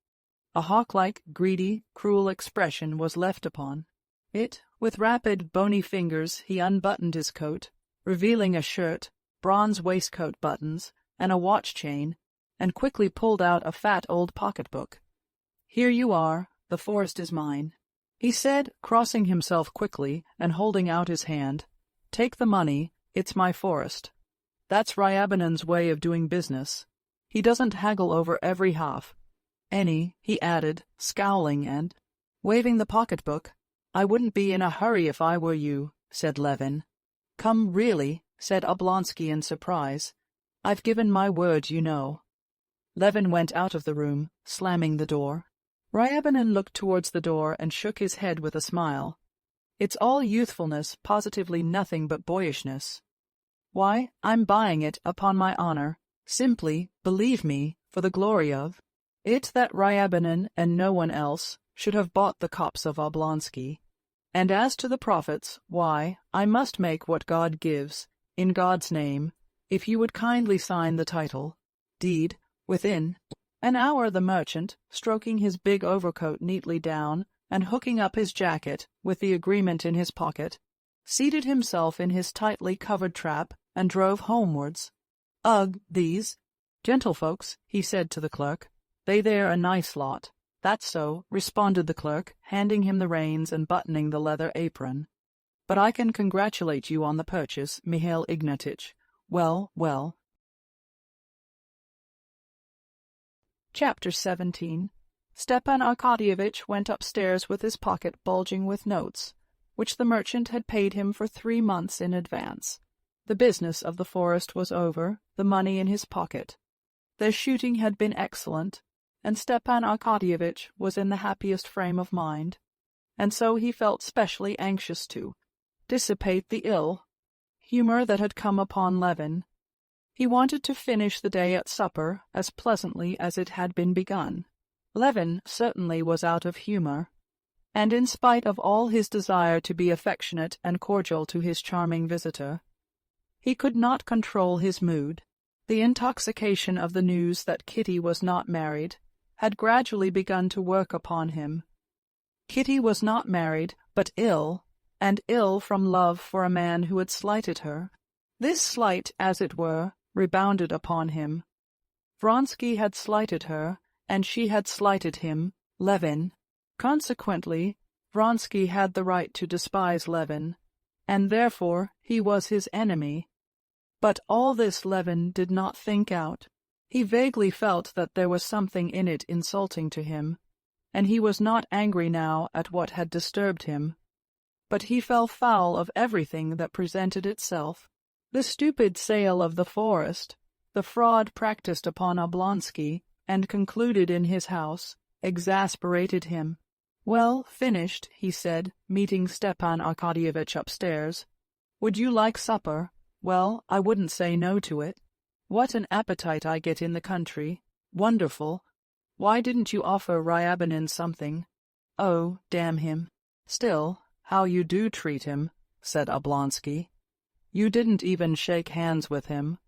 S1: A hawk-like, greedy, cruel expression was left upon it. With rapid, bony fingers he unbuttoned his coat, revealing a shirt, bronze waistcoat buttons, and a watch chain, and quickly pulled out a fat old pocketbook. "Here you are. The forest is mine," he said, crossing himself quickly and holding out his hand. "Take the money. It's my forest." That's Ryabinin's way of doing business. He doesn't haggle over every half. He added, scowling and waving the pocketbook. "I wouldn't be in a hurry if I were you," said Levin. "Come, really," said Oblonsky in surprise. "I've given my word, you know." Levin went out of the room, slamming the door. Ryabinin looked towards the door and shook his head with a smile. It's all youthfulness, positively nothing but boyishness. Why, I'm buying it, upon my honor, simply, believe me, for the glory of it that Ryabinin and no one else should have bought the copse of Oblonsky. And as to the profits, why, I must make what God gives, in God's name, if you would kindly sign the title deed within an hour. The merchant, stroking his big overcoat neatly down and hooking up his jacket with the agreement in his pocket, seated himself in his tightly covered trap and drove homewards. "Ugh, these gentlefolks," he said to the clerk. "They're a nice lot." "That's so," responded the clerk, handing him the reins and buttoning the leather apron. "But I can congratulate you on the purchase, Mihail Ignatitch. Well, well." Chapter 17. Stepan Arkadyevitch went upstairs with his pocket bulging with notes, which the merchant had paid him for 3 months in advance. The business of the forest was over, the money in his pocket. Their shooting had been excellent, and Stepan Arkadyevitch was in the happiest frame of mind, and so he felt specially anxious to dissipate the ill humor that had come upon Levin. He wanted to finish the day at supper as pleasantly as it had been begun. Levin certainly was out of humor, and in spite of all his desire to be affectionate and cordial to his charming visitor, he could not control his mood. The intoxication of the news that Kitty was not married had gradually begun to work upon him. Kitty was not married, but ill, and ill from love for a man who had slighted her. This slight, as it were, rebounded upon him. Vronsky had slighted her, and she had slighted him, Levin. Consequently, Vronsky had the right to despise Levin, and therefore he was his enemy. But all this Levin did not think out. He vaguely felt that there was something in it insulting to him, and he was not angry now at what had disturbed him. But he fell foul of everything that presented itself. The stupid sale of the forest, the fraud practiced upon Oblonsky and concluded in his house, exasperated him. "Well, finished," he said, meeting Stepan Arkadyevitch upstairs. "Would you like supper? Well, I wouldn't say no to it. What an appetite I get in the country. Wonderful. Why didn't you offer Ryabinin something?" "Oh, damn him." "Still, how you do treat him," said Oblonsky. "You didn't even shake hands with him.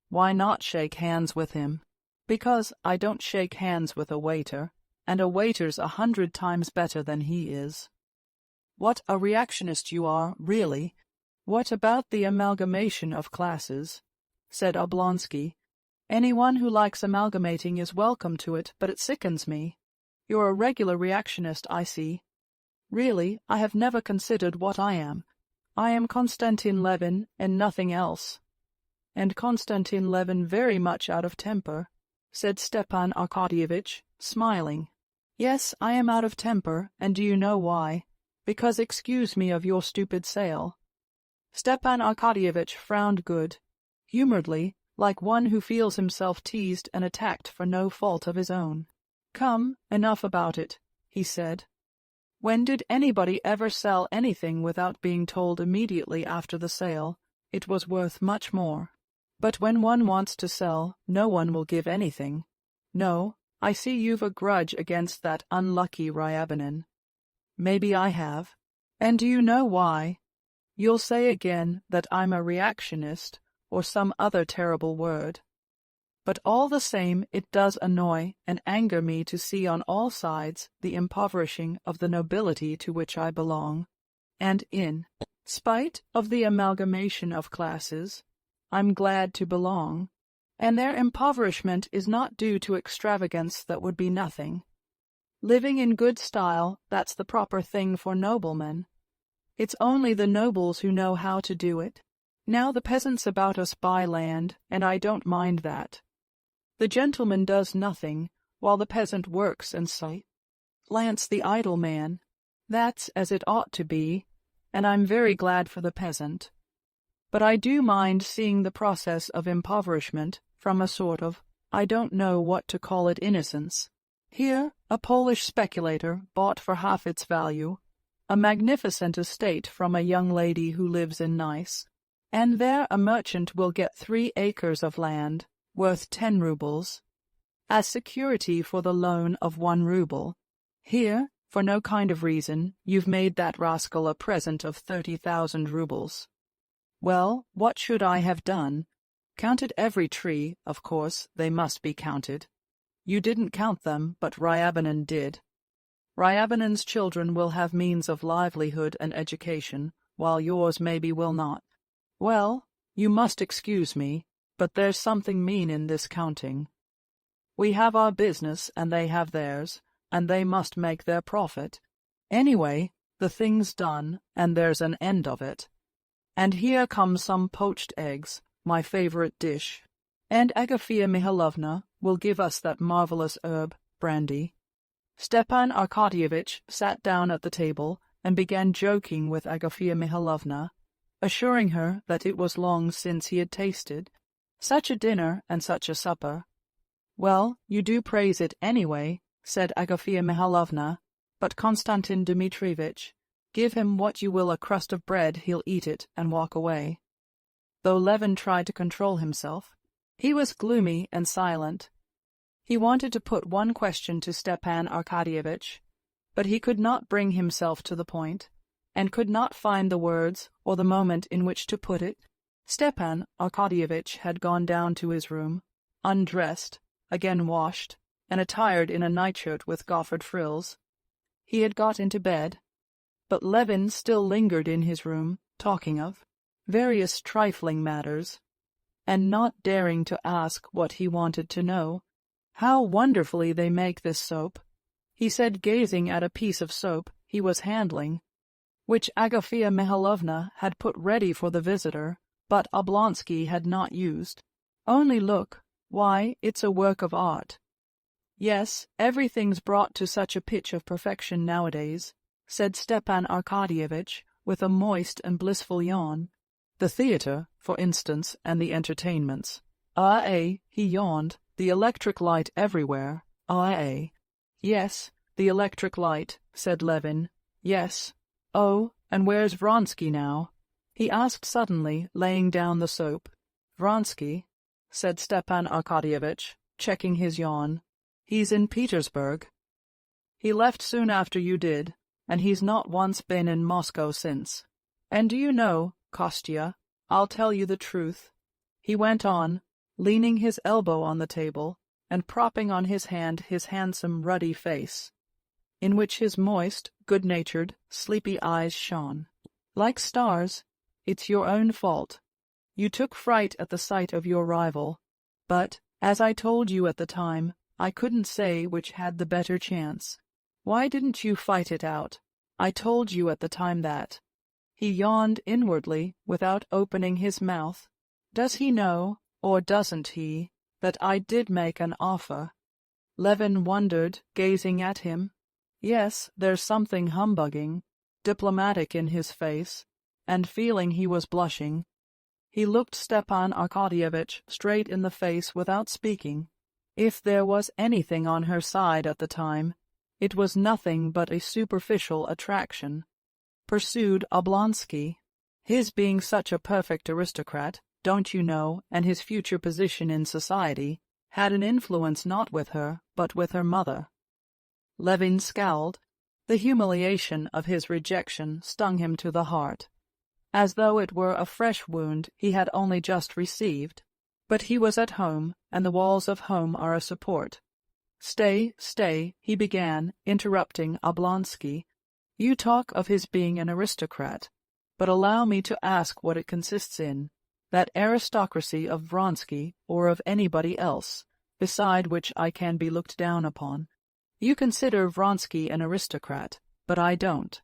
S1: Why not shake hands with him?" "Because I don't shake hands with a waiter, and a waiter's 100 times better than he is." "What a reactionist you are, really." "What about the amalgamation of classes?" said Oblonsky. "Anyone who likes amalgamating is welcome to it, but it sickens me." "You're a regular reactionist, I see." "Really, I have never considered what I am. I am Konstantin Levin and nothing else." "And Konstantin Levin very much out of temper," said Stepan Arkadyevitch, smiling. "Yes, I am out of temper, and do you know why? Because excuse me of your stupid sale." Stepan Arkadyevitch frowned good-humoredly, like one who feels himself teased and attacked for no fault of his own. "Come, enough about it," he said. "When did anybody ever sell anything without being told immediately after the sale it was worth much more? But when one wants to sell, no one will give anything. No, I see you've a grudge against that unlucky Ryabinin." "Maybe I have. And do you know why? You'll say again that I'm a reactionist, or some other terrible word. But all the same it does annoy and anger me to see on all sides the impoverishing of the nobility to which I belong, and in spite of the amalgamation of classes, I'm glad to belong, and their impoverishment is not due to extravagance that would be nothing. Living in good style, that's the proper thing for noblemen. It's only the nobles who know how to do it. Now the peasants about us buy land, and I don't mind that. The gentleman does nothing, while the peasant works and slants the idle man. That's as it ought to be, and I'm very glad for the peasant. But I do mind seeing the process of impoverishment from a sort of, I don't know what to call it, innocence. Here, a Polish speculator bought for half its value, a magnificent estate from a young lady who lives in Nice, and there a merchant will get 3 acres of land, worth 10 rubles, as security for the loan of 1 ruble. Here, for no kind of reason, you've made that rascal a present of 30,000 rubles. Well, what should I have done? Counted every tree, of course, they must be counted. You didn't count them, but Ryabinin did. Ryabinin's children will have means of livelihood and education, while yours maybe will not. Well, you must excuse me, but there's something mean in this counting. We have our business, and they have theirs, and they must make their profit. Anyway, the thing's done, and there's an end of it. And here come some poached eggs, my favorite dish, and Agafea Mihalovna will give us that marvelous herb, brandy. Stepan Arkadyevitch sat down at the table and began joking with Agafea Mihalovna, assuring her that it was long since he had tasted such a dinner and such a supper. Well, you do praise it anyway, said Agafea Mihalovna, but Konstantin Dmitrievitch, give him what you will a crust of bread, he'll eat it and walk away. Though Levin tried to control himself, he was gloomy and silent. He wanted to put one question to Stepan Arkadyevitch, but he could not bring himself to the point, and could not find the words or the moment in which to put it. Stepan Arkadyevitch had gone down to his room, undressed, again washed, and attired in a nightshirt with goffered frills. He had got into bed, but Levin still lingered in his room, talking of various trifling matters, and not daring to ask what he wanted to know. How wonderfully they make this soap, he said, gazing at a piece of soap he was handling, which Agafea Mihalovna had put ready for the visitor, but Oblonsky had not used. Only look, why, it's a work of art. Yes, everything's brought to such a pitch of perfection nowadays, said Stepan Arkadyevitch, with a moist and blissful yawn. The theatre, for instance, and the entertainments. He yawned. The electric light everywhere. Yes, the electric light, said Levin. Yes. Oh, and where's Vronsky now? He asked suddenly, laying down the soap. Vronsky, said Stepan Arkadyevitch, checking his yawn. He's in Petersburg. He left soon after you did, and he's not once been in Moscow since. And do you know, Kostya, I'll tell you the truth, he went on, leaning his elbow on the table and propping on his hand his handsome ruddy face, in which his moist, good-natured, sleepy eyes shone like stars. It's your own fault. You took fright at the sight of your rival, but, as I told you at the time, I couldn't say which had the better chance. Why didn't you fight it out? I told you at the time that. He yawned inwardly without opening his mouth. Does he know, or doesn't he, that I did make an offer? Levin wondered, gazing at him. Yes, there's something humbugging, diplomatic in his face, and feeling he was blushing. He looked Stepan Arkadyevitch straight in the face without speaking. If there was anything on her side at the time, it was nothing but a superficial attraction, pursued Oblonsky. His being such a perfect aristocrat, don't you know, and his future position in society, had an influence not with her, but with her mother. Levin scowled. The humiliation of his rejection stung him to the heart, as though it were a fresh wound he had only just received. But he was at home, and the walls of home are a support. Stay, he began, interrupting Oblonsky. You talk of his being an aristocrat, but allow me to ask what it consists in, that aristocracy of Vronsky or of anybody else, beside which I can be looked down upon. You consider Vronsky an aristocrat, but I don't.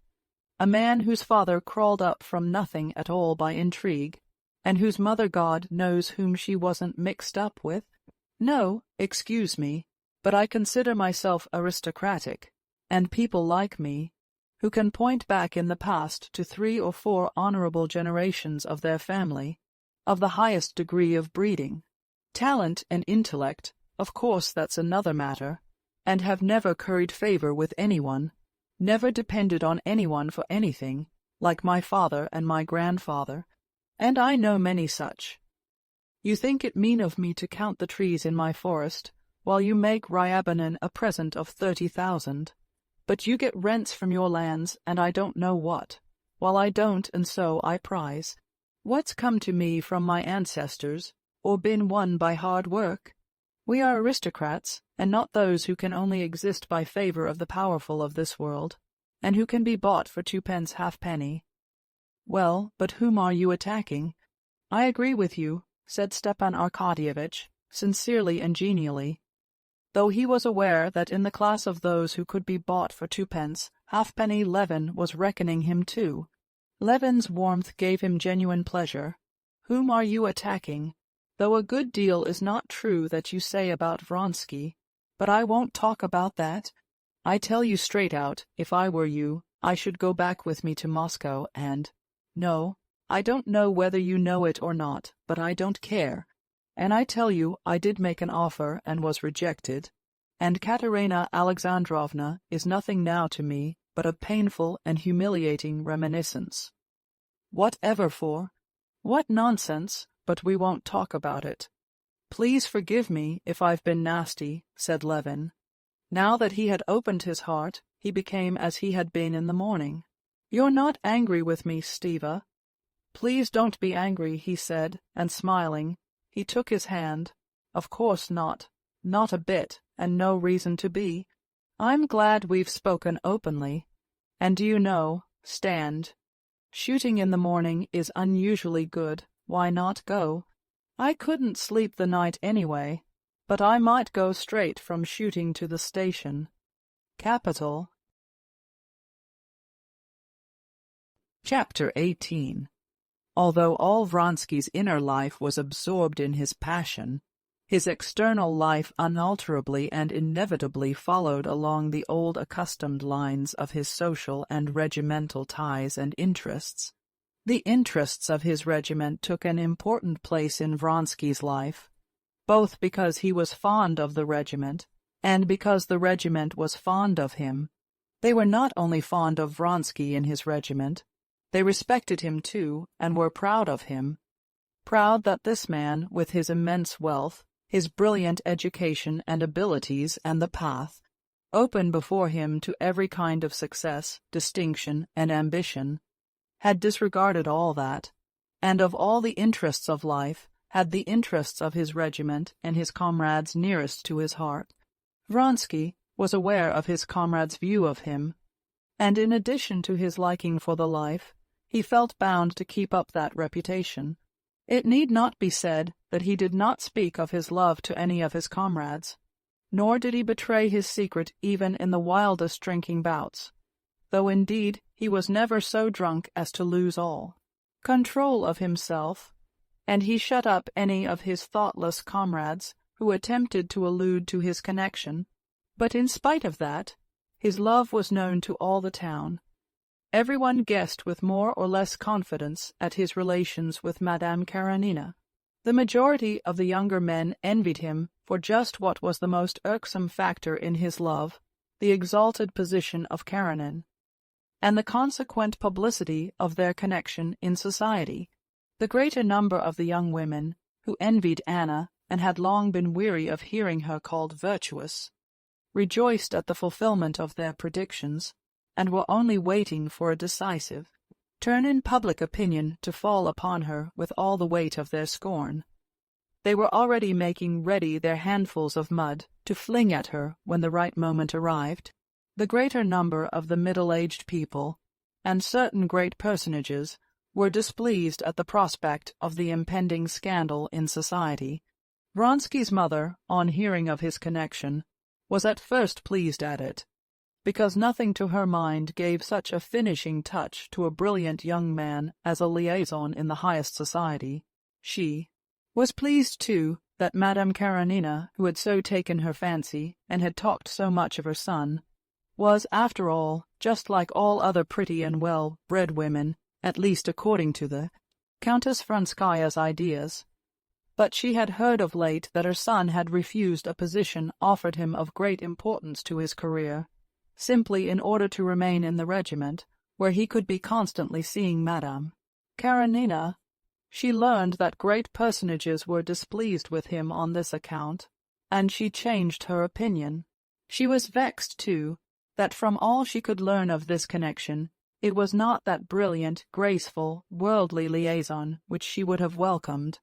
S1: A man whose father crawled up from nothing at all by intrigue, and whose mother God knows whom she wasn't mixed up with? No, excuse me, but I consider myself aristocratic, and people like me, who can point back in the past to 3 or 4 honorable generations of their family, of the highest degree of breeding. Talent and intellect, of course that's another matter, and have never curried favor with anyone. never depended on anyone for anything, like my father and my grandfather, and I know many such. You think it mean of me to count the trees in my forest, while you make Ryabanan a present of 30,000. But you get rents from your lands, and I don't know what, while I don't, and so I prize what's come to me from my ancestors, or been won by hard work. We are aristocrats, and not those who can only exist by favor of the powerful of this world, and who can be bought for 2 pence halfpenny. Well, but whom are you attacking? I agree with you, said Stepan Arkadyevitch, sincerely and genially, though he was aware that in the class of those who could be bought for 2 pence halfpenny Levin was reckoning him too. Levin's warmth gave him genuine pleasure. Whom are you attacking? Though a good deal is not true that you say about Vronsky, but I won't talk about that. I tell you straight out, if I were you, I should go back with me to Moscow and— No, I don't know whether you know it or not, but I don't care. And I tell you I did make an offer and was rejected, and Katerina Alexandrovna is nothing now to me but a painful and humiliating reminiscence. Whatever for? What nonsense, but we won't talk about it. Please forgive me if I've been nasty, said Levin. Now that he had opened his heart, he became as he had been in the morning. You're not angry with me, Stiva? Please don't be angry, he said, and smiling, he took his hand. Of course not. Not a bit, and no reason to be. I'm glad we've spoken openly. And do you know, stand. Shooting in the morning is unusually good. Why not go? I couldn't sleep the night anyway, but I might go straight from shooting to the station. Capital. Chapter 18. Although all Vronsky's inner life was absorbed in his passion, his external life unalterably and inevitably followed along the old accustomed lines of his social and regimental ties and interests. The interests of his regiment took an important place in Vronsky's life, both because he was fond of the regiment and because the regiment was fond of him. They were not only fond of Vronsky in his regiment, they respected him too, and were proud of him, proud that this man, with his immense wealth, his brilliant education and abilities, and the path open before him to every kind of success, distinction, and ambition, had disregarded all that, and of all the interests of life, had the interests of his regiment and his comrades nearest to his heart. Vronsky was aware of his comrades' view of him, and in addition to his liking for the life, he felt bound to keep up that reputation. It need not be said that he did not speak of his love to any of his comrades, nor did he betray his secret even in the wildest drinking bouts, though indeed he was never so drunk as to lose all control of himself, and he shut up any of his thoughtless comrades who attempted to allude to his connection. But in spite of that, his love was known to all the town. Everyone guessed with more or less confidence at his relations with Madame Karenina. The majority of the younger men envied him for just what was the most irksome factor in his love, the exalted position of Karenin, and the consequent publicity of their connection in society. The greater number of the young women, who envied Anna and had long been weary of hearing her called virtuous, rejoiced at the fulfillment of their predictions, and were only waiting for a decisive turn in public opinion to fall upon her with all the weight of their scorn. They were already making ready their handfuls of mud to fling at her when the right moment arrived. The greater number of the middle-aged people, and certain great personages, were displeased at the prospect of the impending scandal in society. Vronsky's mother, on hearing of his connection, was at first pleased at it, because nothing to her mind gave such a finishing touch to a brilliant young man as a liaison in the highest society. She was pleased, too, that Madame Karenina, who had so taken her fancy and had talked so much of her son, was, after all, just like all other pretty and well-bred women, at least according to the Countess Vronskaya's ideas. But she had heard of late that her son had refused a position offered him of great importance to his career, simply in order to remain in the regiment, where he could be constantly seeing Madame Karenina. She learned that great personages were displeased with him on this account, and she changed her opinion. She was vexed, too, that from all she could learn of this connection, it was not that brilliant, graceful, worldly liaison which she would have welcomed,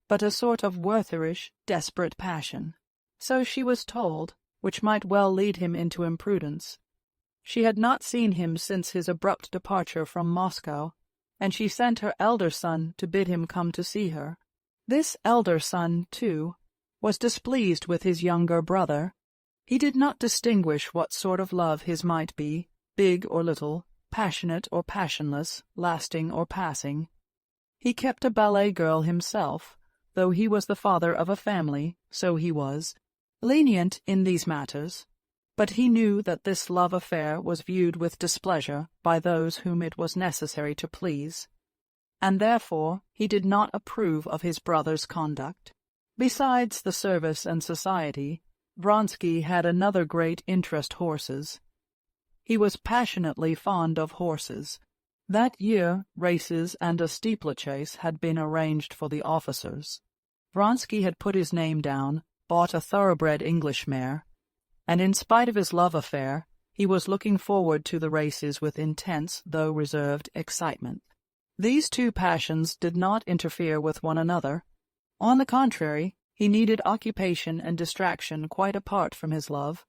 S1: but a sort of Wertherish, desperate passion. So she was told, which might well lead him into imprudence. She had not seen him since his abrupt departure from Moscow, and she sent her elder son to bid him come to see her. This elder son, too, was displeased with his younger brother. He did not distinguish what sort of love his might be, big or little, passionate or passionless, lasting or passing. He kept a ballet girl himself, though he was the father of a family, so he was lenient in these matters, but he knew that this love affair was viewed with displeasure by those whom it was necessary to please, and therefore he did not approve of his brother's conduct. Besides the service and society, Vronsky had another great interest: horses. He was passionately fond of horses. That year races and a steeplechase had been arranged for the officers. Vronsky had put his name down, bought a thoroughbred English mare, and in spite of his love affair, he was looking forward to the races with intense, though reserved, excitement. These two passions did not interfere with one another. On the contrary, he needed occupation and distraction quite apart from his love,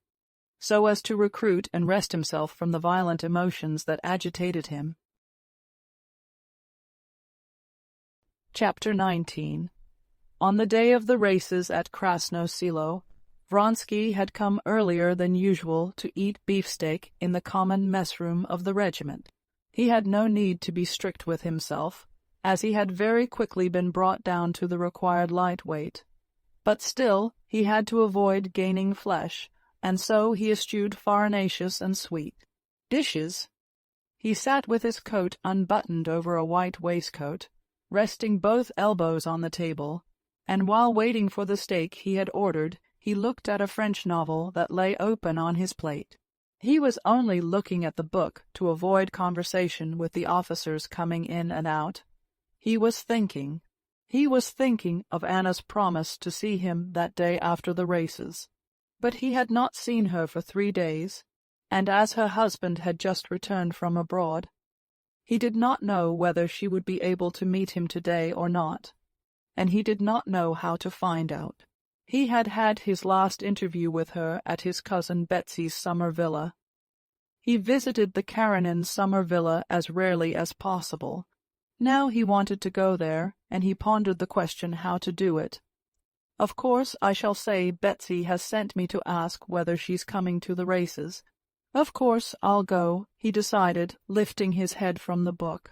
S1: so as to recruit and rest himself from the violent emotions that agitated him. Chapter 19. On the day of the races at Krasno Selo, Vronsky had come earlier than usual to eat beefsteak in the common mess-room of the regiment. He had no need to be strict with himself, as he had very quickly been brought down to the required light weight. But still he had to avoid gaining flesh, and so he eschewed farinaceous and sweet dishes. He sat with his coat unbuttoned over a white waistcoat, resting both elbows on the table, and while waiting for the steak he had ordered, he looked at a French novel that lay open on his plate. He was only looking at the book to avoid conversation with the officers coming in and out. He was thinking. He was thinking of Anna's promise to see him that day after the races. But he had not seen her for 3 days, and as her husband had just returned from abroad, he did not know whether she would be able to meet him today or not, and he did not know how to find out. He had had his last interview with her at his cousin Betsy's summer villa. He visited the Karenin summer villa as rarely as possible. Now he wanted to go there, and he pondered the question how to do it. Of course I shall say Betsy has sent me to ask whether she's coming to the races. Of course I'll go, he decided, lifting his head from the book.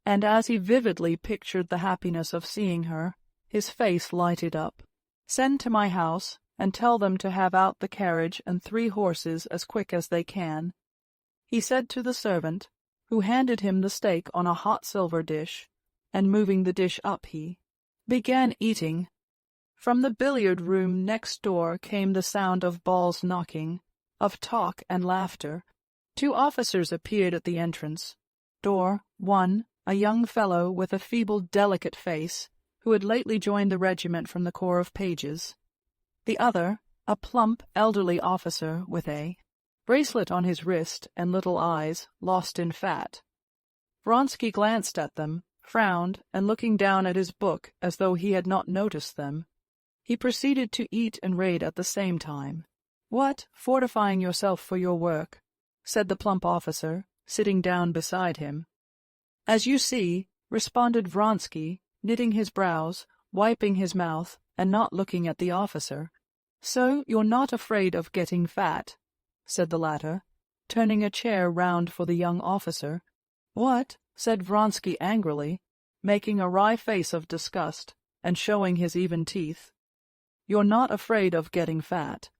S1: And as he vividly pictured the happiness of seeing her, his face lighted up. Send to my house, and tell them to have out the carriage and 3 horses as quick as they can, he said to the servant, who handed him the steak on a hot silver dish, and moving the dish up he began eating. From the billiard-room next door came the sound of balls knocking, of talk and laughter. 2 officers appeared at the entrance. Door, one, a young fellow with a feeble, delicate face, who had lately joined the regiment from the Corps of Pages. The other, a plump, elderly officer with a bracelet on his wrist and little eyes lost in fat. Vronsky glanced at them, frowned, and looking down at his book as though he had not noticed them, he proceeded to eat and read at the same time. "What, fortifying yourself for your work?" said the plump officer, sitting down beside him. "As you see," responded Vronsky, knitting his brows, wiping his mouth, and not looking at the officer. "So you're not afraid of getting fat?" said the latter, turning a chair round for the young officer. "What?" said Vronsky angrily, making a wry face of disgust, and showing his even teeth. "You're not afraid of getting fat."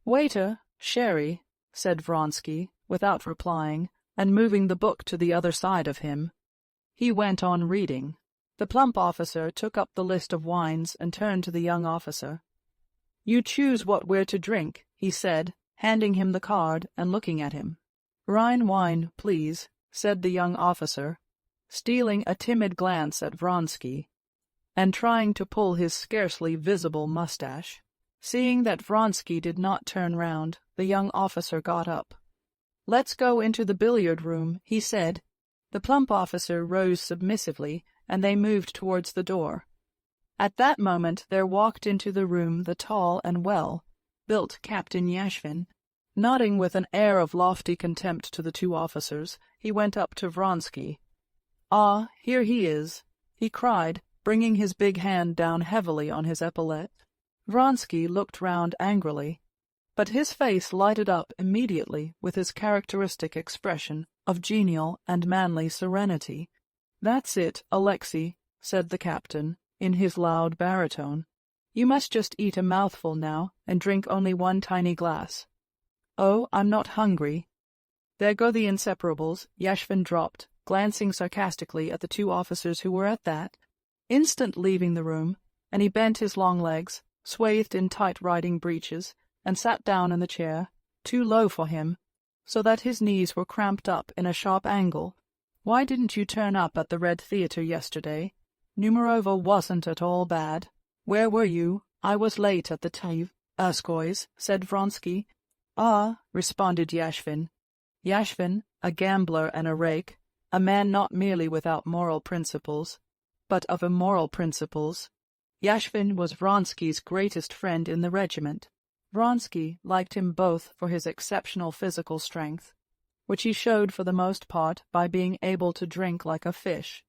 S1: "Waiter, sherry," said Vronsky, without replying, and moving the book to the other side of him. He went on reading. The plump officer took up the list of wines and turned to the young officer. "You choose what we're to drink," he said, handing him the card and looking at him. "Rhine wine, please," said the young officer, stealing a timid glance at Vronsky, and trying to pull his scarcely visible mustache. Seeing that Vronsky did not turn round, the young officer got up. "Let's go into the billiard room," he said. The plump officer rose submissively, and they moved towards the door. At that moment there walked into the room the tall and well-built Captain Yashvin. Nodding with an air of lofty contempt to the two officers, he went up to Vronsky. "Ah, here he is," he cried, bringing his big hand down heavily on his epaulette. Vronsky looked round angrily, but his face lighted up immediately with his characteristic expression of genial and manly serenity. "That's it, Alexei," said the captain, in his loud baritone. "You must just eat a mouthful now, and drink only one tiny glass." "Oh, I'm not hungry." "There go the inseparables," Yashvin dropped, glancing sarcastically at the two officers who were at that instant leaving the room, and he bent his long legs, swathed in tight riding breeches, and sat down in the chair, too low for him, so that his knees were cramped up in a sharp angle. "Why didn't you turn up at the Red Theatre yesterday? Numerova wasn't at all bad." "Where were you?" "I was late at the Erskoy's," said Vronsky. "Ah," responded Yashvin. Yashvin, a gambler and a rake, a man not merely without moral principles, but of immoral principles. Yashvin was Vronsky's greatest friend in the regiment. Vronsky liked him both for his exceptional physical strength, which he showed for the most part by being able to drink like a fish,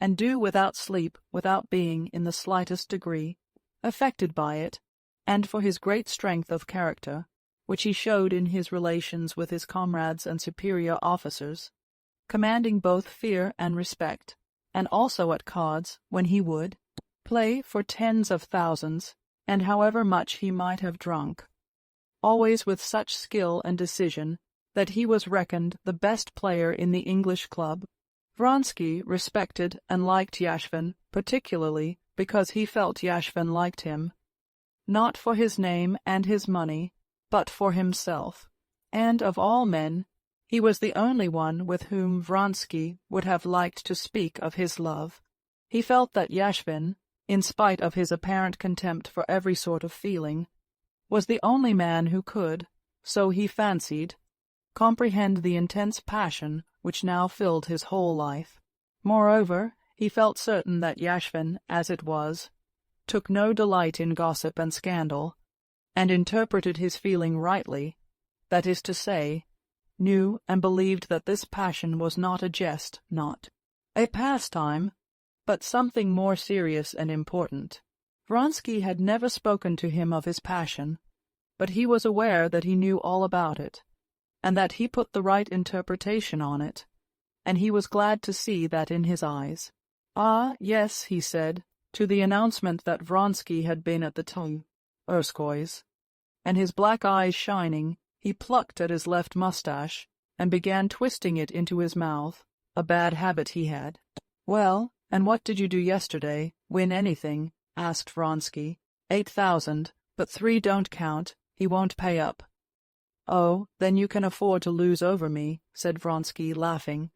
S1: and do without sleep without being in the slightest degree affected by it, and for his great strength of character, which he showed in his relations with his comrades and superior officers, commanding both fear and respect, and also at cards, when he would play for tens of thousands, and however much he might have drunk, always with such skill and decision that he was reckoned the best player in the English club. Vronsky respected and liked Yashvin, particularly because he felt Yashvin liked him, not for his name and his money, but for himself, and of all men, he was the only one with whom Vronsky would have liked to speak of his love. He felt that Yashvin, in spite of his apparent contempt for every sort of feeling, was the only man who could, so he fancied, comprehend the intense passion which now filled his whole life. Moreover, he felt certain that Yashvin, as it was, took no delight in gossip and scandal, and interpreted his feeling rightly, that is to say, knew and believed that this passion was not a jest, not a pastime, but something more serious and important. Vronsky had never spoken to him of his passion, but he was aware that he knew all about it, and that he put the right interpretation on it, and he was glad to see that in his eyes. "Ah, yes," he said, to the announcement that Vronsky had been at the Erskoy's, and his black eyes shining, he plucked at his left mustache and began twisting it into his mouth, a bad habit he had. "Well, and what did you do yesterday? Win anything?" asked Vronsky. 8,000, but 3 don't count. He won't pay up." "Oh, then you can afford to lose over me," said Vronsky, laughing.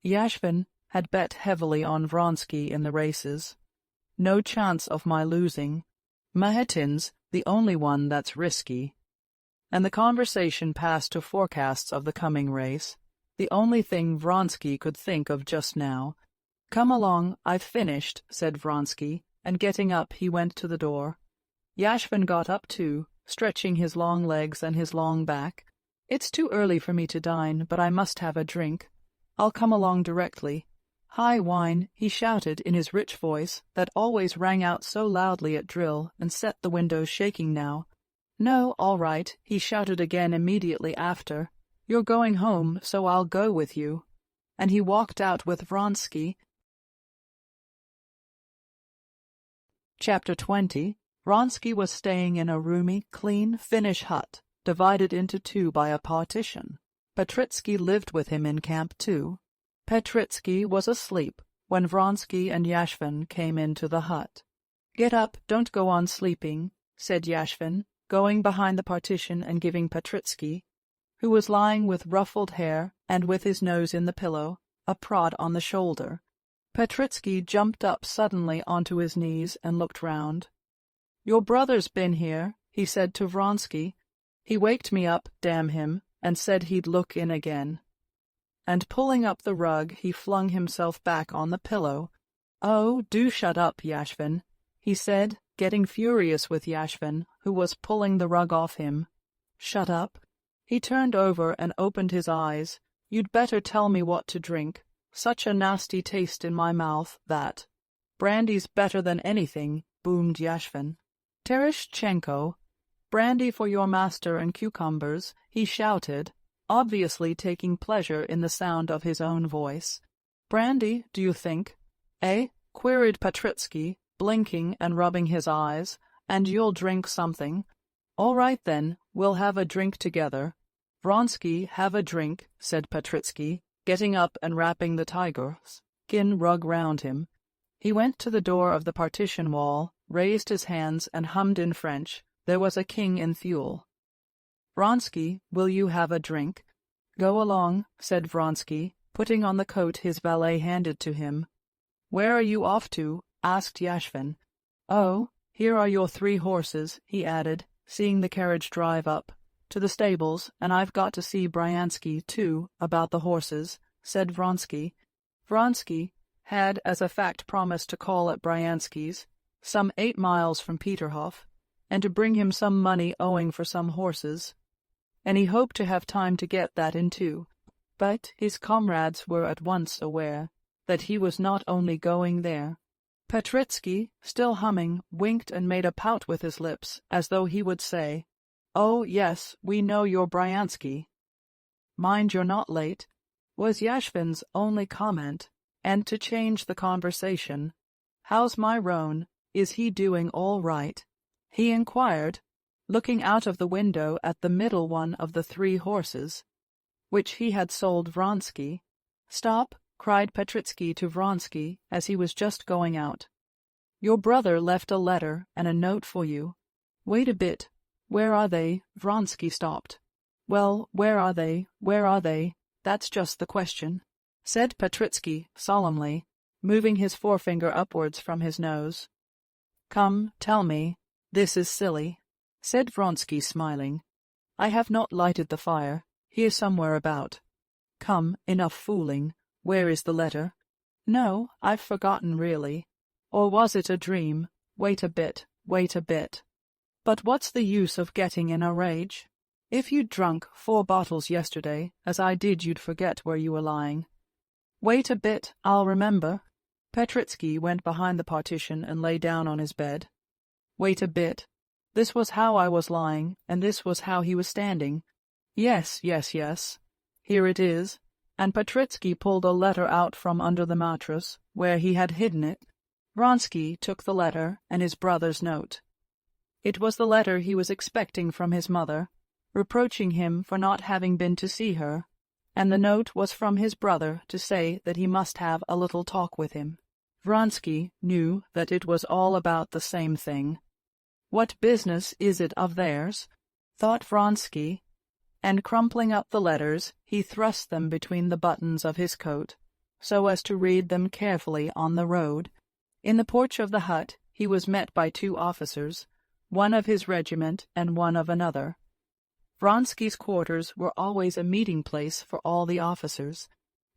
S1: Yashvin had bet heavily on Vronsky in the races. "No chance of my losing. Mahetin's the only one that's risky." And the conversation passed to forecasts of the coming race, the only thing Vronsky could think of just now. "Come along, I've finished," said Vronsky, and getting up he went to the door. Yashvin got up too, stretching his long legs and his long back. "It's too early for me to dine, but I must have a drink. I'll come along directly. High wine," he shouted in his rich voice that always rang out so loudly at drill and set the windows shaking now. "No, all right," he shouted again immediately after. "You're going home, so I'll go with you." And he walked out with Vronsky. Chapter 20. Vronsky was staying in a roomy, clean Finnish hut, divided into 2 by a partition. Petritsky lived with him in camp too. Petritsky was asleep when Vronsky and Yashvin came into the hut. "Get up, don't go on sleeping," said Yashvin, going behind the partition and giving Petritsky, who was lying with ruffled hair and with his nose in the pillow, a prod on the shoulder. Petritsky jumped up suddenly onto his knees and looked round. "Your brother's been here," he said to Vronsky. "He waked me up, damn him, and said he'd look in again." And pulling up the rug, he flung himself back on the pillow. "Oh, do shut up, Yashvin," he said, getting furious with Yashvin, who was pulling the rug off him. "Shut up?" He turned over and opened his eyes. "You'd better tell me what to drink. Such a nasty taste in my mouth, that." "Brandy's better than anything," boomed Yashvin. "Tereshchenko, brandy for your master and cucumbers," he shouted, obviously taking pleasure in the sound of his own voice. "Brandy, do you think? Eh?" queried Petritsky, blinking and rubbing his eyes. "And you'll drink something? All right then, we'll have a drink together." "Vronsky, have a drink," said Petritsky, getting up and wrapping the tiger skin rug round him. He went to the door of the partition wall, raised his hands, and hummed in French, "There was a king in Thule." "Vronsky, will you have a drink?" "Go along," said Vronsky, putting on the coat his valet handed to him. "Where are you off to?" asked Yashvin. "Oh, here are your 3 horses," he added, seeing the carriage drive up, "to the stables, and I've got to see Bryansky, too, about the horses," said Vronsky. Vronsky had as a fact promised to call at Bryansky's, some 8 miles from Peterhof, and to bring him some money owing for some horses, and he hoped to have time to get that in too. But his comrades were at once aware that he was not only going there. Petritsky, still humming, winked and made a pout with his lips, as though he would say, "Oh, yes, we know you're Bryansky." "Mind you're not late," was Yashvin's only comment, and to change the conversation, "How's my roan? Is he doing all right?" he inquired, looking out of the window at the middle one of the 3 horses, which he had sold Vronsky. "Stop!" cried Petritsky to Vronsky as he was just going out. "Your brother left a letter and a note for you." "Wait a bit. Where are they?" Vronsky stopped. "Well, where are they? Where are they? That's just the question," said Petritsky solemnly, moving his forefinger upwards from his nose. "Come, tell me. This is silly," said Vronsky, smiling. "I have not lighted the fire. Here somewhere about." "Come, enough fooling. Where is the letter?" "No, I've forgotten really. Or was it a dream? Wait a bit, wait a bit. But what's the use of getting in a rage? If you'd drunk 4 bottles yesterday, as I did, you'd forget where you were lying." "Wait a bit, I'll remember." Petritsky went behind the partition and lay down on his bed. "Wait a bit. This was how I was lying, and this was how he was standing. Yes, yes, yes. Here it is." And Petritsky pulled a letter out from under the mattress, where he had hidden it. Vronsky took the letter and his brother's note. It was the letter he was expecting from his mother, reproaching him for not having been to see her, and the note was from his brother to say that he must have a little talk with him. Vronsky knew that it was all about the same thing. "What business is it of theirs?" thought Vronsky, and crumpling up the letters, he thrust them between the buttons of his coat, so as to read them carefully on the road. In the porch of the hut he was met by 2 officers, one of his regiment and one of another. Vronsky's quarters were always a meeting place for all the officers.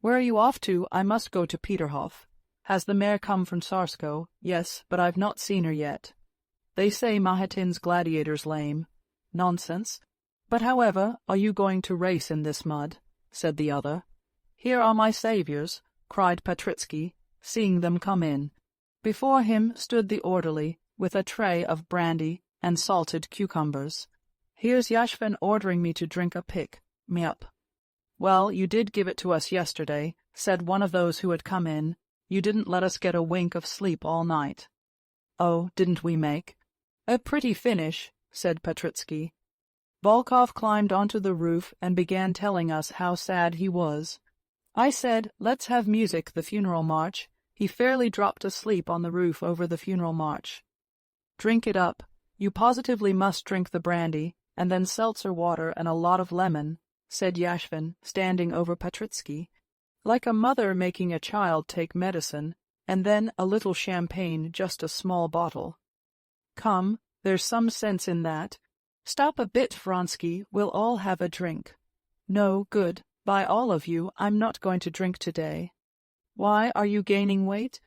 S1: "Where are you off to?" "I must go to Peterhof." "Has the mare come from Tsarskoe?" "Yes, but I've not seen her yet." "They say Mahatin's gladiator's lame." "Nonsense." "But however, are you going to race in this mud?" said the other. "Here are my saviors," cried Petritsky, seeing them come in. Before him stood the orderly, with a tray of brandy and salted cucumbers. "Here's Yashvin ordering me to drink a pick me up." "Well, you did give it to us yesterday," said one of those who had come in. "You didn't let us get a wink of sleep all night." "Oh, didn't we make a pretty finish?" said Petritsky. Volkov climbed onto the roof and began telling us how sad he was. I said, "Let's have music, the funeral march." He fairly dropped asleep on the roof over the funeral march. "Drink it up," You positively must drink the brandy, and then seltzer water and a lot of lemon, said Yashvin, standing over Petritsky, like a mother making a child take medicine, and then a little champagne, just a small bottle. Come, there's some sense in that. Stop a bit, Vronsky, we'll all have a drink. No, good, by all of you, I'm not going to drink today. Why, are you gaining weight?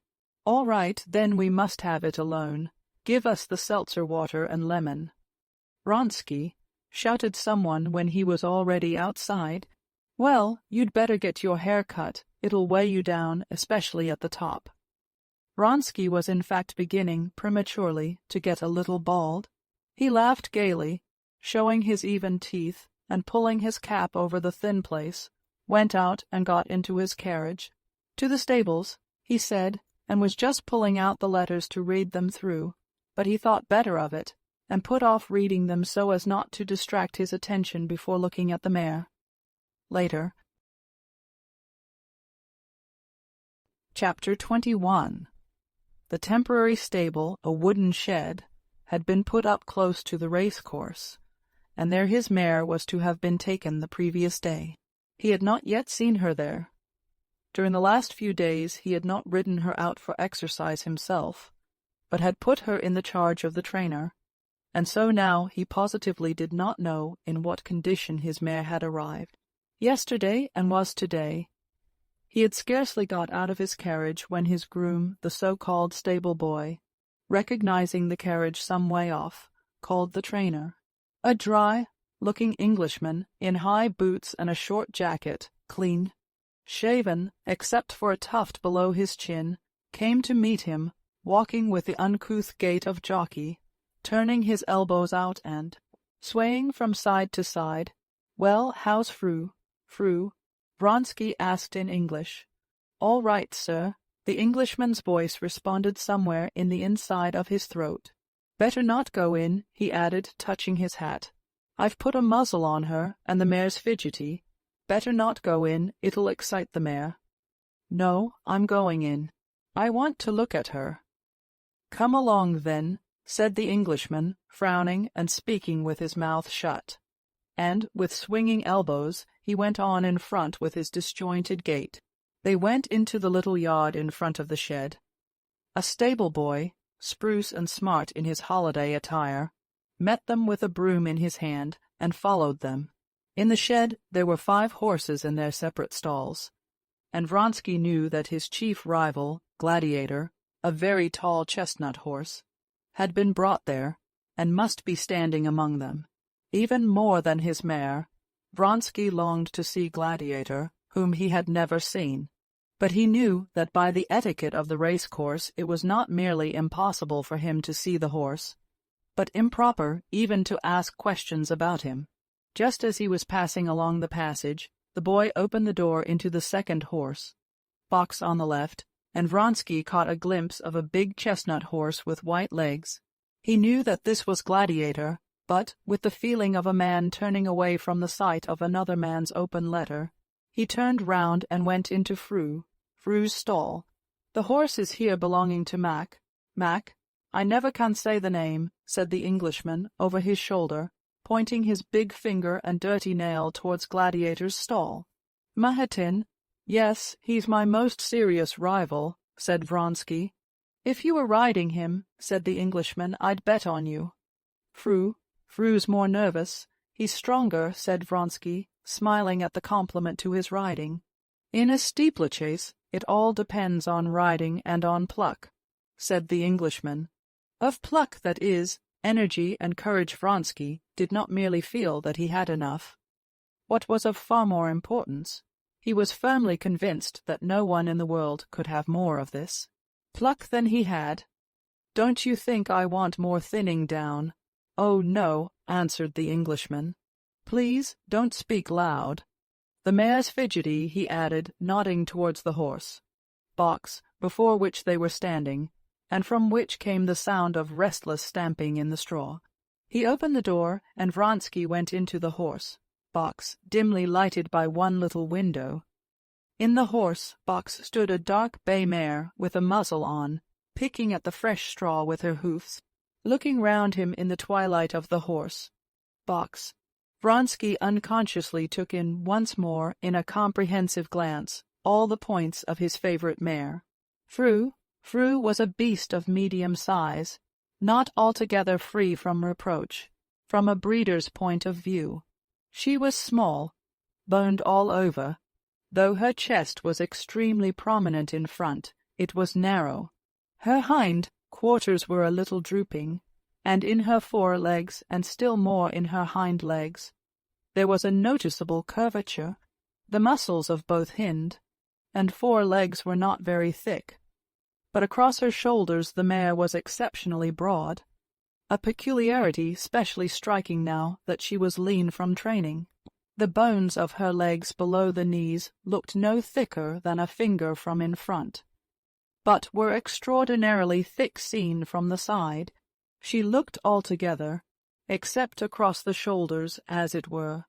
S1: All right, then we must have it alone. Give us the seltzer water and lemon. Vronsky, shouted someone when he was already outside. Well, you'd better get your hair cut. It'll weigh you down, especially at the top. Vronsky was in fact beginning, prematurely, to get a little bald. He laughed gaily, showing his even teeth, and pulling his cap over the thin place, went out and got into his carriage. To the stables, he said, and was just pulling out the letters to read them through, but he thought better of it, and put off reading them so as not to distract his attention before looking at the mare. Later. Chapter 21. The temporary stable, a wooden shed, had been put up close to the race-course, and there his mare was to have been taken the previous day. He had not yet seen her there. During the last few days he had not ridden her out for exercise himself, but had put her in the charge of the trainer, and so now he positively did not know in what condition his mare had arrived. Yesterday and was today. He had scarcely got out of his carriage when his groom, the so-called stable-boy, recognizing the carriage some way off, called the trainer. A dry-looking Englishman, in high boots and a short jacket, clean shaven, except for a tuft below his chin, came to meet him, walking with the uncouth gait of jockey, turning his elbows out and swaying from side to side. Well, how's Fru? Fru? Vronsky asked in English. All right, sir. The Englishman's voice responded somewhere in the inside of his throat. Better not go in, he added, touching his hat. I've put a muzzle on her, and the mare's fidgety. Better not go in, it'll excite the mare. No, I'm going in. I want to look at her. Come along, then, said the Englishman, frowning and speaking with his mouth shut. And, with swinging elbows, he went on in front with his disjointed gait. They went into the little yard in front of the shed. A stable-boy, spruce and smart in his holiday attire, met them with a broom in his hand and followed them. In the shed there were 5 horses in their separate stalls, and Vronsky knew that his chief rival, Gladiator, a very tall chestnut horse, had been brought there, and must be standing among them. Even more than his mare, Vronsky longed to see Gladiator, whom he had never seen. But he knew that by the etiquette of the race-course it was not merely impossible for him to see the horse, but improper even to ask questions about him. Just as he was passing along the passage, the boy opened the door into the second horse, box on the left, and Vronsky caught a glimpse of a big chestnut horse with white legs. He knew that this was Gladiator, but, with the feeling of a man turning away from the sight of another man's open letter, he turned round and went into Fru's stall. The horse is here belonging to Mac. Mac? I never can say the name, said the Englishman, over his shoulder, pointing his big finger and dirty nail towards Gladiator's stall. Mahatin? Yes, he's my most serious rival, said Vronsky. If you were riding him, said the Englishman, I'd bet on you. Fru's more nervous. He's stronger, said Vronsky, smiling at the compliment to his riding. In a steeplechase, it all depends on riding and on pluck, said the Englishman. Of pluck, that is, energy and courage. Vronsky did not merely feel that he had enough. What was of far more importance, he was firmly convinced that no one in the world could have more of this pluck than he had. Don't you think I want more thinning down? Oh, no, answered the Englishman. Please, don't speak loud. The mare's fidgety, he added, nodding towards the horse box before which they were standing, and from which came the sound of restless stamping in the straw. He opened the door, and Vronsky went into the horse box, dimly lighted by one little window. In the horse box stood a dark bay mare with a muzzle on, picking at the fresh straw with her hoofs, looking round him in the twilight of the horse box. Vronsky unconsciously took in once more, in a comprehensive glance, all the points of his favorite mare. Frou was a beast of medium size, not altogether free from reproach, from a breeder's point of view. She was small, boned all over. Though her chest was extremely prominent in front, it was narrow. Her hind quarters were a little drooping, and in her fore legs, and still more in her hind legs, there was a noticeable curvature. The muscles of both hind and fore legs were not very thick, but across her shoulders the mare was exceptionally broad, a peculiarity specially striking now that she was lean from training. The bones of her legs below the knees looked no thicker than a finger from in front, but were extraordinarily thick seen from the side. She looked altogether, except across the shoulders, as it were,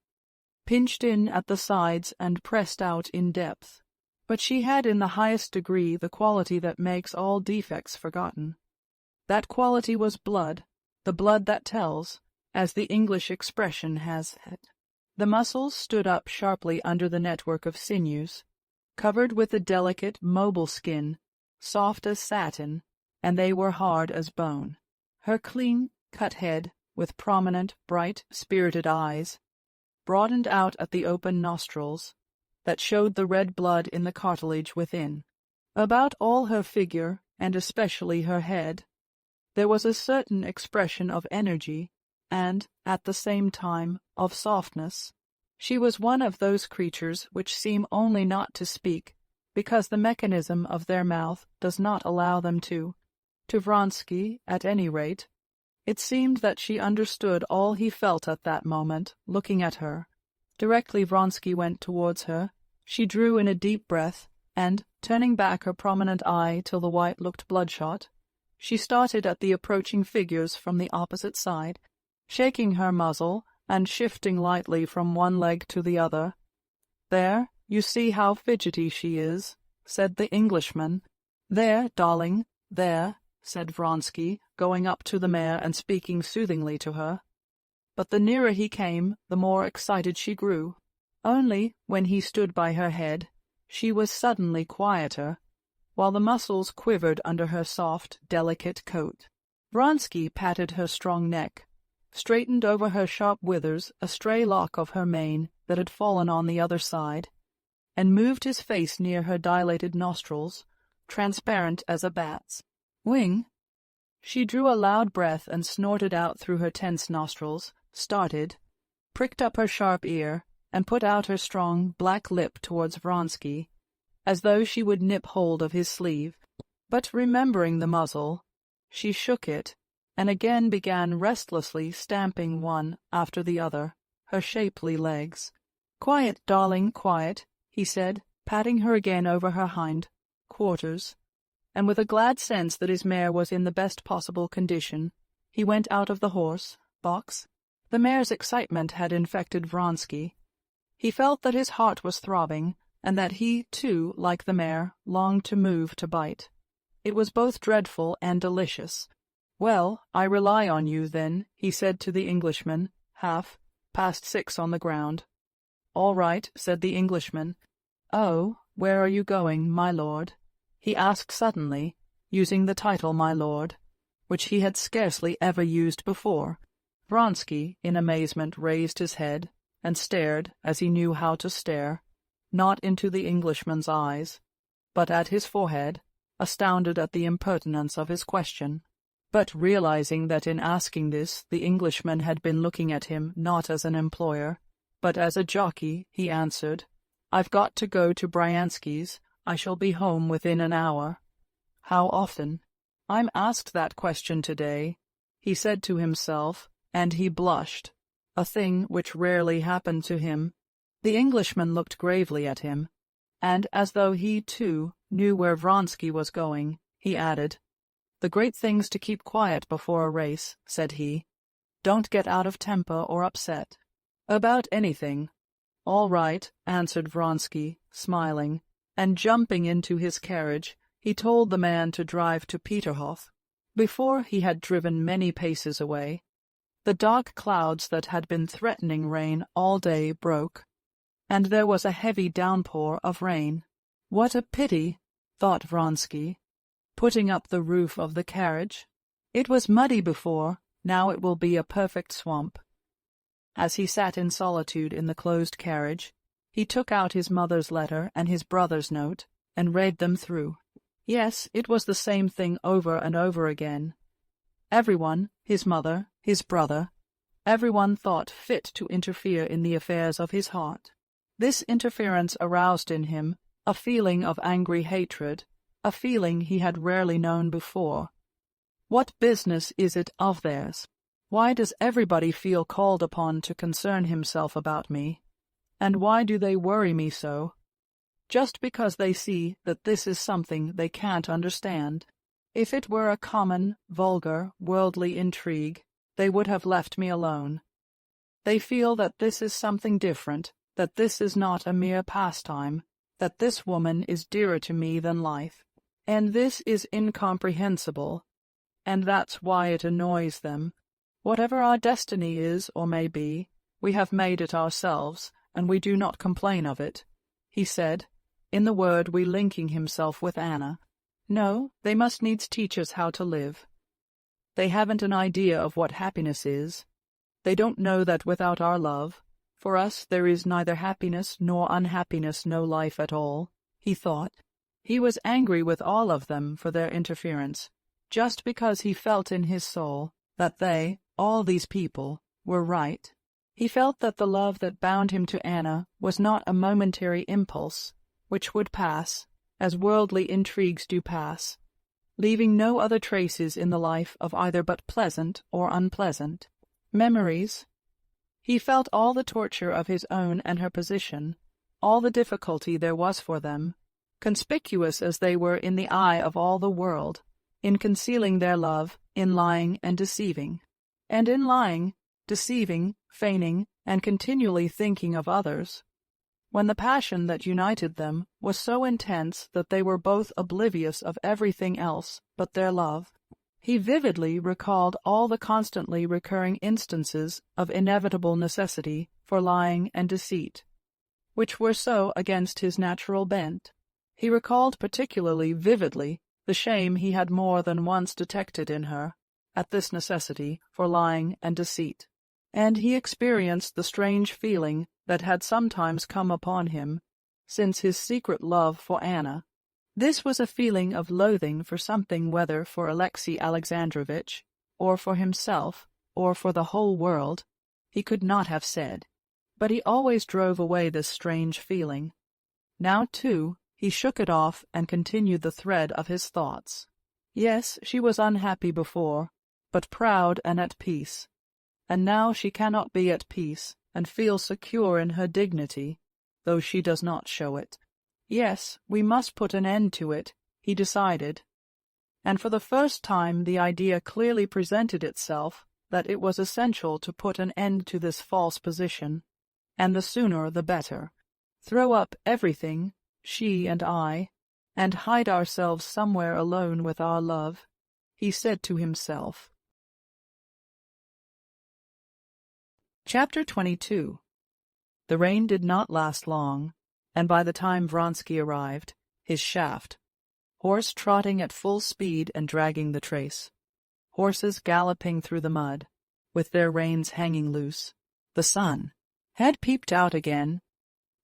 S1: pinched in at the sides and pressed out in depth. But she had in the highest degree the quality that makes all defects forgotten. That quality was blood, the blood that tells, as the English expression has it. The muscles stood up sharply under the network of sinews, covered with a delicate, mobile skin, soft as satin, and they were hard as bone. Her clean-cut head, with prominent, bright, spirited eyes, broadened out at the open nostrils, that showed the red blood in the cartilage within. About all her figure, and especially her head, there was a certain expression of energy, and, at the same time, of softness. She was one of those creatures which seem only not to speak, because the mechanism of their mouth does not allow them to. To Vronsky, at any rate, it seemed that she understood all he felt at that moment, looking at her. Directly Vronsky went towards her, she drew in a deep breath, and, turning back her prominent eye till the white looked bloodshot, she started at the approaching figures from the opposite side, shaking her muzzle and shifting lightly from one leg to the other. "There, you see how fidgety she is," said the Englishman. "There, darling, there," said Vronsky, going up to the mare and speaking soothingly to her. But the nearer he came, the more excited she grew. Only, when he stood by her head, she was suddenly quieter, while the muscles quivered under her soft, delicate coat. Vronsky patted her strong neck, straightened over her sharp withers a stray lock of her mane that had fallen on the other side, and moved his face near her dilated nostrils, transparent as a bat's. "Wing." She drew a loud breath and snorted out through her tense nostrils, started, pricked up her sharp ear, and put out her strong black lip towards Vronsky, as though she would nip hold of his sleeve. But remembering the muzzle, she shook it, and again began restlessly stamping one after the other, her shapely legs. "Quiet, darling, quiet," he said, patting her again over her hind quarters, and with a glad sense that his mare was in the best possible condition, he went out of the horse box. The mare's excitement had infected Vronsky. He felt that his heart was throbbing, and that he, too, like the mare, longed to move to bite. It was both dreadful and delicious. "Well, I rely on you, then," he said to the Englishman, past 6 on the ground. "All right," said the Englishman. "Oh, where are you going, my lord?" he asked suddenly, using the title my lord, which he had scarcely ever used before. Vronsky, in amazement, raised his head, and stared, as he knew how to stare, not into the Englishman's eyes, but at his forehead, astounded at the impertinence of his question. But realizing that in asking this the Englishman had been looking at him not as an employer, but as a jockey, he answered, "I've got to go to Bryansky's. I shall be home within an hour." "How often?" "I'm asked that question today," he said to himself, and he blushed, a thing which rarely happened to him. The Englishman looked gravely at him, and as though he, too, knew where Vronsky was going, he added, "The great thing's to keep quiet before a race," said he. "Don't get out of temper or upset. About anything." "All right," answered Vronsky, smiling, and jumping into his carriage, he told the man to drive to Peterhof. Before he had driven many paces away, the dark clouds that had been threatening rain all day broke, and there was a heavy downpour of rain. "What a pity," thought Vronsky, putting up the roof of the carriage. "It was muddy before, now it will be a perfect swamp." As he sat in solitude in the closed carriage, he took out his mother's letter and his brother's note, and read them through. Yes, it was the same thing over and over again. Everyone, his mother, his brother, everyone thought fit to interfere in the affairs of his heart. This interference aroused in him a feeling of angry hatred, a feeling he had rarely known before. What business is it of theirs? Why does everybody feel called upon to concern himself about me? And why do they worry me so? Just because they see that this is something they can't understand. If it were a common, vulgar, worldly intrigue, they would have left me alone. They feel that this is something different, that this is not a mere pastime, that this woman is dearer to me than life. And this is incomprehensible, and that's why it annoys them. Whatever our destiny is or may be, we have made it ourselves, and we do not complain of it, he said, in the word relinking himself with Anna. No, they must needs teach us how to live. They haven't an idea of what happiness is. They don't know that without our love, for us there is neither happiness nor unhappiness, no life at all, he thought. He was angry with all of them for their interference, just because he felt in his soul that they, all these people, were right. He felt that the love that bound him to Anna was not a momentary impulse, which would pass, as worldly intrigues do pass, leaving no other traces in the life of either but pleasant or unpleasant memories. He felt all the torture of his own and her position, all the difficulty there was for them, conspicuous as they were in the eye of all the world, in concealing their love, in lying and deceiving. And in lying, deceiving, feigning, and continually thinking of others, when the passion that united them was so intense that they were both oblivious of everything else but their love, he vividly recalled all the constantly recurring instances of inevitable necessity for lying and deceit, which were so against his natural bent. He recalled particularly vividly the shame he had more than once detected in her at this necessity for lying and deceit, and he experienced the strange feeling that had sometimes come upon him since his secret love for Anna. This was a feeling of loathing for something, whether for Alexey Alexandrovitch, or for himself, or for the whole world, he could not have said. But he always drove away this strange feeling. Now, too, he shook it off and continued the thread of his thoughts. Yes, she was unhappy before, but proud and at peace. And now she cannot be at peace and feel secure in her dignity, though she does not show it. Yes, we must put an end to it, he decided. And for the first time the idea clearly presented itself that it was essential to put an end to this false position, and the sooner the better. Throw up everything, she and I, and hide ourselves somewhere alone with our love, he said to himself. Chapter 22. The rain did not last long, and by the time Vronsky arrived, his shaft, horse trotting at full speed and dragging the trace, horses galloping through the mud, with their reins hanging loose, the sun had peeped out again.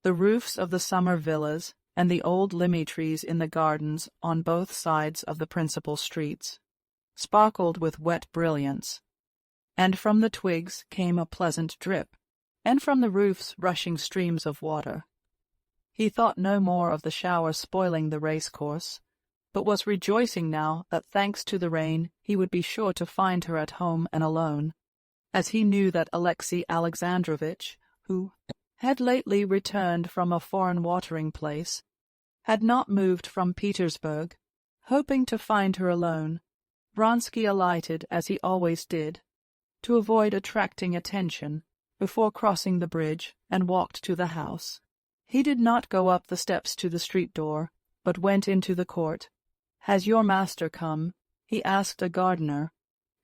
S1: The roofs of the summer villas and the old limy trees in the gardens on both sides of the principal streets sparkled with wet brilliance, and from the twigs came a pleasant drip, and from the roofs rushing streams of water. He thought no more of the shower spoiling the race-course, but was rejoicing now that thanks to the rain he would be sure to find her at home and alone, as he knew that Alexey Alexandrovitch, who had lately returned from a foreign watering-place, had not moved from Petersburg. Hoping to find her alone, Vronsky alighted as he always did, to avoid attracting attention, before crossing the bridge, and walked to the house. He did not go up the steps to the street door, but went into the court. "Has your master come?" he asked a gardener.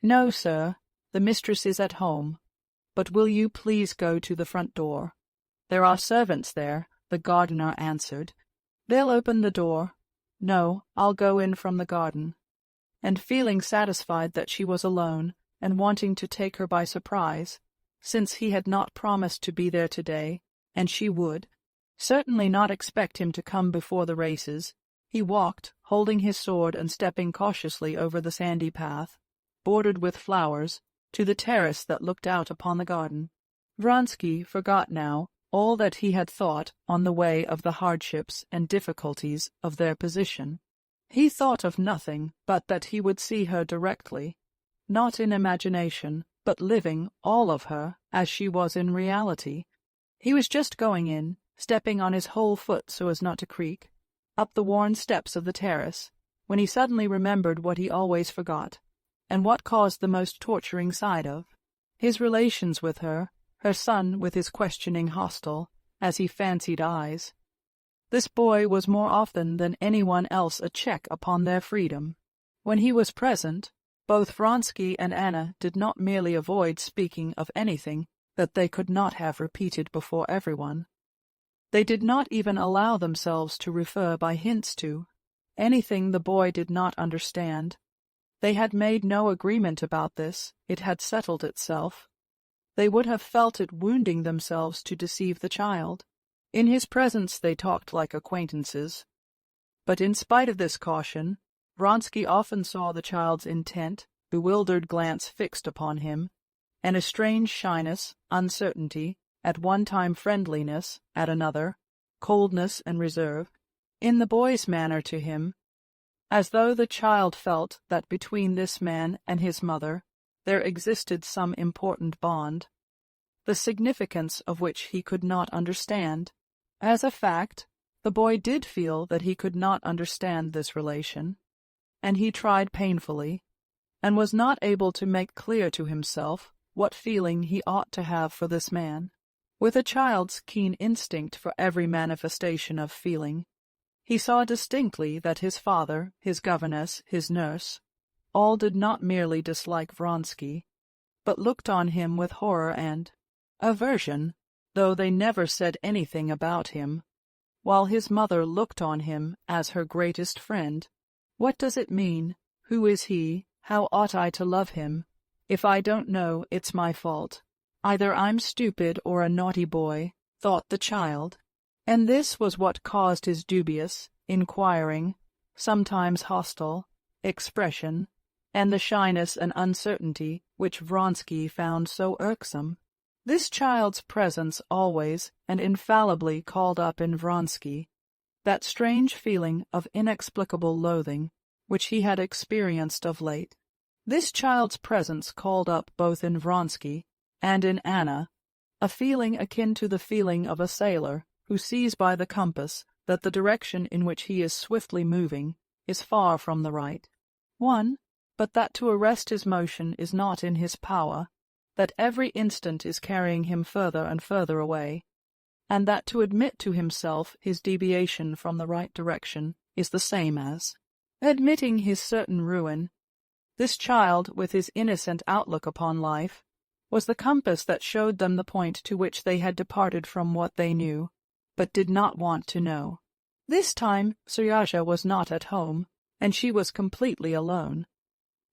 S1: "No, sir, the mistress is at home. But will you please go to the front door?" "There are servants there," the gardener answered. "They'll open the door." "No, I'll go in from the garden." And feeling satisfied that she was alone, and wanting to take her by surprise, since he had not promised to be there today, and she would certainly not expect him to come before the races, he walked, holding his sword and stepping cautiously over the sandy path, bordered with flowers, to the terrace that looked out upon the garden. Vronsky forgot now all that he had thought on the way of the hardships and difficulties of their position. He thought of nothing but that he would see her directly, not in imagination, but living all of her as she was in reality. He was just going in, stepping on his whole foot so as not to creak, up the worn steps of the terrace, when he suddenly remembered what he always forgot, and what caused the most torturing side of his relations with her son with his questioning hostile, as he fancied, eyes. This boy was more often than anyone else a check upon their freedom. When he was present, both Vronsky and Anna did not merely avoid speaking of anything that they could not have repeated before everyone. They did not even allow themselves to refer by hints to anything the boy did not understand. They had made no agreement about this, it had settled itself. They would have felt it wounding themselves to deceive the child. In his presence they talked like acquaintances. But in spite of this caution, Vronsky often saw the child's intent, bewildered glance fixed upon him, and a strange shyness, uncertainty, at one time friendliness, at another, coldness and reserve, in the boy's manner to him, as though the child felt that between this man and his mother there existed some important bond, the significance of which he could not understand. As a fact, the boy did feel that he could not understand this relation, and he tried painfully, and was not able to make clear to himself what feeling he ought to have for this man. With a child's keen instinct for every manifestation of feeling, he saw distinctly that his father, his governess, his nurse, all did not merely dislike Vronsky, but looked on him with horror and aversion, though they never said anything about him, while his mother looked on him as her greatest friend. What does it mean? Who is he? How ought I to love him? If I don't know, it's my fault. Either I'm stupid or a naughty boy, thought the child. And this was what caused his dubious, inquiring, sometimes hostile, expression, and the shyness and uncertainty which Vronsky found so irksome. This child's presence always and infallibly called up in Vronsky that strange feeling of inexplicable loathing which he had experienced of late. This child's presence called up both in Vronsky and in Anna a feeling akin to the feeling of a sailor who sees by the compass that the direction in which he is swiftly moving is far from the right one, but that to arrest his motion is not in his power, that every instant is carrying him further and further away, and that to admit to himself his deviation from the right direction is the same as admitting his certain ruin. This child, with his innocent outlook upon life, was the compass that showed them the point to which they had departed from what they knew, but did not want to know. This time Seryaja was not at home, and she was completely alone.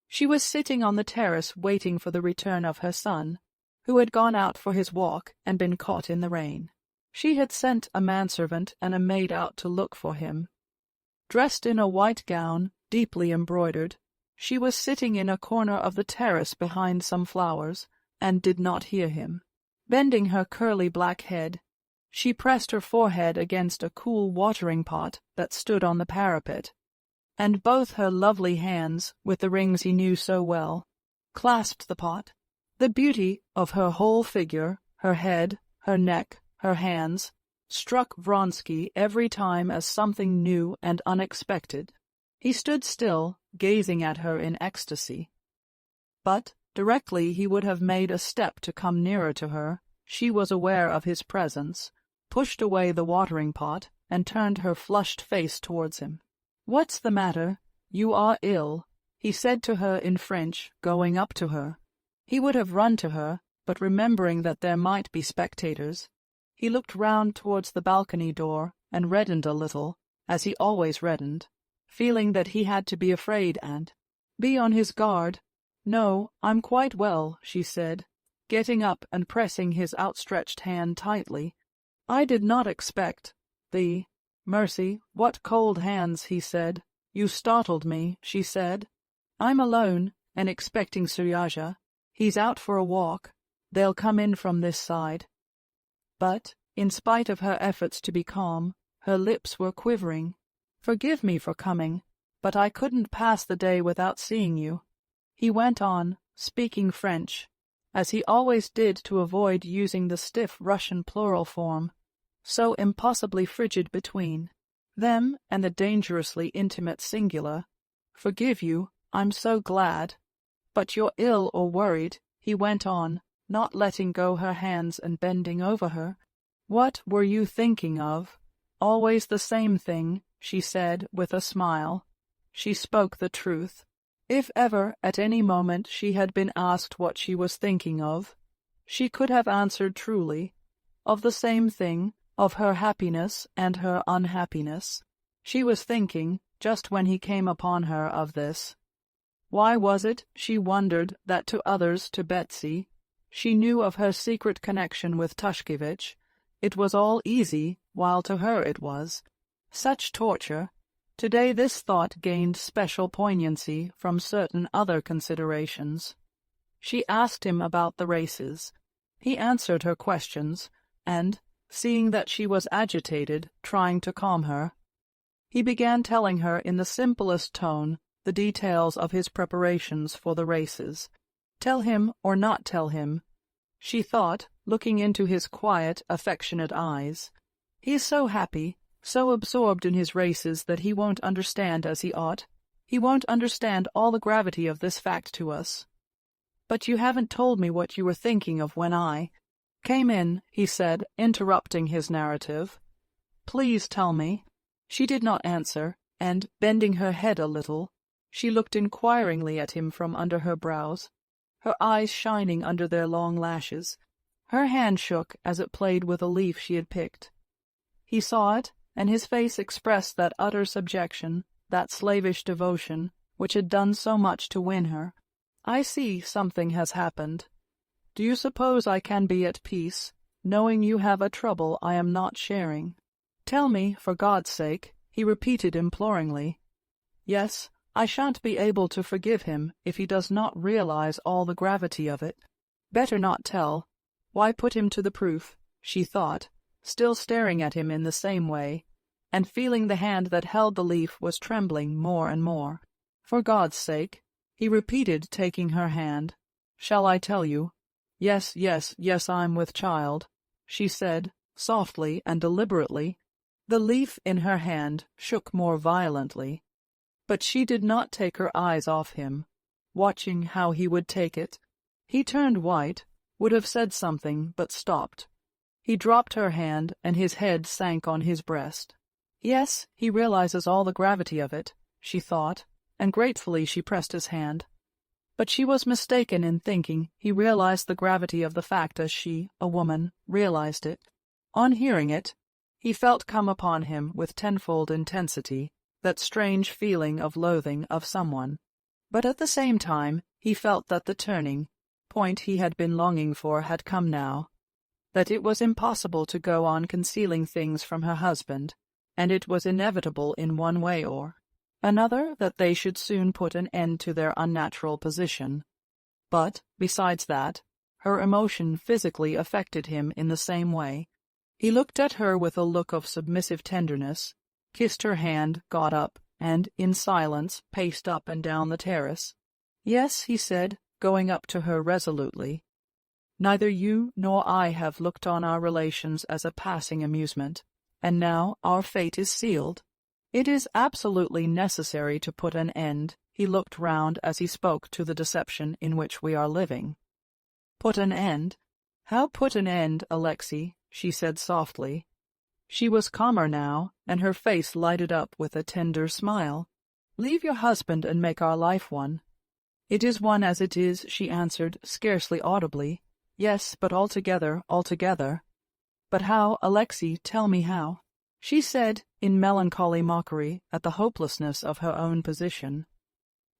S1: She was sitting on the terrace waiting for the return of her son, who had gone out for his walk and been caught in the rain. She had sent a manservant and a maid out to look for him. Dressed in a white gown, deeply embroidered, she was sitting in a corner of the terrace behind some flowers, and did not hear him. Bending her curly black head, she pressed her forehead against a cool watering-pot that stood on the parapet, and both her lovely hands, with the rings he knew so well, clasped the pot. The beauty of her whole figure, her head, her neck, her hands, struck Vronsky every time as something new and unexpected. He stood still, gazing at her in ecstasy. But directly he would have made a step to come nearer to her, she was aware of his presence, pushed away the watering-pot, and turned her flushed face towards him. "What's the matter? You are ill," he said to her in French, going up to her. He would have run to her, but remembering that there might be spectators, he looked round towards the balcony door and reddened a little, as he always reddened, feeling that he had to be afraid and be on his guard. "No, I'm quite well," she said, getting up and pressing his outstretched hand tightly. "I did not expect the mercy, what cold hands," he said. "You startled me," she said. "I'm alone, and expecting Seryaja. He's out for a walk. They'll come in from this side." But, in spite of her efforts to be calm, her lips were quivering. "Forgive me for coming, but I couldn't pass the day without seeing you," he went on, speaking French, as he always did, to avoid using the stiff Russian plural form, so impossibly frigid between them and the dangerously intimate singular. "Forgive you, I'm so glad. But you're ill or worried," he went on, not letting go her hands and bending over her. "What were you thinking of?" "Always the same thing," she said with a smile. She spoke the truth. If ever at any moment she had been asked what she was thinking of, she could have answered truly, of the same thing, of her happiness and her unhappiness. She was thinking, just when he came upon her, of this. Why was it, she wondered, that to others, to Betsy, she knew of her secret connection with Tushkevich, it was all easy, while to her it was such torture? Today this thought gained special poignancy from certain other considerations. She asked him about the races. He answered her questions, and, seeing that she was agitated, trying to calm her, he began telling her in the simplest tone the details of his preparations for the races. Tell him or not tell him, she thought, looking into his quiet, affectionate eyes. He is so happy, so absorbed in his races that he won't understand as he ought. He won't understand all the gravity of this fact to us. But you haven't told me what you were thinking of when I came in, he said, interrupting his narrative. Please tell me. She did not answer, and, bending her head a little, she looked inquiringly at him from under her brows, her eyes shining under their long lashes. Her hand shook as it played with a leaf she had picked. He saw it, and his face expressed that utter subjection, that slavish devotion, which had done so much to win her. I see something has happened. Do you suppose I can be at peace, knowing you have a trouble I am not sharing? Tell me, for God's sake, he repeated imploringly. Yes, I shan't be able to forgive him if he does not realize all the gravity of it. Better not tell. Why put him to the proof, she thought, still staring at him in the same way, and feeling the hand that held the leaf was trembling more and more. For God's sake, he repeated, taking her hand. Shall I tell you? Yes, yes, yes, I'm with child, she said, softly and deliberately. The leaf in her hand shook more violently, but she did not take her eyes off him, watching how he would take it. He turned white, would have said something, but stopped. He dropped her hand, and his head sank on his breast. Yes, he realizes all the gravity of it, she thought, and gratefully she pressed his hand. But she was mistaken in thinking he realized the gravity of the fact as she, a woman, realized it. On hearing it, he felt come upon him with tenfold intensity that strange feeling of loathing of someone. But at the same time he felt that the turning point he had been longing for had come now, that it was impossible to go on concealing things from her husband, and it was inevitable in one way or another that they should soon put an end to their unnatural position. But, besides that, her emotion physically affected him in the same way. He looked at her with a look of submissive tenderness, kissed her hand, got up, and, in silence, paced up and down the terrace. Yes, he said, going up to her resolutely. Neither you nor I have looked on our relations as a passing amusement, and now our fate is sealed. It is absolutely necessary to put an end. He looked round as he spoke to the deception in which we are living. Put an end? How put an end, Alexei? She said softly. She was calmer now, and her face lighted up with a tender smile. Leave your husband and make our life one. It is one as it is, she answered, scarcely audibly. Yes, but altogether, altogether. But how, Alexei, tell me how? She said, in melancholy mockery at the hopelessness of her own position.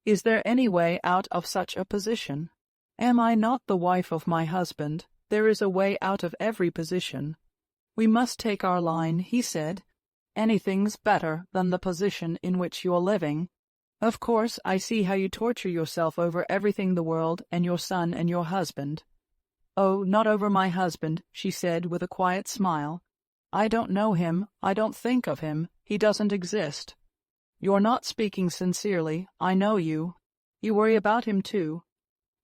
S1: Is there any way out of such a position? Am I not the wife of my husband? There is a way out of every position. We must take our line, he said. Anything's better than the position in which you're living. Of course, I see how you torture yourself over everything the world and your son and your husband. Oh, not over my husband, she said with a quiet smile. I don't know him, I don't think of him, he doesn't exist. You're not speaking sincerely, I know you. You worry about him too.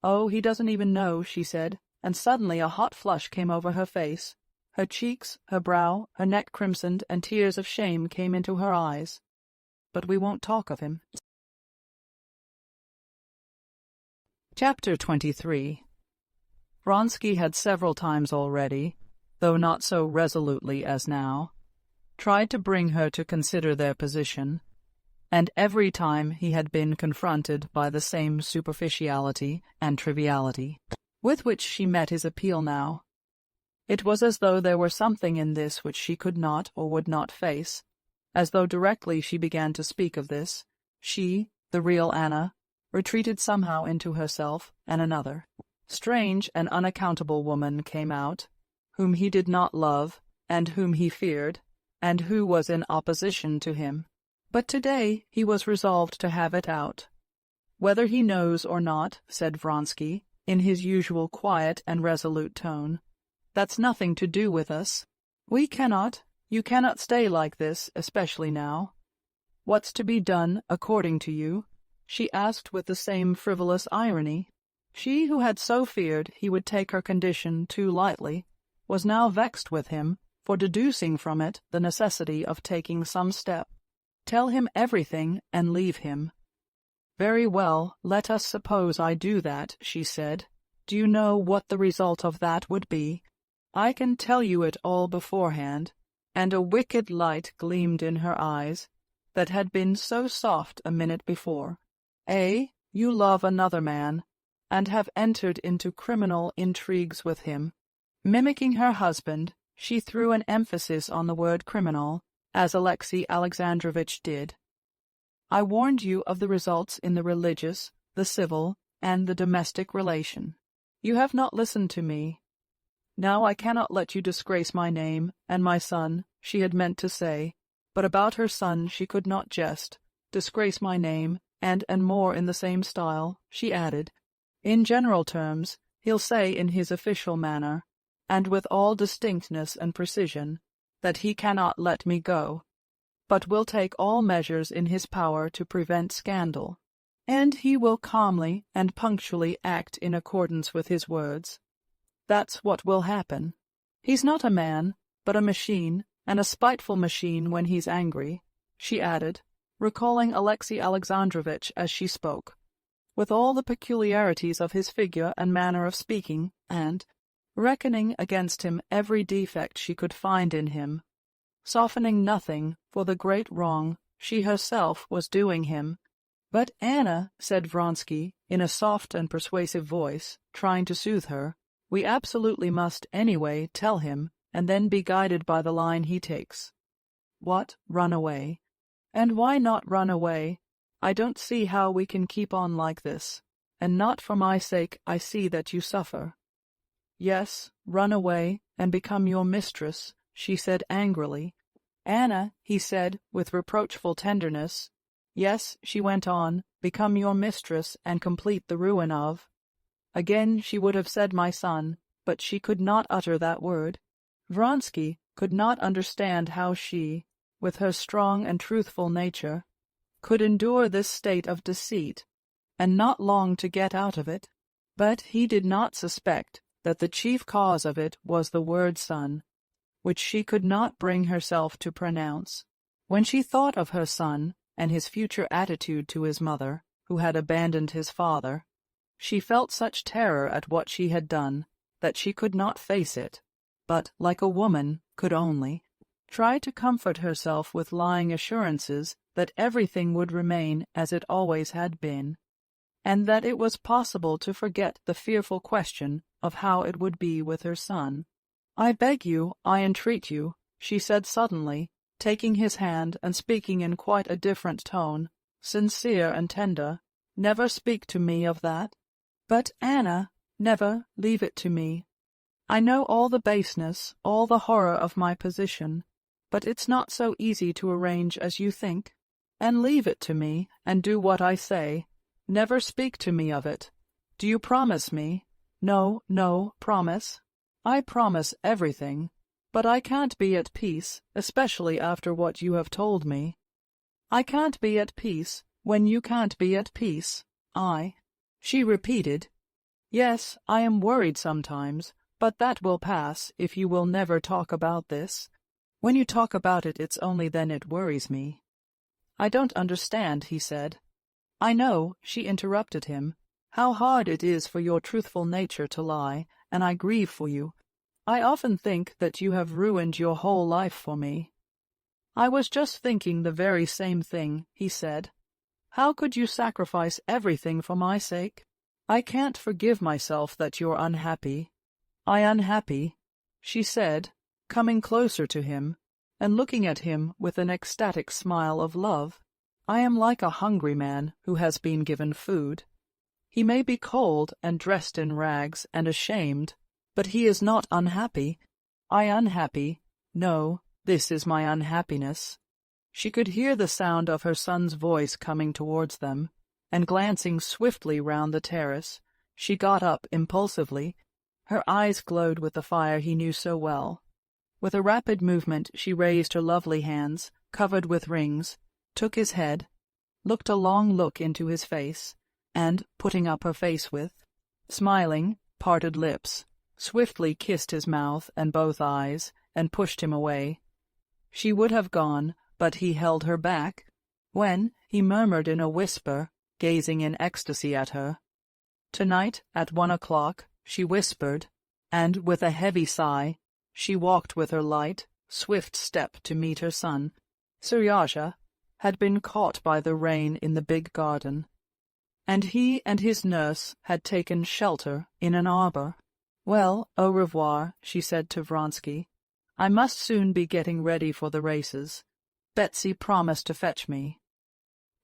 S1: Oh, he doesn't even know, she said, and suddenly a hot flush came over her face. Her cheeks, her brow, her neck crimsoned, and tears of shame came into her eyes. But we won't talk of him. Chapter 23. Vronsky had several times already, though not so resolutely as now, tried to bring her to consider their position, and every time he had been confronted by the same superficiality and triviality with which she met his appeal now. It was as though there were something in this which she could not or would not face, as though directly she began to speak of this, she, the real Anna, retreated somehow into herself and another. Strange and unaccountable woman came out, whom he did not love, and whom he feared, and who was in opposition to him. But today he was resolved to have it out. Whether he knows or not, said Vronsky, in his usual quiet and resolute tone, that's nothing to do with us. You cannot stay like this, especially now. What's to be done, according to you? She asked with the same frivolous irony. She who had so feared he would take her condition too lightly was now vexed with him for deducing from it the necessity of taking some step. Tell him everything and leave him. Very well, let us suppose I do that, she said. Do you know what the result of that would be? I can tell you it all beforehand. And a wicked light gleamed in her eyes that had been so soft a minute before. You love another man, and have entered into criminal intrigues with him. Mimicking her husband, she threw an emphasis on the word criminal, as Alexei Alexandrovitch did. I warned you of the results in the religious, the civil, and the domestic relation. You have not listened to me. Now I cannot let you disgrace my name and my son, she had meant to say, but about her son she could not jest. Disgrace my name, and more in the same style, she added. In general terms, he'll say in his official manner, and with all distinctness and precision, that he cannot let me go, but will take all measures in his power to prevent scandal, and he will calmly and punctually act in accordance with his words. That's what will happen. He's not a man, but a machine, and a spiteful machine when he's angry, she added, recalling Alexei Alexandrovitch as she spoke, with all the peculiarities of his figure and manner of speaking, and reckoning against him every defect she could find in him, softening nothing for the great wrong she herself was doing him. But Anna, said Vronsky, in a soft and persuasive voice, trying to soothe her, we absolutely must anyway tell him, and then be guided by the line he takes. What, run away? And why not run away? I don't see how we can keep on like this, and not for my sake I see that you suffer. Yes, run away and become your mistress, she said angrily. Anna, he said with reproachful tenderness. Yes, she went on, become your mistress and complete the ruin of. Again she would have said my son, but she could not utter that word. Vronsky could not understand how she, with her strong and truthful nature, could endure this state of deceit, and not long to get out of it. But he did not suspect that the chief cause of it was the word son, which she could not bring herself to pronounce. When she thought of her son and his future attitude to his mother, who had abandoned his father, she felt such terror at what she had done that she could not face it, but, like a woman, could only try to comfort herself with lying assurances that everything would remain as it always had been, and that it was possible to forget the fearful question of how it would be with her son. "I beg you, I entreat you," she said suddenly, taking his hand and speaking in quite a different tone, sincere and tender, "never speak to me of that." "But, Anna—" "Never leave it to me. I know all the baseness, all the horror of my position, but it's not so easy to arrange as you think. And leave it to me, and do what I say. Never speak to me of it. Do you promise me?" "No, no, promise." "I promise everything, but I can't be at peace, especially after what you have told me." "I can't be at peace when you can't be at peace." She repeated, "Yes, I am worried sometimes, but that will pass if you will never talk about this. When you talk about it, it's only then it worries me." "I don't understand," he said. "I know," she interrupted him, "how hard it is for your truthful nature to lie, and I grieve for you. I often think that you have ruined your whole life for me." "I was just thinking the very same thing," he said. "How could you sacrifice everything for my sake? I can't forgive myself that you're unhappy." "I unhappy?" she said, coming closer to him, and looking at him with an ecstatic smile of love. "I am like a hungry man who has been given food. He may be cold and dressed in rags and ashamed, but he is not unhappy. I unhappy? No, this is my unhappiness." She could hear the sound of her son's voice coming towards them, and glancing swiftly round the terrace, she got up impulsively. Her eyes glowed with the fire he knew so well. With a rapid movement she raised her lovely hands, covered with rings, took his head, looked a long look into his face, and, putting up her face with smiling, parted lips, swiftly kissed his mouth and both eyes, and pushed him away. She would have gone, but he held her back, when he murmured in a whisper, gazing in ecstasy at her. "Tonight, at 1 o'clock," she whispered, and, with a heavy sigh, she walked with her light, swift step to meet her son. Seryozha had been caught by the rain in the big garden, and he and his nurse had taken shelter in an arbor. "Well, au revoir," she said to Vronsky. "I must soon be getting ready for the races. Betsy promised to fetch me."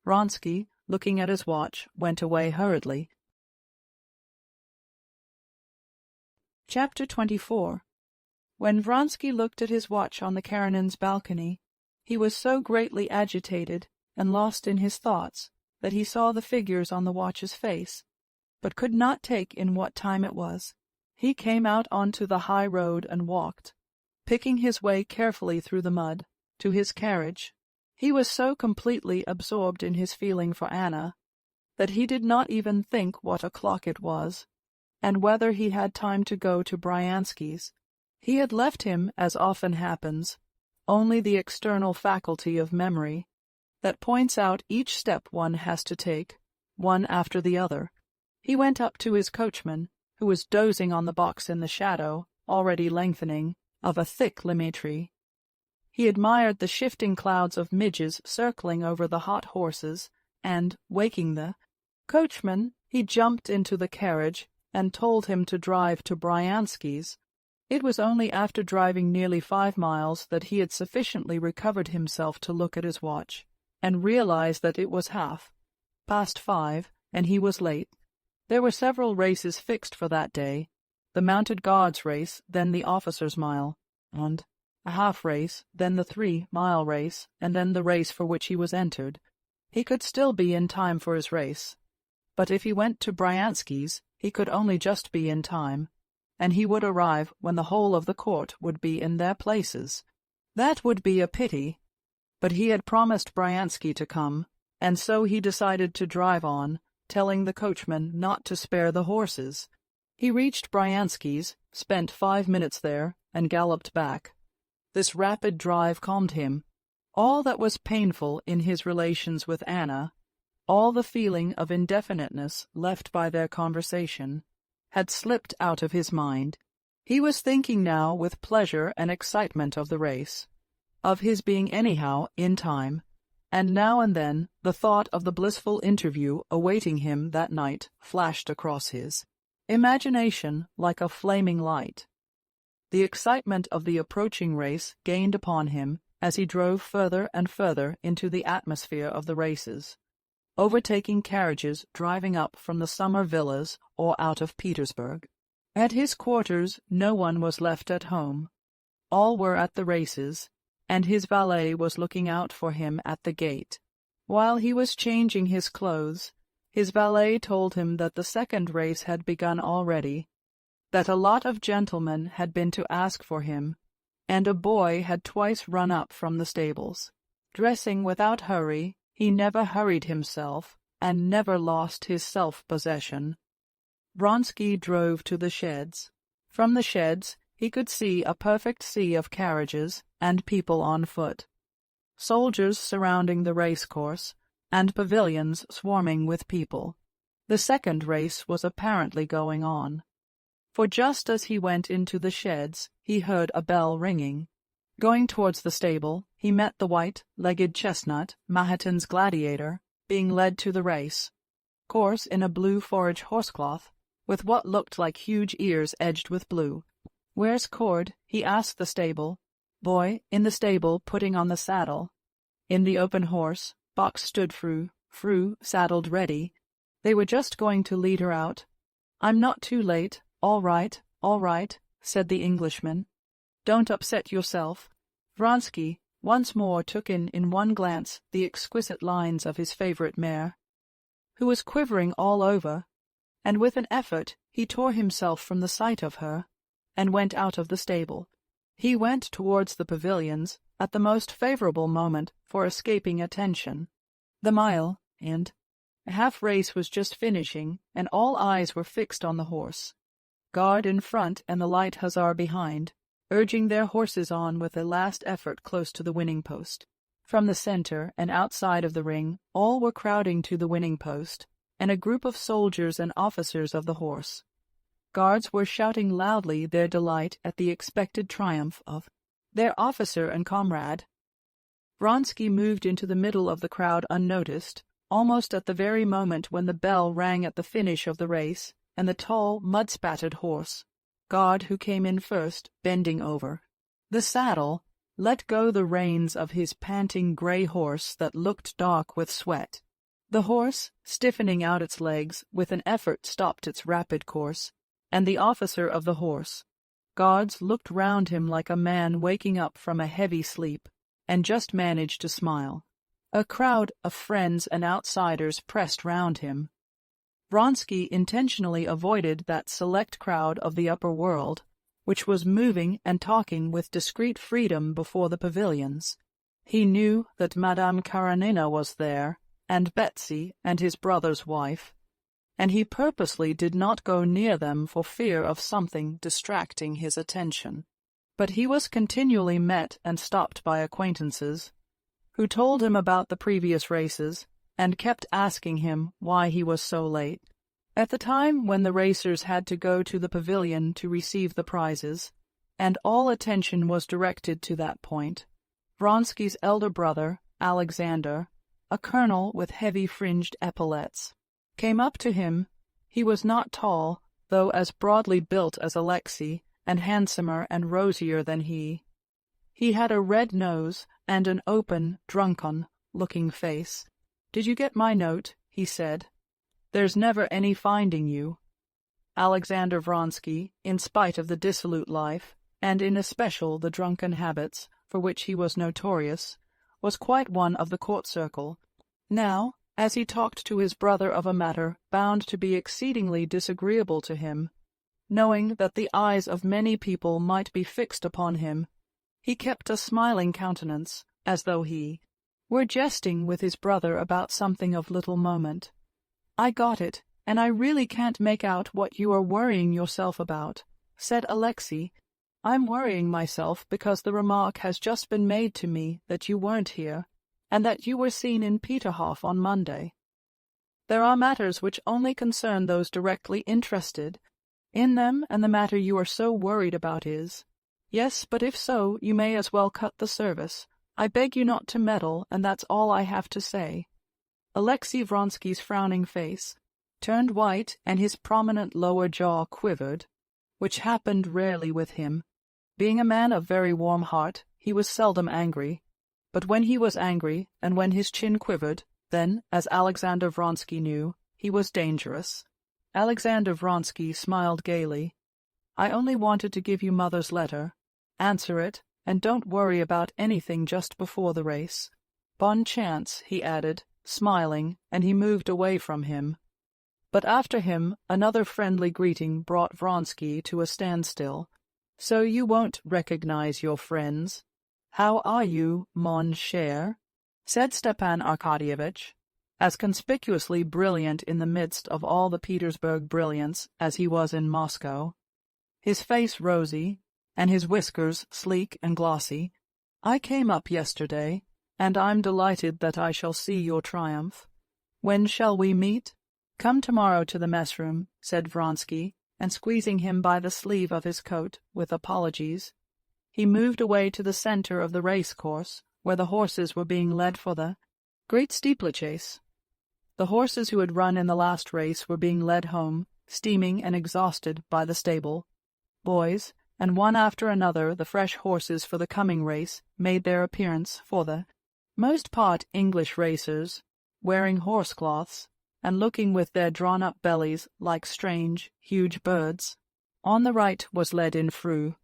S1: Vronsky, looking at his watch, went away hurriedly. Chapter 24. When Vronsky looked at his watch on the Karenin's balcony, he was so greatly agitated and lost in his thoughts that he saw the figures on the watch's face, but could not take in what time it was. He came out onto the high road and walked, picking his way carefully through the mud, to his carriage. He was so completely absorbed in his feeling for Anna that he did not even think what o'clock it was, and whether he had time to go to Bryansky's. He had left him, as often happens, only the external faculty of memory that points out each step one has to take, one after the other. He went up to his coachman, who was dozing on the box in the shadow, already lengthening, of a thick limay tree. He admired the shifting clouds of midges circling over the hot horses, and, waking the coachman, he jumped into the carriage and told him to drive to Bryansky's. It was only after driving nearly 5 miles that he had sufficiently recovered himself to look at his watch, and realize that it was 5:30, and he was late. There were several races fixed for that day, the mounted guards race, then the officers' mile, and a half race, then the 3-mile race, and then the race for which he was entered. He could still be in time for his race, but if he went to Bryansky's, he could only just be in time, and he would arrive when the whole of the court would be in their places. That would be a pity, but he had promised Bryansky to come, and so he decided to drive on, telling the coachman not to spare the horses. He reached Bryansky's, spent 5 minutes there, and galloped back. This rapid drive calmed him. All that was painful in his relations with Anna, all the feeling of indefiniteness left by their conversation, had slipped out of his mind. He was thinking now with pleasure and excitement of the race, of his being anyhow in time, and now and then the thought of the blissful interview awaiting him that night flashed across his imagination like a flaming light. The excitement of the approaching race gained upon him as he drove further and further into the atmosphere of the races, overtaking carriages driving up from the summer villas or out of Petersburg. At his quarters no one was left at home. All were at the races, and his valet was looking out for him at the gate. While he was changing his clothes, his valet told him that the second race had begun already, that a lot of gentlemen had been to ask for him, and a boy had twice run up from the stables. Dressing without hurry, he never hurried himself, and never lost his self-possession. Vronsky drove to the sheds. From the sheds he could see a perfect sea of carriages and people on foot, soldiers surrounding the race-course, and pavilions swarming with people. The second race was apparently going on, for just as he went into the sheds he heard a bell ringing. Going towards the stable, he met the white-legged chestnut, Mahaton's gladiator, being led to the race, course in a blue forage horsecloth, with what looked like huge ears edged with blue. "Where's Cord?" he asked the stable boy in the stable, putting on the saddle. In the open horse, box stood Fru, saddled ready. They were just going to lead her out. "I'm not too late. All right," said the Englishman. "Don't upset yourself." Vronsky once more took in one glance the exquisite lines of his favorite mare, who was quivering all over, and with an effort he tore himself from the sight of her, and went out of the stable. He went towards the pavilions at the most favorable moment for escaping attention. The mile and half race was just finishing, and all eyes were fixed on the horse. Guard in front and the light hussar behind, urging their horses on with a last effort close to the winning post. From the center and outside of the ring, all were crowding to the winning post, and a group of soldiers and officers of the horse. Guards were shouting loudly their delight at the expected triumph of their officer and comrade. Vronsky moved into the middle of the crowd unnoticed, almost at the very moment when the bell rang at the finish of the race, and the tall, mud-spattered horse, guard who came in first, bending over the saddle, let go the reins of his panting gray horse that looked dark with sweat. The horse, stiffening out its legs, with an effort stopped its rapid course, and the officer of the horse, guards, looked round him like a man waking up from a heavy sleep, and just managed to smile. A crowd of friends and outsiders pressed round him. Vronsky intentionally avoided that select crowd of the upper world, which was moving and talking with discreet freedom before the pavilions. He knew that Madame Karenina was there, and Betsy and his brother's wife, and he purposely did not go near them for fear of something distracting his attention. But he was continually met and stopped by acquaintances, who told him about the previous races, and kept asking him why he was so late. At the time when the racers had to go to the pavilion to receive the prizes, and all attention was directed to that point, Vronsky's elder brother, Alexander, a colonel with heavy fringed epaulets, came up to him. He was not tall, though as broadly built as Alexei, and handsomer and rosier than he. He had a red nose and an open, drunken-looking face. "Did you get my note?" he said. "There's never any finding you." Alexander Vronsky, in spite of the dissolute life, and in especial the drunken habits for which he was notorious, was quite one of the court circle. Now, as he talked to his brother of a matter bound to be exceedingly disagreeable to him, knowing that the eyes of many people might be fixed upon him, he kept a smiling countenance, as though he were jesting with his brother about something of little moment. "I got it, and I really can't make out what you are worrying yourself about," said Alexei. "I'm worrying myself because the remark has just been made to me that you weren't here, and that you were seen in Peterhof on Monday. There are matters which only concern those directly interested in them, and the matter you are so worried about is— Yes, but if so, you may as well cut the service, I beg you not to meddle, and that's all I have to say." Alexei Vronsky's frowning face turned white, and his prominent lower jaw quivered, which happened rarely with him. Being a man of very warm heart, he was seldom angry. But when he was angry, and when his chin quivered, then, as Alexander Vronsky knew, he was dangerous. Alexander Vronsky smiled gaily. "I only wanted to give you Mother's letter. Answer it, and don't worry about anything just before the race. Bon chance," he added, smiling, and he moved away from him. But after him another friendly greeting brought Vronsky to a standstill. "So you won't recognize your friends? How are you, mon cher?" said Stepan Arkadyevitch, as conspicuously brilliant in the midst of all the Petersburg brilliance as he was in Moscow. His face rosy, and his whiskers sleek and glossy. "I came up yesterday, and I'm delighted that I shall see your triumph. When shall we meet?" "Come tomorrow to the mess-room," said Vronsky, and squeezing him by the sleeve of his coat, with apologies, he moved away to the center of the race-course, where the horses were being led for the great steeplechase. The horses who had run in the last race were being led home, steaming and exhausted, by the stable boys, and one after another the fresh horses for the coming race made their appearance, for the most part English racers, wearing horsecloths, and looking with their drawn-up bellies like strange, huge birds. On the right was led in Fru,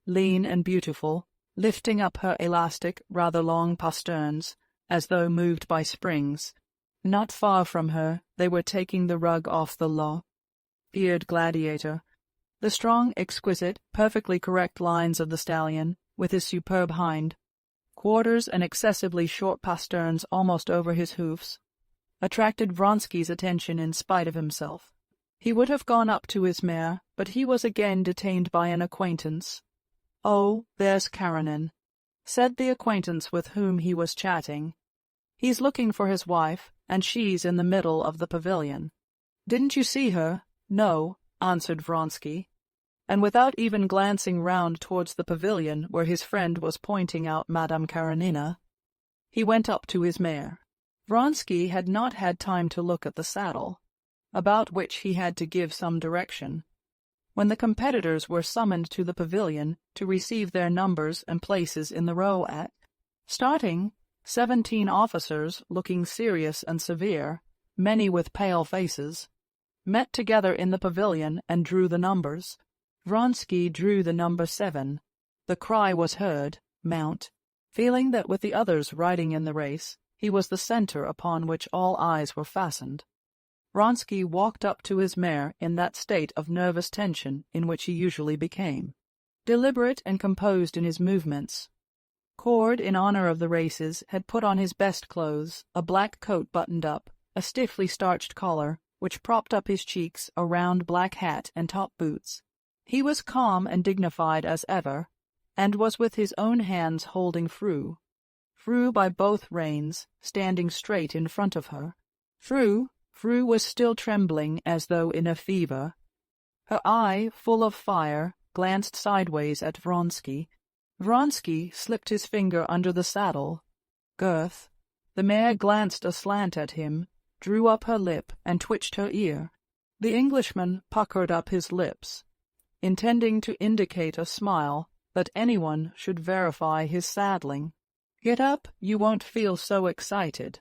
S1: lean and beautiful, lifting up her elastic, rather long pasterns, as though moved by springs. Not far from her they were taking the rug off the long-eared gladiator. The strong, exquisite, perfectly correct lines of the stallion, with his superb hind quarters and excessively short pasterns almost over his hoofs, attracted Vronsky's attention in spite of himself. He would have gone up to his mare, but he was again detained by an acquaintance. "Oh, there's Karenina," said the acquaintance with whom he was chatting. "He's looking for his wife, and she's in the middle of the pavilion." "Didn't you see her?" "No," answered Vronsky, and without even glancing round towards the pavilion where his friend was pointing out Madame Karenina, he went up to his mare. Vronsky had not had time to look at the saddle, about which he had to give some direction. When the competitors were summoned to the pavilion to receive their numbers and places in the row at starting, 17 officers, looking serious and severe, many with pale faces, met together in the pavilion and drew the numbers. Vronsky drew the number 7. The cry was heard, "Mount!" Feeling that with the others riding in the race, he was the center upon which all eyes were fastened, Vronsky walked up to his mare in that state of nervous tension in which he usually became, deliberate and composed in his movements. Cord, in honor of the races, had put on his best clothes, a black coat buttoned up, a stiffly starched collar, which propped up his cheeks, a round black hat, and top boots. He was calm and dignified as ever, and was with his own hands holding Fru by both reins, standing straight in front of her. Fru was still trembling as though in a fever. Her eye, full of fire, glanced sideways at Vronsky. Vronsky slipped his finger under the saddle girth. The mare glanced aslant at him, drew up her lip, and twitched her ear. The Englishman puckered up his lips, intending to indicate a smile, that anyone should verify his saddling. "Get up, you won't feel so excited."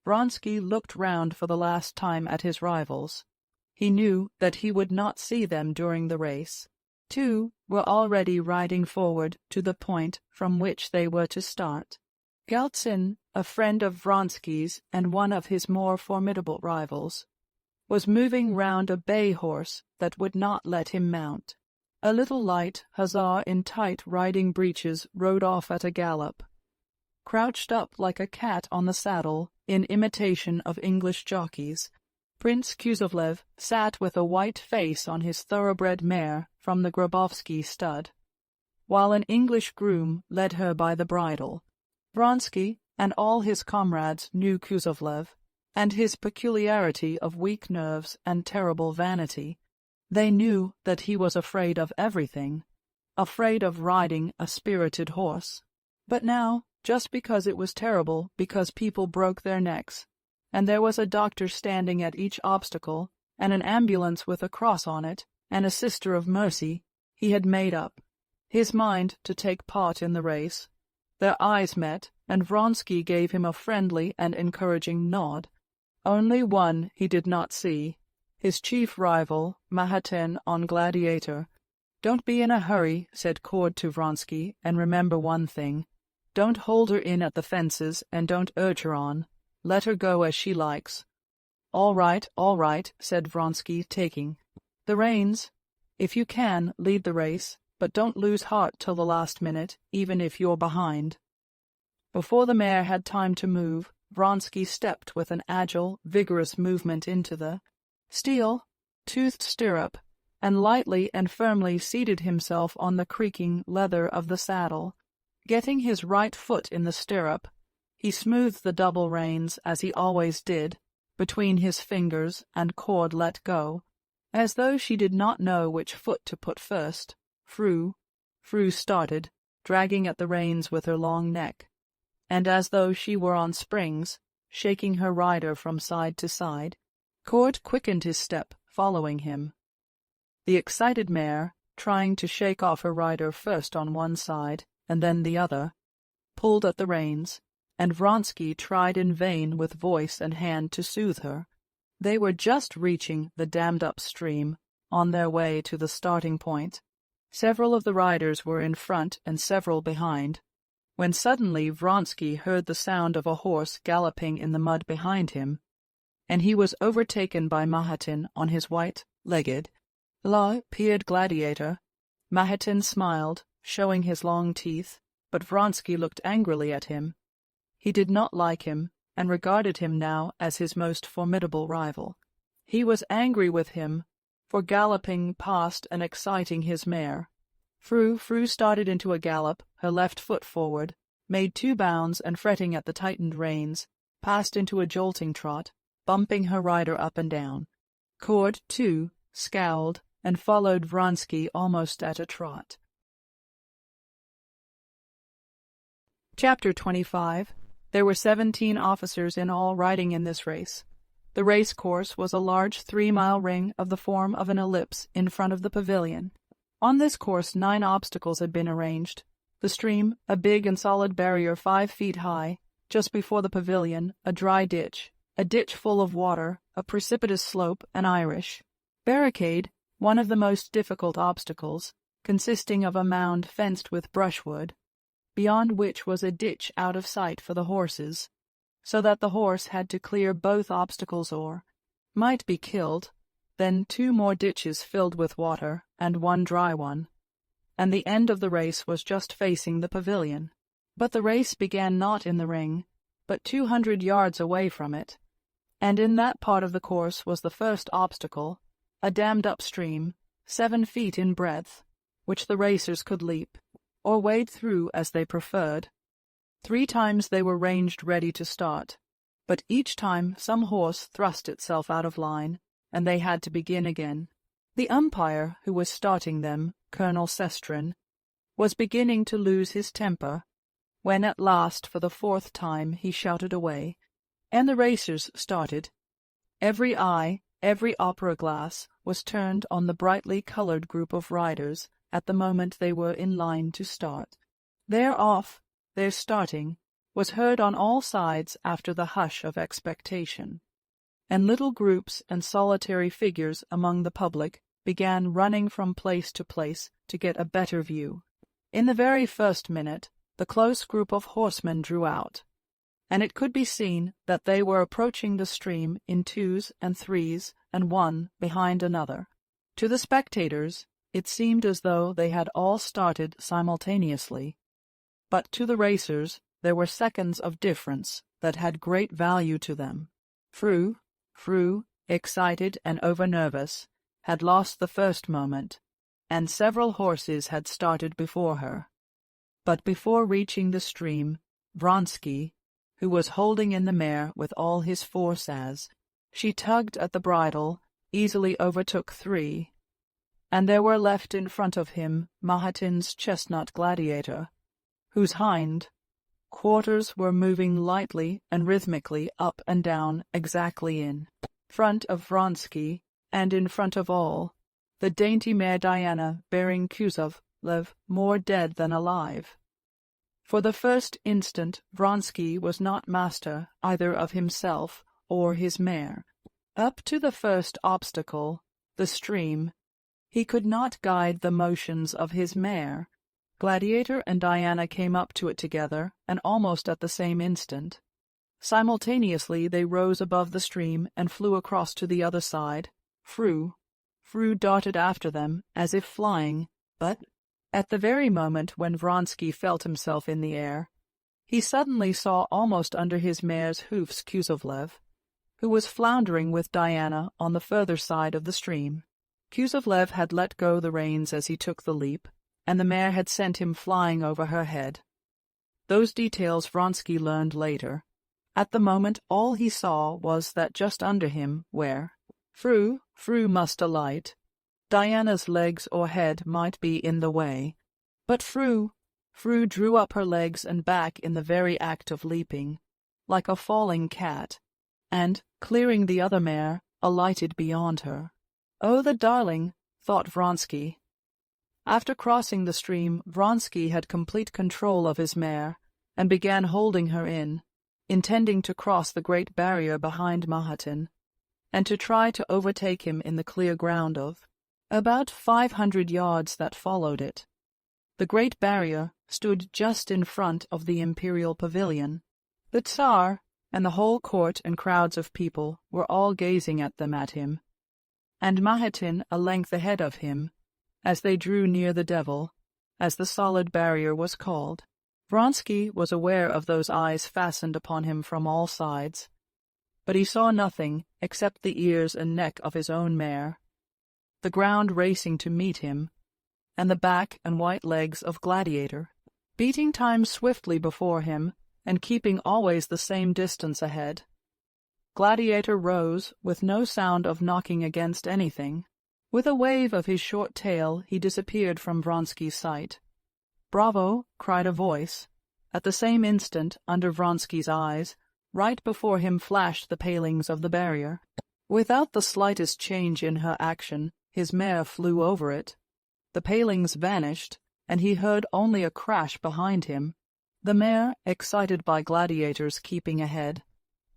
S1: Vronsky looked round for the last time at his rivals. He knew that he would not see them during the race. 2 were already riding forward to the point from which they were to start. Galtsin, a friend of Vronsky's and one of his more formidable rivals, was moving round a bay horse that would not let him mount. A little light hussar in tight riding breeches rode off at a gallop. Crouched up like a cat on the saddle, in imitation of English jockeys, Prince Kuzovlev sat with a white face on his thoroughbred mare from the Grabovsky stud, while an English groom led her by the bridle. Vronsky and all his comrades knew Kuzovlev, and his peculiarity of weak nerves and terrible vanity. They knew that he was afraid of everything, afraid of riding a spirited horse. But now, just because it was terrible, because people broke their necks, and there was a doctor standing at each obstacle, and an ambulance with a cross on it, and a sister of mercy, he had made up his mind to take part in the race. Their eyes met, and Vronsky gave him a friendly and encouraging nod. Only one he did not see, his chief rival, Mahatin on Gladiator. "Don't be in a hurry," said Cord to Vronsky, "and remember one thing. Don't hold her in at the fences, and don't urge her on. Let her go as she likes." All right, said Vronsky, taking the reins. "If you can, lead the race, but don't lose heart till the last minute, even if you're behind." Before the mare had time to move, Vronsky stepped with an agile, vigorous movement into the steel-toothed stirrup, and lightly and firmly seated himself on the creaking leather of the saddle. Getting his right foot in the stirrup, he smoothed the double reins, as he always did, between his fingers, and Cord let go. As though she did not know which foot to put first, Fru started, dragging at the reins with her long neck, and as though she were on springs, shaking her rider from side to side. Cord quickened his step, following him. The excited mare, trying to shake off her rider first on one side and then the other, pulled at the reins, and Vronsky tried in vain with voice and hand to soothe her. They were just reaching the dammed-up stream, on their way to the starting point. Several of the riders were in front and several behind, when suddenly Vronsky heard the sound of a horse galloping in the mud behind him, and he was overtaken by Mahatin on his white-legged, long-eared Gladiator. Mahatin smiled, showing his long teeth, but Vronsky looked angrily at him. He did not like him, and regarded him now as his most formidable rival. He was angry with him for galloping past and exciting his mare. Fru started into a gallop, her left foot forward, made 2 bounds, and fretting at the tightened reins, passed into a jolting trot, bumping her rider up and down. Cord, too, scowled, and followed Vronsky almost at a trot. Chapter 25. There were 17 officers in all riding in this race. The race course was a large 3-mile ring of the form of an ellipse in front of the pavilion. On this course 9 obstacles had been arranged. The stream, a big and solid barrier 5 feet high, just before the pavilion, a dry ditch, a ditch full of water, a precipitous slope, an Irish barricade, one of the most difficult obstacles, consisting of a mound fenced with brushwood, beyond which was a ditch out of sight for the horses, so that the horse had to clear both obstacles or might be killed, then 2 more ditches filled with water, and 1 dry one, and the end of the race was just facing the pavilion. But the race began not in the ring, but 200 yards away from it, and in that part of the course was the first obstacle, a dammed-up stream, 7 feet in breadth, which the racers could leap, or wade through as they preferred. 3 times they were ranged ready to start, but each time some horse thrust itself out of line, and they had to begin again. The umpire who was starting them, Colonel Sestrin, was beginning to lose his temper, when at last for the 4th time he shouted away, and the racers started. Every eye, every opera-glass, was turned on the brightly colored group of riders at the moment they were in line to start. Their off, their starting, was heard on all sides after the hush of expectation, and little groups and solitary figures among the public began running from place to place to get a better view. In the very first minute, the close group of horsemen drew out, and it could be seen that they were approaching the stream in 2s and 3s and one behind another. To the spectators, it seemed as though they had all started simultaneously, but to the racers there were seconds of difference that had great value to them. Fru, excited and over-nervous, had lost the first moment, and several horses had started before her. But before reaching the stream, Vronsky, who was holding in the mare with all his force as she tugged at the bridle, easily overtook 3, and there were left in front of him Mahatin's chestnut Gladiator, whose hind, Quarters were moving lightly and rhythmically up and down exactly in front of Vronsky, and in front of all, the dainty mare Diana bearing Kuzov, more dead than alive. For the first instant Vronsky was not master either of himself or his mare. Up to the first obstacle, the stream, he could not guide the motions of his mare. Gladiator and Diana came up to it together, and almost at the same instant. Simultaneously they rose above the stream and flew across to the other side. Fru darted after them, as if flying, but at the very moment when Vronsky felt himself in the air, he suddenly saw almost under his mare's hoofs Kuzovlev, who was floundering with Diana on the further side of the stream. Kuzovlev had let go the reins as he took the leap, and the mare had sent him flying over her head. Those details Vronsky learned later. At the moment all he saw was that just under him, where Fru must alight, Diana's legs or head might be in the way, but Fru drew up her legs and back in the very act of leaping, like a falling cat, and, clearing the other mare, alighted beyond her. Oh, the darling, thought Vronsky. After crossing the stream, Vronsky had complete control of his mare, and began holding her in, intending to cross the great barrier behind Mahatin, and to try to overtake him in the clear ground of about 500 yards that followed it. The great barrier stood just in front of the imperial pavilion. The Tsar and the whole court and crowds of people were all gazing at him, and Mahatin a length ahead of him, as they drew near the Devil, as the solid barrier was called. Vronsky was aware of those eyes fastened upon him from all sides, but he saw nothing except the ears and neck of his own mare, the ground racing to meet him, and the back and white legs of Gladiator, beating time swiftly before him and keeping always the same distance ahead. Gladiator rose with no sound of knocking against anything. With a wave of his short tail he disappeared from Vronsky's sight. "Bravo!" cried a voice. At the same instant, under Vronsky's eyes, right before him flashed the palings of the barrier. Without the slightest change in her action, his mare flew over it. The palings vanished, and he heard only a crash behind him. The mare, excited by Gladiator's keeping ahead,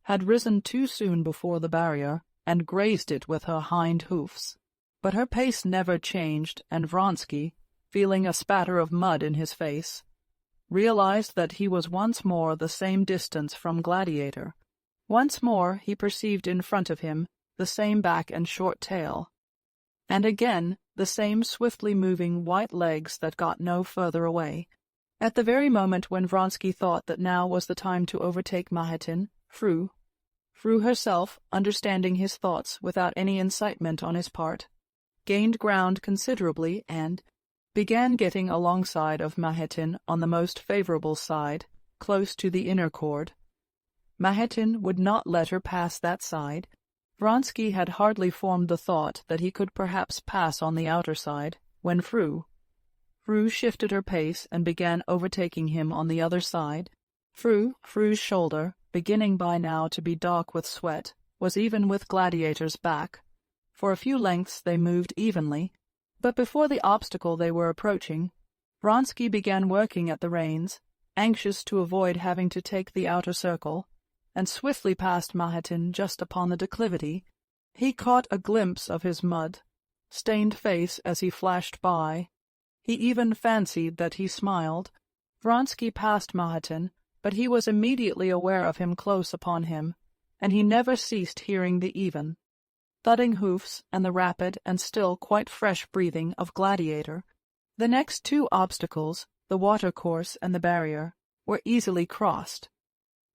S1: had risen too soon before the barrier and grazed it with her hind hoofs. But her pace never changed, and Vronsky, feeling a spatter of mud in his face, realized that he was once more the same distance from Gladiator. Once more he perceived in front of him the same back and short tail, and again the same swiftly moving white legs that got no further away. At the very moment when Vronsky thought that now was the time to overtake Mahatin, Fru herself, understanding his thoughts without any incitement on his part, gained ground considerably and began getting alongside of Mahatin on the most favorable side, close to the inner cord. Mahatin would not let her pass that side. Vronsky had hardly formed the thought that he could perhaps pass on the outer side, when Fru shifted her pace and began overtaking him on the other side. Fru's shoulder, beginning by now to be dark with sweat, was even with Gladiator's back. For a few lengths they moved evenly, but before the obstacle they were approaching, Vronsky began working at the reins, anxious to avoid having to take the outer circle, and swiftly passed Mahatin just upon the declivity. He caught a glimpse of his mud-stained face as he flashed by. He even fancied that he smiled. Vronsky passed Mahatin, but he was immediately aware of him close upon him, and he never ceased hearing the even thudding hoofs and the rapid and still quite fresh breathing of Gladiator. The next two obstacles, the watercourse and the barrier, were easily crossed,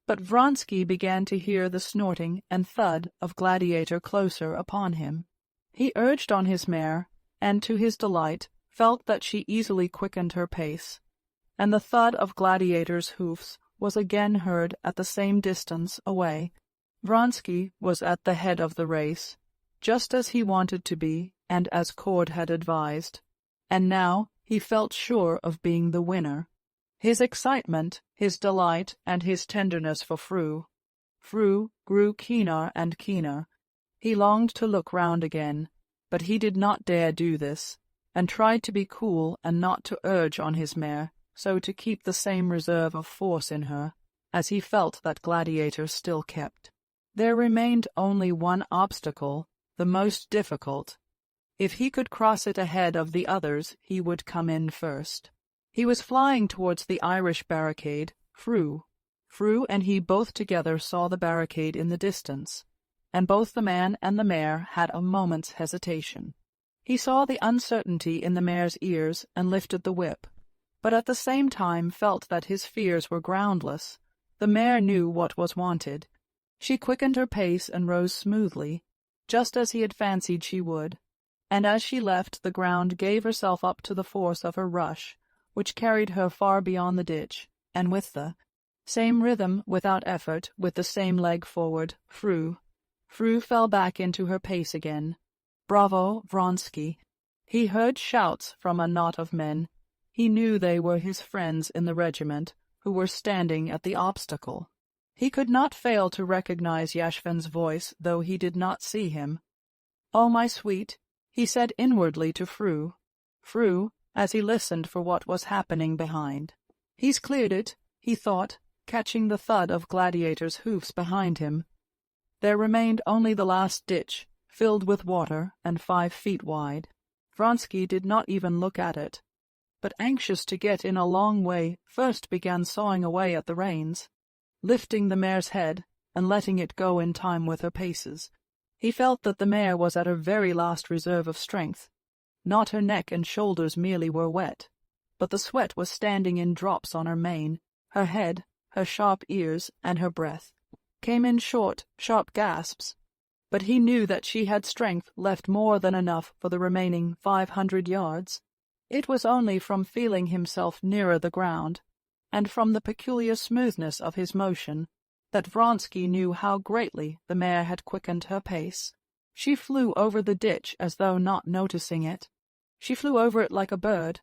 S1: but Vronsky began to hear the snorting and thud of Gladiator closer upon him. He urged on his mare, and to his delight felt that she easily quickened her pace, and the thud of Gladiator's hoofs was again heard at the same distance away. Vronsky was at the head of the race, just as he wanted to be and as Cord had advised, and now he felt sure of being the winner. His excitement, his delight, and his tenderness for Fru grew keener and keener. He longed to look round again, but he did not dare do this, and tried to be cool and not to urge on his mare, so to keep the same reserve of force in her, as he felt that Gladiator still kept. There remained only one obstacle, the most difficult. If he could cross it ahead of the others, he would come in first. He was flying towards the Irish barricade. Fru and he both together saw the barricade in the distance, and both the man and the mare had a moment's hesitation. He saw the uncertainty in the mare's ears and lifted the whip, but at the same time felt that his fears were groundless. The mare knew what was wanted. She quickened her pace and rose smoothly, just as he had fancied she would, and as she left the ground gave herself up to the force of her rush, which carried her far beyond the ditch, and with the same rhythm, without effort, with the same leg forward, Fru fell back into her pace again. Bravo, Vronsky! He heard shouts from a knot of men. He knew they were his friends in the regiment, who were standing at the obstacle. He could not fail to recognize Yashvin's voice, though he did not see him. "Oh, my sweet," he said inwardly to Fru, as he listened for what was happening behind. "He's cleared it," he thought, catching the thud of Gladiator's hoofs behind him. There remained only the last ditch, filled with water and 5 feet wide. Vronsky did not even look at it, but anxious to get in a long way, first began sawing away at the reins, lifting the mare's head and letting it go in time with her paces. He felt that the mare was at her very last reserve of strength. Not her neck and shoulders merely were wet, but the sweat was standing in drops on her mane, her head, her sharp ears, and her breath came in short, sharp gasps. But he knew that she had strength left more than enough for the remaining 500 yards. It was only from feeling himself nearer the ground, and from the peculiar smoothness of his motion, that Vronsky knew how greatly the mare had quickened her pace. She flew over the ditch as though not noticing it. She flew over it like a bird,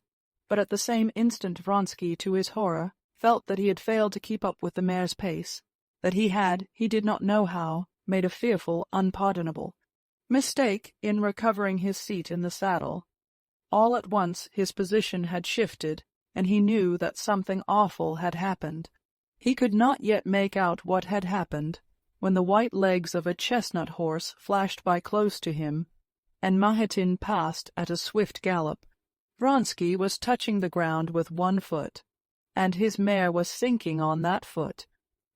S1: but at the same instant Vronsky, to his horror, felt that he had failed to keep up with the mare's pace, that he did not know how, made a fearful, unpardonable mistake in recovering his seat in the saddle. All at once his position had shifted, and he knew that something awful had happened. He could not yet make out what had happened, when the white legs of a chestnut horse flashed by close to him, and Mahatin passed at a swift gallop. Vronsky was touching the ground with one foot, and his mare was sinking on that foot.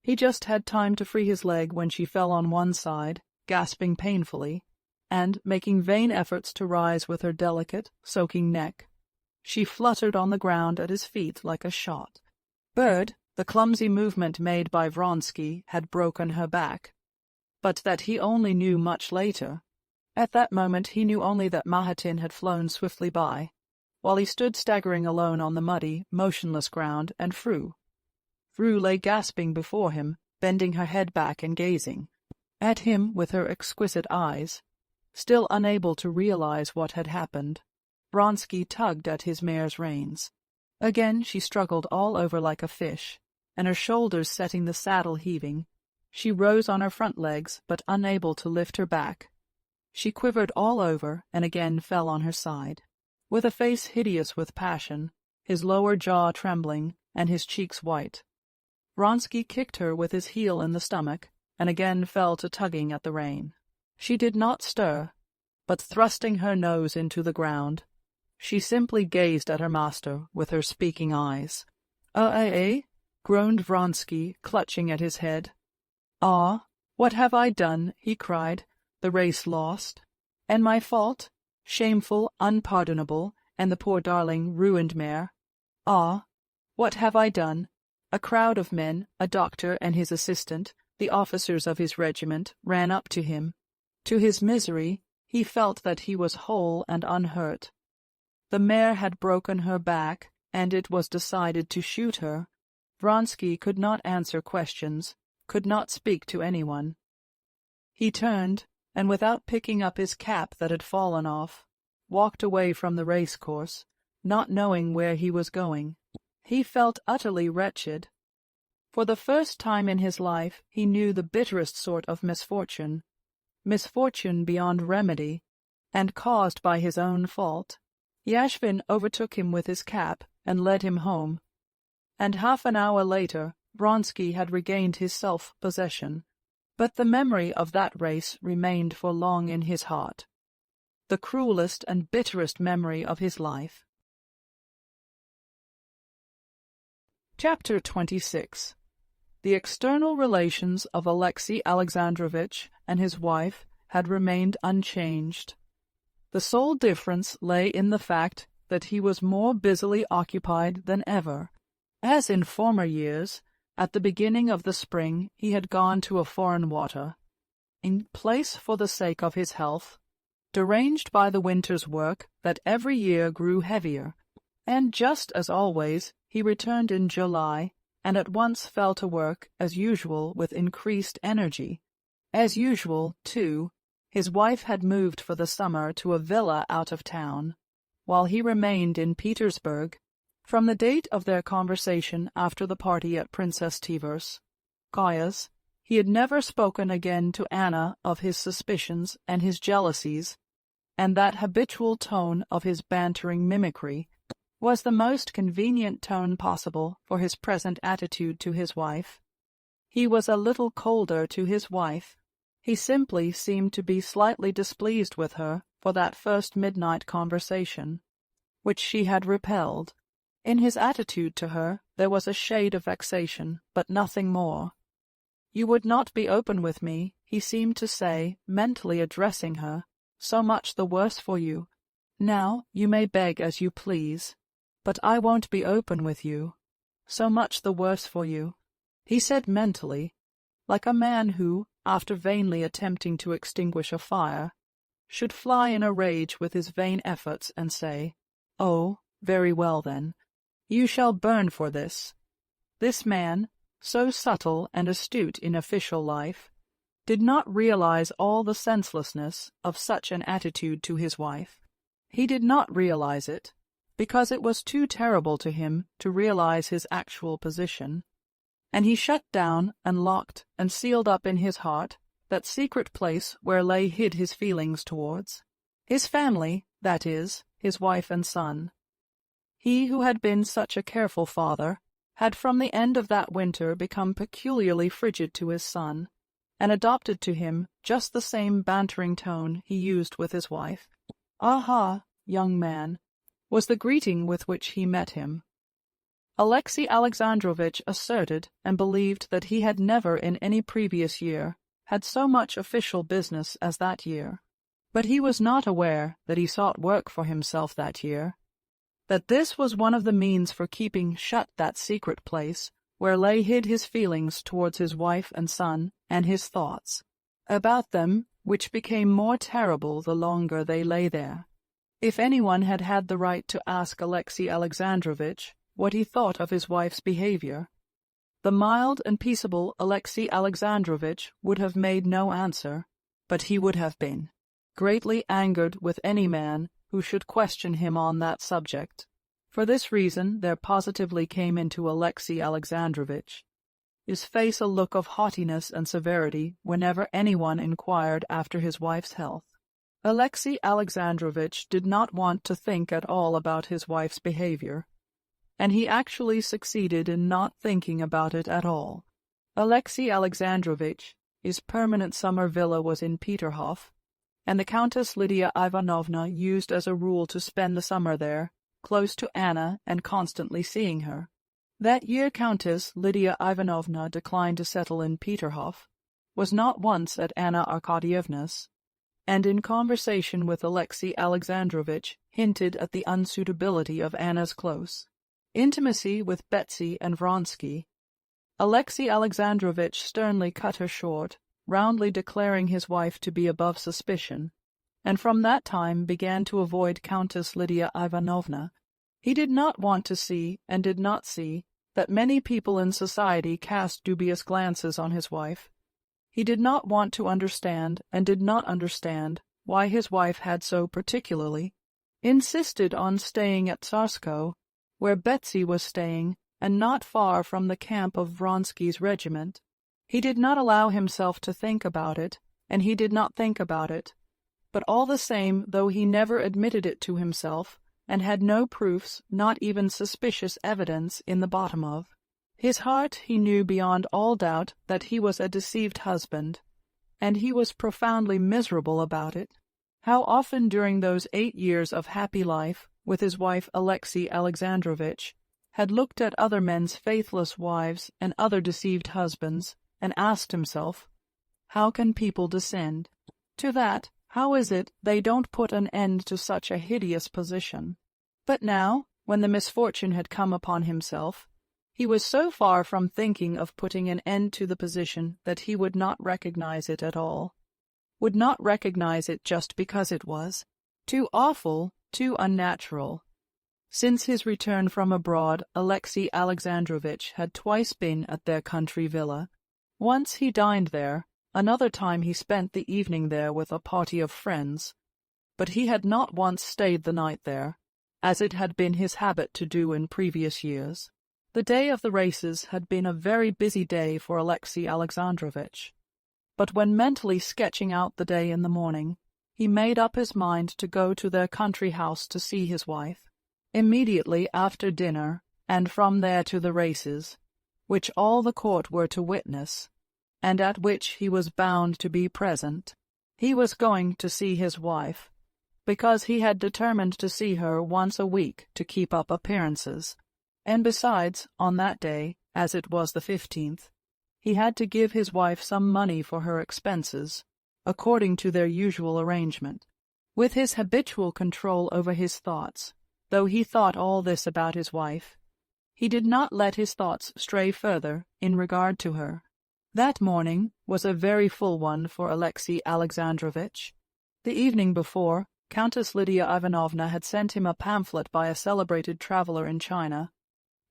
S1: He just had time to free his leg when she fell on one side, gasping painfully, and making vain efforts to rise with her delicate, soaking neck. She fluttered on the ground at his feet like a shot. Bird, the clumsy movement made by Vronsky had broken her back, but that he only knew much later. At that moment he knew only that Mahatin had flown swiftly by, while he stood staggering alone on the muddy, motionless ground, and Fru lay gasping before him, bending her head back and gazing at him with her exquisite eyes, still unable to realize what had happened. Vronsky tugged at his mare's reins. Again she struggled all over like a fish, and her shoulders setting the saddle heaving. She rose on her front legs, but unable to lift her back. She quivered all over, and again fell on her side, with a face hideous with passion, his lower jaw trembling, and his cheeks white. Vronsky kicked her with his heel in the stomach, and again fell to tugging at the rein. She did not stir, but thrusting her nose into the ground, she simply gazed at her master with her speaking eyes. Eh? Groaned Vronsky, clutching at his head. "Ah, what have I done?" he cried. "The race lost, and my fault, shameful, unpardonable, and the poor darling ruined mare. Ah, what have I done?" A crowd of men, a doctor and his assistant, the officers of his regiment, ran up to him. To his misery, he felt that he was whole and unhurt. The mare had broken her back, and it was decided to shoot her. Vronsky could not answer questions, could not speak to anyone. He turned, and without picking up his cap that had fallen off, walked away from the race-course, not knowing where he was going. He felt utterly wretched. For the first time in his life he knew the bitterest sort of misfortune, misfortune beyond remedy, and caused by his own fault. Yashvin overtook him with his cap and led him home, and half an hour later Vronsky had regained his self-possession. But the memory of that race remained for long in his heart, the cruelest and bitterest memory of his life. Chapter 26. The external relations of Alexey Alexandrovitch and his wife had remained unchanged. The sole difference lay in the fact that he was more busily occupied than ever. As in former years, at the beginning of the spring he had gone to a foreign water, in place for the sake of his health, deranged by the winter's work that every year grew heavier, and just as always he returned in July, and at once fell to work as usual with increased energy. As usual, too, his wife had moved for the summer to a villa out of town, while he remained in Petersburg. From the date of their conversation after the party at Princess Tverskaya's, he had never spoken again to Anna of his suspicions and his jealousies, and that habitual tone of his bantering mimicry was the most convenient tone possible for his present attitude to his wife. He was a little colder to his wife. He simply seemed to be slightly displeased with her for that first midnight conversation, which she had repelled. In his attitude to her there was a shade of vexation, but nothing more. "You would not be open with me," he seemed to say, mentally addressing her. "So much the worse for you. Now you may beg as you please, but I won't be open with you. So much the worse for you," he said mentally, like a man who, after vainly attempting to extinguish a fire, should fly in a rage with his vain efforts and say, "Oh, very well then. You shall burn for this." This man, so subtle and astute in official life, did not realize all the senselessness of such an attitude to his wife. He did not realize it, because it was too terrible to him to realize his actual position, and he shut down and locked and sealed up in his heart that secret place where lay hid his feelings towards his family, that is, his wife and son. He who had been such a careful father had from the end of that winter become peculiarly frigid to his son, and adopted to him just the same bantering tone he used with his wife. "Aha, young man," was the greeting with which he met him. Alexey Alexandrovitch asserted and believed that he had never in any previous year had so much official business as that year, but he was not aware that he sought work for himself that year, that this was one of the means for keeping shut that secret place where lay hid his feelings towards his wife and son and his thoughts about them, which became more terrible the longer they lay there. If anyone had had the right to ask Alexey Alexandrovitch what he thought of his wife's behavior, the mild and peaceable Alexey Alexandrovitch would have made no answer, but he would have been greatly angered with any man who should question him on that subject. For this reason there positively came into Alexey Alexandrovitch's face a look of haughtiness and severity whenever anyone inquired after his wife's health. Alexey Alexandrovitch did not want to think at all about his wife's behavior, and he actually succeeded in not thinking about it at all. Alexey Alexandrovitch's permanent summer villa was in Peterhof, and the Countess Lydia Ivanovna used as a rule to spend the summer there, close to Anna and constantly seeing her. That year Countess Lydia Ivanovna declined to settle in Peterhof, was not once at Anna Arkadyevna's, and in conversation with Alexey Alexandrovitch hinted at the unsuitability of Anna's close intimacy with Betsy and Vronsky. Alexey Alexandrovitch sternly cut her short, roundly declaring his wife to be above suspicion, and from that time began to avoid Countess Lydia Ivanovna. He did not want to see, and did not see, that many people in society cast dubious glances on his wife. He did not want to understand, and did not understand, why his wife had so particularly insisted on staying at Tsarskoe, where Betsy was staying, and not far from the camp of Vronsky's regiment. He did not allow himself to think about it, and he did not think about it. But all the same, though he never admitted it to himself, and had no proofs, not even suspicious evidence, in the bottom of his heart, he knew beyond all doubt that he was a deceived husband, and he was profoundly miserable about it. How often during those 8 years of happy life with his wife Alexey Alexandrovitch had looked at other men's faithless wives and other deceived husbands, and asked himself, how can people descend to that? How is it they don't put an end to such a hideous position? But now, when the misfortune had come upon himself, he was so far from thinking of putting an end to the position that he would not recognize it at all. Would not recognize it just because it was too awful, too unnatural. Since his return from abroad, Alexey Alexandrovitch had twice been at their country villa. Once he dined there, another time he spent the evening there with a party of friends, but he had not once stayed the night there, as it had been his habit to do in previous years. The day of the races had been a very busy day for Alexey Alexandrovitch, but when mentally sketching out the day in the morning, he made up his mind to go to their country house to see his wife, immediately after dinner, and from there to the races, which all the court were to witness, and at which he was bound to be present. He was going to see his wife, because he had determined to see her once a week to keep up appearances, and besides, on that day, as it was the 15th, he had to give his wife some money for her expenses, according to their usual arrangement. With his habitual control over his thoughts, though he thought all this about his wife, he did not let his thoughts stray further in regard to her. That morning was a very full one for Alexey Alexandrovitch. The evening before, Countess Lydia Ivanovna had sent him a pamphlet by a celebrated traveller in China,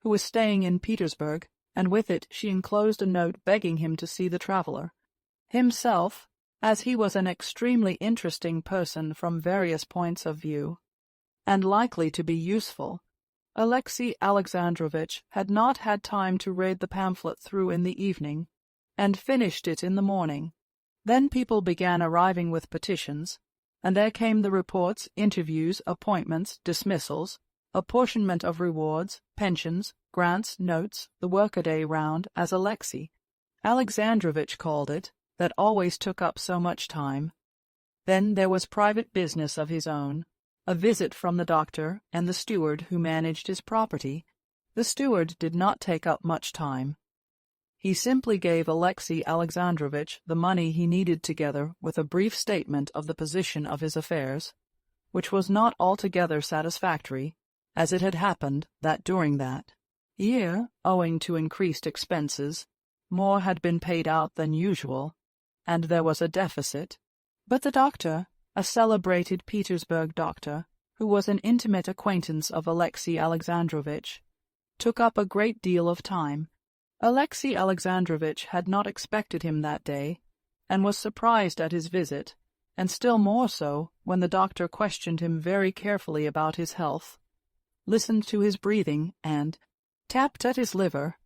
S1: who was staying in Petersburg, and with it she enclosed a note begging him to see the traveller. Himself, as he was an extremely interesting person from various points of view, and likely to be useful, Alexey Alexandrovitch had not had time to read the pamphlet through in the evening, and finished it in the morning. Then people began arriving with petitions, and there came the reports, interviews, appointments, dismissals, apportionment of rewards, pensions, grants, notes, the workaday round, as Alexey Alexandrovitch called it, that always took up so much time. Then there was private business of his own, a visit from the doctor and the steward who managed his property. The steward did not take up much time. He simply gave Alexey Alexandrovitch the money he needed together with a brief statement of the position of his affairs, which was not altogether satisfactory, as it had happened that during that year, owing to increased expenses, more had been paid out than usual, and there was a deficit. But the doctor, a celebrated Petersburg doctor, who was an intimate acquaintance of Alexey Alexandrovitch, took up a great deal of time. Alexey Alexandrovitch had not expected him that day, and was surprised at his visit, and still more so when the doctor questioned him very carefully about his health, listened to his breathing, and tapped at his liver.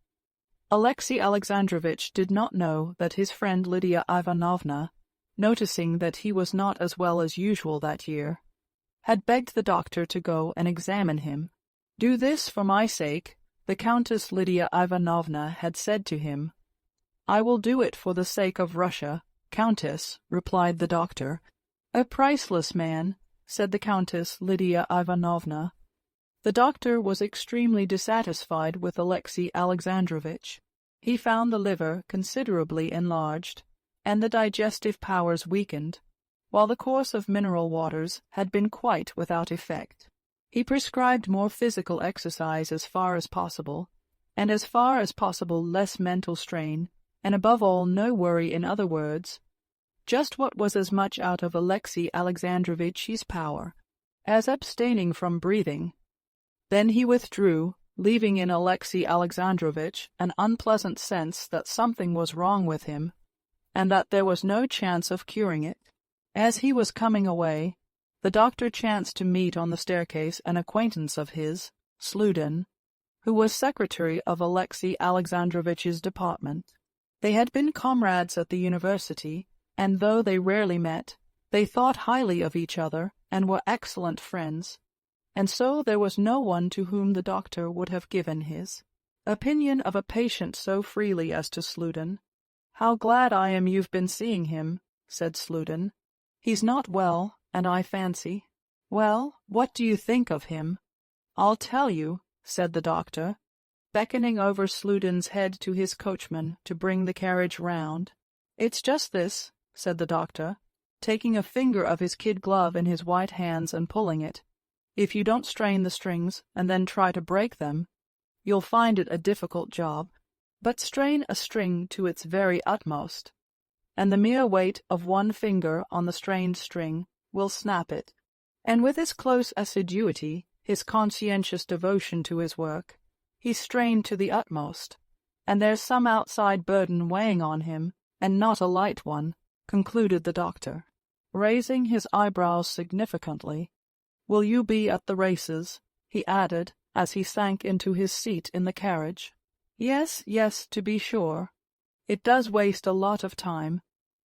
S1: Alexey Alexandrovitch did not know that his friend Lydia Ivanovna, noticing that he was not as well as usual that year, had begged the doctor to go and examine him. "Do this for my sake," the Countess Lydia Ivanovna had said to him. "I will do it for the sake of Russia, Countess," replied the doctor. "A priceless man," said the Countess Lydia Ivanovna. The doctor was extremely dissatisfied with Alexey Alexandrovitch. He found the liver considerably enlarged, and the digestive powers weakened, while the course of mineral waters had been quite without effect. He prescribed more physical exercise as far as possible, and as far as possible less mental strain, and above all no worry, in other words, just what was as much out of Alexey Alexandrovitch's power as abstaining from breathing. Then he withdrew, leaving in Alexey Alexandrovitch an unpleasant sense that something was wrong with him, and that there was no chance of curing it. As he was coming away, the doctor chanced to meet on the staircase an acquaintance of his, Sludin, who was secretary of Alexey Alexandrovich's department. They had been comrades at the university, and though they rarely met, they thought highly of each other and were excellent friends, and so there was no one to whom the doctor would have given his opinion of a patient so freely as to Sludin. "How glad I am you've been seeing him," said Sludin. "He's not well, and I fancy—" "Well, what do you think of him?" "I'll tell you," said the doctor, beckoning over Sludin's head to his coachman to bring the carriage round. "It's just this," said the doctor, taking a finger of his kid glove in his white hands and pulling it. "If you don't strain the strings and then try to break them, you'll find it a difficult job. But strain a string to its very utmost, and the mere weight of one finger on the strained string will snap it." And with his close assiduity, his conscientious devotion to his work, he strained to the utmost, and there's some outside burden weighing on him, and not a light one, concluded the doctor, raising his eyebrows significantly. "Will you be at the races?" he added, as he sank into his seat in the carriage. "Yes, yes, to be sure. It does waste a lot of time."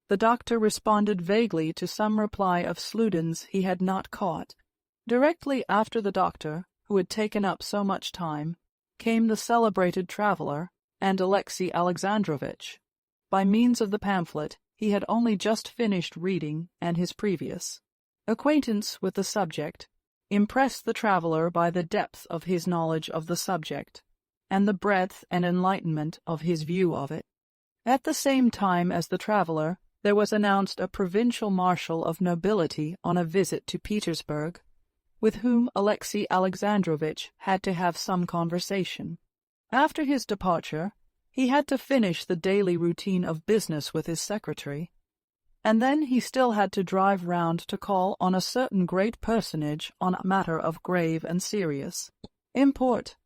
S1: The doctor responded vaguely to some reply of Sludin's he had not caught. Directly after the doctor, who had taken up so much time, came the celebrated traveller and Alexey Alexandrovich. By means of the pamphlet he had only just finished reading, and his previous acquaintance with the subject impressed the traveller by the depth of his knowledge of the subject, and the breadth and enlightenment of his view of it. At the same time as the traveller, there was announced a provincial marshal of nobility on a visit to Petersburg, with whom Alexey Alexandrovich had to have some conversation. After his departure, he had to finish the daily routine of business with his secretary, and then he still had to drive round to call on a certain great personage on a matter of grave and serious import.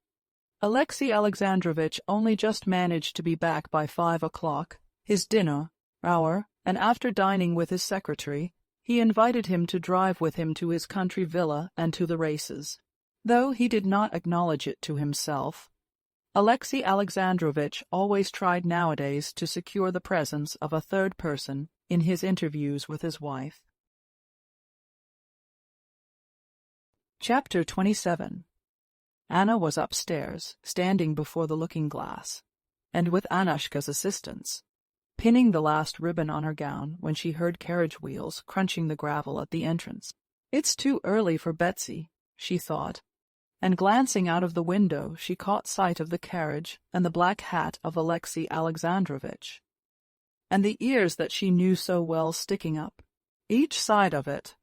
S1: Alexey Alexandrovich only just managed to be back by 5 o'clock, his dinner hour, and after dining with his secretary, he invited him to drive with him to his country villa and to the races. Though he did not acknowledge it to himself, Alexey Alexandrovich always tried nowadays to secure the presence of a third person in his interviews with his wife. Chapter 27. Anna was upstairs, standing before the looking-glass, and with Annushka's assistance, pinning the last ribbon on her gown when she heard carriage wheels crunching the gravel at the entrance. "It's too early for Betsy," she thought, and glancing out of the window she caught sight of the carriage and the black hat of Alexey Alexandrovich, and the ears that she knew so well sticking up, each side of it.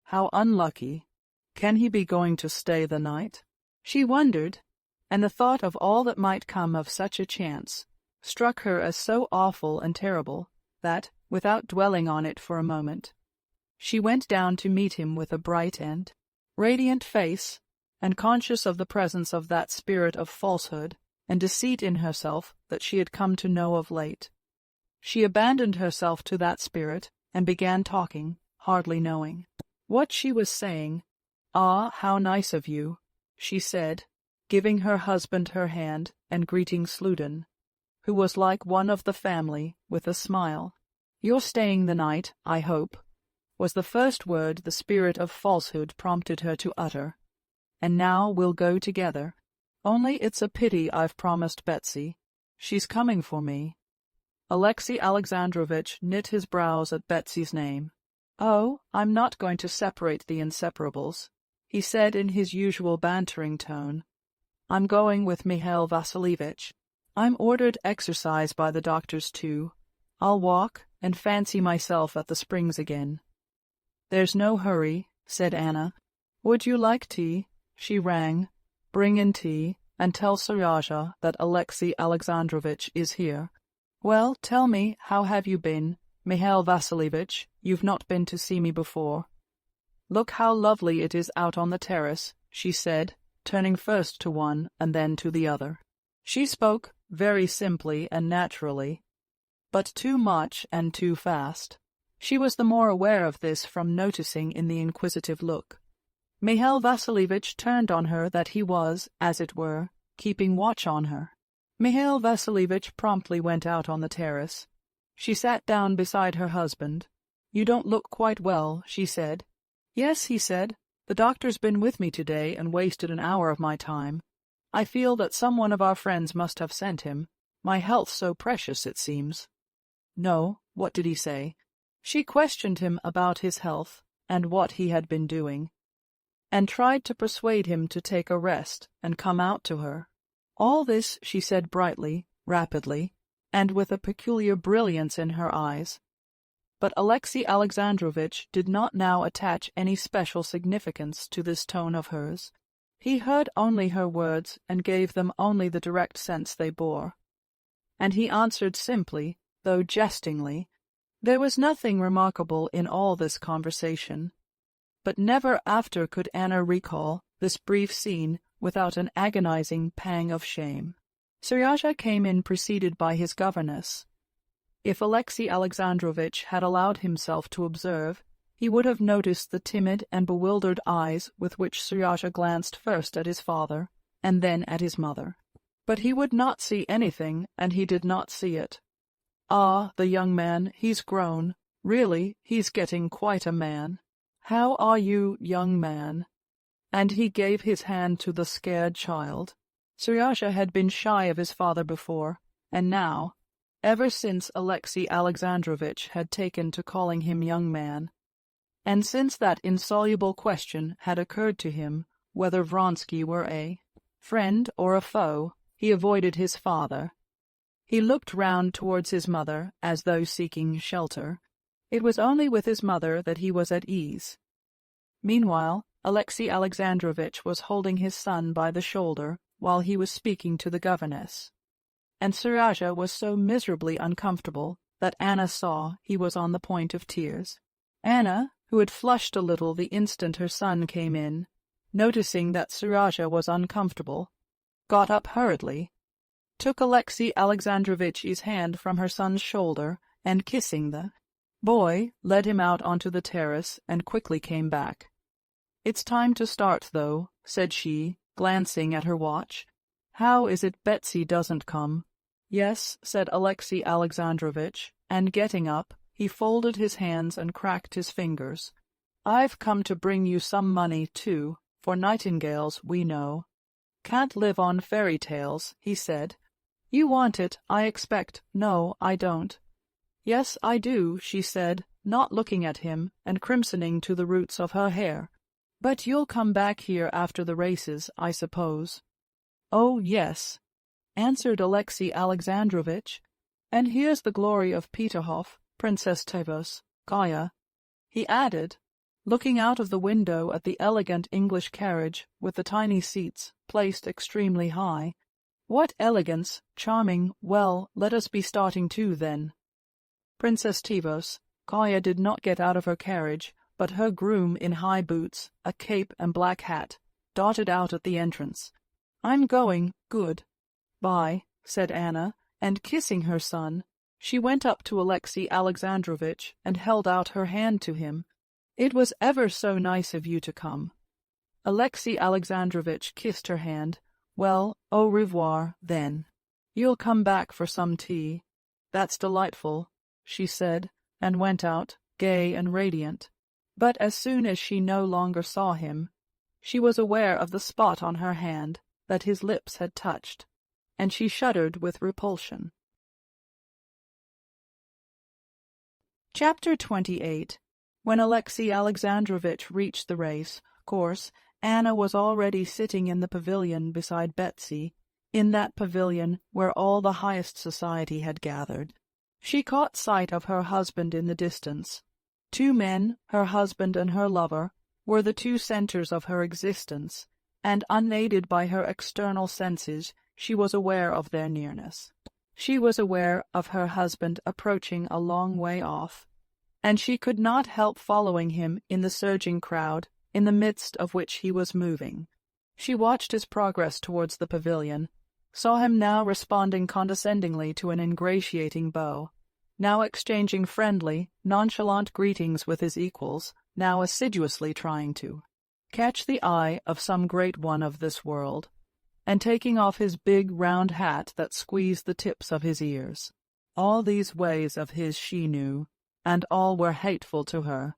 S1: How unlucky! Can he be going to stay the night? She wondered, and the thought of all that might come of such a chance struck her as so awful and terrible that, without dwelling on it for a moment, she went down to meet him with a bright and radiant face, and conscious of the presence of that spirit of falsehood and deceit in herself that she had come to know of late. She abandoned herself to that spirit and began talking, hardly knowing what she was saying. "Ah, how nice of you," she said, giving her husband her hand and greeting Sludin, who was like one of the family, with a smile. "You're staying the night, I hope," was the first word the spirit of falsehood prompted her to utter. "And now we'll go together. Only it's a pity I've promised Betsy. She's coming for me." Alexey Alexandrovich knit his brows at Betsy's name. "Oh, I'm not going to separate the inseparables," he said in his usual bantering tone. "I'm going with Mihail Vasilievich. I'm ordered exercise by the doctors too. I'll walk and fancy myself at the springs again." "There's no hurry," said Anna. "Would you like tea?" She rang. "Bring in tea, and tell Seryaja that Alexey Alexandrovich is here." "Well, tell me, how have you been, Mihail Vasilievich? You've not been to see me before." "Look how lovely it is out on the terrace," she said, turning first to one and then to the other. She spoke very simply and naturally, but too much and too fast. She was the more aware of this from noticing in the inquisitive look Mihail Vasilievich turned on her that he was, as it were, keeping watch on her. Mihail Vasilievich promptly went out on the terrace. She sat down beside her husband. "You don't look quite well," she said. "Yes," he said. "The doctor's been with me today and wasted an hour of my time. I feel that some one of our friends must have sent him. My health's so precious, it seems." "No, what did he say?" She questioned him about his health and what he had been doing, and tried to persuade him to take a rest and come out to her. All this she said brightly, rapidly, and with a peculiar brilliance in her eyes. But Alexey Alexandrovitch did not now attach any special significance to this tone of hers. He heard only her words and gave them only the direct sense they bore. And he answered simply, though jestingly. There was nothing remarkable in all this conversation. But never after could Anna recall this brief scene without an agonizing pang of shame. Seryozha came in preceded by his governess. If Alexey Alexandrovitch had allowed himself to observe, he would have noticed the timid and bewildered eyes with which Seryozha glanced first at his father and then at his mother. But he would not see anything, and he did not see it. "Ah, the young man, he's grown. Really, he's getting quite a man. How are you, young man?" And he gave his hand to the scared child. Seryozha had been shy of his father before, and now, ever since Alexey Alexandrovitch had taken to calling him young man, and since that insoluble question had occurred to him whether Vronsky were a friend or a foe, he avoided his father. He looked round towards his mother as though seeking shelter. It was only with his mother that he was at ease. Meanwhile, Alexey Alexandrovitch was holding his son by the shoulder while he was speaking to the governess, and Seryozha was so miserably uncomfortable that Anna saw he was on the point of tears. Anna, who had flushed a little the instant her son came in, noticing that Seryozha was uncomfortable, got up hurriedly, took Alexey Alexandrovitch's hand from her son's shoulder, and kissing the boy, led him out onto the terrace and quickly came back. "It's time to start, though," said she, glancing at her watch. "How is it Betsy doesn't come?" "Yes," said Alexey Alexandrovitch, and getting up, he folded his hands and cracked his fingers. "I've come to bring you some money, too, for nightingales, we know. Can't live on fairy tales," he said. "You want it, I expect." "No, I don't." "Yes, I do," she said, not looking at him and crimsoning to the roots of her hair. "But you'll come back here after the races, I suppose." "Oh, yes," answered Alexey Alexandrovitch. "And here's the glory of Peterhof, Princess Tverskaya," he added, looking out of the window at the elegant English carriage with the tiny seats placed extremely high. "What elegance! Charming! Well, let us be starting too, then." Princess Tverskaya did not get out of her carriage, but her groom in high boots, a cape and black hat, darted out at the entrance. "I'm going. Good. Bye," said Anna, and kissing her son, she went up to Alexey Alexandrovitch and held out her hand to him. "It was ever so nice of you to come." Alexey Alexandrovitch kissed her hand. "Well, au revoir, then. You'll come back for some tea. That's delightful," she said, and went out, gay and radiant. But as soon as she no longer saw him, she was aware of the spot on her hand that his lips had touched, and she shuddered with repulsion. Chapter 28. When Alexey Alexandrovitch reached the race course, Anna was already sitting in the pavilion beside Betsy, in that pavilion where all the highest society had gathered. She caught sight of her husband in the distance. Two men, her husband and her lover, were the two centers of her existence, and unaided by her external senses, she was aware of their nearness. She was aware of her husband approaching a long way off, and she could not help following him in the surging crowd, in the midst of which he was moving. She watched his progress towards the pavilion, saw him now responding condescendingly to an ingratiating bow, now exchanging friendly, nonchalant greetings with his equals, now assiduously trying to catch the eye of some great one of this world. and taking off his big round hat that squeezed the tips of his ears. All these ways of his she knew, and all were hateful to her.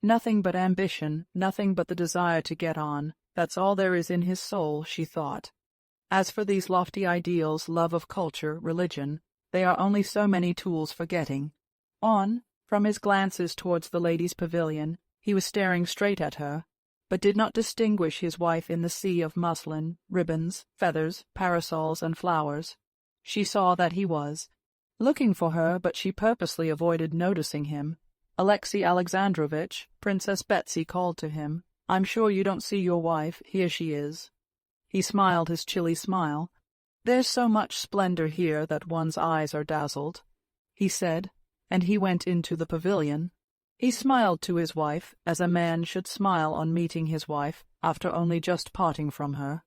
S1: Nothing but ambition, nothing but the desire to get on, that's all there is in his soul, she thought. As for these lofty ideals, love of culture, religion, they are only so many tools for getting on. From his glances towards the ladies' pavilion, he was staring straight at her, but did not distinguish his wife in the sea of muslin, ribbons, feathers, parasols, and flowers. She saw that he was looking for her, but she purposely avoided noticing him. Alexey Alexandrovitch, Princess Betsy called to him. "I'm sure you don't see your wife. Here she is." He smiled his chilly smile. "There's so much splendor here that one's eyes are dazzled," he said, and he went into the pavilion. He smiled to his wife, as a man should smile on meeting his wife after only just parting from her,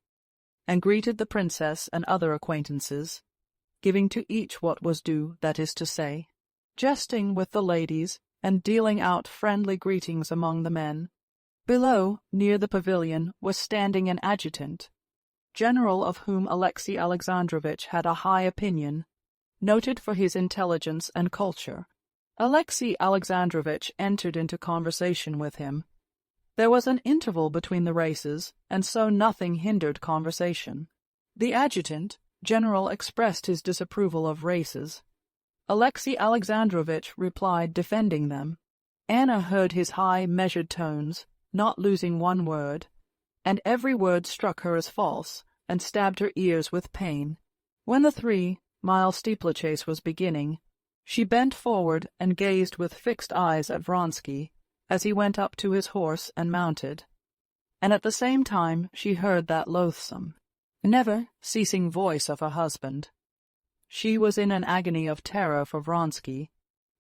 S1: and greeted the princess and other acquaintances, giving to each what was due, that is to say, jesting with the ladies and dealing out friendly greetings among the men. Below, near the pavilion, was standing an adjutant, general of whom Alexey Alexandrovitch had a high opinion, noted for his intelligence and culture. Alexey Alexandrovitch entered into conversation with him. There was an interval between the races, and so nothing hindered conversation. The adjutant general expressed his disapproval of races. Alexey Alexandrovitch replied, defending them. Anna heard his high, measured tones, not losing one word, and every word struck her as false, and stabbed her ears with pain. When the 3-mile steeplechase was beginning, she bent forward and gazed with fixed eyes at Vronsky as he went up to his horse and mounted, and at the same time she heard that loathsome, never-ceasing voice of her husband. She was in an agony of terror for Vronsky,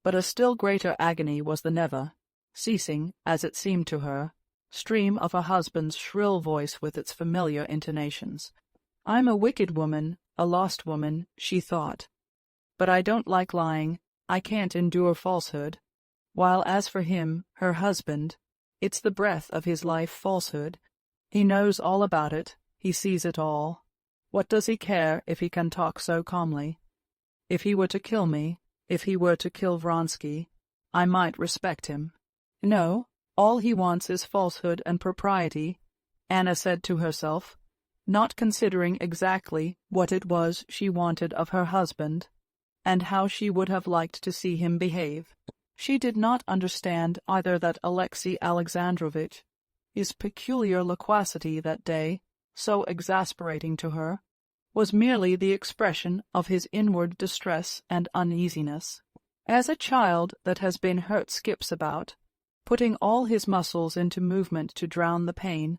S1: but a still greater agony was the never-ceasing, as it seemed to her, stream of her husband's shrill voice with its familiar intonations. "I'm a wicked woman, a lost woman," she thought. "But I don't like lying, I can't endure falsehood. While as for him, her husband, it's the breath of his life, falsehood. He knows all about it, he sees it all. What does he care if he can talk so calmly? If he were to kill me, if he were to kill Vronsky, I might respect him. No, all he wants is falsehood and propriety," Anna said to herself, not considering exactly what it was she wanted of her husband, and how she would have liked to see him behave. She did not understand either that Alexey Alexandrovitch, his peculiar loquacity that day, so exasperating to her, was merely the expression of his inward distress and uneasiness. As a child that has been hurt skips about, putting all his muscles into movement to drown the pain,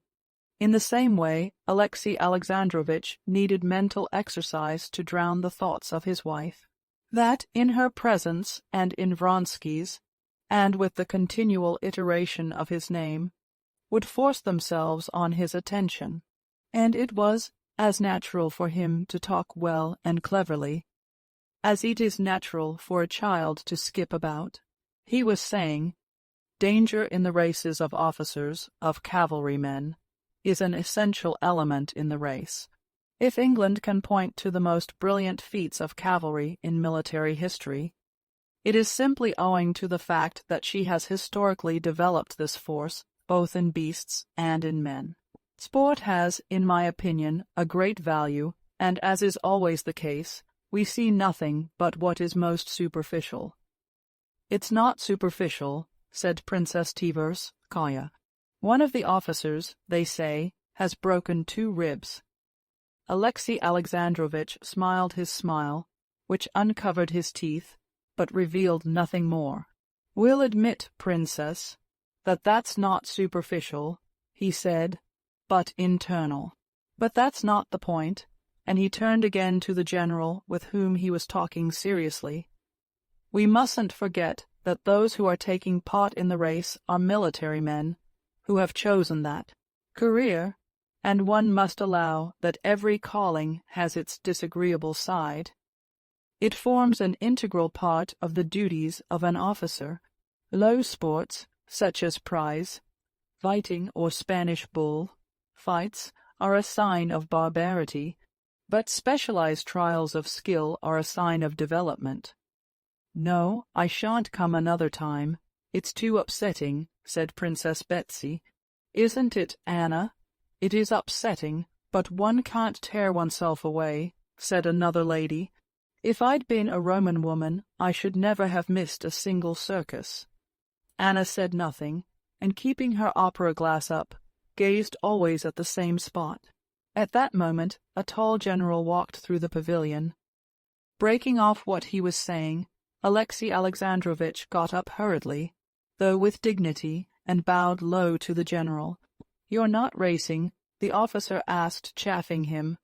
S1: in the same way Alexey Alexandrovitch needed mental exercise to drown the thoughts of his wife, that in her presence and in Vronsky's, and with the continual iteration of his name, would force themselves on his attention, and it was as natural for him to talk well and cleverly as it is natural for a child to skip about. He was saying, "Danger in the races of officers, of cavalrymen, is an essential element in the race. If England can point to the most brilliant feats of cavalry in military history, it is simply owing to the fact that she has historically developed this force both in beasts and in men. Sport has, in my opinion, a great value, and as is always the case, we see nothing but what is most superficial." "It's not superficial," said Princess Tverskaya. "One of the officers, they say, has broken 2 ribs. Alexey Alexandrovitch smiled his smile, which uncovered his teeth, but revealed nothing more. "We'll admit, Princess, that that's not superficial," he said, "but internal. But that's not the point," and he turned again to the general with whom he was talking seriously. "We mustn't forget that those who are taking part in the race are military men, who have chosen that career, and one must allow that every calling has its disagreeable side. It forms an integral part of the duties of an officer. Low sports, such as prize, fighting or Spanish bull, fights, are a sign of barbarity, But specialized trials of skill are a sign of development. "No, I shan't come another time. It's too upsetting," said Princess Betsy. "Isn't it, Anna?" "It is upsetting, but one can't tear oneself away," said another lady. "If I'd been a Roman woman, I should never have missed a single circus." Anna said nothing, and keeping her opera glass up, gazed always at the same spot. At that moment, a tall general walked through the pavilion. Breaking off what he was saying, Alexey Alexandrovitch got up hurriedly, though with dignity, and bowed low to the general. "You're not racing?" the officer asked, chaffing him.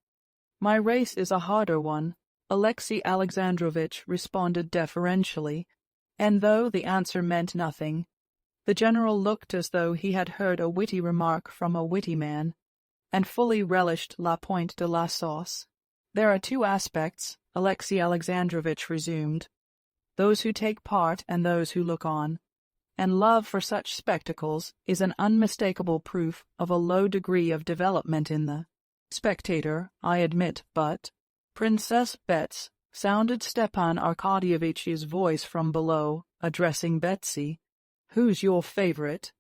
S1: "My race is a harder one," Alexey Alexandrovitch responded deferentially, and though the answer meant nothing, the general looked as though he had heard a witty remark from a witty man, and fully relished la pointe de la sauce. "There are two aspects," Alexey Alexandrovitch resumed, "those who take part and those who look on, and love for such spectacles is an unmistakable proof of a low degree of development in the spectator, I admit, but—" "Princess Bets," sounded Stepan Arkadyevitch's voice from below, addressing Betsy. "Who's your favorite?"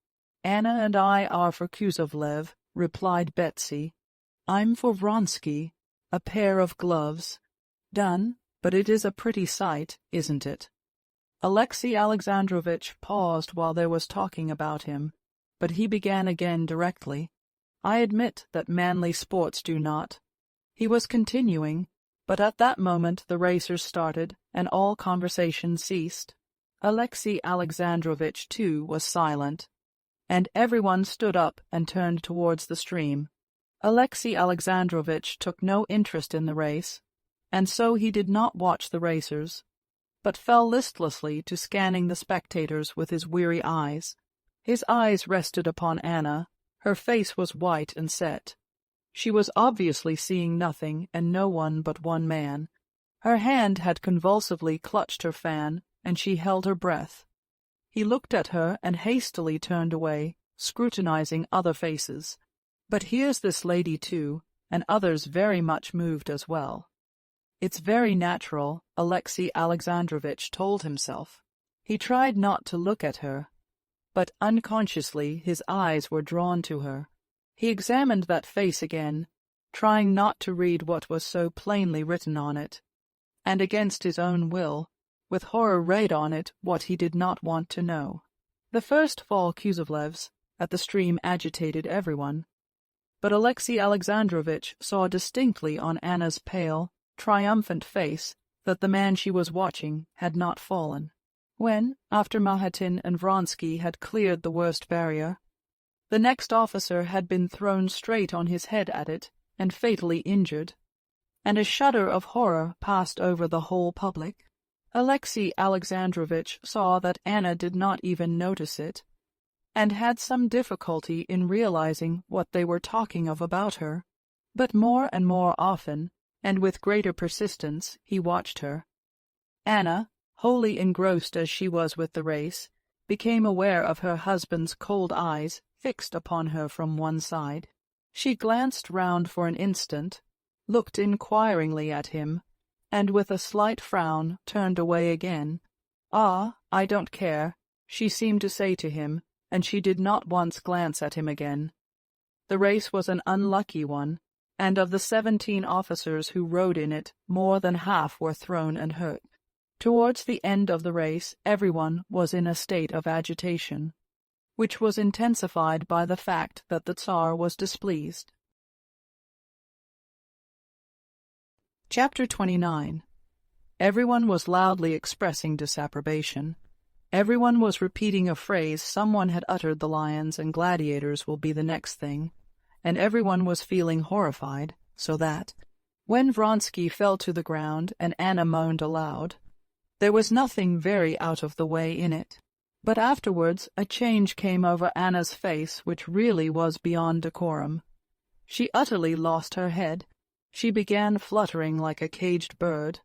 S1: "Anna and I are for Kuzovlev," replied Betsy. "I'm for Vronsky. A pair of gloves. Done, but it is a pretty sight, isn't it?" Alexey Alexandrovitch paused while there was talking about him, but he began again directly. "I admit that manly sports do not—" He was continuing, but at that moment the racers started, and all conversation ceased. Alexey Alexandrovitch, too, was silent, and everyone stood up and turned towards the stream. Alexey Alexandrovitch took no interest in the race, and so he did not watch the racers, but fell listlessly to scanning the spectators with his weary eyes. His eyes rested upon Anna. Her face was white and set. She was obviously seeing nothing and no one but one man. Her hand had convulsively clutched her fan, and she held her breath. He looked at her and hastily turned away, scrutinizing other faces. "But here's this lady, too," and others very much moved as well. "It's very natural," Alexey Alexandrovitch told himself. He tried not to look at her, but unconsciously his eyes were drawn to her. He examined that face again, trying not to read what was so plainly written on it, and against his own will, with horror read on it what he did not want to know. The first fall Kuzovlevs at the stream agitated everyone, but Alexey Alexandrovitch saw distinctly on Anna's pale, triumphant face that the man she was watching had not fallen. When, after Mahatin and Vronsky had cleared the worst barrier, the next officer had been thrown straight on his head at it and fatally injured, and a shudder of horror passed over the whole public, Alexey Alexandrovitch saw that Anna did not even notice it, and had some difficulty in realizing what they were talking of about her. But more and more often, and with greater persistence, he watched her. Anna, wholly engrossed as she was with the race, became aware of her husband's cold eyes fixed upon her from one side. She glanced round for an instant, looked inquiringly at him, and with a slight frown turned away again. "Ah, I don't care," she seemed to say to him, and she did not once glance at him again. The race was an unlucky one, and of the 17 officers who rode in it, more than half were thrown and hurt. Towards the end of the race everyone was in a state of agitation, which was intensified by the fact that the Tsar was displeased. Chapter 29. Everyone was loudly expressing disapprobation. Everyone was repeating a phrase someone had uttered: "The lions and gladiators will be the next thing," and everyone was feeling horrified, so that, when Vronsky fell to the ground and Anna moaned aloud, there was nothing very out of the way in it. But afterwards a change came over Anna's face which really was beyond decorum. She utterly lost her head. She began fluttering like a caged bird.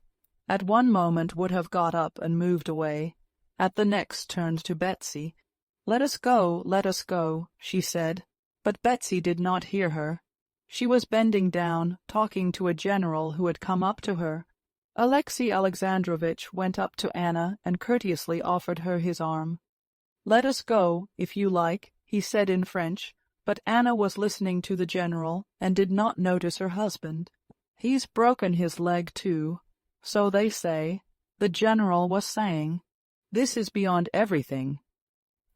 S1: At one moment would have got up and moved away. At the next turned to Betsy. Let us go," she said. But Betsy did not hear her. She was bending down, talking to a general who had come up to her. Alexey Alexandrovitch went up to Anna and courteously offered her his arm. "Let us go, if you like," he said in French, but Anna was listening to the general and did not notice her husband. "He's broken his leg too, so they say," the general was saying. "This is beyond everything."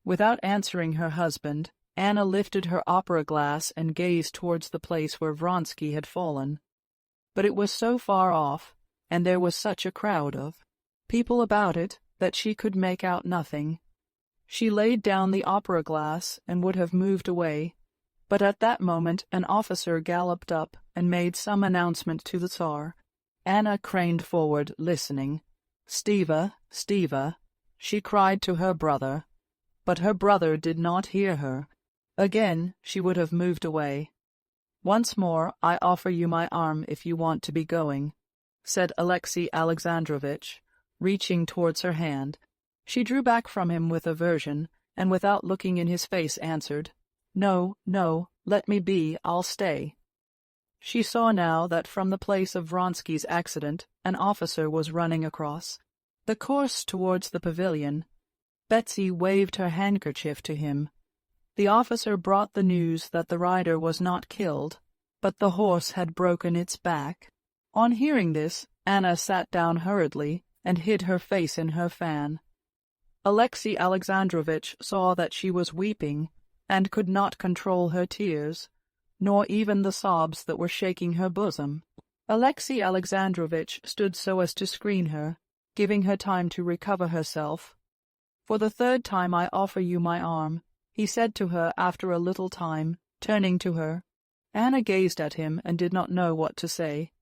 S1: Without answering her husband, Anna lifted her opera glass and gazed towards the place where Vronsky had fallen. But it was so far off, and there was such a crowd of people about it, that she could make out nothing. She laid down the opera glass and would have moved away, but at that moment an officer galloped up and made some announcement to the Tsar. Anna craned forward, listening. "Stiva, Stiva," she cried to her brother, but her brother did not hear her. Again she would have moved away. "Once more I offer you my arm if you want to be going," said Alexey Alexandrovitch, reaching towards her hand. She drew back from him with aversion, and without looking in his face answered, "No, no, let me be, I'll stay." She saw now that from the place of Vronsky's accident an officer was running across the course towards the pavilion. Betsy waved her handkerchief to him. The officer brought the news that the rider was not killed, but the horse had broken its back. On hearing this, Anna sat down hurriedly and hid her face in her fan. Alexey Alexandrovitch saw that she was weeping, and could not control her tears, nor even the sobs that were shaking her bosom. Alexey Alexandrovitch stood so as to screen her, giving her time to recover herself. "For the third time I offer you my arm," he said to her after a little time, turning to her. Anna gazed at him and did not know what to say.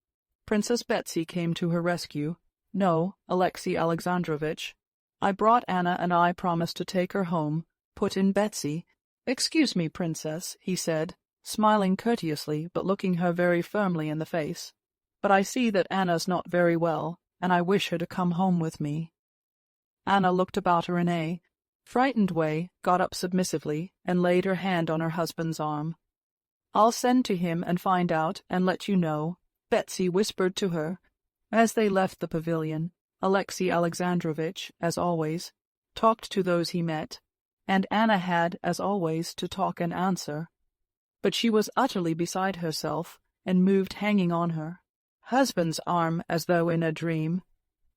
S1: Princess Betsy came to her rescue. "No, Alexey Alexandrovitch. I brought Anna and I promised to take her home," put in Betsy. "Excuse me, Princess," he said, smiling courteously but looking her very firmly in the face. "But I see that Anna's not very well, and I wish her to come home with me." Anna looked about her in a frightened way, got up submissively, and laid her hand on her husband's arm. "I'll send to him and find out and let you know," Betsy whispered to her. As they left the pavilion, Alexey Alexandrovitch, as always, talked to those he met, and Anna had, as always, to talk and answer. But she was utterly beside herself, and moved hanging on her husband's arm as though in a dream.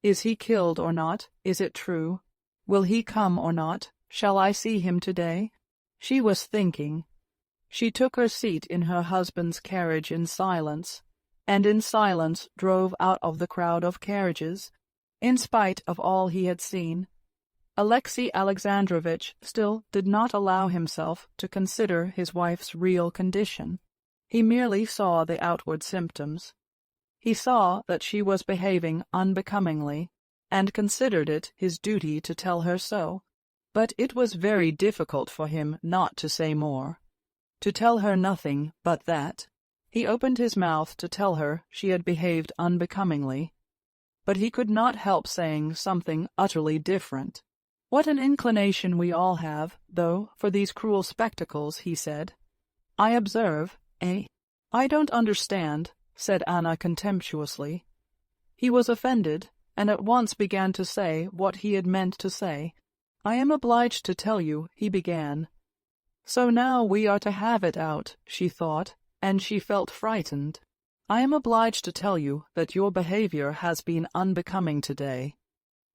S1: Is he killed or not? Is it true? Will he come or not? Shall I see him today? She was thinking. She took her seat in her husband's carriage in silence, and in silence drove out of the crowd of carriages, in spite of all he had seen. Alexey Alexandrovitch still did not allow himself to consider his wife's real condition. He merely saw the outward symptoms. He saw that she was behaving unbecomingly, and considered it his duty to tell her so. But it was very difficult for him not to say more, to tell her nothing but that. He opened his mouth to tell her she had behaved unbecomingly, but he could not help saying something utterly different. "What an inclination we all have, though, for these cruel spectacles," he said. "I observe, eh?" "I don't understand," said Anna contemptuously. He was offended, and at once began to say what he had meant to say. "I am obliged to tell you," he began. "So now we are to have it out," she thought, and she felt frightened. "I am obliged to tell you that your behavior has been unbecoming today,"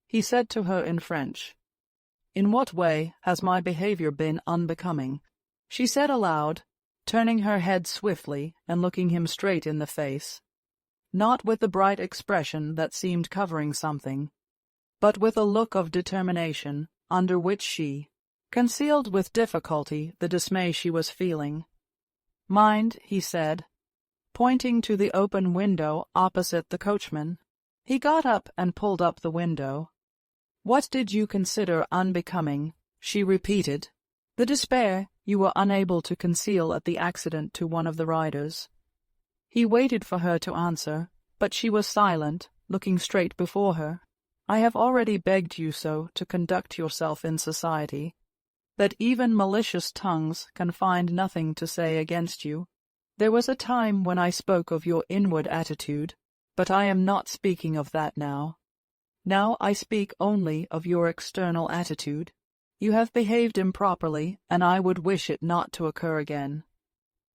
S1: he said to her in French. "In what way has my behavior been unbecoming?" she said aloud, turning her head swiftly and looking him straight in the face, not with the bright expression that seemed covering something, but with a look of determination under which she concealed with difficulty the dismay she was feeling. "Mind," he said, pointing to the open window opposite the coachman. He got up and pulled up the window. "What did you consider unbecoming?" she repeated. "The despair you were unable to conceal at the accident to one of the riders." He waited for her to answer, but she was silent, looking straight before her. "I have already begged you so to conduct yourself in society, that even malicious tongues can find nothing to say against you. There was a time when I spoke of your inward attitude, but I am not speaking of that now. Now I speak only of your external attitude. You have behaved improperly, and I would wish it not to occur again."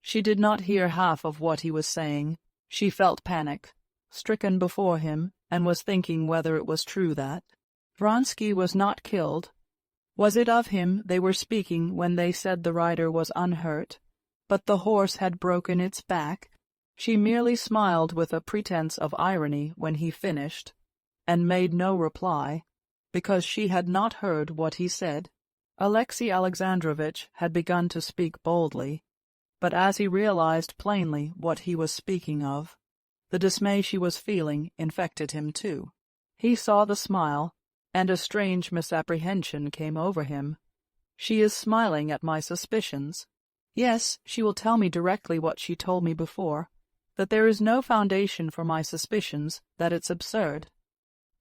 S1: She did not hear half of what he was saying. She felt panic, stricken before him, and was thinking whether it was true that Vronsky was not killed. Was it of him they were speaking when they said the rider was unhurt, but the horse had broken its back? She merely smiled with a pretense of irony when he finished, and made no reply, because she had not heard what he said. Alexey Alexandrovitch had begun to speak boldly, but as he realized plainly what he was speaking of, the dismay she was feeling infected him too. He saw the smile, and a strange misapprehension came over him. She is smiling at my suspicions. Yes, she will tell me directly what she told me before, that there is no foundation for my suspicions, that it's absurd.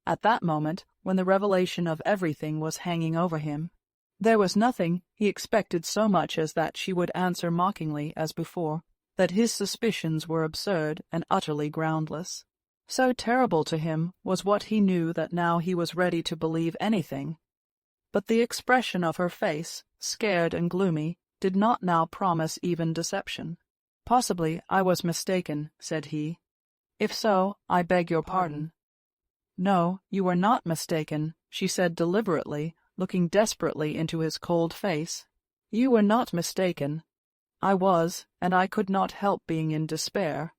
S1: At that moment, when the revelation of everything was hanging over him, there was nothing he expected so much as that she would answer mockingly as before, that his suspicions were absurd and utterly groundless. So terrible to him was what he knew that now he was ready to believe anything. But the expression of her face, scared and gloomy, did not now promise even deception. "Possibly I was mistaken," said he. "If so, I beg your pardon." "No, you were not mistaken," she said deliberately, looking desperately into his cold face. "You were not mistaken. I was, and I could not help being in despair.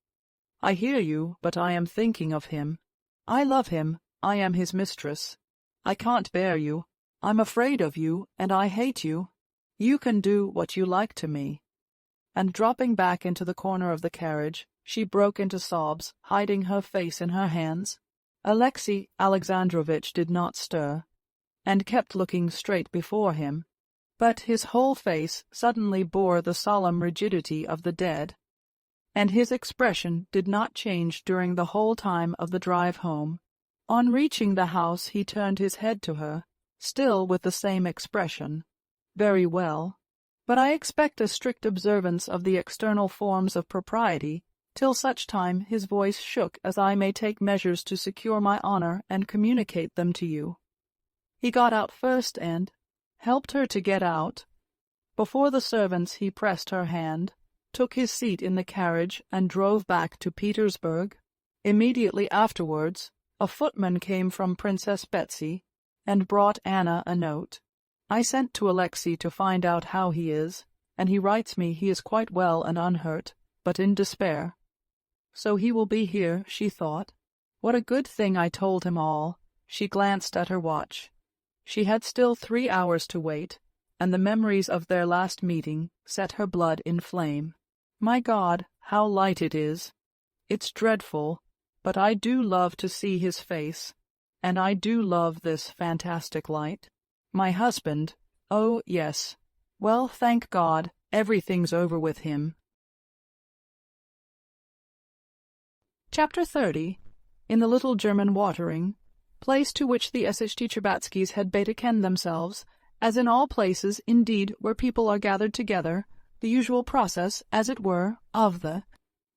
S1: I hear you, but I am thinking of him. I love him, I am his mistress. I can't bear you. I'm afraid of you, and I hate you. You can do what you like to me." And dropping back into the corner of the carriage, she broke into sobs, hiding her face in her hands. Alexey Alexandrovitch did not stir, and kept looking straight before him, but his whole face suddenly bore the solemn rigidity of the dead, and his expression did not change during the whole time of the drive home. On reaching the house he turned his head to her, still with the same expression. "Very well, but I expect a strict observance of the external forms of propriety, till such time," his voice shook, "as I may take measures to secure my honor and communicate them to you." He got out first and helped her to get out. Before the servants he pressed her hand, took his seat in the carriage, and drove back to Petersburg. Immediately afterwards, a footman came from Princess Betsy, and brought Anna a note. "I sent to Alexey to find out how he is, and he writes me he is quite well and unhurt, but in despair. So he will be here," she thought. "What a good thing I told him all." She glanced at her watch. She had still 3 hours to wait, and the memories of their last meeting set her blood in flame. "My God, how light it is! It's dreadful, but I do love to see his face, and I do love this fantastic light. My husband, oh, yes. Well, thank God, everything's over with him." Chapter 30. In the little German watering, place to which the Sh-Tcherbatskys had betaken themselves, as in all places, indeed, where people are gathered together, the usual process, as it were, of the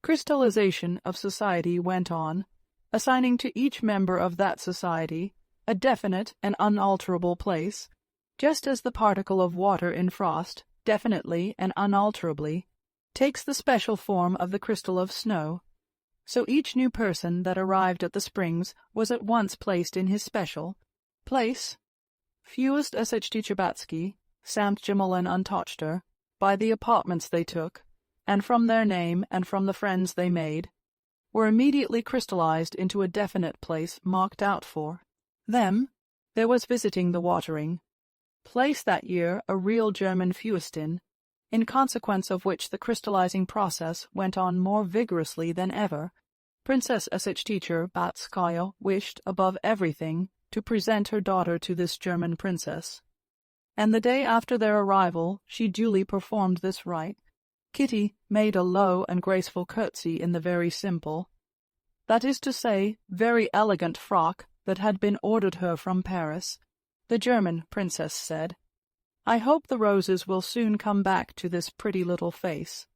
S1: crystallization of society went on, assigning to each member of that society a definite and unalterable place, just as the particle of water in frost, definitely and unalterably, takes the special form of the crystal of snow. So each new person that arrived at the springs was at once placed in his special place. Fewest Sh-Tcherbatsky, samt Jemolin Untochter, by the apartments they took, and from their name and from the friends they made, were immediately crystallized into a definite place marked out for them. There was visiting the watering place that year a real German Fürstin, in consequence of which the crystallizing process went on more vigorously than ever. Princess Sh-Tcherbatskaya wished, above everything, to present her daughter to this German princess, and the day after their arrival she duly performed this rite. Kitty made a low and graceful curtsy in the very simple, that is to say, very elegant frock that had been ordered her from Paris. The German princess said, "I hope the roses will soon come back to this pretty little face."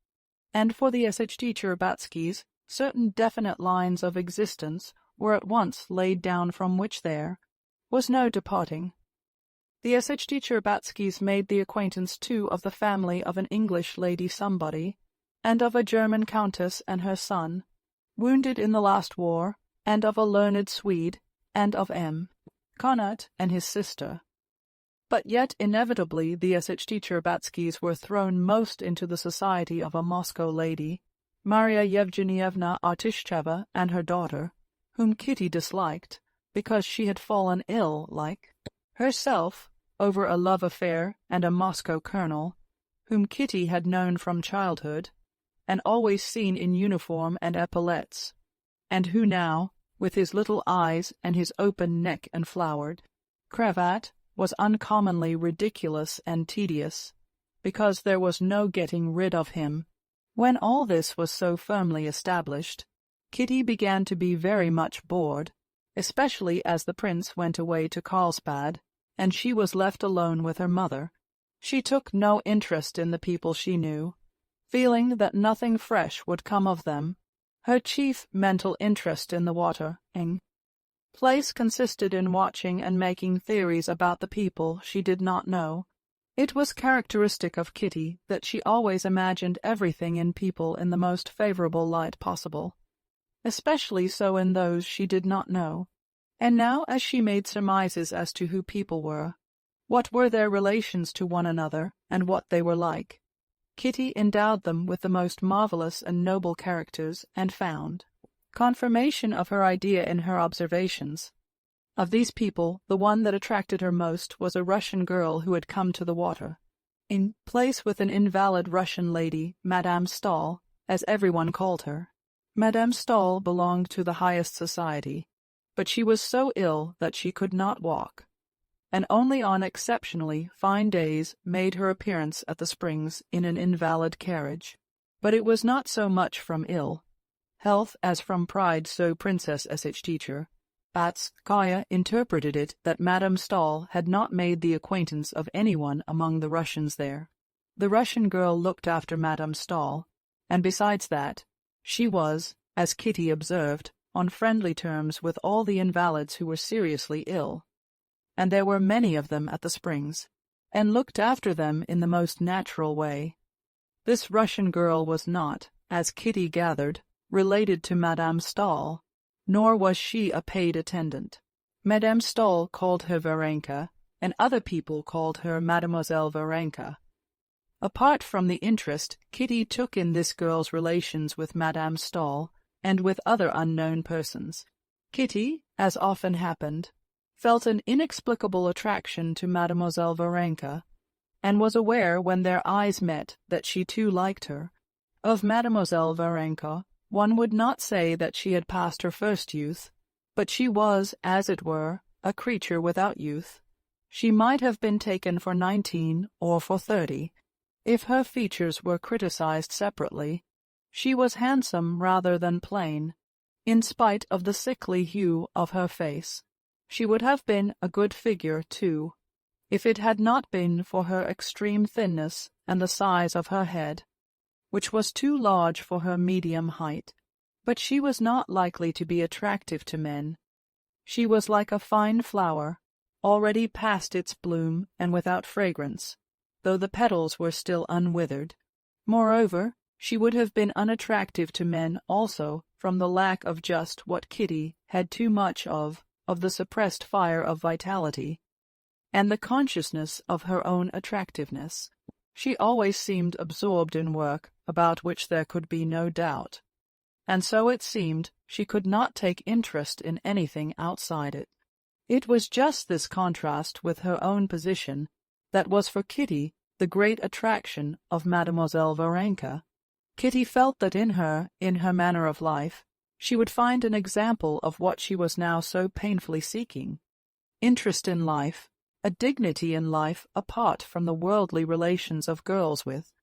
S1: and for the teacher Batskys, certain definite lines of existence were at once laid down from which there was no departing. The teacher Batskys made the acquaintance too of the family of an English lady somebody, and of a German countess and her son, wounded in the last war, and of a learned Swede, and of M. Connaught and his sister. But yet inevitably the teacher Batskys were thrown most into the society of a Moscow lady, Maria Yevgenievna Artishcheva, and her daughter, whom Kitty disliked, because she had fallen ill, like herself, over a love affair and a Moscow colonel, whom Kitty had known from childhood, and always seen in uniform and epaulettes, and who now, with his little eyes and his open neck and flowered cravat, was uncommonly ridiculous and tedious, because there was no getting rid of him. When all this was so firmly established, Kitty began to be very much bored, especially as the prince went away to Carlsbad, and she was left alone with her mother. She took no interest in the people she knew, feeling that nothing fresh would come of them. Her chief mental interest in the watering place consisted in watching and making theories about the people she did not know. It was characteristic of Kitty that she always imagined everything in people in the most favorable light possible, especially so in those she did not know. And now, as she made surmises as to who people were, what were their relations to one another, and what they were like, Kitty endowed them with the most marvelous and noble characters, and found confirmation of her idea in her observations. Of these people, the one that attracted her most was a Russian girl who had come to the water, in place with an invalid Russian lady, Madame Stahl, as everyone called her. Madame Stahl belonged to the highest society, but she was so ill that she could not walk, and only on exceptionally fine days made her appearance at the springs in an invalid carriage. But it was not so much from ill health as from pride, so Princess teacher Batskaya interpreted it that Madame Stahl had not made the acquaintance of anyone among the Russians there. The Russian girl looked after Madame Stahl, and besides that, she was, as Kitty observed, on friendly terms with all the invalids who were seriously ill, and there were many of them at the springs, and looked after them in the most natural way. This Russian girl was not, as Kitty gathered, related to Madame Stahl, nor was she a paid attendant. Madame Stahl called her Varenka, and other people called her Mademoiselle Varenka. Apart from the interest Kitty took in this girl's relations with Madame Stahl and with other unknown persons, Kitty, as often happened, felt an inexplicable attraction to Mademoiselle Varenka, and was aware when their eyes met that she too liked her. Of Mademoiselle Varenka, one would not say that she had passed her first youth, but she was, as it were, a creature without youth. She might have been taken for 19 or for 30, if her features were criticized separately. She was handsome rather than plain, in spite of the sickly hue of her face. She would have been a good figure, too, if it had not been for her extreme thinness and the size of her head, which was too large for her medium height. But she was not likely to be attractive to men. She was like a fine flower, already past its bloom and without fragrance, though the petals were still unwithered. Moreover, she would have been unattractive to men also from the lack of just what Kitty had too much of the suppressed fire of vitality, and the consciousness of her own attractiveness. She always seemed absorbed in work about which there could be no doubt, and so it seemed she could not take interest in anything outside it. It was just this contrast with her own position that was for Kitty the great attraction of Mademoiselle Varenka. Kitty felt that in her manner of life, she would find an example of what she was now so painfully seeking: interest in life, a dignity in life apart from the worldly relations of girls with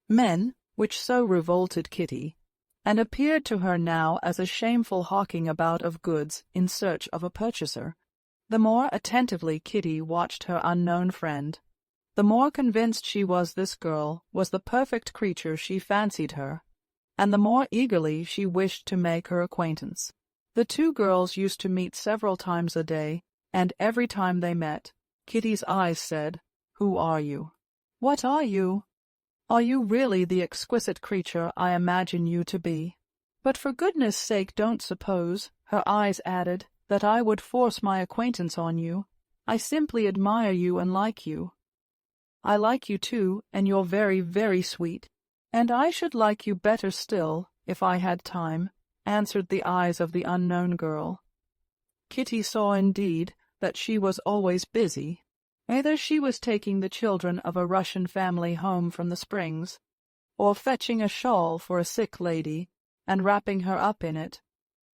S1: men, which so revolted Kitty, and appeared to her now as a shameful hawking about of goods in search of a purchaser. The more attentively Kitty watched her unknown friend, the more convinced she was this girl was the perfect creature she fancied her, and the more eagerly she wished to make her acquaintance. The two girls used to meet several times a day, and every time they met, Kitty's eyes said, "Who are you? What are you? Are you really the exquisite creature I imagine you to be? But for goodness' sake don't suppose," her eyes added, "that I would force my acquaintance on you. I simply admire you and like you. I like you too, and you're very, very sweet. And I should like you better still, if I had time," answered the eyes of the unknown girl. Kitty saw indeed that she was always busy. Either she was taking the children of a Russian family home from the springs, or fetching a shawl for a sick lady and wrapping her up in it,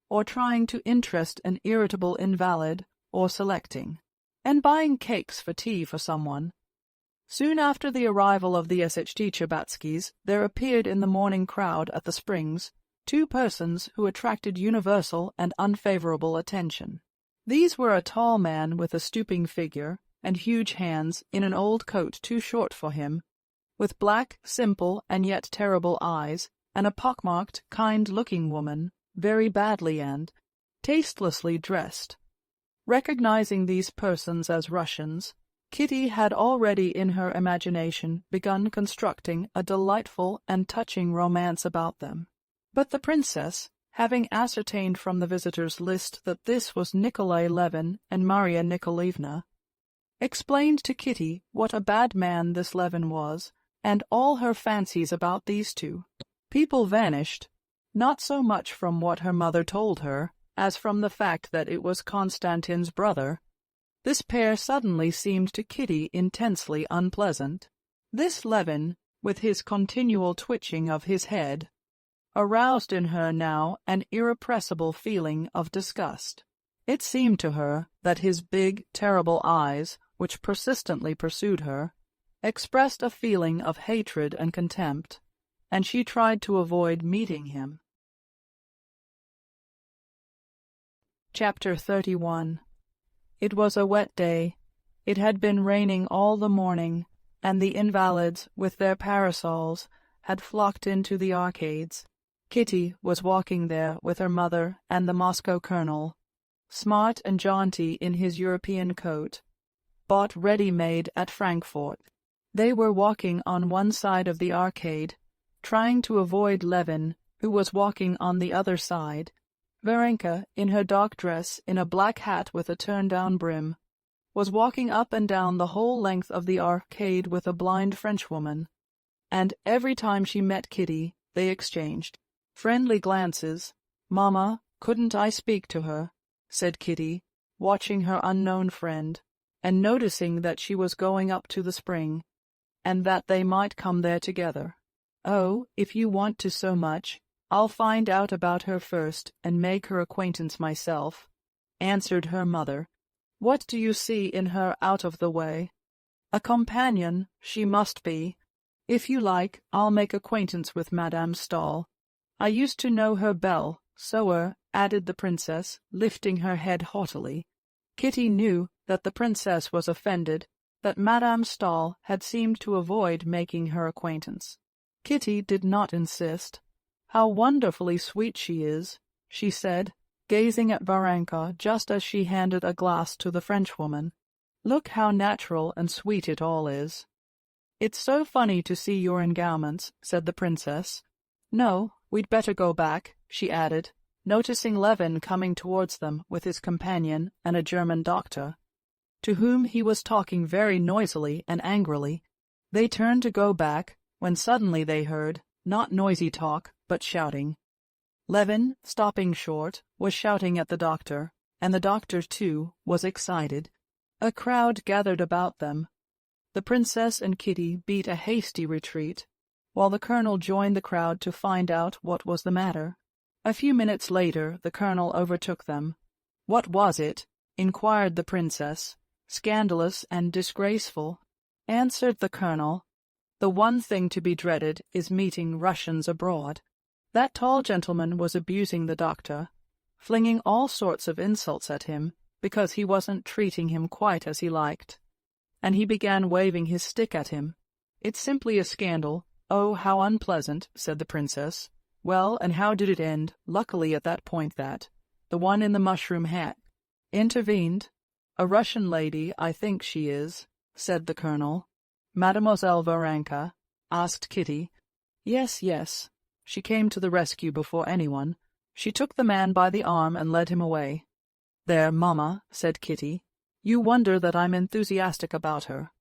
S1: or trying to interest an irritable invalid, or selecting and buying cakes for tea for someone. Soon after the arrival of the SHT Chabatskys, there appeared in the morning crowd at the Springs 2 persons who attracted universal and unfavorable attention. These were a tall man with a stooping figure and huge hands in an old coat too short for him, with black, simple, and yet terrible eyes, and a pockmarked, kind-looking woman, very badly and tastelessly dressed. Recognizing these persons as Russians, Kitty had already in her imagination begun constructing a delightful and touching romance about them. But the princess, having ascertained from the visitors' list that this was Nikolay Levin and Maria Nikolaevna, explained to Kitty what a bad man this Levin was, and all her fancies about these two. People vanished, not so much from what her mother told her, as from the fact that it was Konstantin's brother. This pair suddenly seemed to Kitty intensely unpleasant. This Levin, with his continual twitching of his head, aroused in her now an irrepressible feeling of disgust. It seemed to her that his big, terrible eyes, which persistently pursued her, expressed a feeling of hatred and contempt, and she tried to avoid meeting him. Chapter 31. It was a wet day. It had been raining all the morning, and the invalids, with their parasols, had flocked into the arcades. Kitty was walking there with her mother and the Moscow colonel, smart and jaunty in his European coat, bought ready-made at Frankfurt. They were walking on one side of the arcade, trying to avoid Levin, who was walking on the other side. Varenka, in her dark dress, in a black hat with a turned-down brim, was walking up and down the whole length of the arcade with a blind Frenchwoman, and every time she met Kitty, they exchanged friendly glances. "Mamma, couldn't I speak to her?" said Kitty, watching her unknown friend, and noticing that she was going up to the spring, and that they might come there together. "Oh, if you want to so much, I'll find out about her first and make her acquaintance myself," answered her mother. "What do you see in her out of the way? A companion, she must be. If you like, I'll make acquaintance with Madame Stahl. I used to know her belle, sewer," added the princess, lifting her head haughtily. Kitty knew that the princess was offended, that Madame Stahl had seemed to avoid making her acquaintance. Kitty did not insist. "How wonderfully sweet she is," she said, gazing at Varenka just as she handed a glass to the Frenchwoman. "Look how natural and sweet it all is." "It's so funny to see your endowments," said the princess. "No, we'd better go back," she added, noticing Levin coming towards them with his companion and a German doctor, to whom he was talking very noisily and angrily. They turned to go back, when suddenly they heard, not noisy talk, but shouting. Levin, stopping short, was shouting at the doctor, and the doctor, too, was excited. A crowd gathered about them. The princess and Kitty beat a hasty retreat, while the colonel joined the crowd to find out what was the matter. A few minutes later the colonel overtook them. "What was it?" inquired the princess. "Scandalous and disgraceful," answered the colonel. "The one thing to be dreaded is meeting Russians abroad. That tall gentleman was abusing the doctor, flinging all sorts of insults at him because he wasn't treating him quite as he liked, and he began waving his stick at him. It's simply a scandal. Oh, how unpleasant," said the princess. Well, and how did it end? Luckily at that point the one in the mushroom hat intervened. A Russian lady, I think she is, said the colonel. Mademoiselle Varenka? Asked Kitty. Yes, yes. She came to the rescue before anyone. She took the man by the arm and led him away. There, mamma, said Kitty. You wonder that I'm enthusiastic about her.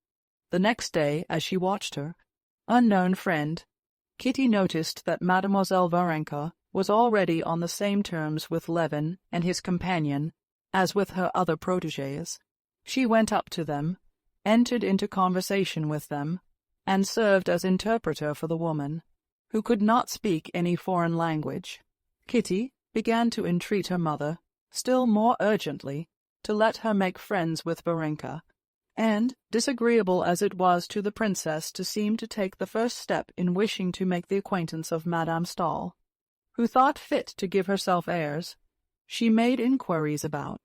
S1: The next day, as she watched her unknown friend, Kitty noticed that Mademoiselle Varenka was already on the same terms with Levin and his companion as with her other protégés. She went up to them, entered into conversation with them, and served as interpreter for the woman, who could not speak any foreign language. Kitty began to entreat her mother, still more urgently, to let her make friends with Varenka, and, disagreeable as it was to the princess to seem to take the first step in wishing to make the acquaintance of Madame Stahl, who thought fit to give herself airs, she made inquiries about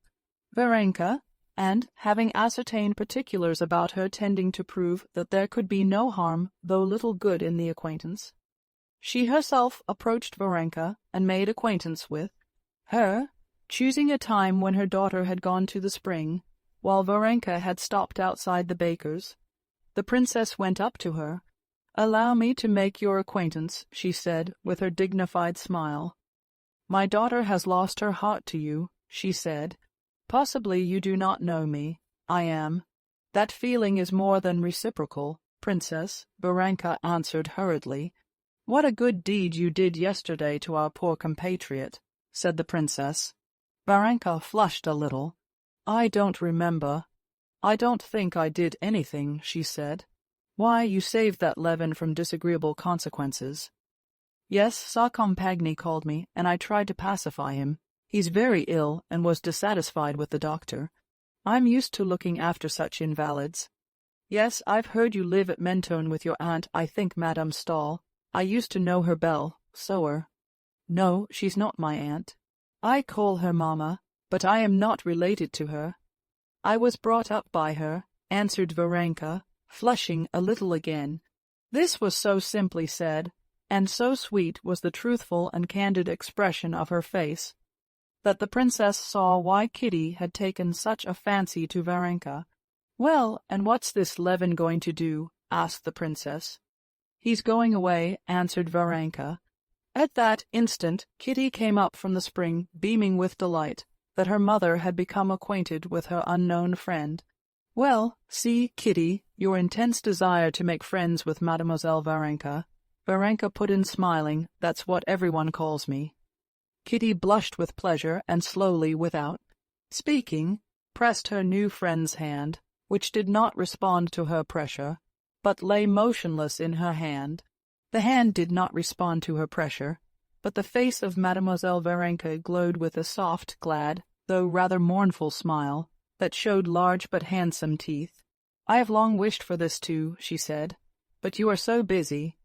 S1: Varenka, and, having ascertained particulars about her tending to prove that there could be no harm though little good in the acquaintance, she herself approached Varenka and made acquaintance with her, choosing a time when her daughter had gone to the spring, while Varenka had stopped outside the baker's. The princess went up to her. "Allow me to make your acquaintance," she said, with her dignified smile. "My daughter has lost her heart to you," she said. "Possibly you do not know me. I am. That feeling is more than reciprocal, Princess," Varenka answered hurriedly. "What a good deed you did yesterday to our poor compatriot," said the princess. Varenka flushed a little. "I don't remember. I don't think I did anything," she said. "Why, you saved that Levin from disagreeable consequences." "Yes, sa compagnie called me, and I tried to pacify him. He's very ill and was dissatisfied with the doctor. I'm used to looking after such invalids. Yes, I've heard you live at Mentone with your aunt, I think, Madame Stahl. I used to know her Belle, sewer." "No, she's not my aunt. I call her mamma, but I am not related to her. I was brought up by her," answered Varenka, flushing a little again. This was so simply said, and so sweet was the truthful and candid expression of her face, that the princess saw why Kitty had taken such a fancy to Varenka. "Well, and what's this Levin going to do?" asked the princess. "He's going away," answered Varenka. At that instant Kitty came up from the spring, beaming with delight that her mother had become acquainted with her unknown friend. "Well, see, Kitty, your intense desire to make friends with Mademoiselle Varenka," Varenka put in smiling. "That's what everyone calls me." Kitty blushed with pleasure and slowly, without speaking, pressed her new friend's hand, which did not respond to her pressure, but lay motionless in her hand. The hand did not respond to her pressure, but the face of Mademoiselle Varenka glowed with a soft, glad, though rather mournful smile, that showed large but handsome teeth. "I have long wished for this too," she said, "but you are so busy."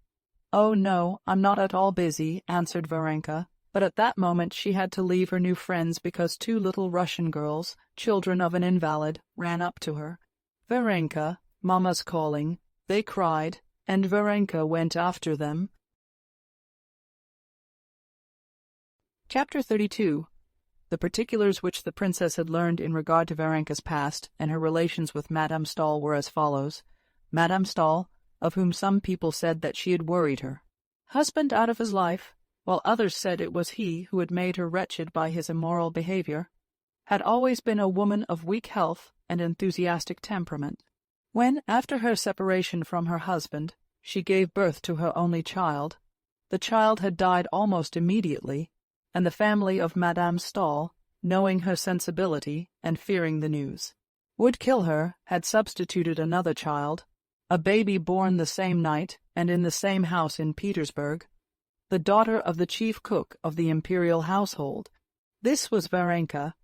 S1: "Oh, no, I'm not at all busy," answered Varenka, but at that moment she had to leave her new friends because two little Russian girls, children of an invalid, ran up to her. "Varenka, Mamma's calling," they cried, and Varenka went after them. Chapter 32. The particulars which the princess had learned in regard to Varenka's past and her relations with Madame Stahl were as follows. Madame Stahl, of whom some people said that she had worried her husband out of his life, while others said it was he who had made her wretched by his immoral behavior, had always been a woman of weak health and enthusiastic temperament. When, after her separation from her husband, she gave birth to her only child, the child had died almost immediately, and the family of Madame Stahl, knowing her sensibility and fearing the news, would kill her, had substituted another child, a baby born the same night and in the same house in Petersburg, the daughter of the chief cook of the imperial household. This was Varenka.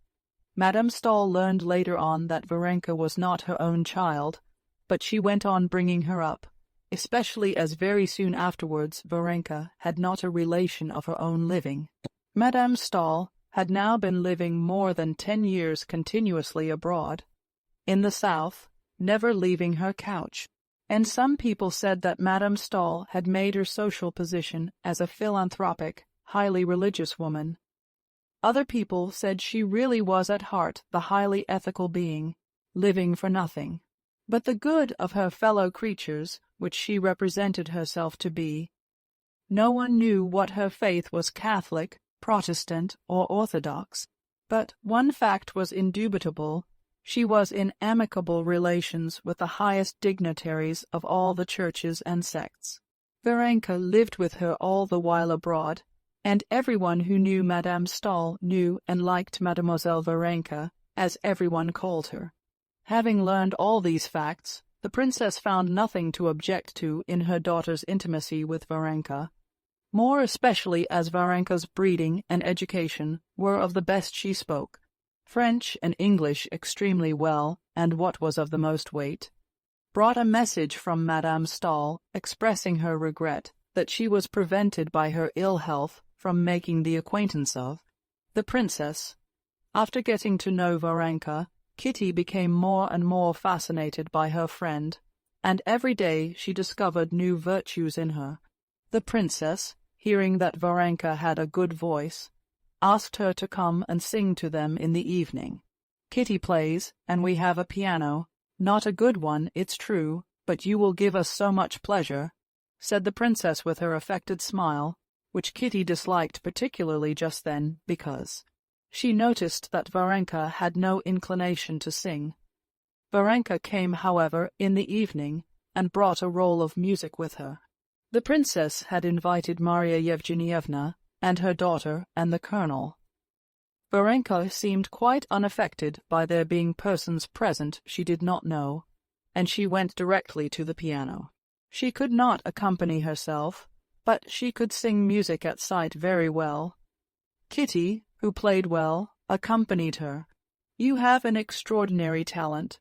S1: Madame Stahl learned later on that Varenka was not her own child, but she went on bringing her up, especially as very soon afterwards Varenka had not a relation of her own living. Madame Stahl had now been living more than 10 years continuously abroad, in the south, never leaving her couch, and some people said that Madame Stahl had made her social position as a philanthropic, highly religious woman. Other people said she really was at heart the highly ethical being, living for nothing but the good of her fellow creatures, which she represented herself to be. No one knew what her faith was, Catholic, Protestant, or Orthodox, but one fact was indubitable: she was in amicable relations with the highest dignitaries of all the churches and sects. Varenka lived with her all the while abroad, and everyone who knew Madame Stahl knew and liked Mademoiselle Varenka, as everyone called her. Having learned all these facts, the princess found nothing to object to in her daughter's intimacy with Varenka, more especially as Varenka's breeding and education were of the best. She spoke French and English extremely well, and what was of the most weight, brought a message from Madame Stahl expressing her regret that she was prevented by her ill health from making the acquaintance of the princess. After getting to know Varenka, Kitty became more and more fascinated by her friend, and every day she discovered new virtues in her. The princess, hearing that Varenka had a good voice, asked her to come and sing to them in the evening. Kitty plays, and we have a piano, not a good one, it's true, but you will give us so much pleasure, said the princess with her affected smile, which Kitty disliked particularly just then, because she noticed that Varenka had no inclination to sing. Varenka came, however, in the evening, and brought a roll of music with her. The princess had invited Marya Yevgenyevna and her daughter and the colonel. Varenka seemed quite unaffected by there being persons present she did not know, and she went directly to the piano. She could not accompany herself, but she could sing music at sight very well. Kitty, who played well, accompanied her. "You have an extraordinary talent,"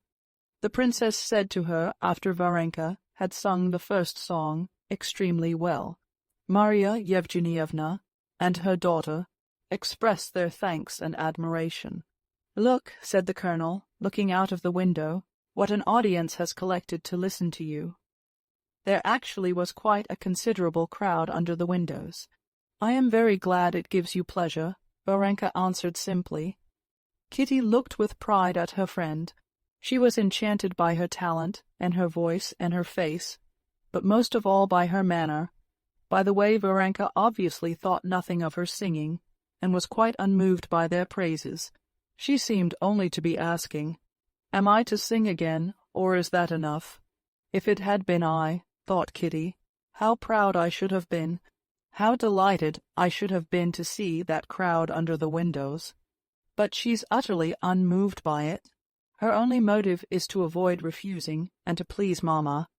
S1: the princess said to her after Varenka had sung the first song extremely well. Marya Yevgenyevna and her daughter expressed their thanks and admiration. "Look," said the colonel, looking out of the window, "what an audience has collected to listen to you." There actually was quite a considerable crowd under the windows. "I am very glad it gives you pleasure," Varenka answered simply. Kitty looked with pride at her friend. She was enchanted by her talent, and her voice, and her face, but most of all by her manner, by the way Varenka obviously thought nothing of her singing, and was quite unmoved by their praises. She seemed only to be asking, "Am I to sing again, or is that enough?" If it had been I, thought Kitty, how proud I should have been, how delighted I should have been to see that crowd under the windows. But she's utterly unmoved by it. Her only motive is to avoid refusing, and to please Mamma.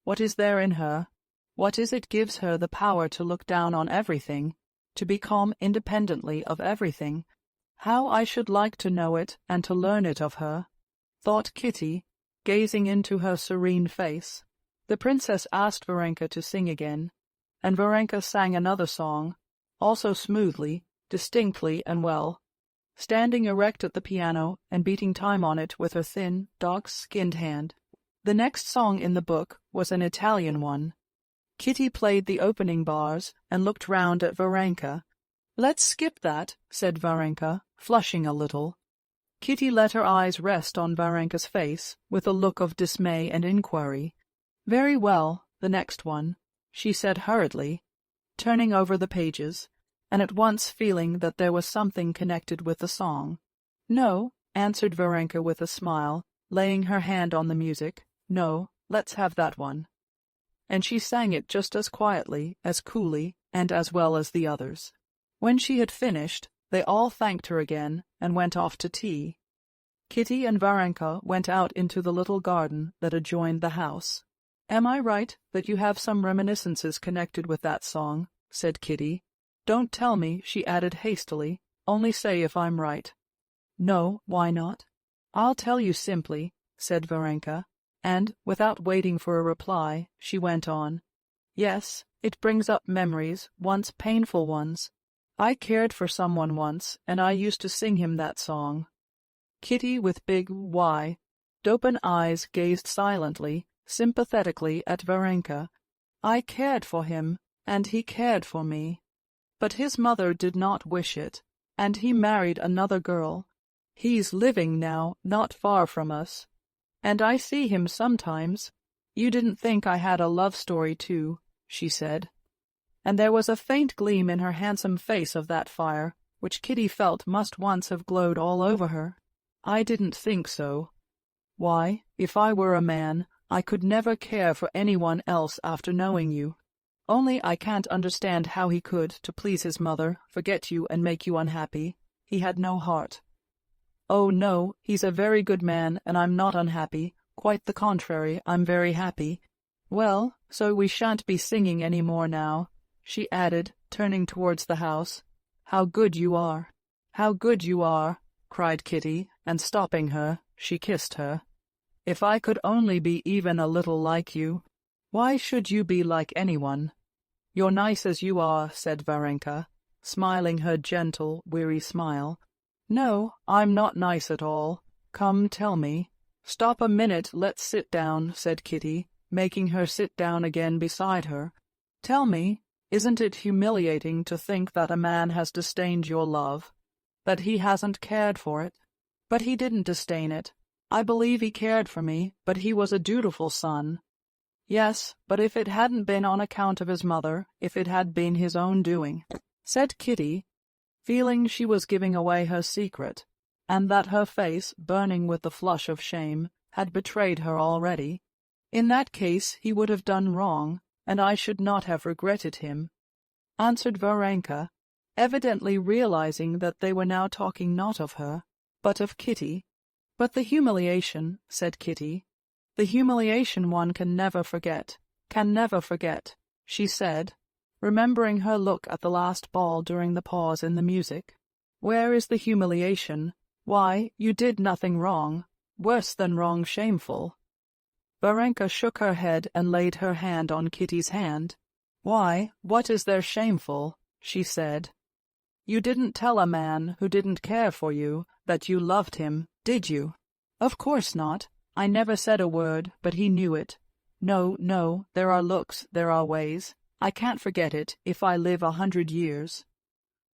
S1: What is there in her? What is it gives her the power to look down on everything, to be calm independently of everything? How I should like to know it and to learn it of her, thought Kitty, gazing into her serene face. The princess asked Varenka to sing again, and Varenka sang another song, also smoothly, distinctly, and well, standing erect at the piano and beating time on it with her thin, dark-skinned hand. The next song in the book was an Italian one. Kitty played the opening bars and looked round at Varenka. "Let's skip that," said Varenka, flushing a little. Kitty let her eyes rest on Varenka's face with a look of dismay and inquiry. "Very well, the next one," she said hurriedly, turning over the pages, and at once feeling that there was something connected with the song. "No," answered Varenka with a smile, laying her hand on the music. "No, let's have that one." And she sang it just as quietly, as coolly, and as well as the others. When she had finished, they all thanked her again and went off to tea. Kitty and Varenka went out into the little garden that adjoined the house. "Am I right that you have some reminiscences connected with that song?" said Kitty. "Don't tell me," she added hastily, "only say if I'm right." "No, why not?" "I'll tell you simply," said Varenka, and, without waiting for a reply, she went on. "Yes, it brings up memories, once painful ones. I cared for someone once, and I used to sing him that song." Kitty, with big, wide-open eyes, gazed silently, sympathetically at Varenka. "I cared for him, and he cared for me." But his mother did not wish it, and he married another girl. He's living now not far from us, and I see him sometimes. You didn't think I had a love story too, she said. And there was a faint gleam in her handsome face of that fire, which Kitty felt must once have glowed all over her. I didn't think so. Why, if I were a man, I could never care for anyone else after knowing you. Only I can't understand how he could, to please his mother, forget you and make you unhappy. He had no heart. Oh, no, he's a very good man, and I'm not unhappy. Quite the contrary, I'm very happy. Well, so we shan't be singing any more now, she added, turning towards the house. How good you are! How good you are! Cried Kitty, and stopping her, she kissed her. If I could only be even a little like you. Why should you be like anyone? You're nice as you are, said Varenka, smiling her gentle, weary smile. No, I'm not nice at all. Come, tell me. Stop a minute, let's sit down, said Kitty, making her sit down again beside her. Tell me, isn't it humiliating to think that a man has disdained your love, that he hasn't cared for it? But he didn't disdain it. I believe he cared for me, but he was a dutiful son. Yes, but if it hadn't been on account of his mother, if it had been his own doing, said Kitty, feeling she was giving away her secret, and that her face, burning with the flush of shame, had betrayed her already. In that case he would have done wrong, and I should not have regretted him, answered Varenka, evidently realizing that they were now talking not of her, but of Kitty. But the humiliation, said Kitty, the humiliation one can never forget, she said, remembering her look at the last ball during the pause in the music. Where is the humiliation? Why, you did nothing wrong, worse than wrong, shameful. Varenka shook her head and laid her hand on Kitty's hand. Why, what is there shameful? She said. You didn't tell a man who didn't care for you that you loved him, did you? Of course not. I never said a word, but he knew it. No, no, there are looks, there are ways. I can't forget it if I live 100 years.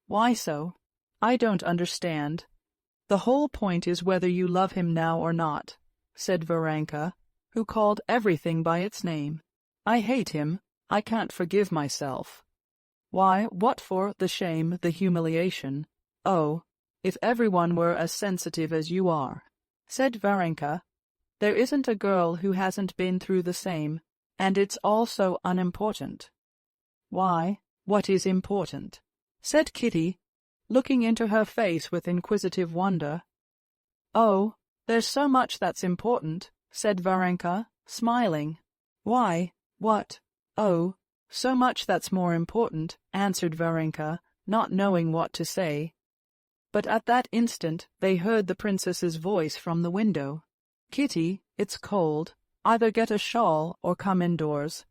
S1: Why so? I don't understand. The whole point is whether you love him now or not, said Varenka, who called everything by its name. I hate him. I can't forgive myself. Why, what for the shame, the humiliation? Oh, if everyone were as sensitive as you are, said Varenka. There isn't a girl who hasn't been through the same, and it's all so unimportant. Why, what is important? Said Kitty, looking into her face with inquisitive wonder. Oh, there's so much that's important, said Varenka, smiling. Why, what? Oh, so much that's more important, answered Varenka, not knowing what to say. But at that instant they heard the princess's voice from the window. Kitty, it's cold. Either get a shawl or come indoors.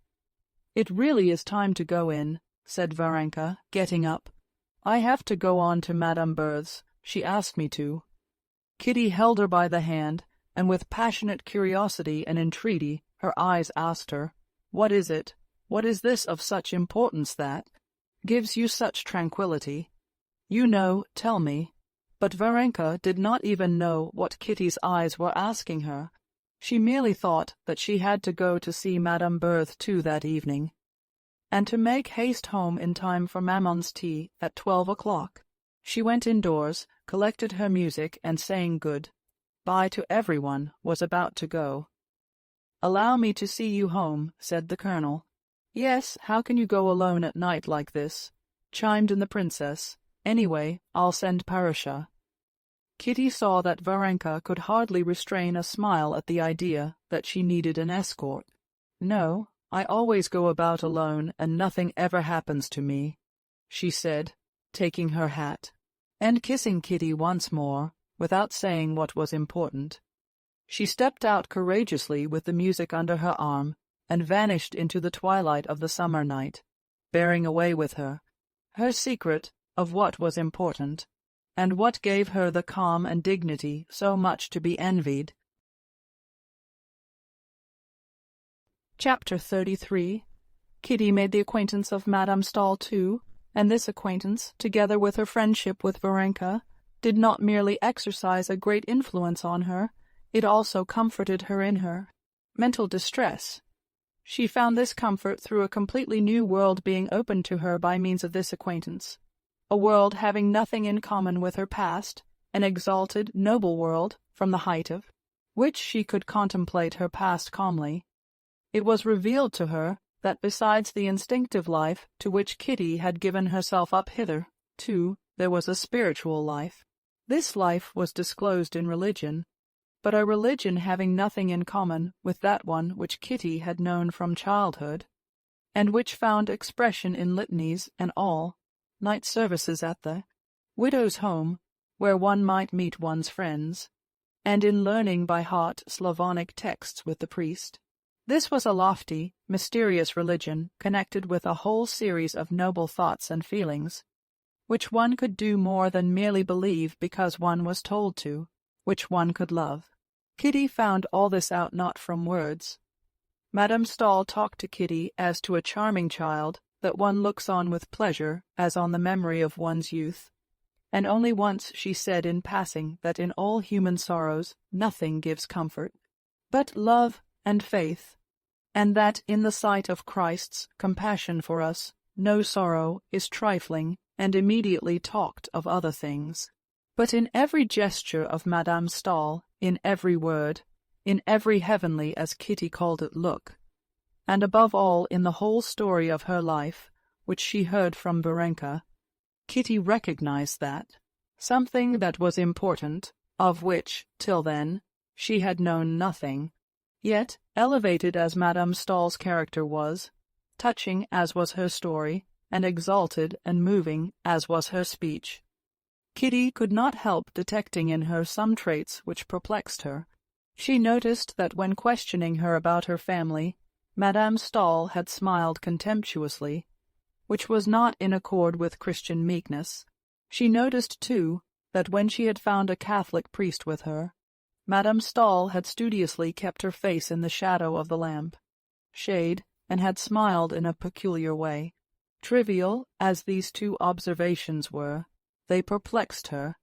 S1: It really is time to go in, said Varenka, getting up. I have to go on to Madame Berth's. She asked me to. Kitty held her by the hand, and with passionate curiosity and entreaty her eyes asked her, What is it? What is this of such importance that gives you such tranquillity? You know, tell me. But Varenka did not even know what Kitty's eyes were asking her. She merely thought that she had to go to see Madame Berth too that evening, and to make haste home in time for Mammon's tea at 12 o'clock. She went indoors, collected her music, and saying good-bye to everyone, was about to go. "Allow me to see you home," said the colonel. "Yes, how can you go alone at night like this?" chimed in the princess. "Anyway, I'll send Parasha." Kitty saw that Varenka could hardly restrain a smile at the idea that she needed an escort. "No, I always go about alone, and nothing ever happens to me," she said, taking her hat, and kissing Kitty once more, without saying what was important. She stepped out courageously with the music under her arm, and vanished into the twilight of the summer night, bearing away with her her secret of what was important, and what gave her the calm and dignity so much to be envied. Chapter 33. Kitty made the acquaintance of Madame Stahl too. And this acquaintance, together with her friendship with Varenka, did not merely exercise a great influence on her, it also comforted her in her mental distress. She found this comfort through a completely new world being opened to her by means of this acquaintance, a world having nothing in common with her past, an exalted, noble world, from the height of which she could contemplate her past calmly. It was revealed to her that besides the instinctive life to which Kitty had given herself up hitherto, there was a spiritual life. This life was disclosed in religion, but a religion having nothing in common with that one which Kitty had known from childhood, and which found expression in litanies and all night services at the widow's home, where one might meet one's friends, and in learning by heart Slavonic texts with the priest. This was a lofty, mysterious religion connected with a whole series of noble thoughts and feelings, which one could do more than merely believe because one was told to, which one could love. Kitty found all this out not from words. Madame Stahl talked to Kitty as to a charming child that one looks on with pleasure as on the memory of one's youth, and only once she said in passing that in all human sorrows nothing gives comfort but love and faith, and that in the sight of Christ's compassion for us no sorrow is trifling, and immediately talked of other things. But in every gesture of Madame Stahl, in every word, in every heavenly, as Kitty called it, look, and above all in the whole story of her life, which she heard from Varenka, Kitty recognized that something that was important, of which, till then, she had known nothing. Yet, elevated as Madame Stahl's character was, touching as was her story, and exalted and moving as was her speech, Kitty could not help detecting in her some traits which perplexed her. She noticed that when questioning her about her family, Madame Stahl had smiled contemptuously, which was not in accord with Christian meekness. She noticed, too, that when she had found a Catholic priest with her, Madame Stahl had studiously kept her face in the shadow of the lamp shade, and had smiled in a peculiar way. Trivial as these two observations were, they perplexed her,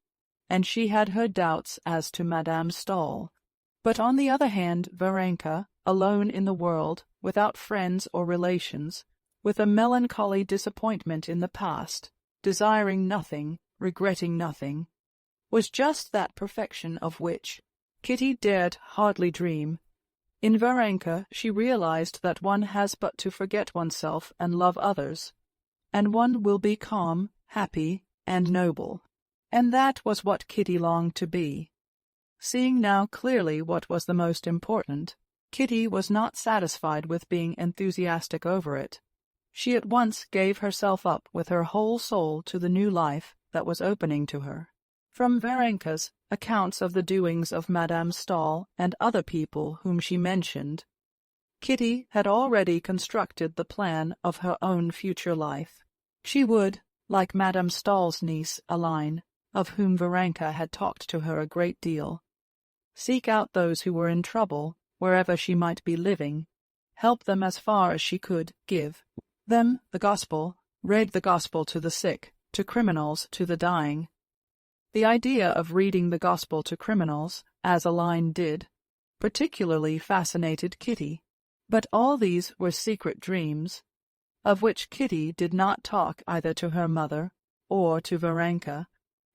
S1: and she had her doubts as to Madame Stahl. But on the other hand, Varenka, alone in the world, without friends or relations, with a melancholy disappointment in the past, desiring nothing, regretting nothing, was just that perfection of which Kitty dared hardly dream. In Varenka she realized that one has but to forget oneself and love others, and one will be calm, happy, and noble. And that was what Kitty longed to be. Seeing now clearly what was the most important, Kitty was not satisfied with being enthusiastic over it. She at once gave herself up with her whole soul to the new life that was opening to her. From Varenka's accounts of the doings of Madame Stahl and other people whom she mentioned, Kitty had already constructed the plan of her own future life. She would, like Madame Stahl's niece, Aline, of whom Varenka had talked to her a great deal, seek out those who were in trouble wherever she might be living, help them as far as she could, give them the gospel, read the gospel to the sick, to criminals, to the dying. The idea of reading the gospel to criminals, as Aline did, particularly fascinated Kitty. But all these were secret dreams, of which Kitty did not talk either to her mother or to Varenka.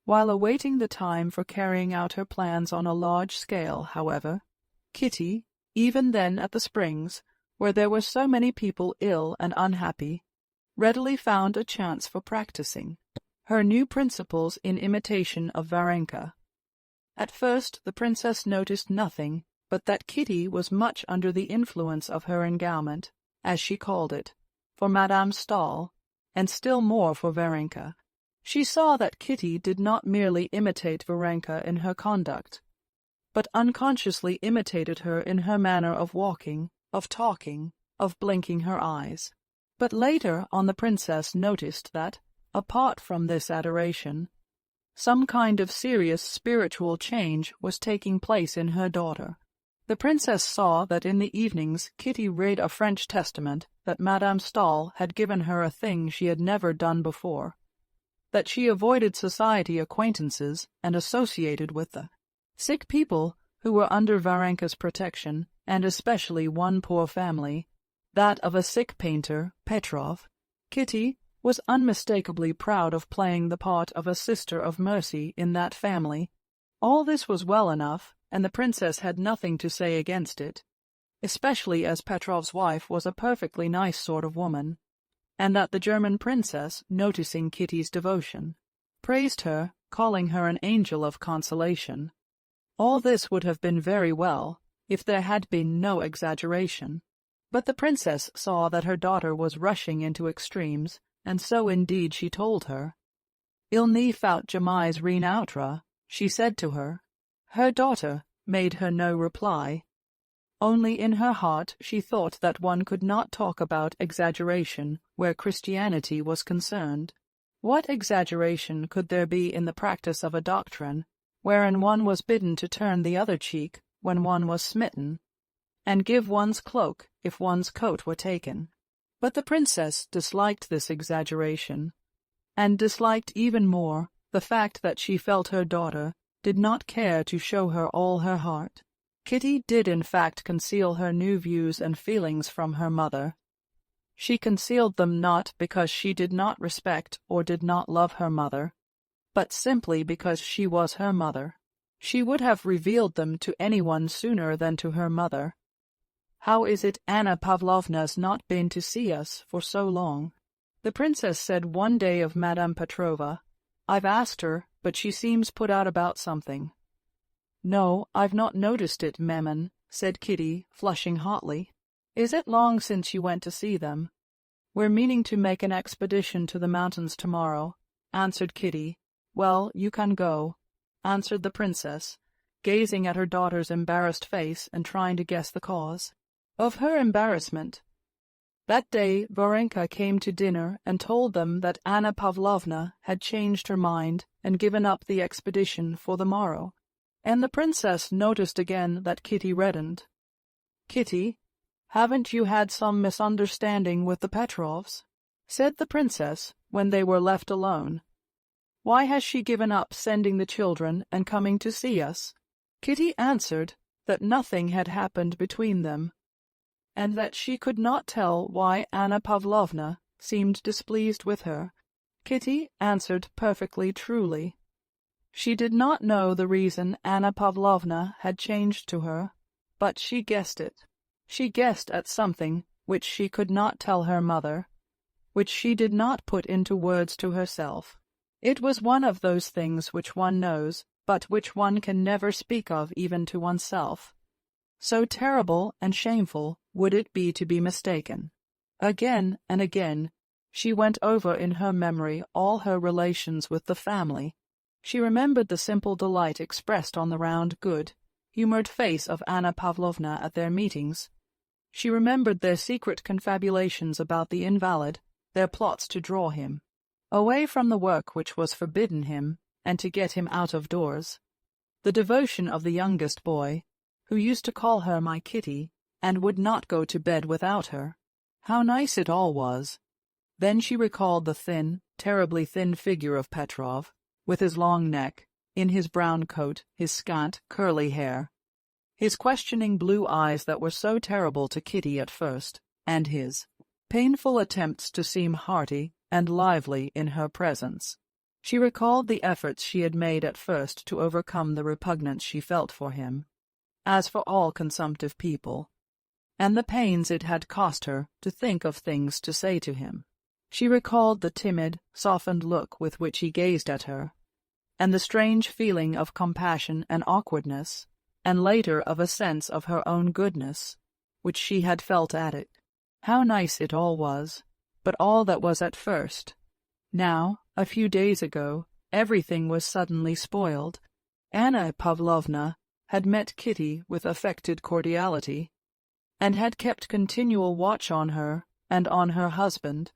S1: While awaiting the time for carrying out her plans on a large scale, however, Kitty, even then at the Springs, where there were so many people ill and unhappy, readily found a chance for practicing her new principles in imitation of Varenka. At first the princess noticed nothing but that Kitty was much under the influence of her endowment, as she called it, for Madame Stahl, and still more for Varenka. She saw that Kitty did not merely imitate Varenka in her conduct, but unconsciously imitated her in her manner of walking, of talking, of blinking her eyes. But later on the princess noticed that, apart from this adoration, some kind of serious spiritual change was taking place in her daughter. The princess saw that in the evenings Kitty read a French testament, that Madame Stahl had given her a thing she had never done before, that she avoided society acquaintances and associated with the sick people who were under Varenka's protection, and especially one poor family, that of a sick painter, Petrov. Kitty was unmistakably proud of playing the part of a sister of mercy in that family. All this was well enough, and the princess had nothing to say against it, especially as Petrov's wife was a perfectly nice sort of woman, and that the German princess, noticing Kitty's devotion, praised her, calling her an angel of consolation. All this would have been very well if there had been no exaggeration, but the princess saw that her daughter was rushing into extremes, and so indeed she told her. Il n'y faut jamais rien outre, she said to her. Her daughter made her no reply. Only in her heart she thought that one could not talk about exaggeration where Christianity was concerned. What exaggeration could there be in the practice of a doctrine wherein one was bidden to turn the other cheek when one was smitten, and give one's cloak if one's coat were taken? But the princess disliked this exaggeration, and disliked even more the fact that she felt her daughter did not care to show her all her heart. Kitty did in fact conceal her new views and feelings from her mother. She concealed them not because she did not respect or did not love her mother, but simply because she was her mother. She would have revealed them to anyone sooner than to her mother. How is it Anna Pavlovna's not been to see us for so long? The princess said one day of Madame Petrova, I've asked her, but she seems put out about something. No, I've not noticed it, Maman, said Kitty, flushing hotly. Is it long since you went to see them? We're meaning to make an expedition to the mountains tomorrow, answered Kitty. Well, you can go, answered the princess, gazing at her daughter's embarrassed face and trying to guess the cause of her embarrassment. That day Varenka came to dinner and told them that Anna Pavlovna had changed her mind and given up the expedition for the morrow, and the princess noticed again that Kitty reddened. Kitty, haven't you had some misunderstanding with the Petrovs? Said the princess when they were left alone. Why has she given up sending the children and coming to see us? Kitty answered that nothing had happened between them, and that she could not tell why Anna Pavlovna seemed displeased with her. Kitty answered perfectly truly. She did not know the reason Anna Pavlovna had changed to her, but she guessed it. She guessed at something which she could not tell her mother, which she did not put into words to herself. It was one of those things which one knows, but which one can never speak of even to oneself. So terrible and shameful would it be to be mistaken. Again and again she went over in her memory all her relations with the family. She remembered the simple delight expressed on the round, good, humored face of Anna Pavlovna at their meetings. She remembered their secret confabulations about the invalid, their plots to draw him away from the work which was forbidden him, and to get him out of doors. The devotion of the youngest boy, who used to call her my Kitty, and would not go to bed without her. How nice it all was! Then she recalled the thin, terribly thin figure of Petrov, with his long neck, in his brown coat, his scant, curly hair, his questioning blue eyes that were so terrible to Kitty at first, and his painful attempts to seem hearty and lively in her presence. She recalled the efforts she had made at first to overcome the repugnance she felt for him, as for all consumptive people, and the pains it had cost her to think of things to say to him. She recalled the timid, softened look with which he gazed at her, and the strange feeling of compassion and awkwardness, and later of a sense of her own goodness, which she had felt at it. How nice it all was, but all that was at first. Now, a few days ago, everything was suddenly spoiled. Anna Pavlovna had met Kitty with affected cordiality, and had kept continual watch on her and on her husband.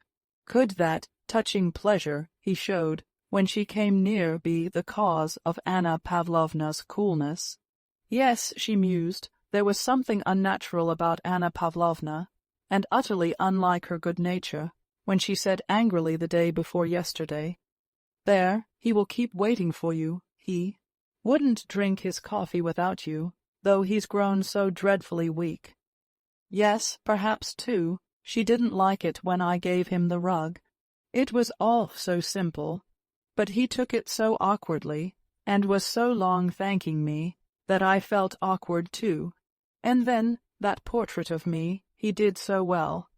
S1: Could that touching pleasure he showed when she came near be the cause of Anna Pavlovna's coolness? Yes, she mused, There was something unnatural about Anna Pavlovna, and utterly unlike her good nature, when she said angrily the day before yesterday, "There, he will keep waiting for you, he wouldn't drink his coffee without you, though he's grown so dreadfully weak." Yes, perhaps, too, she didn't like it when I gave him the rug. It was all so simple, but he took it so awkwardly, and was so long thanking me, that I felt awkward too. And then that portrait of me he did so well.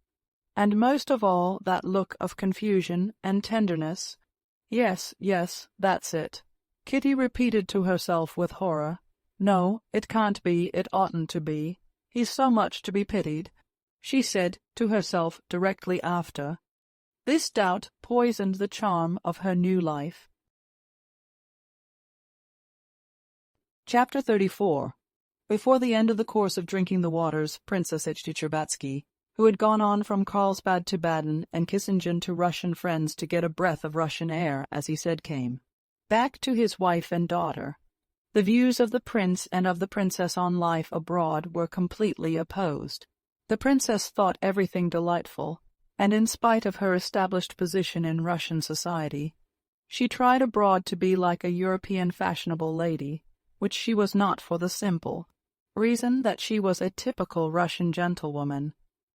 S1: And most of all that look of confusion and tenderness. Yes, yes, that's it. Kitty repeated to herself with horror. No, it can't be, it oughtn't to be. He's so much to be pitied, she said to herself directly after. This doubt poisoned the charm of her new life. Chapter 34. Before the end of the course of drinking the waters, Princess Chtcherbatsky, who had gone on from Carlsbad to Baden and Kissingen to Russian friends to get a breath of Russian air, as he said, came back to his wife and daughter. The views of the prince and of the princess on life abroad were completely opposed. The princess thought everything delightful, and in spite of her established position in Russian society, she tried abroad to be like a European fashionable lady, which she was not for the simple reason that she was a typical Russian gentlewoman,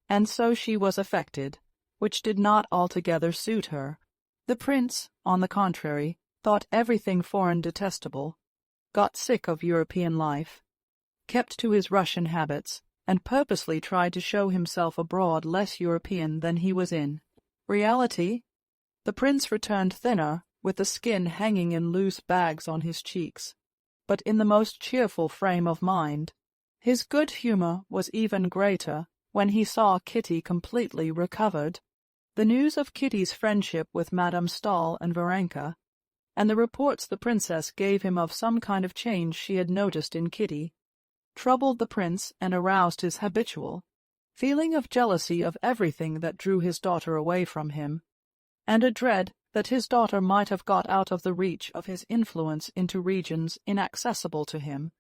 S1: and so she was affected, which did not altogether suit her. The prince, on the contrary, thought everything foreign detestable, got sick of European life, kept to his Russian habits, and purposely tried to show himself abroad less European than he was in reality. The prince returned thinner, with the skin hanging in loose bags on his cheeks, but in the most cheerful frame of mind. His good humor was even greater when he saw Kitty completely recovered. The news of Kitty's friendship with Madame Stahl and Varenka, and the reports the princess gave him of some kind of change she had noticed in Kitty, troubled the prince and aroused his habitual feeling of jealousy of everything that drew his daughter away from him, and a dread that his daughter might have got out of the reach of his influence into regions inaccessible to him.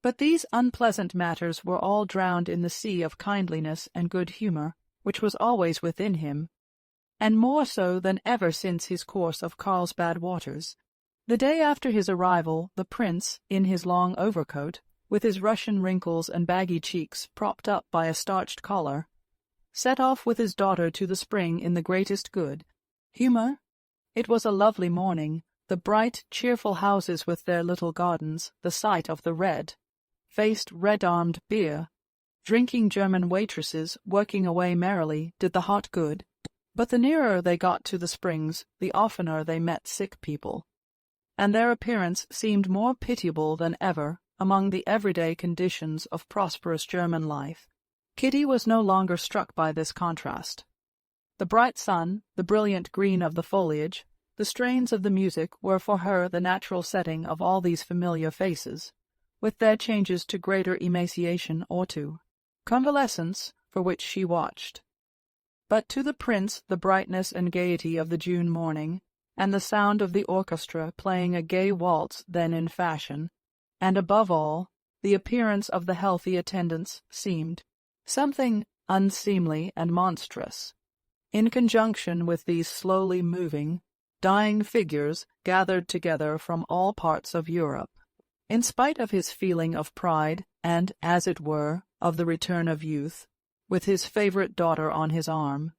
S1: But these unpleasant matters were all drowned in the sea of kindliness and good humor which was always within him, and more so than ever since his course of Carlsbad waters. The day after his arrival, the prince, in his long overcoat, with his Russian wrinkles and baggy cheeks propped up by a starched collar, set off with his daughter to the spring in the greatest good humor. It was a lovely morning, the bright, cheerful houses with their little gardens, the sight of the red-faced, red-armed beer, drinking German waitresses working away merrily, did the heart good. But the nearer they got to the springs, the oftener they met sick people, and their appearance seemed more pitiable than ever among the everyday conditions of prosperous German life. Kitty was no longer struck by this contrast. The bright sun, the brilliant green of the foliage, the strains of the music were for her the natural setting of all these familiar faces, with their changes to greater emaciation or to convalescence, for which she watched. But to the prince the brightness and gaiety of the June morning, and the sound of the orchestra playing a gay waltz then in fashion, and above all, the appearance of the healthy attendants, seemed something unseemly and monstrous, in conjunction with these slowly moving, dying figures gathered together from all parts of Europe. In spite of his feeling of pride and, as it were, of the return of youth, with his favorite daughter on his arm,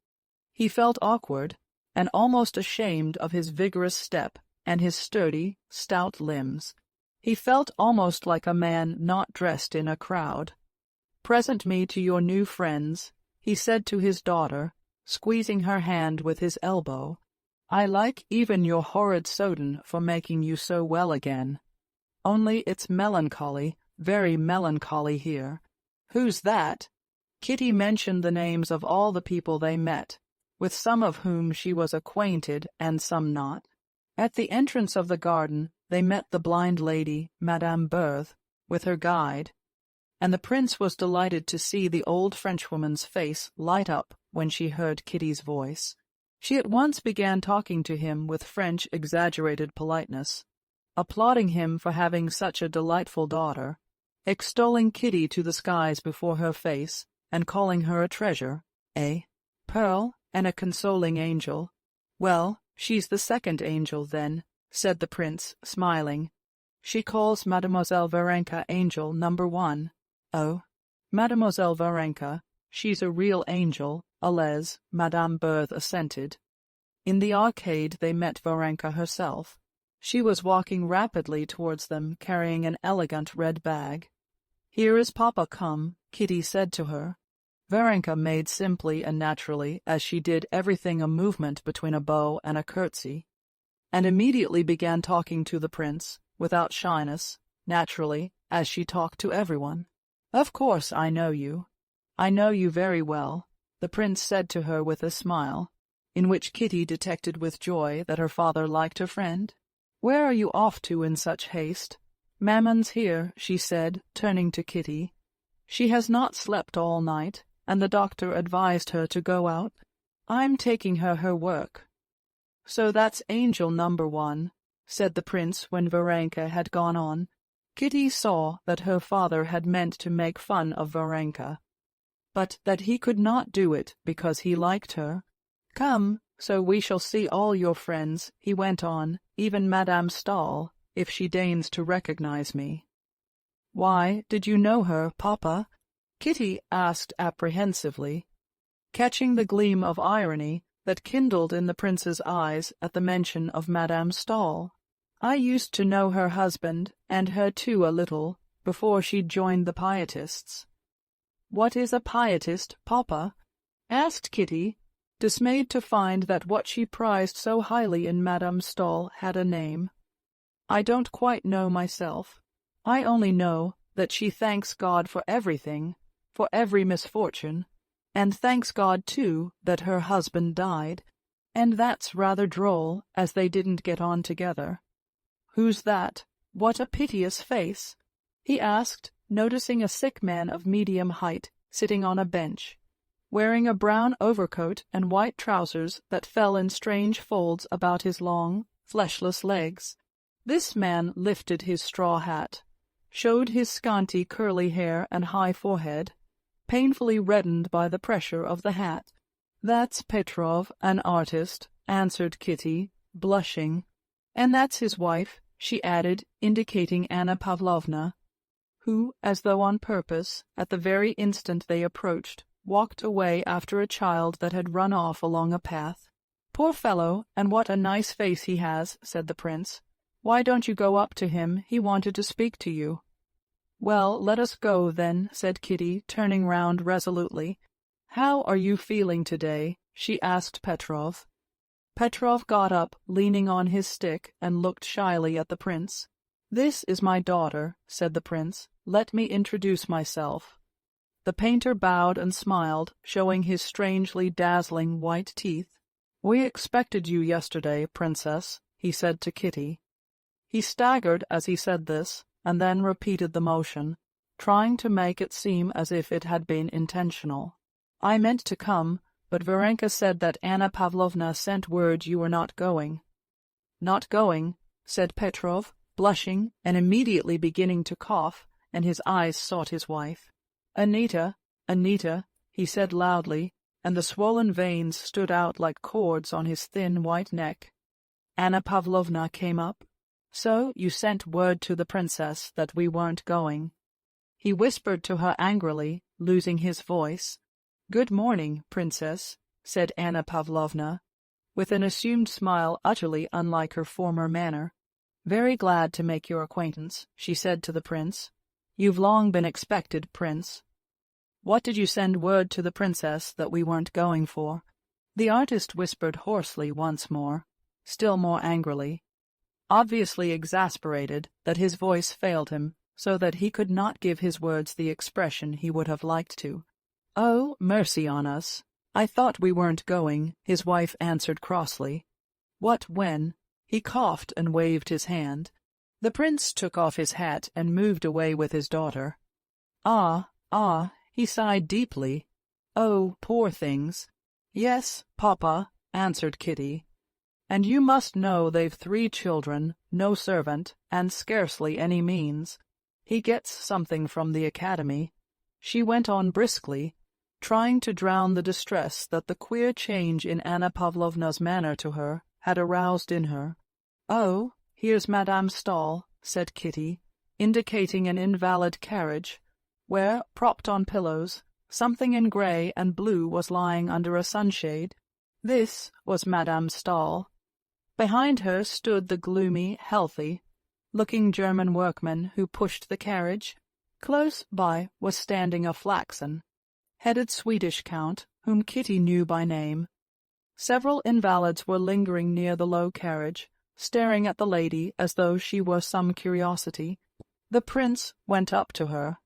S1: he felt awkward and almost ashamed of his vigorous step and his sturdy, stout limbs. He felt almost like a man not dressed in a crowd. "Present me to your new friends," he said to his daughter, squeezing her hand with his elbow. "I like even your horrid Soden for making you so well again. Only it's melancholy, very melancholy here." "Who's that?" Kitty mentioned the names of all the people they met, with some of whom she was acquainted and some not. At the entrance of the garden they met the blind lady, Madame Berthe, with her guide, and the prince was delighted to see the old Frenchwoman's face light up when she heard Kitty's voice. She at once began talking to him with French exaggerated politeness, applauding him for having such a delightful daughter, extolling Kitty to the skies before her face, and calling her a treasure, a pearl, and a consoling angel. Well, she's the second angel, then, said the prince, smiling. She calls Mademoiselle Varenka angel number 1. Oh, Mademoiselle Varenka, she's a real angel, Alez, Madame Berthe assented. In the arcade they met Varenka herself. She was walking rapidly towards them, carrying an elegant red bag. "Here is Papa come," Kitty said to her. Varenka made simply and naturally, as she did everything, a movement between a bow and a curtsy, and immediately began talking to the prince, without shyness, naturally, as she talked to everyone. "Of course I know you. I know you very well," the prince said to her with a smile, in which Kitty detected with joy that her father liked her friend. "Where are you off to in such haste?" "Mammon's here," she said, turning to Kitty. "She has not slept all night, and the doctor advised her to go out. I'm taking her work." "So that's angel number 1, said the prince when Varenka had gone on. Kitty saw that her father had meant to make fun of Varenka, but that he could not do it because he liked her. "Come, so we shall see all your friends," he went on, "even Madame Stahl, if she deigns to recognize me." "Why, did you know her, Papa?" Kitty asked apprehensively, catching the gleam of irony that kindled in the prince's eyes at the mention of Madame Stahl. "I used to know her husband, and her too a little, before she joined the Pietists." "What is a Pietist, Papa?" asked Kitty, dismayed to find that what she prized so highly in Madame Stahl had a name. "I don't quite know myself. I only know that she thanks God for everything, for every misfortune, and thanks God, too, that her husband died, and that's rather droll, as they didn't get on together." "Who's that? What a piteous face!" he asked, noticing a sick man of medium height sitting on a bench, wearing a brown overcoat and white trousers that fell in strange folds about his long, fleshless legs. This man lifted his straw hat, showed his scanty curly hair and high forehead, painfully reddened by the pressure of the hat. "That's Petrov, an artist," answered Kitty, blushing. "And that's his wife," she added, indicating Anna Pavlovna, who, as though on purpose, at the very instant they approached, walked away after a child that had run off along a path. "Poor fellow, and what a nice face he has," said the prince. "Why don't you go up to him? He wanted to speak to you." "Well, let us go, then," said Kitty, turning round resolutely. "How are you feeling today?" she asked Petrov. Petrov got up, leaning on his stick, and looked shyly at the prince. "This is my daughter," said the prince. "Let me introduce myself." The painter bowed and smiled, showing his strangely dazzling white teeth. "We expected you yesterday, Princess," he said to Kitty. He staggered as he said this, and then repeated the motion, trying to make it seem as if it had been intentional. "I meant to come, but Varenka said that Anna Pavlovna sent word you were not going." "Not going?" said Petrov, blushing and immediately beginning to cough, and his eyes sought his wife. "Anita, Anita," he said loudly, and the swollen veins stood out like cords on his thin white neck. Anna Pavlovna came up. "So you sent word to the princess that we weren't going." He whispered to her angrily, losing his voice. "Good morning, princess," said Anna Pavlovna, with an assumed smile utterly unlike her former manner. "Very glad to make your acquaintance," she said to the prince. "You've long been expected, prince." "What did you send word to the princess that we weren't going for?" The artist whispered hoarsely once more, still more angrily, obviously exasperated that his voice failed him, so that he could not give his words the expression he would have liked to. "Oh, mercy on us! I thought we weren't going," his wife answered crossly. "What when?" He coughed and waved his hand. The prince took off his hat and moved away with his daughter. "Ah, ah," he sighed deeply. "Oh, poor things." "Yes, Papa," answered Kitty. "And you must know they've 3 children, no servant, and scarcely any means. He gets something from the academy," she went on briskly, trying to drown the distress that the queer change in Anna Pavlovna's manner to her had aroused in her. "Oh, here's Madame Stahl," said Kitty, indicating an invalid carriage, where, propped on pillows, something in grey and blue was lying under a sunshade. This was Madame Stahl. Behind her stood the gloomy, healthy-looking German workman who pushed the carriage. Close by was standing a flaxen-headed Swedish count, whom Kitty knew by name. Several invalids were lingering near the low carriage, staring at the lady as though she were some curiosity. The prince went up to her,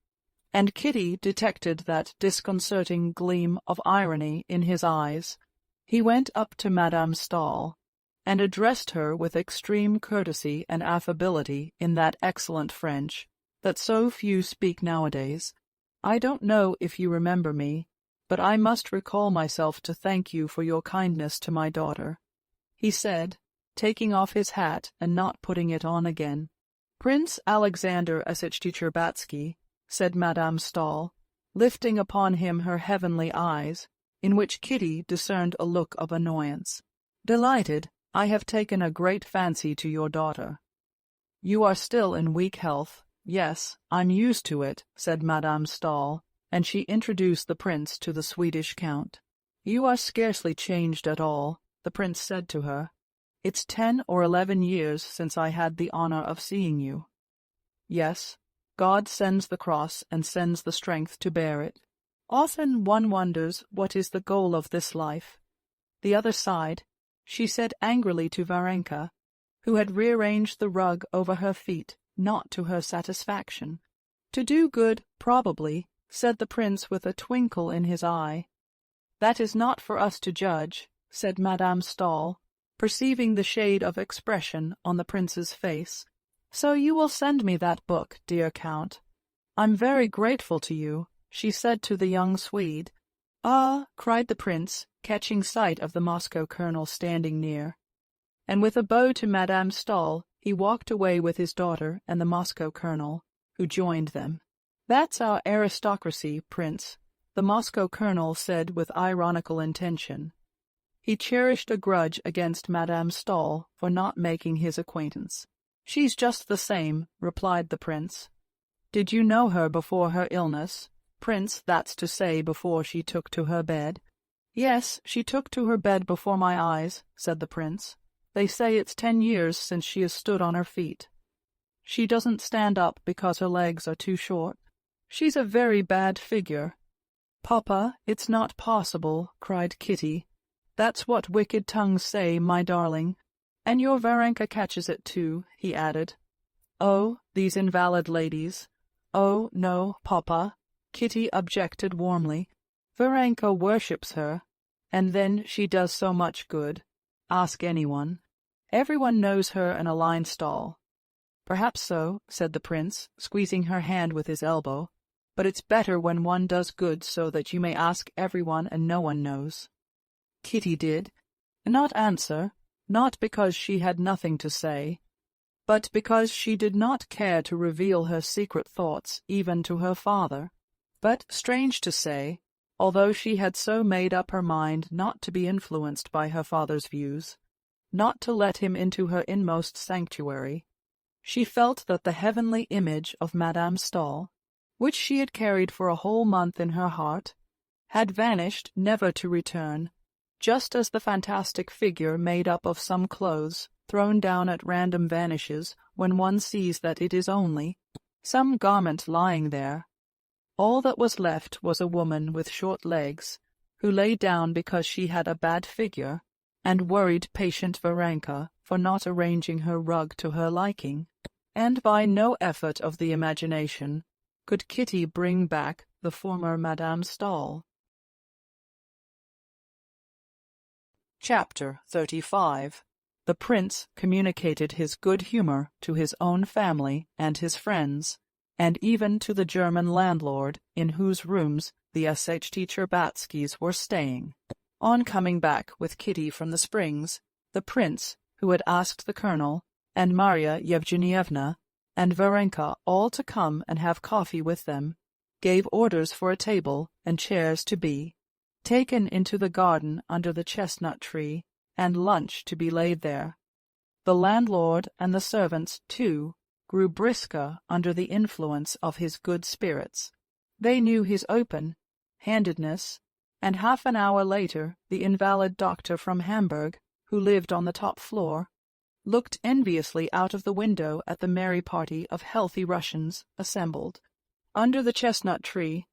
S1: and Kitty detected that disconcerting gleam of irony in his eyes. He went up to Madame Stahl, and addressed her with extreme courtesy and affability in that excellent French that so few speak nowadays. "I don't know if you remember me, but I must recall myself to thank you for your kindness to my daughter," he said, taking off his hat and not putting it on again. "Prince Alexander Asich-Tcherbatsky," said Madame Stahl, lifting upon him her heavenly eyes, in which Kitty discerned a look of annoyance. "Delighted. I have taken a great fancy to your daughter. You are still in weak health." "Yes, I'm used to it," said Madame Stahl, and she introduced the prince to the Swedish count. "You are scarcely changed at all," the prince said to her. "It's 10 or 11 years since I had the honor of seeing you." "Yes, God sends the cross and sends the strength to bear it. Often one wonders what is the goal of this life. The other side," she said angrily to Varenka, who had rearranged the rug over her feet, not to her satisfaction. "To do good, probably," said the prince with a twinkle in his eye. "That is not for us to judge," said Madame Stahl, perceiving the shade of expression on the prince's face. "So you will send me that book, dear Count. I'm very grateful to you," she said to the young Swede. "Ah!" cried the prince, catching sight of the Moscow colonel standing near. And with a bow to Madame Stahl, he walked away with his daughter and the Moscow colonel, who joined them. "That's our aristocracy, Prince," the Moscow colonel said with ironical intention. He cherished a grudge against Madame Stahl for not making his acquaintance. "She's just the same," replied the prince. "Did you know her before her illness, Prince, that's to say before she took to her bed?" "Yes, she took to her bed before my eyes," said the prince. "They say it's 10 years since she has stood on her feet. She doesn't stand up because her legs are too short. She's a very bad figure." "Papa, it's not possible," cried Kitty. "That's what wicked tongues say, my darling. And your Varenka catches it too," he added. "Oh, these invalid ladies." "Oh, no, Papa," Kitty objected warmly. "Varenka worships her, and then she does so much good. Ask anyone. Everyone knows her in a line stall." "Perhaps so," said the prince, squeezing her hand with his elbow. "But it's better when one does good so that you may ask everyone and no one knows." Kitty did not answer, not because she had nothing to say, but because she did not care to reveal her secret thoughts even to her father. But, strange to say, although she had so made up her mind not to be influenced by her father's views, not to let him into her inmost sanctuary, she felt that the heavenly image of Madame Stahl, which she had carried for a whole month in her heart, had vanished never to return, just as the fantastic figure made up of some clothes thrown down at random vanishes when one sees that it is only some garment lying there. All that was left was a woman with short legs, who lay down because she had a bad figure, and worried patient Varenka for not arranging her rug to her liking, and by no effort of the imagination could Kitty bring back the former Madame Stahl. Chapter 35. The prince communicated his good humor to his own family and his friends, and even to the German landlord in whose rooms the Asich-Tcherbatskys were staying. On coming back with Kitty from the springs, the prince, who had asked the colonel, and Marya Yevgenyevna, and Varenka all to come and have coffee with them, gave orders for a table and chairs to be taken into the garden under the chestnut tree, and lunch to be laid there. The landlord and the servants, too, grew brisker under the influence of his good spirits. They knew his open-handedness, and half an hour later the invalid doctor from Hamburg, who lived on the top floor, looked enviously out of the window at the merry party of healthy Russians assembled under the chestnut tree,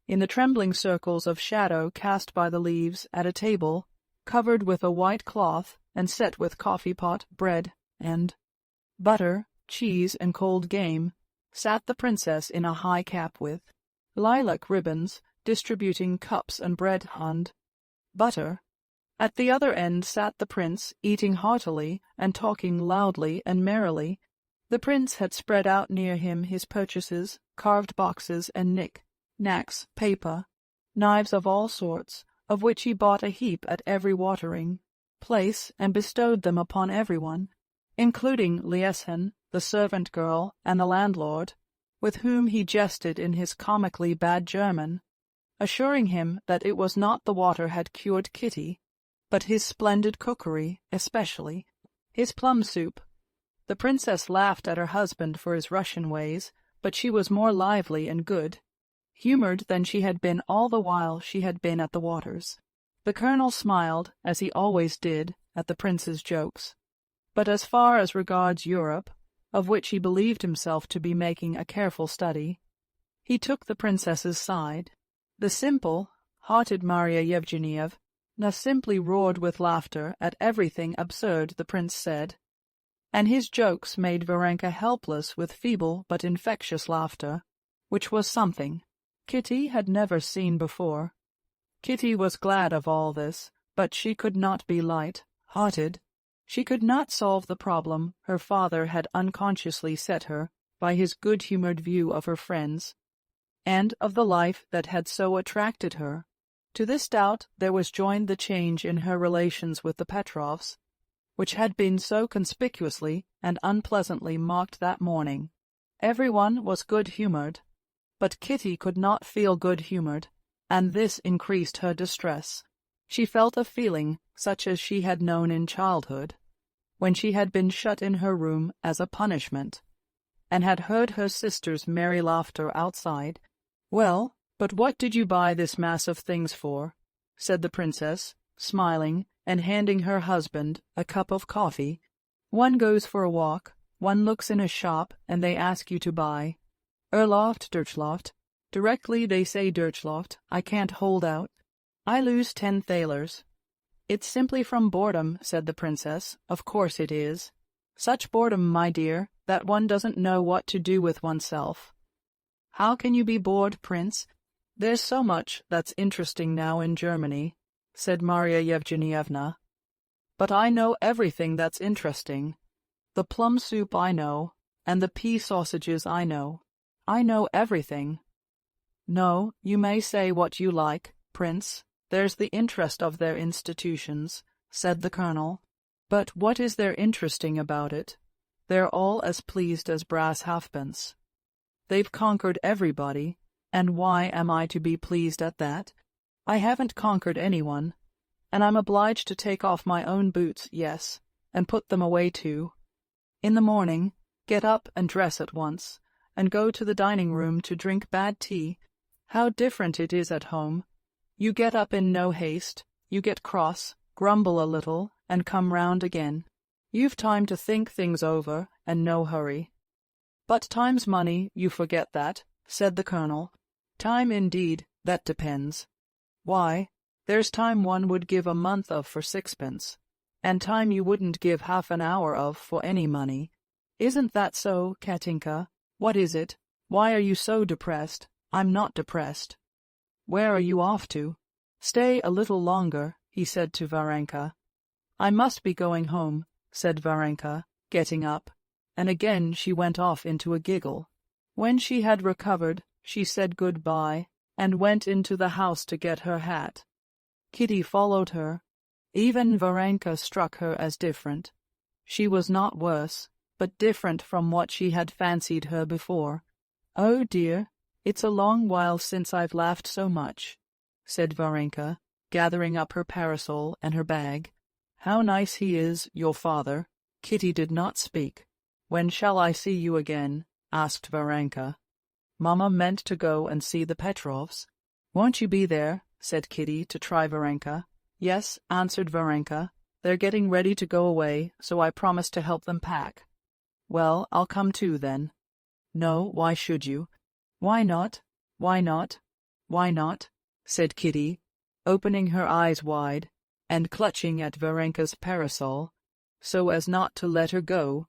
S1: in the trembling circles of shadow cast by the leaves, at a table covered with a white cloth and set with coffee-pot, bread, and butter, cheese, and cold game, sat the princess in a high cap with lilac ribbons, distributing cups and bread and butter. At the other end sat the prince, eating heartily and talking loudly and merrily. The prince had spread out near him his purchases, carved boxes and knick-knacks, paper, knives of all sorts, of which he bought a heap at every watering place and bestowed them upon everyone, including Liesen, the servant girl, and the landlord, with whom he jested in his comically bad German, assuring him that it was not the water had cured Kitty, but his splendid cookery, especially his plum soup. The princess laughed at her husband for his Russian ways, but she was more lively and good-humored than she had been all the while she had been at the waters. The colonel smiled, as he always did, at the prince's jokes, but as far as regards Europe, of which he believed himself to be making a careful study, he took the princess's side. The simple-hearted Marya Yevgenyevna simply roared with laughter at everything absurd the prince said, and his jokes made Varenka helpless with feeble but infectious laughter, which was something Kitty had never seen before. Kitty was glad of all this, but she could not be light-hearted. She could not solve the problem her father had unconsciously set her by his good-humored view of her friends, and of the life that had so attracted her. To this doubt there was joined the change in her relations with the Petrovs, which had been so conspicuously and unpleasantly marked that morning. Everyone was good-humored, but Kitty could not feel good-humored, and this increased her distress. She felt a feeling such as she had known in childhood, when she had been shut in her room as a punishment, and had heard her sister's merry laughter outside. "Well, but what did you buy this mass of things for?" said the princess, smiling, and handing her husband a cup of coffee. "One goes for a walk, one looks in a shop, and they ask you to buy. Erloft, Durchloft. Directly they say Durchloft, I can't hold out. I lose 10 thalers. It's simply from boredom," said the princess. "Of course it is. Such boredom, my dear, that one doesn't know what to do with oneself." "How can you be bored, Prince? There's so much that's interesting now in Germany," said Marya Yevgenyevna. "But I know everything that's interesting. The plum soup I know, and the pea sausages I know. I know everything." "No, you may say what you like, Prince. There's the interest of their institutions," said the colonel. "But what is there interesting about it? They're all as pleased as brass halfpence. They've conquered everybody, and why am I to be pleased at that? I haven't conquered anyone, and I'm obliged to take off my own boots, yes, and put them away too. In the morning, get up and dress at once, and go to the dining-room to drink bad tea. How different it is at home. You get up in no haste, you get cross, grumble a little, and come round again. You've time to think things over, and no hurry." "But time's money, you forget that," said the colonel. "Time indeed, that depends. Why, there's time one would give a month of for 6 pence, and time you wouldn't give half an hour of for any money. Isn't that so, Katinka? What is it? Why are you so depressed?" "I'm not depressed." "Where are you off to?" "Stay a little longer," he said to Varenka. "I must be going home," said Varenka, getting up, and again she went off into a giggle. When she had recovered, she said good-bye, and went into the house to get her hat. Kitty followed her. Even Varenka struck her as different. She was not worse, but different from what she had fancied her before. "Oh dear, it's a long while since I've laughed so much," said Varenka, gathering up her parasol and her bag. "How nice he is, your father." Kitty did not speak. "When shall I see you again?" asked Varenka. Mamma meant to go and see the Petrovs. "Won't you be there?" said Kitty to try Varenka. "Yes," answered Varenka. "They're getting ready to go away, so I promised to help them pack." "Well, I'll come too, then." "No, why should you?" "Why not? Why not? Why not?" said Kitty, opening her eyes wide, and clutching at Varenka's parasol, so as not to let her go.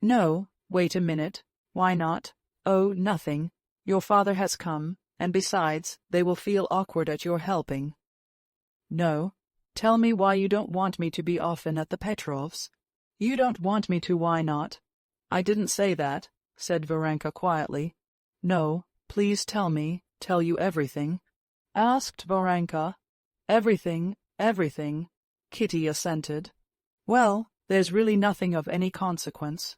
S1: "No, wait a minute. Why not? Oh, nothing. Your father has come, and besides, they will feel awkward at your helping." "No. Tell me why you don't want me to be often at the Petrovs'." "You don't want me to, why not?" "I didn't say that," said Varenka quietly. "No, please tell me, tell you everything?" asked Varenka. "Everything, everything," Kitty assented. "Well, there's really nothing of any consequence.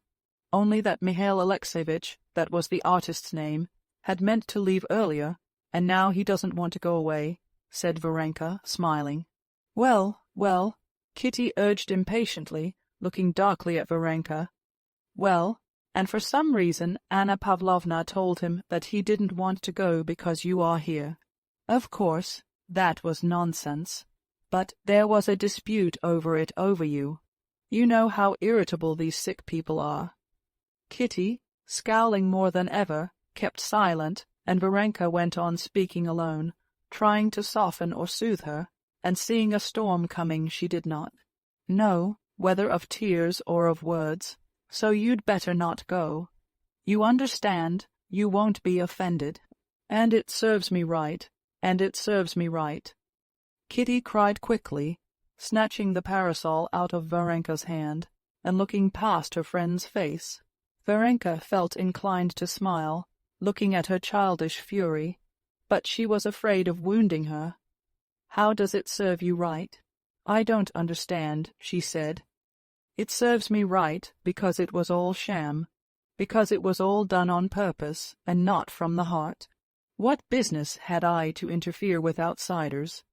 S1: Only that Mihail Alexeyevich, that was the artist's name, had meant to leave earlier, and now he doesn't want to go away," said Varenka, smiling. "Well, well," Kitty urged impatiently, looking darkly at Varenka. "Well, and for some reason Anna Pavlovna told him that he didn't want to go because you are here. Of course, that was nonsense. But there was a dispute over it over you. You know how irritable these sick people are." Kitty, scowling more than ever, kept silent, and Varenka went on speaking alone, trying to soften or soothe her, and seeing a storm coming she did not know whether of tears or of words. "So you'd better not go. You understand, you won't be offended. And it serves me right, and it serves me right." Kitty cried quickly, snatching the parasol out of Varenka's hand, and looking past her friend's face. Varenka felt inclined to smile, looking at her childish fury, but she was afraid of wounding her. "How does it serve you right?" "I don't understand," she said. "It serves me right because it was all sham, because it was all done on purpose and not from the heart. What business had I to interfere with outsiders?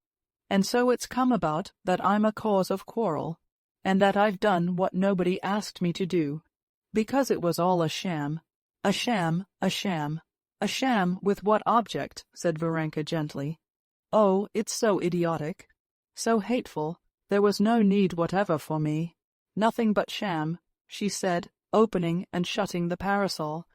S1: And so it's come about that I'm a cause of quarrel, and that I've done what nobody asked me to do, because it was all a sham. A sham, a sham. A sham with what object?" said Varenka gently. "Oh, it's so idiotic, so hateful. There was no need whatever for me. Nothing but sham," she said, opening and shutting the parasol.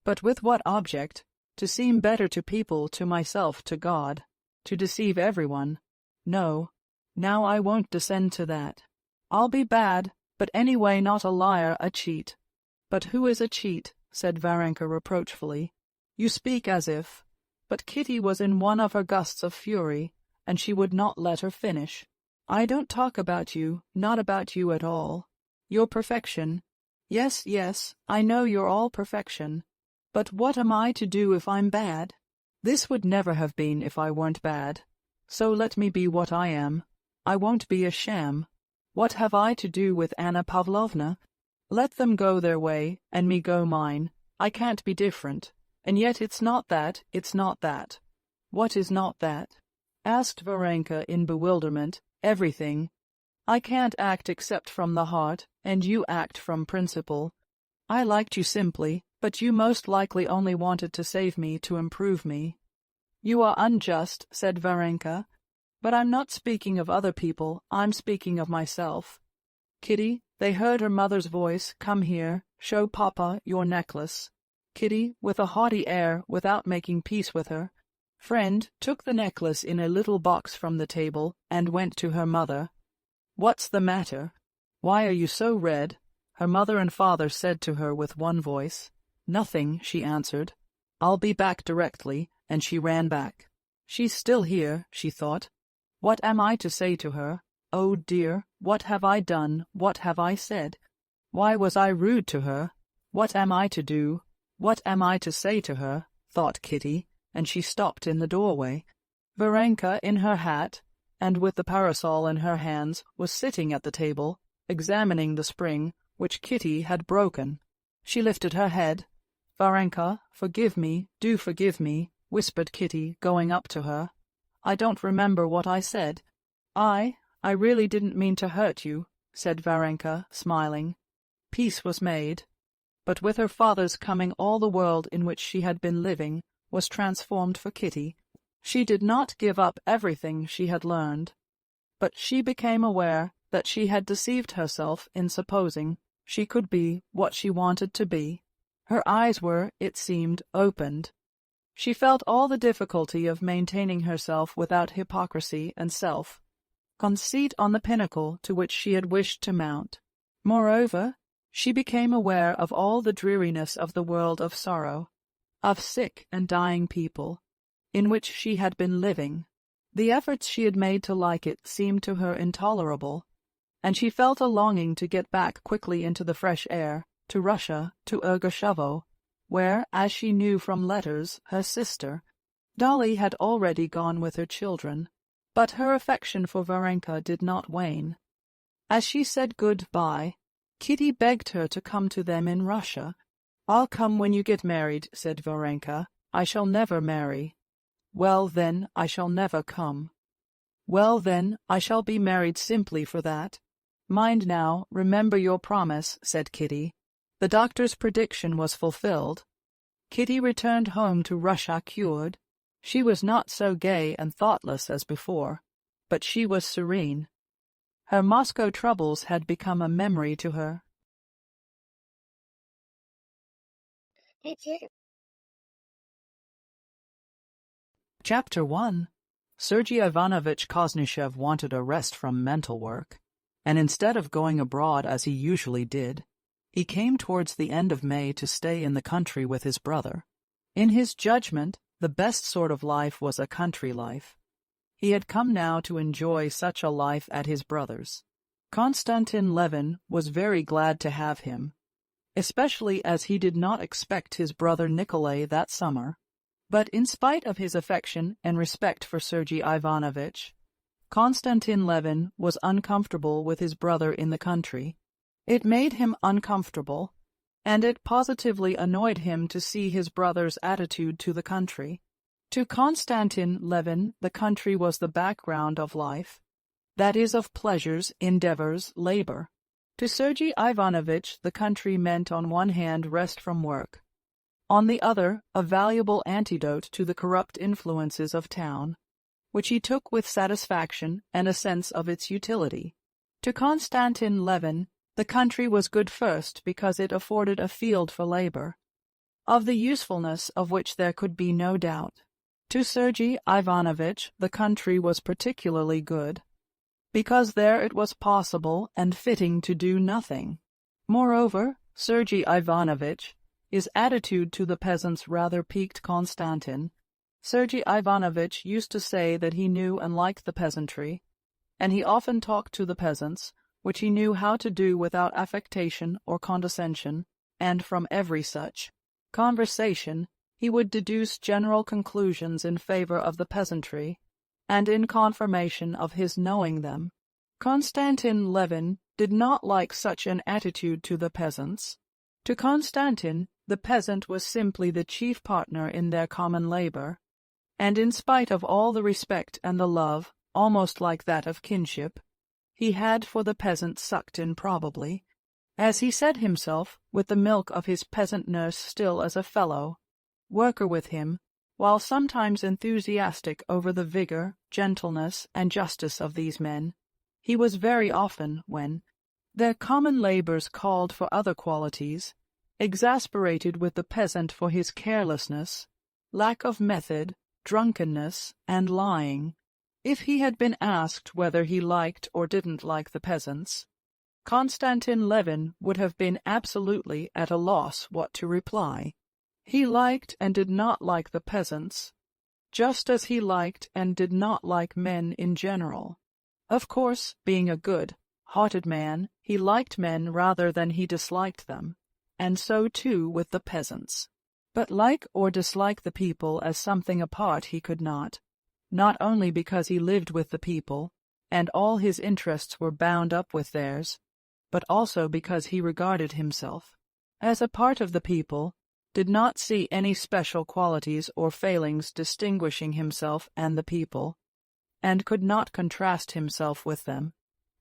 S1: "But with what object? To seem better to people, to myself, to God. To deceive everyone. No, now I won't descend to that. I'll be bad, but anyway not a liar, a cheat." "But who is a cheat?" said Varenka reproachfully. "You speak as if—" But Kitty was in one of her gusts of fury, and she would not let her finish. "I don't talk about you, not about you at all. You're perfection. Yes, yes, I know you're all perfection. But what am I to do if I'm bad? This would never have been if I weren't bad. So let me be what I am. I won't be a sham. What have I to do with Anna Pavlovna? Let them go their way, and me go mine. I can't be different. And yet it's not that, it's not that." "What is not that?" asked Varenka in bewilderment. "Everything. I can't act except from the heart, and you act from principle. I liked you simply, but you most likely only wanted to save me, to improve me." "You are unjust," said Varenka. "But I'm not speaking of other people, I'm speaking of myself. Kitty," they heard her mother's voice, "come here, show Papa your necklace." Kitty, with a haughty air, without making peace with her friend, took the necklace in a little box from the table and went to her mother. "What's the matter? Why are you so red?" her mother and father said to her with one voice. "Nothing," she answered. "I'll be back directly," and she ran back. "She's still here," she thought. "What am I to say to her? Oh dear, what have I done? What have I said? Why was I rude to her? What am I to do? What am I to say to her?" thought Kitty, and she stopped in the doorway. Varenka, in her hat, and with the parasol in her hands, was sitting at the table, examining the spring, which Kitty had broken. She lifted her head. "Varenka, forgive me, do forgive me," whispered Kitty, going up to her. "I don't remember what I said." I really didn't mean to hurt you," said Varenka, smiling. Peace was made. But with her father's coming all the world in which she had been living was transformed for Kitty. She did not give up everything she had learned, but she became aware that she had deceived herself in supposing she could be what she wanted to be. Her eyes were, it seemed, opened. She felt all the difficulty of maintaining herself without hypocrisy and self-conceit on the pinnacle to which she had wished to mount. Moreover, she became aware of all the dreariness of the world of sorrow, of sick and dying people, in which she had been living. The efforts she had made to like it seemed to her intolerable, and she felt a longing to get back quickly into the fresh air, to Russia, to Ergoshovo, where, as she knew from letters, her sister, Dolly, had already gone with her children. But her affection for Varenka did not wane. As she said good-bye, Kitty begged her to come to them in Russia. "I'll come when you get married," said Varenka. "I shall never marry." "Well, then, I shall never come." "Well, then, I shall be married simply for that." "Mind now, remember your promise," said Kitty. The doctor's prediction was fulfilled. Kitty returned home to Russia cured. She was not so gay and thoughtless as before, but she was serene. Her Moscow troubles had become a memory to her. Chapter 1. Sergei Ivanovich Koznishev wanted a rest from mental work, and instead of going abroad as he usually did, he came towards the end of May to stay in the country with his brother. In his judgment, the best sort of life was a country life. He had come now to enjoy such a life at his brother's. Konstantin Levin was very glad to have him, especially as he did not expect his brother Nikolay that summer. But in spite of his affection and respect for Sergei Ivanovich, Konstantin Levin was uncomfortable with his brother in the country. It made him uncomfortable, and it positively annoyed him to see his brother's attitude to the country. To Konstantin Levin, the country was the background of life, that is, of pleasures, endeavors, labor. To Sergei Ivanovich, the country meant on one hand rest from work, on the other a valuable antidote to the corrupt influences of town, which he took with satisfaction and a sense of its utility. To Konstantin Levin, the country was good first because it afforded a field for labor, of the usefulness of which there could be no doubt. To Sergei Ivanovich, the country was particularly good, because there it was possible and fitting to do nothing. Moreover, Sergei Ivanovich, his attitude to the peasants rather piqued Konstantin. Sergei Ivanovich used to say that he knew and liked the peasantry, and he often talked to the peasants, which he knew how to do without affectation or condescension, and from every such conversation he would deduce general conclusions in favor of the peasantry, and in confirmation of his knowing them. Konstantin Levin did not like such an attitude to the peasants. To Konstantin, the peasant was simply the chief partner in their common labor, and in spite of all the respect and the love, almost like that of kinship, he had for the peasant sucked in probably, as he said himself, with the milk of his peasant nurse still as a fellow worker with him, while sometimes enthusiastic over the vigor, gentleness, and justice of these men, he was very often, when their common labors called for other qualities, exasperated with the peasant for his carelessness, lack of method, drunkenness, and lying. If he had been asked whether he liked or didn't like the peasants, Konstantin Levin would have been absolutely at a loss what to reply. He liked and did not like the peasants, just as he liked and did not like men in general. Of course, being a good-hearted man, he liked men rather than he disliked them, and so too with the peasants. But like or dislike the people as something apart he could not only because he lived with the people, and all his interests were bound up with theirs, but also because he regarded himself as a part of the people, did not see any special qualities or failings distinguishing himself and the people, and could not contrast himself with them.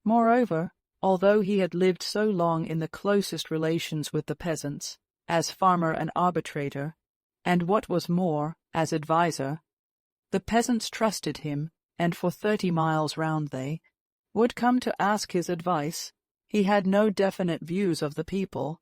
S1: Moreover, although he had lived so long in the closest relations with the peasants, as farmer and arbitrator, and what was more, as adviser, the peasants trusted him, and for 30 miles round they would come to ask his advice. He had no definite views of the people,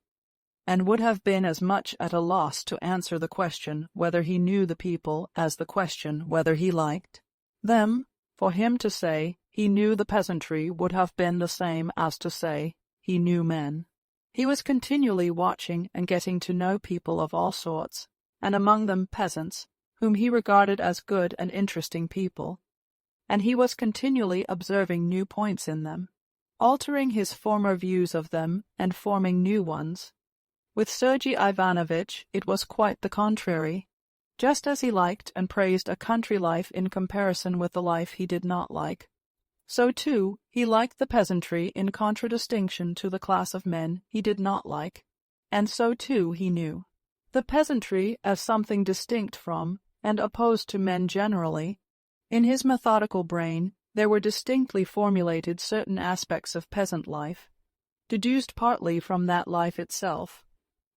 S1: and would have been as much at a loss to answer the question whether he knew the people as the question whether he liked them. For him to say he knew the peasantry would have been the same as to say he knew men. He was continually watching and getting to know people of all sorts, and among them peasants, whom he regarded as good and interesting people, and he was continually observing new points in them, altering his former views of them and forming new ones. With Sergei Ivanovitch it was quite the contrary. Just as he liked and praised a country life in comparison with the life he did not like, so too he liked the peasantry in contradistinction to the class of men he did not like, and so too he knew the peasantry as something distinct from and opposed to men generally. In his methodical brain there were distinctly formulated certain aspects of peasant life, deduced partly from that life itself,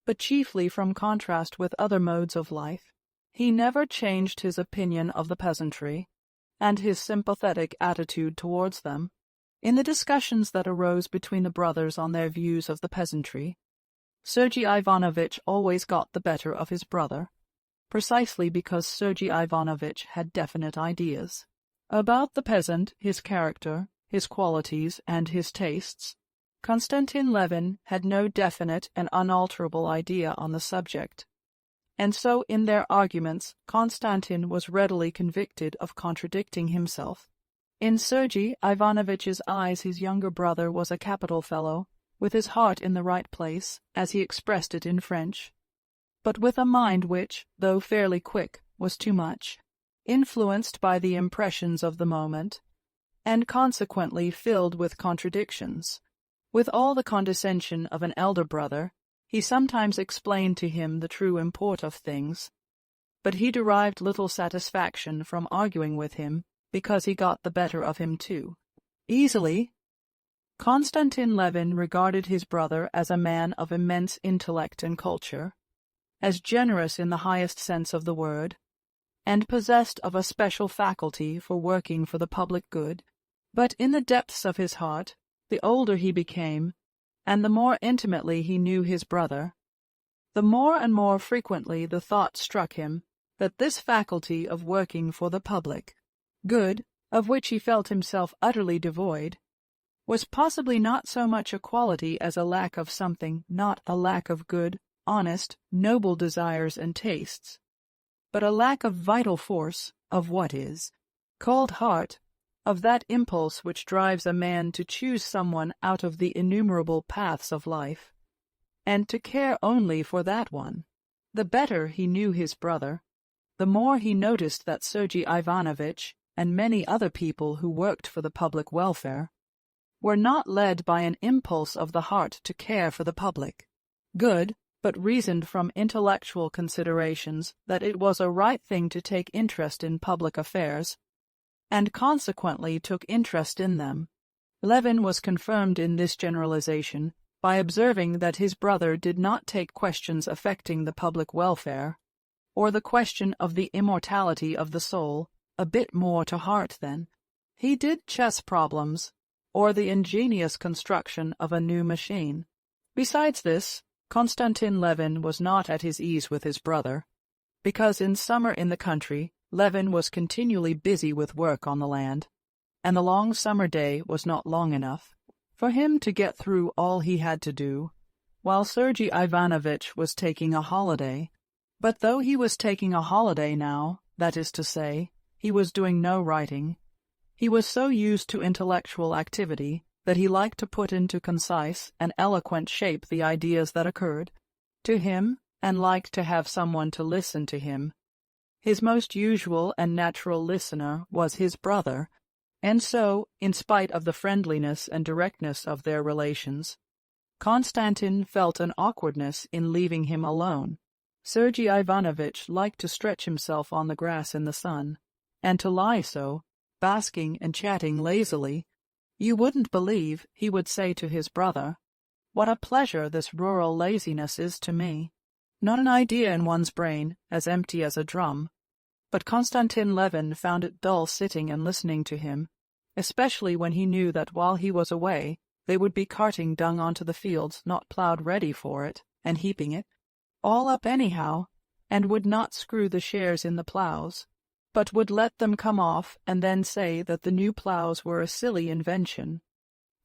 S1: but chiefly from contrast with other modes of life. He never changed his opinion of the peasantry, and his sympathetic attitude towards them. In the discussions that arose between the brothers on their views of the peasantry, Sergei Ivanovitch always got the better of his brother, precisely because Sergei Ivanovitch had definite ideas about the peasant, his character, his qualities, and his tastes. Konstantin Levin had no definite and unalterable idea on the subject, and so in their arguments Konstantin was readily convicted of contradicting himself. In Sergei Ivanovitch's eyes his younger brother was a capital fellow, with his heart in the right place, as he expressed it in French, but with a mind which, though fairly quick, was too much influenced by the impressions of the moment, and consequently filled with contradictions. With all the condescension of an elder brother, he sometimes explained to him the true import of things, but he derived little satisfaction from arguing with him, because he got the better of him too easily. Konstantin Levin regarded his brother as a man of immense intellect and culture, as generous in the highest sense of the word, and possessed of a special faculty for working for the public good. But in the depths of his heart, the older he became, and the more intimately he knew his brother, the more and more frequently the thought struck him that this faculty of working for the public good, of which he felt himself utterly devoid, was possibly not so much a quality as a lack of something, not a lack of good, honest, noble desires and tastes, but a lack of vital force, of what is called heart, of that impulse which drives a man to choose someone out of the innumerable paths of life, and to care only for that one. The better he knew his brother, the more he noticed that Sergei Ivanovitch and many other people who worked for the public welfare were not led by an impulse of the heart to care for the public good, but reasoned from intellectual considerations that it was a right thing to take interest in public affairs, and consequently took interest in them. Levin was confirmed in this generalization by observing that his brother did not take questions affecting the public welfare, or the question of the immortality of the soul, a bit more to heart than he did chess problems, or the ingenious construction of a new machine. Besides this, Konstantin Levin was not at his ease with his brother, because in summer in the country Levin was continually busy with work on the land, and the long summer day was not long enough for him to get through all he had to do, while Sergei Ivanovitch was taking a holiday. But though he was taking a holiday now, that is to say, he was doing no writing, he was so used to intellectual activity that he liked to put into concise and eloquent shape the ideas that occurred to him, and liked to have someone to listen to him. His most usual and natural listener was his brother, and so, in spite of the friendliness and directness of their relations, Konstantin felt an awkwardness in leaving him alone. Sergei Ivanovitch liked to stretch himself on the grass in the sun, and to lie so, basking and chatting lazily. You wouldn't believe, he would say to his brother, what a pleasure this rural laziness is to me. Not an idea in one's brain, as empty as a drum. But Konstantin Levin found it dull sitting and listening to him, especially when he knew that while he was away they would be carting dung onto the fields not ploughed ready for it, and heaping it all up anyhow, and would not screw the shares in the ploughs, but would let them come off and then say that the new ploughs were a silly invention,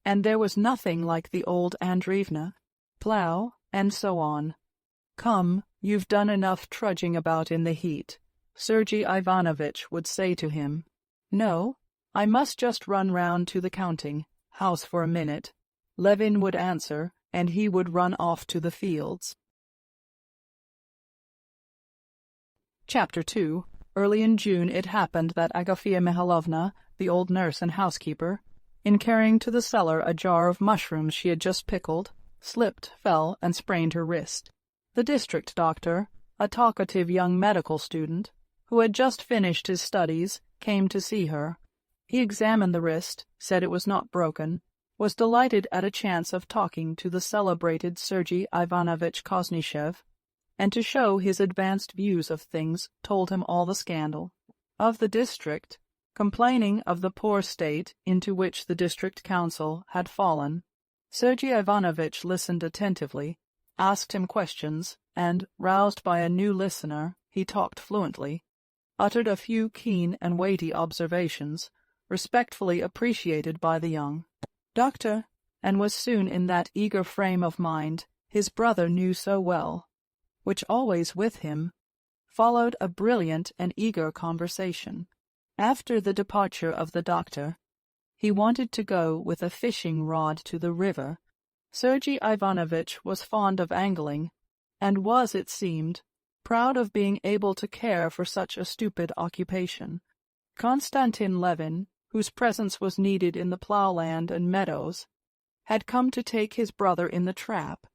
S1: and there was nothing like the old Andreevna plough, and so on. Come, you've done enough trudging about in the heat, Sergei Ivanovitch would say to him. No, I must just run round to the counting house for a minute, Levin would answer, and he would run off to the fields. Chapter 2. Early in June it happened that Agafea Mikhailovna, the old nurse and housekeeper, in carrying to the cellar a jar of mushrooms she had just pickled, slipped, fell, and sprained her wrist. The district doctor, a talkative young medical student, who had just finished his studies, came to see her. He examined the wrist, said it was not broken, was delighted at a chance of talking to the celebrated Sergei Ivanovitch Koznishev, and to show his advanced views of things told him all the scandal of the district, complaining of the poor state into which the district council had fallen. Sergei Ivanovitch listened attentively, asked him questions, and, roused by a new listener, he talked fluently, uttered a few keen and weighty observations, respectfully appreciated by the young doctor, and was soon in that eager frame of mind his brother knew so well, which always with him followed a brilliant and eager conversation. After the departure of the doctor, he wanted to go with a fishing rod to the river. Sergei Ivanovitch was fond of angling, and was, it seemed, proud of being able to care for such a stupid occupation. Konstantin Levin, whose presence was needed in the ploughland and meadows, had come to take his brother in the trap.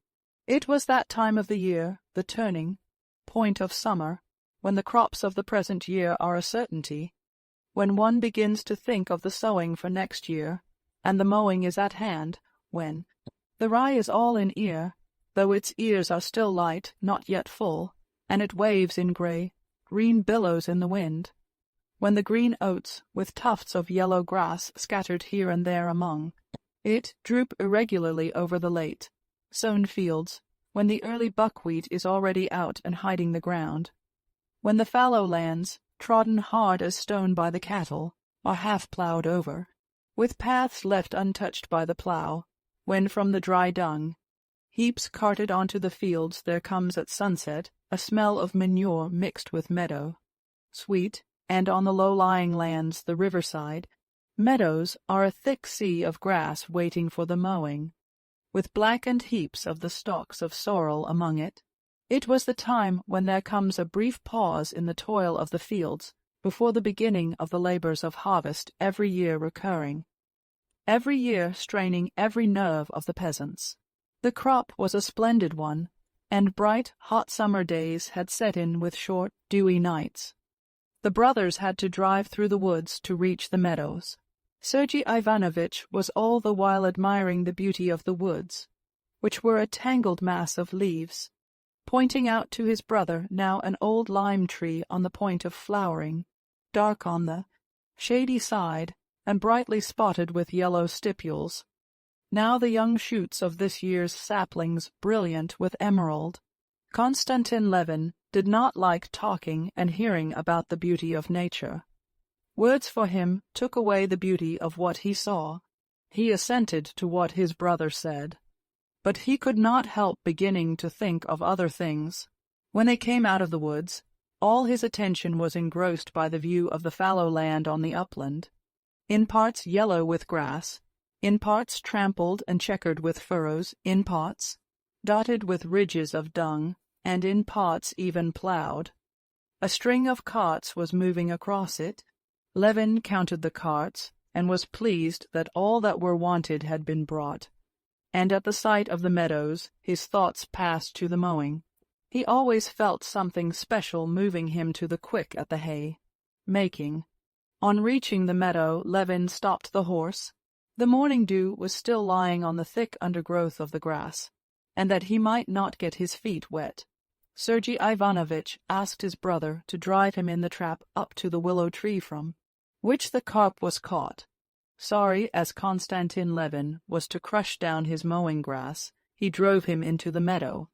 S1: It was that time of the year, the turning point of summer, when the crops of the present year are a certainty, when one begins to think of the sowing for next year, and the mowing is at hand, when the rye is all in ear, though its ears are still light, not yet full, and it waves in green billows in the wind, when the green oats, with tufts of yellow grass scattered here and there among it, droop irregularly over the late sown fields, when the early buckwheat is already out and hiding the ground, when the fallow lands, trodden hard as stone by the cattle, are half ploughed over, with paths left untouched by the plough, when from the dry dung heaps carted onto the fields there comes at sunset a smell of manure mixed with meadow, sweet, and on the low-lying lands, the riverside, meadows are a thick sea of grass waiting for the mowing, with blackened heaps of the stalks of sorrel among it. It was the time when there comes a brief pause in the toil of the fields before the beginning of the labors of harvest, every year recurring, every year straining every nerve of the peasants. The crop was a splendid one, and bright, hot summer days had set in with short, dewy nights. The brothers had to drive through the woods to reach the meadows. Sergei Ivanovitch was all the while admiring the beauty of the woods, which were a tangled mass of leaves, pointing out to his brother now an old lime tree on the point of flowering, dark on the shady side and brightly spotted with yellow stipules, now the young shoots of this year's saplings brilliant with emerald. Konstantin Levin did not like talking and hearing about the beauty of nature. Words for him took away the beauty of what he saw. He assented to what his brother said, but he could not help beginning to think of other things. When they came out of the woods, all his attention was engrossed by the view of the fallow land on the upland, in parts yellow with grass, in parts trampled and checkered with furrows, in parts dotted with ridges of dung, and in parts even ploughed. A string of carts was moving across it. Levin counted the carts, and was pleased that all that were wanted had been brought. and at the sight of the meadows his thoughts passed to the mowing. He always felt something special moving him to the quick at the hay making. On reaching the meadow, Levin stopped the horse. The morning dew was still lying on the thick undergrowth of the grass, and that he might not get his feet wet, Sergei Ivanovitch asked his brother to drive him in the trap up to the willow tree from which the carp was caught. Sorry as Konstantin Levin was to crush down his mowing grass, he drove him into the meadow.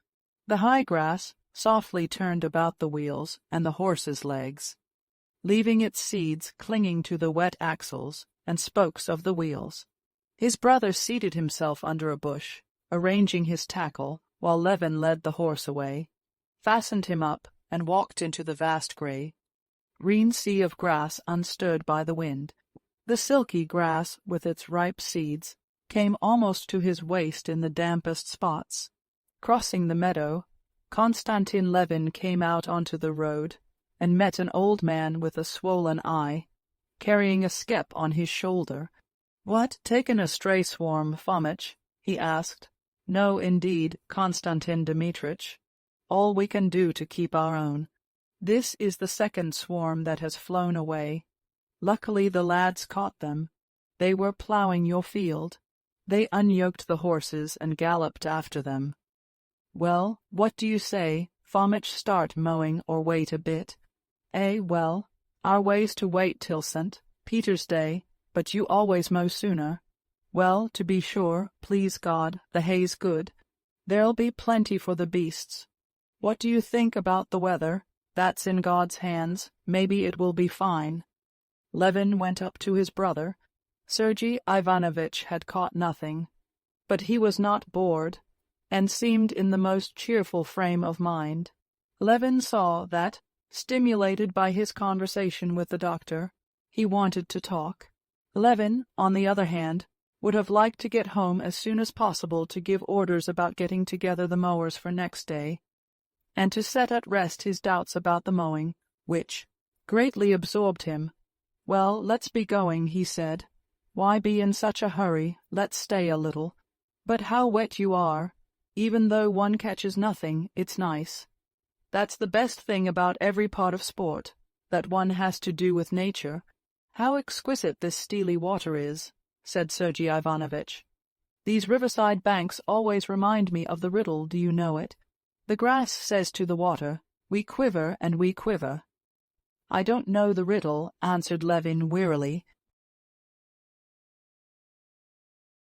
S1: The high grass softly turned about the wheels and the horse's legs, leaving its seeds clinging to the wet axles and spokes of the wheels. His brother seated himself under a bush, arranging his tackle, while Levin led the horse away, fastened him up, and walked into the vast green sea of grass unstirred by the wind. The silky grass, with its ripe seeds, came almost to his waist in the dampest spots. Crossing the meadow, Konstantin Levin came out onto the road and met an old man with a swollen eye, carrying a skep on his shoulder. "What, taken a stray swarm, Fomitch?" he asked. "No, indeed, Konstantin Dmitrich. All we can do to keep our own. This is the second swarm that has flown away. Luckily the lads caught them. They were ploughing your field. They unyoked the horses and galloped after them. Well, what do you say, Fomitch, start mowing or wait a bit?" Well, our way's to wait till St. Peter's Day, but you always mow sooner." "Well, to be sure, please God, the hay's good. There'll be plenty for the beasts. What do you think about the weather? That's in God's hands. Maybe it will be fine." Levin went up to his brother. Sergei Ivanovitch had caught nothing, but he was not bored, and seemed in the most cheerful frame of mind. Levin saw that, stimulated by his conversation with the doctor, he wanted to talk. Levin, on the other hand, would have liked to get home as soon as possible to give orders about getting together the mowers for next day, and to set at rest his doubts about the mowing, which greatly absorbed him. "Well, let's be going," he said. "Why be in such a hurry? Let's stay a little. But how wet you are! Even though one catches nothing, it's nice. That's the best thing about every part of sport, that one has to do with nature. How exquisite this steely water is," said Sergei Ivanovitch. "These riverside banks always remind me of the riddle, do you know it? The grass says to the water, 'We quiver and we quiver.'" "I don't know the riddle," answered Levin wearily,